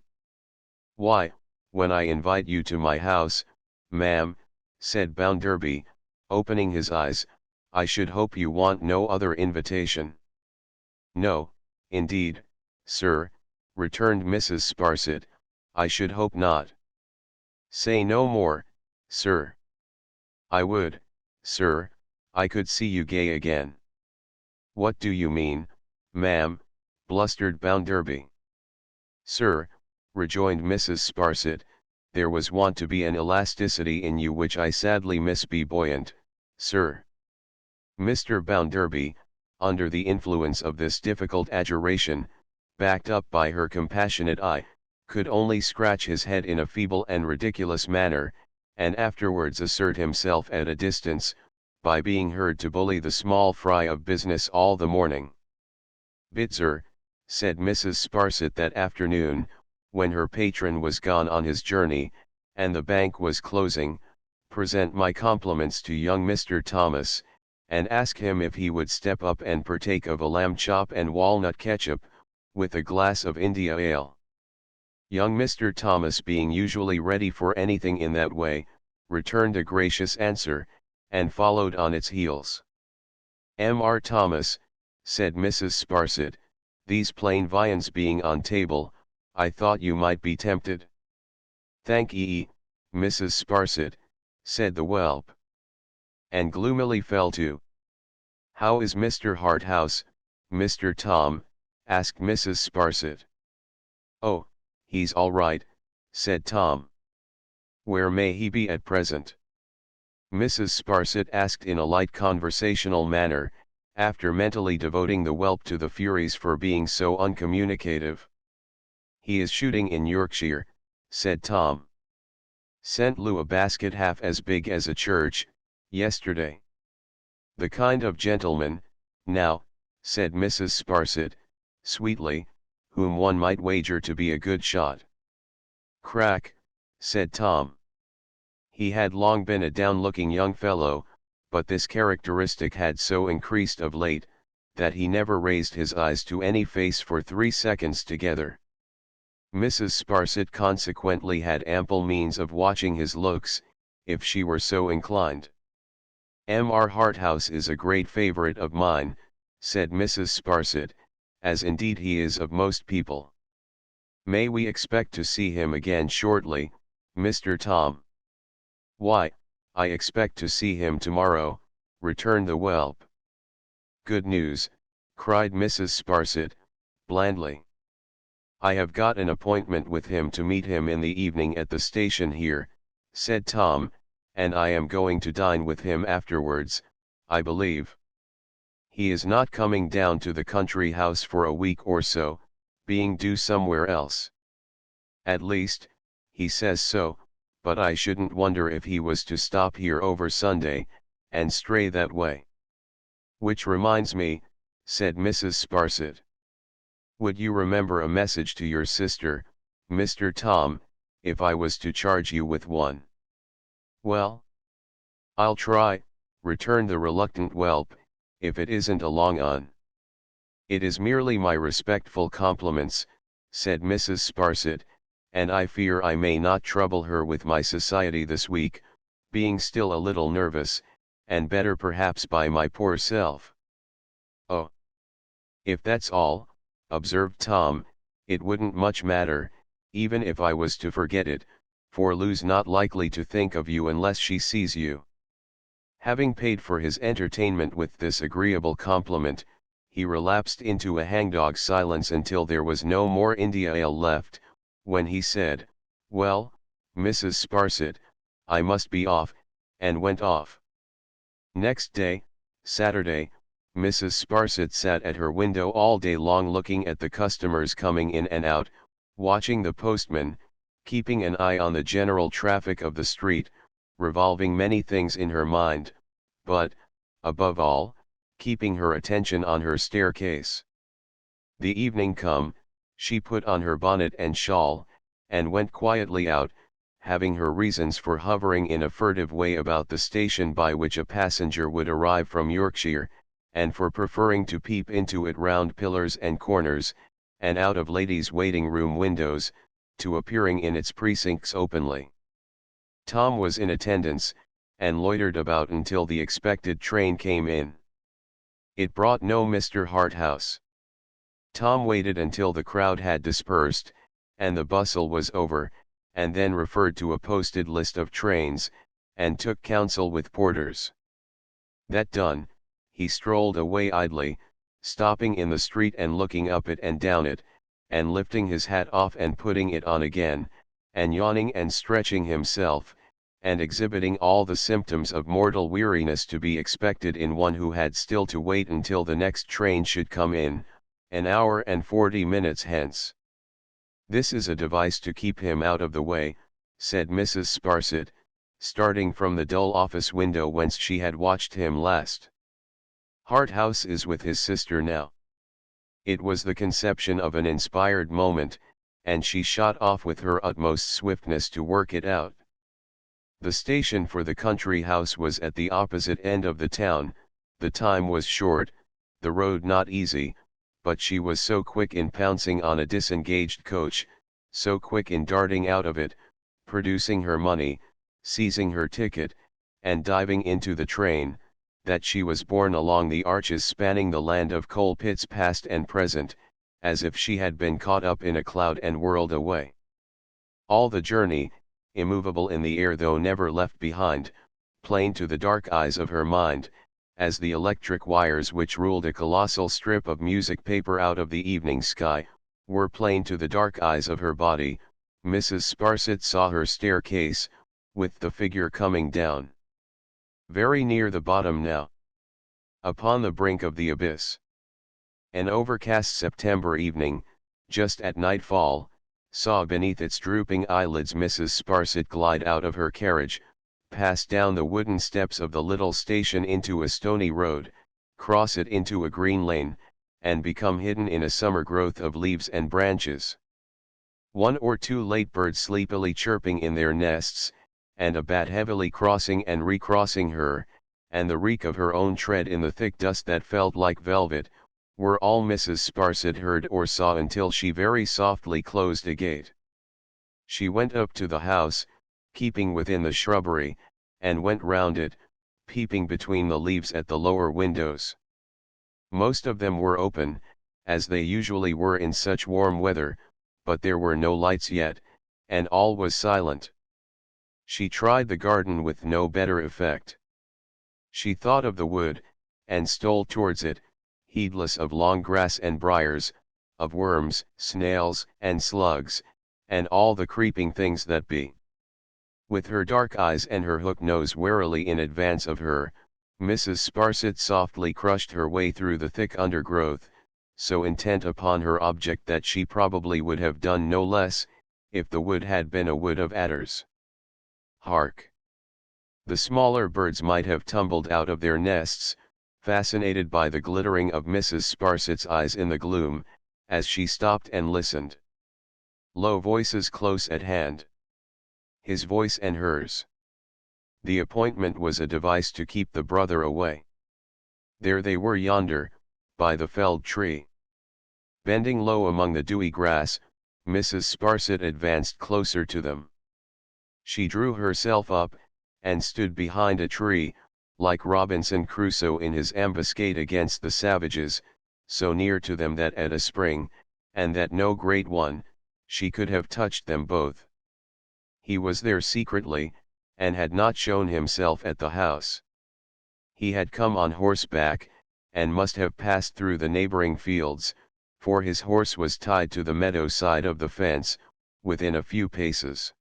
"Why, when I invite you to my house, ma'am," said Bounderby, opening his eyes, "I should hope you want no other invitation." "No, indeed, sir," returned Mrs. Sparsit, "I should hope not." "Say no more, sir." "I would, sir, I could see you gay again." "What do you mean, ma'am?" blustered Bounderby. "Sir," rejoined Mrs. Sparsit, "there was wont to be an elasticity in you which I sadly miss. Be buoyant, sir." Mr. Bounderby, under the influence of this difficult adjuration, backed up by her compassionate eye, could only scratch his head in a feeble and ridiculous manner, and afterwards assert himself at a distance, by being heard to bully the small fry of business all the morning. "Bitzer," said Mrs. Sparsit that afternoon, when her patron was gone on his journey, and the bank was closing, "present my compliments to young Mr. Thomas, and ask him if he would step up and partake of a lamb chop and walnut ketchup, with a glass of India ale." Young Mr. Thomas, being usually ready for anything in that way, returned a gracious answer, and followed on its heels. "Mr. Thomas," said Mrs. Sparsit, "these plain viands being on table, I thought you might be tempted." "Thank ye, Mrs. Sparsit," said the whelp. And gloomily fell to. "How is Mr. Harthouse, Mr. Tom?" asked Mrs. Sparsit. "Oh, he's all right," said Tom. "Where may he be at present?" Mrs. Sparsit asked in a light conversational manner, after mentally devoting the whelp to the Furies for being so uncommunicative. "He is shooting in Yorkshire," said Tom. "Sent Lou a basket half as big as a church, yesterday." "The kind of gentleman, now," said Mrs. Sparsit, sweetly, "whom one might wager to be a good shot." "Crack," said Tom. He had long been a down-looking young fellow, but this characteristic had so increased of late, that he never raised his eyes to any face for 3 seconds together. Mrs. Sparsit consequently had ample means of watching his looks, if she were so inclined. "Mr. Harthouse is a great favourite of mine," said Mrs. Sparsit, "as indeed he is of most people. May we expect to see him again shortly, Mr. Tom?" "Why, I expect to see him tomorrow," returned the whelp. "Good news," cried Mrs. Sparsit, blandly. "I have got an appointment with him to meet him in the evening at the station here," said Tom, "and I am going to dine with him afterwards, I believe. He is not coming down to the country house for a week or so, being due somewhere else. At least, he says so, but I shouldn't wonder if he was to stop here over Sunday, and stray that way. Which reminds me," said Mrs. Sparsit. "Would you remember a message to your sister, Mr. Tom, if I was to charge you with one?" "Well, I'll try," returned the reluctant whelp, "if it isn't a long un." "It is merely my respectful compliments," said Mrs. Sparsit, "and I fear I may not trouble her with my society this week, being still a little nervous, and better perhaps by my poor self." "Oh, if that's all," observed Tom, "it wouldn't much matter, even if I was to forget it, for Lou's not likely to think of you unless she sees you." Having paid for his entertainment with this agreeable compliment, he relapsed into a hangdog silence until there was no more India ale left, when he said, "Well, Mrs. Sparsit, I must be off," and went off. Next day, Saturday, Mrs. Sparsit sat at her window all day long looking at the customers coming in and out, watching the postman, keeping an eye on the general traffic of the street, revolving many things in her mind, but, above all, keeping her attention on her staircase. The evening come, she put on her bonnet and shawl, and went quietly out, having her reasons for hovering in a furtive way about the station by which a passenger would arrive from Yorkshire, and for preferring to peep into it round pillars and corners, and out of ladies' waiting-room windows, to appearing in its precincts openly. Tom was in attendance, and loitered about until the expected train came in. It brought no Mr. Harthouse. Tom waited until the crowd had dispersed, and the bustle was over, and then referred to a posted list of trains, and took counsel with porters. That done, he strolled away idly, stopping in the street and looking up it and down it, and lifting his hat off and putting it on again, and yawning and stretching himself, and exhibiting all the symptoms of mortal weariness to be expected in one who had still to wait until the next train should come in, an hour and 40 minutes hence. "This is a device to keep him out of the way," said Mrs. Sparsit, starting from the dull office window whence she had watched him last. "Harthouse is with his sister now." It was the conception of an inspired moment, and she shot off with her utmost swiftness to work it out. The station for the country house was at the opposite end of the town, the time was short, the road not easy, but she was so quick in pouncing on a disengaged coach, so quick in darting out of it, producing her money, seizing her ticket, and diving into the train, that she was borne along the arches spanning the land of coal pits past and present, as if she had been caught up in a cloud and whirled away. All the journey, immovable in the air though never left behind, plain to the dark eyes of her mind, as the electric wires which ruled a colossal strip of music paper out of the evening sky, were plain to the dark eyes of her body, Mrs. Sparsit saw her staircase, with the figure coming down. Very near the bottom now. Upon the brink of the abyss. An overcast September evening, just at nightfall, saw beneath its drooping eyelids Mrs. Sparsit glide out of her carriage, pass down the wooden steps of the little station into a stony road, cross it into a green lane, and become hidden in a summer growth of leaves and branches. One or two late birds sleepily chirping in their nests, and a bat heavily crossing and recrossing her, and the reek of her own tread in the thick dust that felt like velvet, were all Mrs. Sparsit heard or saw until she very softly closed a gate. She went up to the house, keeping within the shrubbery, and went round it, peeping between the leaves at the lower windows. Most of them were open, as they usually were in such warm weather, but there were no lights yet, and all was silent. She tried the garden with no better effect. She thought of the wood, and stole towards it, heedless of long grass and briars, of worms, snails, and slugs, and all the creeping things that be. With her dark eyes and her hook nose warily in advance of her, Mrs. Sparsit softly crushed her way through the thick undergrowth, so intent upon her object that she probably would have done no less, if the wood had been a wood of adders. Hark! The smaller birds might have tumbled out of their nests, fascinated by the glittering of Mrs. Sparsit's eyes in the gloom, as she stopped and listened. Low voices close at hand. His voice and hers. The appointment was a device to keep the brother away. There they were yonder, by the felled tree. Bending low among the dewy grass, Mrs. Sparsit advanced closer to them. She drew herself up, and stood behind a tree, like Robinson Crusoe in his ambuscade against the savages, so near to them that at a spring, and that no great one, she could have touched them both. He was there secretly, and had not shown himself at the house. He had come on horseback, and must have passed through the neighboring fields, for his horse was tied to the meadow side of the fence, within a few paces.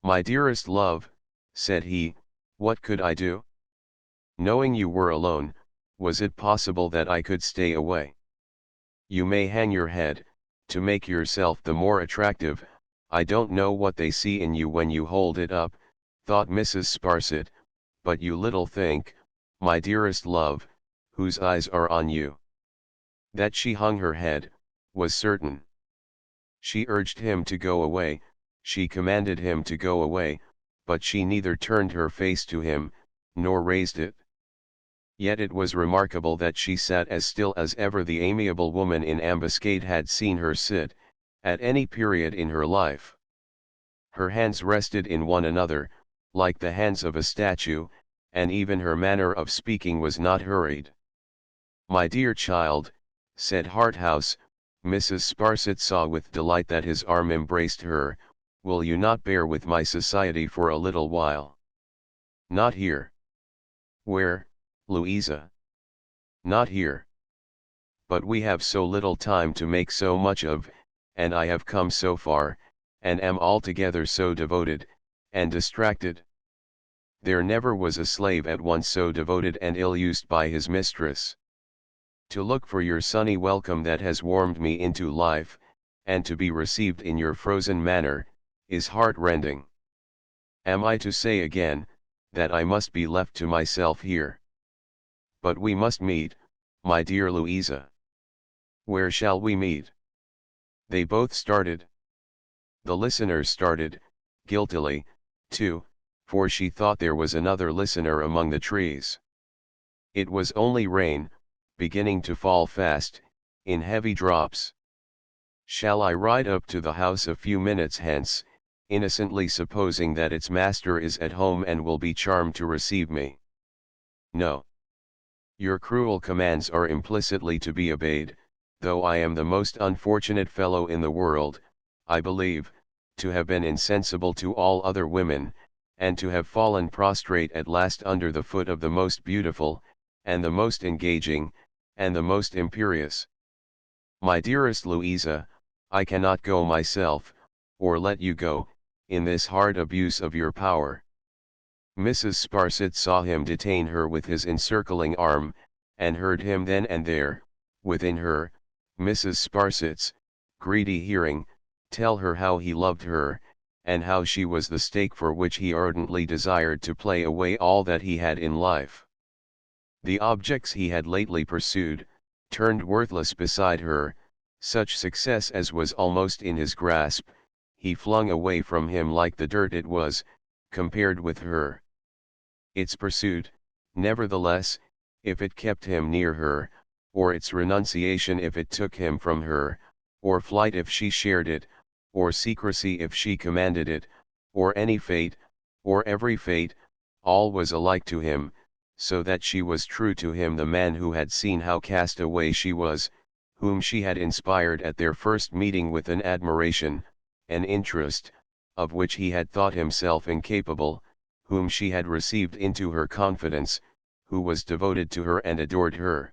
"My dearest love," said he, "what could I do? Knowing you were alone, was it possible that I could stay away? You may hang your head, to make yourself the more attractive. I don't know what they see in you when you hold it up," thought Mrs. Sparsit, "but you little think, my dearest love, whose eyes are on you." That she hung her head, was certain. She urged him to go away, she commanded him to go away, but she neither turned her face to him, nor raised it. Yet it was remarkable that she sat as still as ever the amiable woman in ambuscade had seen her sit, at any period in her life. Her hands rested in one another, like the hands of a statue, and even her manner of speaking was not hurried. "My dear child," said Harthouse, Mrs. Sparsit saw with delight that his arm embraced her, "will you not bear with my society for a little while?" "Not here." "Where, Louisa?" "Not here. But we have so little time to make so much of, and I have come so far, and am altogether so devoted, and distracted. There never was a slave at once so devoted and ill-used by his mistress. To look for your sunny welcome that has warmed me into life, and to be received in your frozen manner, is heart-rending. Am I to say again, that I must be left to myself here? But we must meet, my dear Louisa. Where shall we meet?" They both started. The listeners started, guiltily, too, for she thought there was another listener among the trees. It was only rain, beginning to fall fast, in heavy drops. "Shall I ride up to the house a few minutes hence, innocently supposing that its master is at home and will be charmed to receive me?" "No. Your cruel commands are implicitly to be obeyed, though I am the most unfortunate fellow in the world, I believe, to have been insensible to all other women, and to have fallen prostrate at last under the foot of the most beautiful, and the most engaging, and the most imperious. My dearest Louisa, I cannot go myself, or let you go, in this hard abuse of your power." Mrs. Sparsit saw him detain her with his encircling arm, and heard him then and there, within her, Mrs. Sparsit's, greedy hearing, tell her how he loved her, and how she was the stake for which he ardently desired to play away all that he had in life. The objects he had lately pursued, turned worthless beside her, such success as was almost in his grasp, he flung away from him like the dirt it was, compared with her. Its pursuit, Nevertheless, if it kept him near her, or its renunciation if it took him from her, or flight if she shared it, or secrecy if she commanded it, or any fate, or every fate, all was alike to him, so that she was true to him, the man who had seen how cast away she was, whom she had inspired at their first meeting with an admiration, an interest, of which he had thought himself incapable, whom she had received into her confidence, who was devoted to her and adored her.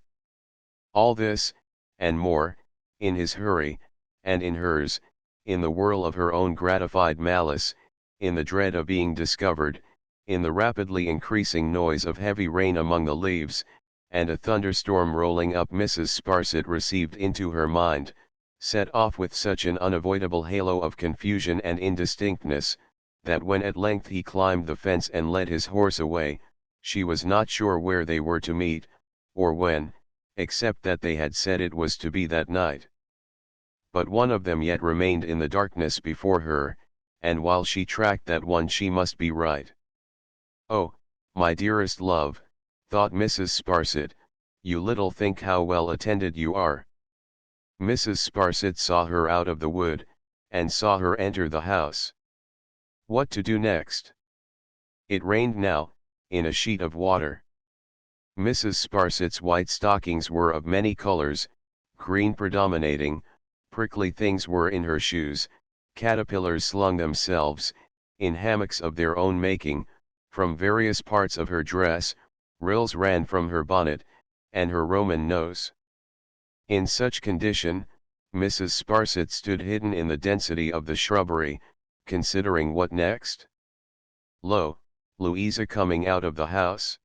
All this, and more, in his hurry, and in hers, in the whirl of her own gratified malice, in the dread of being discovered, in the rapidly increasing noise of heavy rain among the leaves, and a thunderstorm rolling up, Mrs. Sparsit received into her mind, set off with such an unavoidable halo of confusion and indistinctness, that when at length he climbed the fence and led his horse away, she was not sure where they were to meet, or when, except that they had said it was to be that night. But one of them yet remained in the darkness before her, and while she tracked that one she must be right. "Oh, my dearest love," thought Mrs. Sparsit, "you little think how well attended you are." Mrs. Sparsit saw her out of the wood, and saw her enter the house. What to do next? It rained now, in a sheet of water. Mrs. Sparsit's white stockings were of many colors, green predominating, prickly things were in her shoes, caterpillars slung themselves, in hammocks of their own making, from various parts of her dress, rills ran from her bonnet, and her Roman nose. In such condition, Mrs. Sparsit stood hidden in the density of the shrubbery, considering what next. Lo, Louisa coming out of the house.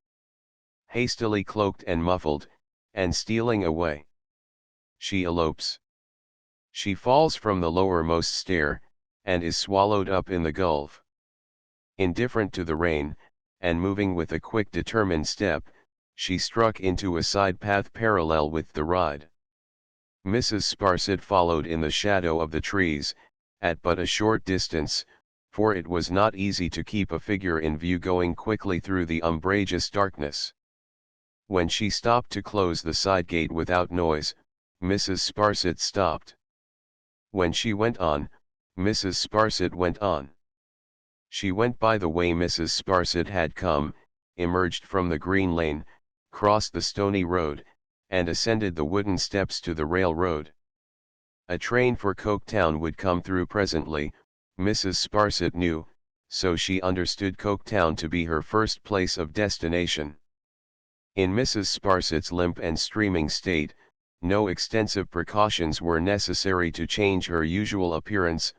Hastily cloaked and muffled, and stealing away. She elopes. She falls from the lowermost stair, and is swallowed up in the gulf. Indifferent to the rain, and moving with a quick determined step, she struck into a side path parallel with the ride. Mrs. Sparsit followed in the shadow of the trees, at but a short distance, for it was not easy to keep a figure in view going quickly through the umbrageous darkness. When she stopped to close the side gate without noise, Mrs. Sparsit stopped. When she went on, Mrs. Sparsit went on. She went by the way Mrs. Sparsit had come, emerged from the green lane, crossed the stony road, and ascended the wooden steps to the railroad. A train for Coketown would come through presently, Mrs. Sparsit knew, so she understood Coketown to be her first place of destination. In Mrs. Sparsit's limp and streaming state, no extensive precautions were necessary to change her usual appearance,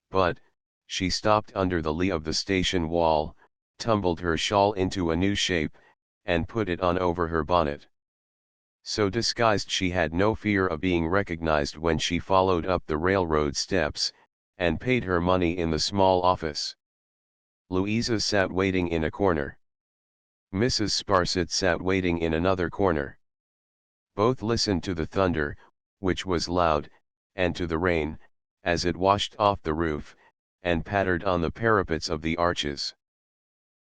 but, she stopped under the lee of the station wall, tumbled her shawl into a new shape, and put it on over her bonnet. So disguised she had no fear of being recognized when she followed up the railroad steps, and paid her money in the small office. Louisa sat waiting in a corner. Mrs. Sparsit sat waiting in another corner. Both listened to the thunder, which was loud, and to the rain, as it washed off the roof, and pattered on the parapets of the arches.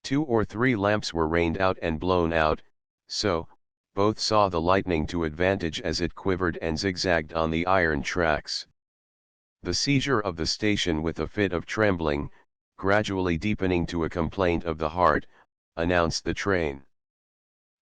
2 or 3 lamps were rained out and blown out, so, both saw the lightning to advantage as it quivered and zigzagged on the iron tracks. The seizure of the station with a fit of trembling, gradually deepening to a complaint of the heart, announced the train.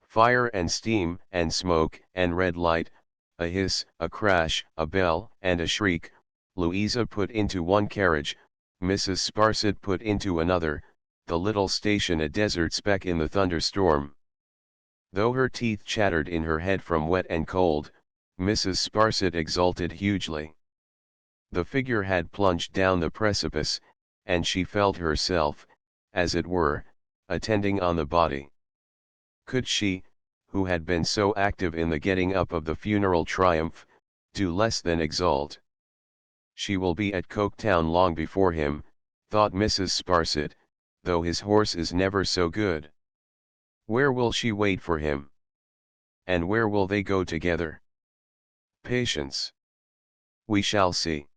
Fire and steam and smoke and red light, a hiss, a crash, a bell and a shriek, Louisa put into one carriage, Mrs. Sparsit put into another, the little station a desert speck in the thunderstorm. Though her teeth chattered in her head from wet and cold, Mrs. Sparsit exulted hugely. The figure had plunged down the precipice, and she felt herself, as it were, attending on the body. Could she, who had been so active in the getting up of the funeral triumph, do less than exult? She will be at Coketown long before him, thought Mrs. Sparsit, though his horse is never so good. Where will she wait for him? And where will they go together? Patience. We shall see.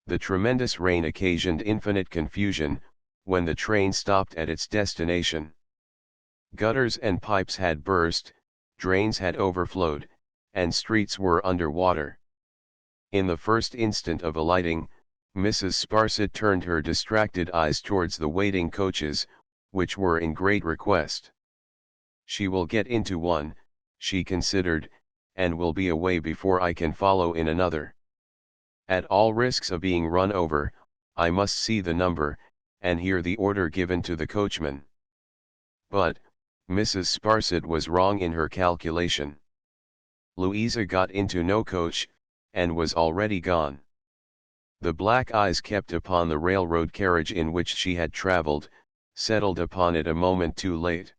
The tremendous rain occasioned infinite confusion, when the train stopped at its destination. Gutters and pipes had burst, drains had overflowed, and streets were under water. In the first instant of alighting, Mrs. Sparsit turned her distracted eyes towards the waiting coaches, which were in great request. She will get into one, she considered, and will be away before I can follow in another. At all risks of being run over, I must see the number, and hear the order given to the coachman. But, Mrs. Sparsit was wrong in her calculation. Louisa got into no coach, and was already gone. The black eyes kept upon the railroad carriage in which she had travelled, settled upon it a moment too late.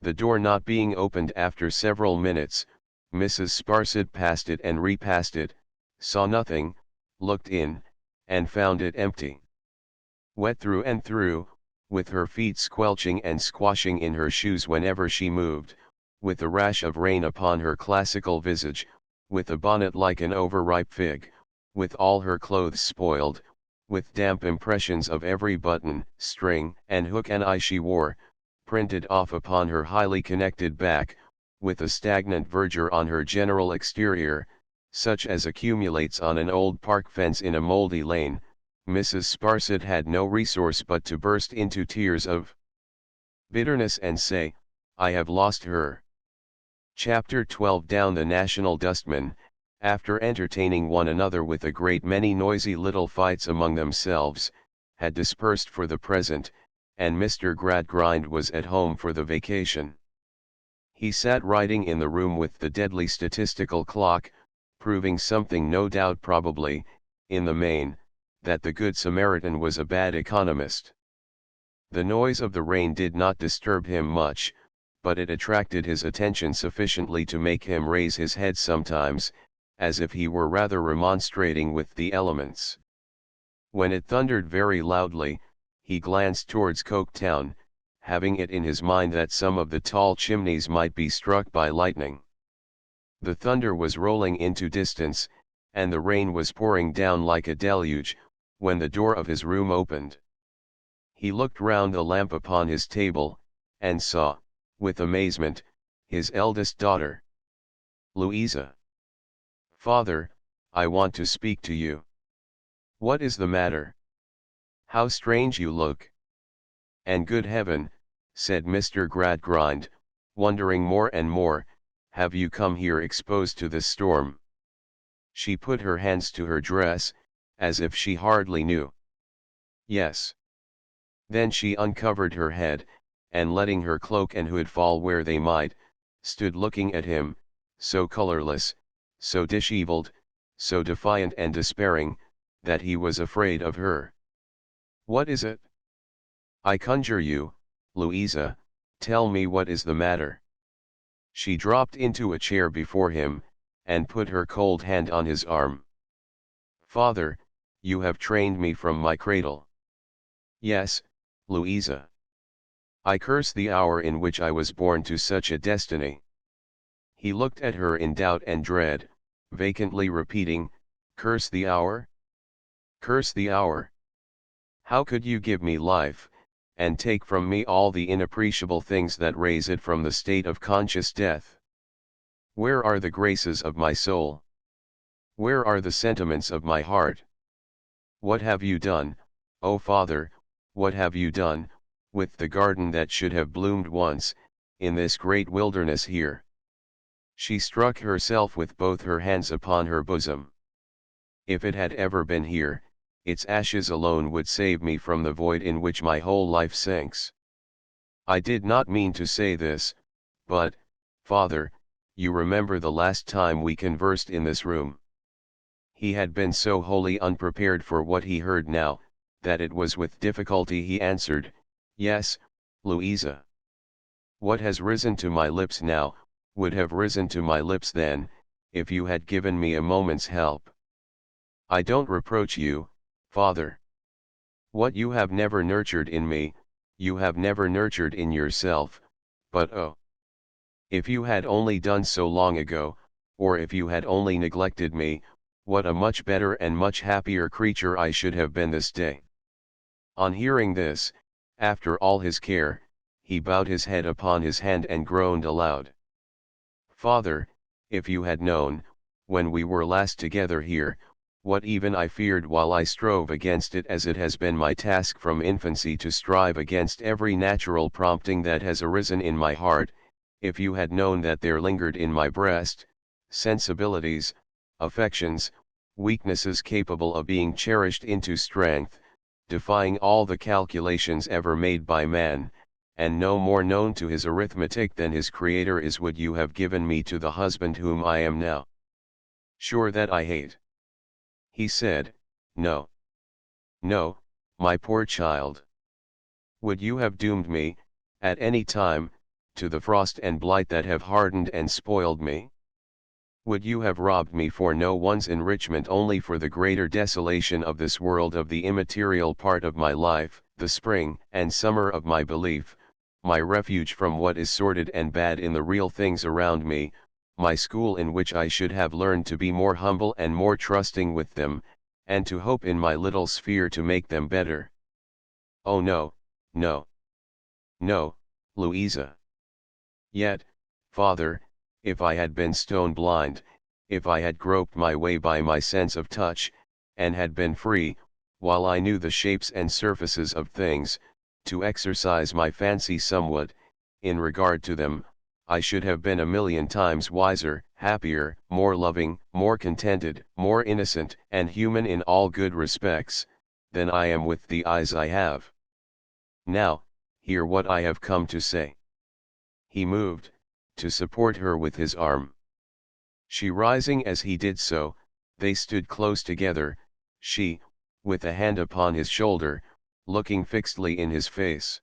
The door not being opened after several minutes, Mrs. Sparsit passed it and repassed it, saw nothing, looked in, and found it empty. Wet through and through, with her feet squelching and squashing in her shoes whenever she moved, with a rash of rain upon her classical visage, with a bonnet like an overripe fig, with all her clothes spoiled, with damp impressions of every button, string, and hook and eye she wore, printed off upon her highly connected back, with a stagnant verdure on her general exterior, such as accumulates on an old park fence in a mouldy lane, Mrs. Sparsit had no resource but to burst into tears of bitterness and say, "I have lost her." Chapter 12. Down the national dustmen, after entertaining one another with a great many noisy little fights among themselves, had dispersed for the present, and Mr. Gradgrind was at home for the vacation. He sat writing in the room with the deadly statistical clock, proving something, no doubt probably, in the main, that the Good Samaritan was a bad economist. The noise of the rain did not disturb him much, but it attracted his attention sufficiently to make him raise his head sometimes, as if he were rather remonstrating with the elements. When it thundered very loudly, he glanced towards Coketown, having it in his mind that some of the tall chimneys might be struck by lightning. The thunder was rolling into distance, and the rain was pouring down like a deluge, when the door of his room opened. He looked round the lamp upon his table, and saw, with amazement, his eldest daughter. "Louisa." "Father, I want to speak to you." "What is the matter? How strange you look." "And good heaven," said Mr. Gradgrind, wondering more and more, "have you come here exposed to the storm?" She put her hands to her dress, as if she hardly knew. "Yes." Then she uncovered her head, and letting her cloak and hood fall where they might, stood looking at him, so colourless, so dishevelled, so defiant and despairing, that he was afraid of her. "What is it? I conjure you, Louisa, tell me what is the matter." She dropped into a chair before him, and put her cold hand on his arm. "Father, you have trained me from my cradle." "Yes, Louisa. I curse the hour in which I was born to such a destiny." He looked at her in doubt and dread, vacantly repeating, "Curse the hour? Curse the hour? How could you give me life, and take from me all the inappreciable things that raise it from the state of conscious death? Where are the graces of my soul? Where are the sentiments of my heart? What have you done, O Father, what have you done, with the garden that should have bloomed once, in this great wilderness here?" She struck herself with both her hands upon her bosom. "If it had ever been here, its ashes alone would save me from the void in which my whole life sinks. I did not mean to say this, but, Father, you remember the last time we conversed in this room." He had been so wholly unprepared for what he heard now, that it was with difficulty he answered, "Yes, Louisa. What has risen to my lips now, would have risen to my lips then, if you had given me a moment's help. I don't reproach you, Father. What you have never nurtured in me, you have never nurtured in yourself, but oh! if you had only done so long ago, or if you had only neglected me, what a much better and much happier creature I should have been this day." On hearing this, after all his care, he bowed his head upon his hand and groaned aloud. Father, if you had known, when we were last together here, what even I feared while I strove against it, as it has been my task from infancy to strive against every natural prompting that has arisen in my heart, if you had known that there lingered in my breast, sensibilities, affections, weaknesses capable of being cherished into strength, defying all the calculations ever made by man, and no more known to his arithmetic than his Creator is, would you have given me to the husband whom I am now? Sure that I hate. He said, No. No, my poor child. Would you have doomed me, at any time, to the frost and blight that have hardened and spoiled me? Would you have robbed me for no one's enrichment, only for the greater desolation of this world, of the immaterial part of my life, the spring and summer of my belief, my refuge from what is sordid and bad in the real things around me, my school in which I should have learned to be more humble and more trusting with them, and to hope in my little sphere to make them better? Oh no, no. No, Louisa. Yet, Father, if I had been stone blind, if I had groped my way by my sense of touch, and had been free, while I knew the shapes and surfaces of things, to exercise my fancy somewhat, in regard to them, I should have been a million times wiser, happier, more loving, more contented, more innocent and human in all good respects, than I am with the eyes I have. Now, hear what I have come to say. He moved, to support her with his arm. She rising as he did so, they stood close together, she, with a hand upon his shoulder, looking fixedly in his face.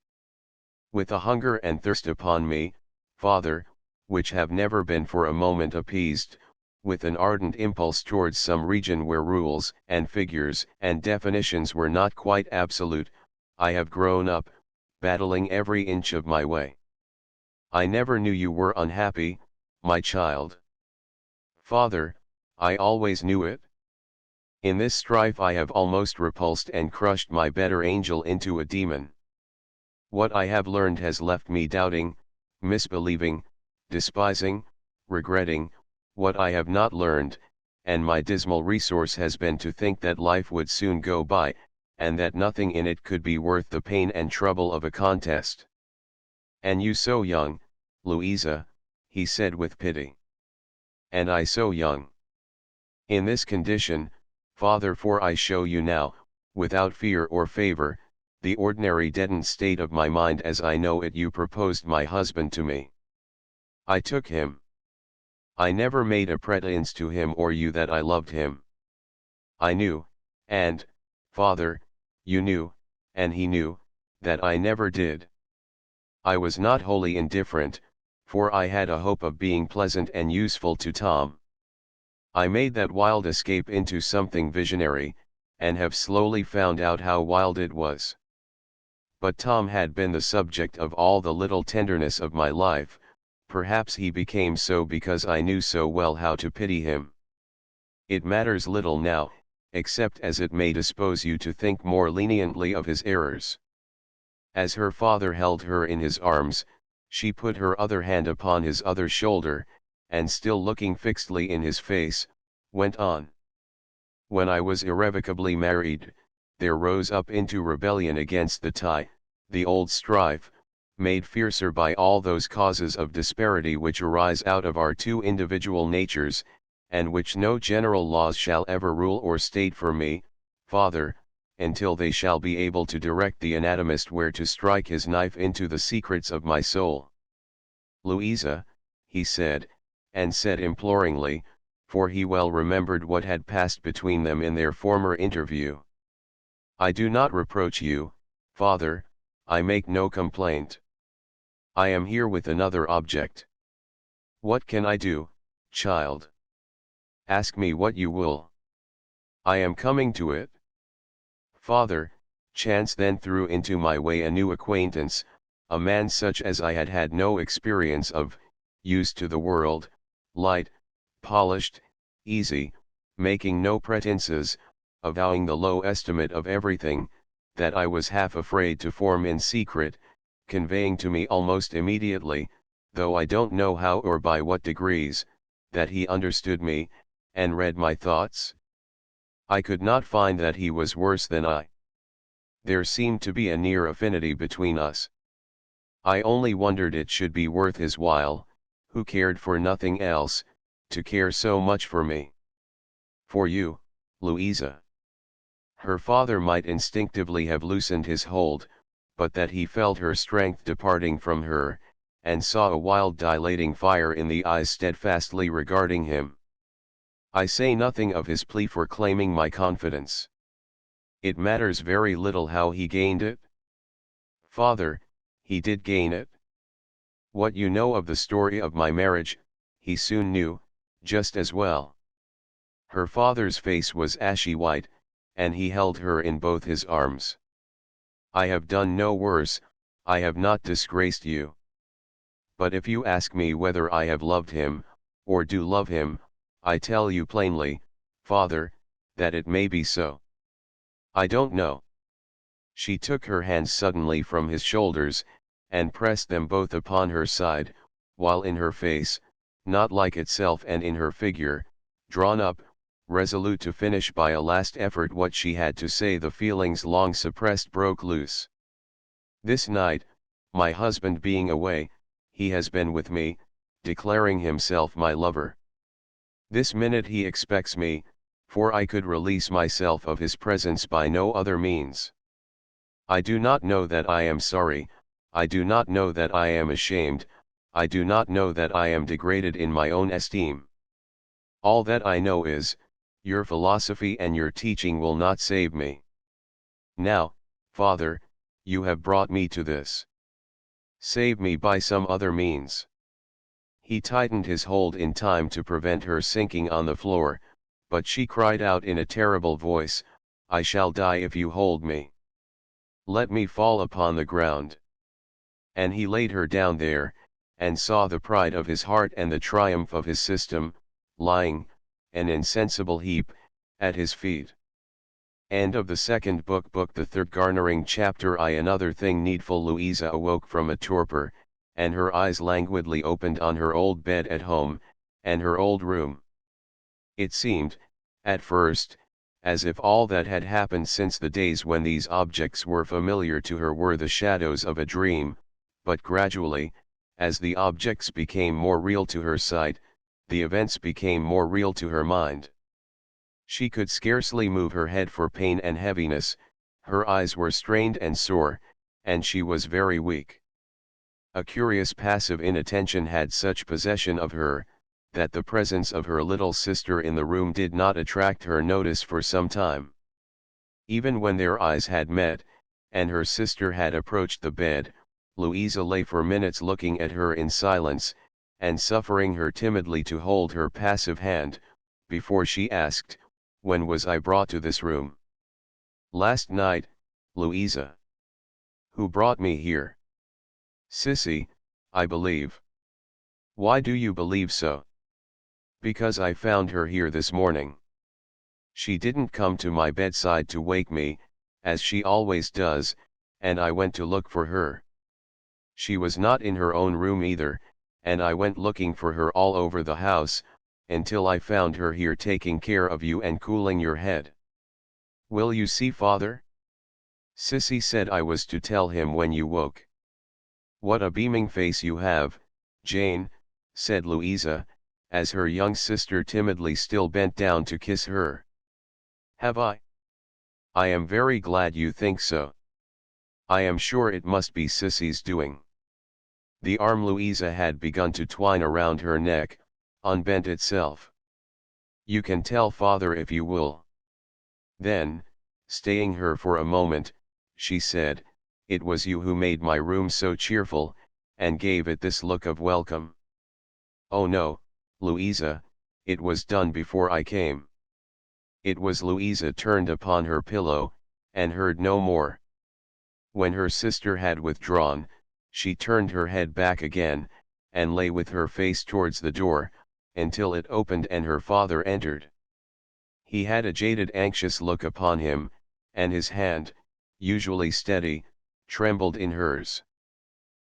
With a hunger and thirst upon me, Father, which have never been for a moment appeased, with an ardent impulse towards some region where rules and figures and definitions were not quite absolute, I have grown up, battling every inch of my way. I never knew you were unhappy, my child. Father, I always knew it. In this strife I have almost repulsed and crushed my better angel into a demon. What I have learned has left me doubting, misbelieving, despising, regretting, what I have not learned, and my dismal resource has been to think that life would soon go by, and that nothing in it could be worth the pain and trouble of a contest. And you so young, Louisa, he said with pity. And I so young. In this condition, Father, for I show you now, without fear or favor, the ordinary deadened state of my mind as I know it, you proposed my husband to me. I took him. I never made a pretense to him or you that I loved him. I knew, and, Father, you knew, and he knew, that I never did. I was not wholly indifferent, for I had a hope of being pleasant and useful to Tom. I made that wild escape into something visionary, and have slowly found out how wild it was. But Tom had been the subject of all the little tenderness of my life, perhaps he became so because I knew so well how to pity him. It matters little now, except as it may dispose you to think more leniently of his errors. As her father held her in his arms, she put her other hand upon his other shoulder, and still looking fixedly in his face, went on. When I was irrevocably married, there rose up into rebellion against the tie, the old strife, made fiercer by all those causes of disparity which arise out of our two individual natures, and which no general laws shall ever rule or state for me, Father, until they shall be able to direct the anatomist where to strike his knife into the secrets of my soul. Louisa, he said, and said imploringly, for he well remembered what had passed between them in their former interview. I do not reproach you, Father, I make no complaint. I am here with another object. What can I do, child? Ask me what you will. I am coming to it. Father, chance then threw into my way a new acquaintance, a man such as I had had no experience of, used to the world, light, polished, easy, making no pretenses, avowing the low estimate of everything, that I was half afraid to form in secret, conveying to me almost immediately, though I don't know how or by what degrees, that he understood me, and read my thoughts. I could not find that he was worse than I. There seemed to be a near affinity between us. I only wondered it should be worth his while, who cared for nothing else, to care so much for me. For you, Louisa. Her father might instinctively have loosened his hold, but that he felt her strength departing from her, and saw a wild dilating fire in the eyes steadfastly regarding him. I say nothing of his plea for claiming my confidence. It matters very little how he gained it. Father, he did gain it. What you know of the story of my marriage, he soon knew, just as well. Her father's face was ashy white, and he held her in both his arms. I have done no worse, I have not disgraced you. But if you ask me whether I have loved him, or do love him, I tell you plainly, Father, that it may be so. I don't know. She took her hands suddenly from his shoulders, and pressed them both upon her side, while in her face, not like itself and in her figure, drawn up, resolute to finish by a last effort what she had to say, the feelings long suppressed broke loose. This night, my husband being away, he has been with me, declaring himself my lover. This minute he expects me, for I could release myself of his presence by no other means. I do not know that I am sorry, I do not know that I am ashamed, I do not know that I am degraded in my own esteem. All that I know is, your philosophy and your teaching will not save me. Now, Father, you have brought me to this. Save me by some other means. He tightened his hold in time to prevent her sinking on the floor, but she cried out in a terrible voice, I shall die if you hold me. Let me fall upon the ground. And he laid her down there, and saw the pride of his heart and the triumph of his system, lying, an insensible heap, at his feet. End of the second book, the third. Garnering chapter. Another thing needful. Louisa awoke from a torpor, and her eyes languidly opened on her old bed at home, and her old room. It seemed, at first, as if all that had happened since the days when these objects were familiar to her were the shadows of a dream, but gradually, as the objects became more real to her sight, the events became more real to her mind. She could scarcely move her head for pain and heaviness, her eyes were strained and sore, and she was very weak. A curious passive inattention had such possession of her, that the presence of her little sister in the room did not attract her notice for some time. Even when their eyes had met, and her sister had approached the bed, Louisa lay for minutes looking at her in silence, and suffering her timidly to hold her passive hand, before she asked, When was I brought to this room? Last night, Louisa. Who brought me here? Sissy, I believe. Why do you believe so? Because I found her here this morning. She didn't come to my bedside to wake me, as she always does, and I went to look for her. She was not in her own room either, and I went looking for her all over the house, until I found her here taking care of you and cooling your head. Will you see father? Sissy said I was to tell him when you woke. What a beaming face you have, Jane, said Louisa, as her young sister timidly still bent down to kiss her. Have I? I am very glad you think so. I am sure it must be Sissy's doing. The arm Louisa had begun to twine around her neck, unbent itself. You can tell father if you will. Then, staying her for a moment, she said, It was you who made my room so cheerful, and gave it this look of welcome. Oh no, Louisa, it was done before I came. It was. Louisa turned upon her pillow, and heard no more. When her sister had withdrawn, she turned her head back again, and lay with her face towards the door, until it opened and her father entered. He had a jaded anxious look upon him, and his hand, usually steady, trembled in hers.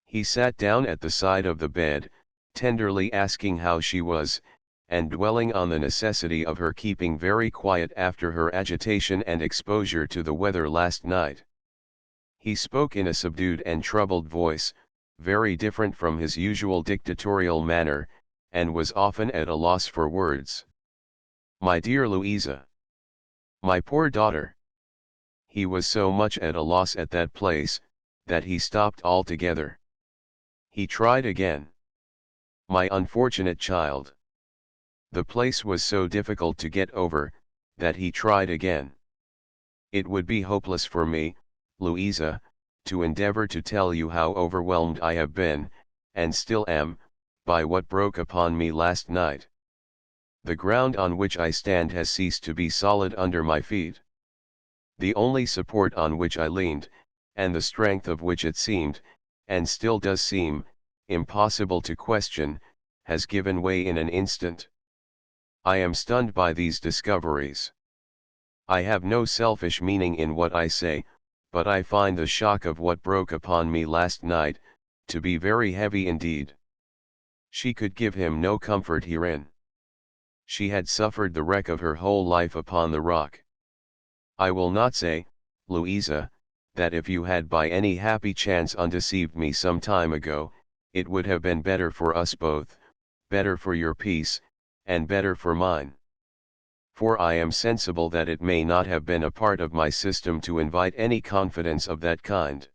He sat down at the side of the bed, tenderly asking how she was, and dwelling on the necessity of her keeping very quiet after her agitation and exposure to the weather last night. He spoke in a subdued and troubled voice, very different from his usual dictatorial manner, and was often at a loss for words. "My dear Louisa! My poor daughter!" He was so much at a loss at that place, that he stopped altogether. He tried again. "My unfortunate child!" The place was so difficult to get over, that he tried again. "It would be hopeless for me, Louisa, to endeavor to tell you how overwhelmed I have been, and still am, by what broke upon me last night. The ground on which I stand has ceased to be solid under my feet. The only support on which I leaned, and the strength of which it seemed, and still does seem, impossible to question, has given way in an instant. I am stunned by these discoveries. I have no selfish meaning in what I say, but I find the shock of what broke upon me last night, to be very heavy indeed." She could give him no comfort herein. She had suffered the wreck of her whole life upon the rock. "I will not say, Louisa, that if you had by any happy chance undeceived me some time ago, it would have been better for us both, better for your peace, and better for mine. For I am sensible that it may not have been a part of my system to invite any confidence of that kind.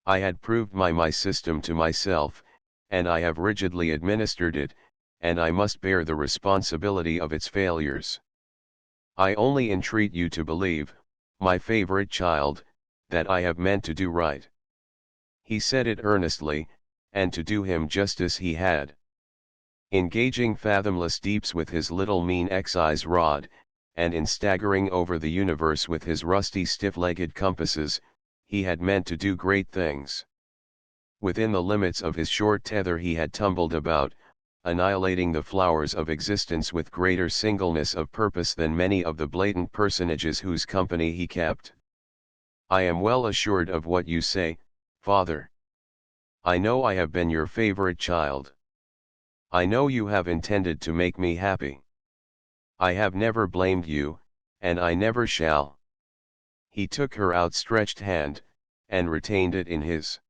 I had proved my system to myself, and I have rigidly administered it, and I must bear the responsibility of its failures. I only entreat you to believe, my favorite child, that I have meant to do right." He said it earnestly, and to do him justice he had. Engaging fathomless deeps with his little mean excise rod, and in staggering over the universe with his rusty stiff-legged compasses, he had meant to do great things. Within the limits of his short tether he had tumbled about, annihilating the flowers of existence with greater singleness of purpose than many of the blatant personages whose company he kept. "I am well assured of what you say, father. I know I have been your favorite child. I know you have intended to make me happy. I have never blamed you, and I never shall." He took her outstretched hand, and retained it in his.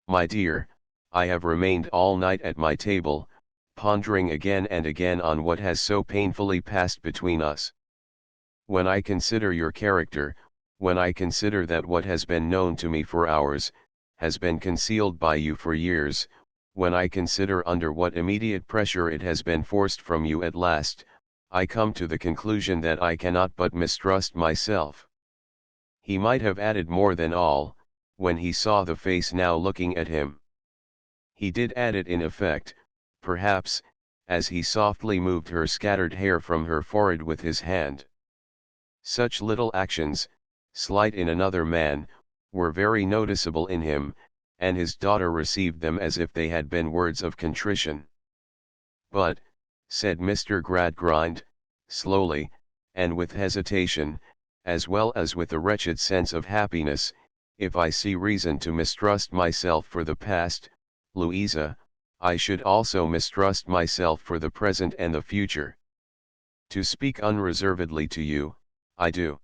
"My dear, I have remained all night at my table, pondering again and again on what has so painfully passed between us. When I consider your character, when I consider that what has been known to me for hours, has been concealed by you for years, when I consider under what immediate pressure it has been forced from you at last, I come to the conclusion that I cannot but mistrust myself." He might have added more than all, when he saw the face now looking at him. He did add it in effect, perhaps, as he softly moved her scattered hair from her forehead with his hand. Such little actions, slight in another man, were very noticeable in him, and his daughter received them as if they had been words of contrition. "But," said Mr. Gradgrind, slowly, and with hesitation, as well as with a wretched sense of happiness, "if I see reason to mistrust myself for the past, Louisa, I should also mistrust myself for the present and the future. To speak unreservedly to you, I do.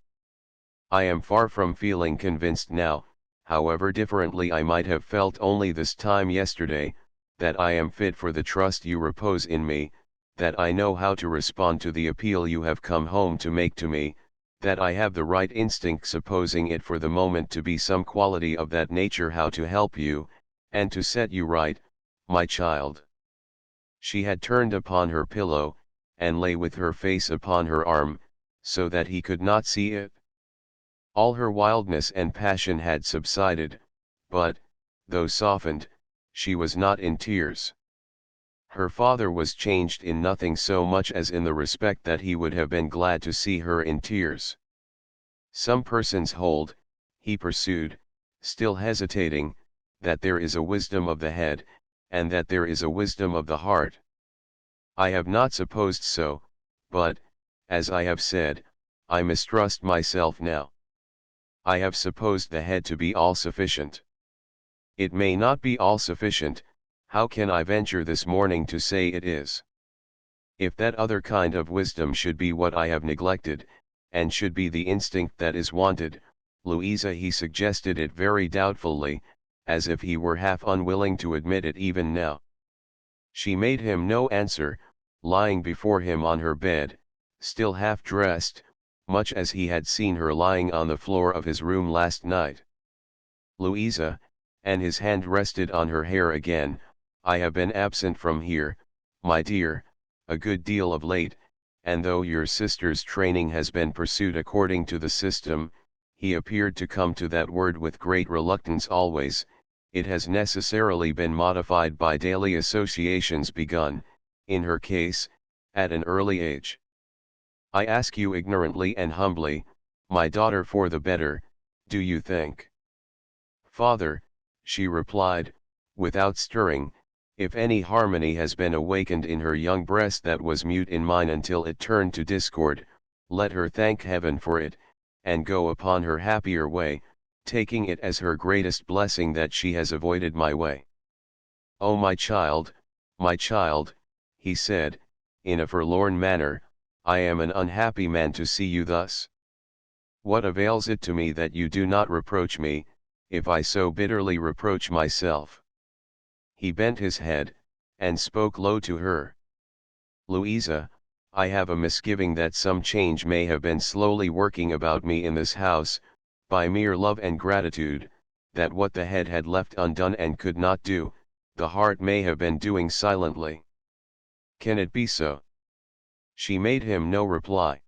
I am far from feeling convinced now, however differently I might have felt only this time yesterday, that I am fit for the trust you repose in me, that I know how to respond to the appeal you have come home to make to me, that I have the right instinct, supposing it for the moment to be some quality of that nature, how to help you, and to set you right, my child." She had turned upon her pillow, and lay with her face upon her arm, so that he could not see it. All her wildness and passion had subsided, but, though softened, she was not in tears. Her father was changed in nothing so much as in the respect that he would have been glad to see her in tears. "Some persons hold," he pursued, still hesitating, "that there is a wisdom of the head, and that there is a wisdom of the heart. I have not supposed so, but, as I have said, I mistrust myself now. I have supposed the head to be all sufficient. It may not be all sufficient, how can I venture this morning to say it is? If that other kind of wisdom should be what I have neglected, and should be the instinct that is wanted, Louisa, he suggested it very doubtfully, as if he were half unwilling to admit it even now. She made him no answer, lying before him on her bed, still half dressed, much as he had seen her lying on the floor of his room last night. Louisa, and his hand rested on her hair again, I have been absent from here, my dear, a good deal of late, and though your sister's training has been pursued according to the system, he appeared to come to that word with great reluctance always, it has necessarily been modified by daily associations begun, in her case, at an early age. I ask you ignorantly and humbly, my daughter, for the better, do you think? Father, she replied, without stirring, if any harmony has been awakened in her young breast that was mute in mine until it turned to discord, let her thank heaven for it, and go upon her happier way, taking it as her greatest blessing that she has avoided my way. Oh my child, he said, in a forlorn manner, I am an unhappy man to see you thus. What avails it to me that you do not reproach me, if I so bitterly reproach myself? He bent his head, and spoke low to her. Louisa, I have a misgiving that some change may have been slowly working about me in this house, by mere love and gratitude, that what the head had left undone and could not do, the heart may have been doing silently. Can it be so? She made him no reply.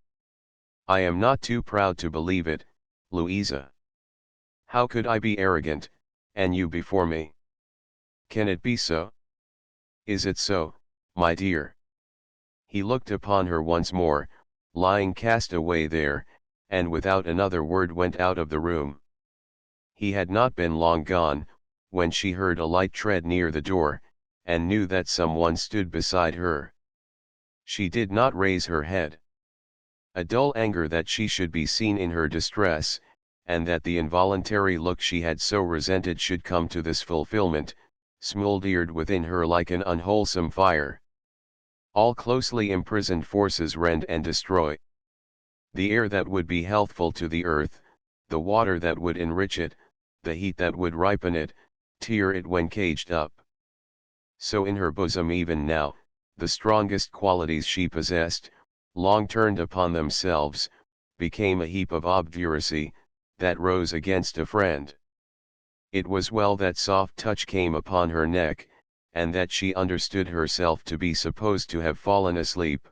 I am not too proud to believe it, Louisa. How could I be arrogant, and you before me? Can it be so? Is it so, my dear? He looked upon her once more, lying cast away there, and without another word went out of the room. He had not been long gone, when she heard a light tread near the door, and knew that some one stood beside her. She did not raise her head. A dull anger that she should be seen in her distress, and that the involuntary look she had so resented should come to this fulfillment, smouldered within her like an unwholesome fire. All closely imprisoned forces rend and destroy. The air that would be healthful to the earth, the water that would enrich it, the heat that would ripen it, tear it when caged up. So in her bosom even now, the strongest qualities she possessed, long turned upon themselves, became a heap of obduracy, that rose against a friend. It was well that soft touch came upon her neck, and that she understood herself to be supposed to have fallen asleep.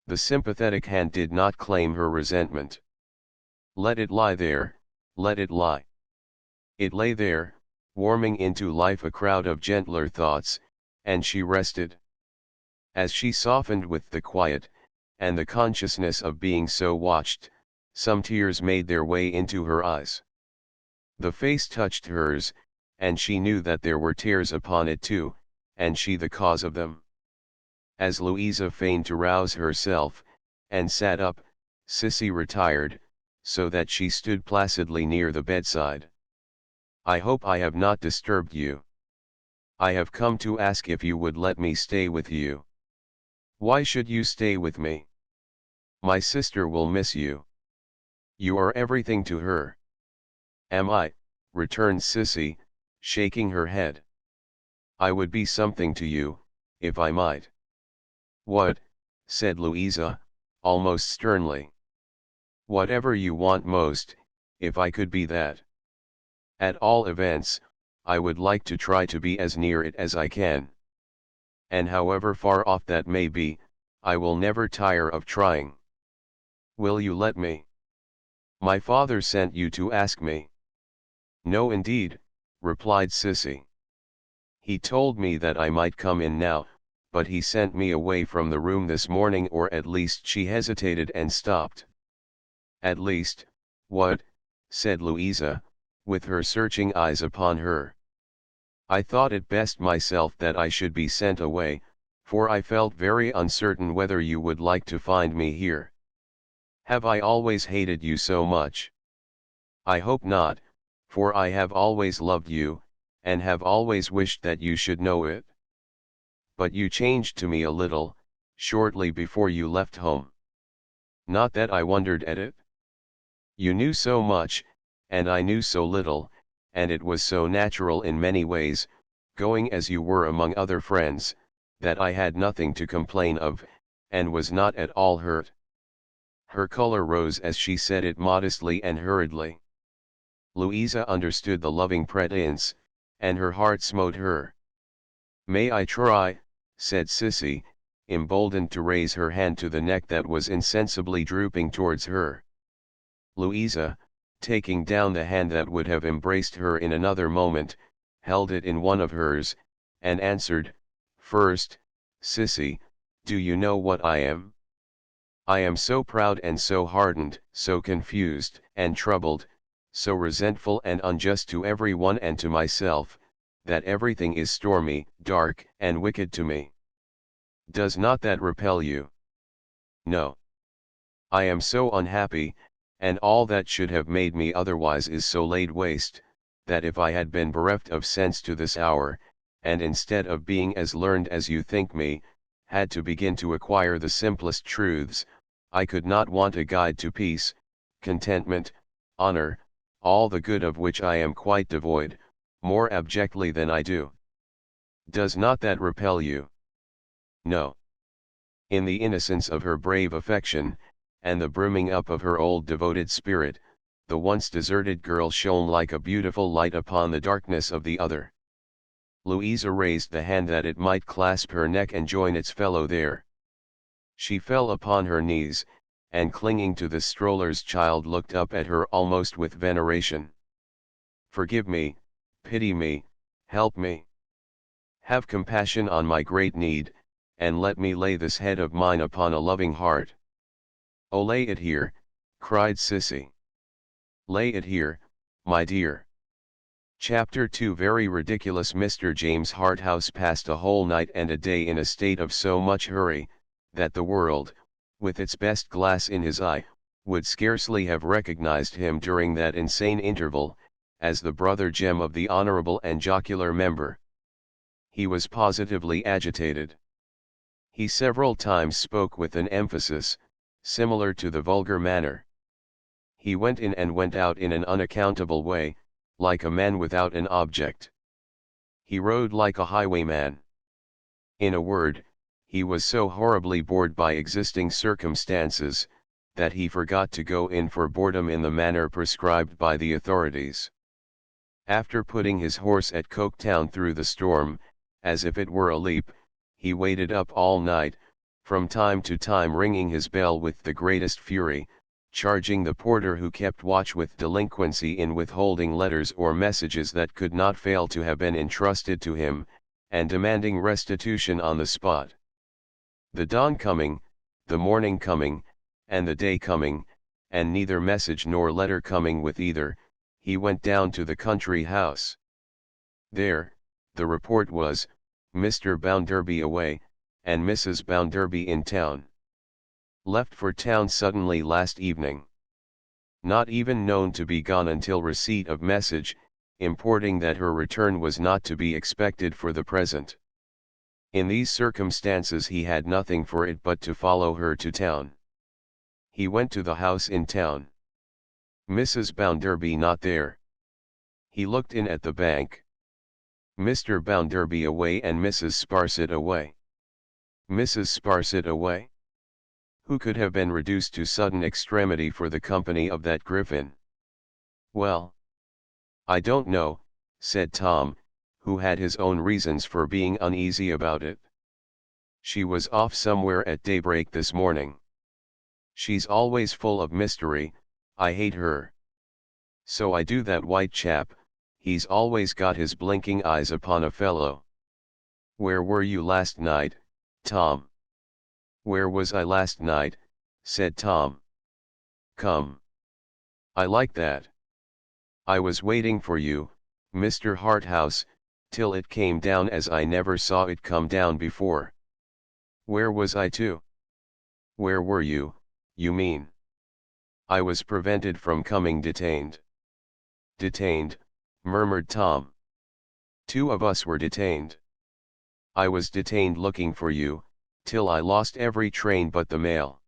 The sympathetic hand did not claim her resentment. Let it lie there, let it lie. It lay there, warming into life a crowd of gentler thoughts, and she rested. As she softened with the quiet, and the consciousness of being so watched, some tears made their way into her eyes. The face touched hers, and she knew that there were tears upon it too, and she the cause of them. As Louisa feigned to rouse herself, and sat up, Sissy retired, so that she stood placidly near the bedside. I hope I have not disturbed you. I have come to ask if you would let me stay with you. Why should you stay with me? My sister will miss you. You are everything to her. Am I? Returned Sissy, shaking her head. I would be something to you, if I might. What? Said Louisa, almost sternly. Whatever you want most, if I could be that. At all events, I would like to try to be as near it as I can. And however far off that may be, I will never tire of trying. Will you let me? My father sent you to ask me. No indeed, replied Sissy. He told me that I might come in now, but he sent me away from the room this morning, or at least. She hesitated and stopped. At least, what? Said Louisa, with her searching eyes upon her. I thought it best myself that I should be sent away, for I felt very uncertain whether you would like to find me here. Have I always hated you so much? I hope not, for I have always loved you, and have always wished that you should know it. But you changed to me a little, shortly before you left home. Not that I wondered at it. You knew so much, and I knew so little, and it was so natural in many ways, going as you were among other friends, that I had nothing to complain of, and was not at all hurt. Her color rose as she said it modestly and hurriedly. Louisa understood the loving pretense, and her heart smote her. "May I try?" said Sissy, emboldened to raise her hand to the neck that was insensibly drooping towards her. Louisa, taking down the hand that would have embraced her in another moment, held it in one of hers, and answered, "First, Sissy, do you know what I am? I am so proud and so hardened, so confused and troubled, so resentful and unjust to every one and to myself, that everything is stormy, dark, and wicked to me. Does not that repel you? No. I am so unhappy, and all that should have made me otherwise is so laid waste, that if I had been bereft of sense to this hour, and instead of being as learned as you think me, had to begin to acquire the simplest truths, I could not want a guide to peace, contentment, honor, all the good of which I am quite devoid, more abjectly than I do. Does not that repel you? No." In the innocence of her brave affection, and the brimming up of her old devoted spirit, the once deserted girl shone like a beautiful light upon the darkness of the other. Louisa raised the hand that it might clasp her neck and join its fellow there. She fell upon her knees, and clinging to the stroller's child looked up at her almost with veneration. "Forgive me, pity me, help me. Have compassion on my great need, and let me lay this head of mine upon a loving heart." "Oh, lay it here," cried Sissy. "Lay it here, my dear." Chapter 2. Very ridiculous. Mr. James Harthouse passed a whole night and a day in a state of so much hurry, that the world, with its best glass in his eye, would scarcely have recognized him during that insane interval, as the brother Jem of the honourable and jocular member. He was positively agitated. He several times spoke with an emphasis, similar to the vulgar manner. He went in and went out in an unaccountable way, like a man without an object. He rode like a highwayman. In a word, he was so horribly bored by existing circumstances, that he forgot to go in for boredom in the manner prescribed by the authorities. After putting his horse at Coketown through the storm, as if it were a leap, he waited up all night, from time to time ringing his bell with the greatest fury, charging the porter who kept watch with delinquency in withholding letters or messages that could not fail to have been entrusted to him, and demanding restitution on the spot. The dawn coming, the morning coming, and the day coming, and neither message nor letter coming with either, he went down to the country house. There, the report was, Mr. Bounderby away, and Mrs. Bounderby in town. Left for town suddenly last evening. Not even known to be gone until receipt of message, importing that her return was not to be expected for the present. In these circumstances he had nothing for it but to follow her to town. He went to the house in town. Mrs. Bounderby not there. He looked in at the bank. Mr. Bounderby away and Mrs. Sparsit away. Mrs. Sparsit away? Who could have been reduced to sudden extremity for the company of that griffin? Well, I don't know, said Tom, who had his own reasons for being uneasy about it. She was off somewhere at daybreak this morning. She's always full of mystery, I hate her. So I do that white chap, he's always got his blinking eyes upon a fellow. Where were you last night, Tom? Where was I last night? Said Tom. Come. I like that. I was waiting for you, Mr. Harthouse, till it came down as I never saw it come down before. Where was I to? Where were you, you mean? I was prevented from coming. Detained. Detained, murmured Tom. Two of us were detained. I was detained looking for you, till I lost every train but the mail.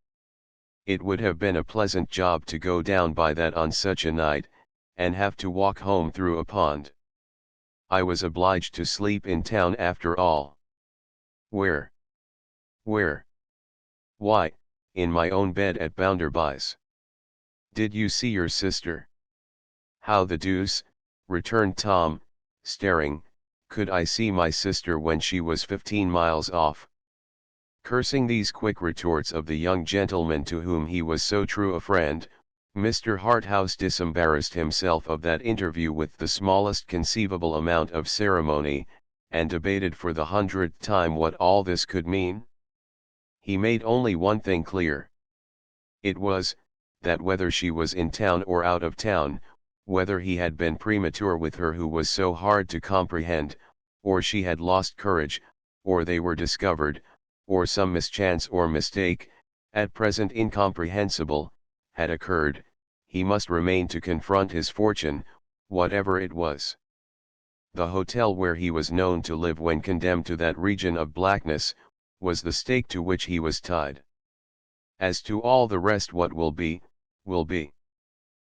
It would have been a pleasant job to go down by that on such a night, and have to walk home through a pond. I was obliged to sleep in town after all. Where? Where? Why, in my own bed at Bounderby's. Did you see your sister? How the deuce, returned Tom, staring, could I see my sister when she was 15 miles off? Cursing these quick retorts of the young gentleman to whom he was so true a friend, Mr. Harthouse disembarrassed himself of that interview with the smallest conceivable amount of ceremony, and debated for the 100th time what all this could mean. He made only one thing clear. It was, that whether she was in town or out of town, whether he had been premature with her who was so hard to comprehend, or she had lost courage, or they were discovered, or some mischance or mistake, at present incomprehensible, had occurred, he must remain to confront his fortune, whatever it was. The hotel where he was known to live when condemned to that region of blackness, was the stake to which he was tied. As to all the rest, what will be, will be.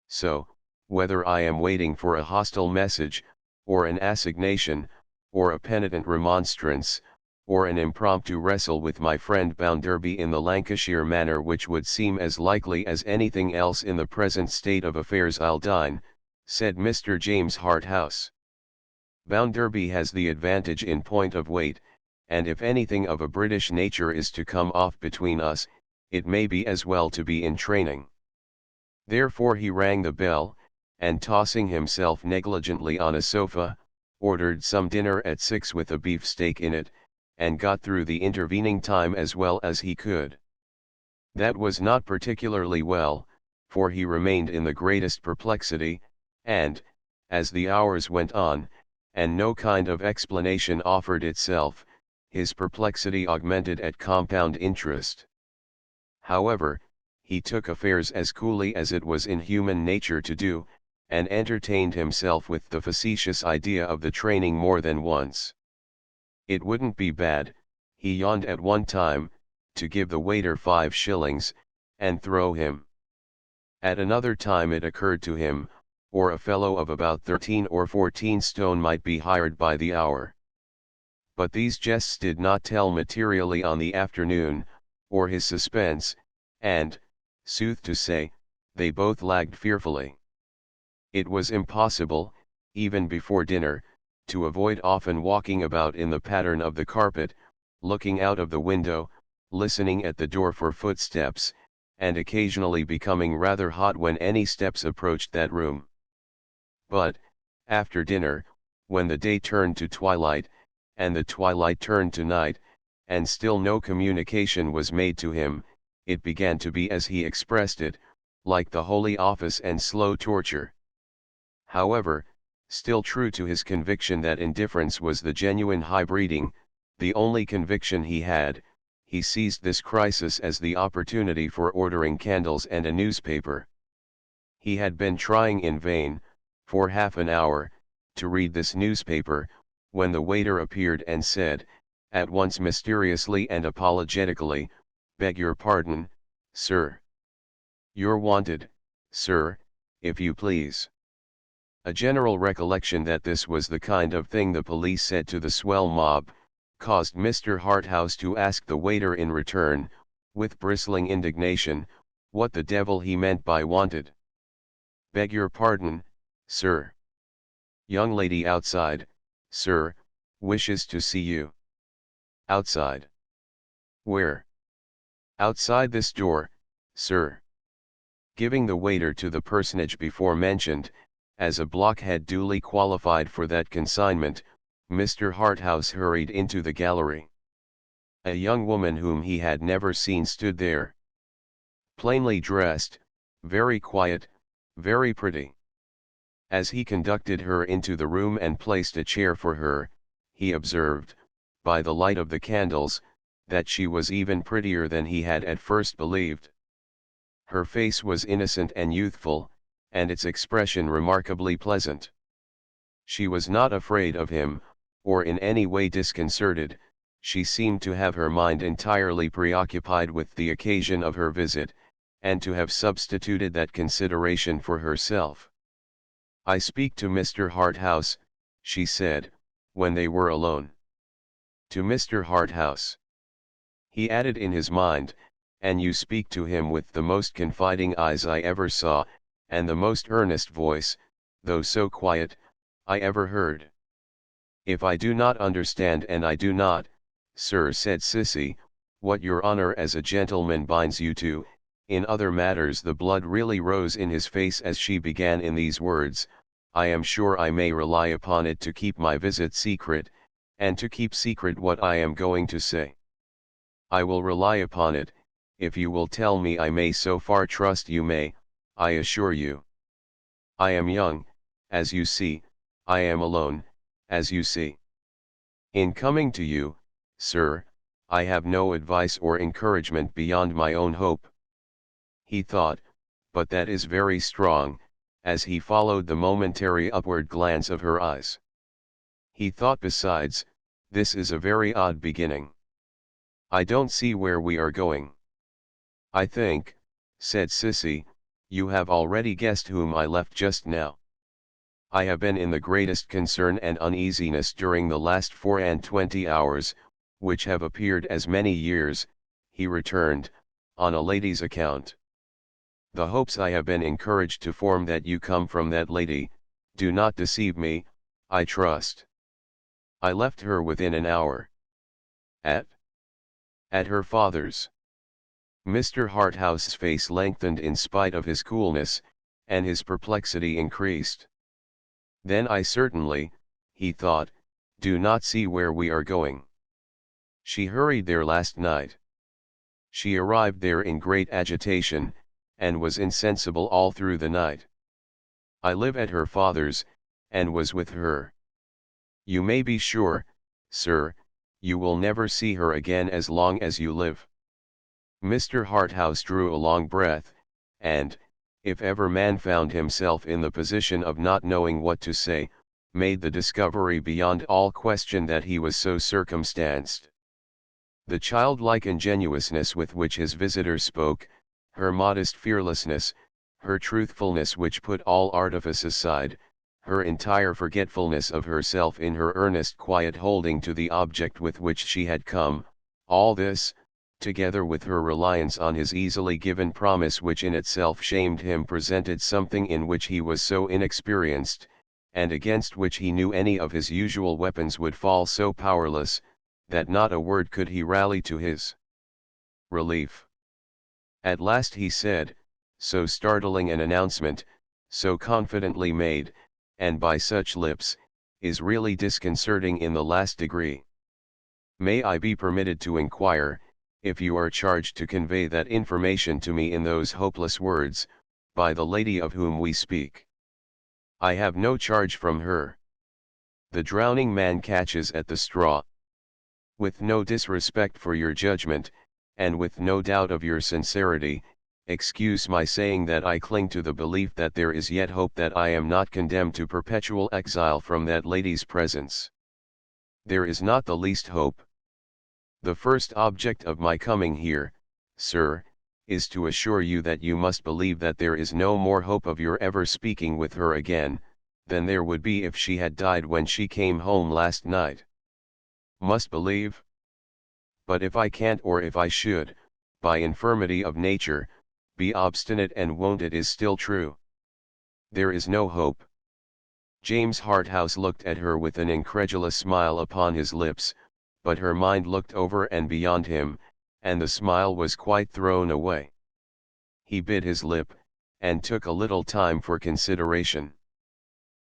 So, whether I am waiting for a hostile message, or an assignation, or a penitent remonstrance, or an impromptu wrestle with my friend Bounderby in the Lancashire manner which would seem as likely as anything else in the present state of affairs, I'll dine, said Mr. James Harthouse. Bounderby has the advantage in point of weight, and if anything of a British nature is to come off between us, it may be as well to be in training. Therefore he rang the bell, and tossing himself negligently on a sofa, ordered some dinner at 6 with a beefsteak in it, and got through the intervening time as well as he could. That was not particularly well, for he remained in the greatest perplexity, and, as the hours went on, and no kind of explanation offered itself, his perplexity augmented at compound interest. However, he took affairs as coolly as it was in human nature to do, and entertained himself with the facetious idea of the training more than once. It wouldn't be bad, he yawned at one time, to give the waiter 5 shillings, and throw him. At another time it occurred to him, or a fellow of about 13 or 14 stone might be hired by the hour. But these jests did not tell materially on the afternoon, or his suspense, and, sooth to say, they both lagged fearfully. It was impossible, even before dinner, to avoid often walking about in the pattern of the carpet, looking out of the window, listening at the door for footsteps, and occasionally becoming rather hot when any steps approached that room. But, after dinner, when the day turned to twilight, and the twilight turned to night, and still no communication was made to him, it began to be, as he expressed it, like the Holy Office and slow torture. However, still true to his conviction that indifference was the genuine high breeding, the only conviction he had, he seized this crisis as the opportunity for ordering candles and a newspaper. He had been trying in vain, for half an hour, to read this newspaper, when the waiter appeared and said, at once mysteriously and apologetically, "Beg your pardon, sir. You're wanted, sir, if you please." A general recollection that this was the kind of thing the police said to the swell mob, caused Mr. Harthouse to ask the waiter in return, with bristling indignation, what the devil he meant by wanted. "Beg your pardon, sir. Young lady outside, sir, wishes to see you." "Outside? Where?" "Outside this door, sir." Giving the waiter to the personage before mentioned, as a blockhead duly qualified for that consignment, Mr. Harthouse hurried into the gallery. A young woman whom he had never seen stood there. Plainly dressed, very quiet, very pretty. As he conducted her into the room and placed a chair for her, he observed, by the light of the candles, that she was even prettier than he had at first believed. Her face was innocent and youthful, and its expression remarkably pleasant. She was not afraid of him, or in any way disconcerted. She seemed to have her mind entirely preoccupied with the occasion of her visit, and to have substituted that consideration for herself. "I speak to Mr. Harthouse," she said, when they were alone. "To Mr. Harthouse," he added in his mind, "and you speak to him with the most confiding eyes I ever saw, and the most earnest voice, though so quiet, I ever heard." "If I do not understand, and I do not, sir," said Sissy, "what your honour as a gentleman binds you to, in other matters," the blood really rose in his face as she began in these words, "I am sure I may rely upon it to keep my visit secret, and to keep secret what I am going to say. I will rely upon it, if you will tell me I may. So far trust you may, I assure you. I am young, as you see, I am alone, as you see. In coming to you, sir, I have no advice or encouragement beyond my own hope." He thought, "But that is very strong," as he followed the momentary upward glance of her eyes. He thought besides, "This is a very odd beginning. I don't see where we are going." "I think," said Sissy, "you have already guessed whom I left just now. I have been in the greatest concern and uneasiness during the last 24 hours, which have appeared as many years," he returned, "on a lady's account. The hopes I have been encouraged to form that you come from that lady, do not deceive me, I trust. I left her within an hour." "At her father's." Mr. Harthouse's face lengthened in spite of his coolness, and his perplexity increased. "Then I certainly," he thought, "do not see where we are going. She hurried there last night. She arrived there in great agitation, and was insensible all through the night. I live at her father's, and was with her. You may be sure, sir, you will never see her again as long as you live." Mr. Harthouse drew a long breath, and, if ever man found himself in the position of not knowing what to say, made the discovery beyond all question that he was so circumstanced. The childlike ingenuousness with which his visitor spoke, her modest fearlessness, her truthfulness which put all artifice aside, her entire forgetfulness of herself in her earnest quiet holding to the object with which she had come, all this, together with her reliance on his easily given promise which in itself shamed him, presented something in which he was so inexperienced, and against which he knew any of his usual weapons would fall so powerless, that not a word could he rally to his relief. At last he said, so startling an announcement, so confidently made, and by such lips, is really disconcerting in the last degree. "May I be permitted to inquire, if you are charged to convey that information to me in those hopeless words, by the lady of whom we speak?" "I have no charge from her." The drowning man catches at the straw. "With no disrespect for your judgment, and with no doubt of your sincerity, excuse my saying that I cling to the belief that there is yet hope that I am not condemned to perpetual exile from that lady's presence." "There is not the least hope. The first object of my coming here, sir, is to assure you that you must believe that there is no more hope of your ever speaking with her again, than there would be if she had died when she came home last night." "Must believe? But if I can't, or if I should, by infirmity of nature, be obstinate and won't, it is still true." "There is no hope." James Harthouse looked at her with an incredulous smile upon his lips, but her mind looked over and beyond him, and the smile was quite thrown away. He bit his lip, and took a little time for consideration.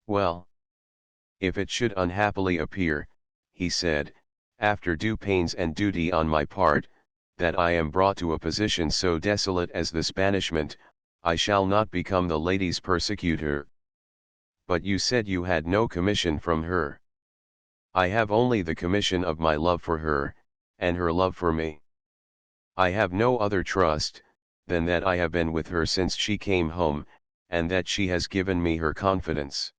"Well, if it should unhappily appear," he said, "after due pains and duty on my part, that I am brought to a position so desolate as this banishment, I shall not become the lady's persecutor." "But you said you had no commission from her." "I have only the commission of my love for her, and her love for me. I have no other trust, than that I have been with her since she came home, and that she has given me her confidence.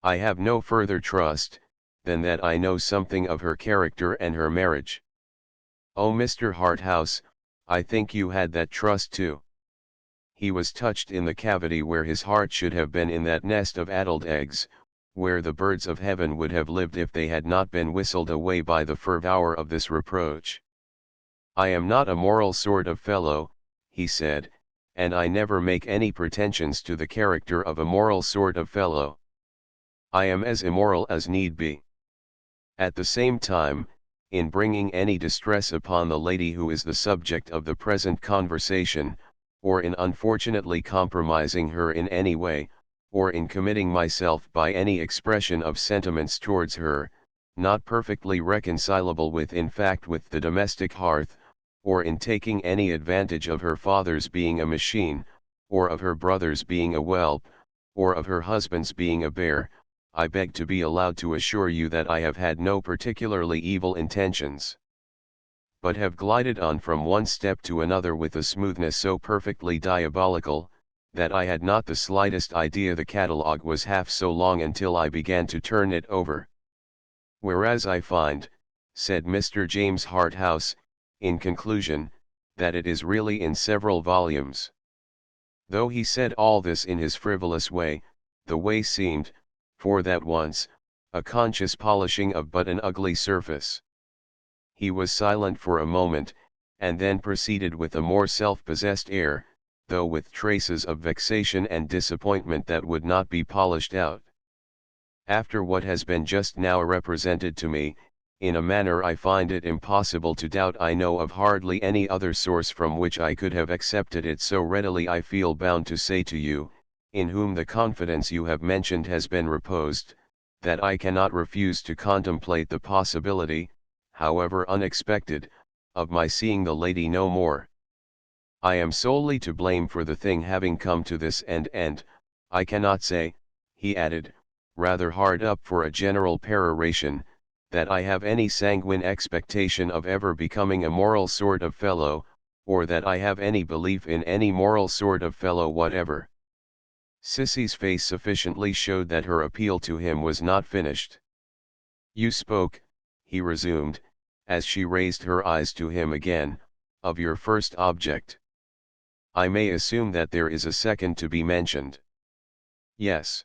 I have no further trust, than that I know something of her character and her marriage. Oh, Mr. Harthouse, I think you had that trust too. He was touched in the cavity where his heart should have been, in that nest of addled eggs, where the birds of heaven would have lived if they had not been whistled away by the fervour of this reproach. I am not a moral sort of fellow, he said, and I never make any pretensions to the character of a moral sort of fellow. I am as immoral as need be. At the same time, in bringing any distress upon the lady who is the subject of the present conversation, or in unfortunately compromising her in any way, or in committing myself by any expression of sentiments towards her, not perfectly reconcilable with, in fact, with the domestic hearth, or in taking any advantage of her father's being a machine, or of her brother's being a whelp, or of her husband's being a bear, I beg to be allowed to assure you that I have had no particularly evil intentions, but have glided on from one step to another with a smoothness so perfectly diabolical, that I had not the slightest idea the catalogue was half so long until I began to turn it over. Whereas I find, said Mr. James Harthouse, in conclusion, that it is really in several volumes. Though he said all this in his frivolous way, the way seemed, for that once, a conscious polishing of but an ugly surface. He was silent for a moment, and then proceeded with a more self-possessed air, though with traces of vexation and disappointment that would not be polished out. After what has been just now represented to me, in a manner I find it impossible to doubt I know of hardly any other source from which I could have accepted it so readily. I feel bound to say to you, in whom the confidence you have mentioned has been reposed, that I cannot refuse to contemplate the possibility, however unexpected, of my seeing the lady no more. I am solely to blame for the thing having come to this end, and, I cannot say, he added, rather hard up for a general peroration, that I have any sanguine expectation of ever becoming a moral sort of fellow, or that I have any belief in any moral sort of fellow whatever. Cissy's face sufficiently showed that her appeal to him was not finished. You spoke, he resumed, as she raised her eyes to him again, of your first object. I may assume that there is a second to be mentioned. Yes.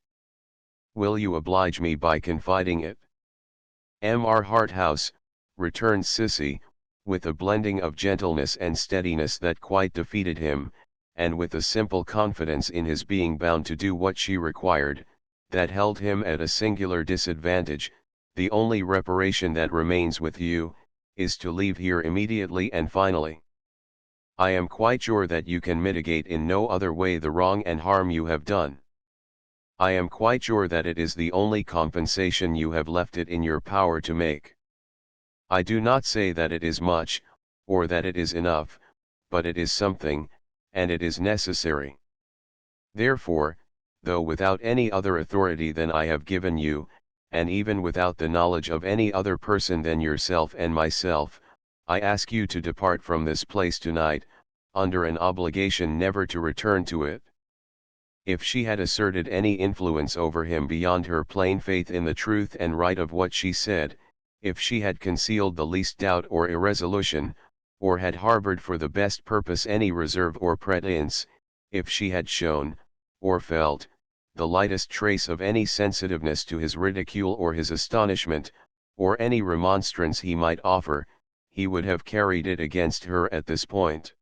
Will you oblige me by confiding it? M.R. Harthouse, returned Cissy, with a blending of gentleness and steadiness that quite defeated him, and with a simple confidence in his being bound to do what she required, that held him at a singular disadvantage. The only reparation that remains with you, is to leave here immediately and finally. I am quite sure that you can mitigate in no other way the wrong and harm you have done. I am quite sure that it is the only compensation you have left it in your power to make. I do not say that it is much, or that it is enough, but it is something, and it is necessary. Therefore, though without any other authority than I have given you, and even without the knowledge of any other person than yourself and myself, I ask you to depart from this place tonight, under an obligation never to return to it. If she had asserted any influence over him beyond her plain faith in the truth and right of what she said, if she had concealed the least doubt or irresolution, or had harbored for the best purpose any reserve or pretense, if she had shown, or felt, the lightest trace of any sensitiveness to his ridicule or his astonishment, or any remonstrance he might offer, he would have carried it against her at this point.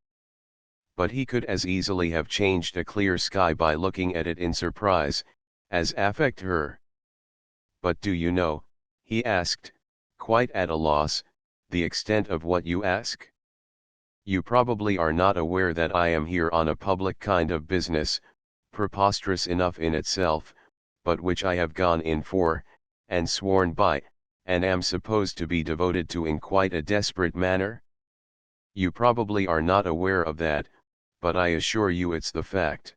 But he could as easily have changed a clear sky by looking at it in surprise, as affect her. But do you know, he asked, quite at a loss, the extent of what you ask? You probably are not aware that I am here on a public kind of business, preposterous enough in itself, but which I have gone in for, and sworn by, and am supposed to be devoted to in quite a desperate manner? You probably are not aware of that, but I assure you it's the fact.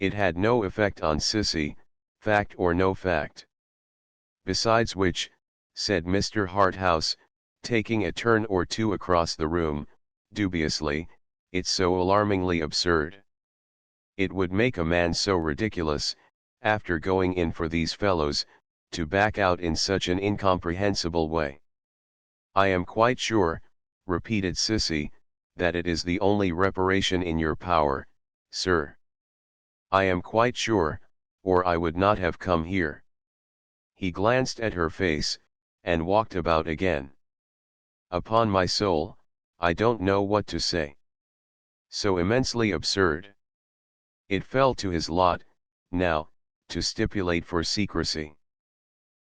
It had no effect on Cissy, fact or no fact. Besides which, said Mr. Harthouse, taking a turn or two across the room, dubiously, it's so alarmingly absurd. It would make a man so ridiculous, after going in for these fellows, to back out in such an incomprehensible way. I am quite sure, repeated Sissy, that it is the only reparation in your power, sir. I am quite sure, or I would not have come here. He glanced at her face, and walked about again. Upon my soul, I don't know what to say. So immensely absurd. It fell to his lot, now, to stipulate for secrecy.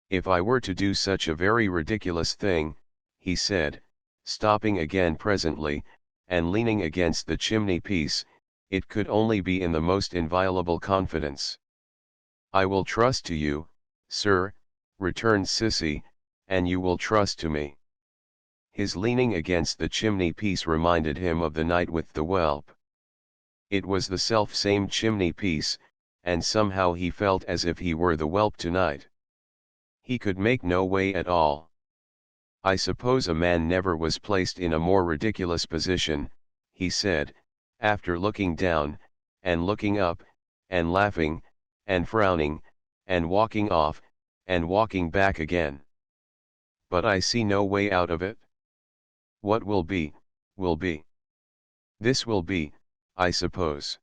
If I were to do such a very ridiculous thing, he said, stopping again presently, and leaning against the chimney-piece, it could only be in the most inviolable confidence. I will trust to you, sir, returned Sissy, and you will trust to me. His leaning against the chimney-piece reminded him of the night with the whelp. It was the self-same chimney-piece, and somehow he felt as if he were the whelp tonight. He could make no way at all. I suppose a man never was placed in a more ridiculous position, he said, after looking down, and looking up, and laughing, and frowning, and walking off, and walking back again. But I see no way out of it. What will be, will be. This will be, I suppose.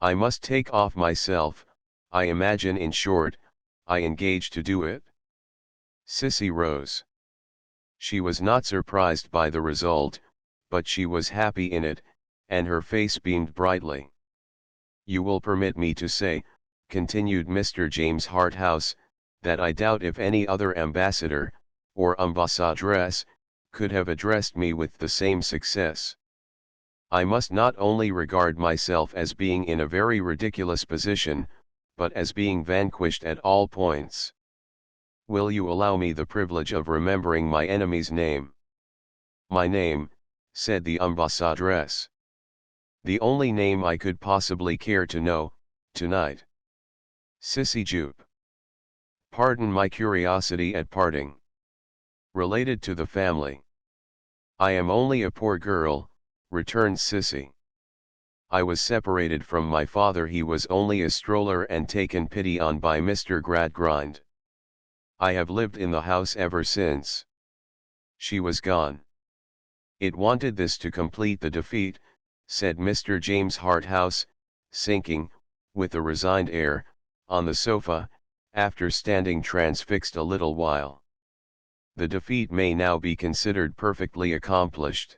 I must take off myself, I imagine. In short, I engage to do it. Sissy rose. She was not surprised by the result, but she was happy in it, and her face beamed brightly. You will permit me to say, continued Mr. James Harthouse, that I doubt if any other ambassador, or ambassadress, could have addressed me with the same success. I must not only regard myself as being in a very ridiculous position, but as being vanquished at all points. Will you allow me the privilege of remembering my enemy's name? My name, said the ambassadress. The only name I could possibly care to know, tonight. Sissy Jupe. Pardon my curiosity at parting. Related to the family. I am only a poor girl, returned Sissy. I was separated from my father. He was only a stroller and taken pity on by Mr. Gradgrind. I have lived in the house ever since. She was gone. It wanted this to complete the defeat, said Mr. James Harthouse, sinking, with a resigned air, on the sofa, after standing transfixed a little while. The defeat may now be considered perfectly accomplished.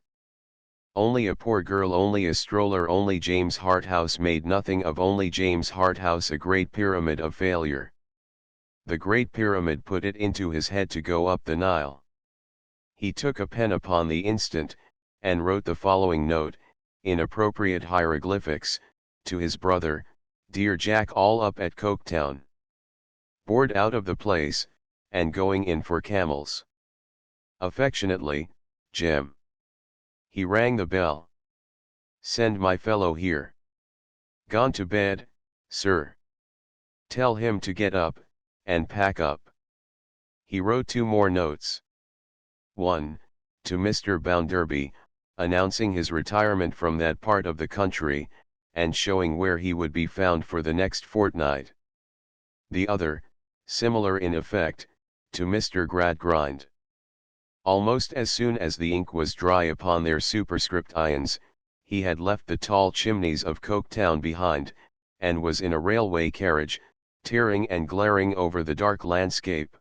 Only a poor girl, only a stroller, only James Harthouse made nothing of only James Harthouse, a great pyramid of failure. The Great Pyramid put it into his head to go up the Nile. He took a pen upon the instant, and wrote the following note, in appropriate hieroglyphics, to his brother, Dear Jack, all up at Coketown. Bored out of the place, and going in for camels. Affectionately, Jem. He rang the bell. Send my fellow here. Gone to bed, sir. Tell him to get up, and pack up. He wrote 2 more notes. One, to Mr. Bounderby, announcing his retirement from that part of the country, and showing where he would be found for the next fortnight. The other, similar in effect, to Mr. Gradgrind. Almost as soon as the ink was dry upon their superscript ions, he had left the tall chimneys of Coketown behind, and was in a railway carriage, tearing and glaring over the dark landscape.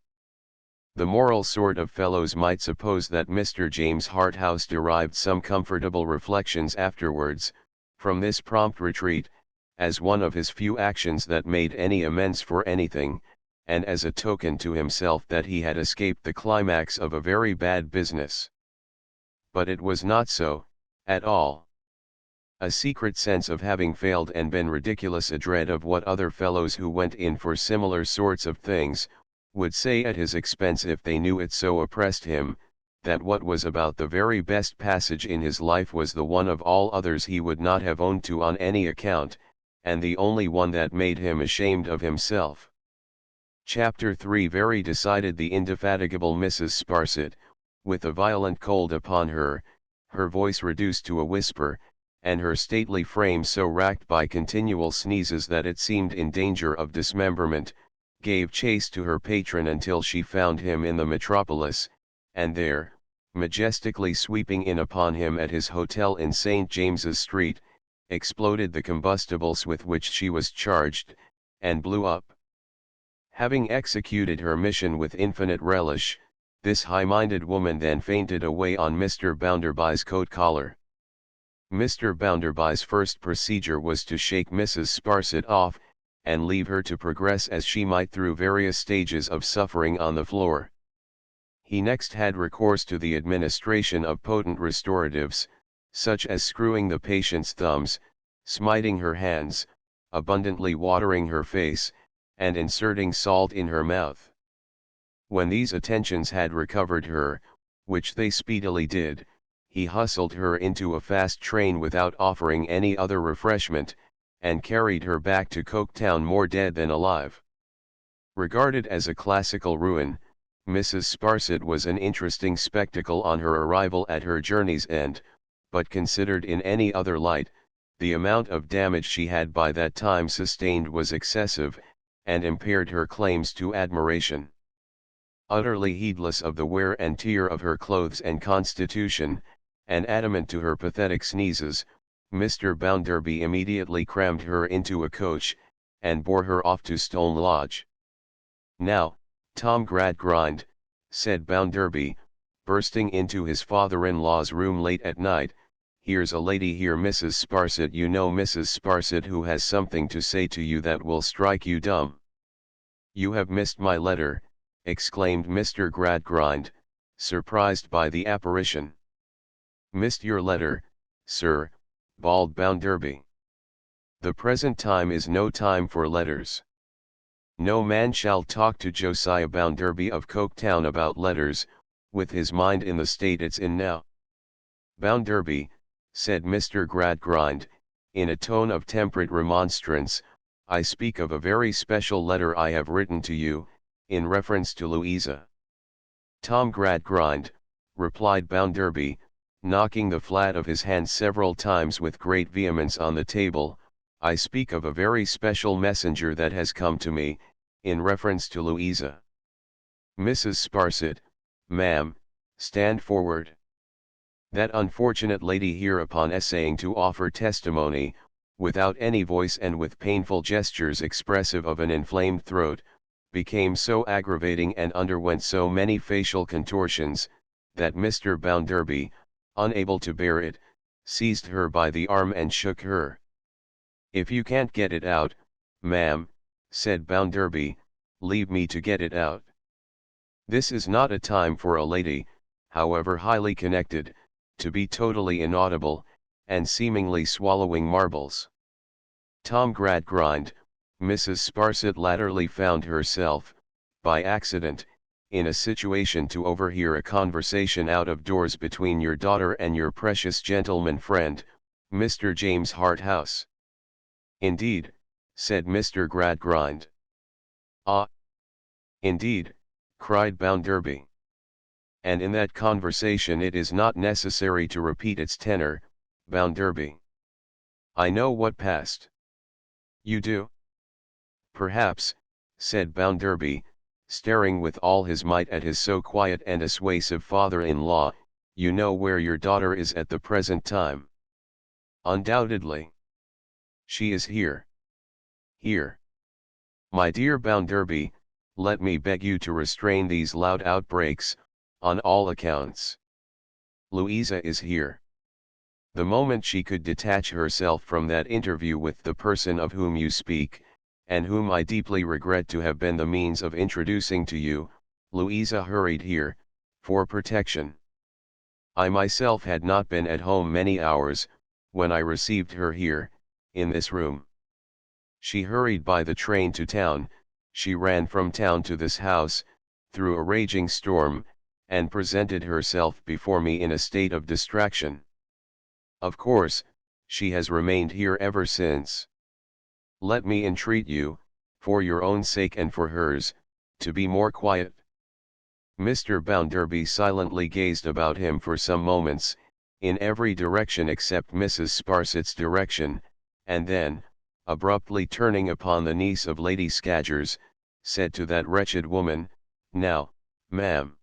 The moral sort of fellows might suppose that Mr. James Harthouse derived some comfortable reflections afterwards, from this prompt retreat, as one of his few actions that made any amends for anything, and as a token to himself that he had escaped the climax of a very bad business. But it was not so, at all. A secret sense of having failed and been ridiculous, a dread of what other fellows who went in for similar sorts of things, would say at his expense if they knew it, so oppressed him, that what was about the very best passage in his life was the one of all others he would not have owned to on any account, and the only one that made him ashamed of himself. Chapter 3. Very decided the indefatigable Mrs. Sparsit, with a violent cold upon her, her voice reduced to a whisper, and her stately frame so racked by continual sneezes that it seemed in danger of dismemberment, gave chase to her patron until she found him in the metropolis, and there, majestically sweeping in upon him at his hotel in St. James's Street, exploded the combustibles with which she was charged, and blew up. Having executed her mission with infinite relish, this high-minded woman then fainted away on Mr. Bounderby's coat collar. Mr. Bounderby's first procedure was to shake Mrs. Sparsit off, and leave her to progress as she might through various stages of suffering on the floor. He next had recourse to the administration of potent restoratives, such as screwing the patient's thumbs, smiting her hands, abundantly watering her face, and inserting salt in her mouth. When these attentions had recovered her, which they speedily did, he hustled her into a fast train without offering any other refreshment, and carried her back to Coketown more dead than alive. Regarded as a classical ruin, Mrs. Sparsit was an interesting spectacle on her arrival at her journey's end, but considered in any other light, the amount of damage she had by that time sustained was excessive, and impaired her claims to admiration. Utterly heedless of the wear and tear of her clothes and constitution, and adamant to her pathetic sneezes, Mr. Bounderby immediately crammed her into a coach, and bore her off to Stone Lodge. "Now, Tom Gradgrind," said Bounderby, bursting into his father-in-law's room late at night, "here's a lady here, Mrs. Sparsit, you know Mrs. Sparsit, who has something to say to you that will strike you dumb." "You have missed my letter," exclaimed Mr. Gradgrind, surprised by the apparition. "Missed your letter, sir," bawled Bounderby. "The present time is no time for letters. No man shall talk to Josiah Bounderby of Coketown about letters, with his mind in the state it's in now." "Bounderby," said Mr. Gradgrind, in a tone of temperate remonstrance, "I speak of a very special letter I have written to you, in reference to Louisa." "Tom Gradgrind," replied Bounderby, knocking the flat of his hand several times with great vehemence on the table, "I speak of a very special messenger that has come to me, in reference to Louisa. Mrs. Sparsit, ma'am, stand forward." That unfortunate lady hereupon essaying to offer testimony, without any voice and with painful gestures expressive of an inflamed throat, became so aggravating and underwent so many facial contortions, that Mr. Bounderby, unable to bear it, seized her by the arm and shook her. "If you can't get it out, ma'am," said Bounderby, "leave me to get it out. This is not a time for a lady, however highly connected, to be totally inaudible, and seemingly swallowing marbles." Tom Gradgrind, Mrs. Sparsit latterly found herself, by accident, in a situation to overhear a conversation out of doors between your daughter and your precious gentleman friend, Mr. James Harthouse. "Indeed," said Mr. Gradgrind. "Ah! Indeed," cried Bounderby. "And in that conversation it is not necessary to repeat its tenor, Bounderby. I know what passed." "You do?" "Perhaps," said Bounderby, staring with all his might at his so quiet and assuasive father-in-law, "you know where your daughter is at the present time?" "Undoubtedly. She is here." "Here." "My dear Bounderby, let me beg you to restrain these loud outbreaks, on all accounts. Louisa is here." The moment she could detach herself from that interview with the person of whom you speak, and whom I deeply regret to have been the means of introducing to you, Louisa hurried here, for protection. I myself had not been at home many hours, when I received her here, in this room. She hurried by the train to town, she ran from town to this house, through a raging storm, and presented herself before me in a state of distraction. Of course, she has remained here ever since. Let me entreat you, for your own sake and for hers, to be more quiet." Mr. Bounderby silently gazed about him for some moments, in every direction except Mrs. Sparsit's direction, and then, abruptly turning upon the niece of Lady Scadgers, said to that wretched woman, "Now, ma'am,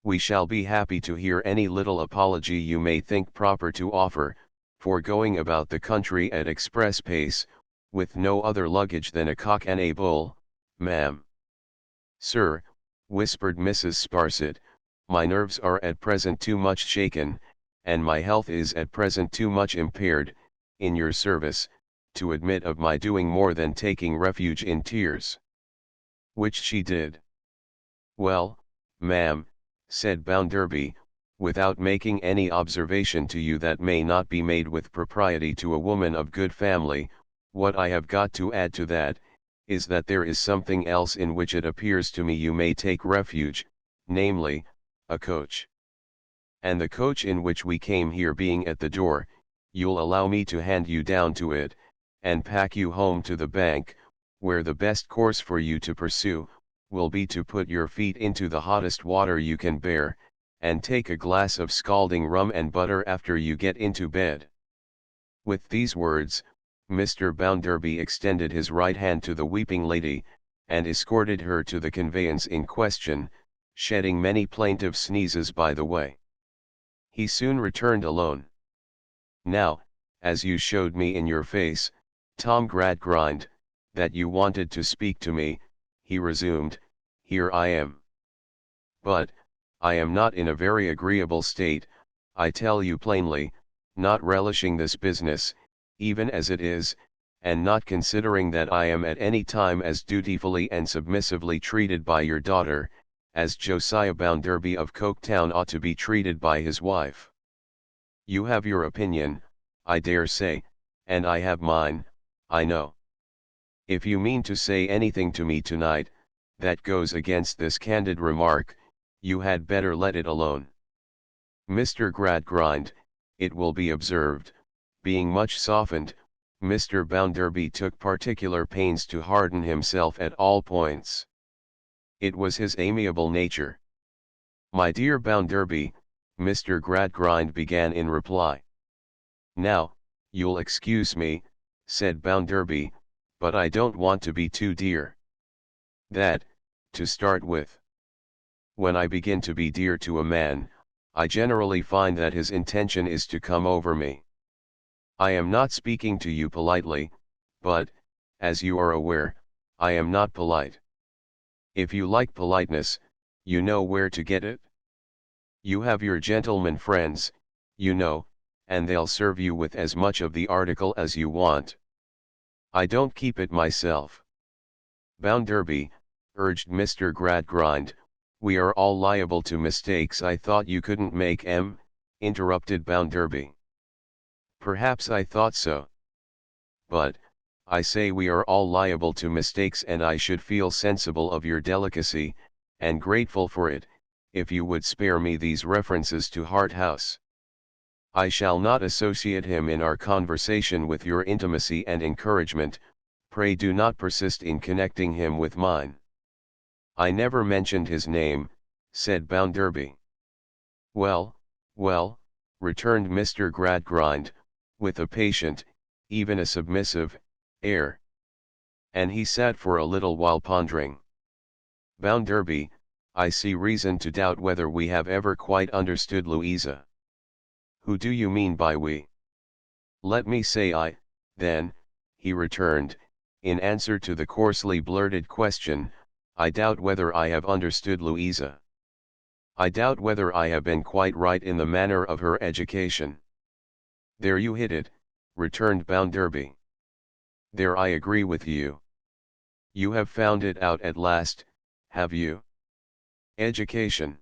we shall be happy to hear any little apology you may think proper to offer, for going about the country at express pace, with no other luggage than a cock and a bull, ma'am." "Sir," whispered Mrs. Sparsit, "my nerves are at present too much shaken, and my health is at present too much impaired, in your service, to admit of my doing more than taking refuge in tears." Which she did. "Well, ma'am," said Bounderby, "without making any observation to you that may not be made with propriety to a woman of good family, what I have got to add to that, is that there is something else in which it appears to me you may take refuge, namely, a coach. And the coach in which we came here being at the door, you'll allow me to hand you down to it, and pack you home to the bank, where the best course for you to pursue, will be to put your feet into the hottest water you can bear, and take a glass of scalding rum and butter after you get into bed." With these words, Mr. Bounderby extended his right hand to the weeping lady, and escorted her to the conveyance in question, shedding many plaintive sneezes by the way. He soon returned alone. "Now, as you showed me in your face, Tom Gradgrind, that you wanted to speak to me," he resumed, "here I am. But, I am not in a very agreeable state, I tell you plainly, not relishing this business, even as it is, and not considering that I am at any time as dutifully and submissively treated by your daughter, as Josiah Bounderby of Coketown ought to be treated by his wife. You have your opinion, I dare say, and I have mine, I know. If you mean to say anything to me tonight, that goes against this candid remark, you had better let it alone." Mr. Gradgrind, it will be observed, being much softened, Mr. Bounderby took particular pains to harden himself at all points. It was his amiable nature. "My dear Bounderby," Mr. Gradgrind began in reply. "Now, you'll excuse me," said Bounderby, "but I don't want to be too dear. That, to start with. When I begin to be dear to a man, I generally find that his intention is to come over me. I am not speaking to you politely, but, as you are aware, I am not polite. If you like politeness, you know where to get it. You have your gentleman friends, you know, and they'll serve you with as much of the article as you want. I don't keep it myself." "Bounderby," urged Mr. Gradgrind, "we are all liable to mistakes." "I thought you couldn't make 'em," interrupted Bounderby. "Perhaps I thought so. But, I say we are all liable to mistakes, and I should feel sensible of your delicacy, and grateful for it, if you would spare me these references to Harthouse. I shall not associate him in our conversation with your intimacy and encouragement, pray do not persist in connecting him with mine." "I never mentioned his name," said Bounderby. "Well, well," returned Mr. Gradgrind, with a patient, even a submissive, air. And he sat for a little while pondering. "Bounderby, I see reason to doubt whether we have ever quite understood Louisa." "Who do you mean by we?" "Let me say I, then," he returned, in answer to the coarsely blurted question, "I doubt whether I have understood Louisa. I doubt whether I have been quite right in the manner of her education." "There you hit it," returned Bounderby. "There I agree with you. You have found it out at last, have you? Education.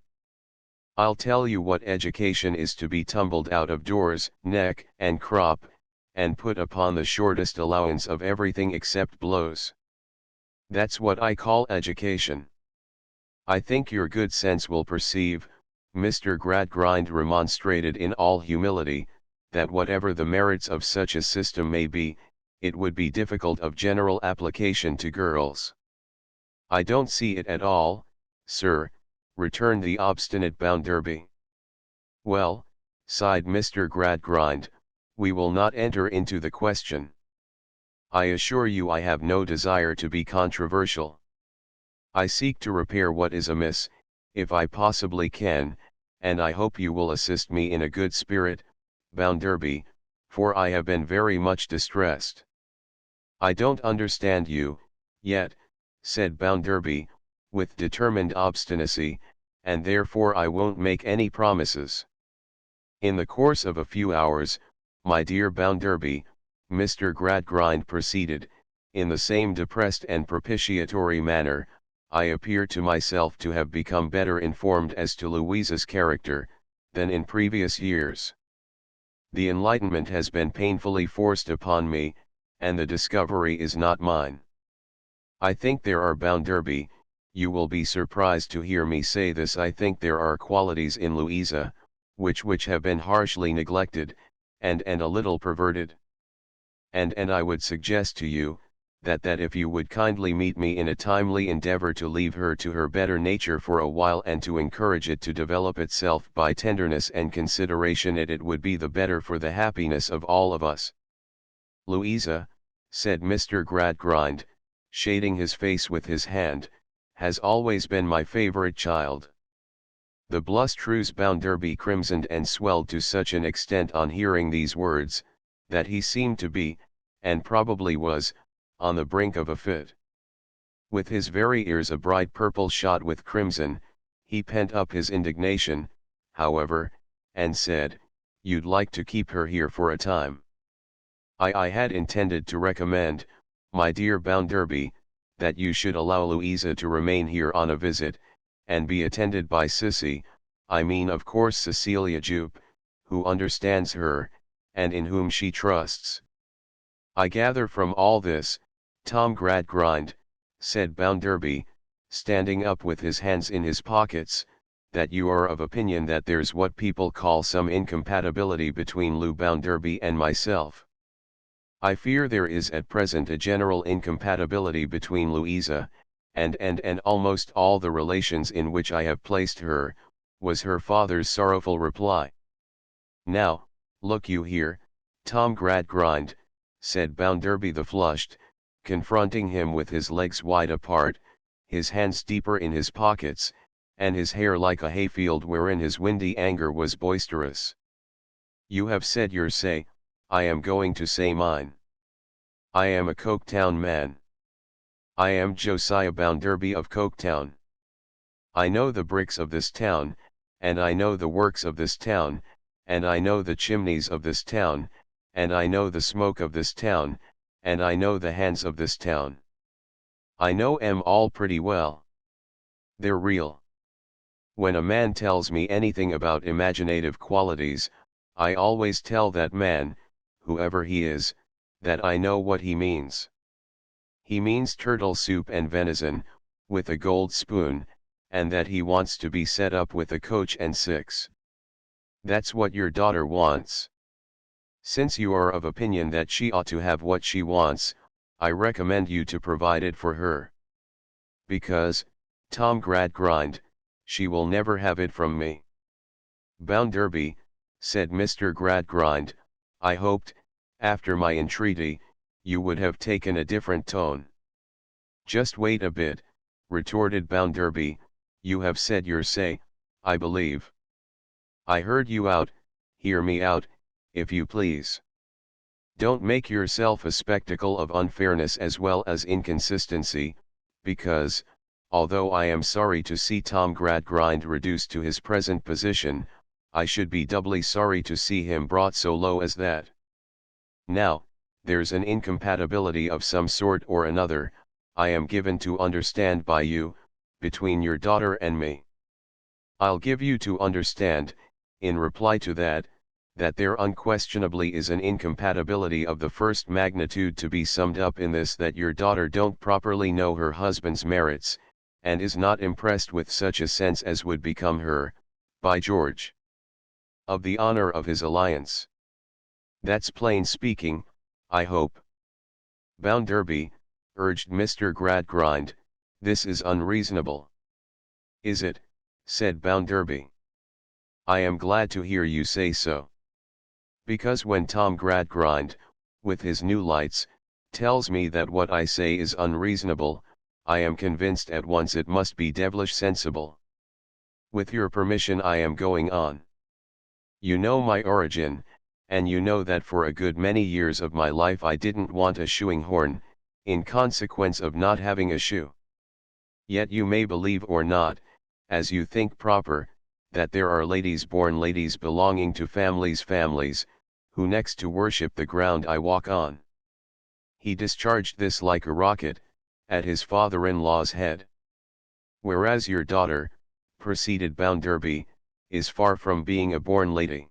I'll tell you what education is: to be tumbled out of doors, neck and crop, and put upon the shortest allowance of everything except blows. That's what I call education. I think your good sense will perceive," Mr. Gradgrind remonstrated in all humility, "that whatever the merits of such a system may be, it would be difficult of general application to girls." "I don't see it at all, sir," returned the obstinate Bounderby. "Well," sighed Mr. Gradgrind, "we will not enter into the question. I assure you I have no desire to be controversial. I seek to repair what is amiss, if I possibly can, and I hope you will assist me in a good spirit, Bounderby, for I have been very much distressed. I don't understand you, yet, said Bounderby, with determined obstinacy, and therefore I won't make any promises. In the course of a few hours, my dear Bounderby, Mr. Gradgrind proceeded, in the same depressed and propitiatory manner, I appear to myself to have become better informed as to Louisa's character, than in previous years. The enlightenment has been painfully forced upon me, and the discovery is not mine. I think there are, Bounderby, you will be surprised to hear me say this, I think there are qualities in Louisa, which have been harshly neglected, and a little perverted. And I would suggest to you, that if you would kindly meet me in a timely endeavor to leave her to her better nature for a while and to encourage it to develop itself by tenderness and consideration, it would be the better for the happiness of all of us. Louisa, said Mr. Gradgrind, shading his face with his hand, has always been my favorite child. The blustrous Bounderby crimsoned and swelled to such an extent on hearing these words, that he seemed to be, and probably was, on the brink of a fit. With his very ears a bright purple shot with crimson, he pent up his indignation, however, and said, "You'd like to keep her here for a time." I had intended to recommend, my dear Bounderby, that you should allow Louisa to remain here on a visit, and be attended by Sissy, I mean of course Cecilia Jupe, who understands her, and in whom she trusts. I gather from all this, Tom Gradgrind, said Bounderby, standing up with his hands in his pockets, that you are of opinion that there's what people call some incompatibility between Lou Bounderby and myself. I fear there is at present a general incompatibility between Louisa, and almost all the relations in which I have placed her, was her father's sorrowful reply. Now, look you here, Tom Gradgrind, said Bounderby the flushed, confronting him with his legs wide apart, his hands deeper in his pockets, and his hair like a hayfield wherein his windy anger was boisterous. You have said your say, I am going to say mine. I am a Coketown man. I am Josiah Bounderby of Coketown. I know the bricks of this town, and I know the works of this town, and I know the chimneys of this town, and I know the smoke of this town, and I know the hands of this town. I know 'em all pretty well. They're real. When a man tells me anything about imaginative qualities, I always tell that man, whoever he is, that I know what he means. He means turtle soup and venison, with a gold spoon, and that he wants to be set up with a coach and six. That's what your daughter wants. Since you are of opinion that she ought to have what she wants, I recommend you to provide it for her. Because, Tom Gradgrind, she will never have it from me. Bounderby, said Mr. Gradgrind, I hoped, after my entreaty, you would have taken a different tone. Just wait a bit, retorted Bounderby, you have said your say, I believe. I heard you out, hear me out, if you please. Don't make yourself a spectacle of unfairness as well as inconsistency, because, although I am sorry to see Tom Gradgrind reduced to his present position, I should be doubly sorry to see him brought so low as that. Now, there's an incompatibility of some sort or another, I am given to understand by you, between your daughter and me. I'll give you to understand, in reply to that there unquestionably is an incompatibility of the first magnitude to be summed up in this, that your daughter don't properly know her husband's merits, and is not impressed with such a sense as would become her, by George, of the honor of his alliance. That's plain speaking, I hope. Bounderby, urged Mr. Gradgrind, this is unreasonable. Is it? Said Bounderby. I am glad to hear you say so. Because when Tom Gradgrind, with his new lights, tells me that what I say is unreasonable, I am convinced at once it must be devilish sensible. With your permission I am going on. You know my origin, and you know that for a good many years of my life I didn't want a shoeing horn, in consequence of not having a shoe. Yet you may believe or not, as you think proper, that there are ladies born ladies belonging to families, who next to worship the ground I walk on. He discharged this like a rocket, at his father-in-law's head. Whereas your daughter, proceeded Bounderby, is far from being a born lady.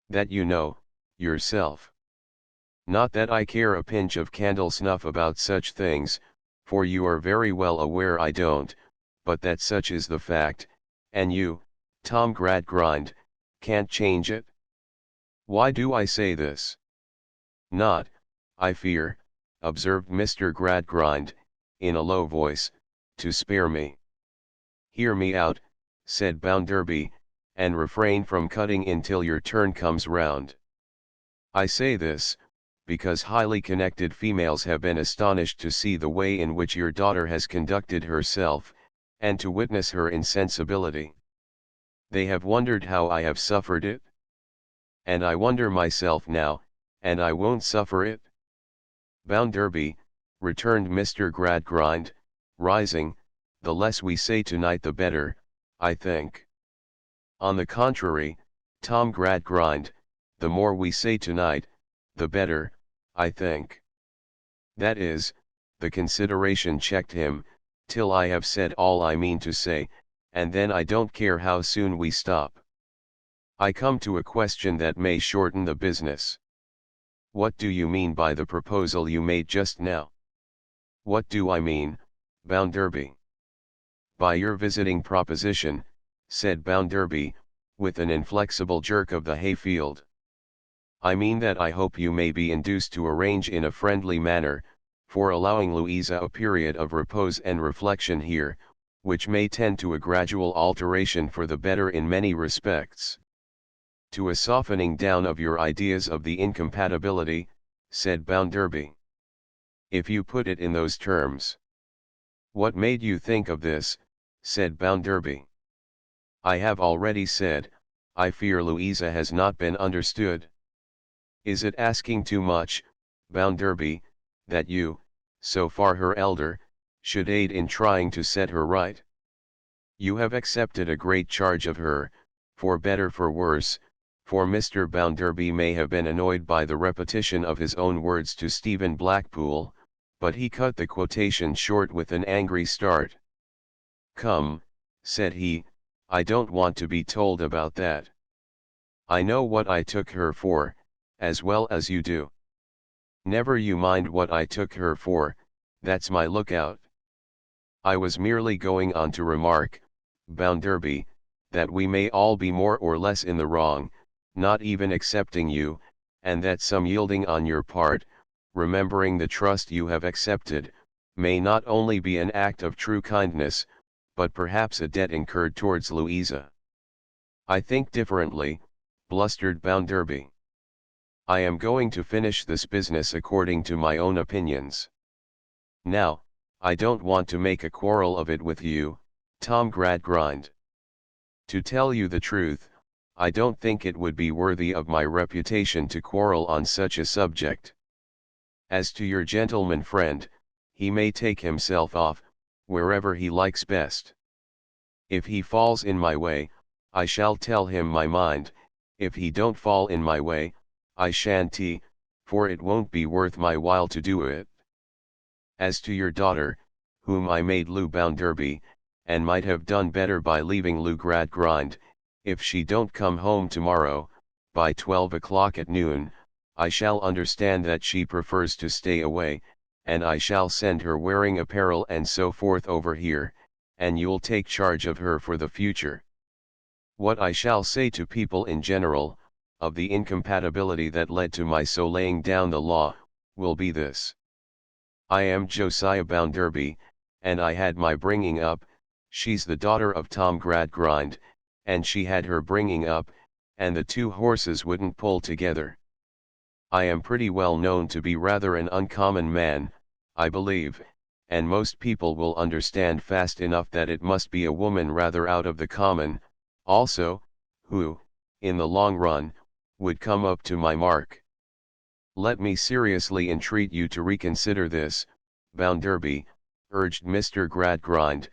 That you know, yourself. Not that I care a pinch of candle snuff about such things, for you are very well aware I don't, but that such is the fact, and you, Tom Gradgrind, can't change it. Why do I say this? Not, I fear, observed Mr. Gradgrind, in a low voice, to spare me. Hear me out, said Bounderby, and refrain from cutting in till your turn comes round. I say this, because highly connected females have been astonished to see the way in which your daughter has conducted herself, and to witness her insensibility. They have wondered how I have suffered it. And I wonder myself now, and I won't suffer it. Bounderby, returned Mr. Gradgrind, rising, the less we say tonight the better, I think. On the contrary, Tom Gradgrind, the more we say tonight, the better, I think. That is, the consideration checked him, till I have said all I mean to say, and then I don't care how soon we stop. I come to a question that may shorten the business. What do you mean by the proposal you made just now? What do I mean, Bounderby? By your visiting proposition, said Bounderby, with an inflexible jerk of the hayfield. I mean that I hope you may be induced to arrange in a friendly manner, for allowing Louisa a period of repose and reflection here, which may tend to a gradual alteration for the better in many respects. To a softening down of your ideas of the incompatibility, said Bounderby. If you put it in those terms. What made you think of this, said Bounderby. I have already said, I fear Louisa has not been understood. Is it asking too much, Bounderby, that you, so far her elder, should aid in trying to set her right? You have accepted a great charge of her, for better for worse, for Mr. Bounderby may have been annoyed by the repetition of his own words to Stephen Blackpool, but he cut the quotation short with an angry start. Come, said he, I don't want to be told about that. I know what I took her for, as well as you do. Never you mind what I took her for, that's my lookout. I was merely going on to remark, Bounderby, that we may all be more or less in the wrong, not even excepting you, and that some yielding on your part, remembering the trust you have accepted, may not only be an act of true kindness, but perhaps a debt incurred towards Louisa. I think differently, blustered Bounderby. I am going to finish this business according to my own opinions. Now, I don't want to make a quarrel of it with you, Tom Gradgrind. To tell you the truth, I don't think it would be worthy of my reputation to quarrel on such a subject. As to your gentleman friend, he may take himself off, wherever he likes best. If he falls in my way, I shall tell him my mind, if he don't fall in my way, I shan't, for it won't be worth my while to do it. As to your daughter, whom I made Lou Bounderby, and might have done better by leaving Lou Gradgrind, if she don't come home tomorrow, by 12 o'clock at noon, I shall understand that she prefers to stay away, and I shall send her wearing apparel and so forth over here, and you'll take charge of her for the future. What I shall say to people in general, of the incompatibility that led to my so laying down the law, will be this. I am Josiah Bounderby, and I had my bringing up, she's the daughter of Tom Gradgrind, and she had her bringing up, and the two horses wouldn't pull together. I am pretty well known to be rather an uncommon man, I believe, and most people will understand fast enough that it must be a woman rather out of the common, also, who, in the long run, would come up to my mark. Let me seriously entreat you to reconsider this, Bounderby, urged Mr. Gradgrind,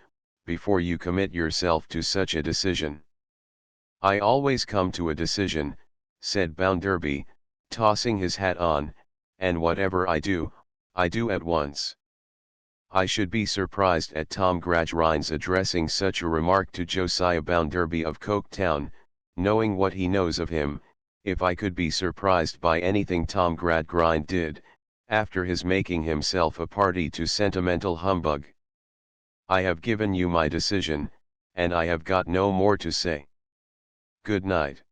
before you commit yourself to such a decision. I always come to a decision, said Bounderby, tossing his hat on, and whatever I do at once. I should be surprised at Tom Gradgrind's addressing such a remark to Josiah Bounderby of Coketown, knowing what he knows of him, if I could be surprised by anything Tom Gradgrind did, after his making himself a party to sentimental humbug. I have given you my decision, and I have got no more to say. Good night.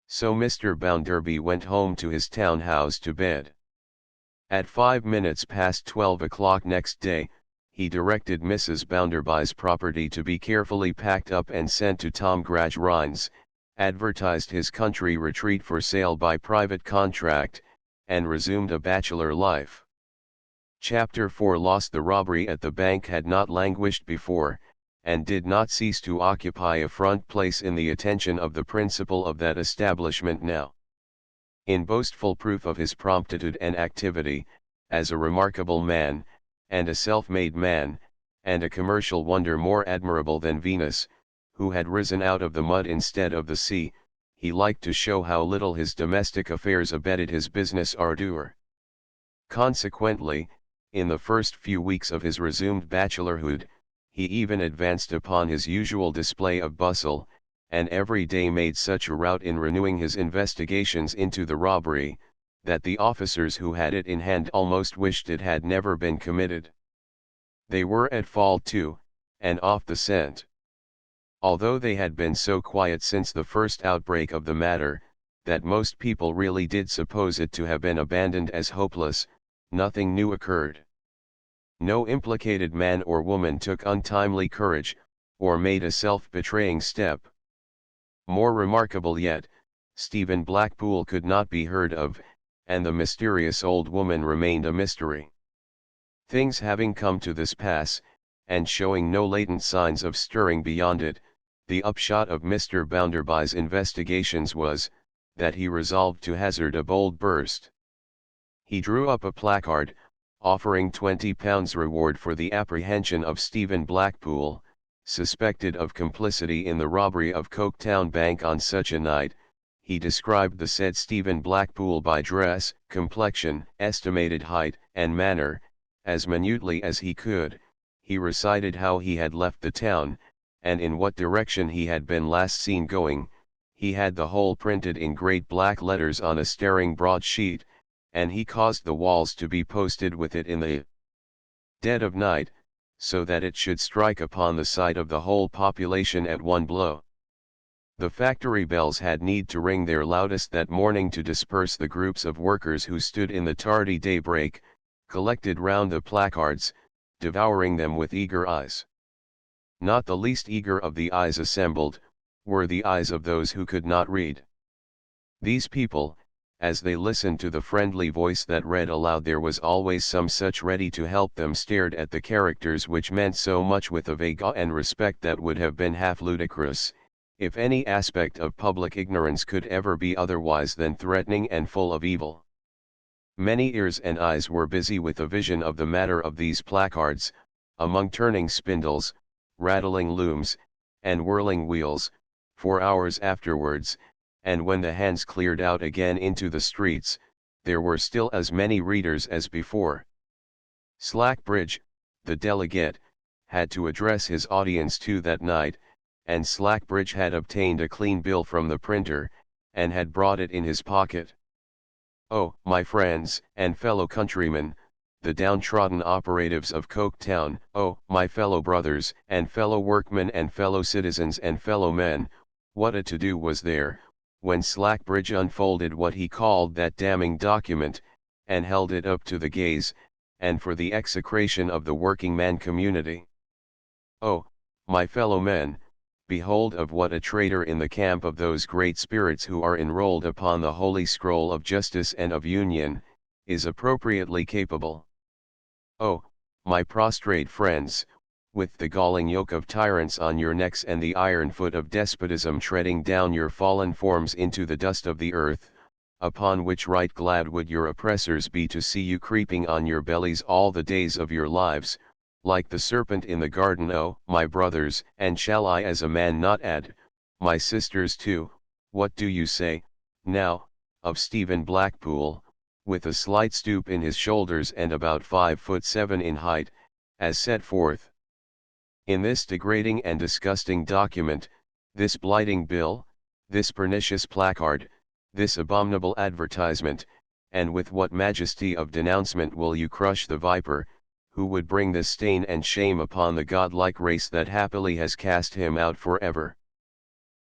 So Mr. Bounderby went home to his town house to bed. At 5 minutes past 12 o'clock next day, he directed Mrs. Bounderby's property to be carefully packed up and sent to Tom Gradgrind's, advertised his country retreat for sale by private contract, and resumed a bachelor life. Chapter 4 Lost. The robbery at the bank had not languished before, and did not cease to occupy a front place in the attention of the principal of that establishment now. In boastful proof of his promptitude and activity, as a remarkable man, and a self-made man, and a commercial wonder more admirable than Venus, who had risen out of the mud instead of the sea, he liked to show how little his domestic affairs abetted his business ardor. Consequently, in the first few weeks of his resumed bachelorhood, he even advanced upon his usual display of bustle, and every day made such a rout in renewing his investigations into the robbery, that the officers who had it in hand almost wished it had never been committed. They were at fault too, and off the scent. Although they had been so quiet since the first outbreak of the matter, that most people really did suppose it to have been abandoned as hopeless, nothing new occurred. No implicated man or woman took untimely courage, or made a self-betraying step. More remarkable yet, Stephen Blackpool could not be heard of, and the mysterious old woman remained a mystery. Things having come to this pass, and showing no latent signs of stirring beyond it, the upshot of Mr. Bounderby's investigations was, that he resolved to hazard a bold burst. He drew up a placard, offering £20 reward for the apprehension of Stephen Blackpool, suspected of complicity in the robbery of Coketown Bank on such a night. He described the said Stephen Blackpool by dress, complexion, estimated height, and manner, as minutely as he could. He recited how he had left the town, and in what direction he had been last seen going. He had the whole printed in great black letters on a staring broadsheet, and he caused the walls to be posted with it in the dead of night, so that it should strike upon the sight of the whole population at one blow. The factory bells had need to ring their loudest that morning to disperse the groups of workers who stood in the tardy daybreak, collected round the placards, devouring them with eager eyes. Not the least eager of the eyes assembled, were the eyes of those who could not read. These people, as they listened to the friendly voice that read aloud, there was always some such ready to help them, stared at the characters which meant so much with a vague awe and respect that would have been half ludicrous, if any aspect of public ignorance could ever be otherwise than threatening and full of evil. Many ears and eyes were busy with a vision of the matter of these placards, among turning spindles, rattling looms, and whirling wheels, for hours afterwards, and when the hands cleared out again into the streets, there were still as many readers as before. Slackbridge, the delegate, had to address his audience too that night, and Slackbridge had obtained a clean bill from the printer, and had brought it in his pocket. Oh, my friends and fellow countrymen, the downtrodden operatives of Coketown, oh, my fellow brothers and fellow workmen and fellow citizens and fellow men, what a to-do was there, when Slackbridge unfolded what he called that damning document, and held it up to the gaze, and for the execration of the working man community. Oh, my fellow men, behold of what a traitor in the camp of those great spirits who are enrolled upon the holy scroll of justice and of union, is appropriately capable. Oh, my prostrate friends, with the galling yoke of tyrants on your necks and the iron foot of despotism treading down your fallen forms into the dust of the earth, upon which right glad would your oppressors be to see you creeping on your bellies all the days of your lives, like the serpent in the garden. Oh, my brothers, and shall I as a man not add, my sisters too, what do you say, now, of Stephen Blackpool, with a slight stoop in his shoulders and about 5'7" in height, as set forth in this degrading and disgusting document, this blighting bill, this pernicious placard, this abominable advertisement, and with what majesty of denouncement will you crush the viper, who would bring this stain and shame upon the godlike race that happily has cast him out for ever?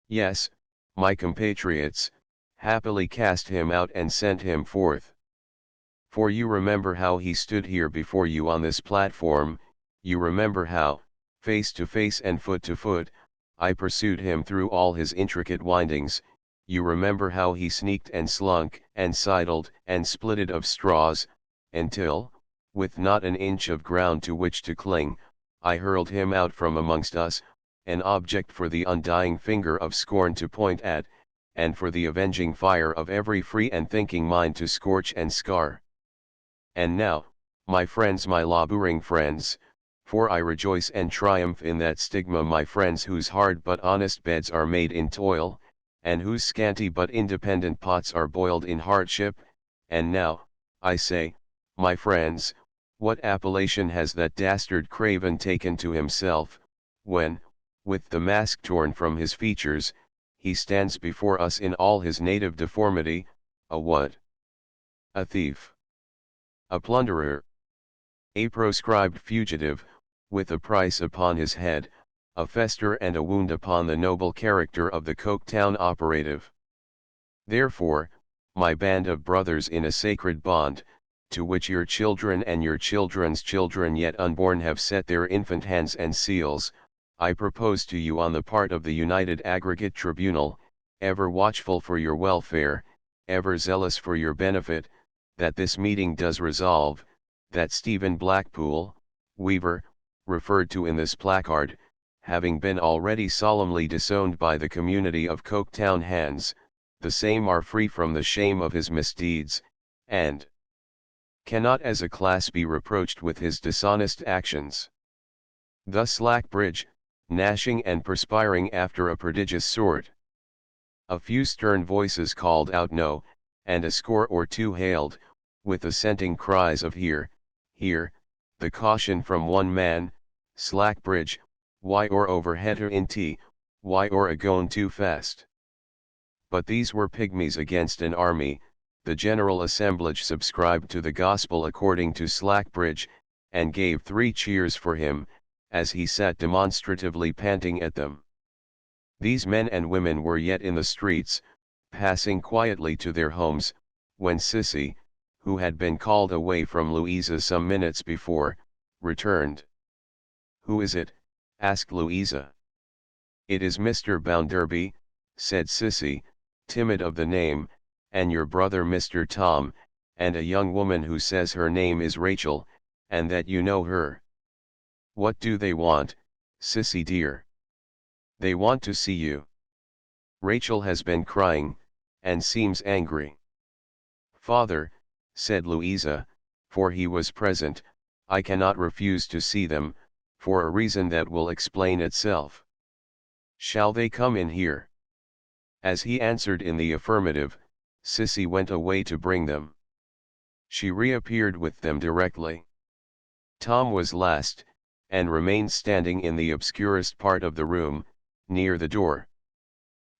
Yes, my compatriots, happily cast him out and sent him forth. For you remember how he stood here before you on this platform, you remember how, face to face and foot to foot, I pursued him through all his intricate windings, you remember how he sneaked and slunk and sidled and splitted of straws, until, with not an inch of ground to which to cling, I hurled him out from amongst us, an object for the undying finger of scorn to point at, and for the avenging fire of every free and thinking mind to scorch and scar. And now, my friends, my laboring friends, for I rejoice and triumph in that stigma, my friends whose hard but honest beds are made in toil, and whose scanty but independent pots are boiled in hardship, and now, I say, my friends, what appellation has that dastard craven taken to himself, when, with the mask torn from his features, he stands before us in all his native deformity, a what? A thief. A plunderer. A proscribed fugitive, with a price upon his head, a fester and a wound upon the noble character of the Coketown operative. Therefore, my band of brothers in a sacred bond, to which your children and your children's children yet unborn have set their infant hands and seals, I propose to you on the part of the United Aggregate Tribunal, ever watchful for your welfare, ever zealous for your benefit, that this meeting does resolve, that Stephen Blackpool, weaver, referred to in this placard, having been already solemnly disowned by the community of Coketown hands, the same are free from the shame of his misdeeds, and cannot as a class be reproached with his dishonest actions. Thus Slackbridge, gnashing and perspiring after a prodigious sort. A few stern voices called out no, and a score or two hailed, with assenting cries of hear, hear, the caution from one man, Slackbridge, why or overhead her in tea, why or a goin too fast. But these were pygmies against an army. The general assemblage subscribed to the gospel according to Slackbridge, and gave 3 cheers for him, as he sat demonstratively panting at them. These men and women were yet in the streets, passing quietly to their homes, when Sissy, who had been called away from Louisa some minutes before, returned. "Who is it?" asked Louisa. "It is Mr. Bounderby," said Sissy, timid of the name, "and your brother Mr. Tom, and a young woman who says her name is Rachel, and that you know her." "What do they want, Sissy dear?" "They want to see you. Rachel has been crying, and seems angry." "Father," said Louisa, for he was present, "I cannot refuse to see them, for a reason that will explain itself. Shall they come in here?" As he answered in the affirmative, Sissy went away to bring them. She reappeared with them directly. Tom was last, and remained standing in the obscurest part of the room, near the door.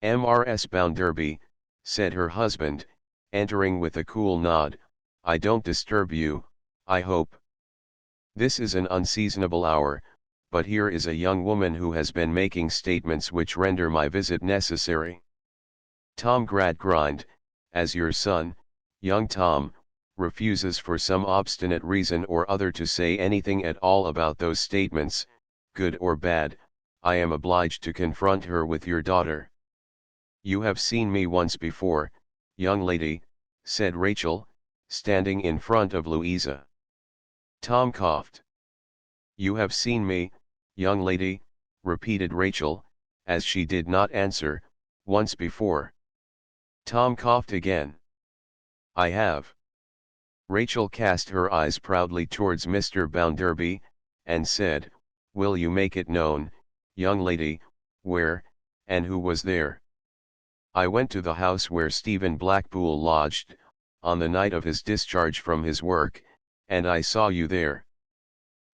"Mrs. Bounderby," said her husband, entering with a cool nod, "I don't disturb you, I hope. This is an unseasonable hour, but here is a young woman who has been making statements which render my visit necessary. Tom Gradgrind, as your son, young Tom, refuses for some obstinate reason or other to say anything at all about those statements, good or bad, I am obliged to confront her with your daughter." "You have seen me once before, young lady," said Rachel, standing in front of Louisa. Tom coughed. You have seen me, young lady, repeated Rachel, as she did not answer, once before. Tom coughed again. I have. Rachel cast her eyes proudly towards Mr. Bounderby, and said, Will you make it known, young lady, where, and who was there? I went to the house where Stephen Blackpool lodged, on the night of his discharge from his work, and I saw you there.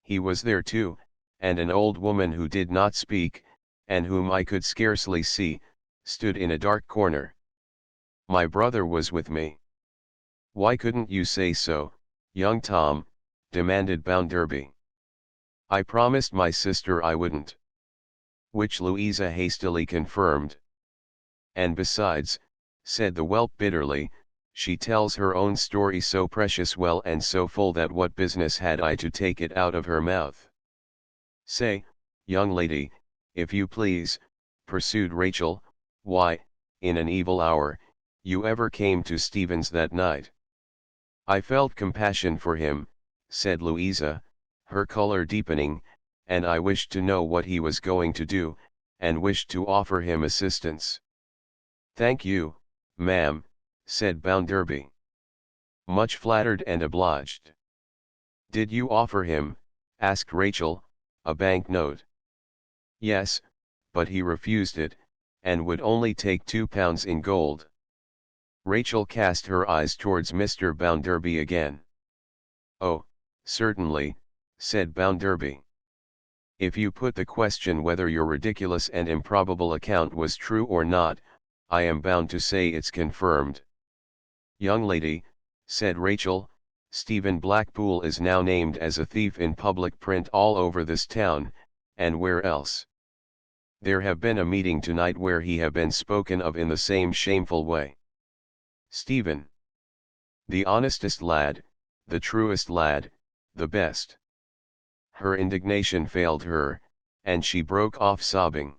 He was there too, and an old woman who did not speak, and whom I could scarcely see, stood in a dark corner. My brother was with me. Why couldn't you say so, young Tom? Demanded Bounderby. I promised my sister I wouldn't. Which Louisa hastily confirmed. And besides, said the whelp bitterly, she tells her own story so precious well and so full that what business had I to take it out of her mouth? Say, young lady, if you please, pursued Rachel, why, in an evil hour, you ever came to Stephen's that night. I felt compassion for him, said Louisa, her color deepening, and I wished to know what he was going to do, and wished to offer him assistance. Thank you, ma'am, said Bounderby. Much flattered and obliged. Did you offer him, asked Rachel, a bank note? Yes, but he refused it, and would only take £2 in gold. Rachel cast her eyes towards Mr. Bounderby again. Oh, certainly, said Bounderby. If you put the question whether your ridiculous and improbable account was true or not, I am bound to say it's confirmed. Young lady, said Rachel, Stephen Blackpool is now named as a thief in public print all over this town, and where else? There have been a meeting tonight where he have been spoken of in the same shameful way. Stephen. The honestest lad, the truest lad, the best. Her indignation failed her, and she broke off sobbing.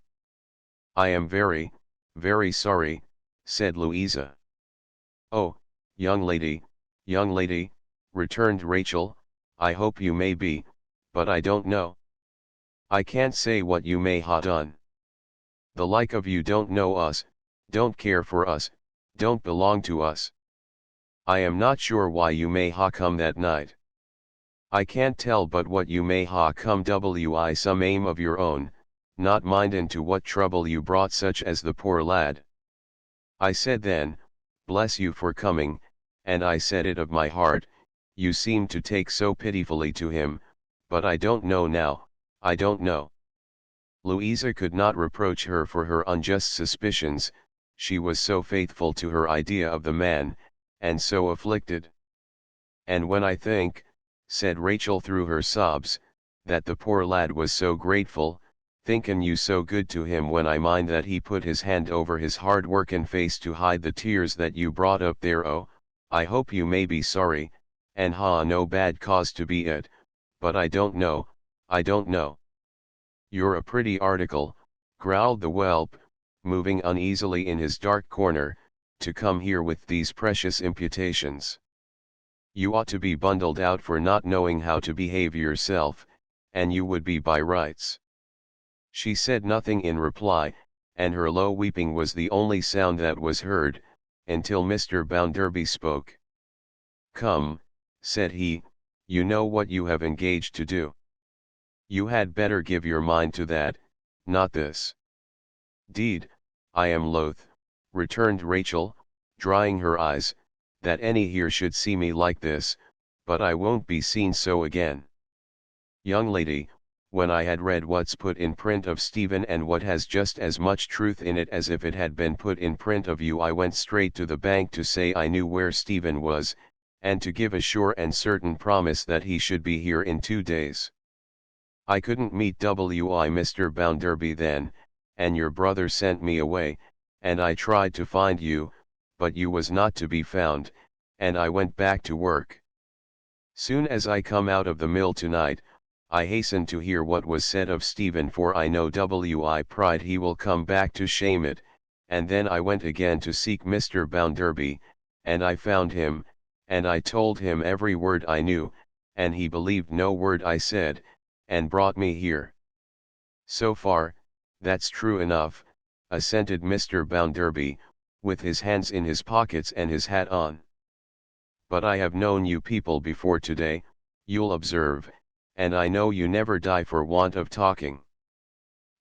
I am very, very sorry, said Louisa. Oh, young lady, returned Rachel, I hope you may be, but I don't know. I can't say what you may ha done. The like of you don't know us, don't care for us, don't belong to us. I am not sure why you may ha come that night. I can't tell but what you may ha come wi some aim of your own, not mindin' to what trouble you brought such as the poor lad. I said then, bless you for coming, and I said it of my heart, you seemed to take so pitifully to him, but I don't know now, I don't know. Louisa could not reproach her for her unjust suspicions, she was so faithful to her idea of the man, and so afflicted. And when I think, said Rachel through her sobs, that the poor lad was so grateful, thinkin' you so good to him when I mind that he put his hand over his hard workin' face to hide the tears that you brought up there. Oh, I hope you may be sorry, and ha no bad cause to be it, but I don't know, I don't know. You're a pretty article, growled the whelp, moving uneasily in his dark corner, to come here with these precious imputations. You ought to be bundled out for not knowing how to behave yourself, and you would be by rights. She said nothing in reply, and her low weeping was the only sound that was heard, until Mr. Bounderby spoke. Come, said he, you know what you have engaged to do. You had better give your mind to that, not this. Deed, I am loath, returned Rachel, drying her eyes, that any here should see me like this, but I won't be seen so again. Young lady, when I had read what's put in print of Stephen and what has just as much truth in it as if it had been put in print of you, I went straight to the bank to say I knew where Stephen was, and to give a sure and certain promise that he should be here in 2 days. I couldn't meet Mr. Bounderby then, and your brother sent me away, and I tried to find you, but you was not to be found, and I went back to work. Soon as I come out of the mill tonight, I hastened to hear what was said of Stephen, for I know pride he will come back to shame it, and then I went again to seek Mr. Bounderby, and I found him, and I told him every word I knew, and he believed no word I said, and brought me here. So far, that's true enough, assented Mr. Bounderby, with his hands in his pockets and his hat on. But I have known you people before today, you'll observe, and I know you never die for want of talking.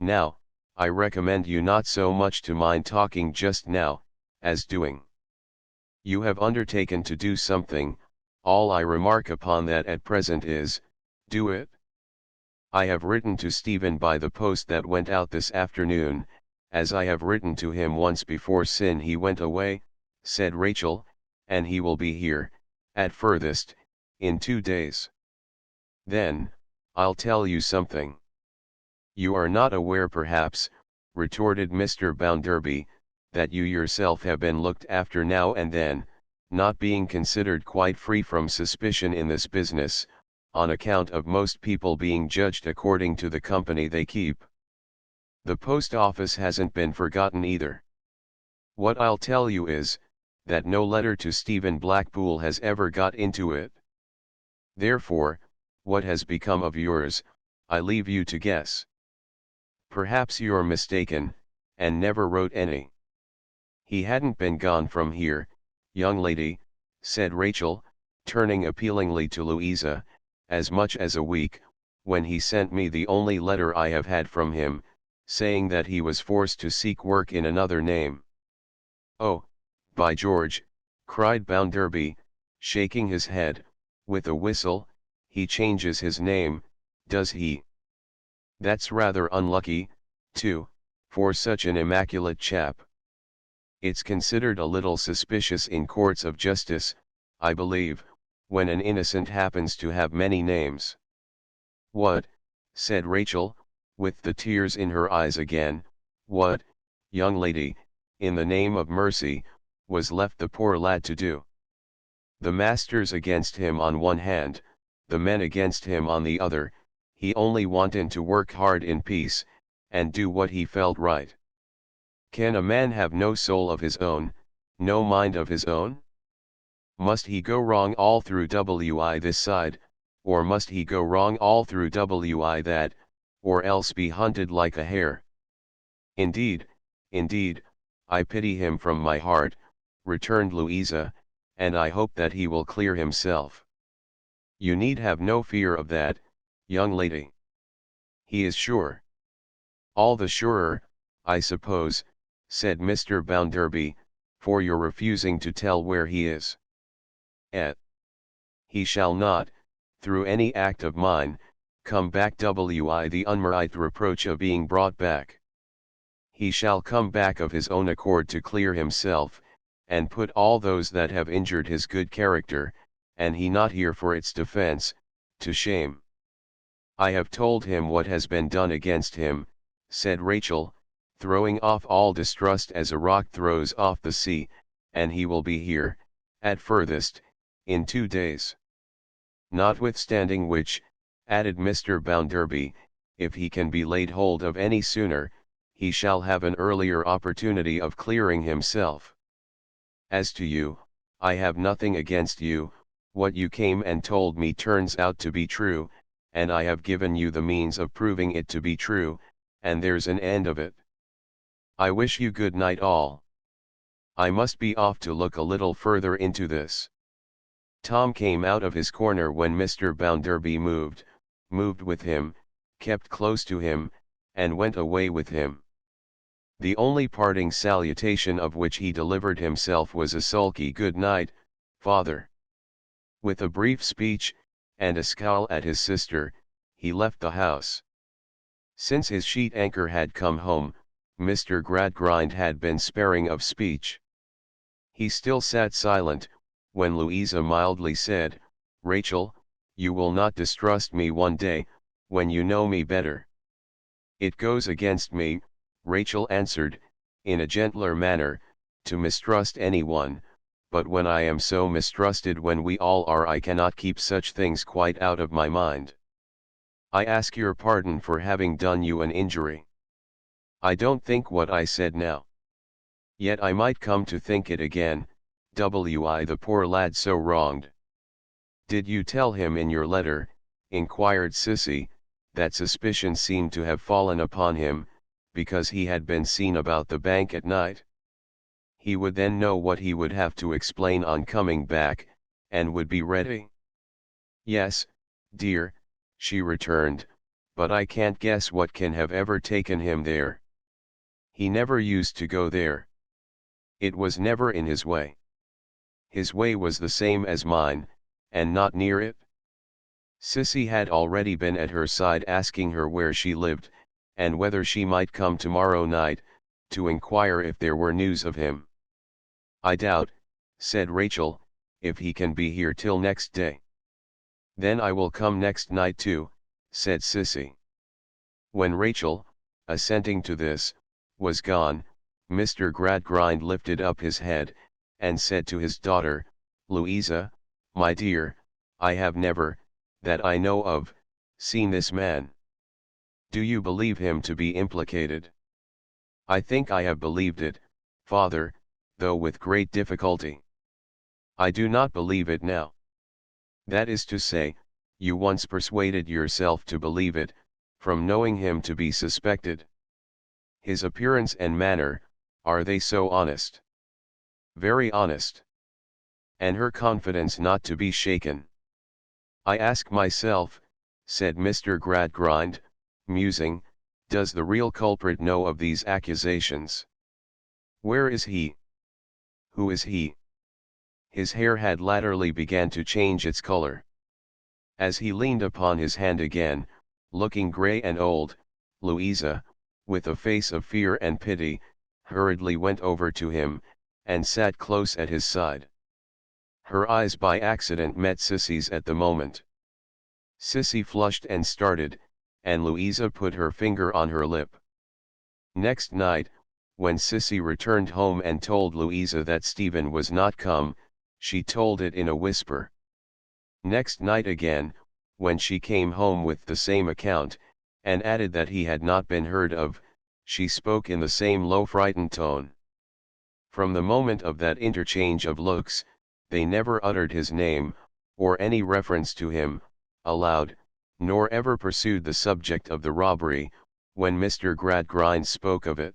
Now, I recommend you not so much to mind talking just now, as doing. You have undertaken to do something, all I remark upon that at present is, do it. I have written to Stephen by the post that went out this afternoon, as I have written to him once before sin he went away, said Rachel, and he will be here, at furthest, in 2 days. Then, I'll tell you something. You are not aware perhaps, retorted Mr. Bounderby, that you yourself have been looked after now and then, not being considered quite free from suspicion in this business, on account of most people being judged according to the company they keep. The post office hasn't been forgotten either. What I'll tell you is, that no letter to Stephen Blackpool has ever got into it. Therefore, what has become of yours, I leave you to guess. Perhaps you're mistaken, and never wrote any. He hadn't been gone from here, young lady, said Rachel, turning appealingly to Louisa, as much as a week, when he sent me the only letter I have had from him, saying that he was forced to seek work in another name. Oh, by George, cried Bounderby, shaking his head, with a whistle, he changes his name, does he? That's rather unlucky, too, for such an immaculate chap. It's considered a little suspicious in courts of justice, I believe, when an innocent happens to have many names. What, said Rachel, with the tears in her eyes again, what, young lady, in the name of mercy, was left the poor lad to do? The masters against him on one hand, the men against him on the other, he only wanted to work hard in peace, and do what he felt right. Can a man have no soul of his own, no mind of his own? Must he go wrong all through wi this side, or must he go wrong all through wi that, or else be hunted like a hare? Indeed, I pity him from my heart, returned Louisa, and I hope that he will clear himself. You need have no fear of that, young lady. He is sure. All the surer, I suppose, said Mr. Bounderby, for your refusing to tell where he is. He shall not, through any act of mine, come back wi the unmerit reproach of being brought back. He shall come back of his own accord to clear himself, and put all those that have injured his good character, and he not here for its defense, to shame. I have told him what has been done against him, said Rachel, throwing off all distrust as a rock throws off the sea, and he will be here, at furthest, in 2 days. Notwithstanding which, added Mr. Bounderby, if he can be laid hold of any sooner, he shall have an earlier opportunity of clearing himself. As to you, I have nothing against you, what you came and told me turns out to be true, and I have given you the means of proving it to be true, and there's an end of it. I wish you good night all. I must be off to look a little further into this. Tom came out of his corner when Mr. Bounderby moved with him, kept close to him, and went away with him. The only parting salutation of which he delivered himself was a sulky good night, father. With a brief speech, and a scowl at his sister, he left the house. Since his sheet anchor had come home, Mr. Gradgrind had been sparing of speech. He still sat silent, when Louisa mildly said, Rachel, you will not distrust me one day, when you know me better. It goes against me, Rachel answered, in a gentler manner, to mistrust anyone, but when I am so mistrusted when we all are I cannot keep such things quite out of my mind. I ask your pardon for having done you an injury. I don't think what I said now. Yet I might come to think it again, wi the poor lad so wronged. Did you tell him in your letter, inquired Sissy, that suspicion seemed to have fallen upon him, because he had been seen about the bank at night. He would then know what he would have to explain on coming back, and would be ready. "Yes, dear," she returned, "but I can't guess what can have ever taken him there. He never used to go there. It was never in his way. His way was the same as mine, and not near it." Sissy had already been at her side asking her where she lived, and whether she might come tomorrow night, to inquire if there were news of him. "I doubt," said Rachel, "if he can be here till next day." "Then I will come next night too," said Sissy. When Rachel, assenting to this, was gone, Mr. Gradgrind lifted up his head, and said to his daughter, "Louisa, my dear, I have never, that I know of, seen this man. Do you believe him to be implicated?" "I think I have believed it, father, though with great difficulty." "I do not believe it now." "That is to say, you once persuaded yourself to believe it, from knowing him to be suspected. His appearance and manner, are they so honest?" "Very honest." "And her confidence not to be shaken?" "I ask myself," said Mr. Gradgrind, musing, "does the real culprit know of these accusations? Where is he? Who is he?" His hair had latterly began to change its color. As he leaned upon his hand again, looking grey and old, Louisa, with a face of fear and pity, hurriedly went over to him, and sat close at his side. Her eyes by accident met Sissy's at the moment. Sissy flushed and started, and Louisa put her finger on her lip. Next night, when Sissy returned home and told Louisa that Stephen was not come, she told it in a whisper. Next night again, when she came home with the same account, and added that he had not been heard of, she spoke in the same low frightened tone. From the moment of that interchange of looks, they never uttered his name, or any reference to him, aloud, nor ever pursued the subject of the robbery, when Mr. Gradgrind spoke of it.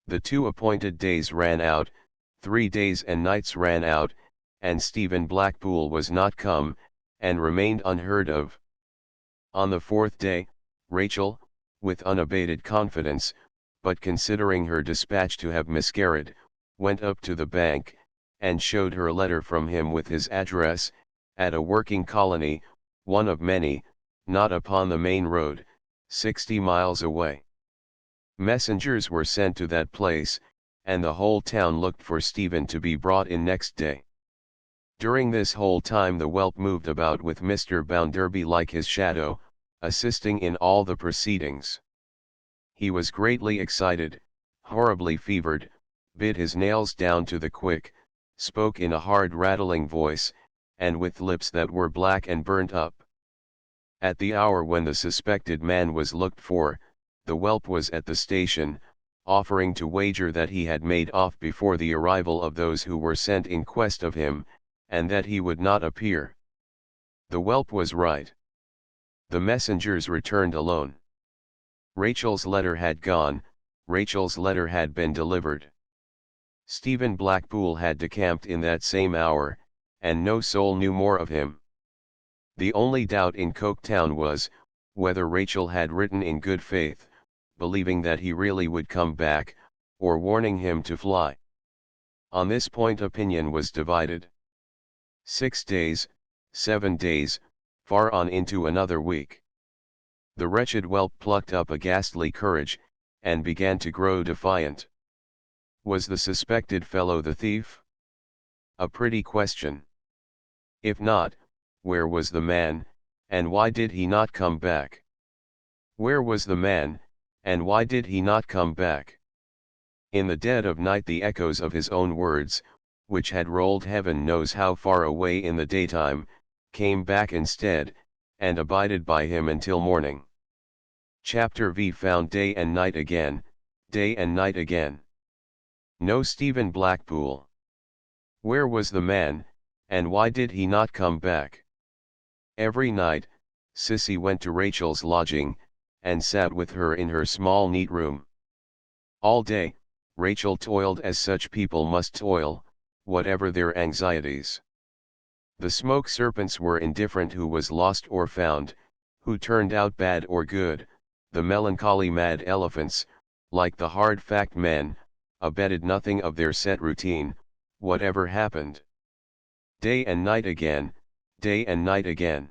The 2 appointed days ran out, 3 days and nights ran out, and Stephen Blackpool was not come, and remained unheard of. On the 4th day, Rachel, with unabated confidence, but considering her dispatch to have miscarried, went up to the bank, and showed her letter from him with his address, at a working colony, one of many, not upon the main road, 60 miles away. Messengers were sent to that place, and the whole town looked for Stephen to be brought in next day. During this whole time the whelp moved about with Mr. Bounderby like his shadow, assisting in all the proceedings. He was greatly excited, horribly fevered, bit his nails down to the quick, spoke in a hard rattling voice, and with lips that were black and burnt up. At the hour when the suspected man was looked for, the whelp was at the station, offering to wager that he had made off before the arrival of those who were sent in quest of him, and that he would not appear. The whelp was right. The messengers returned alone. Rachel's letter had gone, Rachel's letter had been delivered. Stephen Blackpool had decamped in that same hour, and no soul knew more of him. The only doubt in Coketown was, whether Rachel had written in good faith, believing that he really would come back, or warning him to fly. On this point opinion was divided. 6 days, 7 days, far on into another week. The wretched whelp plucked up a ghastly courage, and began to grow defiant. Was the suspected fellow the thief? A pretty question. If not, where was the man, and why did he not come back? Where was the man, and why did he not come back? In the dead of night the echoes of his own words, which had rolled heaven knows how far away in the daytime, came back instead, and abided by him until morning. Chapter V found day and night again, day and night again. No Stephen Blackpool. Where was the man, and why did he not come back? Every night, Sissy went to Rachel's lodging, and sat with her in her small neat room. All day, Rachel toiled as such people must toil, whatever their anxieties. The smoke serpents were indifferent who was lost or found, who turned out bad or good. The melancholy mad elephants, like the hard fact men, abetted nothing of their set routine, whatever happened. Day and night again, day and night again.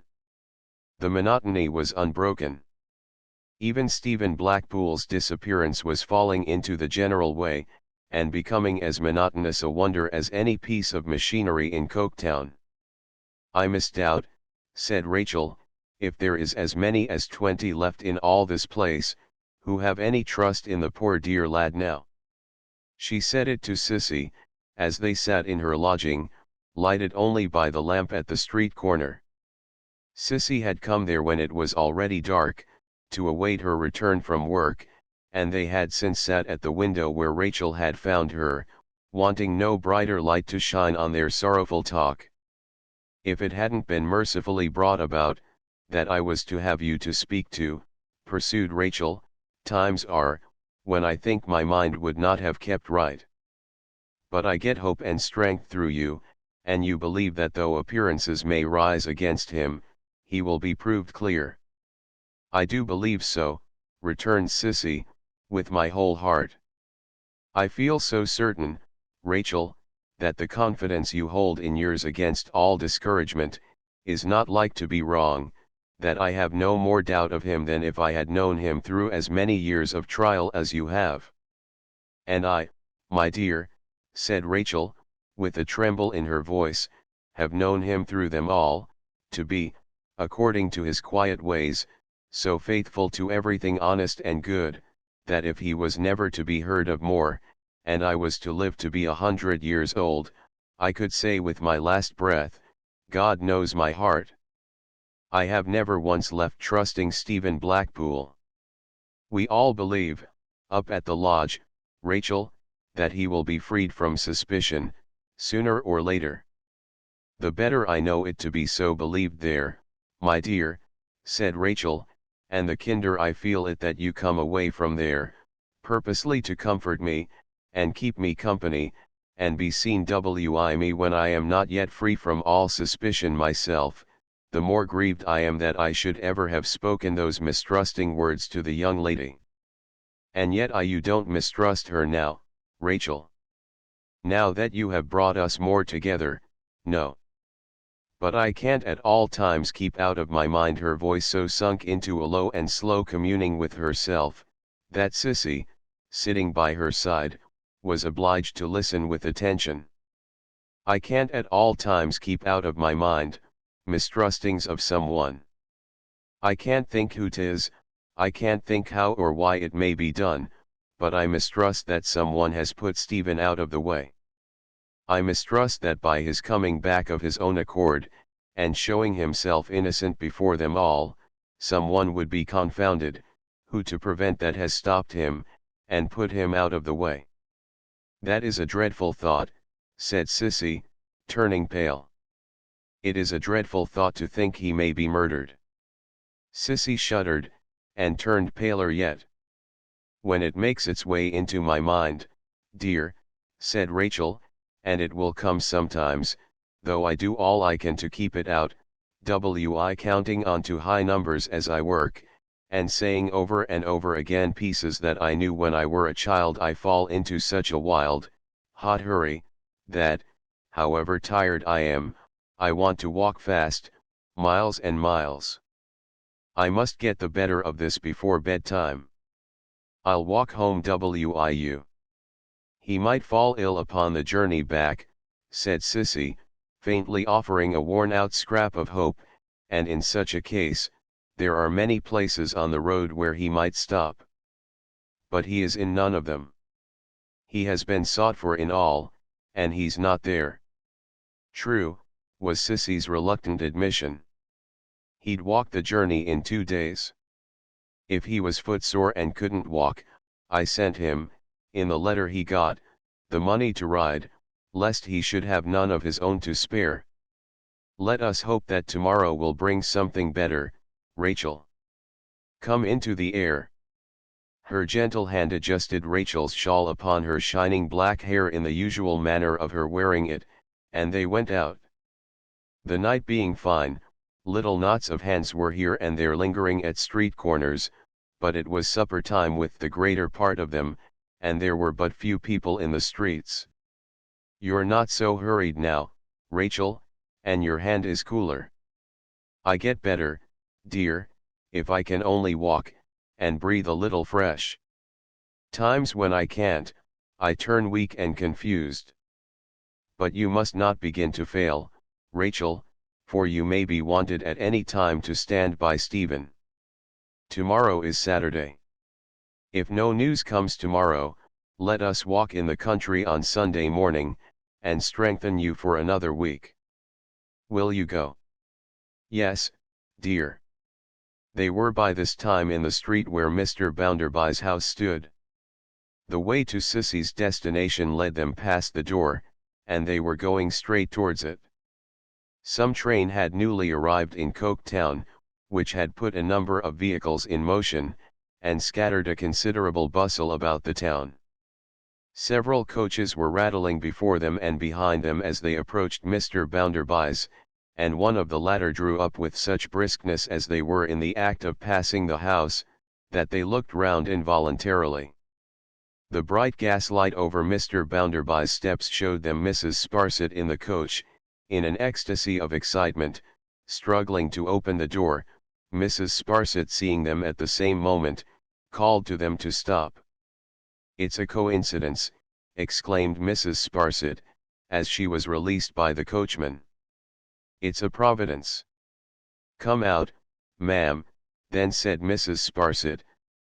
The monotony was unbroken. Even Stephen Blackpool's disappearance was falling into the general way, and becoming as monotonous a wonder as any piece of machinery in Coketown. "I misdoubt," said Rachel, "if there is as many as 20 left in all this place, who have any trust in the poor dear lad now." She said it to Sissy, as they sat in her lodging, lighted only by the lamp at the street corner. Sissy had come there when it was already dark, to await her return from work, and they had since sat at the window where Rachel had found her, wanting no brighter light to shine on their sorrowful talk. "If it hadn't been mercifully brought about, that I was to have you to speak to," pursued Rachel, "times are, when I think my mind would not have kept right. But I get hope and strength through you, and you believe that though appearances may rise against him, he will be proved clear." "I do believe so," returned Sissy, "with my whole heart. I feel so certain, Rachel, that the confidence you hold in yours against all discouragement, is not like to be wrong, that I have no more doubt of him than if I had known him through as many years of trial as you have." "And I, my dear," said Rachel, with a tremble in her voice, "have known him through them all, to be, according to his quiet ways, so faithful to everything honest and good, that if he was never to be heard of more, and I was to live to be 100 years old, I could say with my last breath, God knows my heart. I have never once left trusting Stephen Blackpool. We all believe, up at the lodge, Rachel, that he will be freed from suspicion, sooner or later. The better I know it to be so believed there, my dear," said Rachel, "and the kinder I feel it that you come away from there, purposely to comfort me, and keep me company, and be seen me when I am not yet free from all suspicion myself, the more grieved I am that I should ever have spoken those mistrusting words to the young lady. And yet you don't mistrust her now, Rachel. Now that you have brought us more together, no. But I can't at all times keep out of my mind," her voice so sunk into a low and slow communing with herself, that Sissy, sitting by her side, was obliged to listen with attention. "I can't at all times keep out of my mind, mistrustings of someone. I can't think who 'tis, I can't think how or why it may be done, but I mistrust that someone has put Stephen out of the way. I mistrust that by his coming back of his own accord, and showing himself innocent before them all, someone would be confounded, who to prevent that has stopped him, and put him out of the way." "That is a dreadful thought," said Sissy, turning pale. "It is a dreadful thought to think he may be murdered." Sissy shuddered, and turned paler yet. "When it makes its way into my mind, dear," said Rachel, "and it will come sometimes, though I do all I can to keep it out, counting on to high numbers as I work, and saying over and over again pieces that I knew when I were a child, I fall into such a wild, hot hurry, that, however tired I am, I want to walk fast, miles and miles. I must get the better of this before bedtime. I'll walk home wiu. He might fall ill upon the journey back," said Sissy, faintly offering a worn-out scrap of hope, "and in such a case, there are many places on the road where he might stop. But he is in none of them. He has been sought for in all, and he's not there." "True," was Sissy's reluctant admission. "He'd walk the journey in 2 days. If he was footsore and couldn't walk, I sent him, in the letter he got, the money to ride, lest he should have none of his own to spare. Let us hope that tomorrow will bring something better, Rachel. Come into the air. Her gentle hand adjusted Rachel's shawl upon her shining black hair in the usual manner of her wearing it, and they went out. The night being fine, little knots of hens were here and there lingering at street corners, but it was supper time with the greater part of them, and there were but few people in the streets. You're not so hurried now, Rachel, and your hand is cooler. I get better, dear, if I can only walk, and breathe a little fresh. Times when I can't, I turn weak and confused. But you must not begin to fail, Rachel, for you may be wanted at any time to stand by Stephen. Tomorrow is Saturday. If no news comes tomorrow, let us walk in the country on Sunday morning, and strengthen you for another week. Will you go? Yes, dear. They were by this time in the street where Mr. Bounderby's house stood. The way to Sissy's destination led them past the door, and they were going straight towards it. Some train had newly arrived in Coketown, which had put a number of vehicles in motion, and scattered a considerable bustle about the town. Several coaches were rattling before them and behind them as they approached Mr. Bounderby's, and one of the latter drew up with such briskness as they were in the act of passing the house, that they looked round involuntarily. The bright gaslight over Mr. Bounderby's steps showed them Mrs. Sparsit in the coach, in an ecstasy of excitement, struggling to open the door. Mrs. Sparsit, seeing them at the same moment, called to them to stop. "It's a coincidence," exclaimed Mrs. Sparsit, as she was released by the coachman. "It's a providence." "Come out, ma'am," then said Mrs. Sparsit,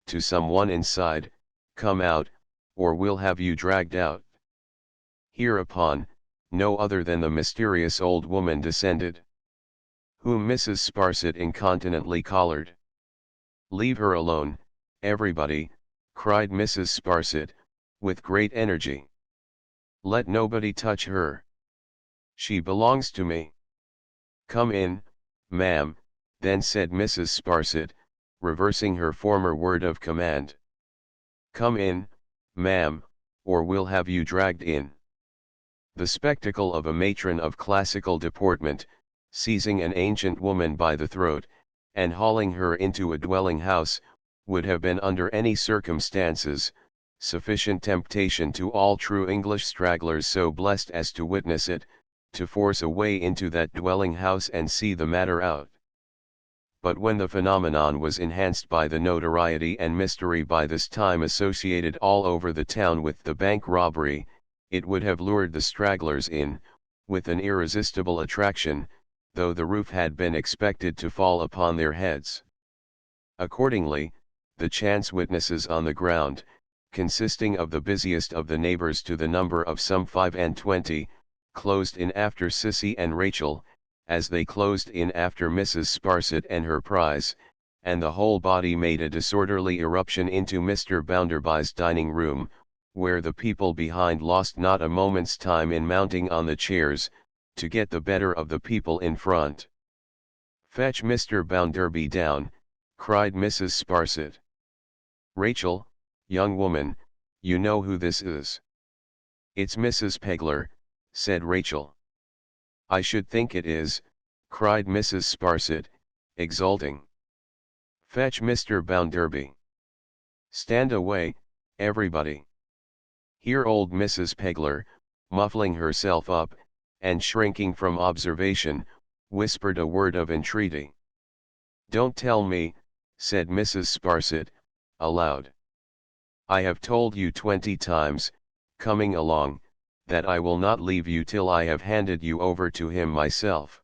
to some one inside, "come out, or we'll have you dragged out." Hereupon, no other than the mysterious old woman descended, whom Mrs. Sparsit incontinently collared. "Leave her alone, everybody," cried Mrs. Sparsit, with great energy. "Let nobody touch her. She belongs to me." "Come in, ma'am," then said Mrs. Sparsit, reversing her former word of command. "Come in, ma'am, or we'll have you dragged in." The spectacle of a matron of classical deportment, seizing an ancient woman by the throat, and hauling her into a dwelling house, would have been under any circumstances, sufficient temptation to all true English stragglers so blessed as to witness it, to force a way into that dwelling house and see the matter out. But when the phenomenon was enhanced by the notoriety and mystery by this time associated all over the town with the bank robbery, it would have lured the stragglers in, with an irresistible attraction, though the roof had been expected to fall upon their heads. Accordingly, the chance witnesses on the ground, consisting of the busiest of the neighbors to the number of some 25, closed in after Sissy and Rachel, as they closed in after Mrs. Sparsit and her prize, and the whole body made a disorderly irruption into Mr. Bounderby's dining room, where the people behind lost not a moment's time in mounting on the chairs, to get the better of the people in front. "Fetch Mr. Bounderby down," cried Mrs. Sparsit. "Rachel, young woman, you know who this is." "It's Mrs. Pegler," said Rachel. "I should think it is," cried Mrs. Sparsit, exulting. "Fetch Mr. Bounderby. Stand away, everybody." Here old Mrs. Pegler, muffling herself up, and shrinking from observation, whispered a word of entreaty. "Don't tell me," said Mrs. Sparsit, aloud. "I have told you 20 times, coming along, that I will not leave you till I have handed you over to him myself."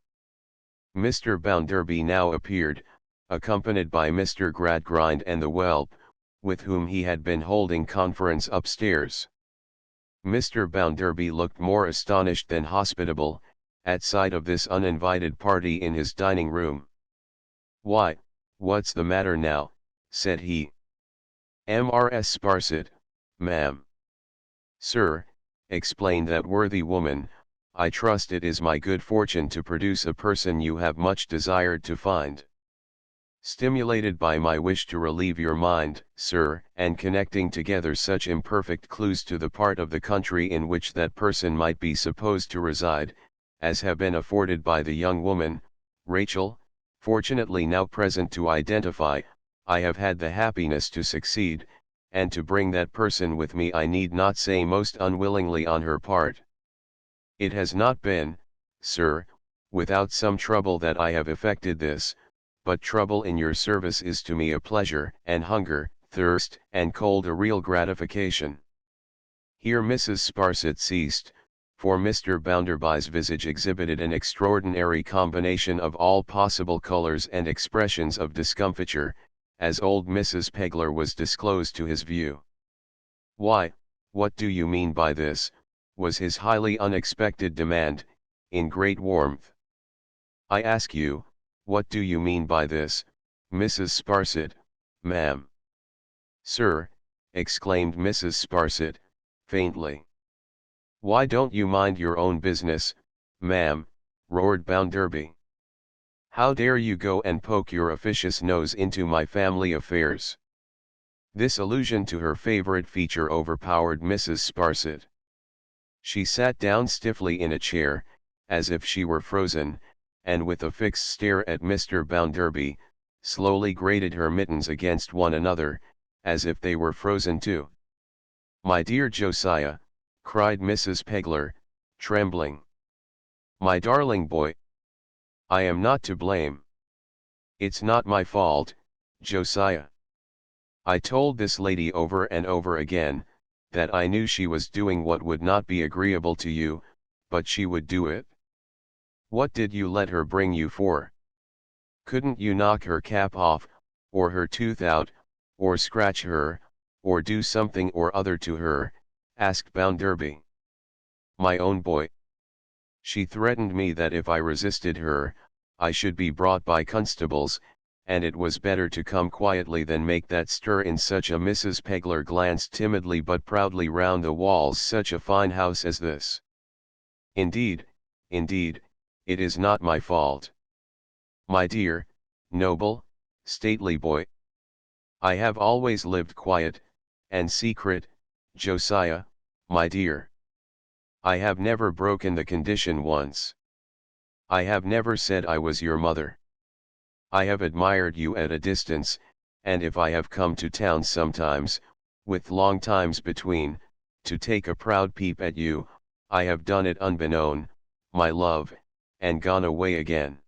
Mr. Bounderby now appeared, accompanied by Mr. Gradgrind and the whelp, with whom he had been holding conference upstairs. Mr. Bounderby looked more astonished than hospitable, at sight of this uninvited party in his dining room. "Why, what's the matter now?" said he. "Mrs. Sparsit, ma'am." "Sir," explained that worthy woman, "I trust it is my good fortune to produce a person you have much desired to find." Stimulated by my wish to relieve your mind, sir, and connecting together such imperfect clues to the part of the country in which that person might be supposed to reside, as have been afforded by the young woman, Rachel, fortunately now present to identify, I have had the happiness to succeed, and to bring that person with me I need not say most unwillingly on her part. It has not been, sir, without some trouble that I have effected this, but trouble in your service is to me a pleasure, and hunger, thirst, and cold a real gratification. Here Mrs. Sparsit ceased, for Mr. Bounderby's visage exhibited an extraordinary combination of all possible colors and expressions of discomfiture, as old Mrs. Pegler was disclosed to his view. "Why, what do you mean by this?" was his highly unexpected demand, in great warmth. "I ask you, what do you mean by this, Mrs. Sparsit, ma'am?" "Sir," exclaimed Mrs. Sparsit, faintly. "Why don't you mind your own business, ma'am?" roared Bounderby. "How dare you go and poke your officious nose into my family affairs?" This allusion to her favorite feature overpowered Mrs. Sparsit. She sat down stiffly in a chair, as if she were frozen, and with a fixed stare at Mr. Bounderby, slowly grated her mittens against one another, as if they were frozen too. "My dear Josiah," cried Mrs. Pegler, trembling. "My darling boy, I am not to blame. It's not my fault, Josiah. I told this lady over and over again, that I knew she was doing what would not be agreeable to you, but she would do it. What did you let her bring you for? Couldn't you knock her cap off, or her tooth out, or scratch her, or do something or other to her?" asked Bounderby. "My own boy. She threatened me that if I resisted her, I should be brought by constables, and it was better to come quietly than make that stir in such a—" Mrs. Pegler glanced timidly but proudly round the walls. "Such a fine house as this. Indeed, indeed, it is not my fault. My dear, noble, stately boy. I have always lived quiet, and secret, Josiah, my dear. I have never broken the condition once. I have never said I was your mother. I have admired you at a distance, and if I have come to town sometimes, with long times between, to take a proud peep at you, I have done it unbeknown, my love, and gone away again."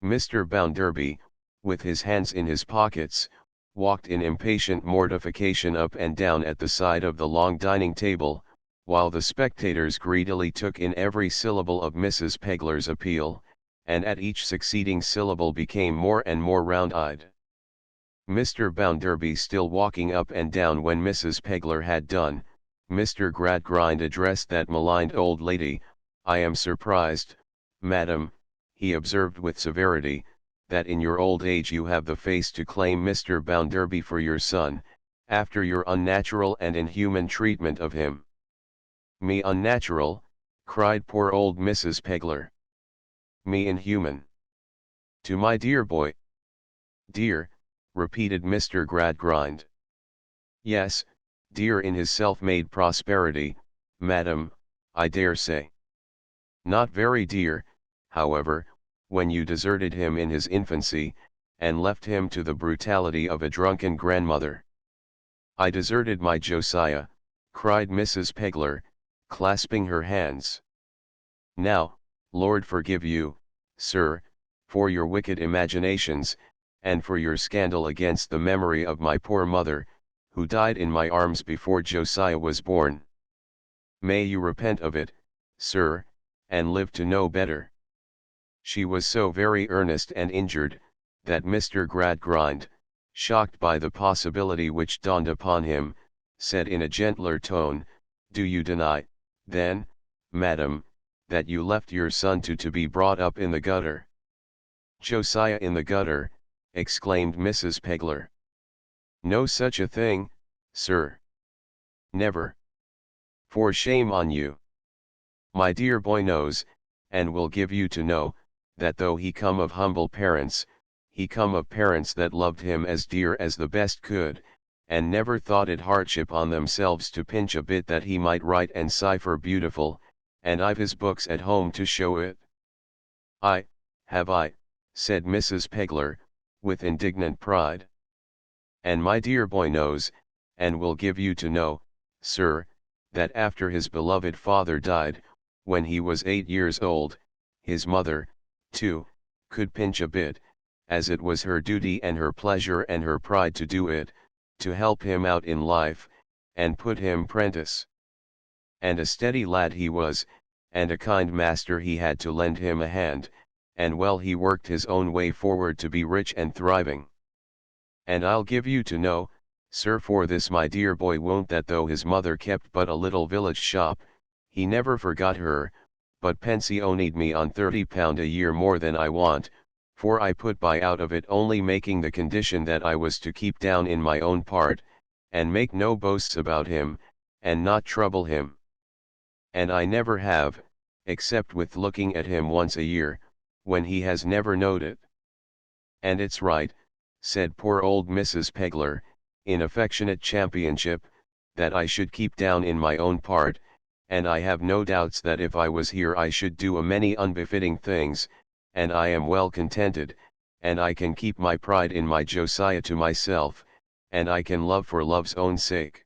Mr. Bounderby, with his hands in his pockets, walked in impatient mortification up and down at the side of the long dining table, while the spectators greedily took in every syllable of Mrs. Pegler's appeal, and at each succeeding syllable became more and more round-eyed. Mr. Bounderby still walking up and down when Mrs. Pegler had done, Mr. Gradgrind addressed that maligned old lady. "I am surprised, madam," he observed with severity, "that in your old age you have the face to claim Mr. Bounderby for your son, after your unnatural and inhuman treatment of him." "Me unnatural?" cried poor old Mrs. Pegler. "Me inhuman? To my dear boy?" "Dear," repeated Mr. Gradgrind. "Yes, dear in his self-made prosperity, madam, I dare say. Not very dear, however, when you deserted him in his infancy, and left him to the brutality of a drunken grandmother." "I deserted my Josiah," cried Mrs. Pegler, clasping her hands. "Now, Lord forgive you, sir, for your wicked imaginations, and for your scandal against the memory of my poor mother, who died in my arms before Josiah was born. May you repent of it, sir, and live to know better." She was so very earnest and injured, that Mr. Gradgrind, shocked by the possibility which dawned upon him, said in a gentler tone, "Do you deny, then, madam, that you left your son to be brought up in the gutter?" "Josiah in the gutter!" exclaimed Mrs. Pegler. "No such a thing, sir. Never. For shame on you. My dear boy knows, and will give you to know, that though he come of humble parents, he come of parents that loved him as dear as the best could, and never thought it hardship on themselves to pinch a bit that he might write and cipher beautiful, and I've his books at home to show it. Have I, said Mrs. Pegler, with indignant pride. And my dear boy knows, and will give you to know, sir, that after his beloved father died, when he was 8 years old, his mother, too, could pinch a bit, as it was her duty and her pleasure and her pride to do it, to help him out in life, and put him 'prentice. And a steady lad he was, and a kind master he had to lend him a hand, and well he worked his own way forward to be rich and thriving. And I'll give you to know, sir, for this my dear boy won't, that though his mother kept but a little village shop, he never forgot her, but pensioned me on £30 a year more than I want, for I put by out of it only making the condition that I was to keep down in my own part, and make no boasts about him, and not trouble him. And I never have, except with looking at him once a year, when he has never knowed it. And it's right, said poor old Mrs. Pegler, in affectionate championship, that I should keep down in my own part, and I have no doubts that if I was here I should do a many unbefitting things, and I am well contented, and I can keep my pride in my Josiah to myself, and I can love for love's own sake.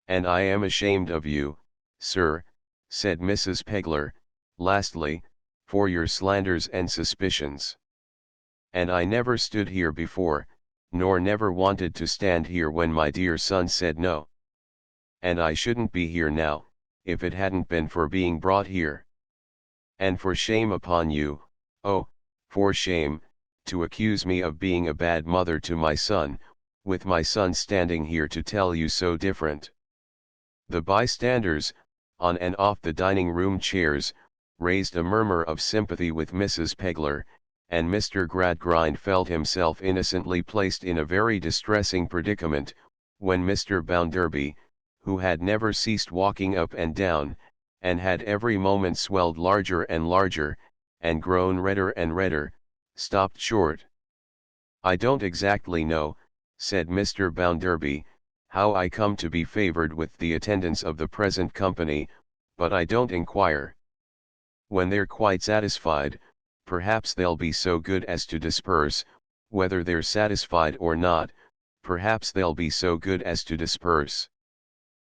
And I am ashamed of you, sir, said Mrs. Pegler, lastly, for your slanders and suspicions. And I never stood here before, nor never wanted to stand here when my dear son said no. And I shouldn't be here now, if it hadn't been for being brought here. And for shame upon you, oh, for shame, to accuse me of being a bad mother to my son, with my son standing here to tell you so different. The bystanders, on and off the dining room chairs, raised a murmur of sympathy with Mrs. Pegler, and Mr. Gradgrind felt himself innocently placed in a very distressing predicament, when Mr. Bounderby, who had never ceased walking up and down, and had every moment swelled larger and larger, and grown redder and redder, stopped short. I don't exactly know, said Mr. Bounderby, how I come to be favoured with the attendance of the present company, but I don't inquire. When they're quite satisfied, perhaps they'll be so good as to disperse, whether they're satisfied or not, perhaps they'll be so good as to disperse.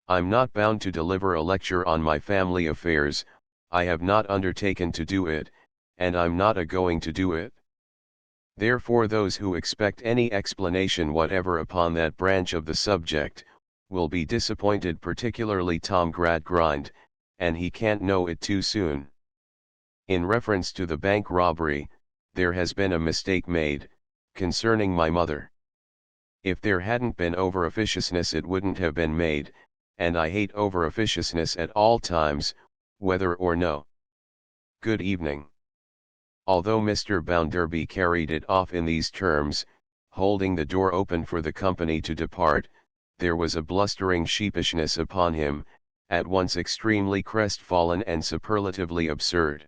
I'm not bound to deliver a lecture on my family affairs, I have not undertaken to do it, and I'm not a-going to do it. Therefore those who expect any explanation whatever upon that branch of the subject, will be disappointed, particularly Tom Gradgrind, and he can't know it too soon. In reference to the bank robbery, there has been a mistake made, concerning my mother. If there hadn't been over-officiousness it wouldn't have been made, and I hate over-officiousness at all times, whether or no. Good evening. Although Mr. Bounderby carried it off in these terms, holding the door open for the company to depart, there was a blustering sheepishness upon him, at once extremely crestfallen and superlatively absurd.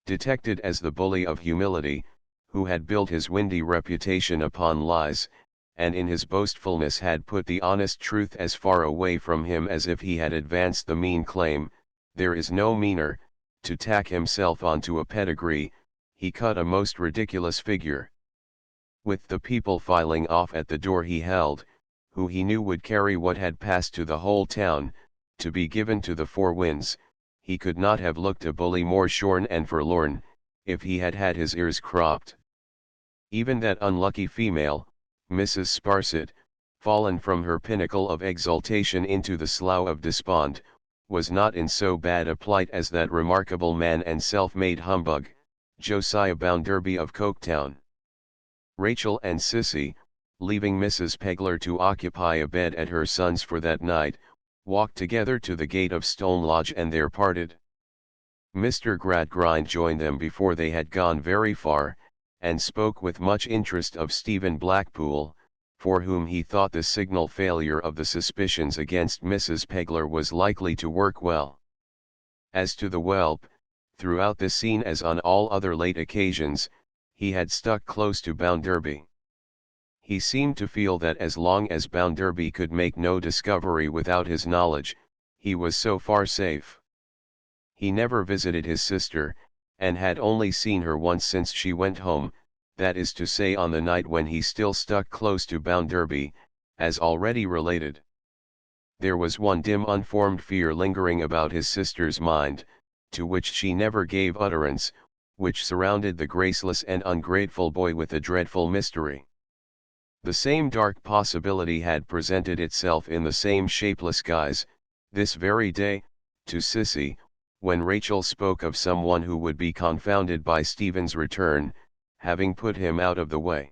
Detected as the bully of humility, who had built his windy reputation upon lies, and in his boastfulness had put the honest truth as far away from him as if he had advanced the mean claim, there is no meaner, to tack himself onto a pedigree, he cut a most ridiculous figure. With the people filing off at the door he held, who he knew would carry what had passed to the whole town, to be given to the four winds, he could not have looked a bully more shorn and forlorn, if he had had his ears cropped. Even that unlucky female, Mrs. Sparsit, fallen from her pinnacle of exaltation into the slough of despond, was not in so bad a plight as that remarkable man and self-made humbug, Josiah Bounderby of Coketown. Rachel and Sissy, leaving Mrs. Pegler to occupy a bed at her son's for that night, walked together to the gate of Stone Lodge and there parted. Mr. Gradgrind joined them before they had gone very far, and spoke with much interest of Stephen Blackpool, for whom he thought the signal failure of the suspicions against Mrs. Pegler was likely to work well. As to the whelp, throughout this scene as on all other late occasions, he had stuck close to Bounderby. He seemed to feel that as long as Bounderby could make no discovery without his knowledge, he was so far safe. He never visited his sister, and had only seen her once since she went home, that is to say on the night when he still stuck close to Bounderby, as already related. There was one dim unformed fear lingering about his sister's mind, to which she never gave utterance, which surrounded the graceless and ungrateful boy with a dreadful mystery. The same dark possibility had presented itself in the same shapeless guise, this very day, to Sissy, when Rachel spoke of someone who would be confounded by Stephen's return, having put him out of the way.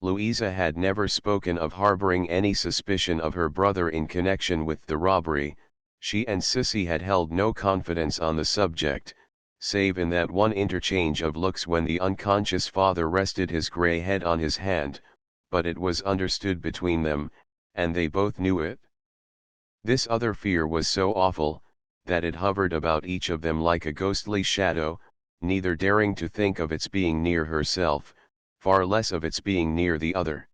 Louisa had never spoken of harboring any suspicion of her brother in connection with the robbery. She and Sissy had held no confidence on the subject, save in that one interchange of looks when the unconscious father rested his grey head on his hand, but it was understood between them, and they both knew it. This other fear was so awful, that it hovered about each of them like a ghostly shadow, neither daring to think of its being near herself, far less of its being near the other.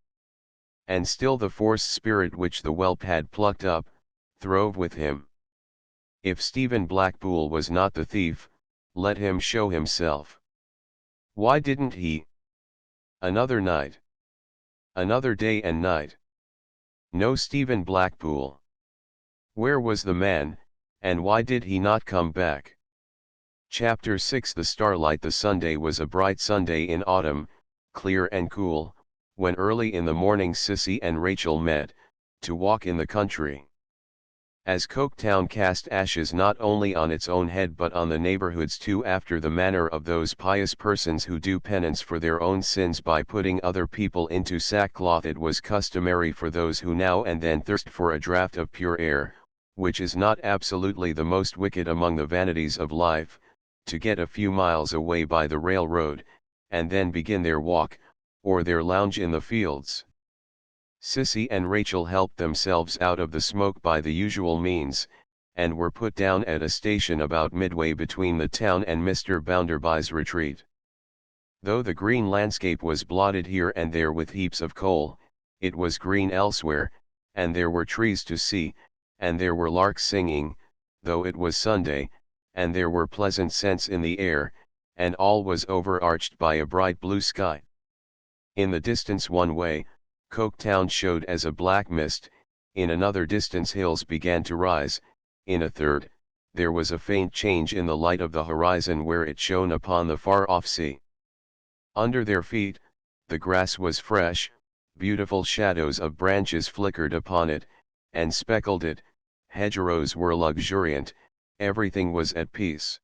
And still the forced spirit which the whelp had plucked up, throve with him. If Stephen Blackpool was not the thief, let him show himself. Why didn't he? Another night. Another day and night. No Stephen Blackpool. Where was the man, and why did he not come back? Chapter 6. The starlight. The Sunday was a bright Sunday in autumn, clear and cool, when early in the morning Sissy and Rachel met, to walk in the country. As Coketown cast ashes not only on its own head but on the neighbourhood's too, after the manner of those pious persons who do penance for their own sins by putting other people into sackcloth, it was customary for those who now and then thirst for a draught of pure air, which is not absolutely the most wicked among the vanities of life, to get a few miles away by the railroad, and then begin their walk, or their lounge in the fields. Sissy and Rachel helped themselves out of the smoke by the usual means, and were put down at a station about midway between the town and Mr. Bounderby's retreat. Though the green landscape was blotted here and there with heaps of coal, it was green elsewhere, and there were trees to see, and there were larks singing, though it was Sunday, and there were pleasant scents in the air, and all was overarched by a bright blue sky. In the distance one way, Coketown showed as a black mist, in another distance hills began to rise, in a third, there was a faint change in the light of the horizon where it shone upon the far-off sea. Under their feet, the grass was fresh, beautiful shadows of branches flickered upon it, and speckled it, hedgerows were luxuriant, everything was at peace.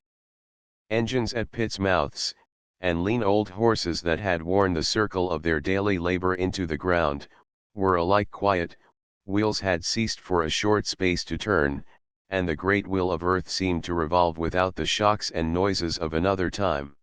Engines at pits' mouths, and lean old horses that had worn the circle of their daily labor into the ground, were alike quiet, wheels had ceased for a short space to turn, and the great wheel of earth seemed to revolve without the shocks and noises of another time.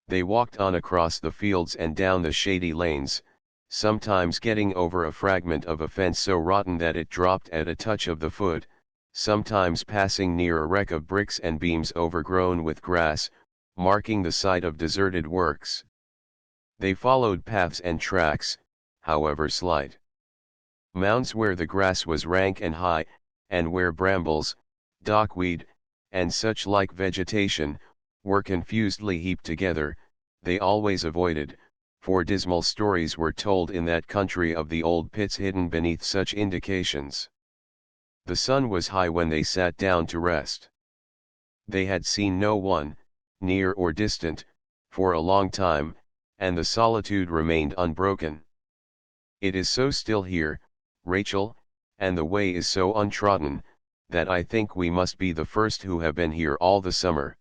They walked on across the fields and down the shady lanes, sometimes getting over a fragment of a fence so rotten that it dropped at a touch of the foot, sometimes passing near a wreck of bricks and beams overgrown with grass, marking the site of deserted works. They followed paths and tracks, however slight. Mounds where the grass was rank and high, and where brambles, dockweed, and such like vegetation, were confusedly heaped together, they always avoided, for dismal stories were told in that country of the old pits hidden beneath such indications. The sun was high when they sat down to rest. They had seen no one, near or distant, for a long time, and the solitude remained unbroken. It is so still here, Rachel, and the way is so untrodden, that I think we must be the first who have been here all the summer.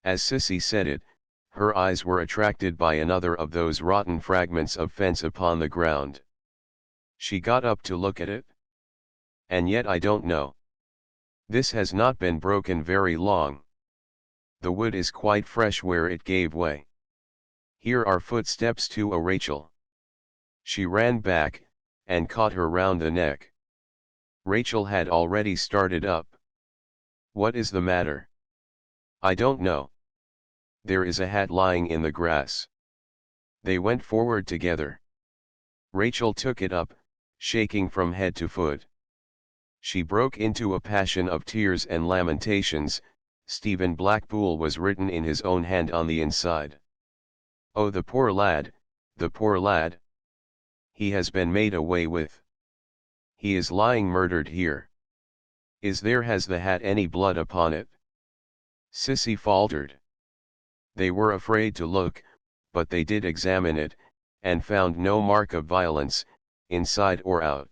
As Sissy said it, her eyes were attracted by another of those rotten fragments of fence upon the ground. She got up to look at it. And yet I don't know. This has not been broken very long. The wood is quite fresh where it gave way. Here are footsteps too, Rachel. She ran back, and caught her round the neck. Rachel had already started up. What is the matter? I don't know. There is a hat lying in the grass. They went forward together. Rachel took it up, shaking from head to foot. She broke into a passion of tears and lamentations. Stephen Blackpool was written in his own hand on the inside. Oh, the poor lad, the poor lad. He has been made away with. He is lying murdered here. Has the hat any blood upon it? Sissy faltered. They were afraid to look, but they did examine it, and found no mark of violence, inside or out.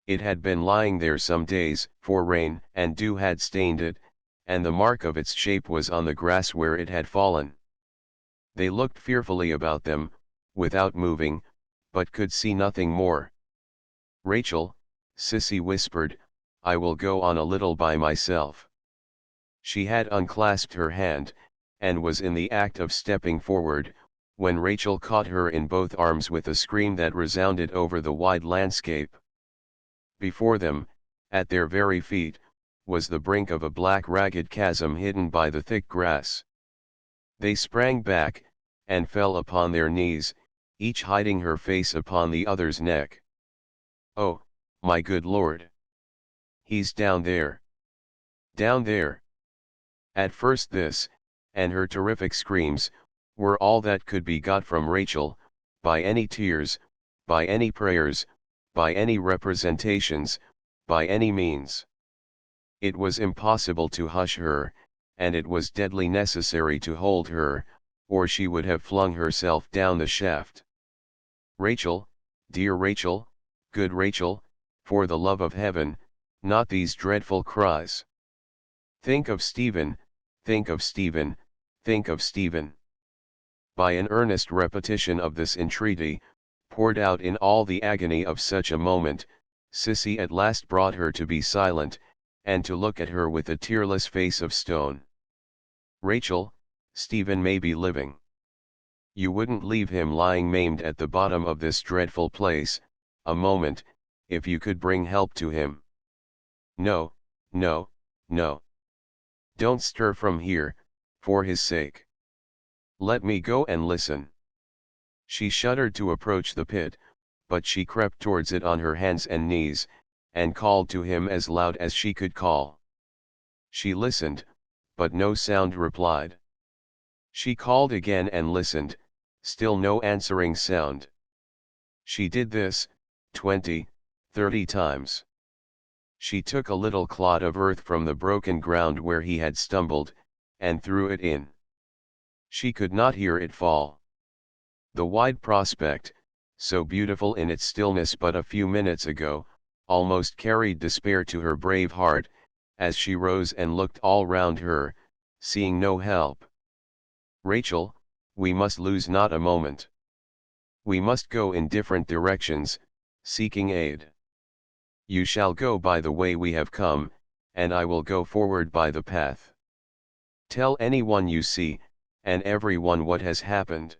It had been lying there some days, for rain and dew had stained it, and the mark of its shape was on the grass where it had fallen. They looked fearfully about them, without moving, but could see nothing more. Rachel, Sissy whispered, I will go on a little by myself. She had unclasped her hand, and was in the act of stepping forward, when Rachel caught her in both arms with a scream that resounded over the wide landscape. Before them, at their very feet, was the brink of a black ragged chasm hidden by the thick grass. They sprang back, and fell upon their knees, each hiding her face upon the other's neck. Oh, my good Lord! He's down there! Down there! At first this, and her terrific screams, were all that could be got from Rachel, by any tears, by any prayers, by any representations, by any means. It was impossible to hush her, and it was deadly necessary to hold her, or she would have flung herself down the shaft. Rachel, dear Rachel, good Rachel, for the love of heaven, not these dreadful cries. Think of Stephen, think of Stephen, think of Stephen. By an earnest repetition of this entreaty, poured out in all the agony of such a moment, Sissy at last brought her to be silent, and to look at her with a tearless face of stone. Rachel, Stephen may be living. You wouldn't leave him lying maimed at the bottom of this dreadful place, a moment, if you could bring help to him. No, no, no. Don't stir from here, for his sake. Let me go and listen. She shuddered to approach the pit, but she crept towards it on her hands and knees, and called to him as loud as she could call. She listened, but no sound replied. She called again and listened, still no answering sound. She did this, 20, 30 times. She took a little clod of earth from the broken ground where he had stumbled, and threw it in. She could not hear it fall. The wide prospect, so beautiful in its stillness but a few minutes ago, almost carried despair to her brave heart, as she rose and looked all round her, seeing no help. Rachel, we must lose not a moment. We must go in different directions, seeking aid. You shall go by the way we have come, and I will go forward by the path. Tell anyone you see, and everyone what has happened.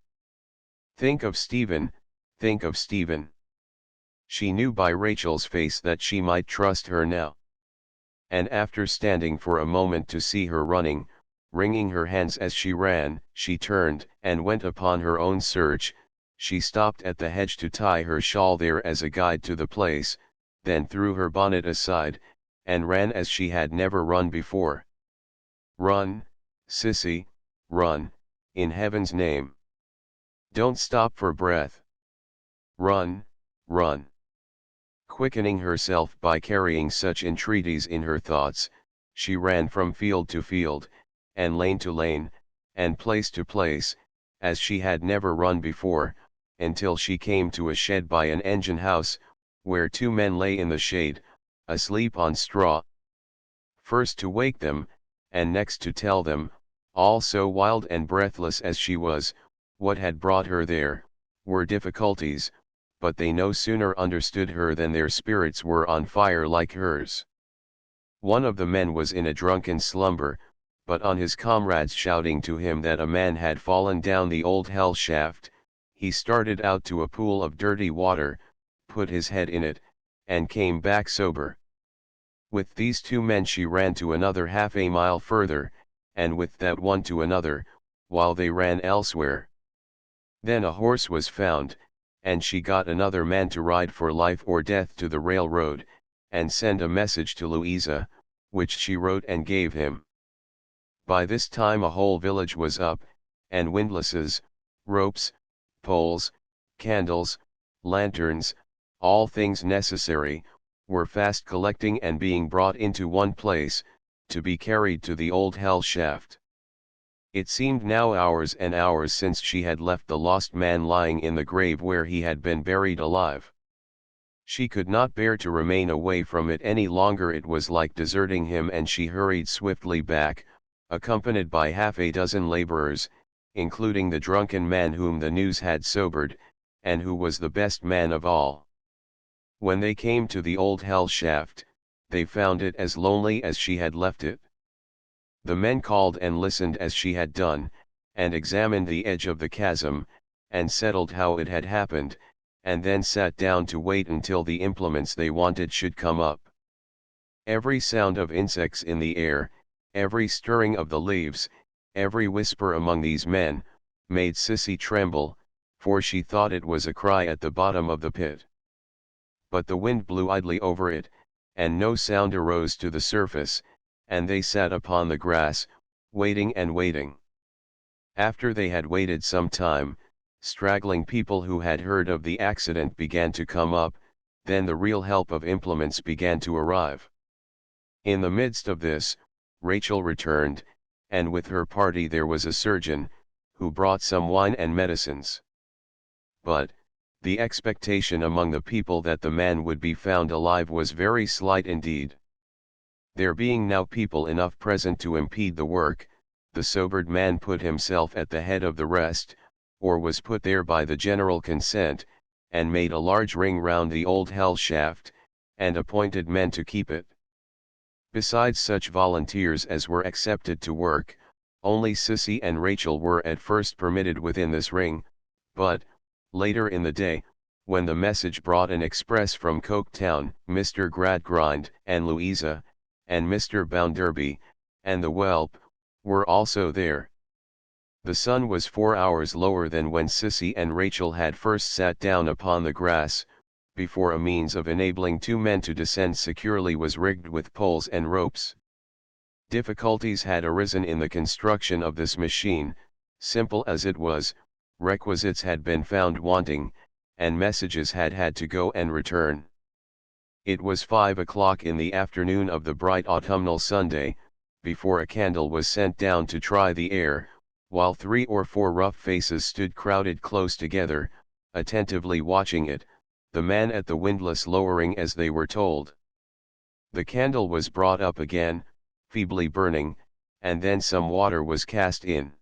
Think of Stephen, think of Stephen. She knew by Rachel's face that she might trust her now. And after standing for a moment to see her running, wringing her hands as she ran, she turned and went upon her own search. She stopped at the hedge to tie her shawl there as a guide to the place, then threw her bonnet aside, and ran as she had never run before. Run, Sissy, run, in heaven's name. Don't stop for breath. Run, run. Quickening herself by carrying such entreaties in her thoughts, she ran from field to field, and lane to lane, and place to place, as she had never run before, until she came to a shed by an engine house, where two men lay in the shade, asleep on straw. First to wake them, and next to tell them, all so wild and breathless as she was, what had brought her there, were difficulties, but they no sooner understood her than their spirits were on fire like hers. One of the men was in a drunken slumber, but on his comrades shouting to him that a man had fallen down the old hell shaft, he started out to a pool of dirty water, put his head in it, and came back sober. With these two men she ran to another half a mile further, and with that one to another, while they ran elsewhere. Then a horse was found, and she got another man to ride for life or death to the railroad, and send a message to Louisa, which she wrote and gave him. By this time a whole village was up, and windlasses, ropes, poles, candles, lanterns, all things necessary, were fast collecting and being brought into one place, to be carried to the old hell shaft. It seemed now hours and hours since she had left the lost man lying in the grave where he had been buried alive. She could not bear to remain away from it any longer. It was like deserting him, and she hurried swiftly back, accompanied by half a dozen laborers, including the drunken man whom the news had sobered, and who was the best man of all. When they came to the old hell shaft, they found it as lonely as she had left it. The men called and listened as she had done, and examined the edge of the chasm, and settled how it had happened, and then sat down to wait until the implements they wanted should come up. Every sound of insects in the air, every stirring of the leaves, every whisper among these men, made Sissy tremble, for she thought it was a cry at the bottom of the pit. But the wind blew idly over it, and no sound arose to the surface, and they sat upon the grass, waiting and waiting. After they had waited some time, straggling people who had heard of the accident began to come up, then the real help of implements began to arrive. In the midst of this, Rachel returned, and with her party there was a surgeon, who brought some wine and medicines. But, the expectation among the people that the man would be found alive was very slight indeed. There being now people enough present to impede the work, the sobered man put himself at the head of the rest, or was put there by the general consent, and made a large ring round the old hell shaft, and appointed men to keep it. Besides such volunteers as were accepted to work, only Sissy and Rachel were at first permitted within this ring, but, later in the day, when the message brought an express from Coketown, Mr. Gradgrind and Louisa, and Mr. Bounderby, and the whelp, were also there. The sun was 4 hours lower than when Sissy and Rachel had first sat down upon the grass, before a means of enabling two men to descend securely was rigged with poles and ropes. Difficulties had arisen in the construction of this machine. Simple as it was, requisites had been found wanting, and messages had had to go and return. It was 5 o'clock in the afternoon of the bright autumnal Sunday, before a candle was sent down to try the air, while 3 or 4 rough faces stood crowded close together, attentively watching it, the man at the windlass lowering as they were told. The candle was brought up again, feebly burning, and then some water was cast in.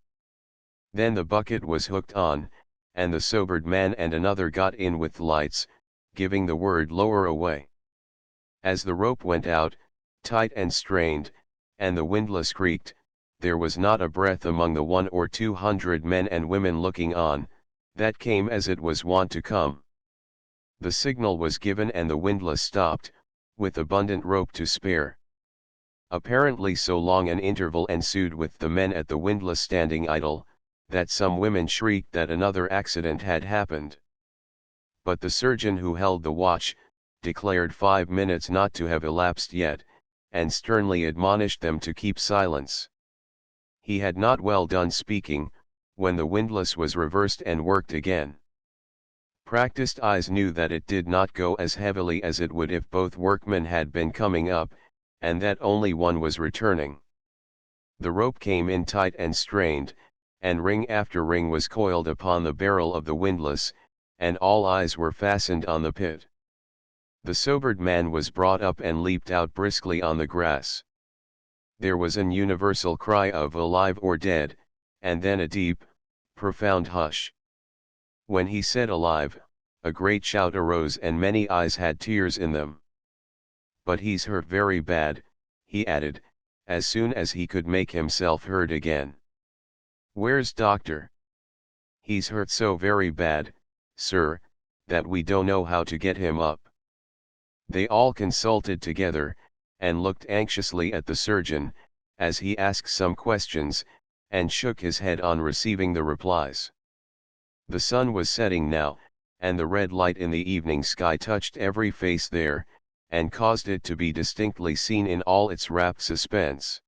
Then the bucket was hooked on, and the sobered man and another got in with lights, giving the word lower away. As the rope went out, tight and strained, and the windlass creaked, there was not a breath among the 100 or 200 men and women looking on, that came as it was wont to come. The signal was given and the windlass stopped, with abundant rope to spare. Apparently so long an interval ensued with the men at the windlass standing idle, that some women shrieked that another accident had happened. But the surgeon who held the watch, declared 5 minutes not to have elapsed yet, and sternly admonished them to keep silence. He had not well done speaking, when the windlass was reversed and worked again. Practiced eyes knew that it did not go as heavily as it would if both workmen had been coming up, and that only one was returning. The rope came in tight and strained, and ring after ring was coiled upon the barrel of the windlass, and all eyes were fastened on the pit. The sobered man was brought up and leaped out briskly on the grass. There was an universal cry of alive or dead, and then a deep, profound hush. When he said alive, a great shout arose and many eyes had tears in them. But he's hurt very bad, he added, as soon as he could make himself heard again. Where's doctor? He's hurt so very bad, sir, that we don't know how to get him up. They all consulted together, and looked anxiously at the surgeon, as he asked some questions, and shook his head on receiving the replies. The sun was setting now, and the red light in the evening sky touched every face there, and caused it to be distinctly seen in all its rapt suspense.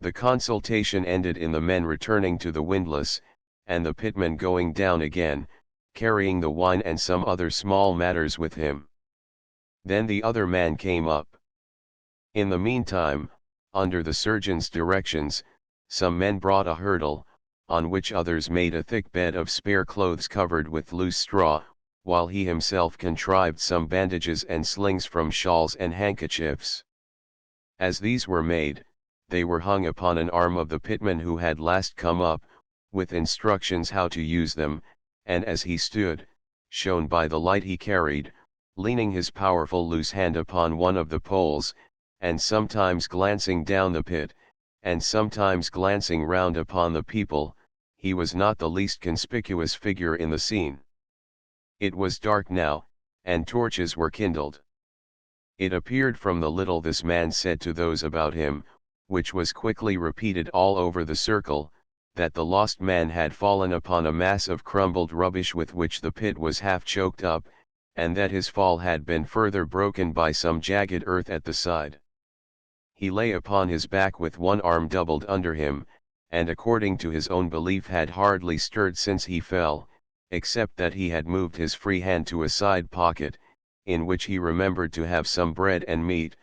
The consultation ended in the men returning to the windlass, and the pitman going down again, carrying the wine and some other small matters with him. Then the other man came up. In the meantime, under the surgeon's directions, some men brought a hurdle, on which others made a thick bed of spare clothes covered with loose straw, while he himself contrived some bandages and slings from shawls and handkerchiefs. As these were made, they were hung upon an arm of the pitman who had last come up, with instructions how to use them, and as he stood, shown by the light he carried, leaning his powerful loose hand upon one of the poles, and sometimes glancing down the pit, and sometimes glancing round upon the people, he was not the least conspicuous figure in the scene. It was dark now, and torches were kindled. It appeared from the little this man said to those about him, which was quickly repeated all over the circle, that the lost man had fallen upon a mass of crumbled rubbish with which the pit was half choked up, and that his fall had been further broken by some jagged earth at the side. He lay upon his back with one arm doubled under him, and according to his own belief had hardly stirred since he fell, except that he had moved his free hand to a side pocket, in which he remembered to have some bread and meat,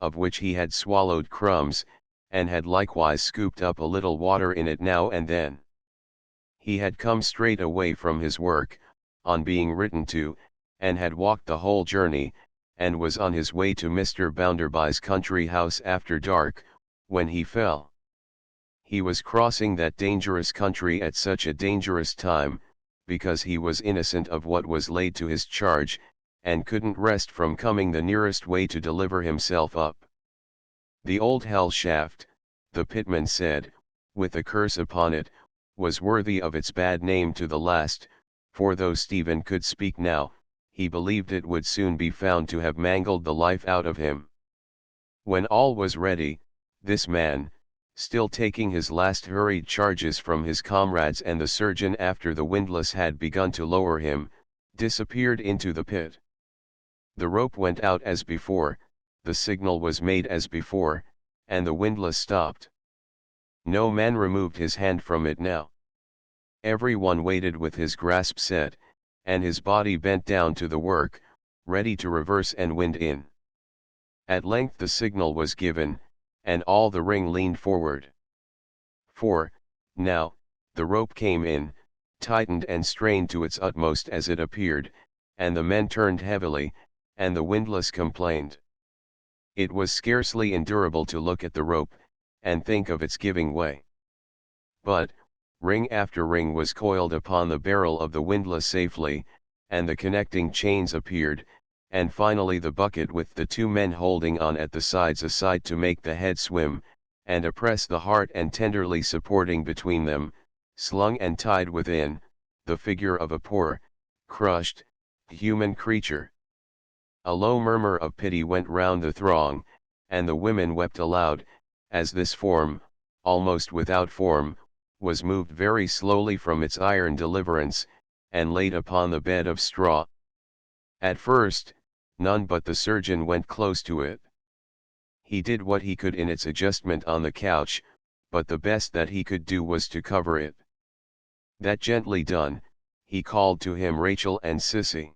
of which he had swallowed crumbs, and had likewise scooped up a little water in it now and then. He had come straight away from his work, on being written to, and had walked the whole journey, and was on his way to Mr. Bounderby's country house after dark, when he fell. He was crossing that dangerous country at such a dangerous time, because he was innocent of what was laid to his charge, and couldn't rest from coming the nearest way to deliver himself up. The old hell shaft, the pitman said, with a curse upon it, was worthy of its bad name to the last, for though Stephen could speak now, he believed it would soon be found to have mangled the life out of him. When all was ready, this man, still taking his last hurried charges from his comrades and the surgeon after the windlass had begun to lower him, disappeared into the pit. The rope went out as before, the signal was made as before, and the windlass stopped. No man removed his hand from it now. Every one waited with his grasp set, and his body bent down to the work, ready to reverse and wind in. At length the signal was given, and all the ring leaned forward. For, now, the rope came in, tightened and strained to its utmost as it appeared, and the men turned heavily, and the windlass complained. It was scarcely endurable to look at the rope, and think of its giving way. But, ring after ring was coiled upon the barrel of the windlass safely, and the connecting chains appeared, and finally the bucket with the two men holding on at the sides aside to make the head swim, and oppress the heart and tenderly supporting between them, slung and tied within, the figure of a poor, crushed, human creature. A low murmur of pity went round the throng, and the women wept aloud, as this form, almost without form, was moved very slowly from its iron deliverance, and laid upon the bed of straw. At first, none but the surgeon went close to it. He did what he could in its adjustment on the couch, but the best that he could do was to cover it. That gently done, he called to him Rachel and Sissy.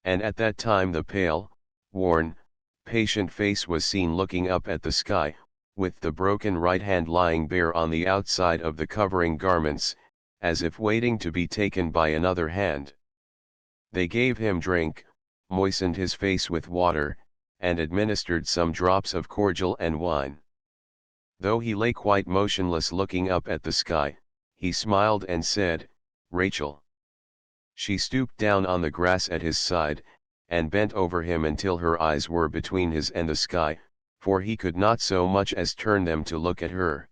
And at that time the pale, worn, patient face was seen looking up at the sky, with the broken right hand lying bare on the outside of the covering garments, as if waiting to be taken by another hand. They gave him drink, moistened his face with water, and administered some drops of cordial and wine. Though he lay quite motionless looking up at the sky, he smiled and said, "Rachel." She stooped down on the grass at his side, and bent over him until her eyes were between his and the sky, for he could not so much as turn them to look at her.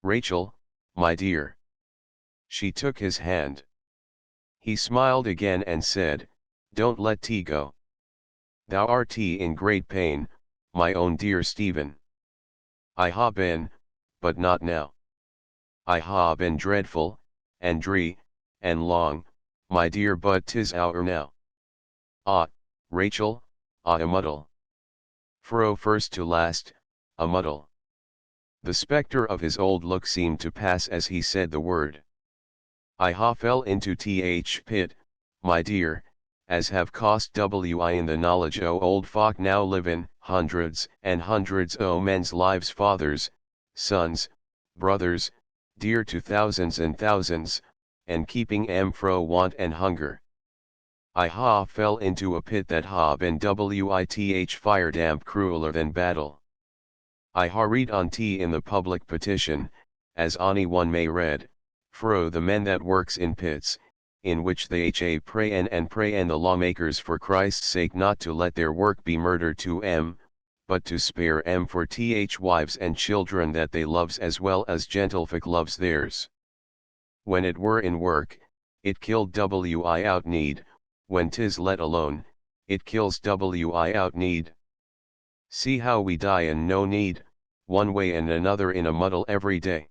"Rachel, my dear." She took his hand. He smiled again and said, "Don't let tea go. Thou art in great pain, my own dear Stephen." "I ha been, but not now. I ha been dreadful, and dree, and long, my dear, but 'tis our now. Ah, Rachel, ah, a muddle. Fro first to last, a muddle. The spectre of his old look seemed to pass as he said the word. I ha fell into th pit, my dear, as have cost wi in the knowledge o old folk now livin', hundreds and hundreds o men's lives, fathers, sons, brothers, dear to thousands and thousands, and keeping fro want and hunger. I ha fell into a pit that ha been with fire damp crueler than battle. I ha read on in the public petition, as any one may read, fro the men that works in pits, in which they pray and pray and the lawmakers for Christ's sake not to let their work be murder to but to spare for wives and children that they loves as well as gentlefolk loves theirs. When it were in work, it killed wi out need, when 'tis let alone, it kills wi out need. See how we die and no need, one way and another in a muddle every day.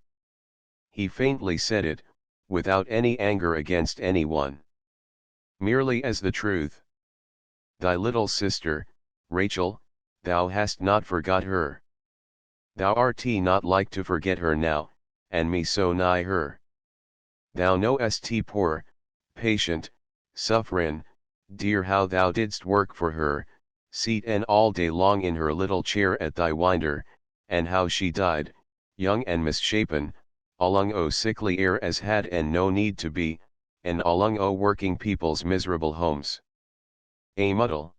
He faintly said it, without any anger against anyone. Merely as the truth. Thy little sister, Rachel, thou hast not forgot her. Thou art not like to forget her now, and me so nigh her. Thou knowest poor, patient, sufferin', dear, how thou didst work for her, seat and all day long in her little chair at thy winder, and how she died, young and misshapen, along o sickly air as had and no need to be, and along o working people's miserable homes. A muddle.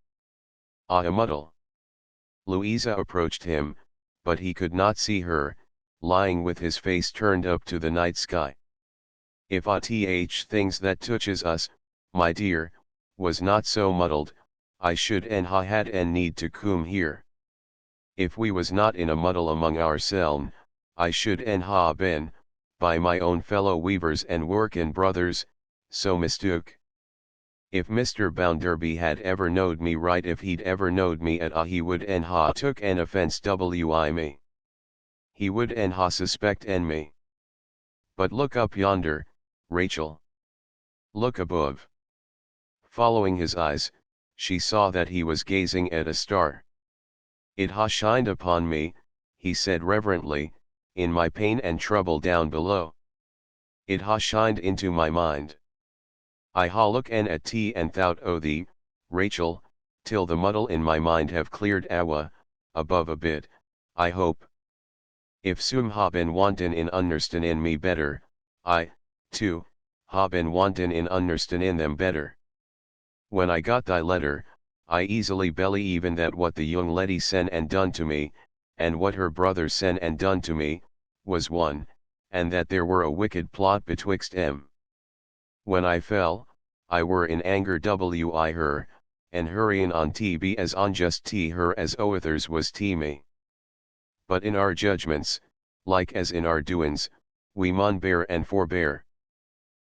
Ah, a muddle. Louisa approached him, but he could not see her, lying with his face turned up to the night sky. If things that touches us, my dear, was not so muddled, I should ha had and need to come here. If we was not in a muddle among ourselves, I should ha been, by my own fellow weavers and workin' brothers, so mistook. If Mr. Bounderby had ever knowed me right, if he'd ever knowed me at he would ha took an offense wi me. He would ha suspect me. But look up yonder, Rachel. Look above. Following his eyes, she saw that he was gazing at a star. It ha shined upon me, he said reverently, in my pain and trouble down below. It ha shined into my mind. I ha look at and thought o thee, Rachel, till the muddle in my mind have cleared awa, above a bit, I hope. If some ha been wantin in understandin me better, I, too, ha been wantin in understandin them better. When I got thy letter, I easily believe that what the young lady sen and done to me, and what her brother sen and done to me, was one, and that there were a wicked plot betwixt em. When I fell, I were in anger wi her, and hurryin' on be as unjust her as others was me. But in our judgments, like as in our doin's, we mun bear and forbear.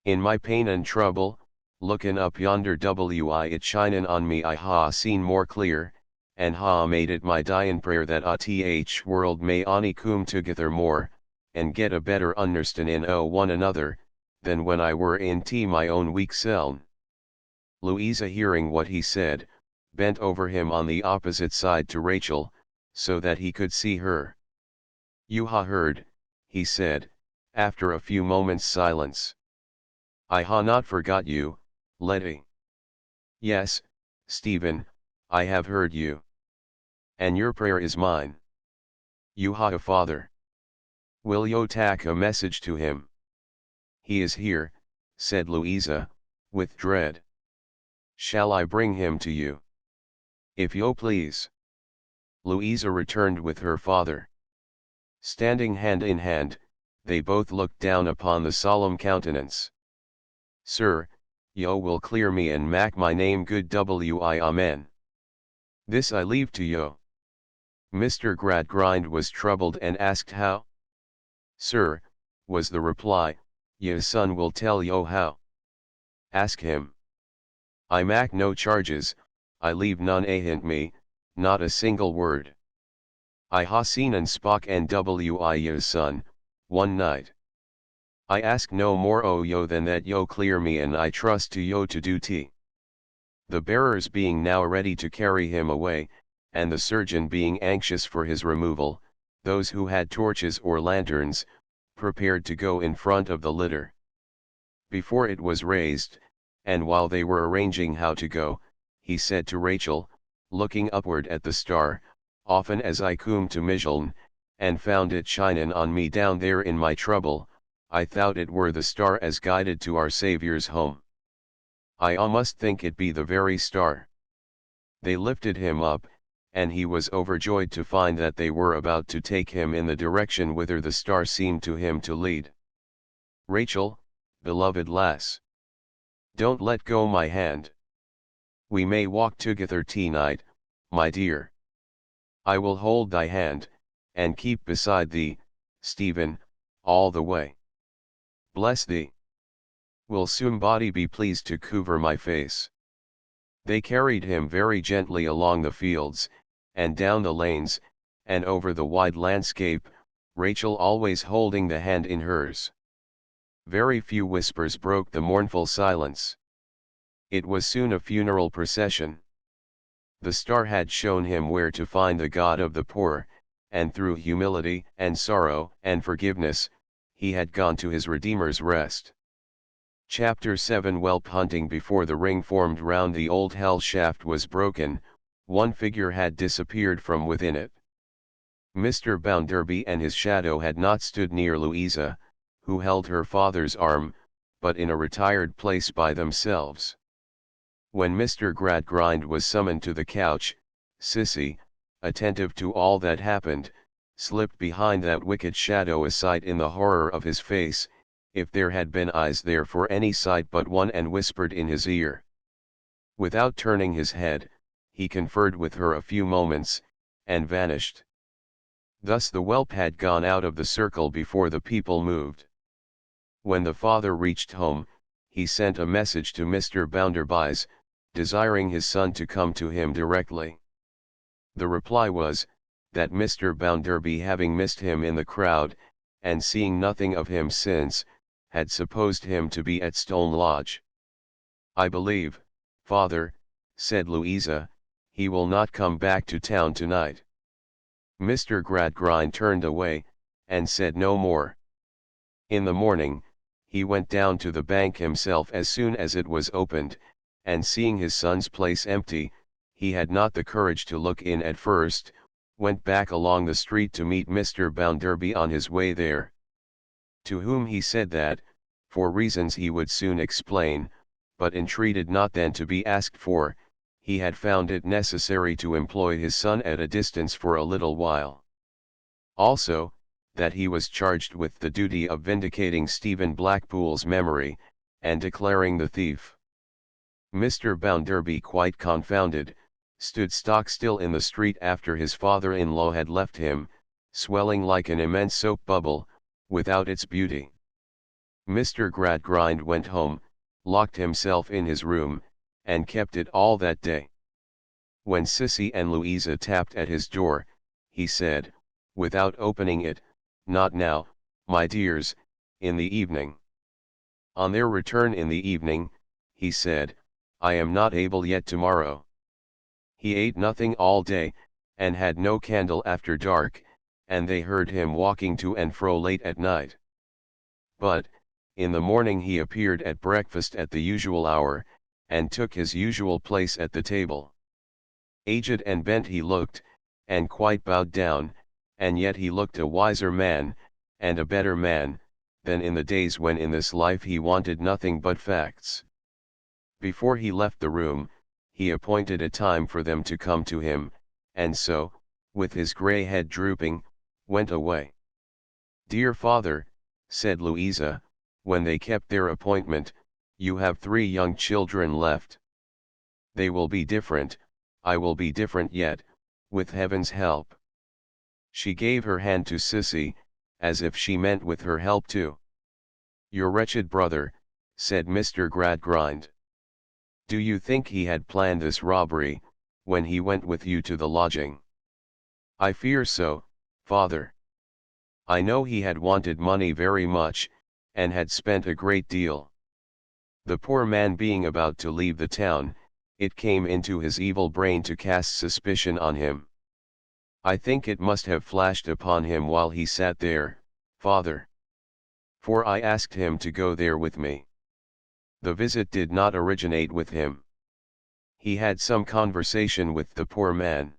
In my pain and trouble, lookin' up yonder wi it shinin' on me, I ha seen more clear, and ha made it my dyin' prayer that world may ony coom together more, and get a better understandin' o one another, than when I were in my own weak seln. Louisa, hearing what he said, bent over him on the opposite side to Rachel, so that he could see her. You ha heard, he said, after a few moments' silence. I ha not forgot you, Letty. Yes, Stephen, I have heard you. And your prayer is mine. You ha a father. Will yo tak a message to him? He is here, said Louisa, with dread. Shall I bring him to you? If yo please. Louisa returned with her father. Standing hand in hand, they both looked down upon the solemn countenance. Sir, yo will clear me and mak my name good wi amen. This I leave to yo. Mr. Gradgrind was troubled and asked how? Sir, was the reply, Ye son will tell yo how. Ask him. I mak no charges, I leave none ahint me, not a single word. I ha seen and spock and wi ye son, one night. I ask no more o yo than that yo clear me, and I trust to yo to do t. The bearers being now ready to carry him away, and the surgeon being anxious for his removal, those who had torches or lanterns, prepared to go in front of the litter. Before it was raised, and while they were arranging how to go, he said to Rachel, looking upward at the star, often as I coom to Micheln, and found it shinin' on me down there in my trouble, I thought it were the star as guided to our Saviour's home. I almost think it be the very star. They lifted him up, and he was overjoyed to find that they were about to take him in the direction whither the star seemed to him to lead. Rachel, beloved lass, don't let go my hand. We may walk together tonight, my dear. I will hold thy hand, and keep beside thee, Stephen, all the way. Bless thee. Will somebody be pleased to cover my face? They carried him very gently along the fields, and down the lanes, and over the wide landscape, Rachel always holding the hand in hers. Very few whispers broke the mournful silence. It was soon a funeral procession. The star had shown him where to find the God of the poor, and through humility and sorrow and forgiveness, he had gone to his Redeemer's rest. Chapter 7 Whelp hunting. Before the ring formed round the old hell shaft was broken, one figure had disappeared from within it. Mr. Bounderby and his shadow had not stood near Louisa, who held her father's arm, but in a retired place by themselves. When Mr. Gradgrind was summoned to the couch, Sissy, attentive to all that happened, slipped behind that wicked shadow, a sight in the horror of his face, if there had been eyes there for any sight but one, and whispered in his ear. Without turning his head, he conferred with her a few moments, and vanished. Thus the whelp had gone out of the circle before the people moved. When the father reached home, he sent a message to Mr. Bounderby's, desiring his son to come to him directly. The reply was, that Mr. Bounderby, having missed him in the crowd, and seeing nothing of him since, had supposed him to be at Stone Lodge. I believe, father, said Louisa, he will not come back to town tonight. Mr. Gradgrind turned away, and said no more. In the morning, he went down to the bank himself as soon as it was opened, and seeing his son's place empty, he had not the courage to look in at first, went back along the street to meet Mr. Bounderby on his way there. To whom he said that, for reasons he would soon explain, but entreated not then to be asked for, he had found it necessary to employ his son at a distance for a little while. Also, that he was charged with the duty of vindicating Stephen Blackpool's memory, and declaring the thief. Mr. Bounderby, quite confounded, stood stock still in the street after his father-in-law had left him, swelling like an immense soap bubble, without its beauty. Mr. Gradgrind went home, locked himself in his room, and kept it all that day. When Sissy and Louisa tapped at his door, he said, without opening it, "Not now, my dears, in the evening." On their return in the evening, he said, "I am not able yet tomorrow." He ate nothing all day, and had no candle after dark, and they heard him walking to and fro late at night. But, in the morning he appeared at breakfast at the usual hour, and took his usual place at the table. Aged and bent he looked, and quite bowed down, and yet he looked a wiser man, and a better man, than in the days when in this life he wanted nothing but facts. Before he left the room, he appointed a time for them to come to him, and so, with his grey head drooping, went away. "Dear father," said Louisa, when they kept their appointment, "you have 3 young children left. They will be different, I will be different yet, with heaven's help." She gave her hand to Sissy, as if she meant with her help too. "Your wretched brother," said Mr. Gradgrind. "Do you think he had planned this robbery, when he went with you to the lodging?" "I fear so, father. I know he had wanted money very much, and had spent a great deal. The poor man being about to leave the town, it came into his evil brain to cast suspicion on him. I think it must have flashed upon him while he sat there, Father. For I asked him to go there with me. The visit did not originate with him. He had some conversation with the poor man.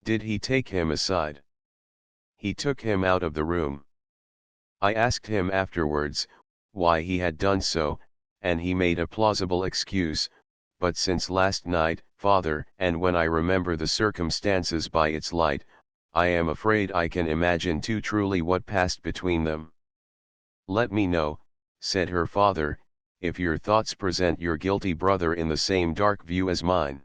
Did he take him aside? He took him out of the room. I asked him afterwards, why he had done so, and he made a plausible excuse, but since last night, Father, and when I remember the circumstances by its light, I am afraid I can imagine too truly what passed between them. Let me know, said her father, if your thoughts present your guilty brother in the same dark view as mine.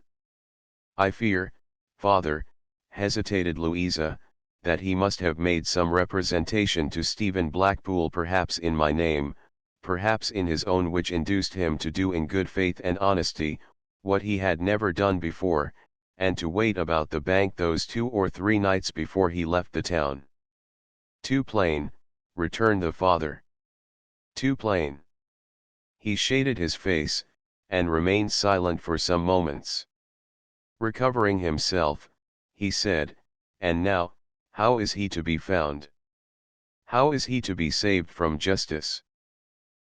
I fear, Father, hesitated Louisa, that he must have made some representation to Stephen Blackpool, perhaps in my name, perhaps in his own, which induced him to do in good faith and honesty, what he had never done before, and to wait about the bank those 2 or 3 nights before he left the town. Too plain, returned the father. Too plain. He shaded his face, and remained silent for some moments. Recovering himself, he said, and now, how is he to be found? How is he to be saved from justice?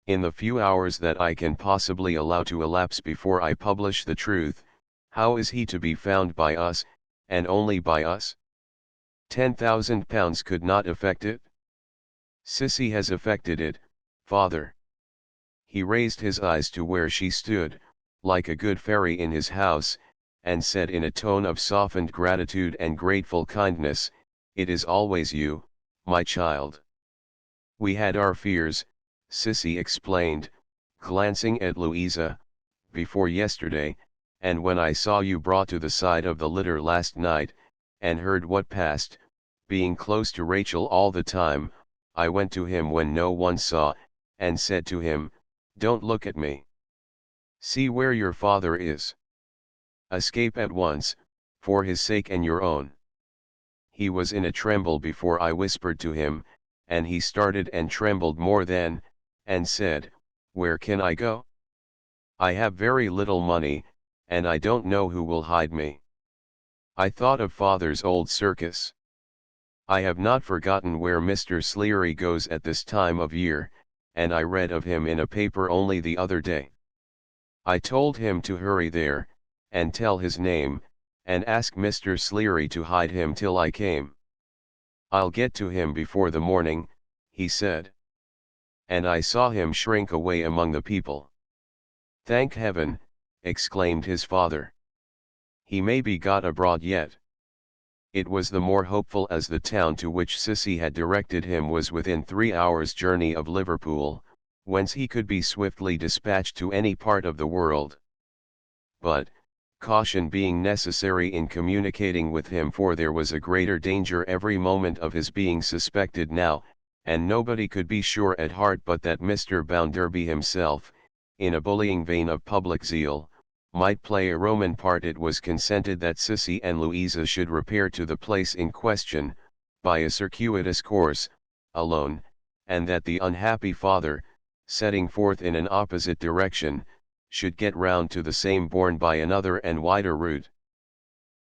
In the few hours that I can possibly allow to elapse before I publish the truth, how is he to be found by us, and only by us? £10,000 could not effect it? Sissy has effected it, Father. He raised his eyes to where she stood, like a good fairy in his house, and said in a tone of softened gratitude and grateful kindness, it is always you, my child. We had our fears, Sissy explained, glancing at Louisa, before yesterday, and when I saw you brought to the side of the litter last night, and heard what passed, being close to Rachel all the time, I went to him when no one saw, and said to him, don't look at me. See where your father is. Escape at once, for his sake and your own. He was in a tremble before I whispered to him, and he started and trembled more then, and said, where can I go? I have very little money, and I don't know who will hide me. I thought of father's old circus. I have not forgotten where Mr. Sleary goes at this time of year, and I read of him in a paper only the other day. I told him to hurry there, and tell his name, and ask Mr. Sleary to hide him till I came. I'll get to him before the morning, he said. And I saw him shrink away among the people. Thank heaven, exclaimed his father. He may be got abroad yet. It was the more hopeful as the town to which Sissy had directed him was within 3 hours' journey of Liverpool, whence he could be swiftly dispatched to any part of the world. But, caution being necessary in communicating with him, for there was a greater danger every moment of his being suspected now, and nobody could be sure at heart but that Mr. Bounderby himself, in a bullying vein of public zeal, might play a Roman part, it was consented that Sissy and Louisa should repair to the place in question, by a circuitous course, alone, and that the unhappy father, setting forth in an opposite direction, should get round to the same bourne by another and wider route.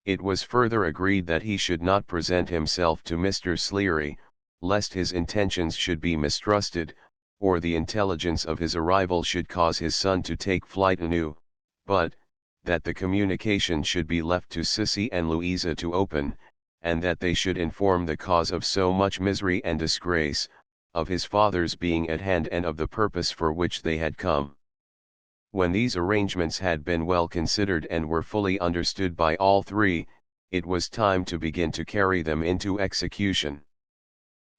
It was further agreed that he should not present himself to Mr. Sleary, lest his intentions should be mistrusted, or the intelligence of his arrival should cause his son to take flight anew, but, that the communication should be left to Sissy and Louisa to open, and that they should inform the cause of so much misery and disgrace, of his father's being at hand and of the purpose for which they had come. When these arrangements had been well considered and were fully understood by all three, it was time to begin to carry them into execution.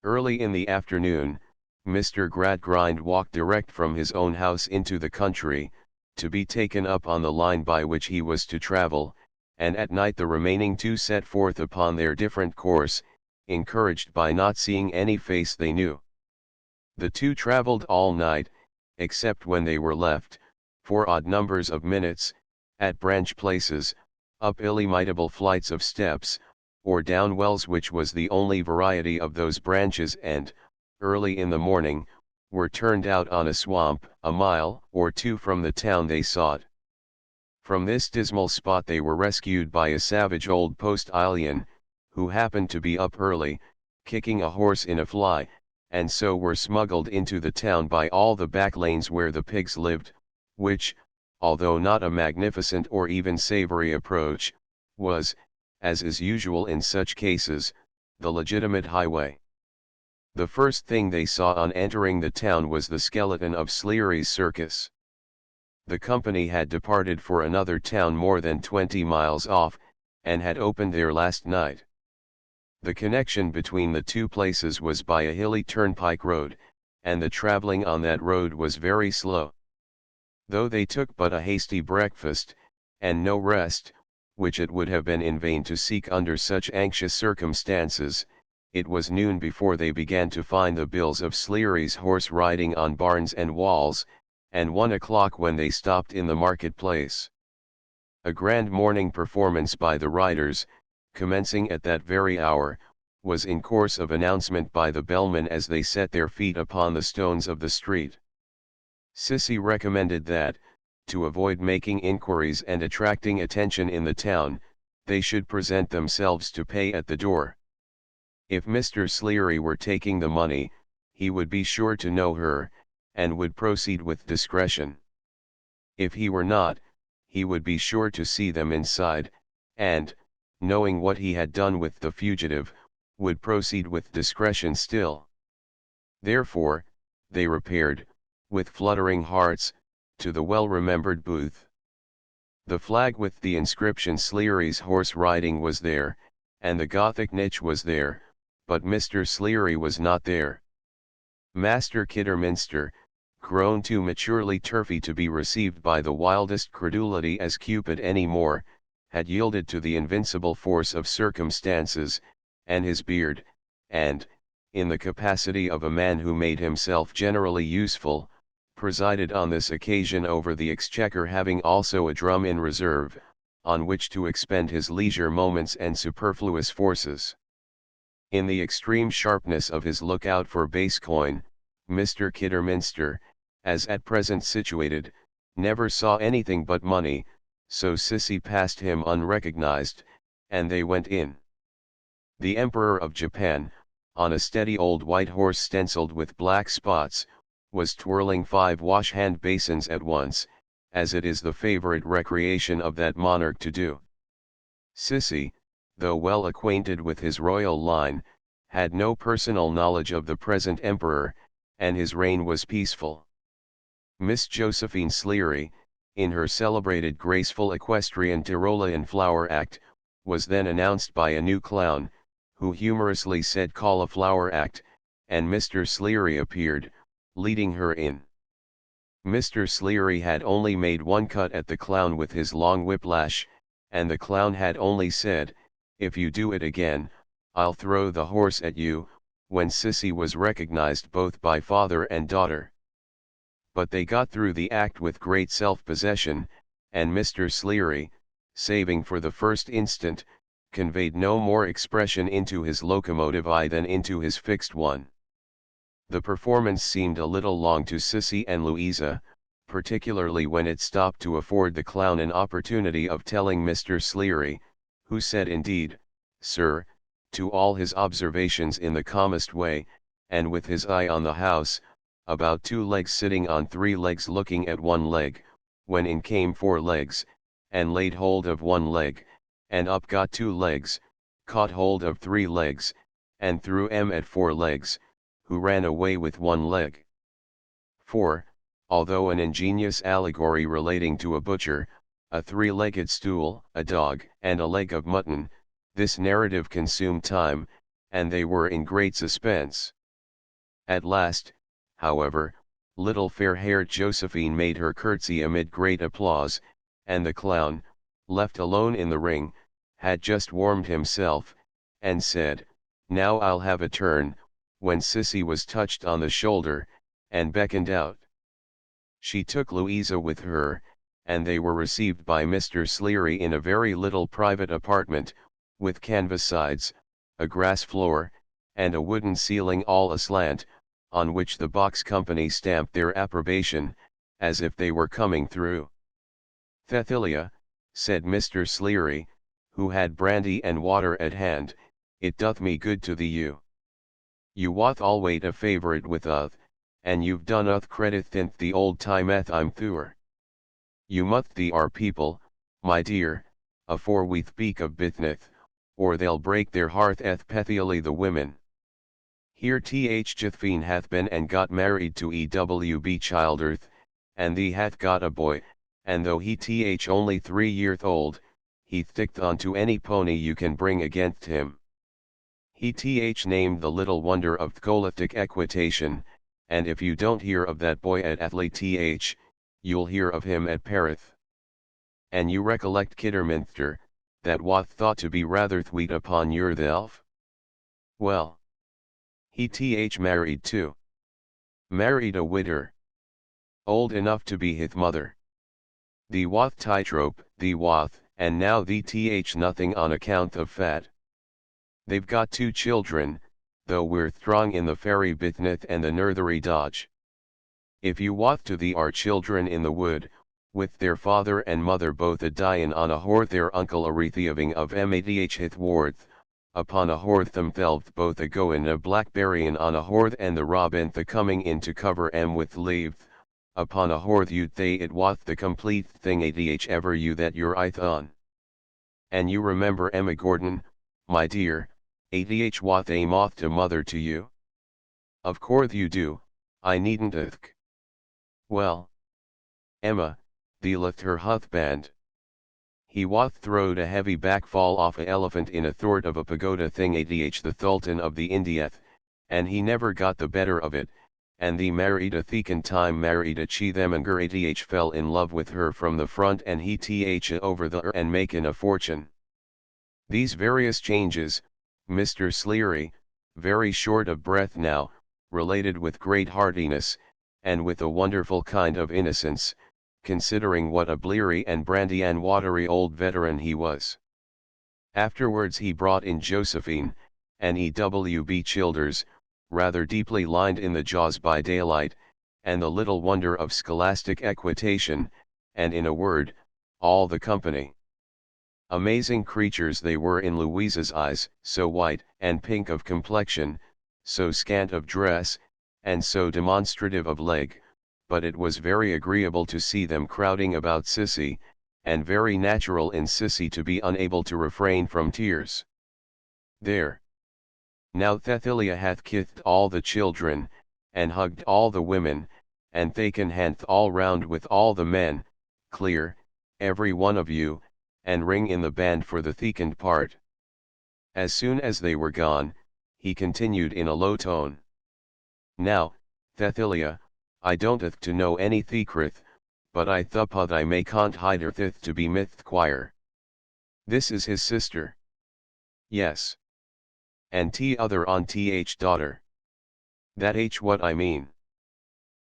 Early in the afternoon, Mr. Gradgrind walked direct from his own house into the country, to be taken up on the line by which he was to travel, and at night the remaining two set forth upon their different course, encouraged by not seeing any face they knew. The two travelled all night, except when they were left, for odd numbers of minutes, at branch places, up illimitable flights of steps, or down wells, which was the only variety of those branches, and, early in the morning, were turned out on a swamp, a mile or two from the town they sought. From this dismal spot they were rescued by a savage old postillion, who happened to be up early, kicking a horse in a fly, and so were smuggled into the town by all the back lanes where the pigs lived, which, although not a magnificent or even savory approach, was, as is usual in such cases, the legitimate highway. The first thing they saw on entering the town was the skeleton of Sleary's circus. The company had departed for another town more than 20 miles off, and had opened there last night. The connection between the two places was by a hilly turnpike road, and the travelling on that road was very slow. Though they took but a hasty breakfast, and no rest, which it would have been in vain to seek under such anxious circumstances, it was noon before they began to find the bills of Sleary's horse riding on barns and walls, and 1 o'clock when they stopped in the market-place. A grand morning performance by the riders, commencing at that very hour, was in course of announcement by the bellman as they set their feet upon the stones of the street. Sissy recommended that, to avoid making inquiries and attracting attention in the town, they should present themselves to pay at the door. If Mr. Sleary were taking the money, he would be sure to know her, and would proceed with discretion. If he were not, he would be sure to see them inside, and, knowing what he had done with the fugitive, would proceed with discretion still. Therefore, they repaired, with fluttering hearts, to the well-remembered booth. The flag with the inscription Sleary's horse riding was there, and the Gothic niche was there, but Mr. Sleary was not there. Master Kidderminster, grown too maturely turfy to be received by the wildest credulity as Cupid any more, had yielded to the invincible force of circumstances, and his beard, and, in the capacity of a man who made himself generally useful, presided on this occasion over the exchequer, having also a drum in reserve, on which to expend his leisure moments and superfluous forces. In the extreme sharpness of his look-out for base coin, Mr. Kidderminster, as at present situated, never saw anything but money, so Sissy passed him unrecognized, and they went in. The Emperor of Japan, on a steady old white horse stenciled with black spots, was twirling 5 wash-hand basins at once, as it is the favorite recreation of that monarch to do. Sissy, though well acquainted with his royal line, had no personal knowledge of the present emperor, and his reign was peaceful. Miss Josephine Sleary, in her celebrated graceful equestrian Tyrolean flower act, was then announced by a new clown, who humorously said cauliflower act, and Mr. Sleary appeared, leading her in. Mr. Sleary had only made one cut at the clown with his long whiplash, and the clown had only said, "If you do it again, I'll throw the horse at you," when Sissy was recognized both by father and daughter. But they got through the act with great self-possession, and Mr. Sleary, saving for the first instant, conveyed no more expression into his locomotive eye than into his fixed one. The performance seemed a little long to Sissy and Louisa, particularly when it stopped to afford the clown an opportunity of telling Mr. Sleary, who said indeed, "Sir," to all his observations in the calmest way, and with his eye on the house, about 2 legs sitting on 3 legs looking at 1 leg, when in came 4 legs, and laid hold of 1 leg, and up got 2 legs, caught hold of 3 legs, and threw 'em at 4 legs, who ran away with 1 leg. For, although an ingenious allegory relating to a butcher, a 3-legged stool, a dog, and a leg of mutton, this narrative consumed time, and they were in great suspense. At last, however, little fair-haired Josephine made her curtsy amid great applause, and the clown, left alone in the ring, had just warmed himself, and said, "Now I'll have a turn," when Sissy was touched on the shoulder, and beckoned out. She took Louisa with her, and they were received by Mr. Sleary in a very little private apartment, with canvas sides, a grass floor, and a wooden ceiling all aslant, on which the box company stamped their approbation, as if they were coming through. "Thethilia," said Mr. Sleary, who had brandy and water at hand, "it doth me good to thee you wath alwait a favourite with uth, and you've done uth credit thinth the old time eth I'm thur. You muth thee our people, my dear, afore we speak of bithnith, or they'll break their hearth eth pethially the women. Here th Jothphine hath been and got married to E.W.B. Childerth, and thee hath got a boy, and though he th only 3 yearth old, he thickth onto any pony you can bring against him. He th named the little wonder of scholastic equitation, and if you don't hear of that boy at Athley th, you'll hear of him at Perth. And you recollect Kidderminster, that wath thought to be rather thweet upon yourself? Well, he th married too. Married a widder. Old enough to be hith mother. Thee wath tightrope, thee wath, and now thee th nothing on account of fat. They've got 2 children, though we're throng in the ferry bithnith and the nurthery dodge. If you wath to thee our children in the wood, with their father and mother both a dyin on a horth their uncle a rethieving of madh hith warth, upon a horth themselves both a goin a blackberryin on a horth and the robinth a coming in to cover with leave, upon a horth you'd thay it wath the complete thing adh ever you that you're ith on. And you remember Emma Gordon, my dear, adh wath a moth to mother to you? Of course you do, I needn't athk. Well, Emma, thee left her husband. He wath throwed a heavy backfall off a elephant in a thort of a pagoda thing adh the Sultan of the Indiath, and he never got the better of it, and thee married a thecond time married a cheathemanger adh fell in love with her from the front and he th over the and makin a fortune. These various changes, Mr. Sleary, very short of breath now, related with great heartiness, and with a wonderful kind of innocence, considering what a bleary and brandy and watery old veteran he was. Afterwards he brought in Josephine, and E.W.B. Childers, rather deeply lined in the jaws by daylight, and the little wonder of scholastic equitation, and in a word, all the company. Amazing creatures they were in Louisa's eyes, so white and pink of complexion, so scant of dress, and so demonstrative of leg, but it was very agreeable to see them crowding about Sissy, and very natural in Sissy to be unable to refrain from tears. There. Now Thethilia hath kissed all the children, and hugged all the women, and taken handth all round with all the men, clear, every one of you, and ring in the band for the thecond part. As soon as they were gone, he continued in a low tone. Now, Thethilia, I don't to know any thecrith, but I thuppoth I may cont hiderthith to be myth choir. This is his sister. Yes. And other on th daughter. That what I mean.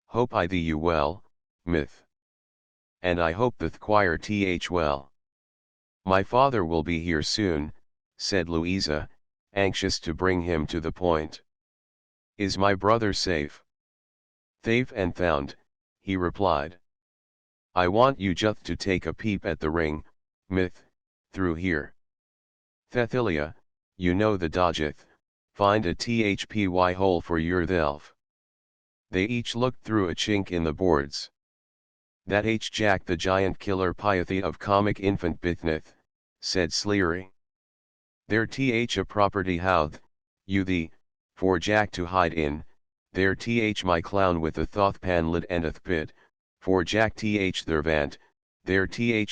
Hope I thee you well, myth. And I hope the choir th well. My father will be here soon, said Louisa, anxious to bring him to the point. Is my brother safe? Safe and sound, he replied. I want you just to take a peep at the ring, myth, through here. Thethilia, you know the dodgeth, find a thpy hole for yourself. They each looked through a chink in the boards. That Jack the giant killer pyathy of comic infant bithnith, said Sleary. There a property houth, you the, for Jack to hide in, there my clown with a thothpan lid and a thpit, for Jack thervant, there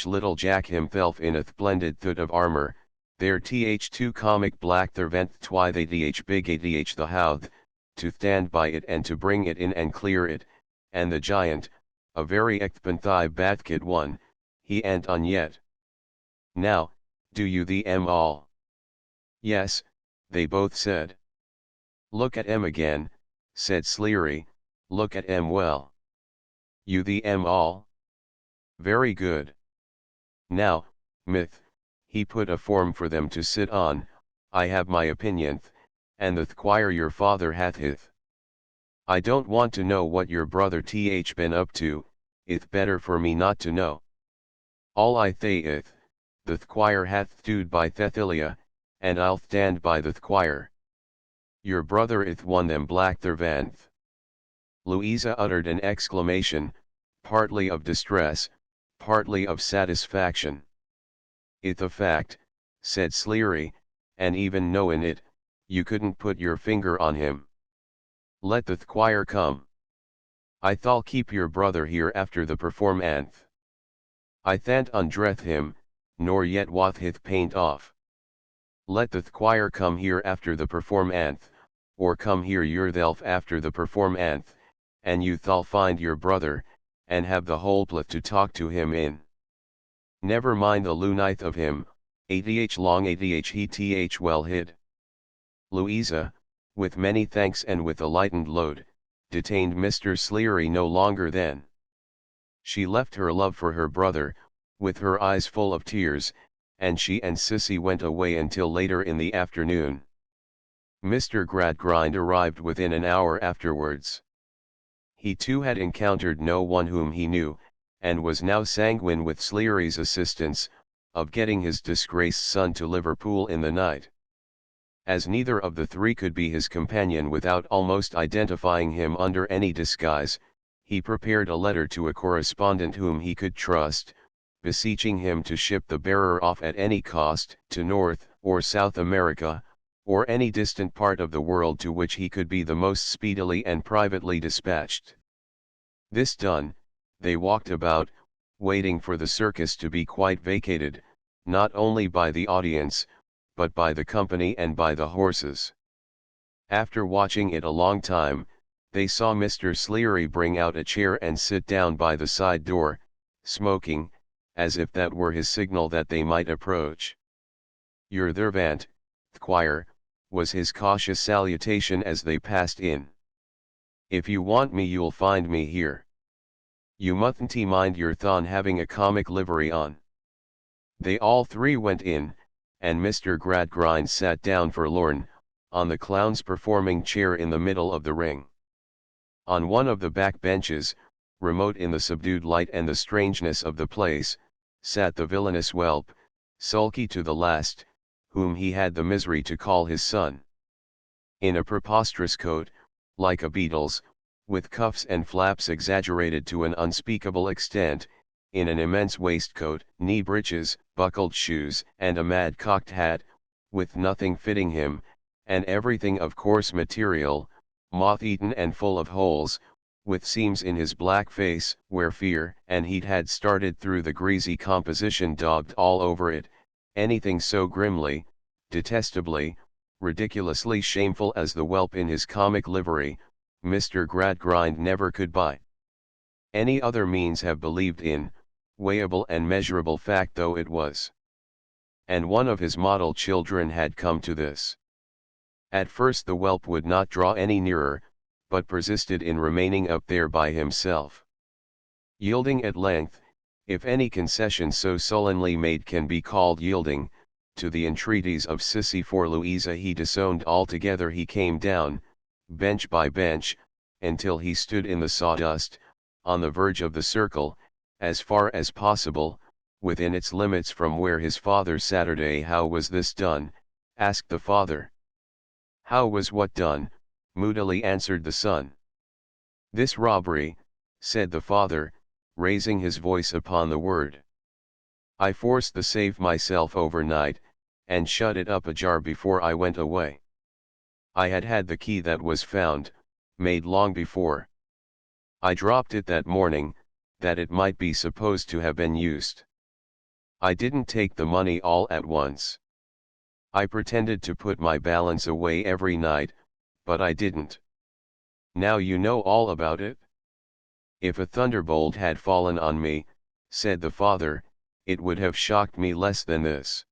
little Jack himself in a splendid thut of armor, there 2 comic black thervant twy they big adh the houth, to stand by it and to bring it in and clear it, and the giant, a very ekpanthai bathkit one, he ant on yet. Now, do you the all? Yes, they both said. Look at again, said Sleary, look at well. You the all? Very good. Now, myth, he put a form for them to sit on, I have my opinionth, and the choir your father hath hith. I don't want to know what your brother th been up to, ith better for me not to know. All I thayeth, the thquire hath stood by Thethilia, and I'll stand by the thquire. Your brother ith won them black thervanth. Louisa uttered an exclamation, partly of distress, partly of satisfaction. Ith a fact, said Sleary, and even knowin' it, you couldn't put your finger on him. Let the thquire come. I thall keep your brother here after the performanth. I thant undreth him, nor yet wath hith paint off. Let the thquire come here after the performanth, or come here yourthelf after the performanth, and you thall find your brother, and have the whole pleth to talk to him in. Never mind the lunith of him, ath long ath he th well hid. Louisa, with many thanks and with a lightened load, detained Mr. Sleary no longer then. She left her love for her brother, with her eyes full of tears, and she and Sissy went away until later in the afternoon. Mr. Gradgrind arrived within an hour afterwards. He too had encountered no one whom he knew, and was now sanguine with Sleary's assistance, of getting his disgraced son to Liverpool in the night. As neither of the three could be his companion without almost identifying him under any disguise, he prepared a letter to a correspondent whom he could trust, beseeching him to ship the bearer off at any cost, to North or South America, or any distant part of the world to which he could be the most speedily and privately dispatched. This done, they walked about, waiting for the circus to be quite vacated, not only by the audience, but by the company and by the horses. After watching it a long time, they saw Mr. Sleary bring out a chair and sit down by the side door, smoking, as if that were his signal that they might approach. "You're thervant, thquire," was his cautious salutation as they passed in. "If you want me you'll find me here. You mustn't mind your thon having a comic livery on." They all three went in, and Mr. Gradgrind sat down forlorn, on the clown's performing chair in the middle of the ring. On one of the back benches, remote in the subdued light and the strangeness of the place, sat the villainous whelp, sulky to the last, whom he had the misery to call his son. In a preposterous coat, like a beetle's, with cuffs and flaps exaggerated to an unspeakable extent, in an immense waistcoat, knee breeches, buckled shoes, and a mad cocked hat, with nothing fitting him, and everything of coarse material, moth-eaten and full of holes, with seams in his black face, where fear and heat had started through the greasy composition daubed all over it, anything so grimly, detestably, ridiculously shameful as the whelp in his comic livery, Mr. Gradgrind never could by any other means have believed in, weighable and measurable fact though it was. And one of his model children had come to this. At first the whelp would not draw any nearer, but persisted in remaining up there by himself. Yielding at length, if any concession so sullenly made can be called yielding, to the entreaties of Sissy for Louisa, he disowned altogether. He came down, bench by bench, until he stood in the sawdust, on the verge of the circle, as far as possible, within its limits from where his father Saturday. "How was this done?" asked the father. "How was what done?" moodily answered the son. "This robbery," said the father, raising his voice upon the word. "I forced the safe myself overnight, and shut it up ajar before I went away. I had the key that was found, made long before. I dropped it that morning, that it might be supposed to have been used. I didn't take the money all at once. I pretended to put my balance away every night, but I didn't. Now you know all about it." "If a thunderbolt had fallen on me," said the father, "it would have shocked me less than this."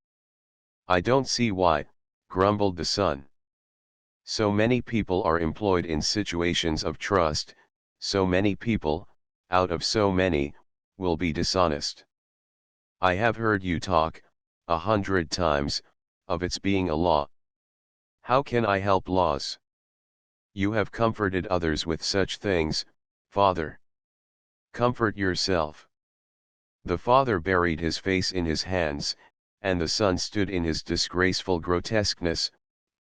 "I don't see why," grumbled the son. "So many people are employed in situations of trust, so many people, out of so many, will be dishonest. I have heard you talk, 100 times, of its being a law. How can I help laws? You have comforted others with such things, father. Comfort yourself. The father buried his face in his hands, and the son stood in his disgraceful grotesqueness,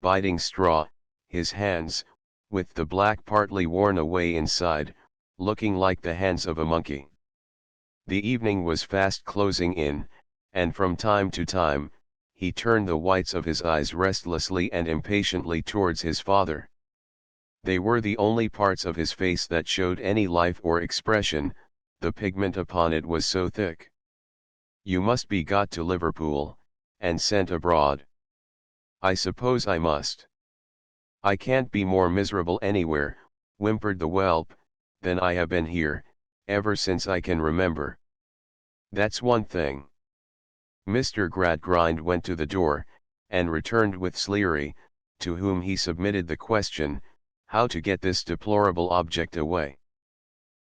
biting straw, his hands, with the black partly worn away inside, looking like the hands of a monkey. The evening was fast closing in, and from time to time, he turned the whites of his eyes restlessly and impatiently towards his father. They were the only parts of his face that showed any life or expression, the pigment upon it was so thick. You must be got to Liverpool, and sent abroad. I suppose I must. I can't be more miserable anywhere, whimpered the whelp, than I have been here, ever since I can remember. That's one thing. Mr. Gradgrind went to the door, and returned with Sleary, to whom he submitted the question, how to get this deplorable object away.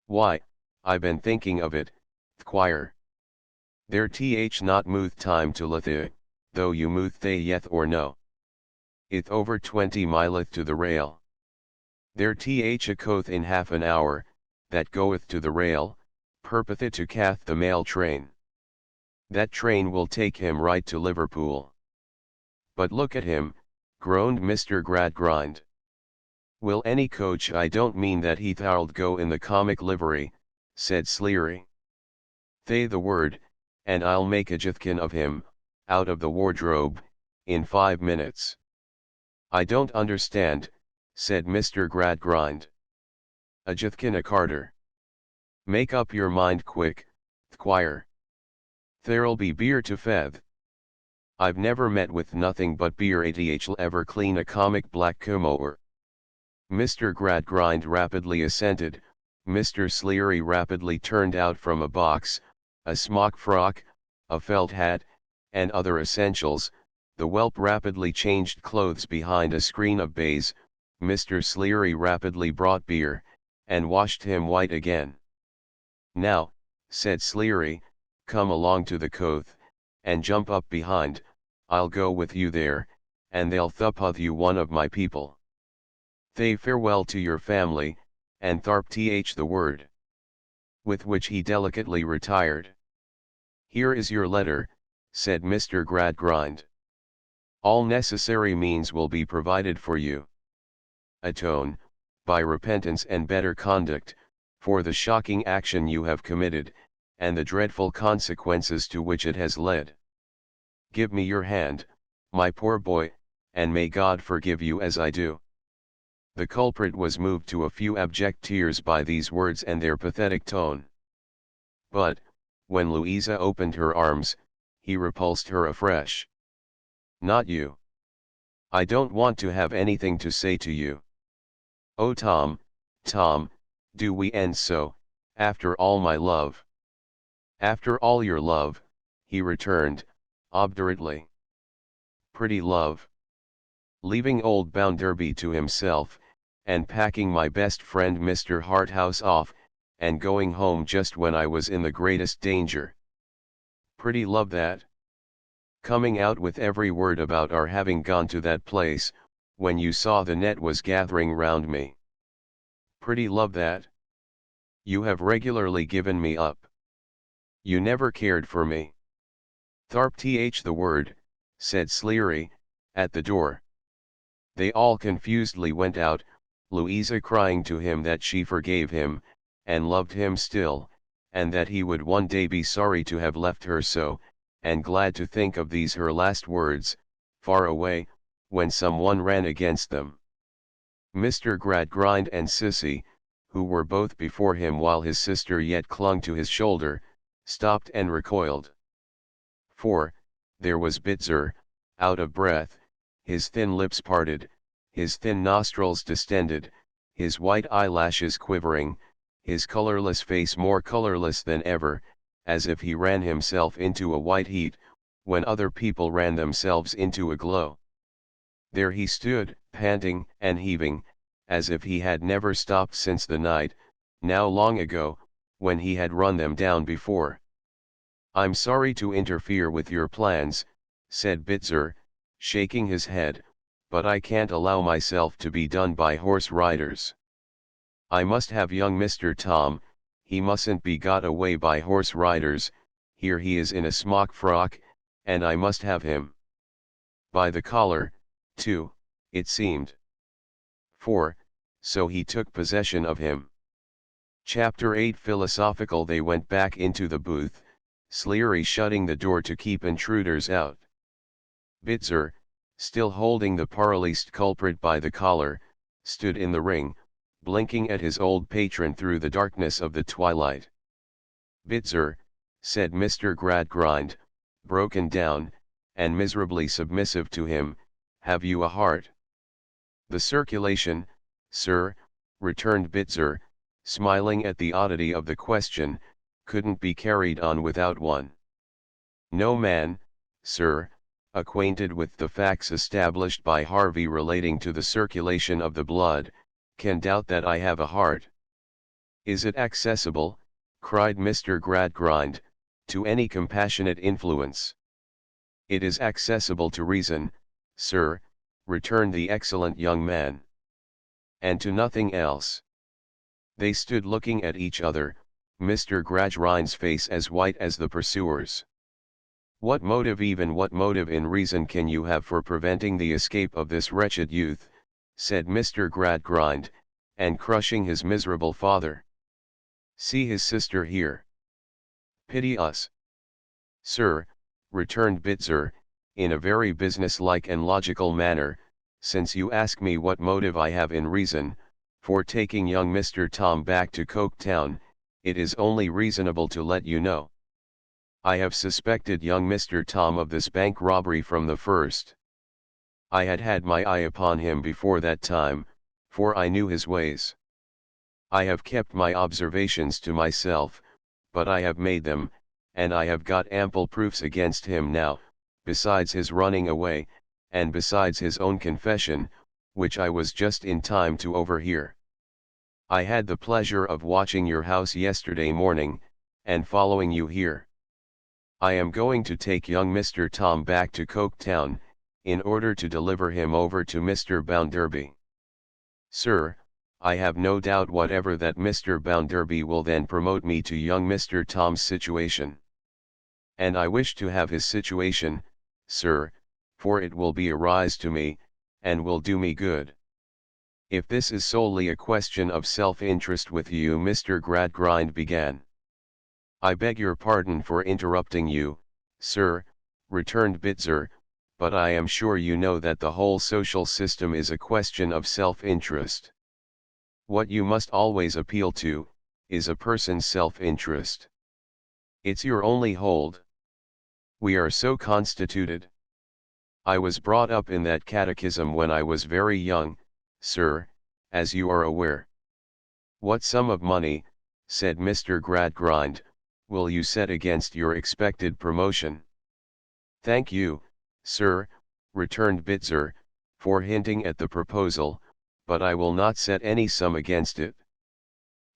Why, I been thinking of it, Thquire. There not mooth time to leth, though you mooth they yeth or no. Ith over 20 mileth to the rail. There a coth in half an hour, that goeth to the rail, purpothe to cath the mail train. That train will take him right to Liverpool. But look at him, groaned Mr. Gradgrind. Will any coach, I don't mean that he thou'ld go in the comic livery, said Sleary. Thay the word, and I'll make a jithkin of him, out of the wardrobe, in 5 minutes. I don't understand, said Mr. Gradgrind. A jithkin a carter. Make up your mind quick, Thquire. There'll be beer to feth. I've never met with nothing but beer athl ever clean a comic black comoer. Mr. Gradgrind rapidly assented, Mr. Sleary rapidly turned out from a box, a smock frock, a felt hat, and other essentials. The whelp rapidly changed clothes behind a screen of baize, Mr. Sleary rapidly brought beer, and washed him white again. Now, said Sleary, come along to the coth, and jump up behind, I'll go with you there, and they'll thuppeth you one of my people. Thay farewell to your family, and tharp the word. With which he delicately retired. Here is your letter, said Mr. Gradgrind. All necessary means will be provided for you. Atone, by repentance and better conduct, for the shocking action you have committed, and the dreadful consequences to which it has led. Give me your hand, my poor boy, and may God forgive you as I do. The culprit was moved to a few abject tears by these words and their pathetic tone. But, when Louisa opened her arms, he repulsed her afresh. Not you. I don't want to have anything to say to you. Oh Tom, Tom, do we end so, after all my love? After all your love, he returned, obdurately. Pretty love. Leaving old Bounderby to himself, and packing my best friend Mr. Harthouse off, and going home just when I was in the greatest danger. Pretty love that. Coming out with every word about our having gone to that place, when you saw the net was gathering round me. Pretty love that. You have regularly given me up. You never cared for me. Tharp the word, said Sleary, at the door. They all confusedly went out, Louisa crying to him that she forgave him, and loved him still, and that he would one day be sorry to have left her so, and glad to think of these her last words, far away, when some one ran against them. Mr. Gradgrind and Sissy, who were both before him while his sister yet clung to his shoulder, stopped and recoiled. For, there was Bitzer, out of breath, his thin lips parted, his thin nostrils distended, his white eyelashes quivering, his colorless face more colorless than ever, as if he ran himself into a white heat, when other people ran themselves into a glow. There he stood, panting and heaving, as if he had never stopped since the night, now long ago, when he had run them down before. I'm sorry to interfere with your plans, said Bitzer, shaking his head, but I can't allow myself to be done by horse riders. I must have young Mr. Tom, he mustn't be got away by horse riders, here he is in a smock frock, and I must have him. By the collar, too, it seemed. 4. So he took possession of him. Chapter 8 Philosophical. They went back into the booth, Sleary shutting the door to keep intruders out. Bitzer, still holding the parleyed culprit by the collar, stood in the ring, blinking at his old patron through the darkness of the twilight. Bitzer, said Mr. Gradgrind, broken down, and miserably submissive to him, have you a heart? The circulation, sir, returned Bitzer, smiling at the oddity of the question, couldn't be carried on without one. No man, sir, acquainted with the facts established by Harvey relating to the circulation of the blood, can doubt that I have a heart. Is it accessible, cried Mr. Gradgrind, to any compassionate influence? It is accessible to reason, sir, returned the excellent young man. And to nothing else. They stood looking at each other, Mr. Gradgrind's face as white as the pursuer's. What motive in reason can you have for preventing the escape of this wretched youth, said Mr. Gradgrind, and crushing his miserable father. See his sister here. Pity us. Sir, returned Bitzer, in a very businesslike and logical manner, since you ask me what motive I have in reason, for taking young Mr. Tom back to Coketown, it is only reasonable to let you know. I have suspected young Mr. Tom of this bank robbery from the first. I had had my eye upon him before that time, for I knew his ways. I have kept my observations to myself, but I have made them, and I have got ample proofs against him now, besides his running away, and besides his own confession, which I was just in time to overhear. I had the pleasure of watching your house yesterday morning, and following you here. I am going to take young Mr. Tom back to Coketown, in order to deliver him over to Mr. Bounderby. Sir, I have no doubt whatever that Mr. Bounderby will then promote me to young Mr. Tom's situation. And I wish to have his situation, sir, for it will be a rise to me, and will do me good. If this is solely a question of self-interest with you, Mr. Gradgrind began. I beg your pardon for interrupting you, sir, returned Bitzer, but I am sure you know that the whole social system is a question of self-interest. What you must always appeal to, is a person's self-interest. It's your only hold. We are so constituted. I was brought up in that catechism when I was very young, sir, as you are aware. What sum of money, said Mr. Gradgrind, will you set against your expected promotion? Thank you, sir, returned Bitzer, for hinting at the proposal, but I will not set any sum against it.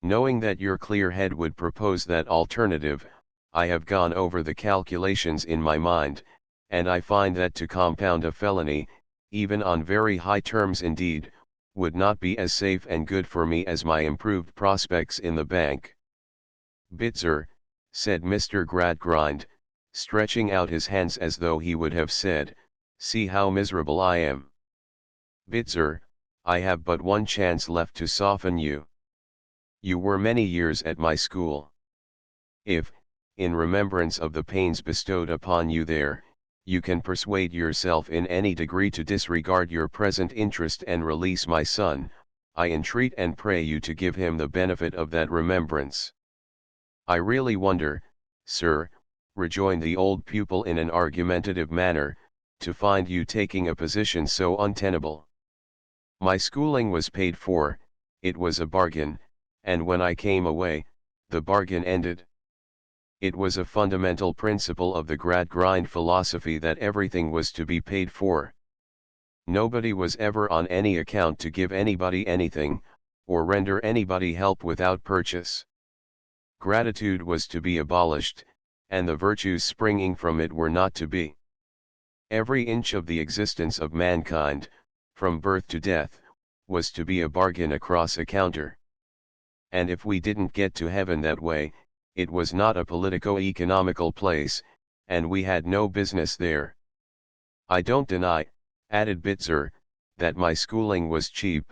Knowing that your clear head would propose that alternative, I have gone over the calculations in my mind, and I find that to compound a felony, even on very high terms indeed, would not be as safe and good for me as my improved prospects in the bank. Bitzer, said Mr. Gradgrind, stretching out his hands as though he would have said, see how miserable I am. Bitzer, I have but one chance left to soften you. You were many years at my school. If, in remembrance of the pains bestowed upon you there, you can persuade yourself in any degree to disregard your present interest and release my son, I entreat and pray you to give him the benefit of that remembrance. I really wonder, sir, rejoined the old pupil in an argumentative manner, to find you taking a position so untenable. My schooling was paid for, it was a bargain, and when I came away, the bargain ended. It was a fundamental principle of the Gradgrind philosophy that everything was to be paid for. Nobody was ever on any account to give anybody anything, or render anybody help without purchase. Gratitude was to be abolished, and the virtues springing from it were not to be. Every inch of the existence of mankind, from birth to death, was to be a bargain across a counter. And if we didn't get to heaven that way, it was not a politico-economical place, and we had no business there. I don't deny, added Bitzer, that my schooling was cheap.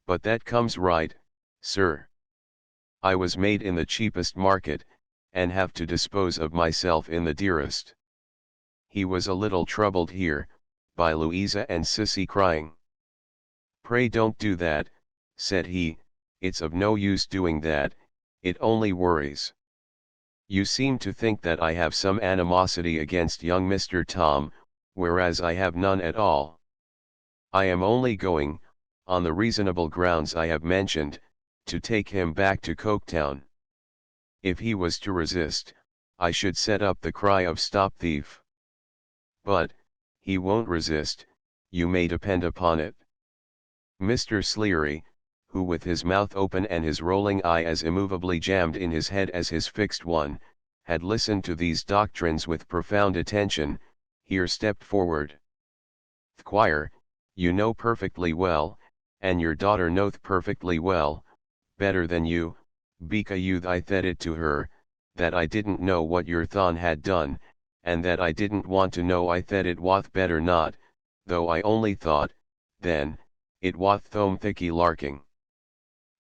But that comes right, sir. I was made in the cheapest market, and have to dispose of myself in the dearest. He was a little troubled here, by Louisa and Sissy crying. Pray don't do that, said he, it's of no use doing that, it only worries. You seem to think that I have some animosity against young Mr. Tom, whereas I have none at all. I am only going, on the reasonable grounds I have mentioned, to take him back to Coketown. If he was to resist, I should set up the cry of stop thief. But, he won't resist, you may depend upon it. Mr. Sleary, who with his mouth open and his rolling eye as immovably jammed in his head as his fixed one, had listened to these doctrines with profound attention, here stepped forward. "Thquire, you know perfectly well, and your daughter knowth perfectly well, better than you, beca you I thed it to her, that I didn't know what your thon had done, and that I didn't want to know I thed it wath better not, though I only thought, then, it wath thome thicky larking.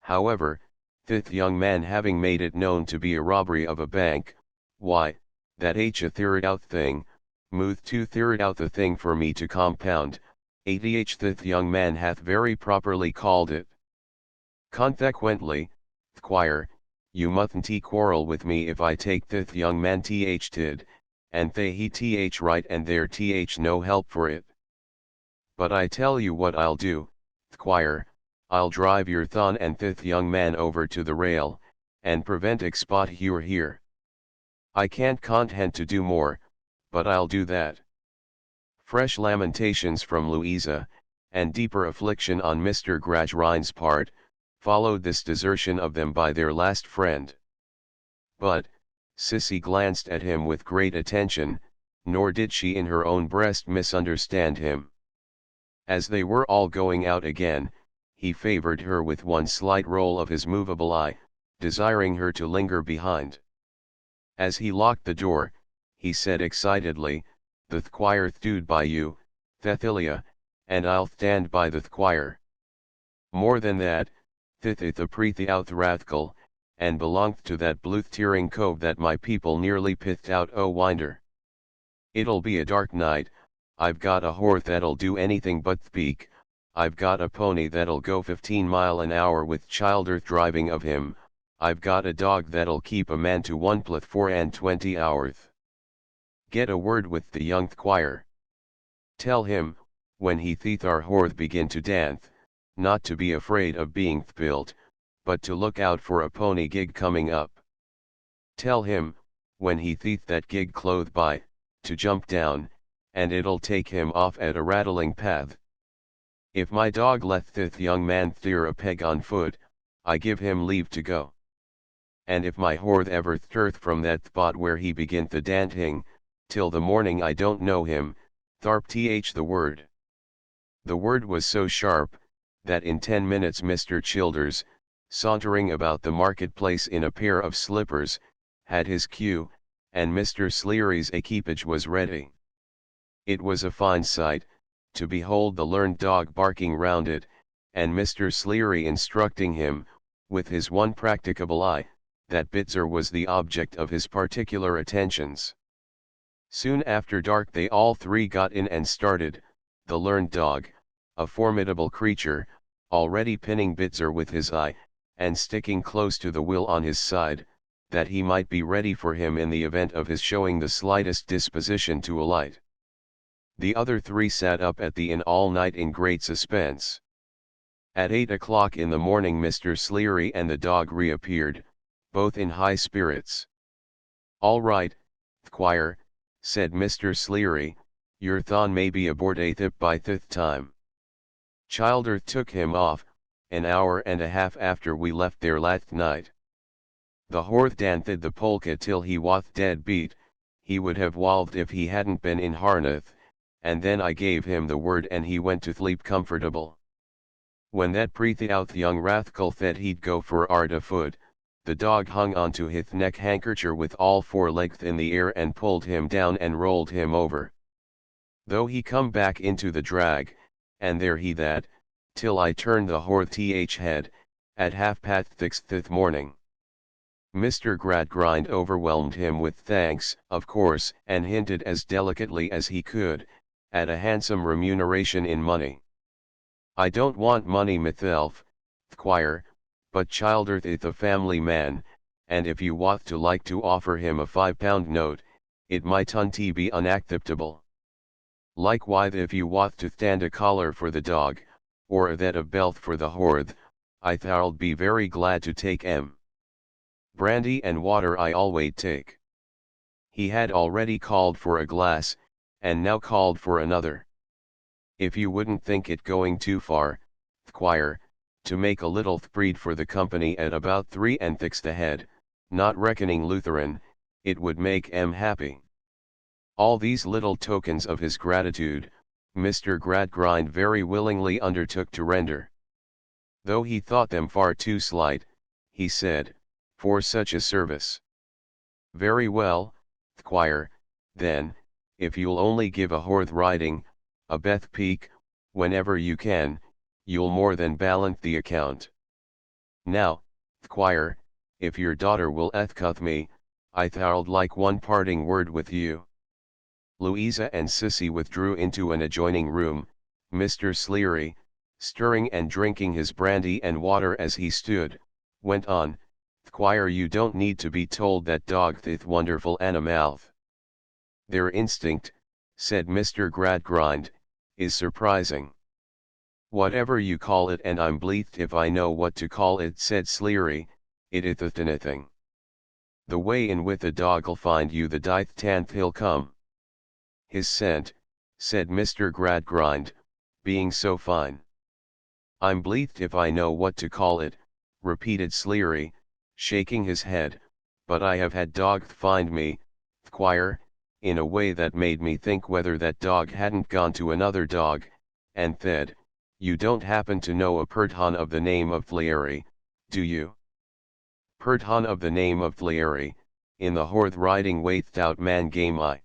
However, thith young man having made it known to be a robbery of a bank, why, that h a third out thing, mooth to third out the thing for me to compound, ath thith young man hath very properly called it. Consequently, thquire, you mustn't quarrel with me if I take thith young man tid, and they he right and there no help for it. But I tell you what I'll do, thquire, I'll drive your thon and thith young man over to the rail, and prevent expot here. I can't content to do more, but I'll do that." Fresh lamentations from Louisa, and deeper affliction on Mr. Gradgrind's part, followed this desertion of them by their last friend. But, Sissy glanced at him with great attention, nor did she in her own breast misunderstand him. As they were all going out again, he favored her with one slight roll of his movable eye, desiring her to linger behind. As he locked the door, he said excitedly, "The thquire thewed by you, Thethilia, and I'll stand by the thquire. More than that, thithith a prethi out rathcal, and belongth to that bluth tearing cove that my people nearly pithed out o winder. It'll be a dark night, I've got a horse that'll do anything but thpeak, I've got a pony that'll go 15 mile an hour with childerth driving of him, I've got a dog that'll keep a man to 1+4 hours. Get a word with the young thquire. Tell him, when he thieth our horth begin to dance, not to be afraid of being thpilt, but to look out for a pony gig coming up. Tell him, when he thieth that gig clothe by, to jump down, and it'll take him off at a rattling path. If my dog leth thith young man theer a peg on foot, I give him leave to go. And if my horth ever thirth from that spot where he begin the danting, till the morning I don't know him, tharp the word." The word was so sharp, that in 10 minutes Mr. Childers, sauntering about the marketplace in a pair of slippers, had his cue, and Mr. Sleary's equipage was ready. It was a fine sight, to behold the learned dog barking round it, and Mr. Sleary instructing him, with his one practicable eye, that Bitzer was the object of his particular attentions. Soon after dark they all three got in and started, the learned dog, a formidable creature, already pinning Bitzer with his eye, and sticking close to the wheel on his side, that he might be ready for him in the event of his showing the slightest disposition to alight. The other three sat up at the inn all night in great suspense. At 8 o'clock in the morning Mr. Sleary and the dog reappeared, both in high spirits. "All right, thquire," said Mr. Sleary, "your thon may be aboard a thip by thith time. Childer took him off, an hour and a half after we left there lath night. The horth danthid the polka till he wath dead beat, he would have walved if he hadn't been in harneth, and then I gave him the word and he went to sleep comfortable. When that pretty out young rascal said he'd go for art afoot, the dog hung onto his neck handkercher with all four legs in the air and pulled him down and rolled him over. Though he come back into the drag, and there he that, till I turned the horse head, at 6:30 this morning. Mr. Gradgrind overwhelmed him with thanks, of course, and hinted as delicately as he could, at a handsome remuneration in money. I don't want money myself, Squire, but Childerth is a family man, and if you wath to like to offer him a £5 note, it might unty be unacceptable. Likewise if you wath to stand a collar for the dog, or that of belth for the horse, I thou'ld be very glad to take brandy and water I always take. He had already called for a glass, and now called for another. If you wouldn't think it going too far, Squire, to make a little spread for the company at about 3 and 6 a head, not reckoning Lutheran, it would make happy. All these little tokens of his gratitude, Mr. Gradgrind very willingly undertook to render. Though he thought them far too slight, he said, for such a service. Very well, Squire, then, if you'll only give a horse riding, a Beth Peak, whenever you can, you'll more than balance the account. Now, Squire, if your daughter will ethcuth me, I thou'ld like one parting word with you. Louisa and Sissy withdrew into an adjoining room. Mr. Sleary, stirring and drinking his brandy and water as he stood, went on, Squire, you don't need to be told that dogs is wonderful animals. Their instinct, said Mr. Gradgrind, is surprising. Whatever you call it, and I'm bleathed if I know what to call it, said Sleary, it itheth anything. The way in with a dog'll find you the 10th he'll come. His scent, said Mr. Gradgrind, being so fine. I'm bleathed if I know what to call it, repeated Sleary, shaking his head, but I have had dogs find me, Squire, in a way that made me think whether that dog hadn't gone to another dog, and said, you don't happen to know a Purton of the name of Fleary, do you? Purton of the name of Fleary, in the horse riding way stout man game I.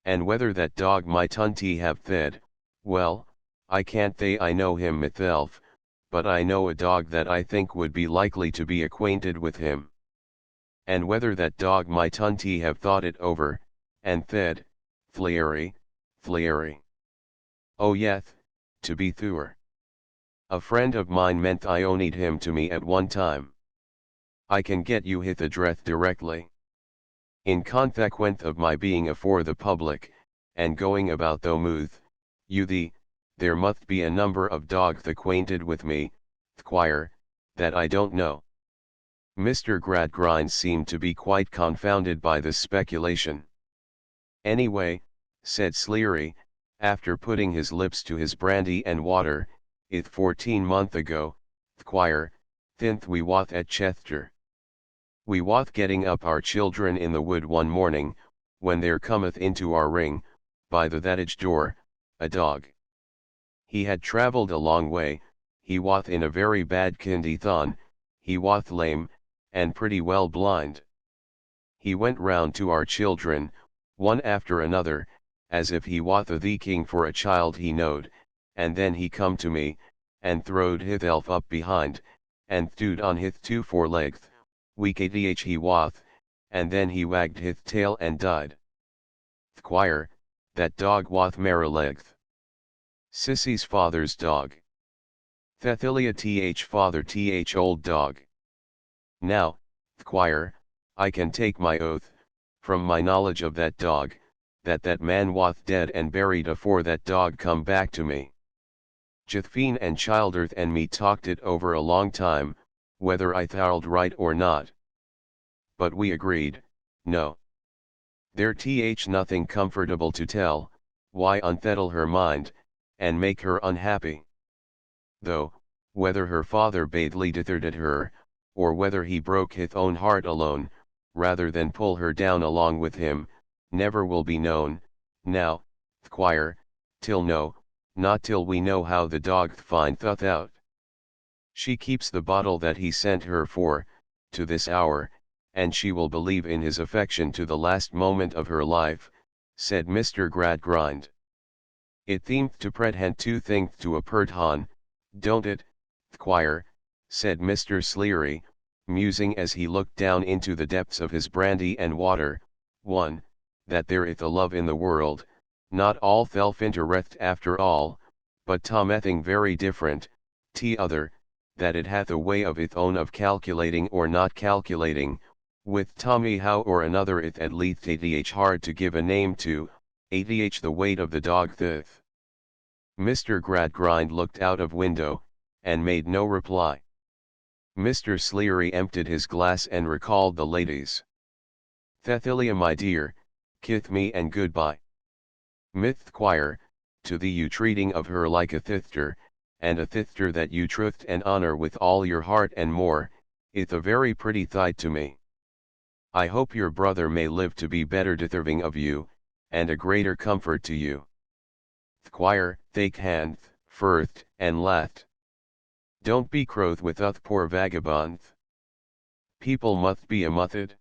And whether that dog might unty have said, well, I can't say I know him myself, but I know a dog that I think would be likely to be acquainted with him. And whether that dog might unty have thought it over, and said, Fleary, Fleary. Oh yes, to be sure. A friend of mine meant I owed him to me at one time. I can get you his address directly. In consequence of my being afore the public, and going about though mouth, there must be a number of dogs acquainted with me, Squire, that I don't know. Mr. Gradgrind seemed to be quite confounded by this speculation. Anyway, said Sleary, after putting his lips to his brandy and water, it 14 month ago, Squire, thinth we wath at Chester. We wath getting up our children in the wood one morning, when there cometh into our ring, by the thattage door, a dog. He had travelled a long way, he wath in a very bad condition, he wath lame, and pretty well blind. He went round to our children, one after another, as if he wath a the-king for a child he knowed, and then he come to me, and throwed hith elf up behind, and stood on hith 2 forelegs, weak adh he wath, and then he wagged hith tail and died. Squire, that dog wath Merrylegs. Sissy's father's dog. Thethilia th father th old dog. Now, Squire, I can take my oath, from my knowledge of that dog, that man wath dead and buried afore that dog come back to me. Jethfine and Childerth and me talked it over a long time, whether I thou'ld right or not. But we agreed, no. There nothing comfortable to tell, why unsettle her mind, and make her unhappy. Though, whether her father badly deserted her, or whether he broke his own heart alone, rather than pull her down along with him, never will be known. Now, Thquire, till no, not till we know how the dog find thuth out. She keeps the bottle that he sent her for, to this hour, and she will believe in his affection to the last moment of her life, said Mr. Gradgrind. It theemth to pretend to think to a pert hon, don't it, Thquire, said Mr. Sleary, musing as he looked down into the depths of his brandy and water, one, that there ith a love in the world, not all thelfintereth after all, but tomething very different, t'other, that it hath a way of ith own of calculating or not calculating, with Tommy how or another ith at least ath hard to give a name to, ath the weight of the dog thith. Mr. Gradgrind looked out of window, and made no reply. Mr. Sleary emptied his glass and recalled the ladies. Thethilia my dear, kith me and goodbye. Myth Thquire, to thee you treating of her like a thithter, and a thithter that you truth and honor with all your heart and more, ith a very pretty thight to me. I hope your brother may live to be better deserving of you, and a greater comfort to you. Thquire, thake handth, firth, and laughed. Don't be croth with uth poor vagabondth. People must be a muthid.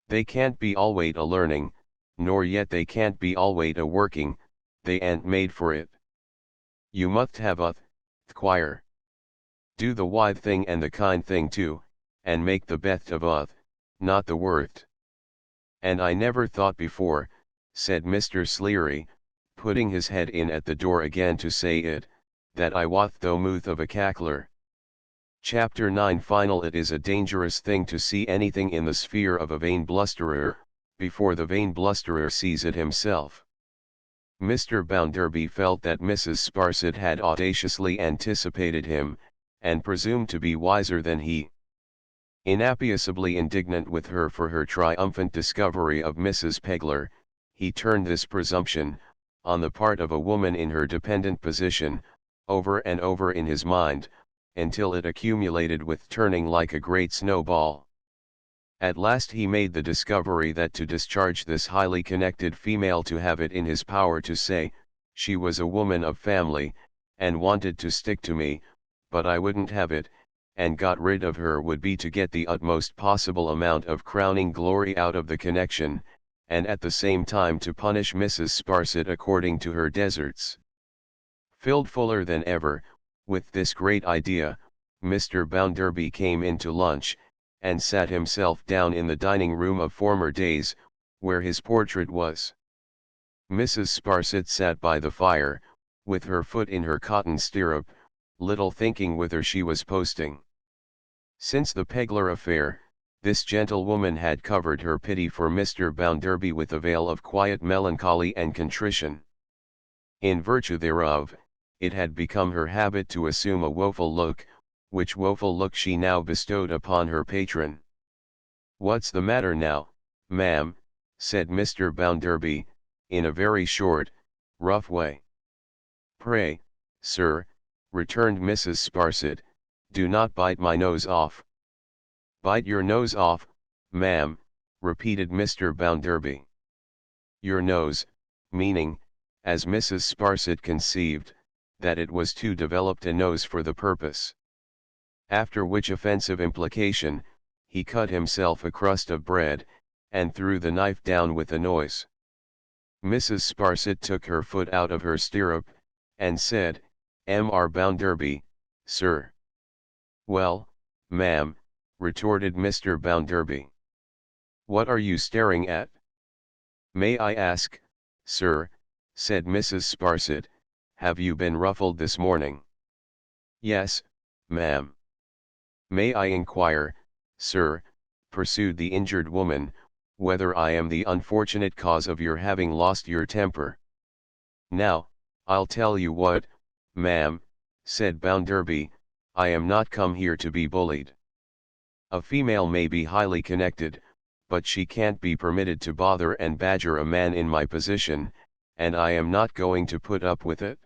They can't be alwait a learning, nor yet they can't be alwait a working, they an't made for it. You must have uth, Thquire. Do the wide thing and the kind thing too, and make the best of uth, not the worst. And I never thought before, said Mr. Sleary, putting his head in at the door again to say it, that I wath though muth of a cackler. Chapter 9 Final. It is a dangerous thing to see anything in the sphere of a vain blusterer, before the vain blusterer sees it himself. Mr. Bounderby felt that Mrs. Sparsit had audaciously anticipated him, and presumed to be wiser than he. Inappeasably indignant with her for her triumphant discovery of Mrs. Pegler, he turned this presumption, on the part of a woman in her dependent position, over and over in his mind, until it accumulated with turning like a great snowball. At last he made the discovery that to discharge this highly connected female, to have it in his power to say, she was a woman of family, and wanted to stick to me, but I wouldn't have it, and got rid of her would be to get the utmost possible amount of crowning glory out of the connection, and at the same time to punish Mrs. Sparsit according to her deserts. Filled fuller than ever, with this great idea, Mr. Bounderby came in to lunch, and sat himself down in the dining room of former days, where his portrait was. Mrs. Sparsit sat by the fire, with her foot in her cotton stirrup, little thinking whither she was posting. Since the Pegler affair, this gentlewoman had covered her pity for Mr. Bounderby with a veil of quiet melancholy and contrition. In virtue thereof, it had become her habit to assume a woeful look, which woeful look she now bestowed upon her patron. "What's the matter now, ma'am?" said Mr. Bounderby, in a very short, rough way. "Pray, sir," returned Mrs. Sparsit, "do not bite my nose off." "Bite your nose off, ma'am," repeated Mr. Bounderby. Your nose, meaning, as Mrs. Sparsit conceived, that it was too developed a nose for the purpose. After which offensive implication, he cut himself a crust of bread, and threw the knife down with a noise. Mrs. Sparsit took her foot out of her stirrup, and said, "Mr. Bounderby, sir." "Well, ma'am," retorted Mr. Bounderby. "What are you staring at?" "May I ask, sir," said Mrs. Sparsit, "have you been ruffled this morning?" "Yes, ma'am." "May I inquire, sir," pursued the injured woman, "whether I am the unfortunate cause of your having lost your temper?" "Now, I'll tell you what, ma'am," said Bounderby, "I am not come here to be bullied. A female may be highly connected, but she can't be permitted to bother and badger a man in my position, and I am not going to put up with it."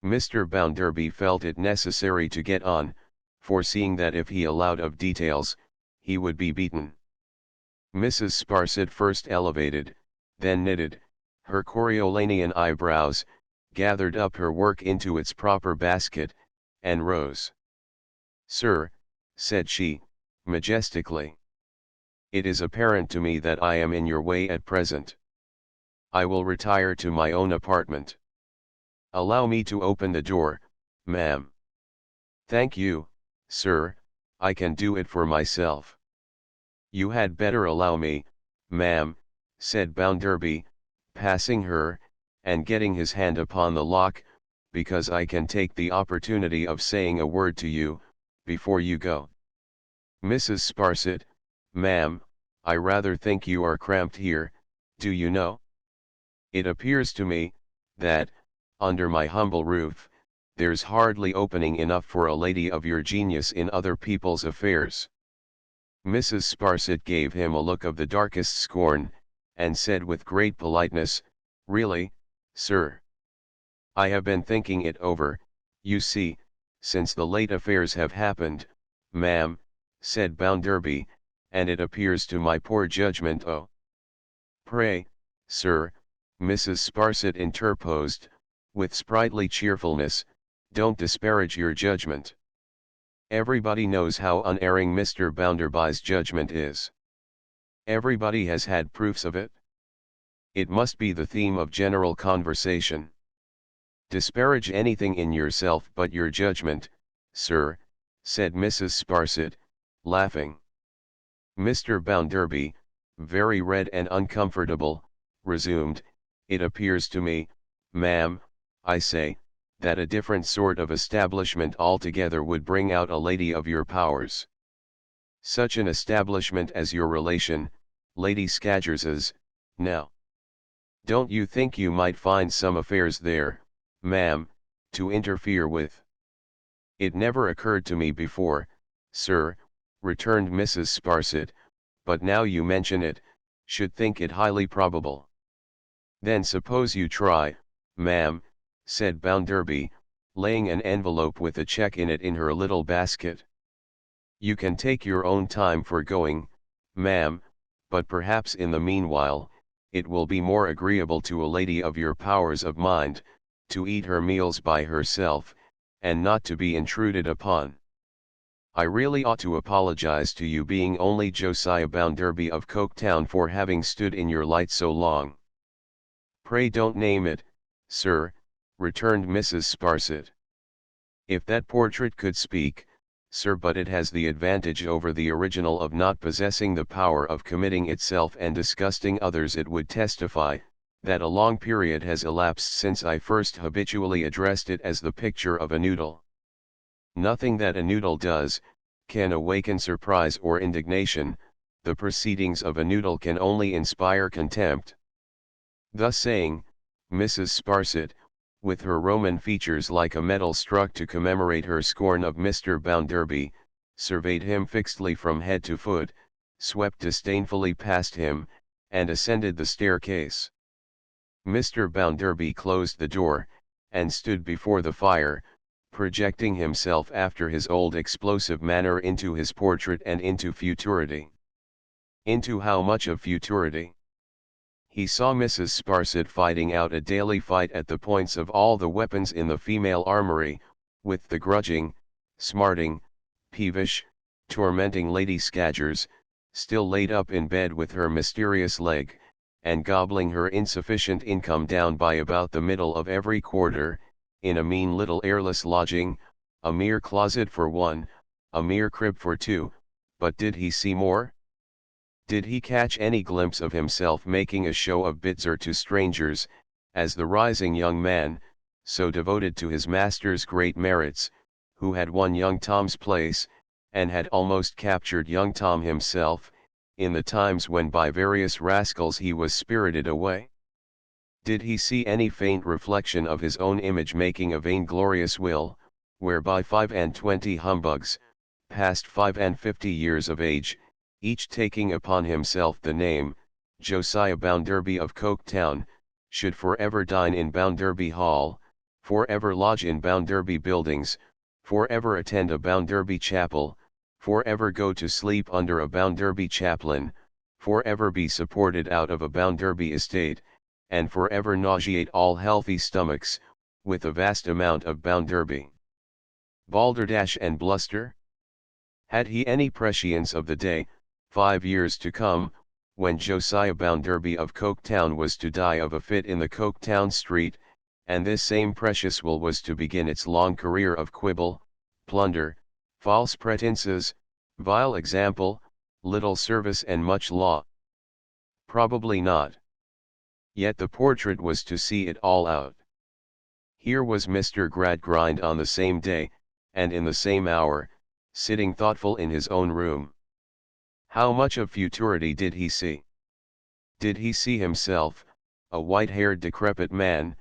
Mr. Bounderby felt it necessary to get on, foreseeing that if he allowed of details, he would be beaten. Mrs. Sparsit first elevated, then knitted, her Coriolandian eyebrows, gathered up her work into its proper basket, and rose. "Sir," said she, majestically, "it is apparent to me that I am in your way at present. I will retire to my own apartment. Allow me to open the door, ma'am." "Thank you, sir, I can do it for myself." "You had better allow me, ma'am," said Bounderby, passing her, and getting his hand upon the lock, "because I can take the opportunity of saying a word to you, before you go. Mrs. Sparsit, ma'am, I rather think you are cramped here, do you know? It appears to me, that, under my humble roof, there's hardly opening enough for a lady of your genius in other people's affairs." Mrs. Sparsit gave him a look of the darkest scorn, and said with great politeness, "Really, sir, I have been thinking it over, you see, since the late affairs have happened, ma'am," said Bounderby, "and it appears to my poor judgment oh—" "Pray, sir," Mrs. Sparsit interposed, with sprightly cheerfulness, "don't disparage your judgment. Everybody knows how unerring Mr. Bounderby's judgment is. Everybody has had proofs of it. It must be the theme of general conversation. Disparage anything in yourself but your judgment, sir," said Mrs. Sparsit, laughing. Mr. Bounderby, very red and uncomfortable, resumed, "It appears to me, ma'am, I say, that a different sort of establishment altogether would bring out a lady of your powers. Such an establishment as your relation, Lady Scadgers's, now. Don't you think you might find some affairs there, ma'am, to interfere with?" "It never occurred to me before, sir," returned Mrs. Sparsit, "but now you mention it, should think it highly probable." "Then suppose you try, ma'am," said Bounderby, laying an envelope with a cheque in it in her little basket. "You can take your own time for going, ma'am, but perhaps in the meanwhile, it will be more agreeable to a lady of your powers of mind, to eat her meals by herself, and not to be intruded upon. I really ought to apologize to you, being only Josiah Bounderby of Coketown, for having stood in your light so long." "Pray don't name it, sir," returned Mrs. Sparsit. "If that portrait could speak, sir, but it has the advantage over the original of not possessing the power of committing itself and disgusting others. It would testify, that a long period has elapsed since I first habitually addressed it as the picture of a noodle. Nothing that a noodle does, can awaken surprise or indignation, the proceedings of a noodle can only inspire contempt." Thus saying, Mrs. Sparsit, with her Roman features like a medal struck to commemorate her scorn of Mr. Bounderby, surveyed him fixedly from head to foot, swept disdainfully past him, and ascended the staircase. Mr. Bounderby closed the door, and stood before the fire, projecting himself after his old explosive manner into his portrait and into futurity. Into how much of futurity? He saw Mrs. Sparsit fighting out a daily fight at the points of all the weapons in the female armory, with the grudging, smarting, peevish, tormenting Lady Scadgers, still laid up in bed with her mysterious leg, and gobbling her insufficient income down by about the middle of every quarter, in a mean little airless lodging, a mere closet for one, a mere crib for two. But did he see more? Did he catch any glimpse of himself making a show of Bitzer to strangers, as the rising young man, so devoted to his master's great merits, who had won young Tom's place, and had almost captured young Tom himself, in the times when by various rascals he was spirited away? Did he see any faint reflection of his own image making a vainglorious will, whereby 25 humbugs, past 55 years of age, each taking upon himself the name, Josiah Bounderby of Coketown, should forever dine in Bounderby Hall, forever lodge in Bounderby Buildings, forever attend a Bounderby chapel, forever go to sleep under a Bounderby chaplain, forever be supported out of a Bounderby estate, and forever nauseate all healthy stomachs, with a vast amount of bounderby, balderdash and bluster? Had he any prescience of the day, 5 years to come, when Josiah Bounderby of Coketown was to die of a fit in the Coketown street, and this same precious will was to begin its long career of quibble, plunder, false pretences, vile example, little service and much law? Probably not. Yet the portrait was to see it all out. Here was Mr. Gradgrind on the same day, and in the same hour, sitting thoughtful in his own room. How much of futurity did he see? Did he see himself, a white-haired decrepit man,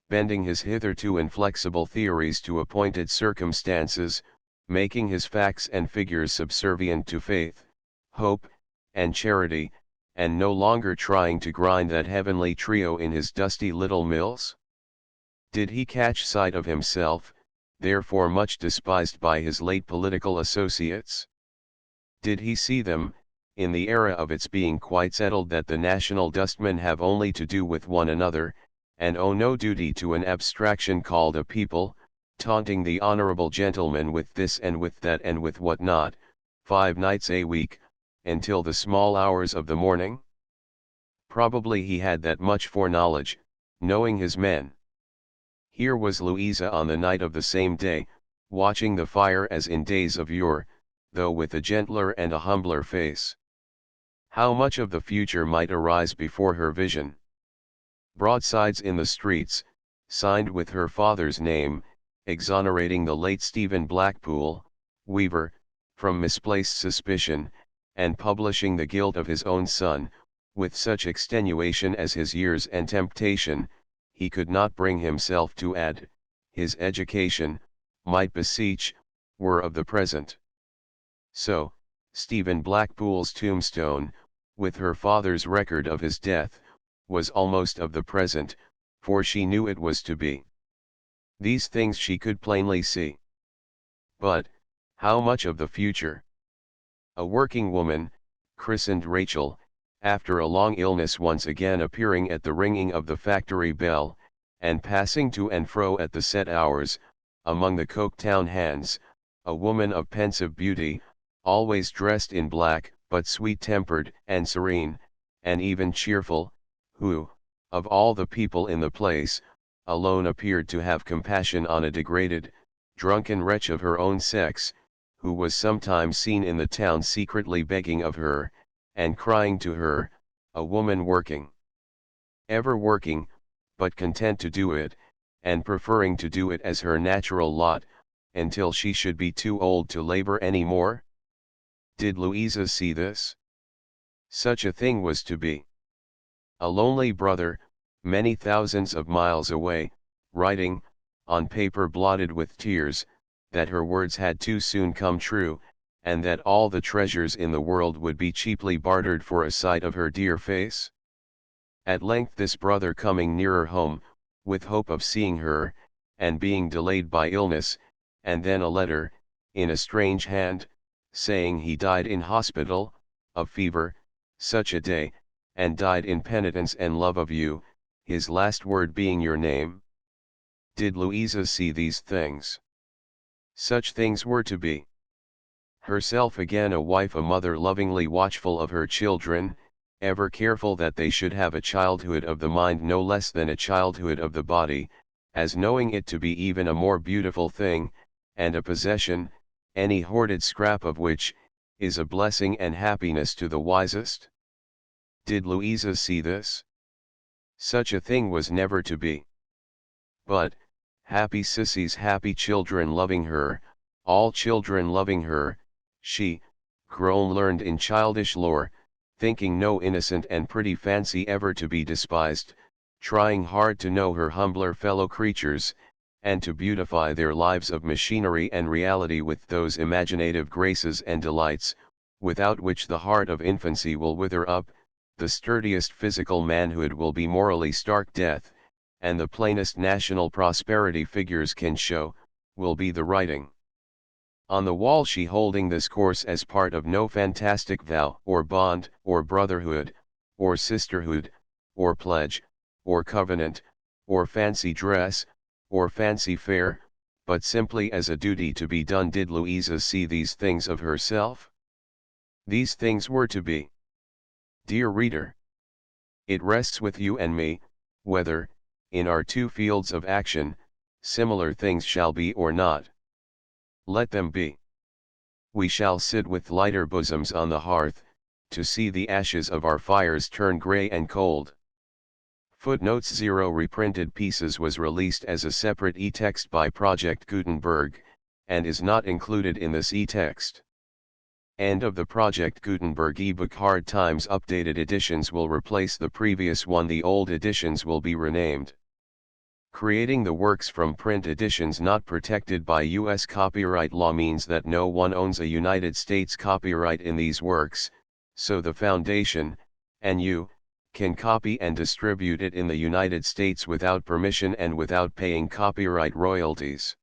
bending his hitherto inflexible theories to appointed circumstances, making his facts and figures subservient to faith, hope, and charity, and no longer trying to grind that heavenly trio in his dusty little mills? Did he catch sight of himself, therefore much despised by his late political associates? Did he see them, in the era of its being quite settled that the national dustmen have only to do with one another, and owe no duty to an abstraction called a people, taunting the honorable gentleman with this and with that and with what not, 5 nights a week, until the small hours of the morning? Probably he had that much foreknowledge, knowing his men. Here was Louisa on the night of the same day, watching the fire as in days of yore, though with a gentler and a humbler face. How much of the future might arise before her vision? Broadsides in the streets, signed with her father's name, exonerating the late Stephen Blackpool, weaver, from misplaced suspicion, and publishing the guilt of his own son, with such extenuation as his years and temptation, he could not bring himself to add, his education, might beseech, were of the present. So, Stephen Blackpool's tombstone, with her father's record of his death, was almost of the present, for she knew it was to be. These things she could plainly see. But, how much of the future? A working woman, christened Rachel, after a long illness once again appearing at the ringing of the factory bell, and passing to and fro at the set hours, among the Coketown hands, a woman of pensive beauty, always dressed in black, but sweet-tempered and serene, and even cheerful, who, of all the people in the place, alone appeared to have compassion on a degraded, drunken wretch of her own sex, who was sometimes seen in the town secretly begging of her, and crying to her, a woman working. Ever working, but content to do it, and preferring to do it as her natural lot, until she should be too old to labor any more? Did Louisa see this? Such a thing was to be. A lonely brother, many thousands of miles away, writing, on paper blotted with tears, that her words had too soon come true, and that all the treasures in the world would be cheaply bartered for a sight of her dear face? At length this brother coming nearer home, with hope of seeing her, and being delayed by illness, and then a letter, in a strange hand, saying he died in hospital, of fever, such a day, and died in penitence and love of you, his last word being your name. Did Louisa see these things? Such things were to be. Herself again a wife, a mother lovingly watchful of her children, ever careful that they should have a childhood of the mind no less than a childhood of the body, as knowing it to be even a more beautiful thing, and a possession, any hoarded scrap of which, is a blessing and happiness to the wisest? Did Louisa see this? Such a thing was never to be. But, happy Sissy's happy children loving her, all children loving her, she, grown learned in childish lore, thinking no innocent and pretty fancy ever to be despised, trying hard to know her humbler fellow creatures, and to beautify their lives of machinery and reality with those imaginative graces and delights, without which the heart of infancy will wither up, the sturdiest physical manhood will be morally stark death, and the plainest national prosperity figures can show, will be the writing. On the wall she holding this course as part of no fantastic vow or bond or brotherhood, or sisterhood, or pledge, or covenant, or fancy dress, or fancy fair, but simply as a duty to be done. Did Louisa see these things of herself? These things were to be. Dear reader, it rests with you and me, whether, in our two fields of action, similar things shall be or not. Let them be. We shall sit with lighter bosoms on the hearth, to see the ashes of our fires turn grey and cold. Footnotes 0 Reprinted Pieces was released as a separate e-text by Project Gutenberg, and is not included in this e-text. End of the Project Gutenberg ebook. Hard Times updated editions will replace the previous one. The old editions will be renamed. Creating the works from print editions not protected by U.S. copyright law means that no one owns a United States copyright in these works, so the Foundation, and you, can copy and distribute it in the United States without permission and without paying copyright royalties.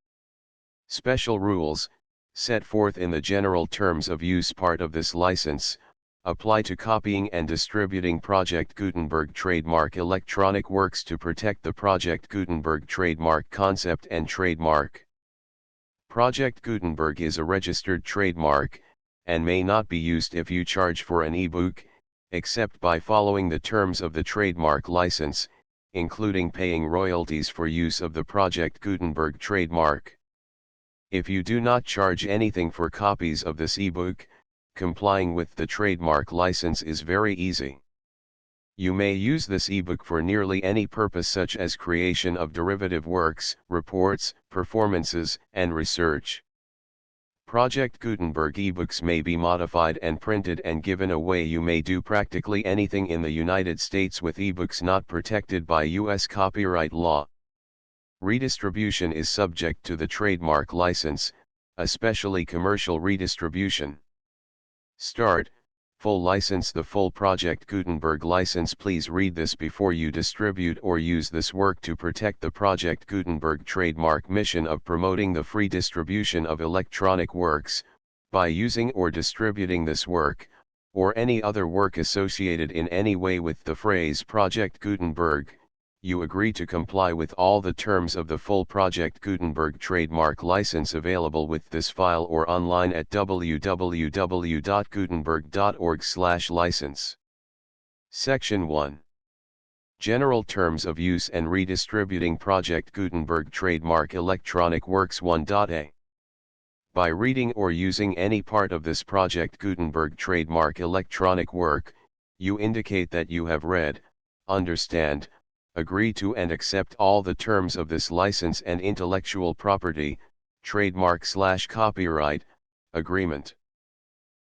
Special rules, set forth in the general terms of use part of this license, apply to copying and distributing Project Gutenberg trademark electronic works to protect the Project Gutenberg trademark concept and trademark. Project Gutenberg is a registered trademark, and may not be used if you charge for an ebook, except by following the terms of the trademark license, including paying royalties for use of the Project Gutenberg trademark. If you do not charge anything for copies of this ebook, complying with the trademark license is very easy. You may use this ebook for nearly any purpose, such as creation of derivative works, reports, performances, and research. Project Gutenberg ebooks may be modified and printed and given away. You may do practically anything in the United States with ebooks not protected by U.S. copyright law. Redistribution is subject to the trademark license, especially commercial redistribution. Start, full license. The full Project Gutenberg license. Please read this before you distribute or use this work to protect the Project Gutenberg trademark mission of promoting the free distribution of electronic works, by using or distributing this work, or any other work associated in any way with the phrase Project Gutenberg. You agree to comply with all the terms of the full Project Gutenberg trademark license available with this file or online at www.gutenberg.org/license. Section 1. General Terms of Use and Redistributing Project Gutenberg Trademark Electronic Works 1.a. By reading or using any part of this Project Gutenberg trademark electronic work, you indicate that you have read, understand, agree to and accept all the terms of this license and intellectual property, trademark/copyright, agreement.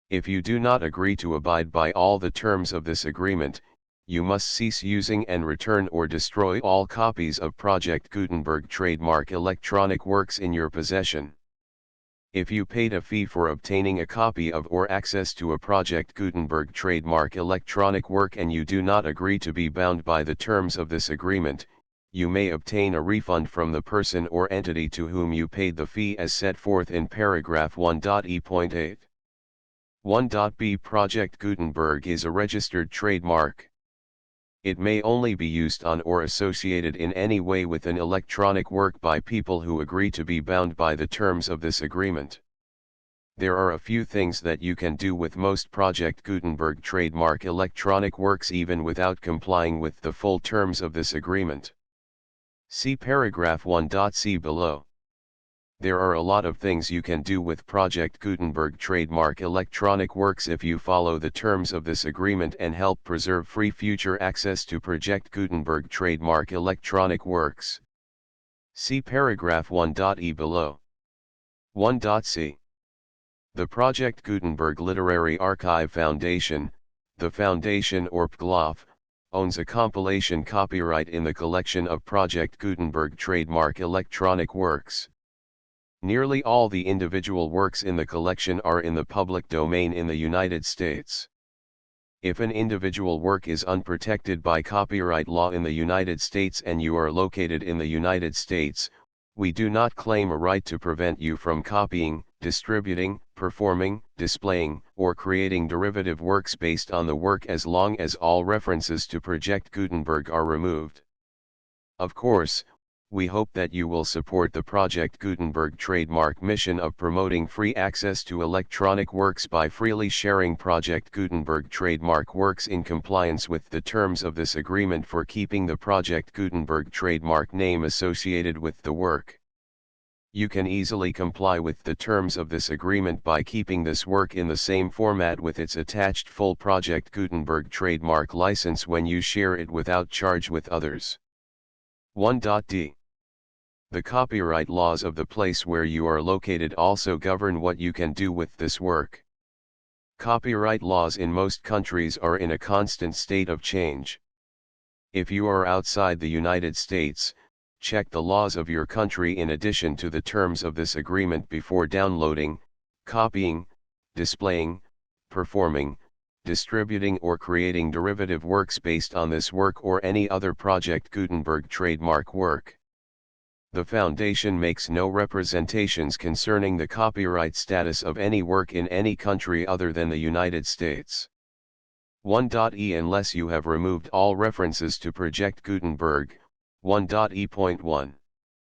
If you do not agree to abide by all the terms of this agreement, you must cease using and return or destroy all copies of Project Gutenberg trademark electronic works in your possession. If you paid a fee for obtaining a copy of or access to a Project Gutenberg trademark electronic work and you do not agree to be bound by the terms of this agreement, you may obtain a refund from the person or entity to whom you paid the fee as set forth in paragraph 1.e.8. 1.b Project Gutenberg is a registered trademark. It may only be used on or associated in any way with an electronic work by people who agree to be bound by the terms of this agreement. There are a few things that you can do with most Project Gutenberg trademark electronic works even without complying with the full terms of this agreement. See paragraph 1.c below. There are a lot of things you can do with Project Gutenberg trademark electronic works if you follow the terms of this agreement and help preserve free future access to Project Gutenberg trademark electronic works. See paragraph 1.e below. 1.c. The Project Gutenberg Literary Archive Foundation, the Foundation or PGLOF, owns a compilation copyright in the collection of Project Gutenberg trademark electronic works. Nearly all the individual works in the collection are in the public domain in the United States. If an individual work is unprotected by copyright law in the United States and you are located in the United States, we do not claim a right to prevent you from copying, distributing, performing, displaying, or creating derivative works based on the work as long as all references to Project Gutenberg are removed. Of course, we hope that you will support the Project Gutenberg trademark mission of promoting free access to electronic works by freely sharing Project Gutenberg trademark works in compliance with the terms of this agreement for keeping the Project Gutenberg trademark name associated with the work. You can easily comply with the terms of this agreement by keeping this work in the same format with its attached full Project Gutenberg trademark license when you share it without charge with others. 1.d. The copyright laws of the place where you are located also govern what you can do with this work. Copyright laws in most countries are in a constant state of change. If you are outside the United States, check the laws of your country in addition to the terms of this agreement before downloading, copying, displaying, performing, distributing or creating derivative works based on this work or any other Project Gutenberg trademark work. The Foundation makes no representations concerning the copyright status of any work in any country other than the United States. 1.e Unless you have removed all references to Project Gutenberg, 1.e.1.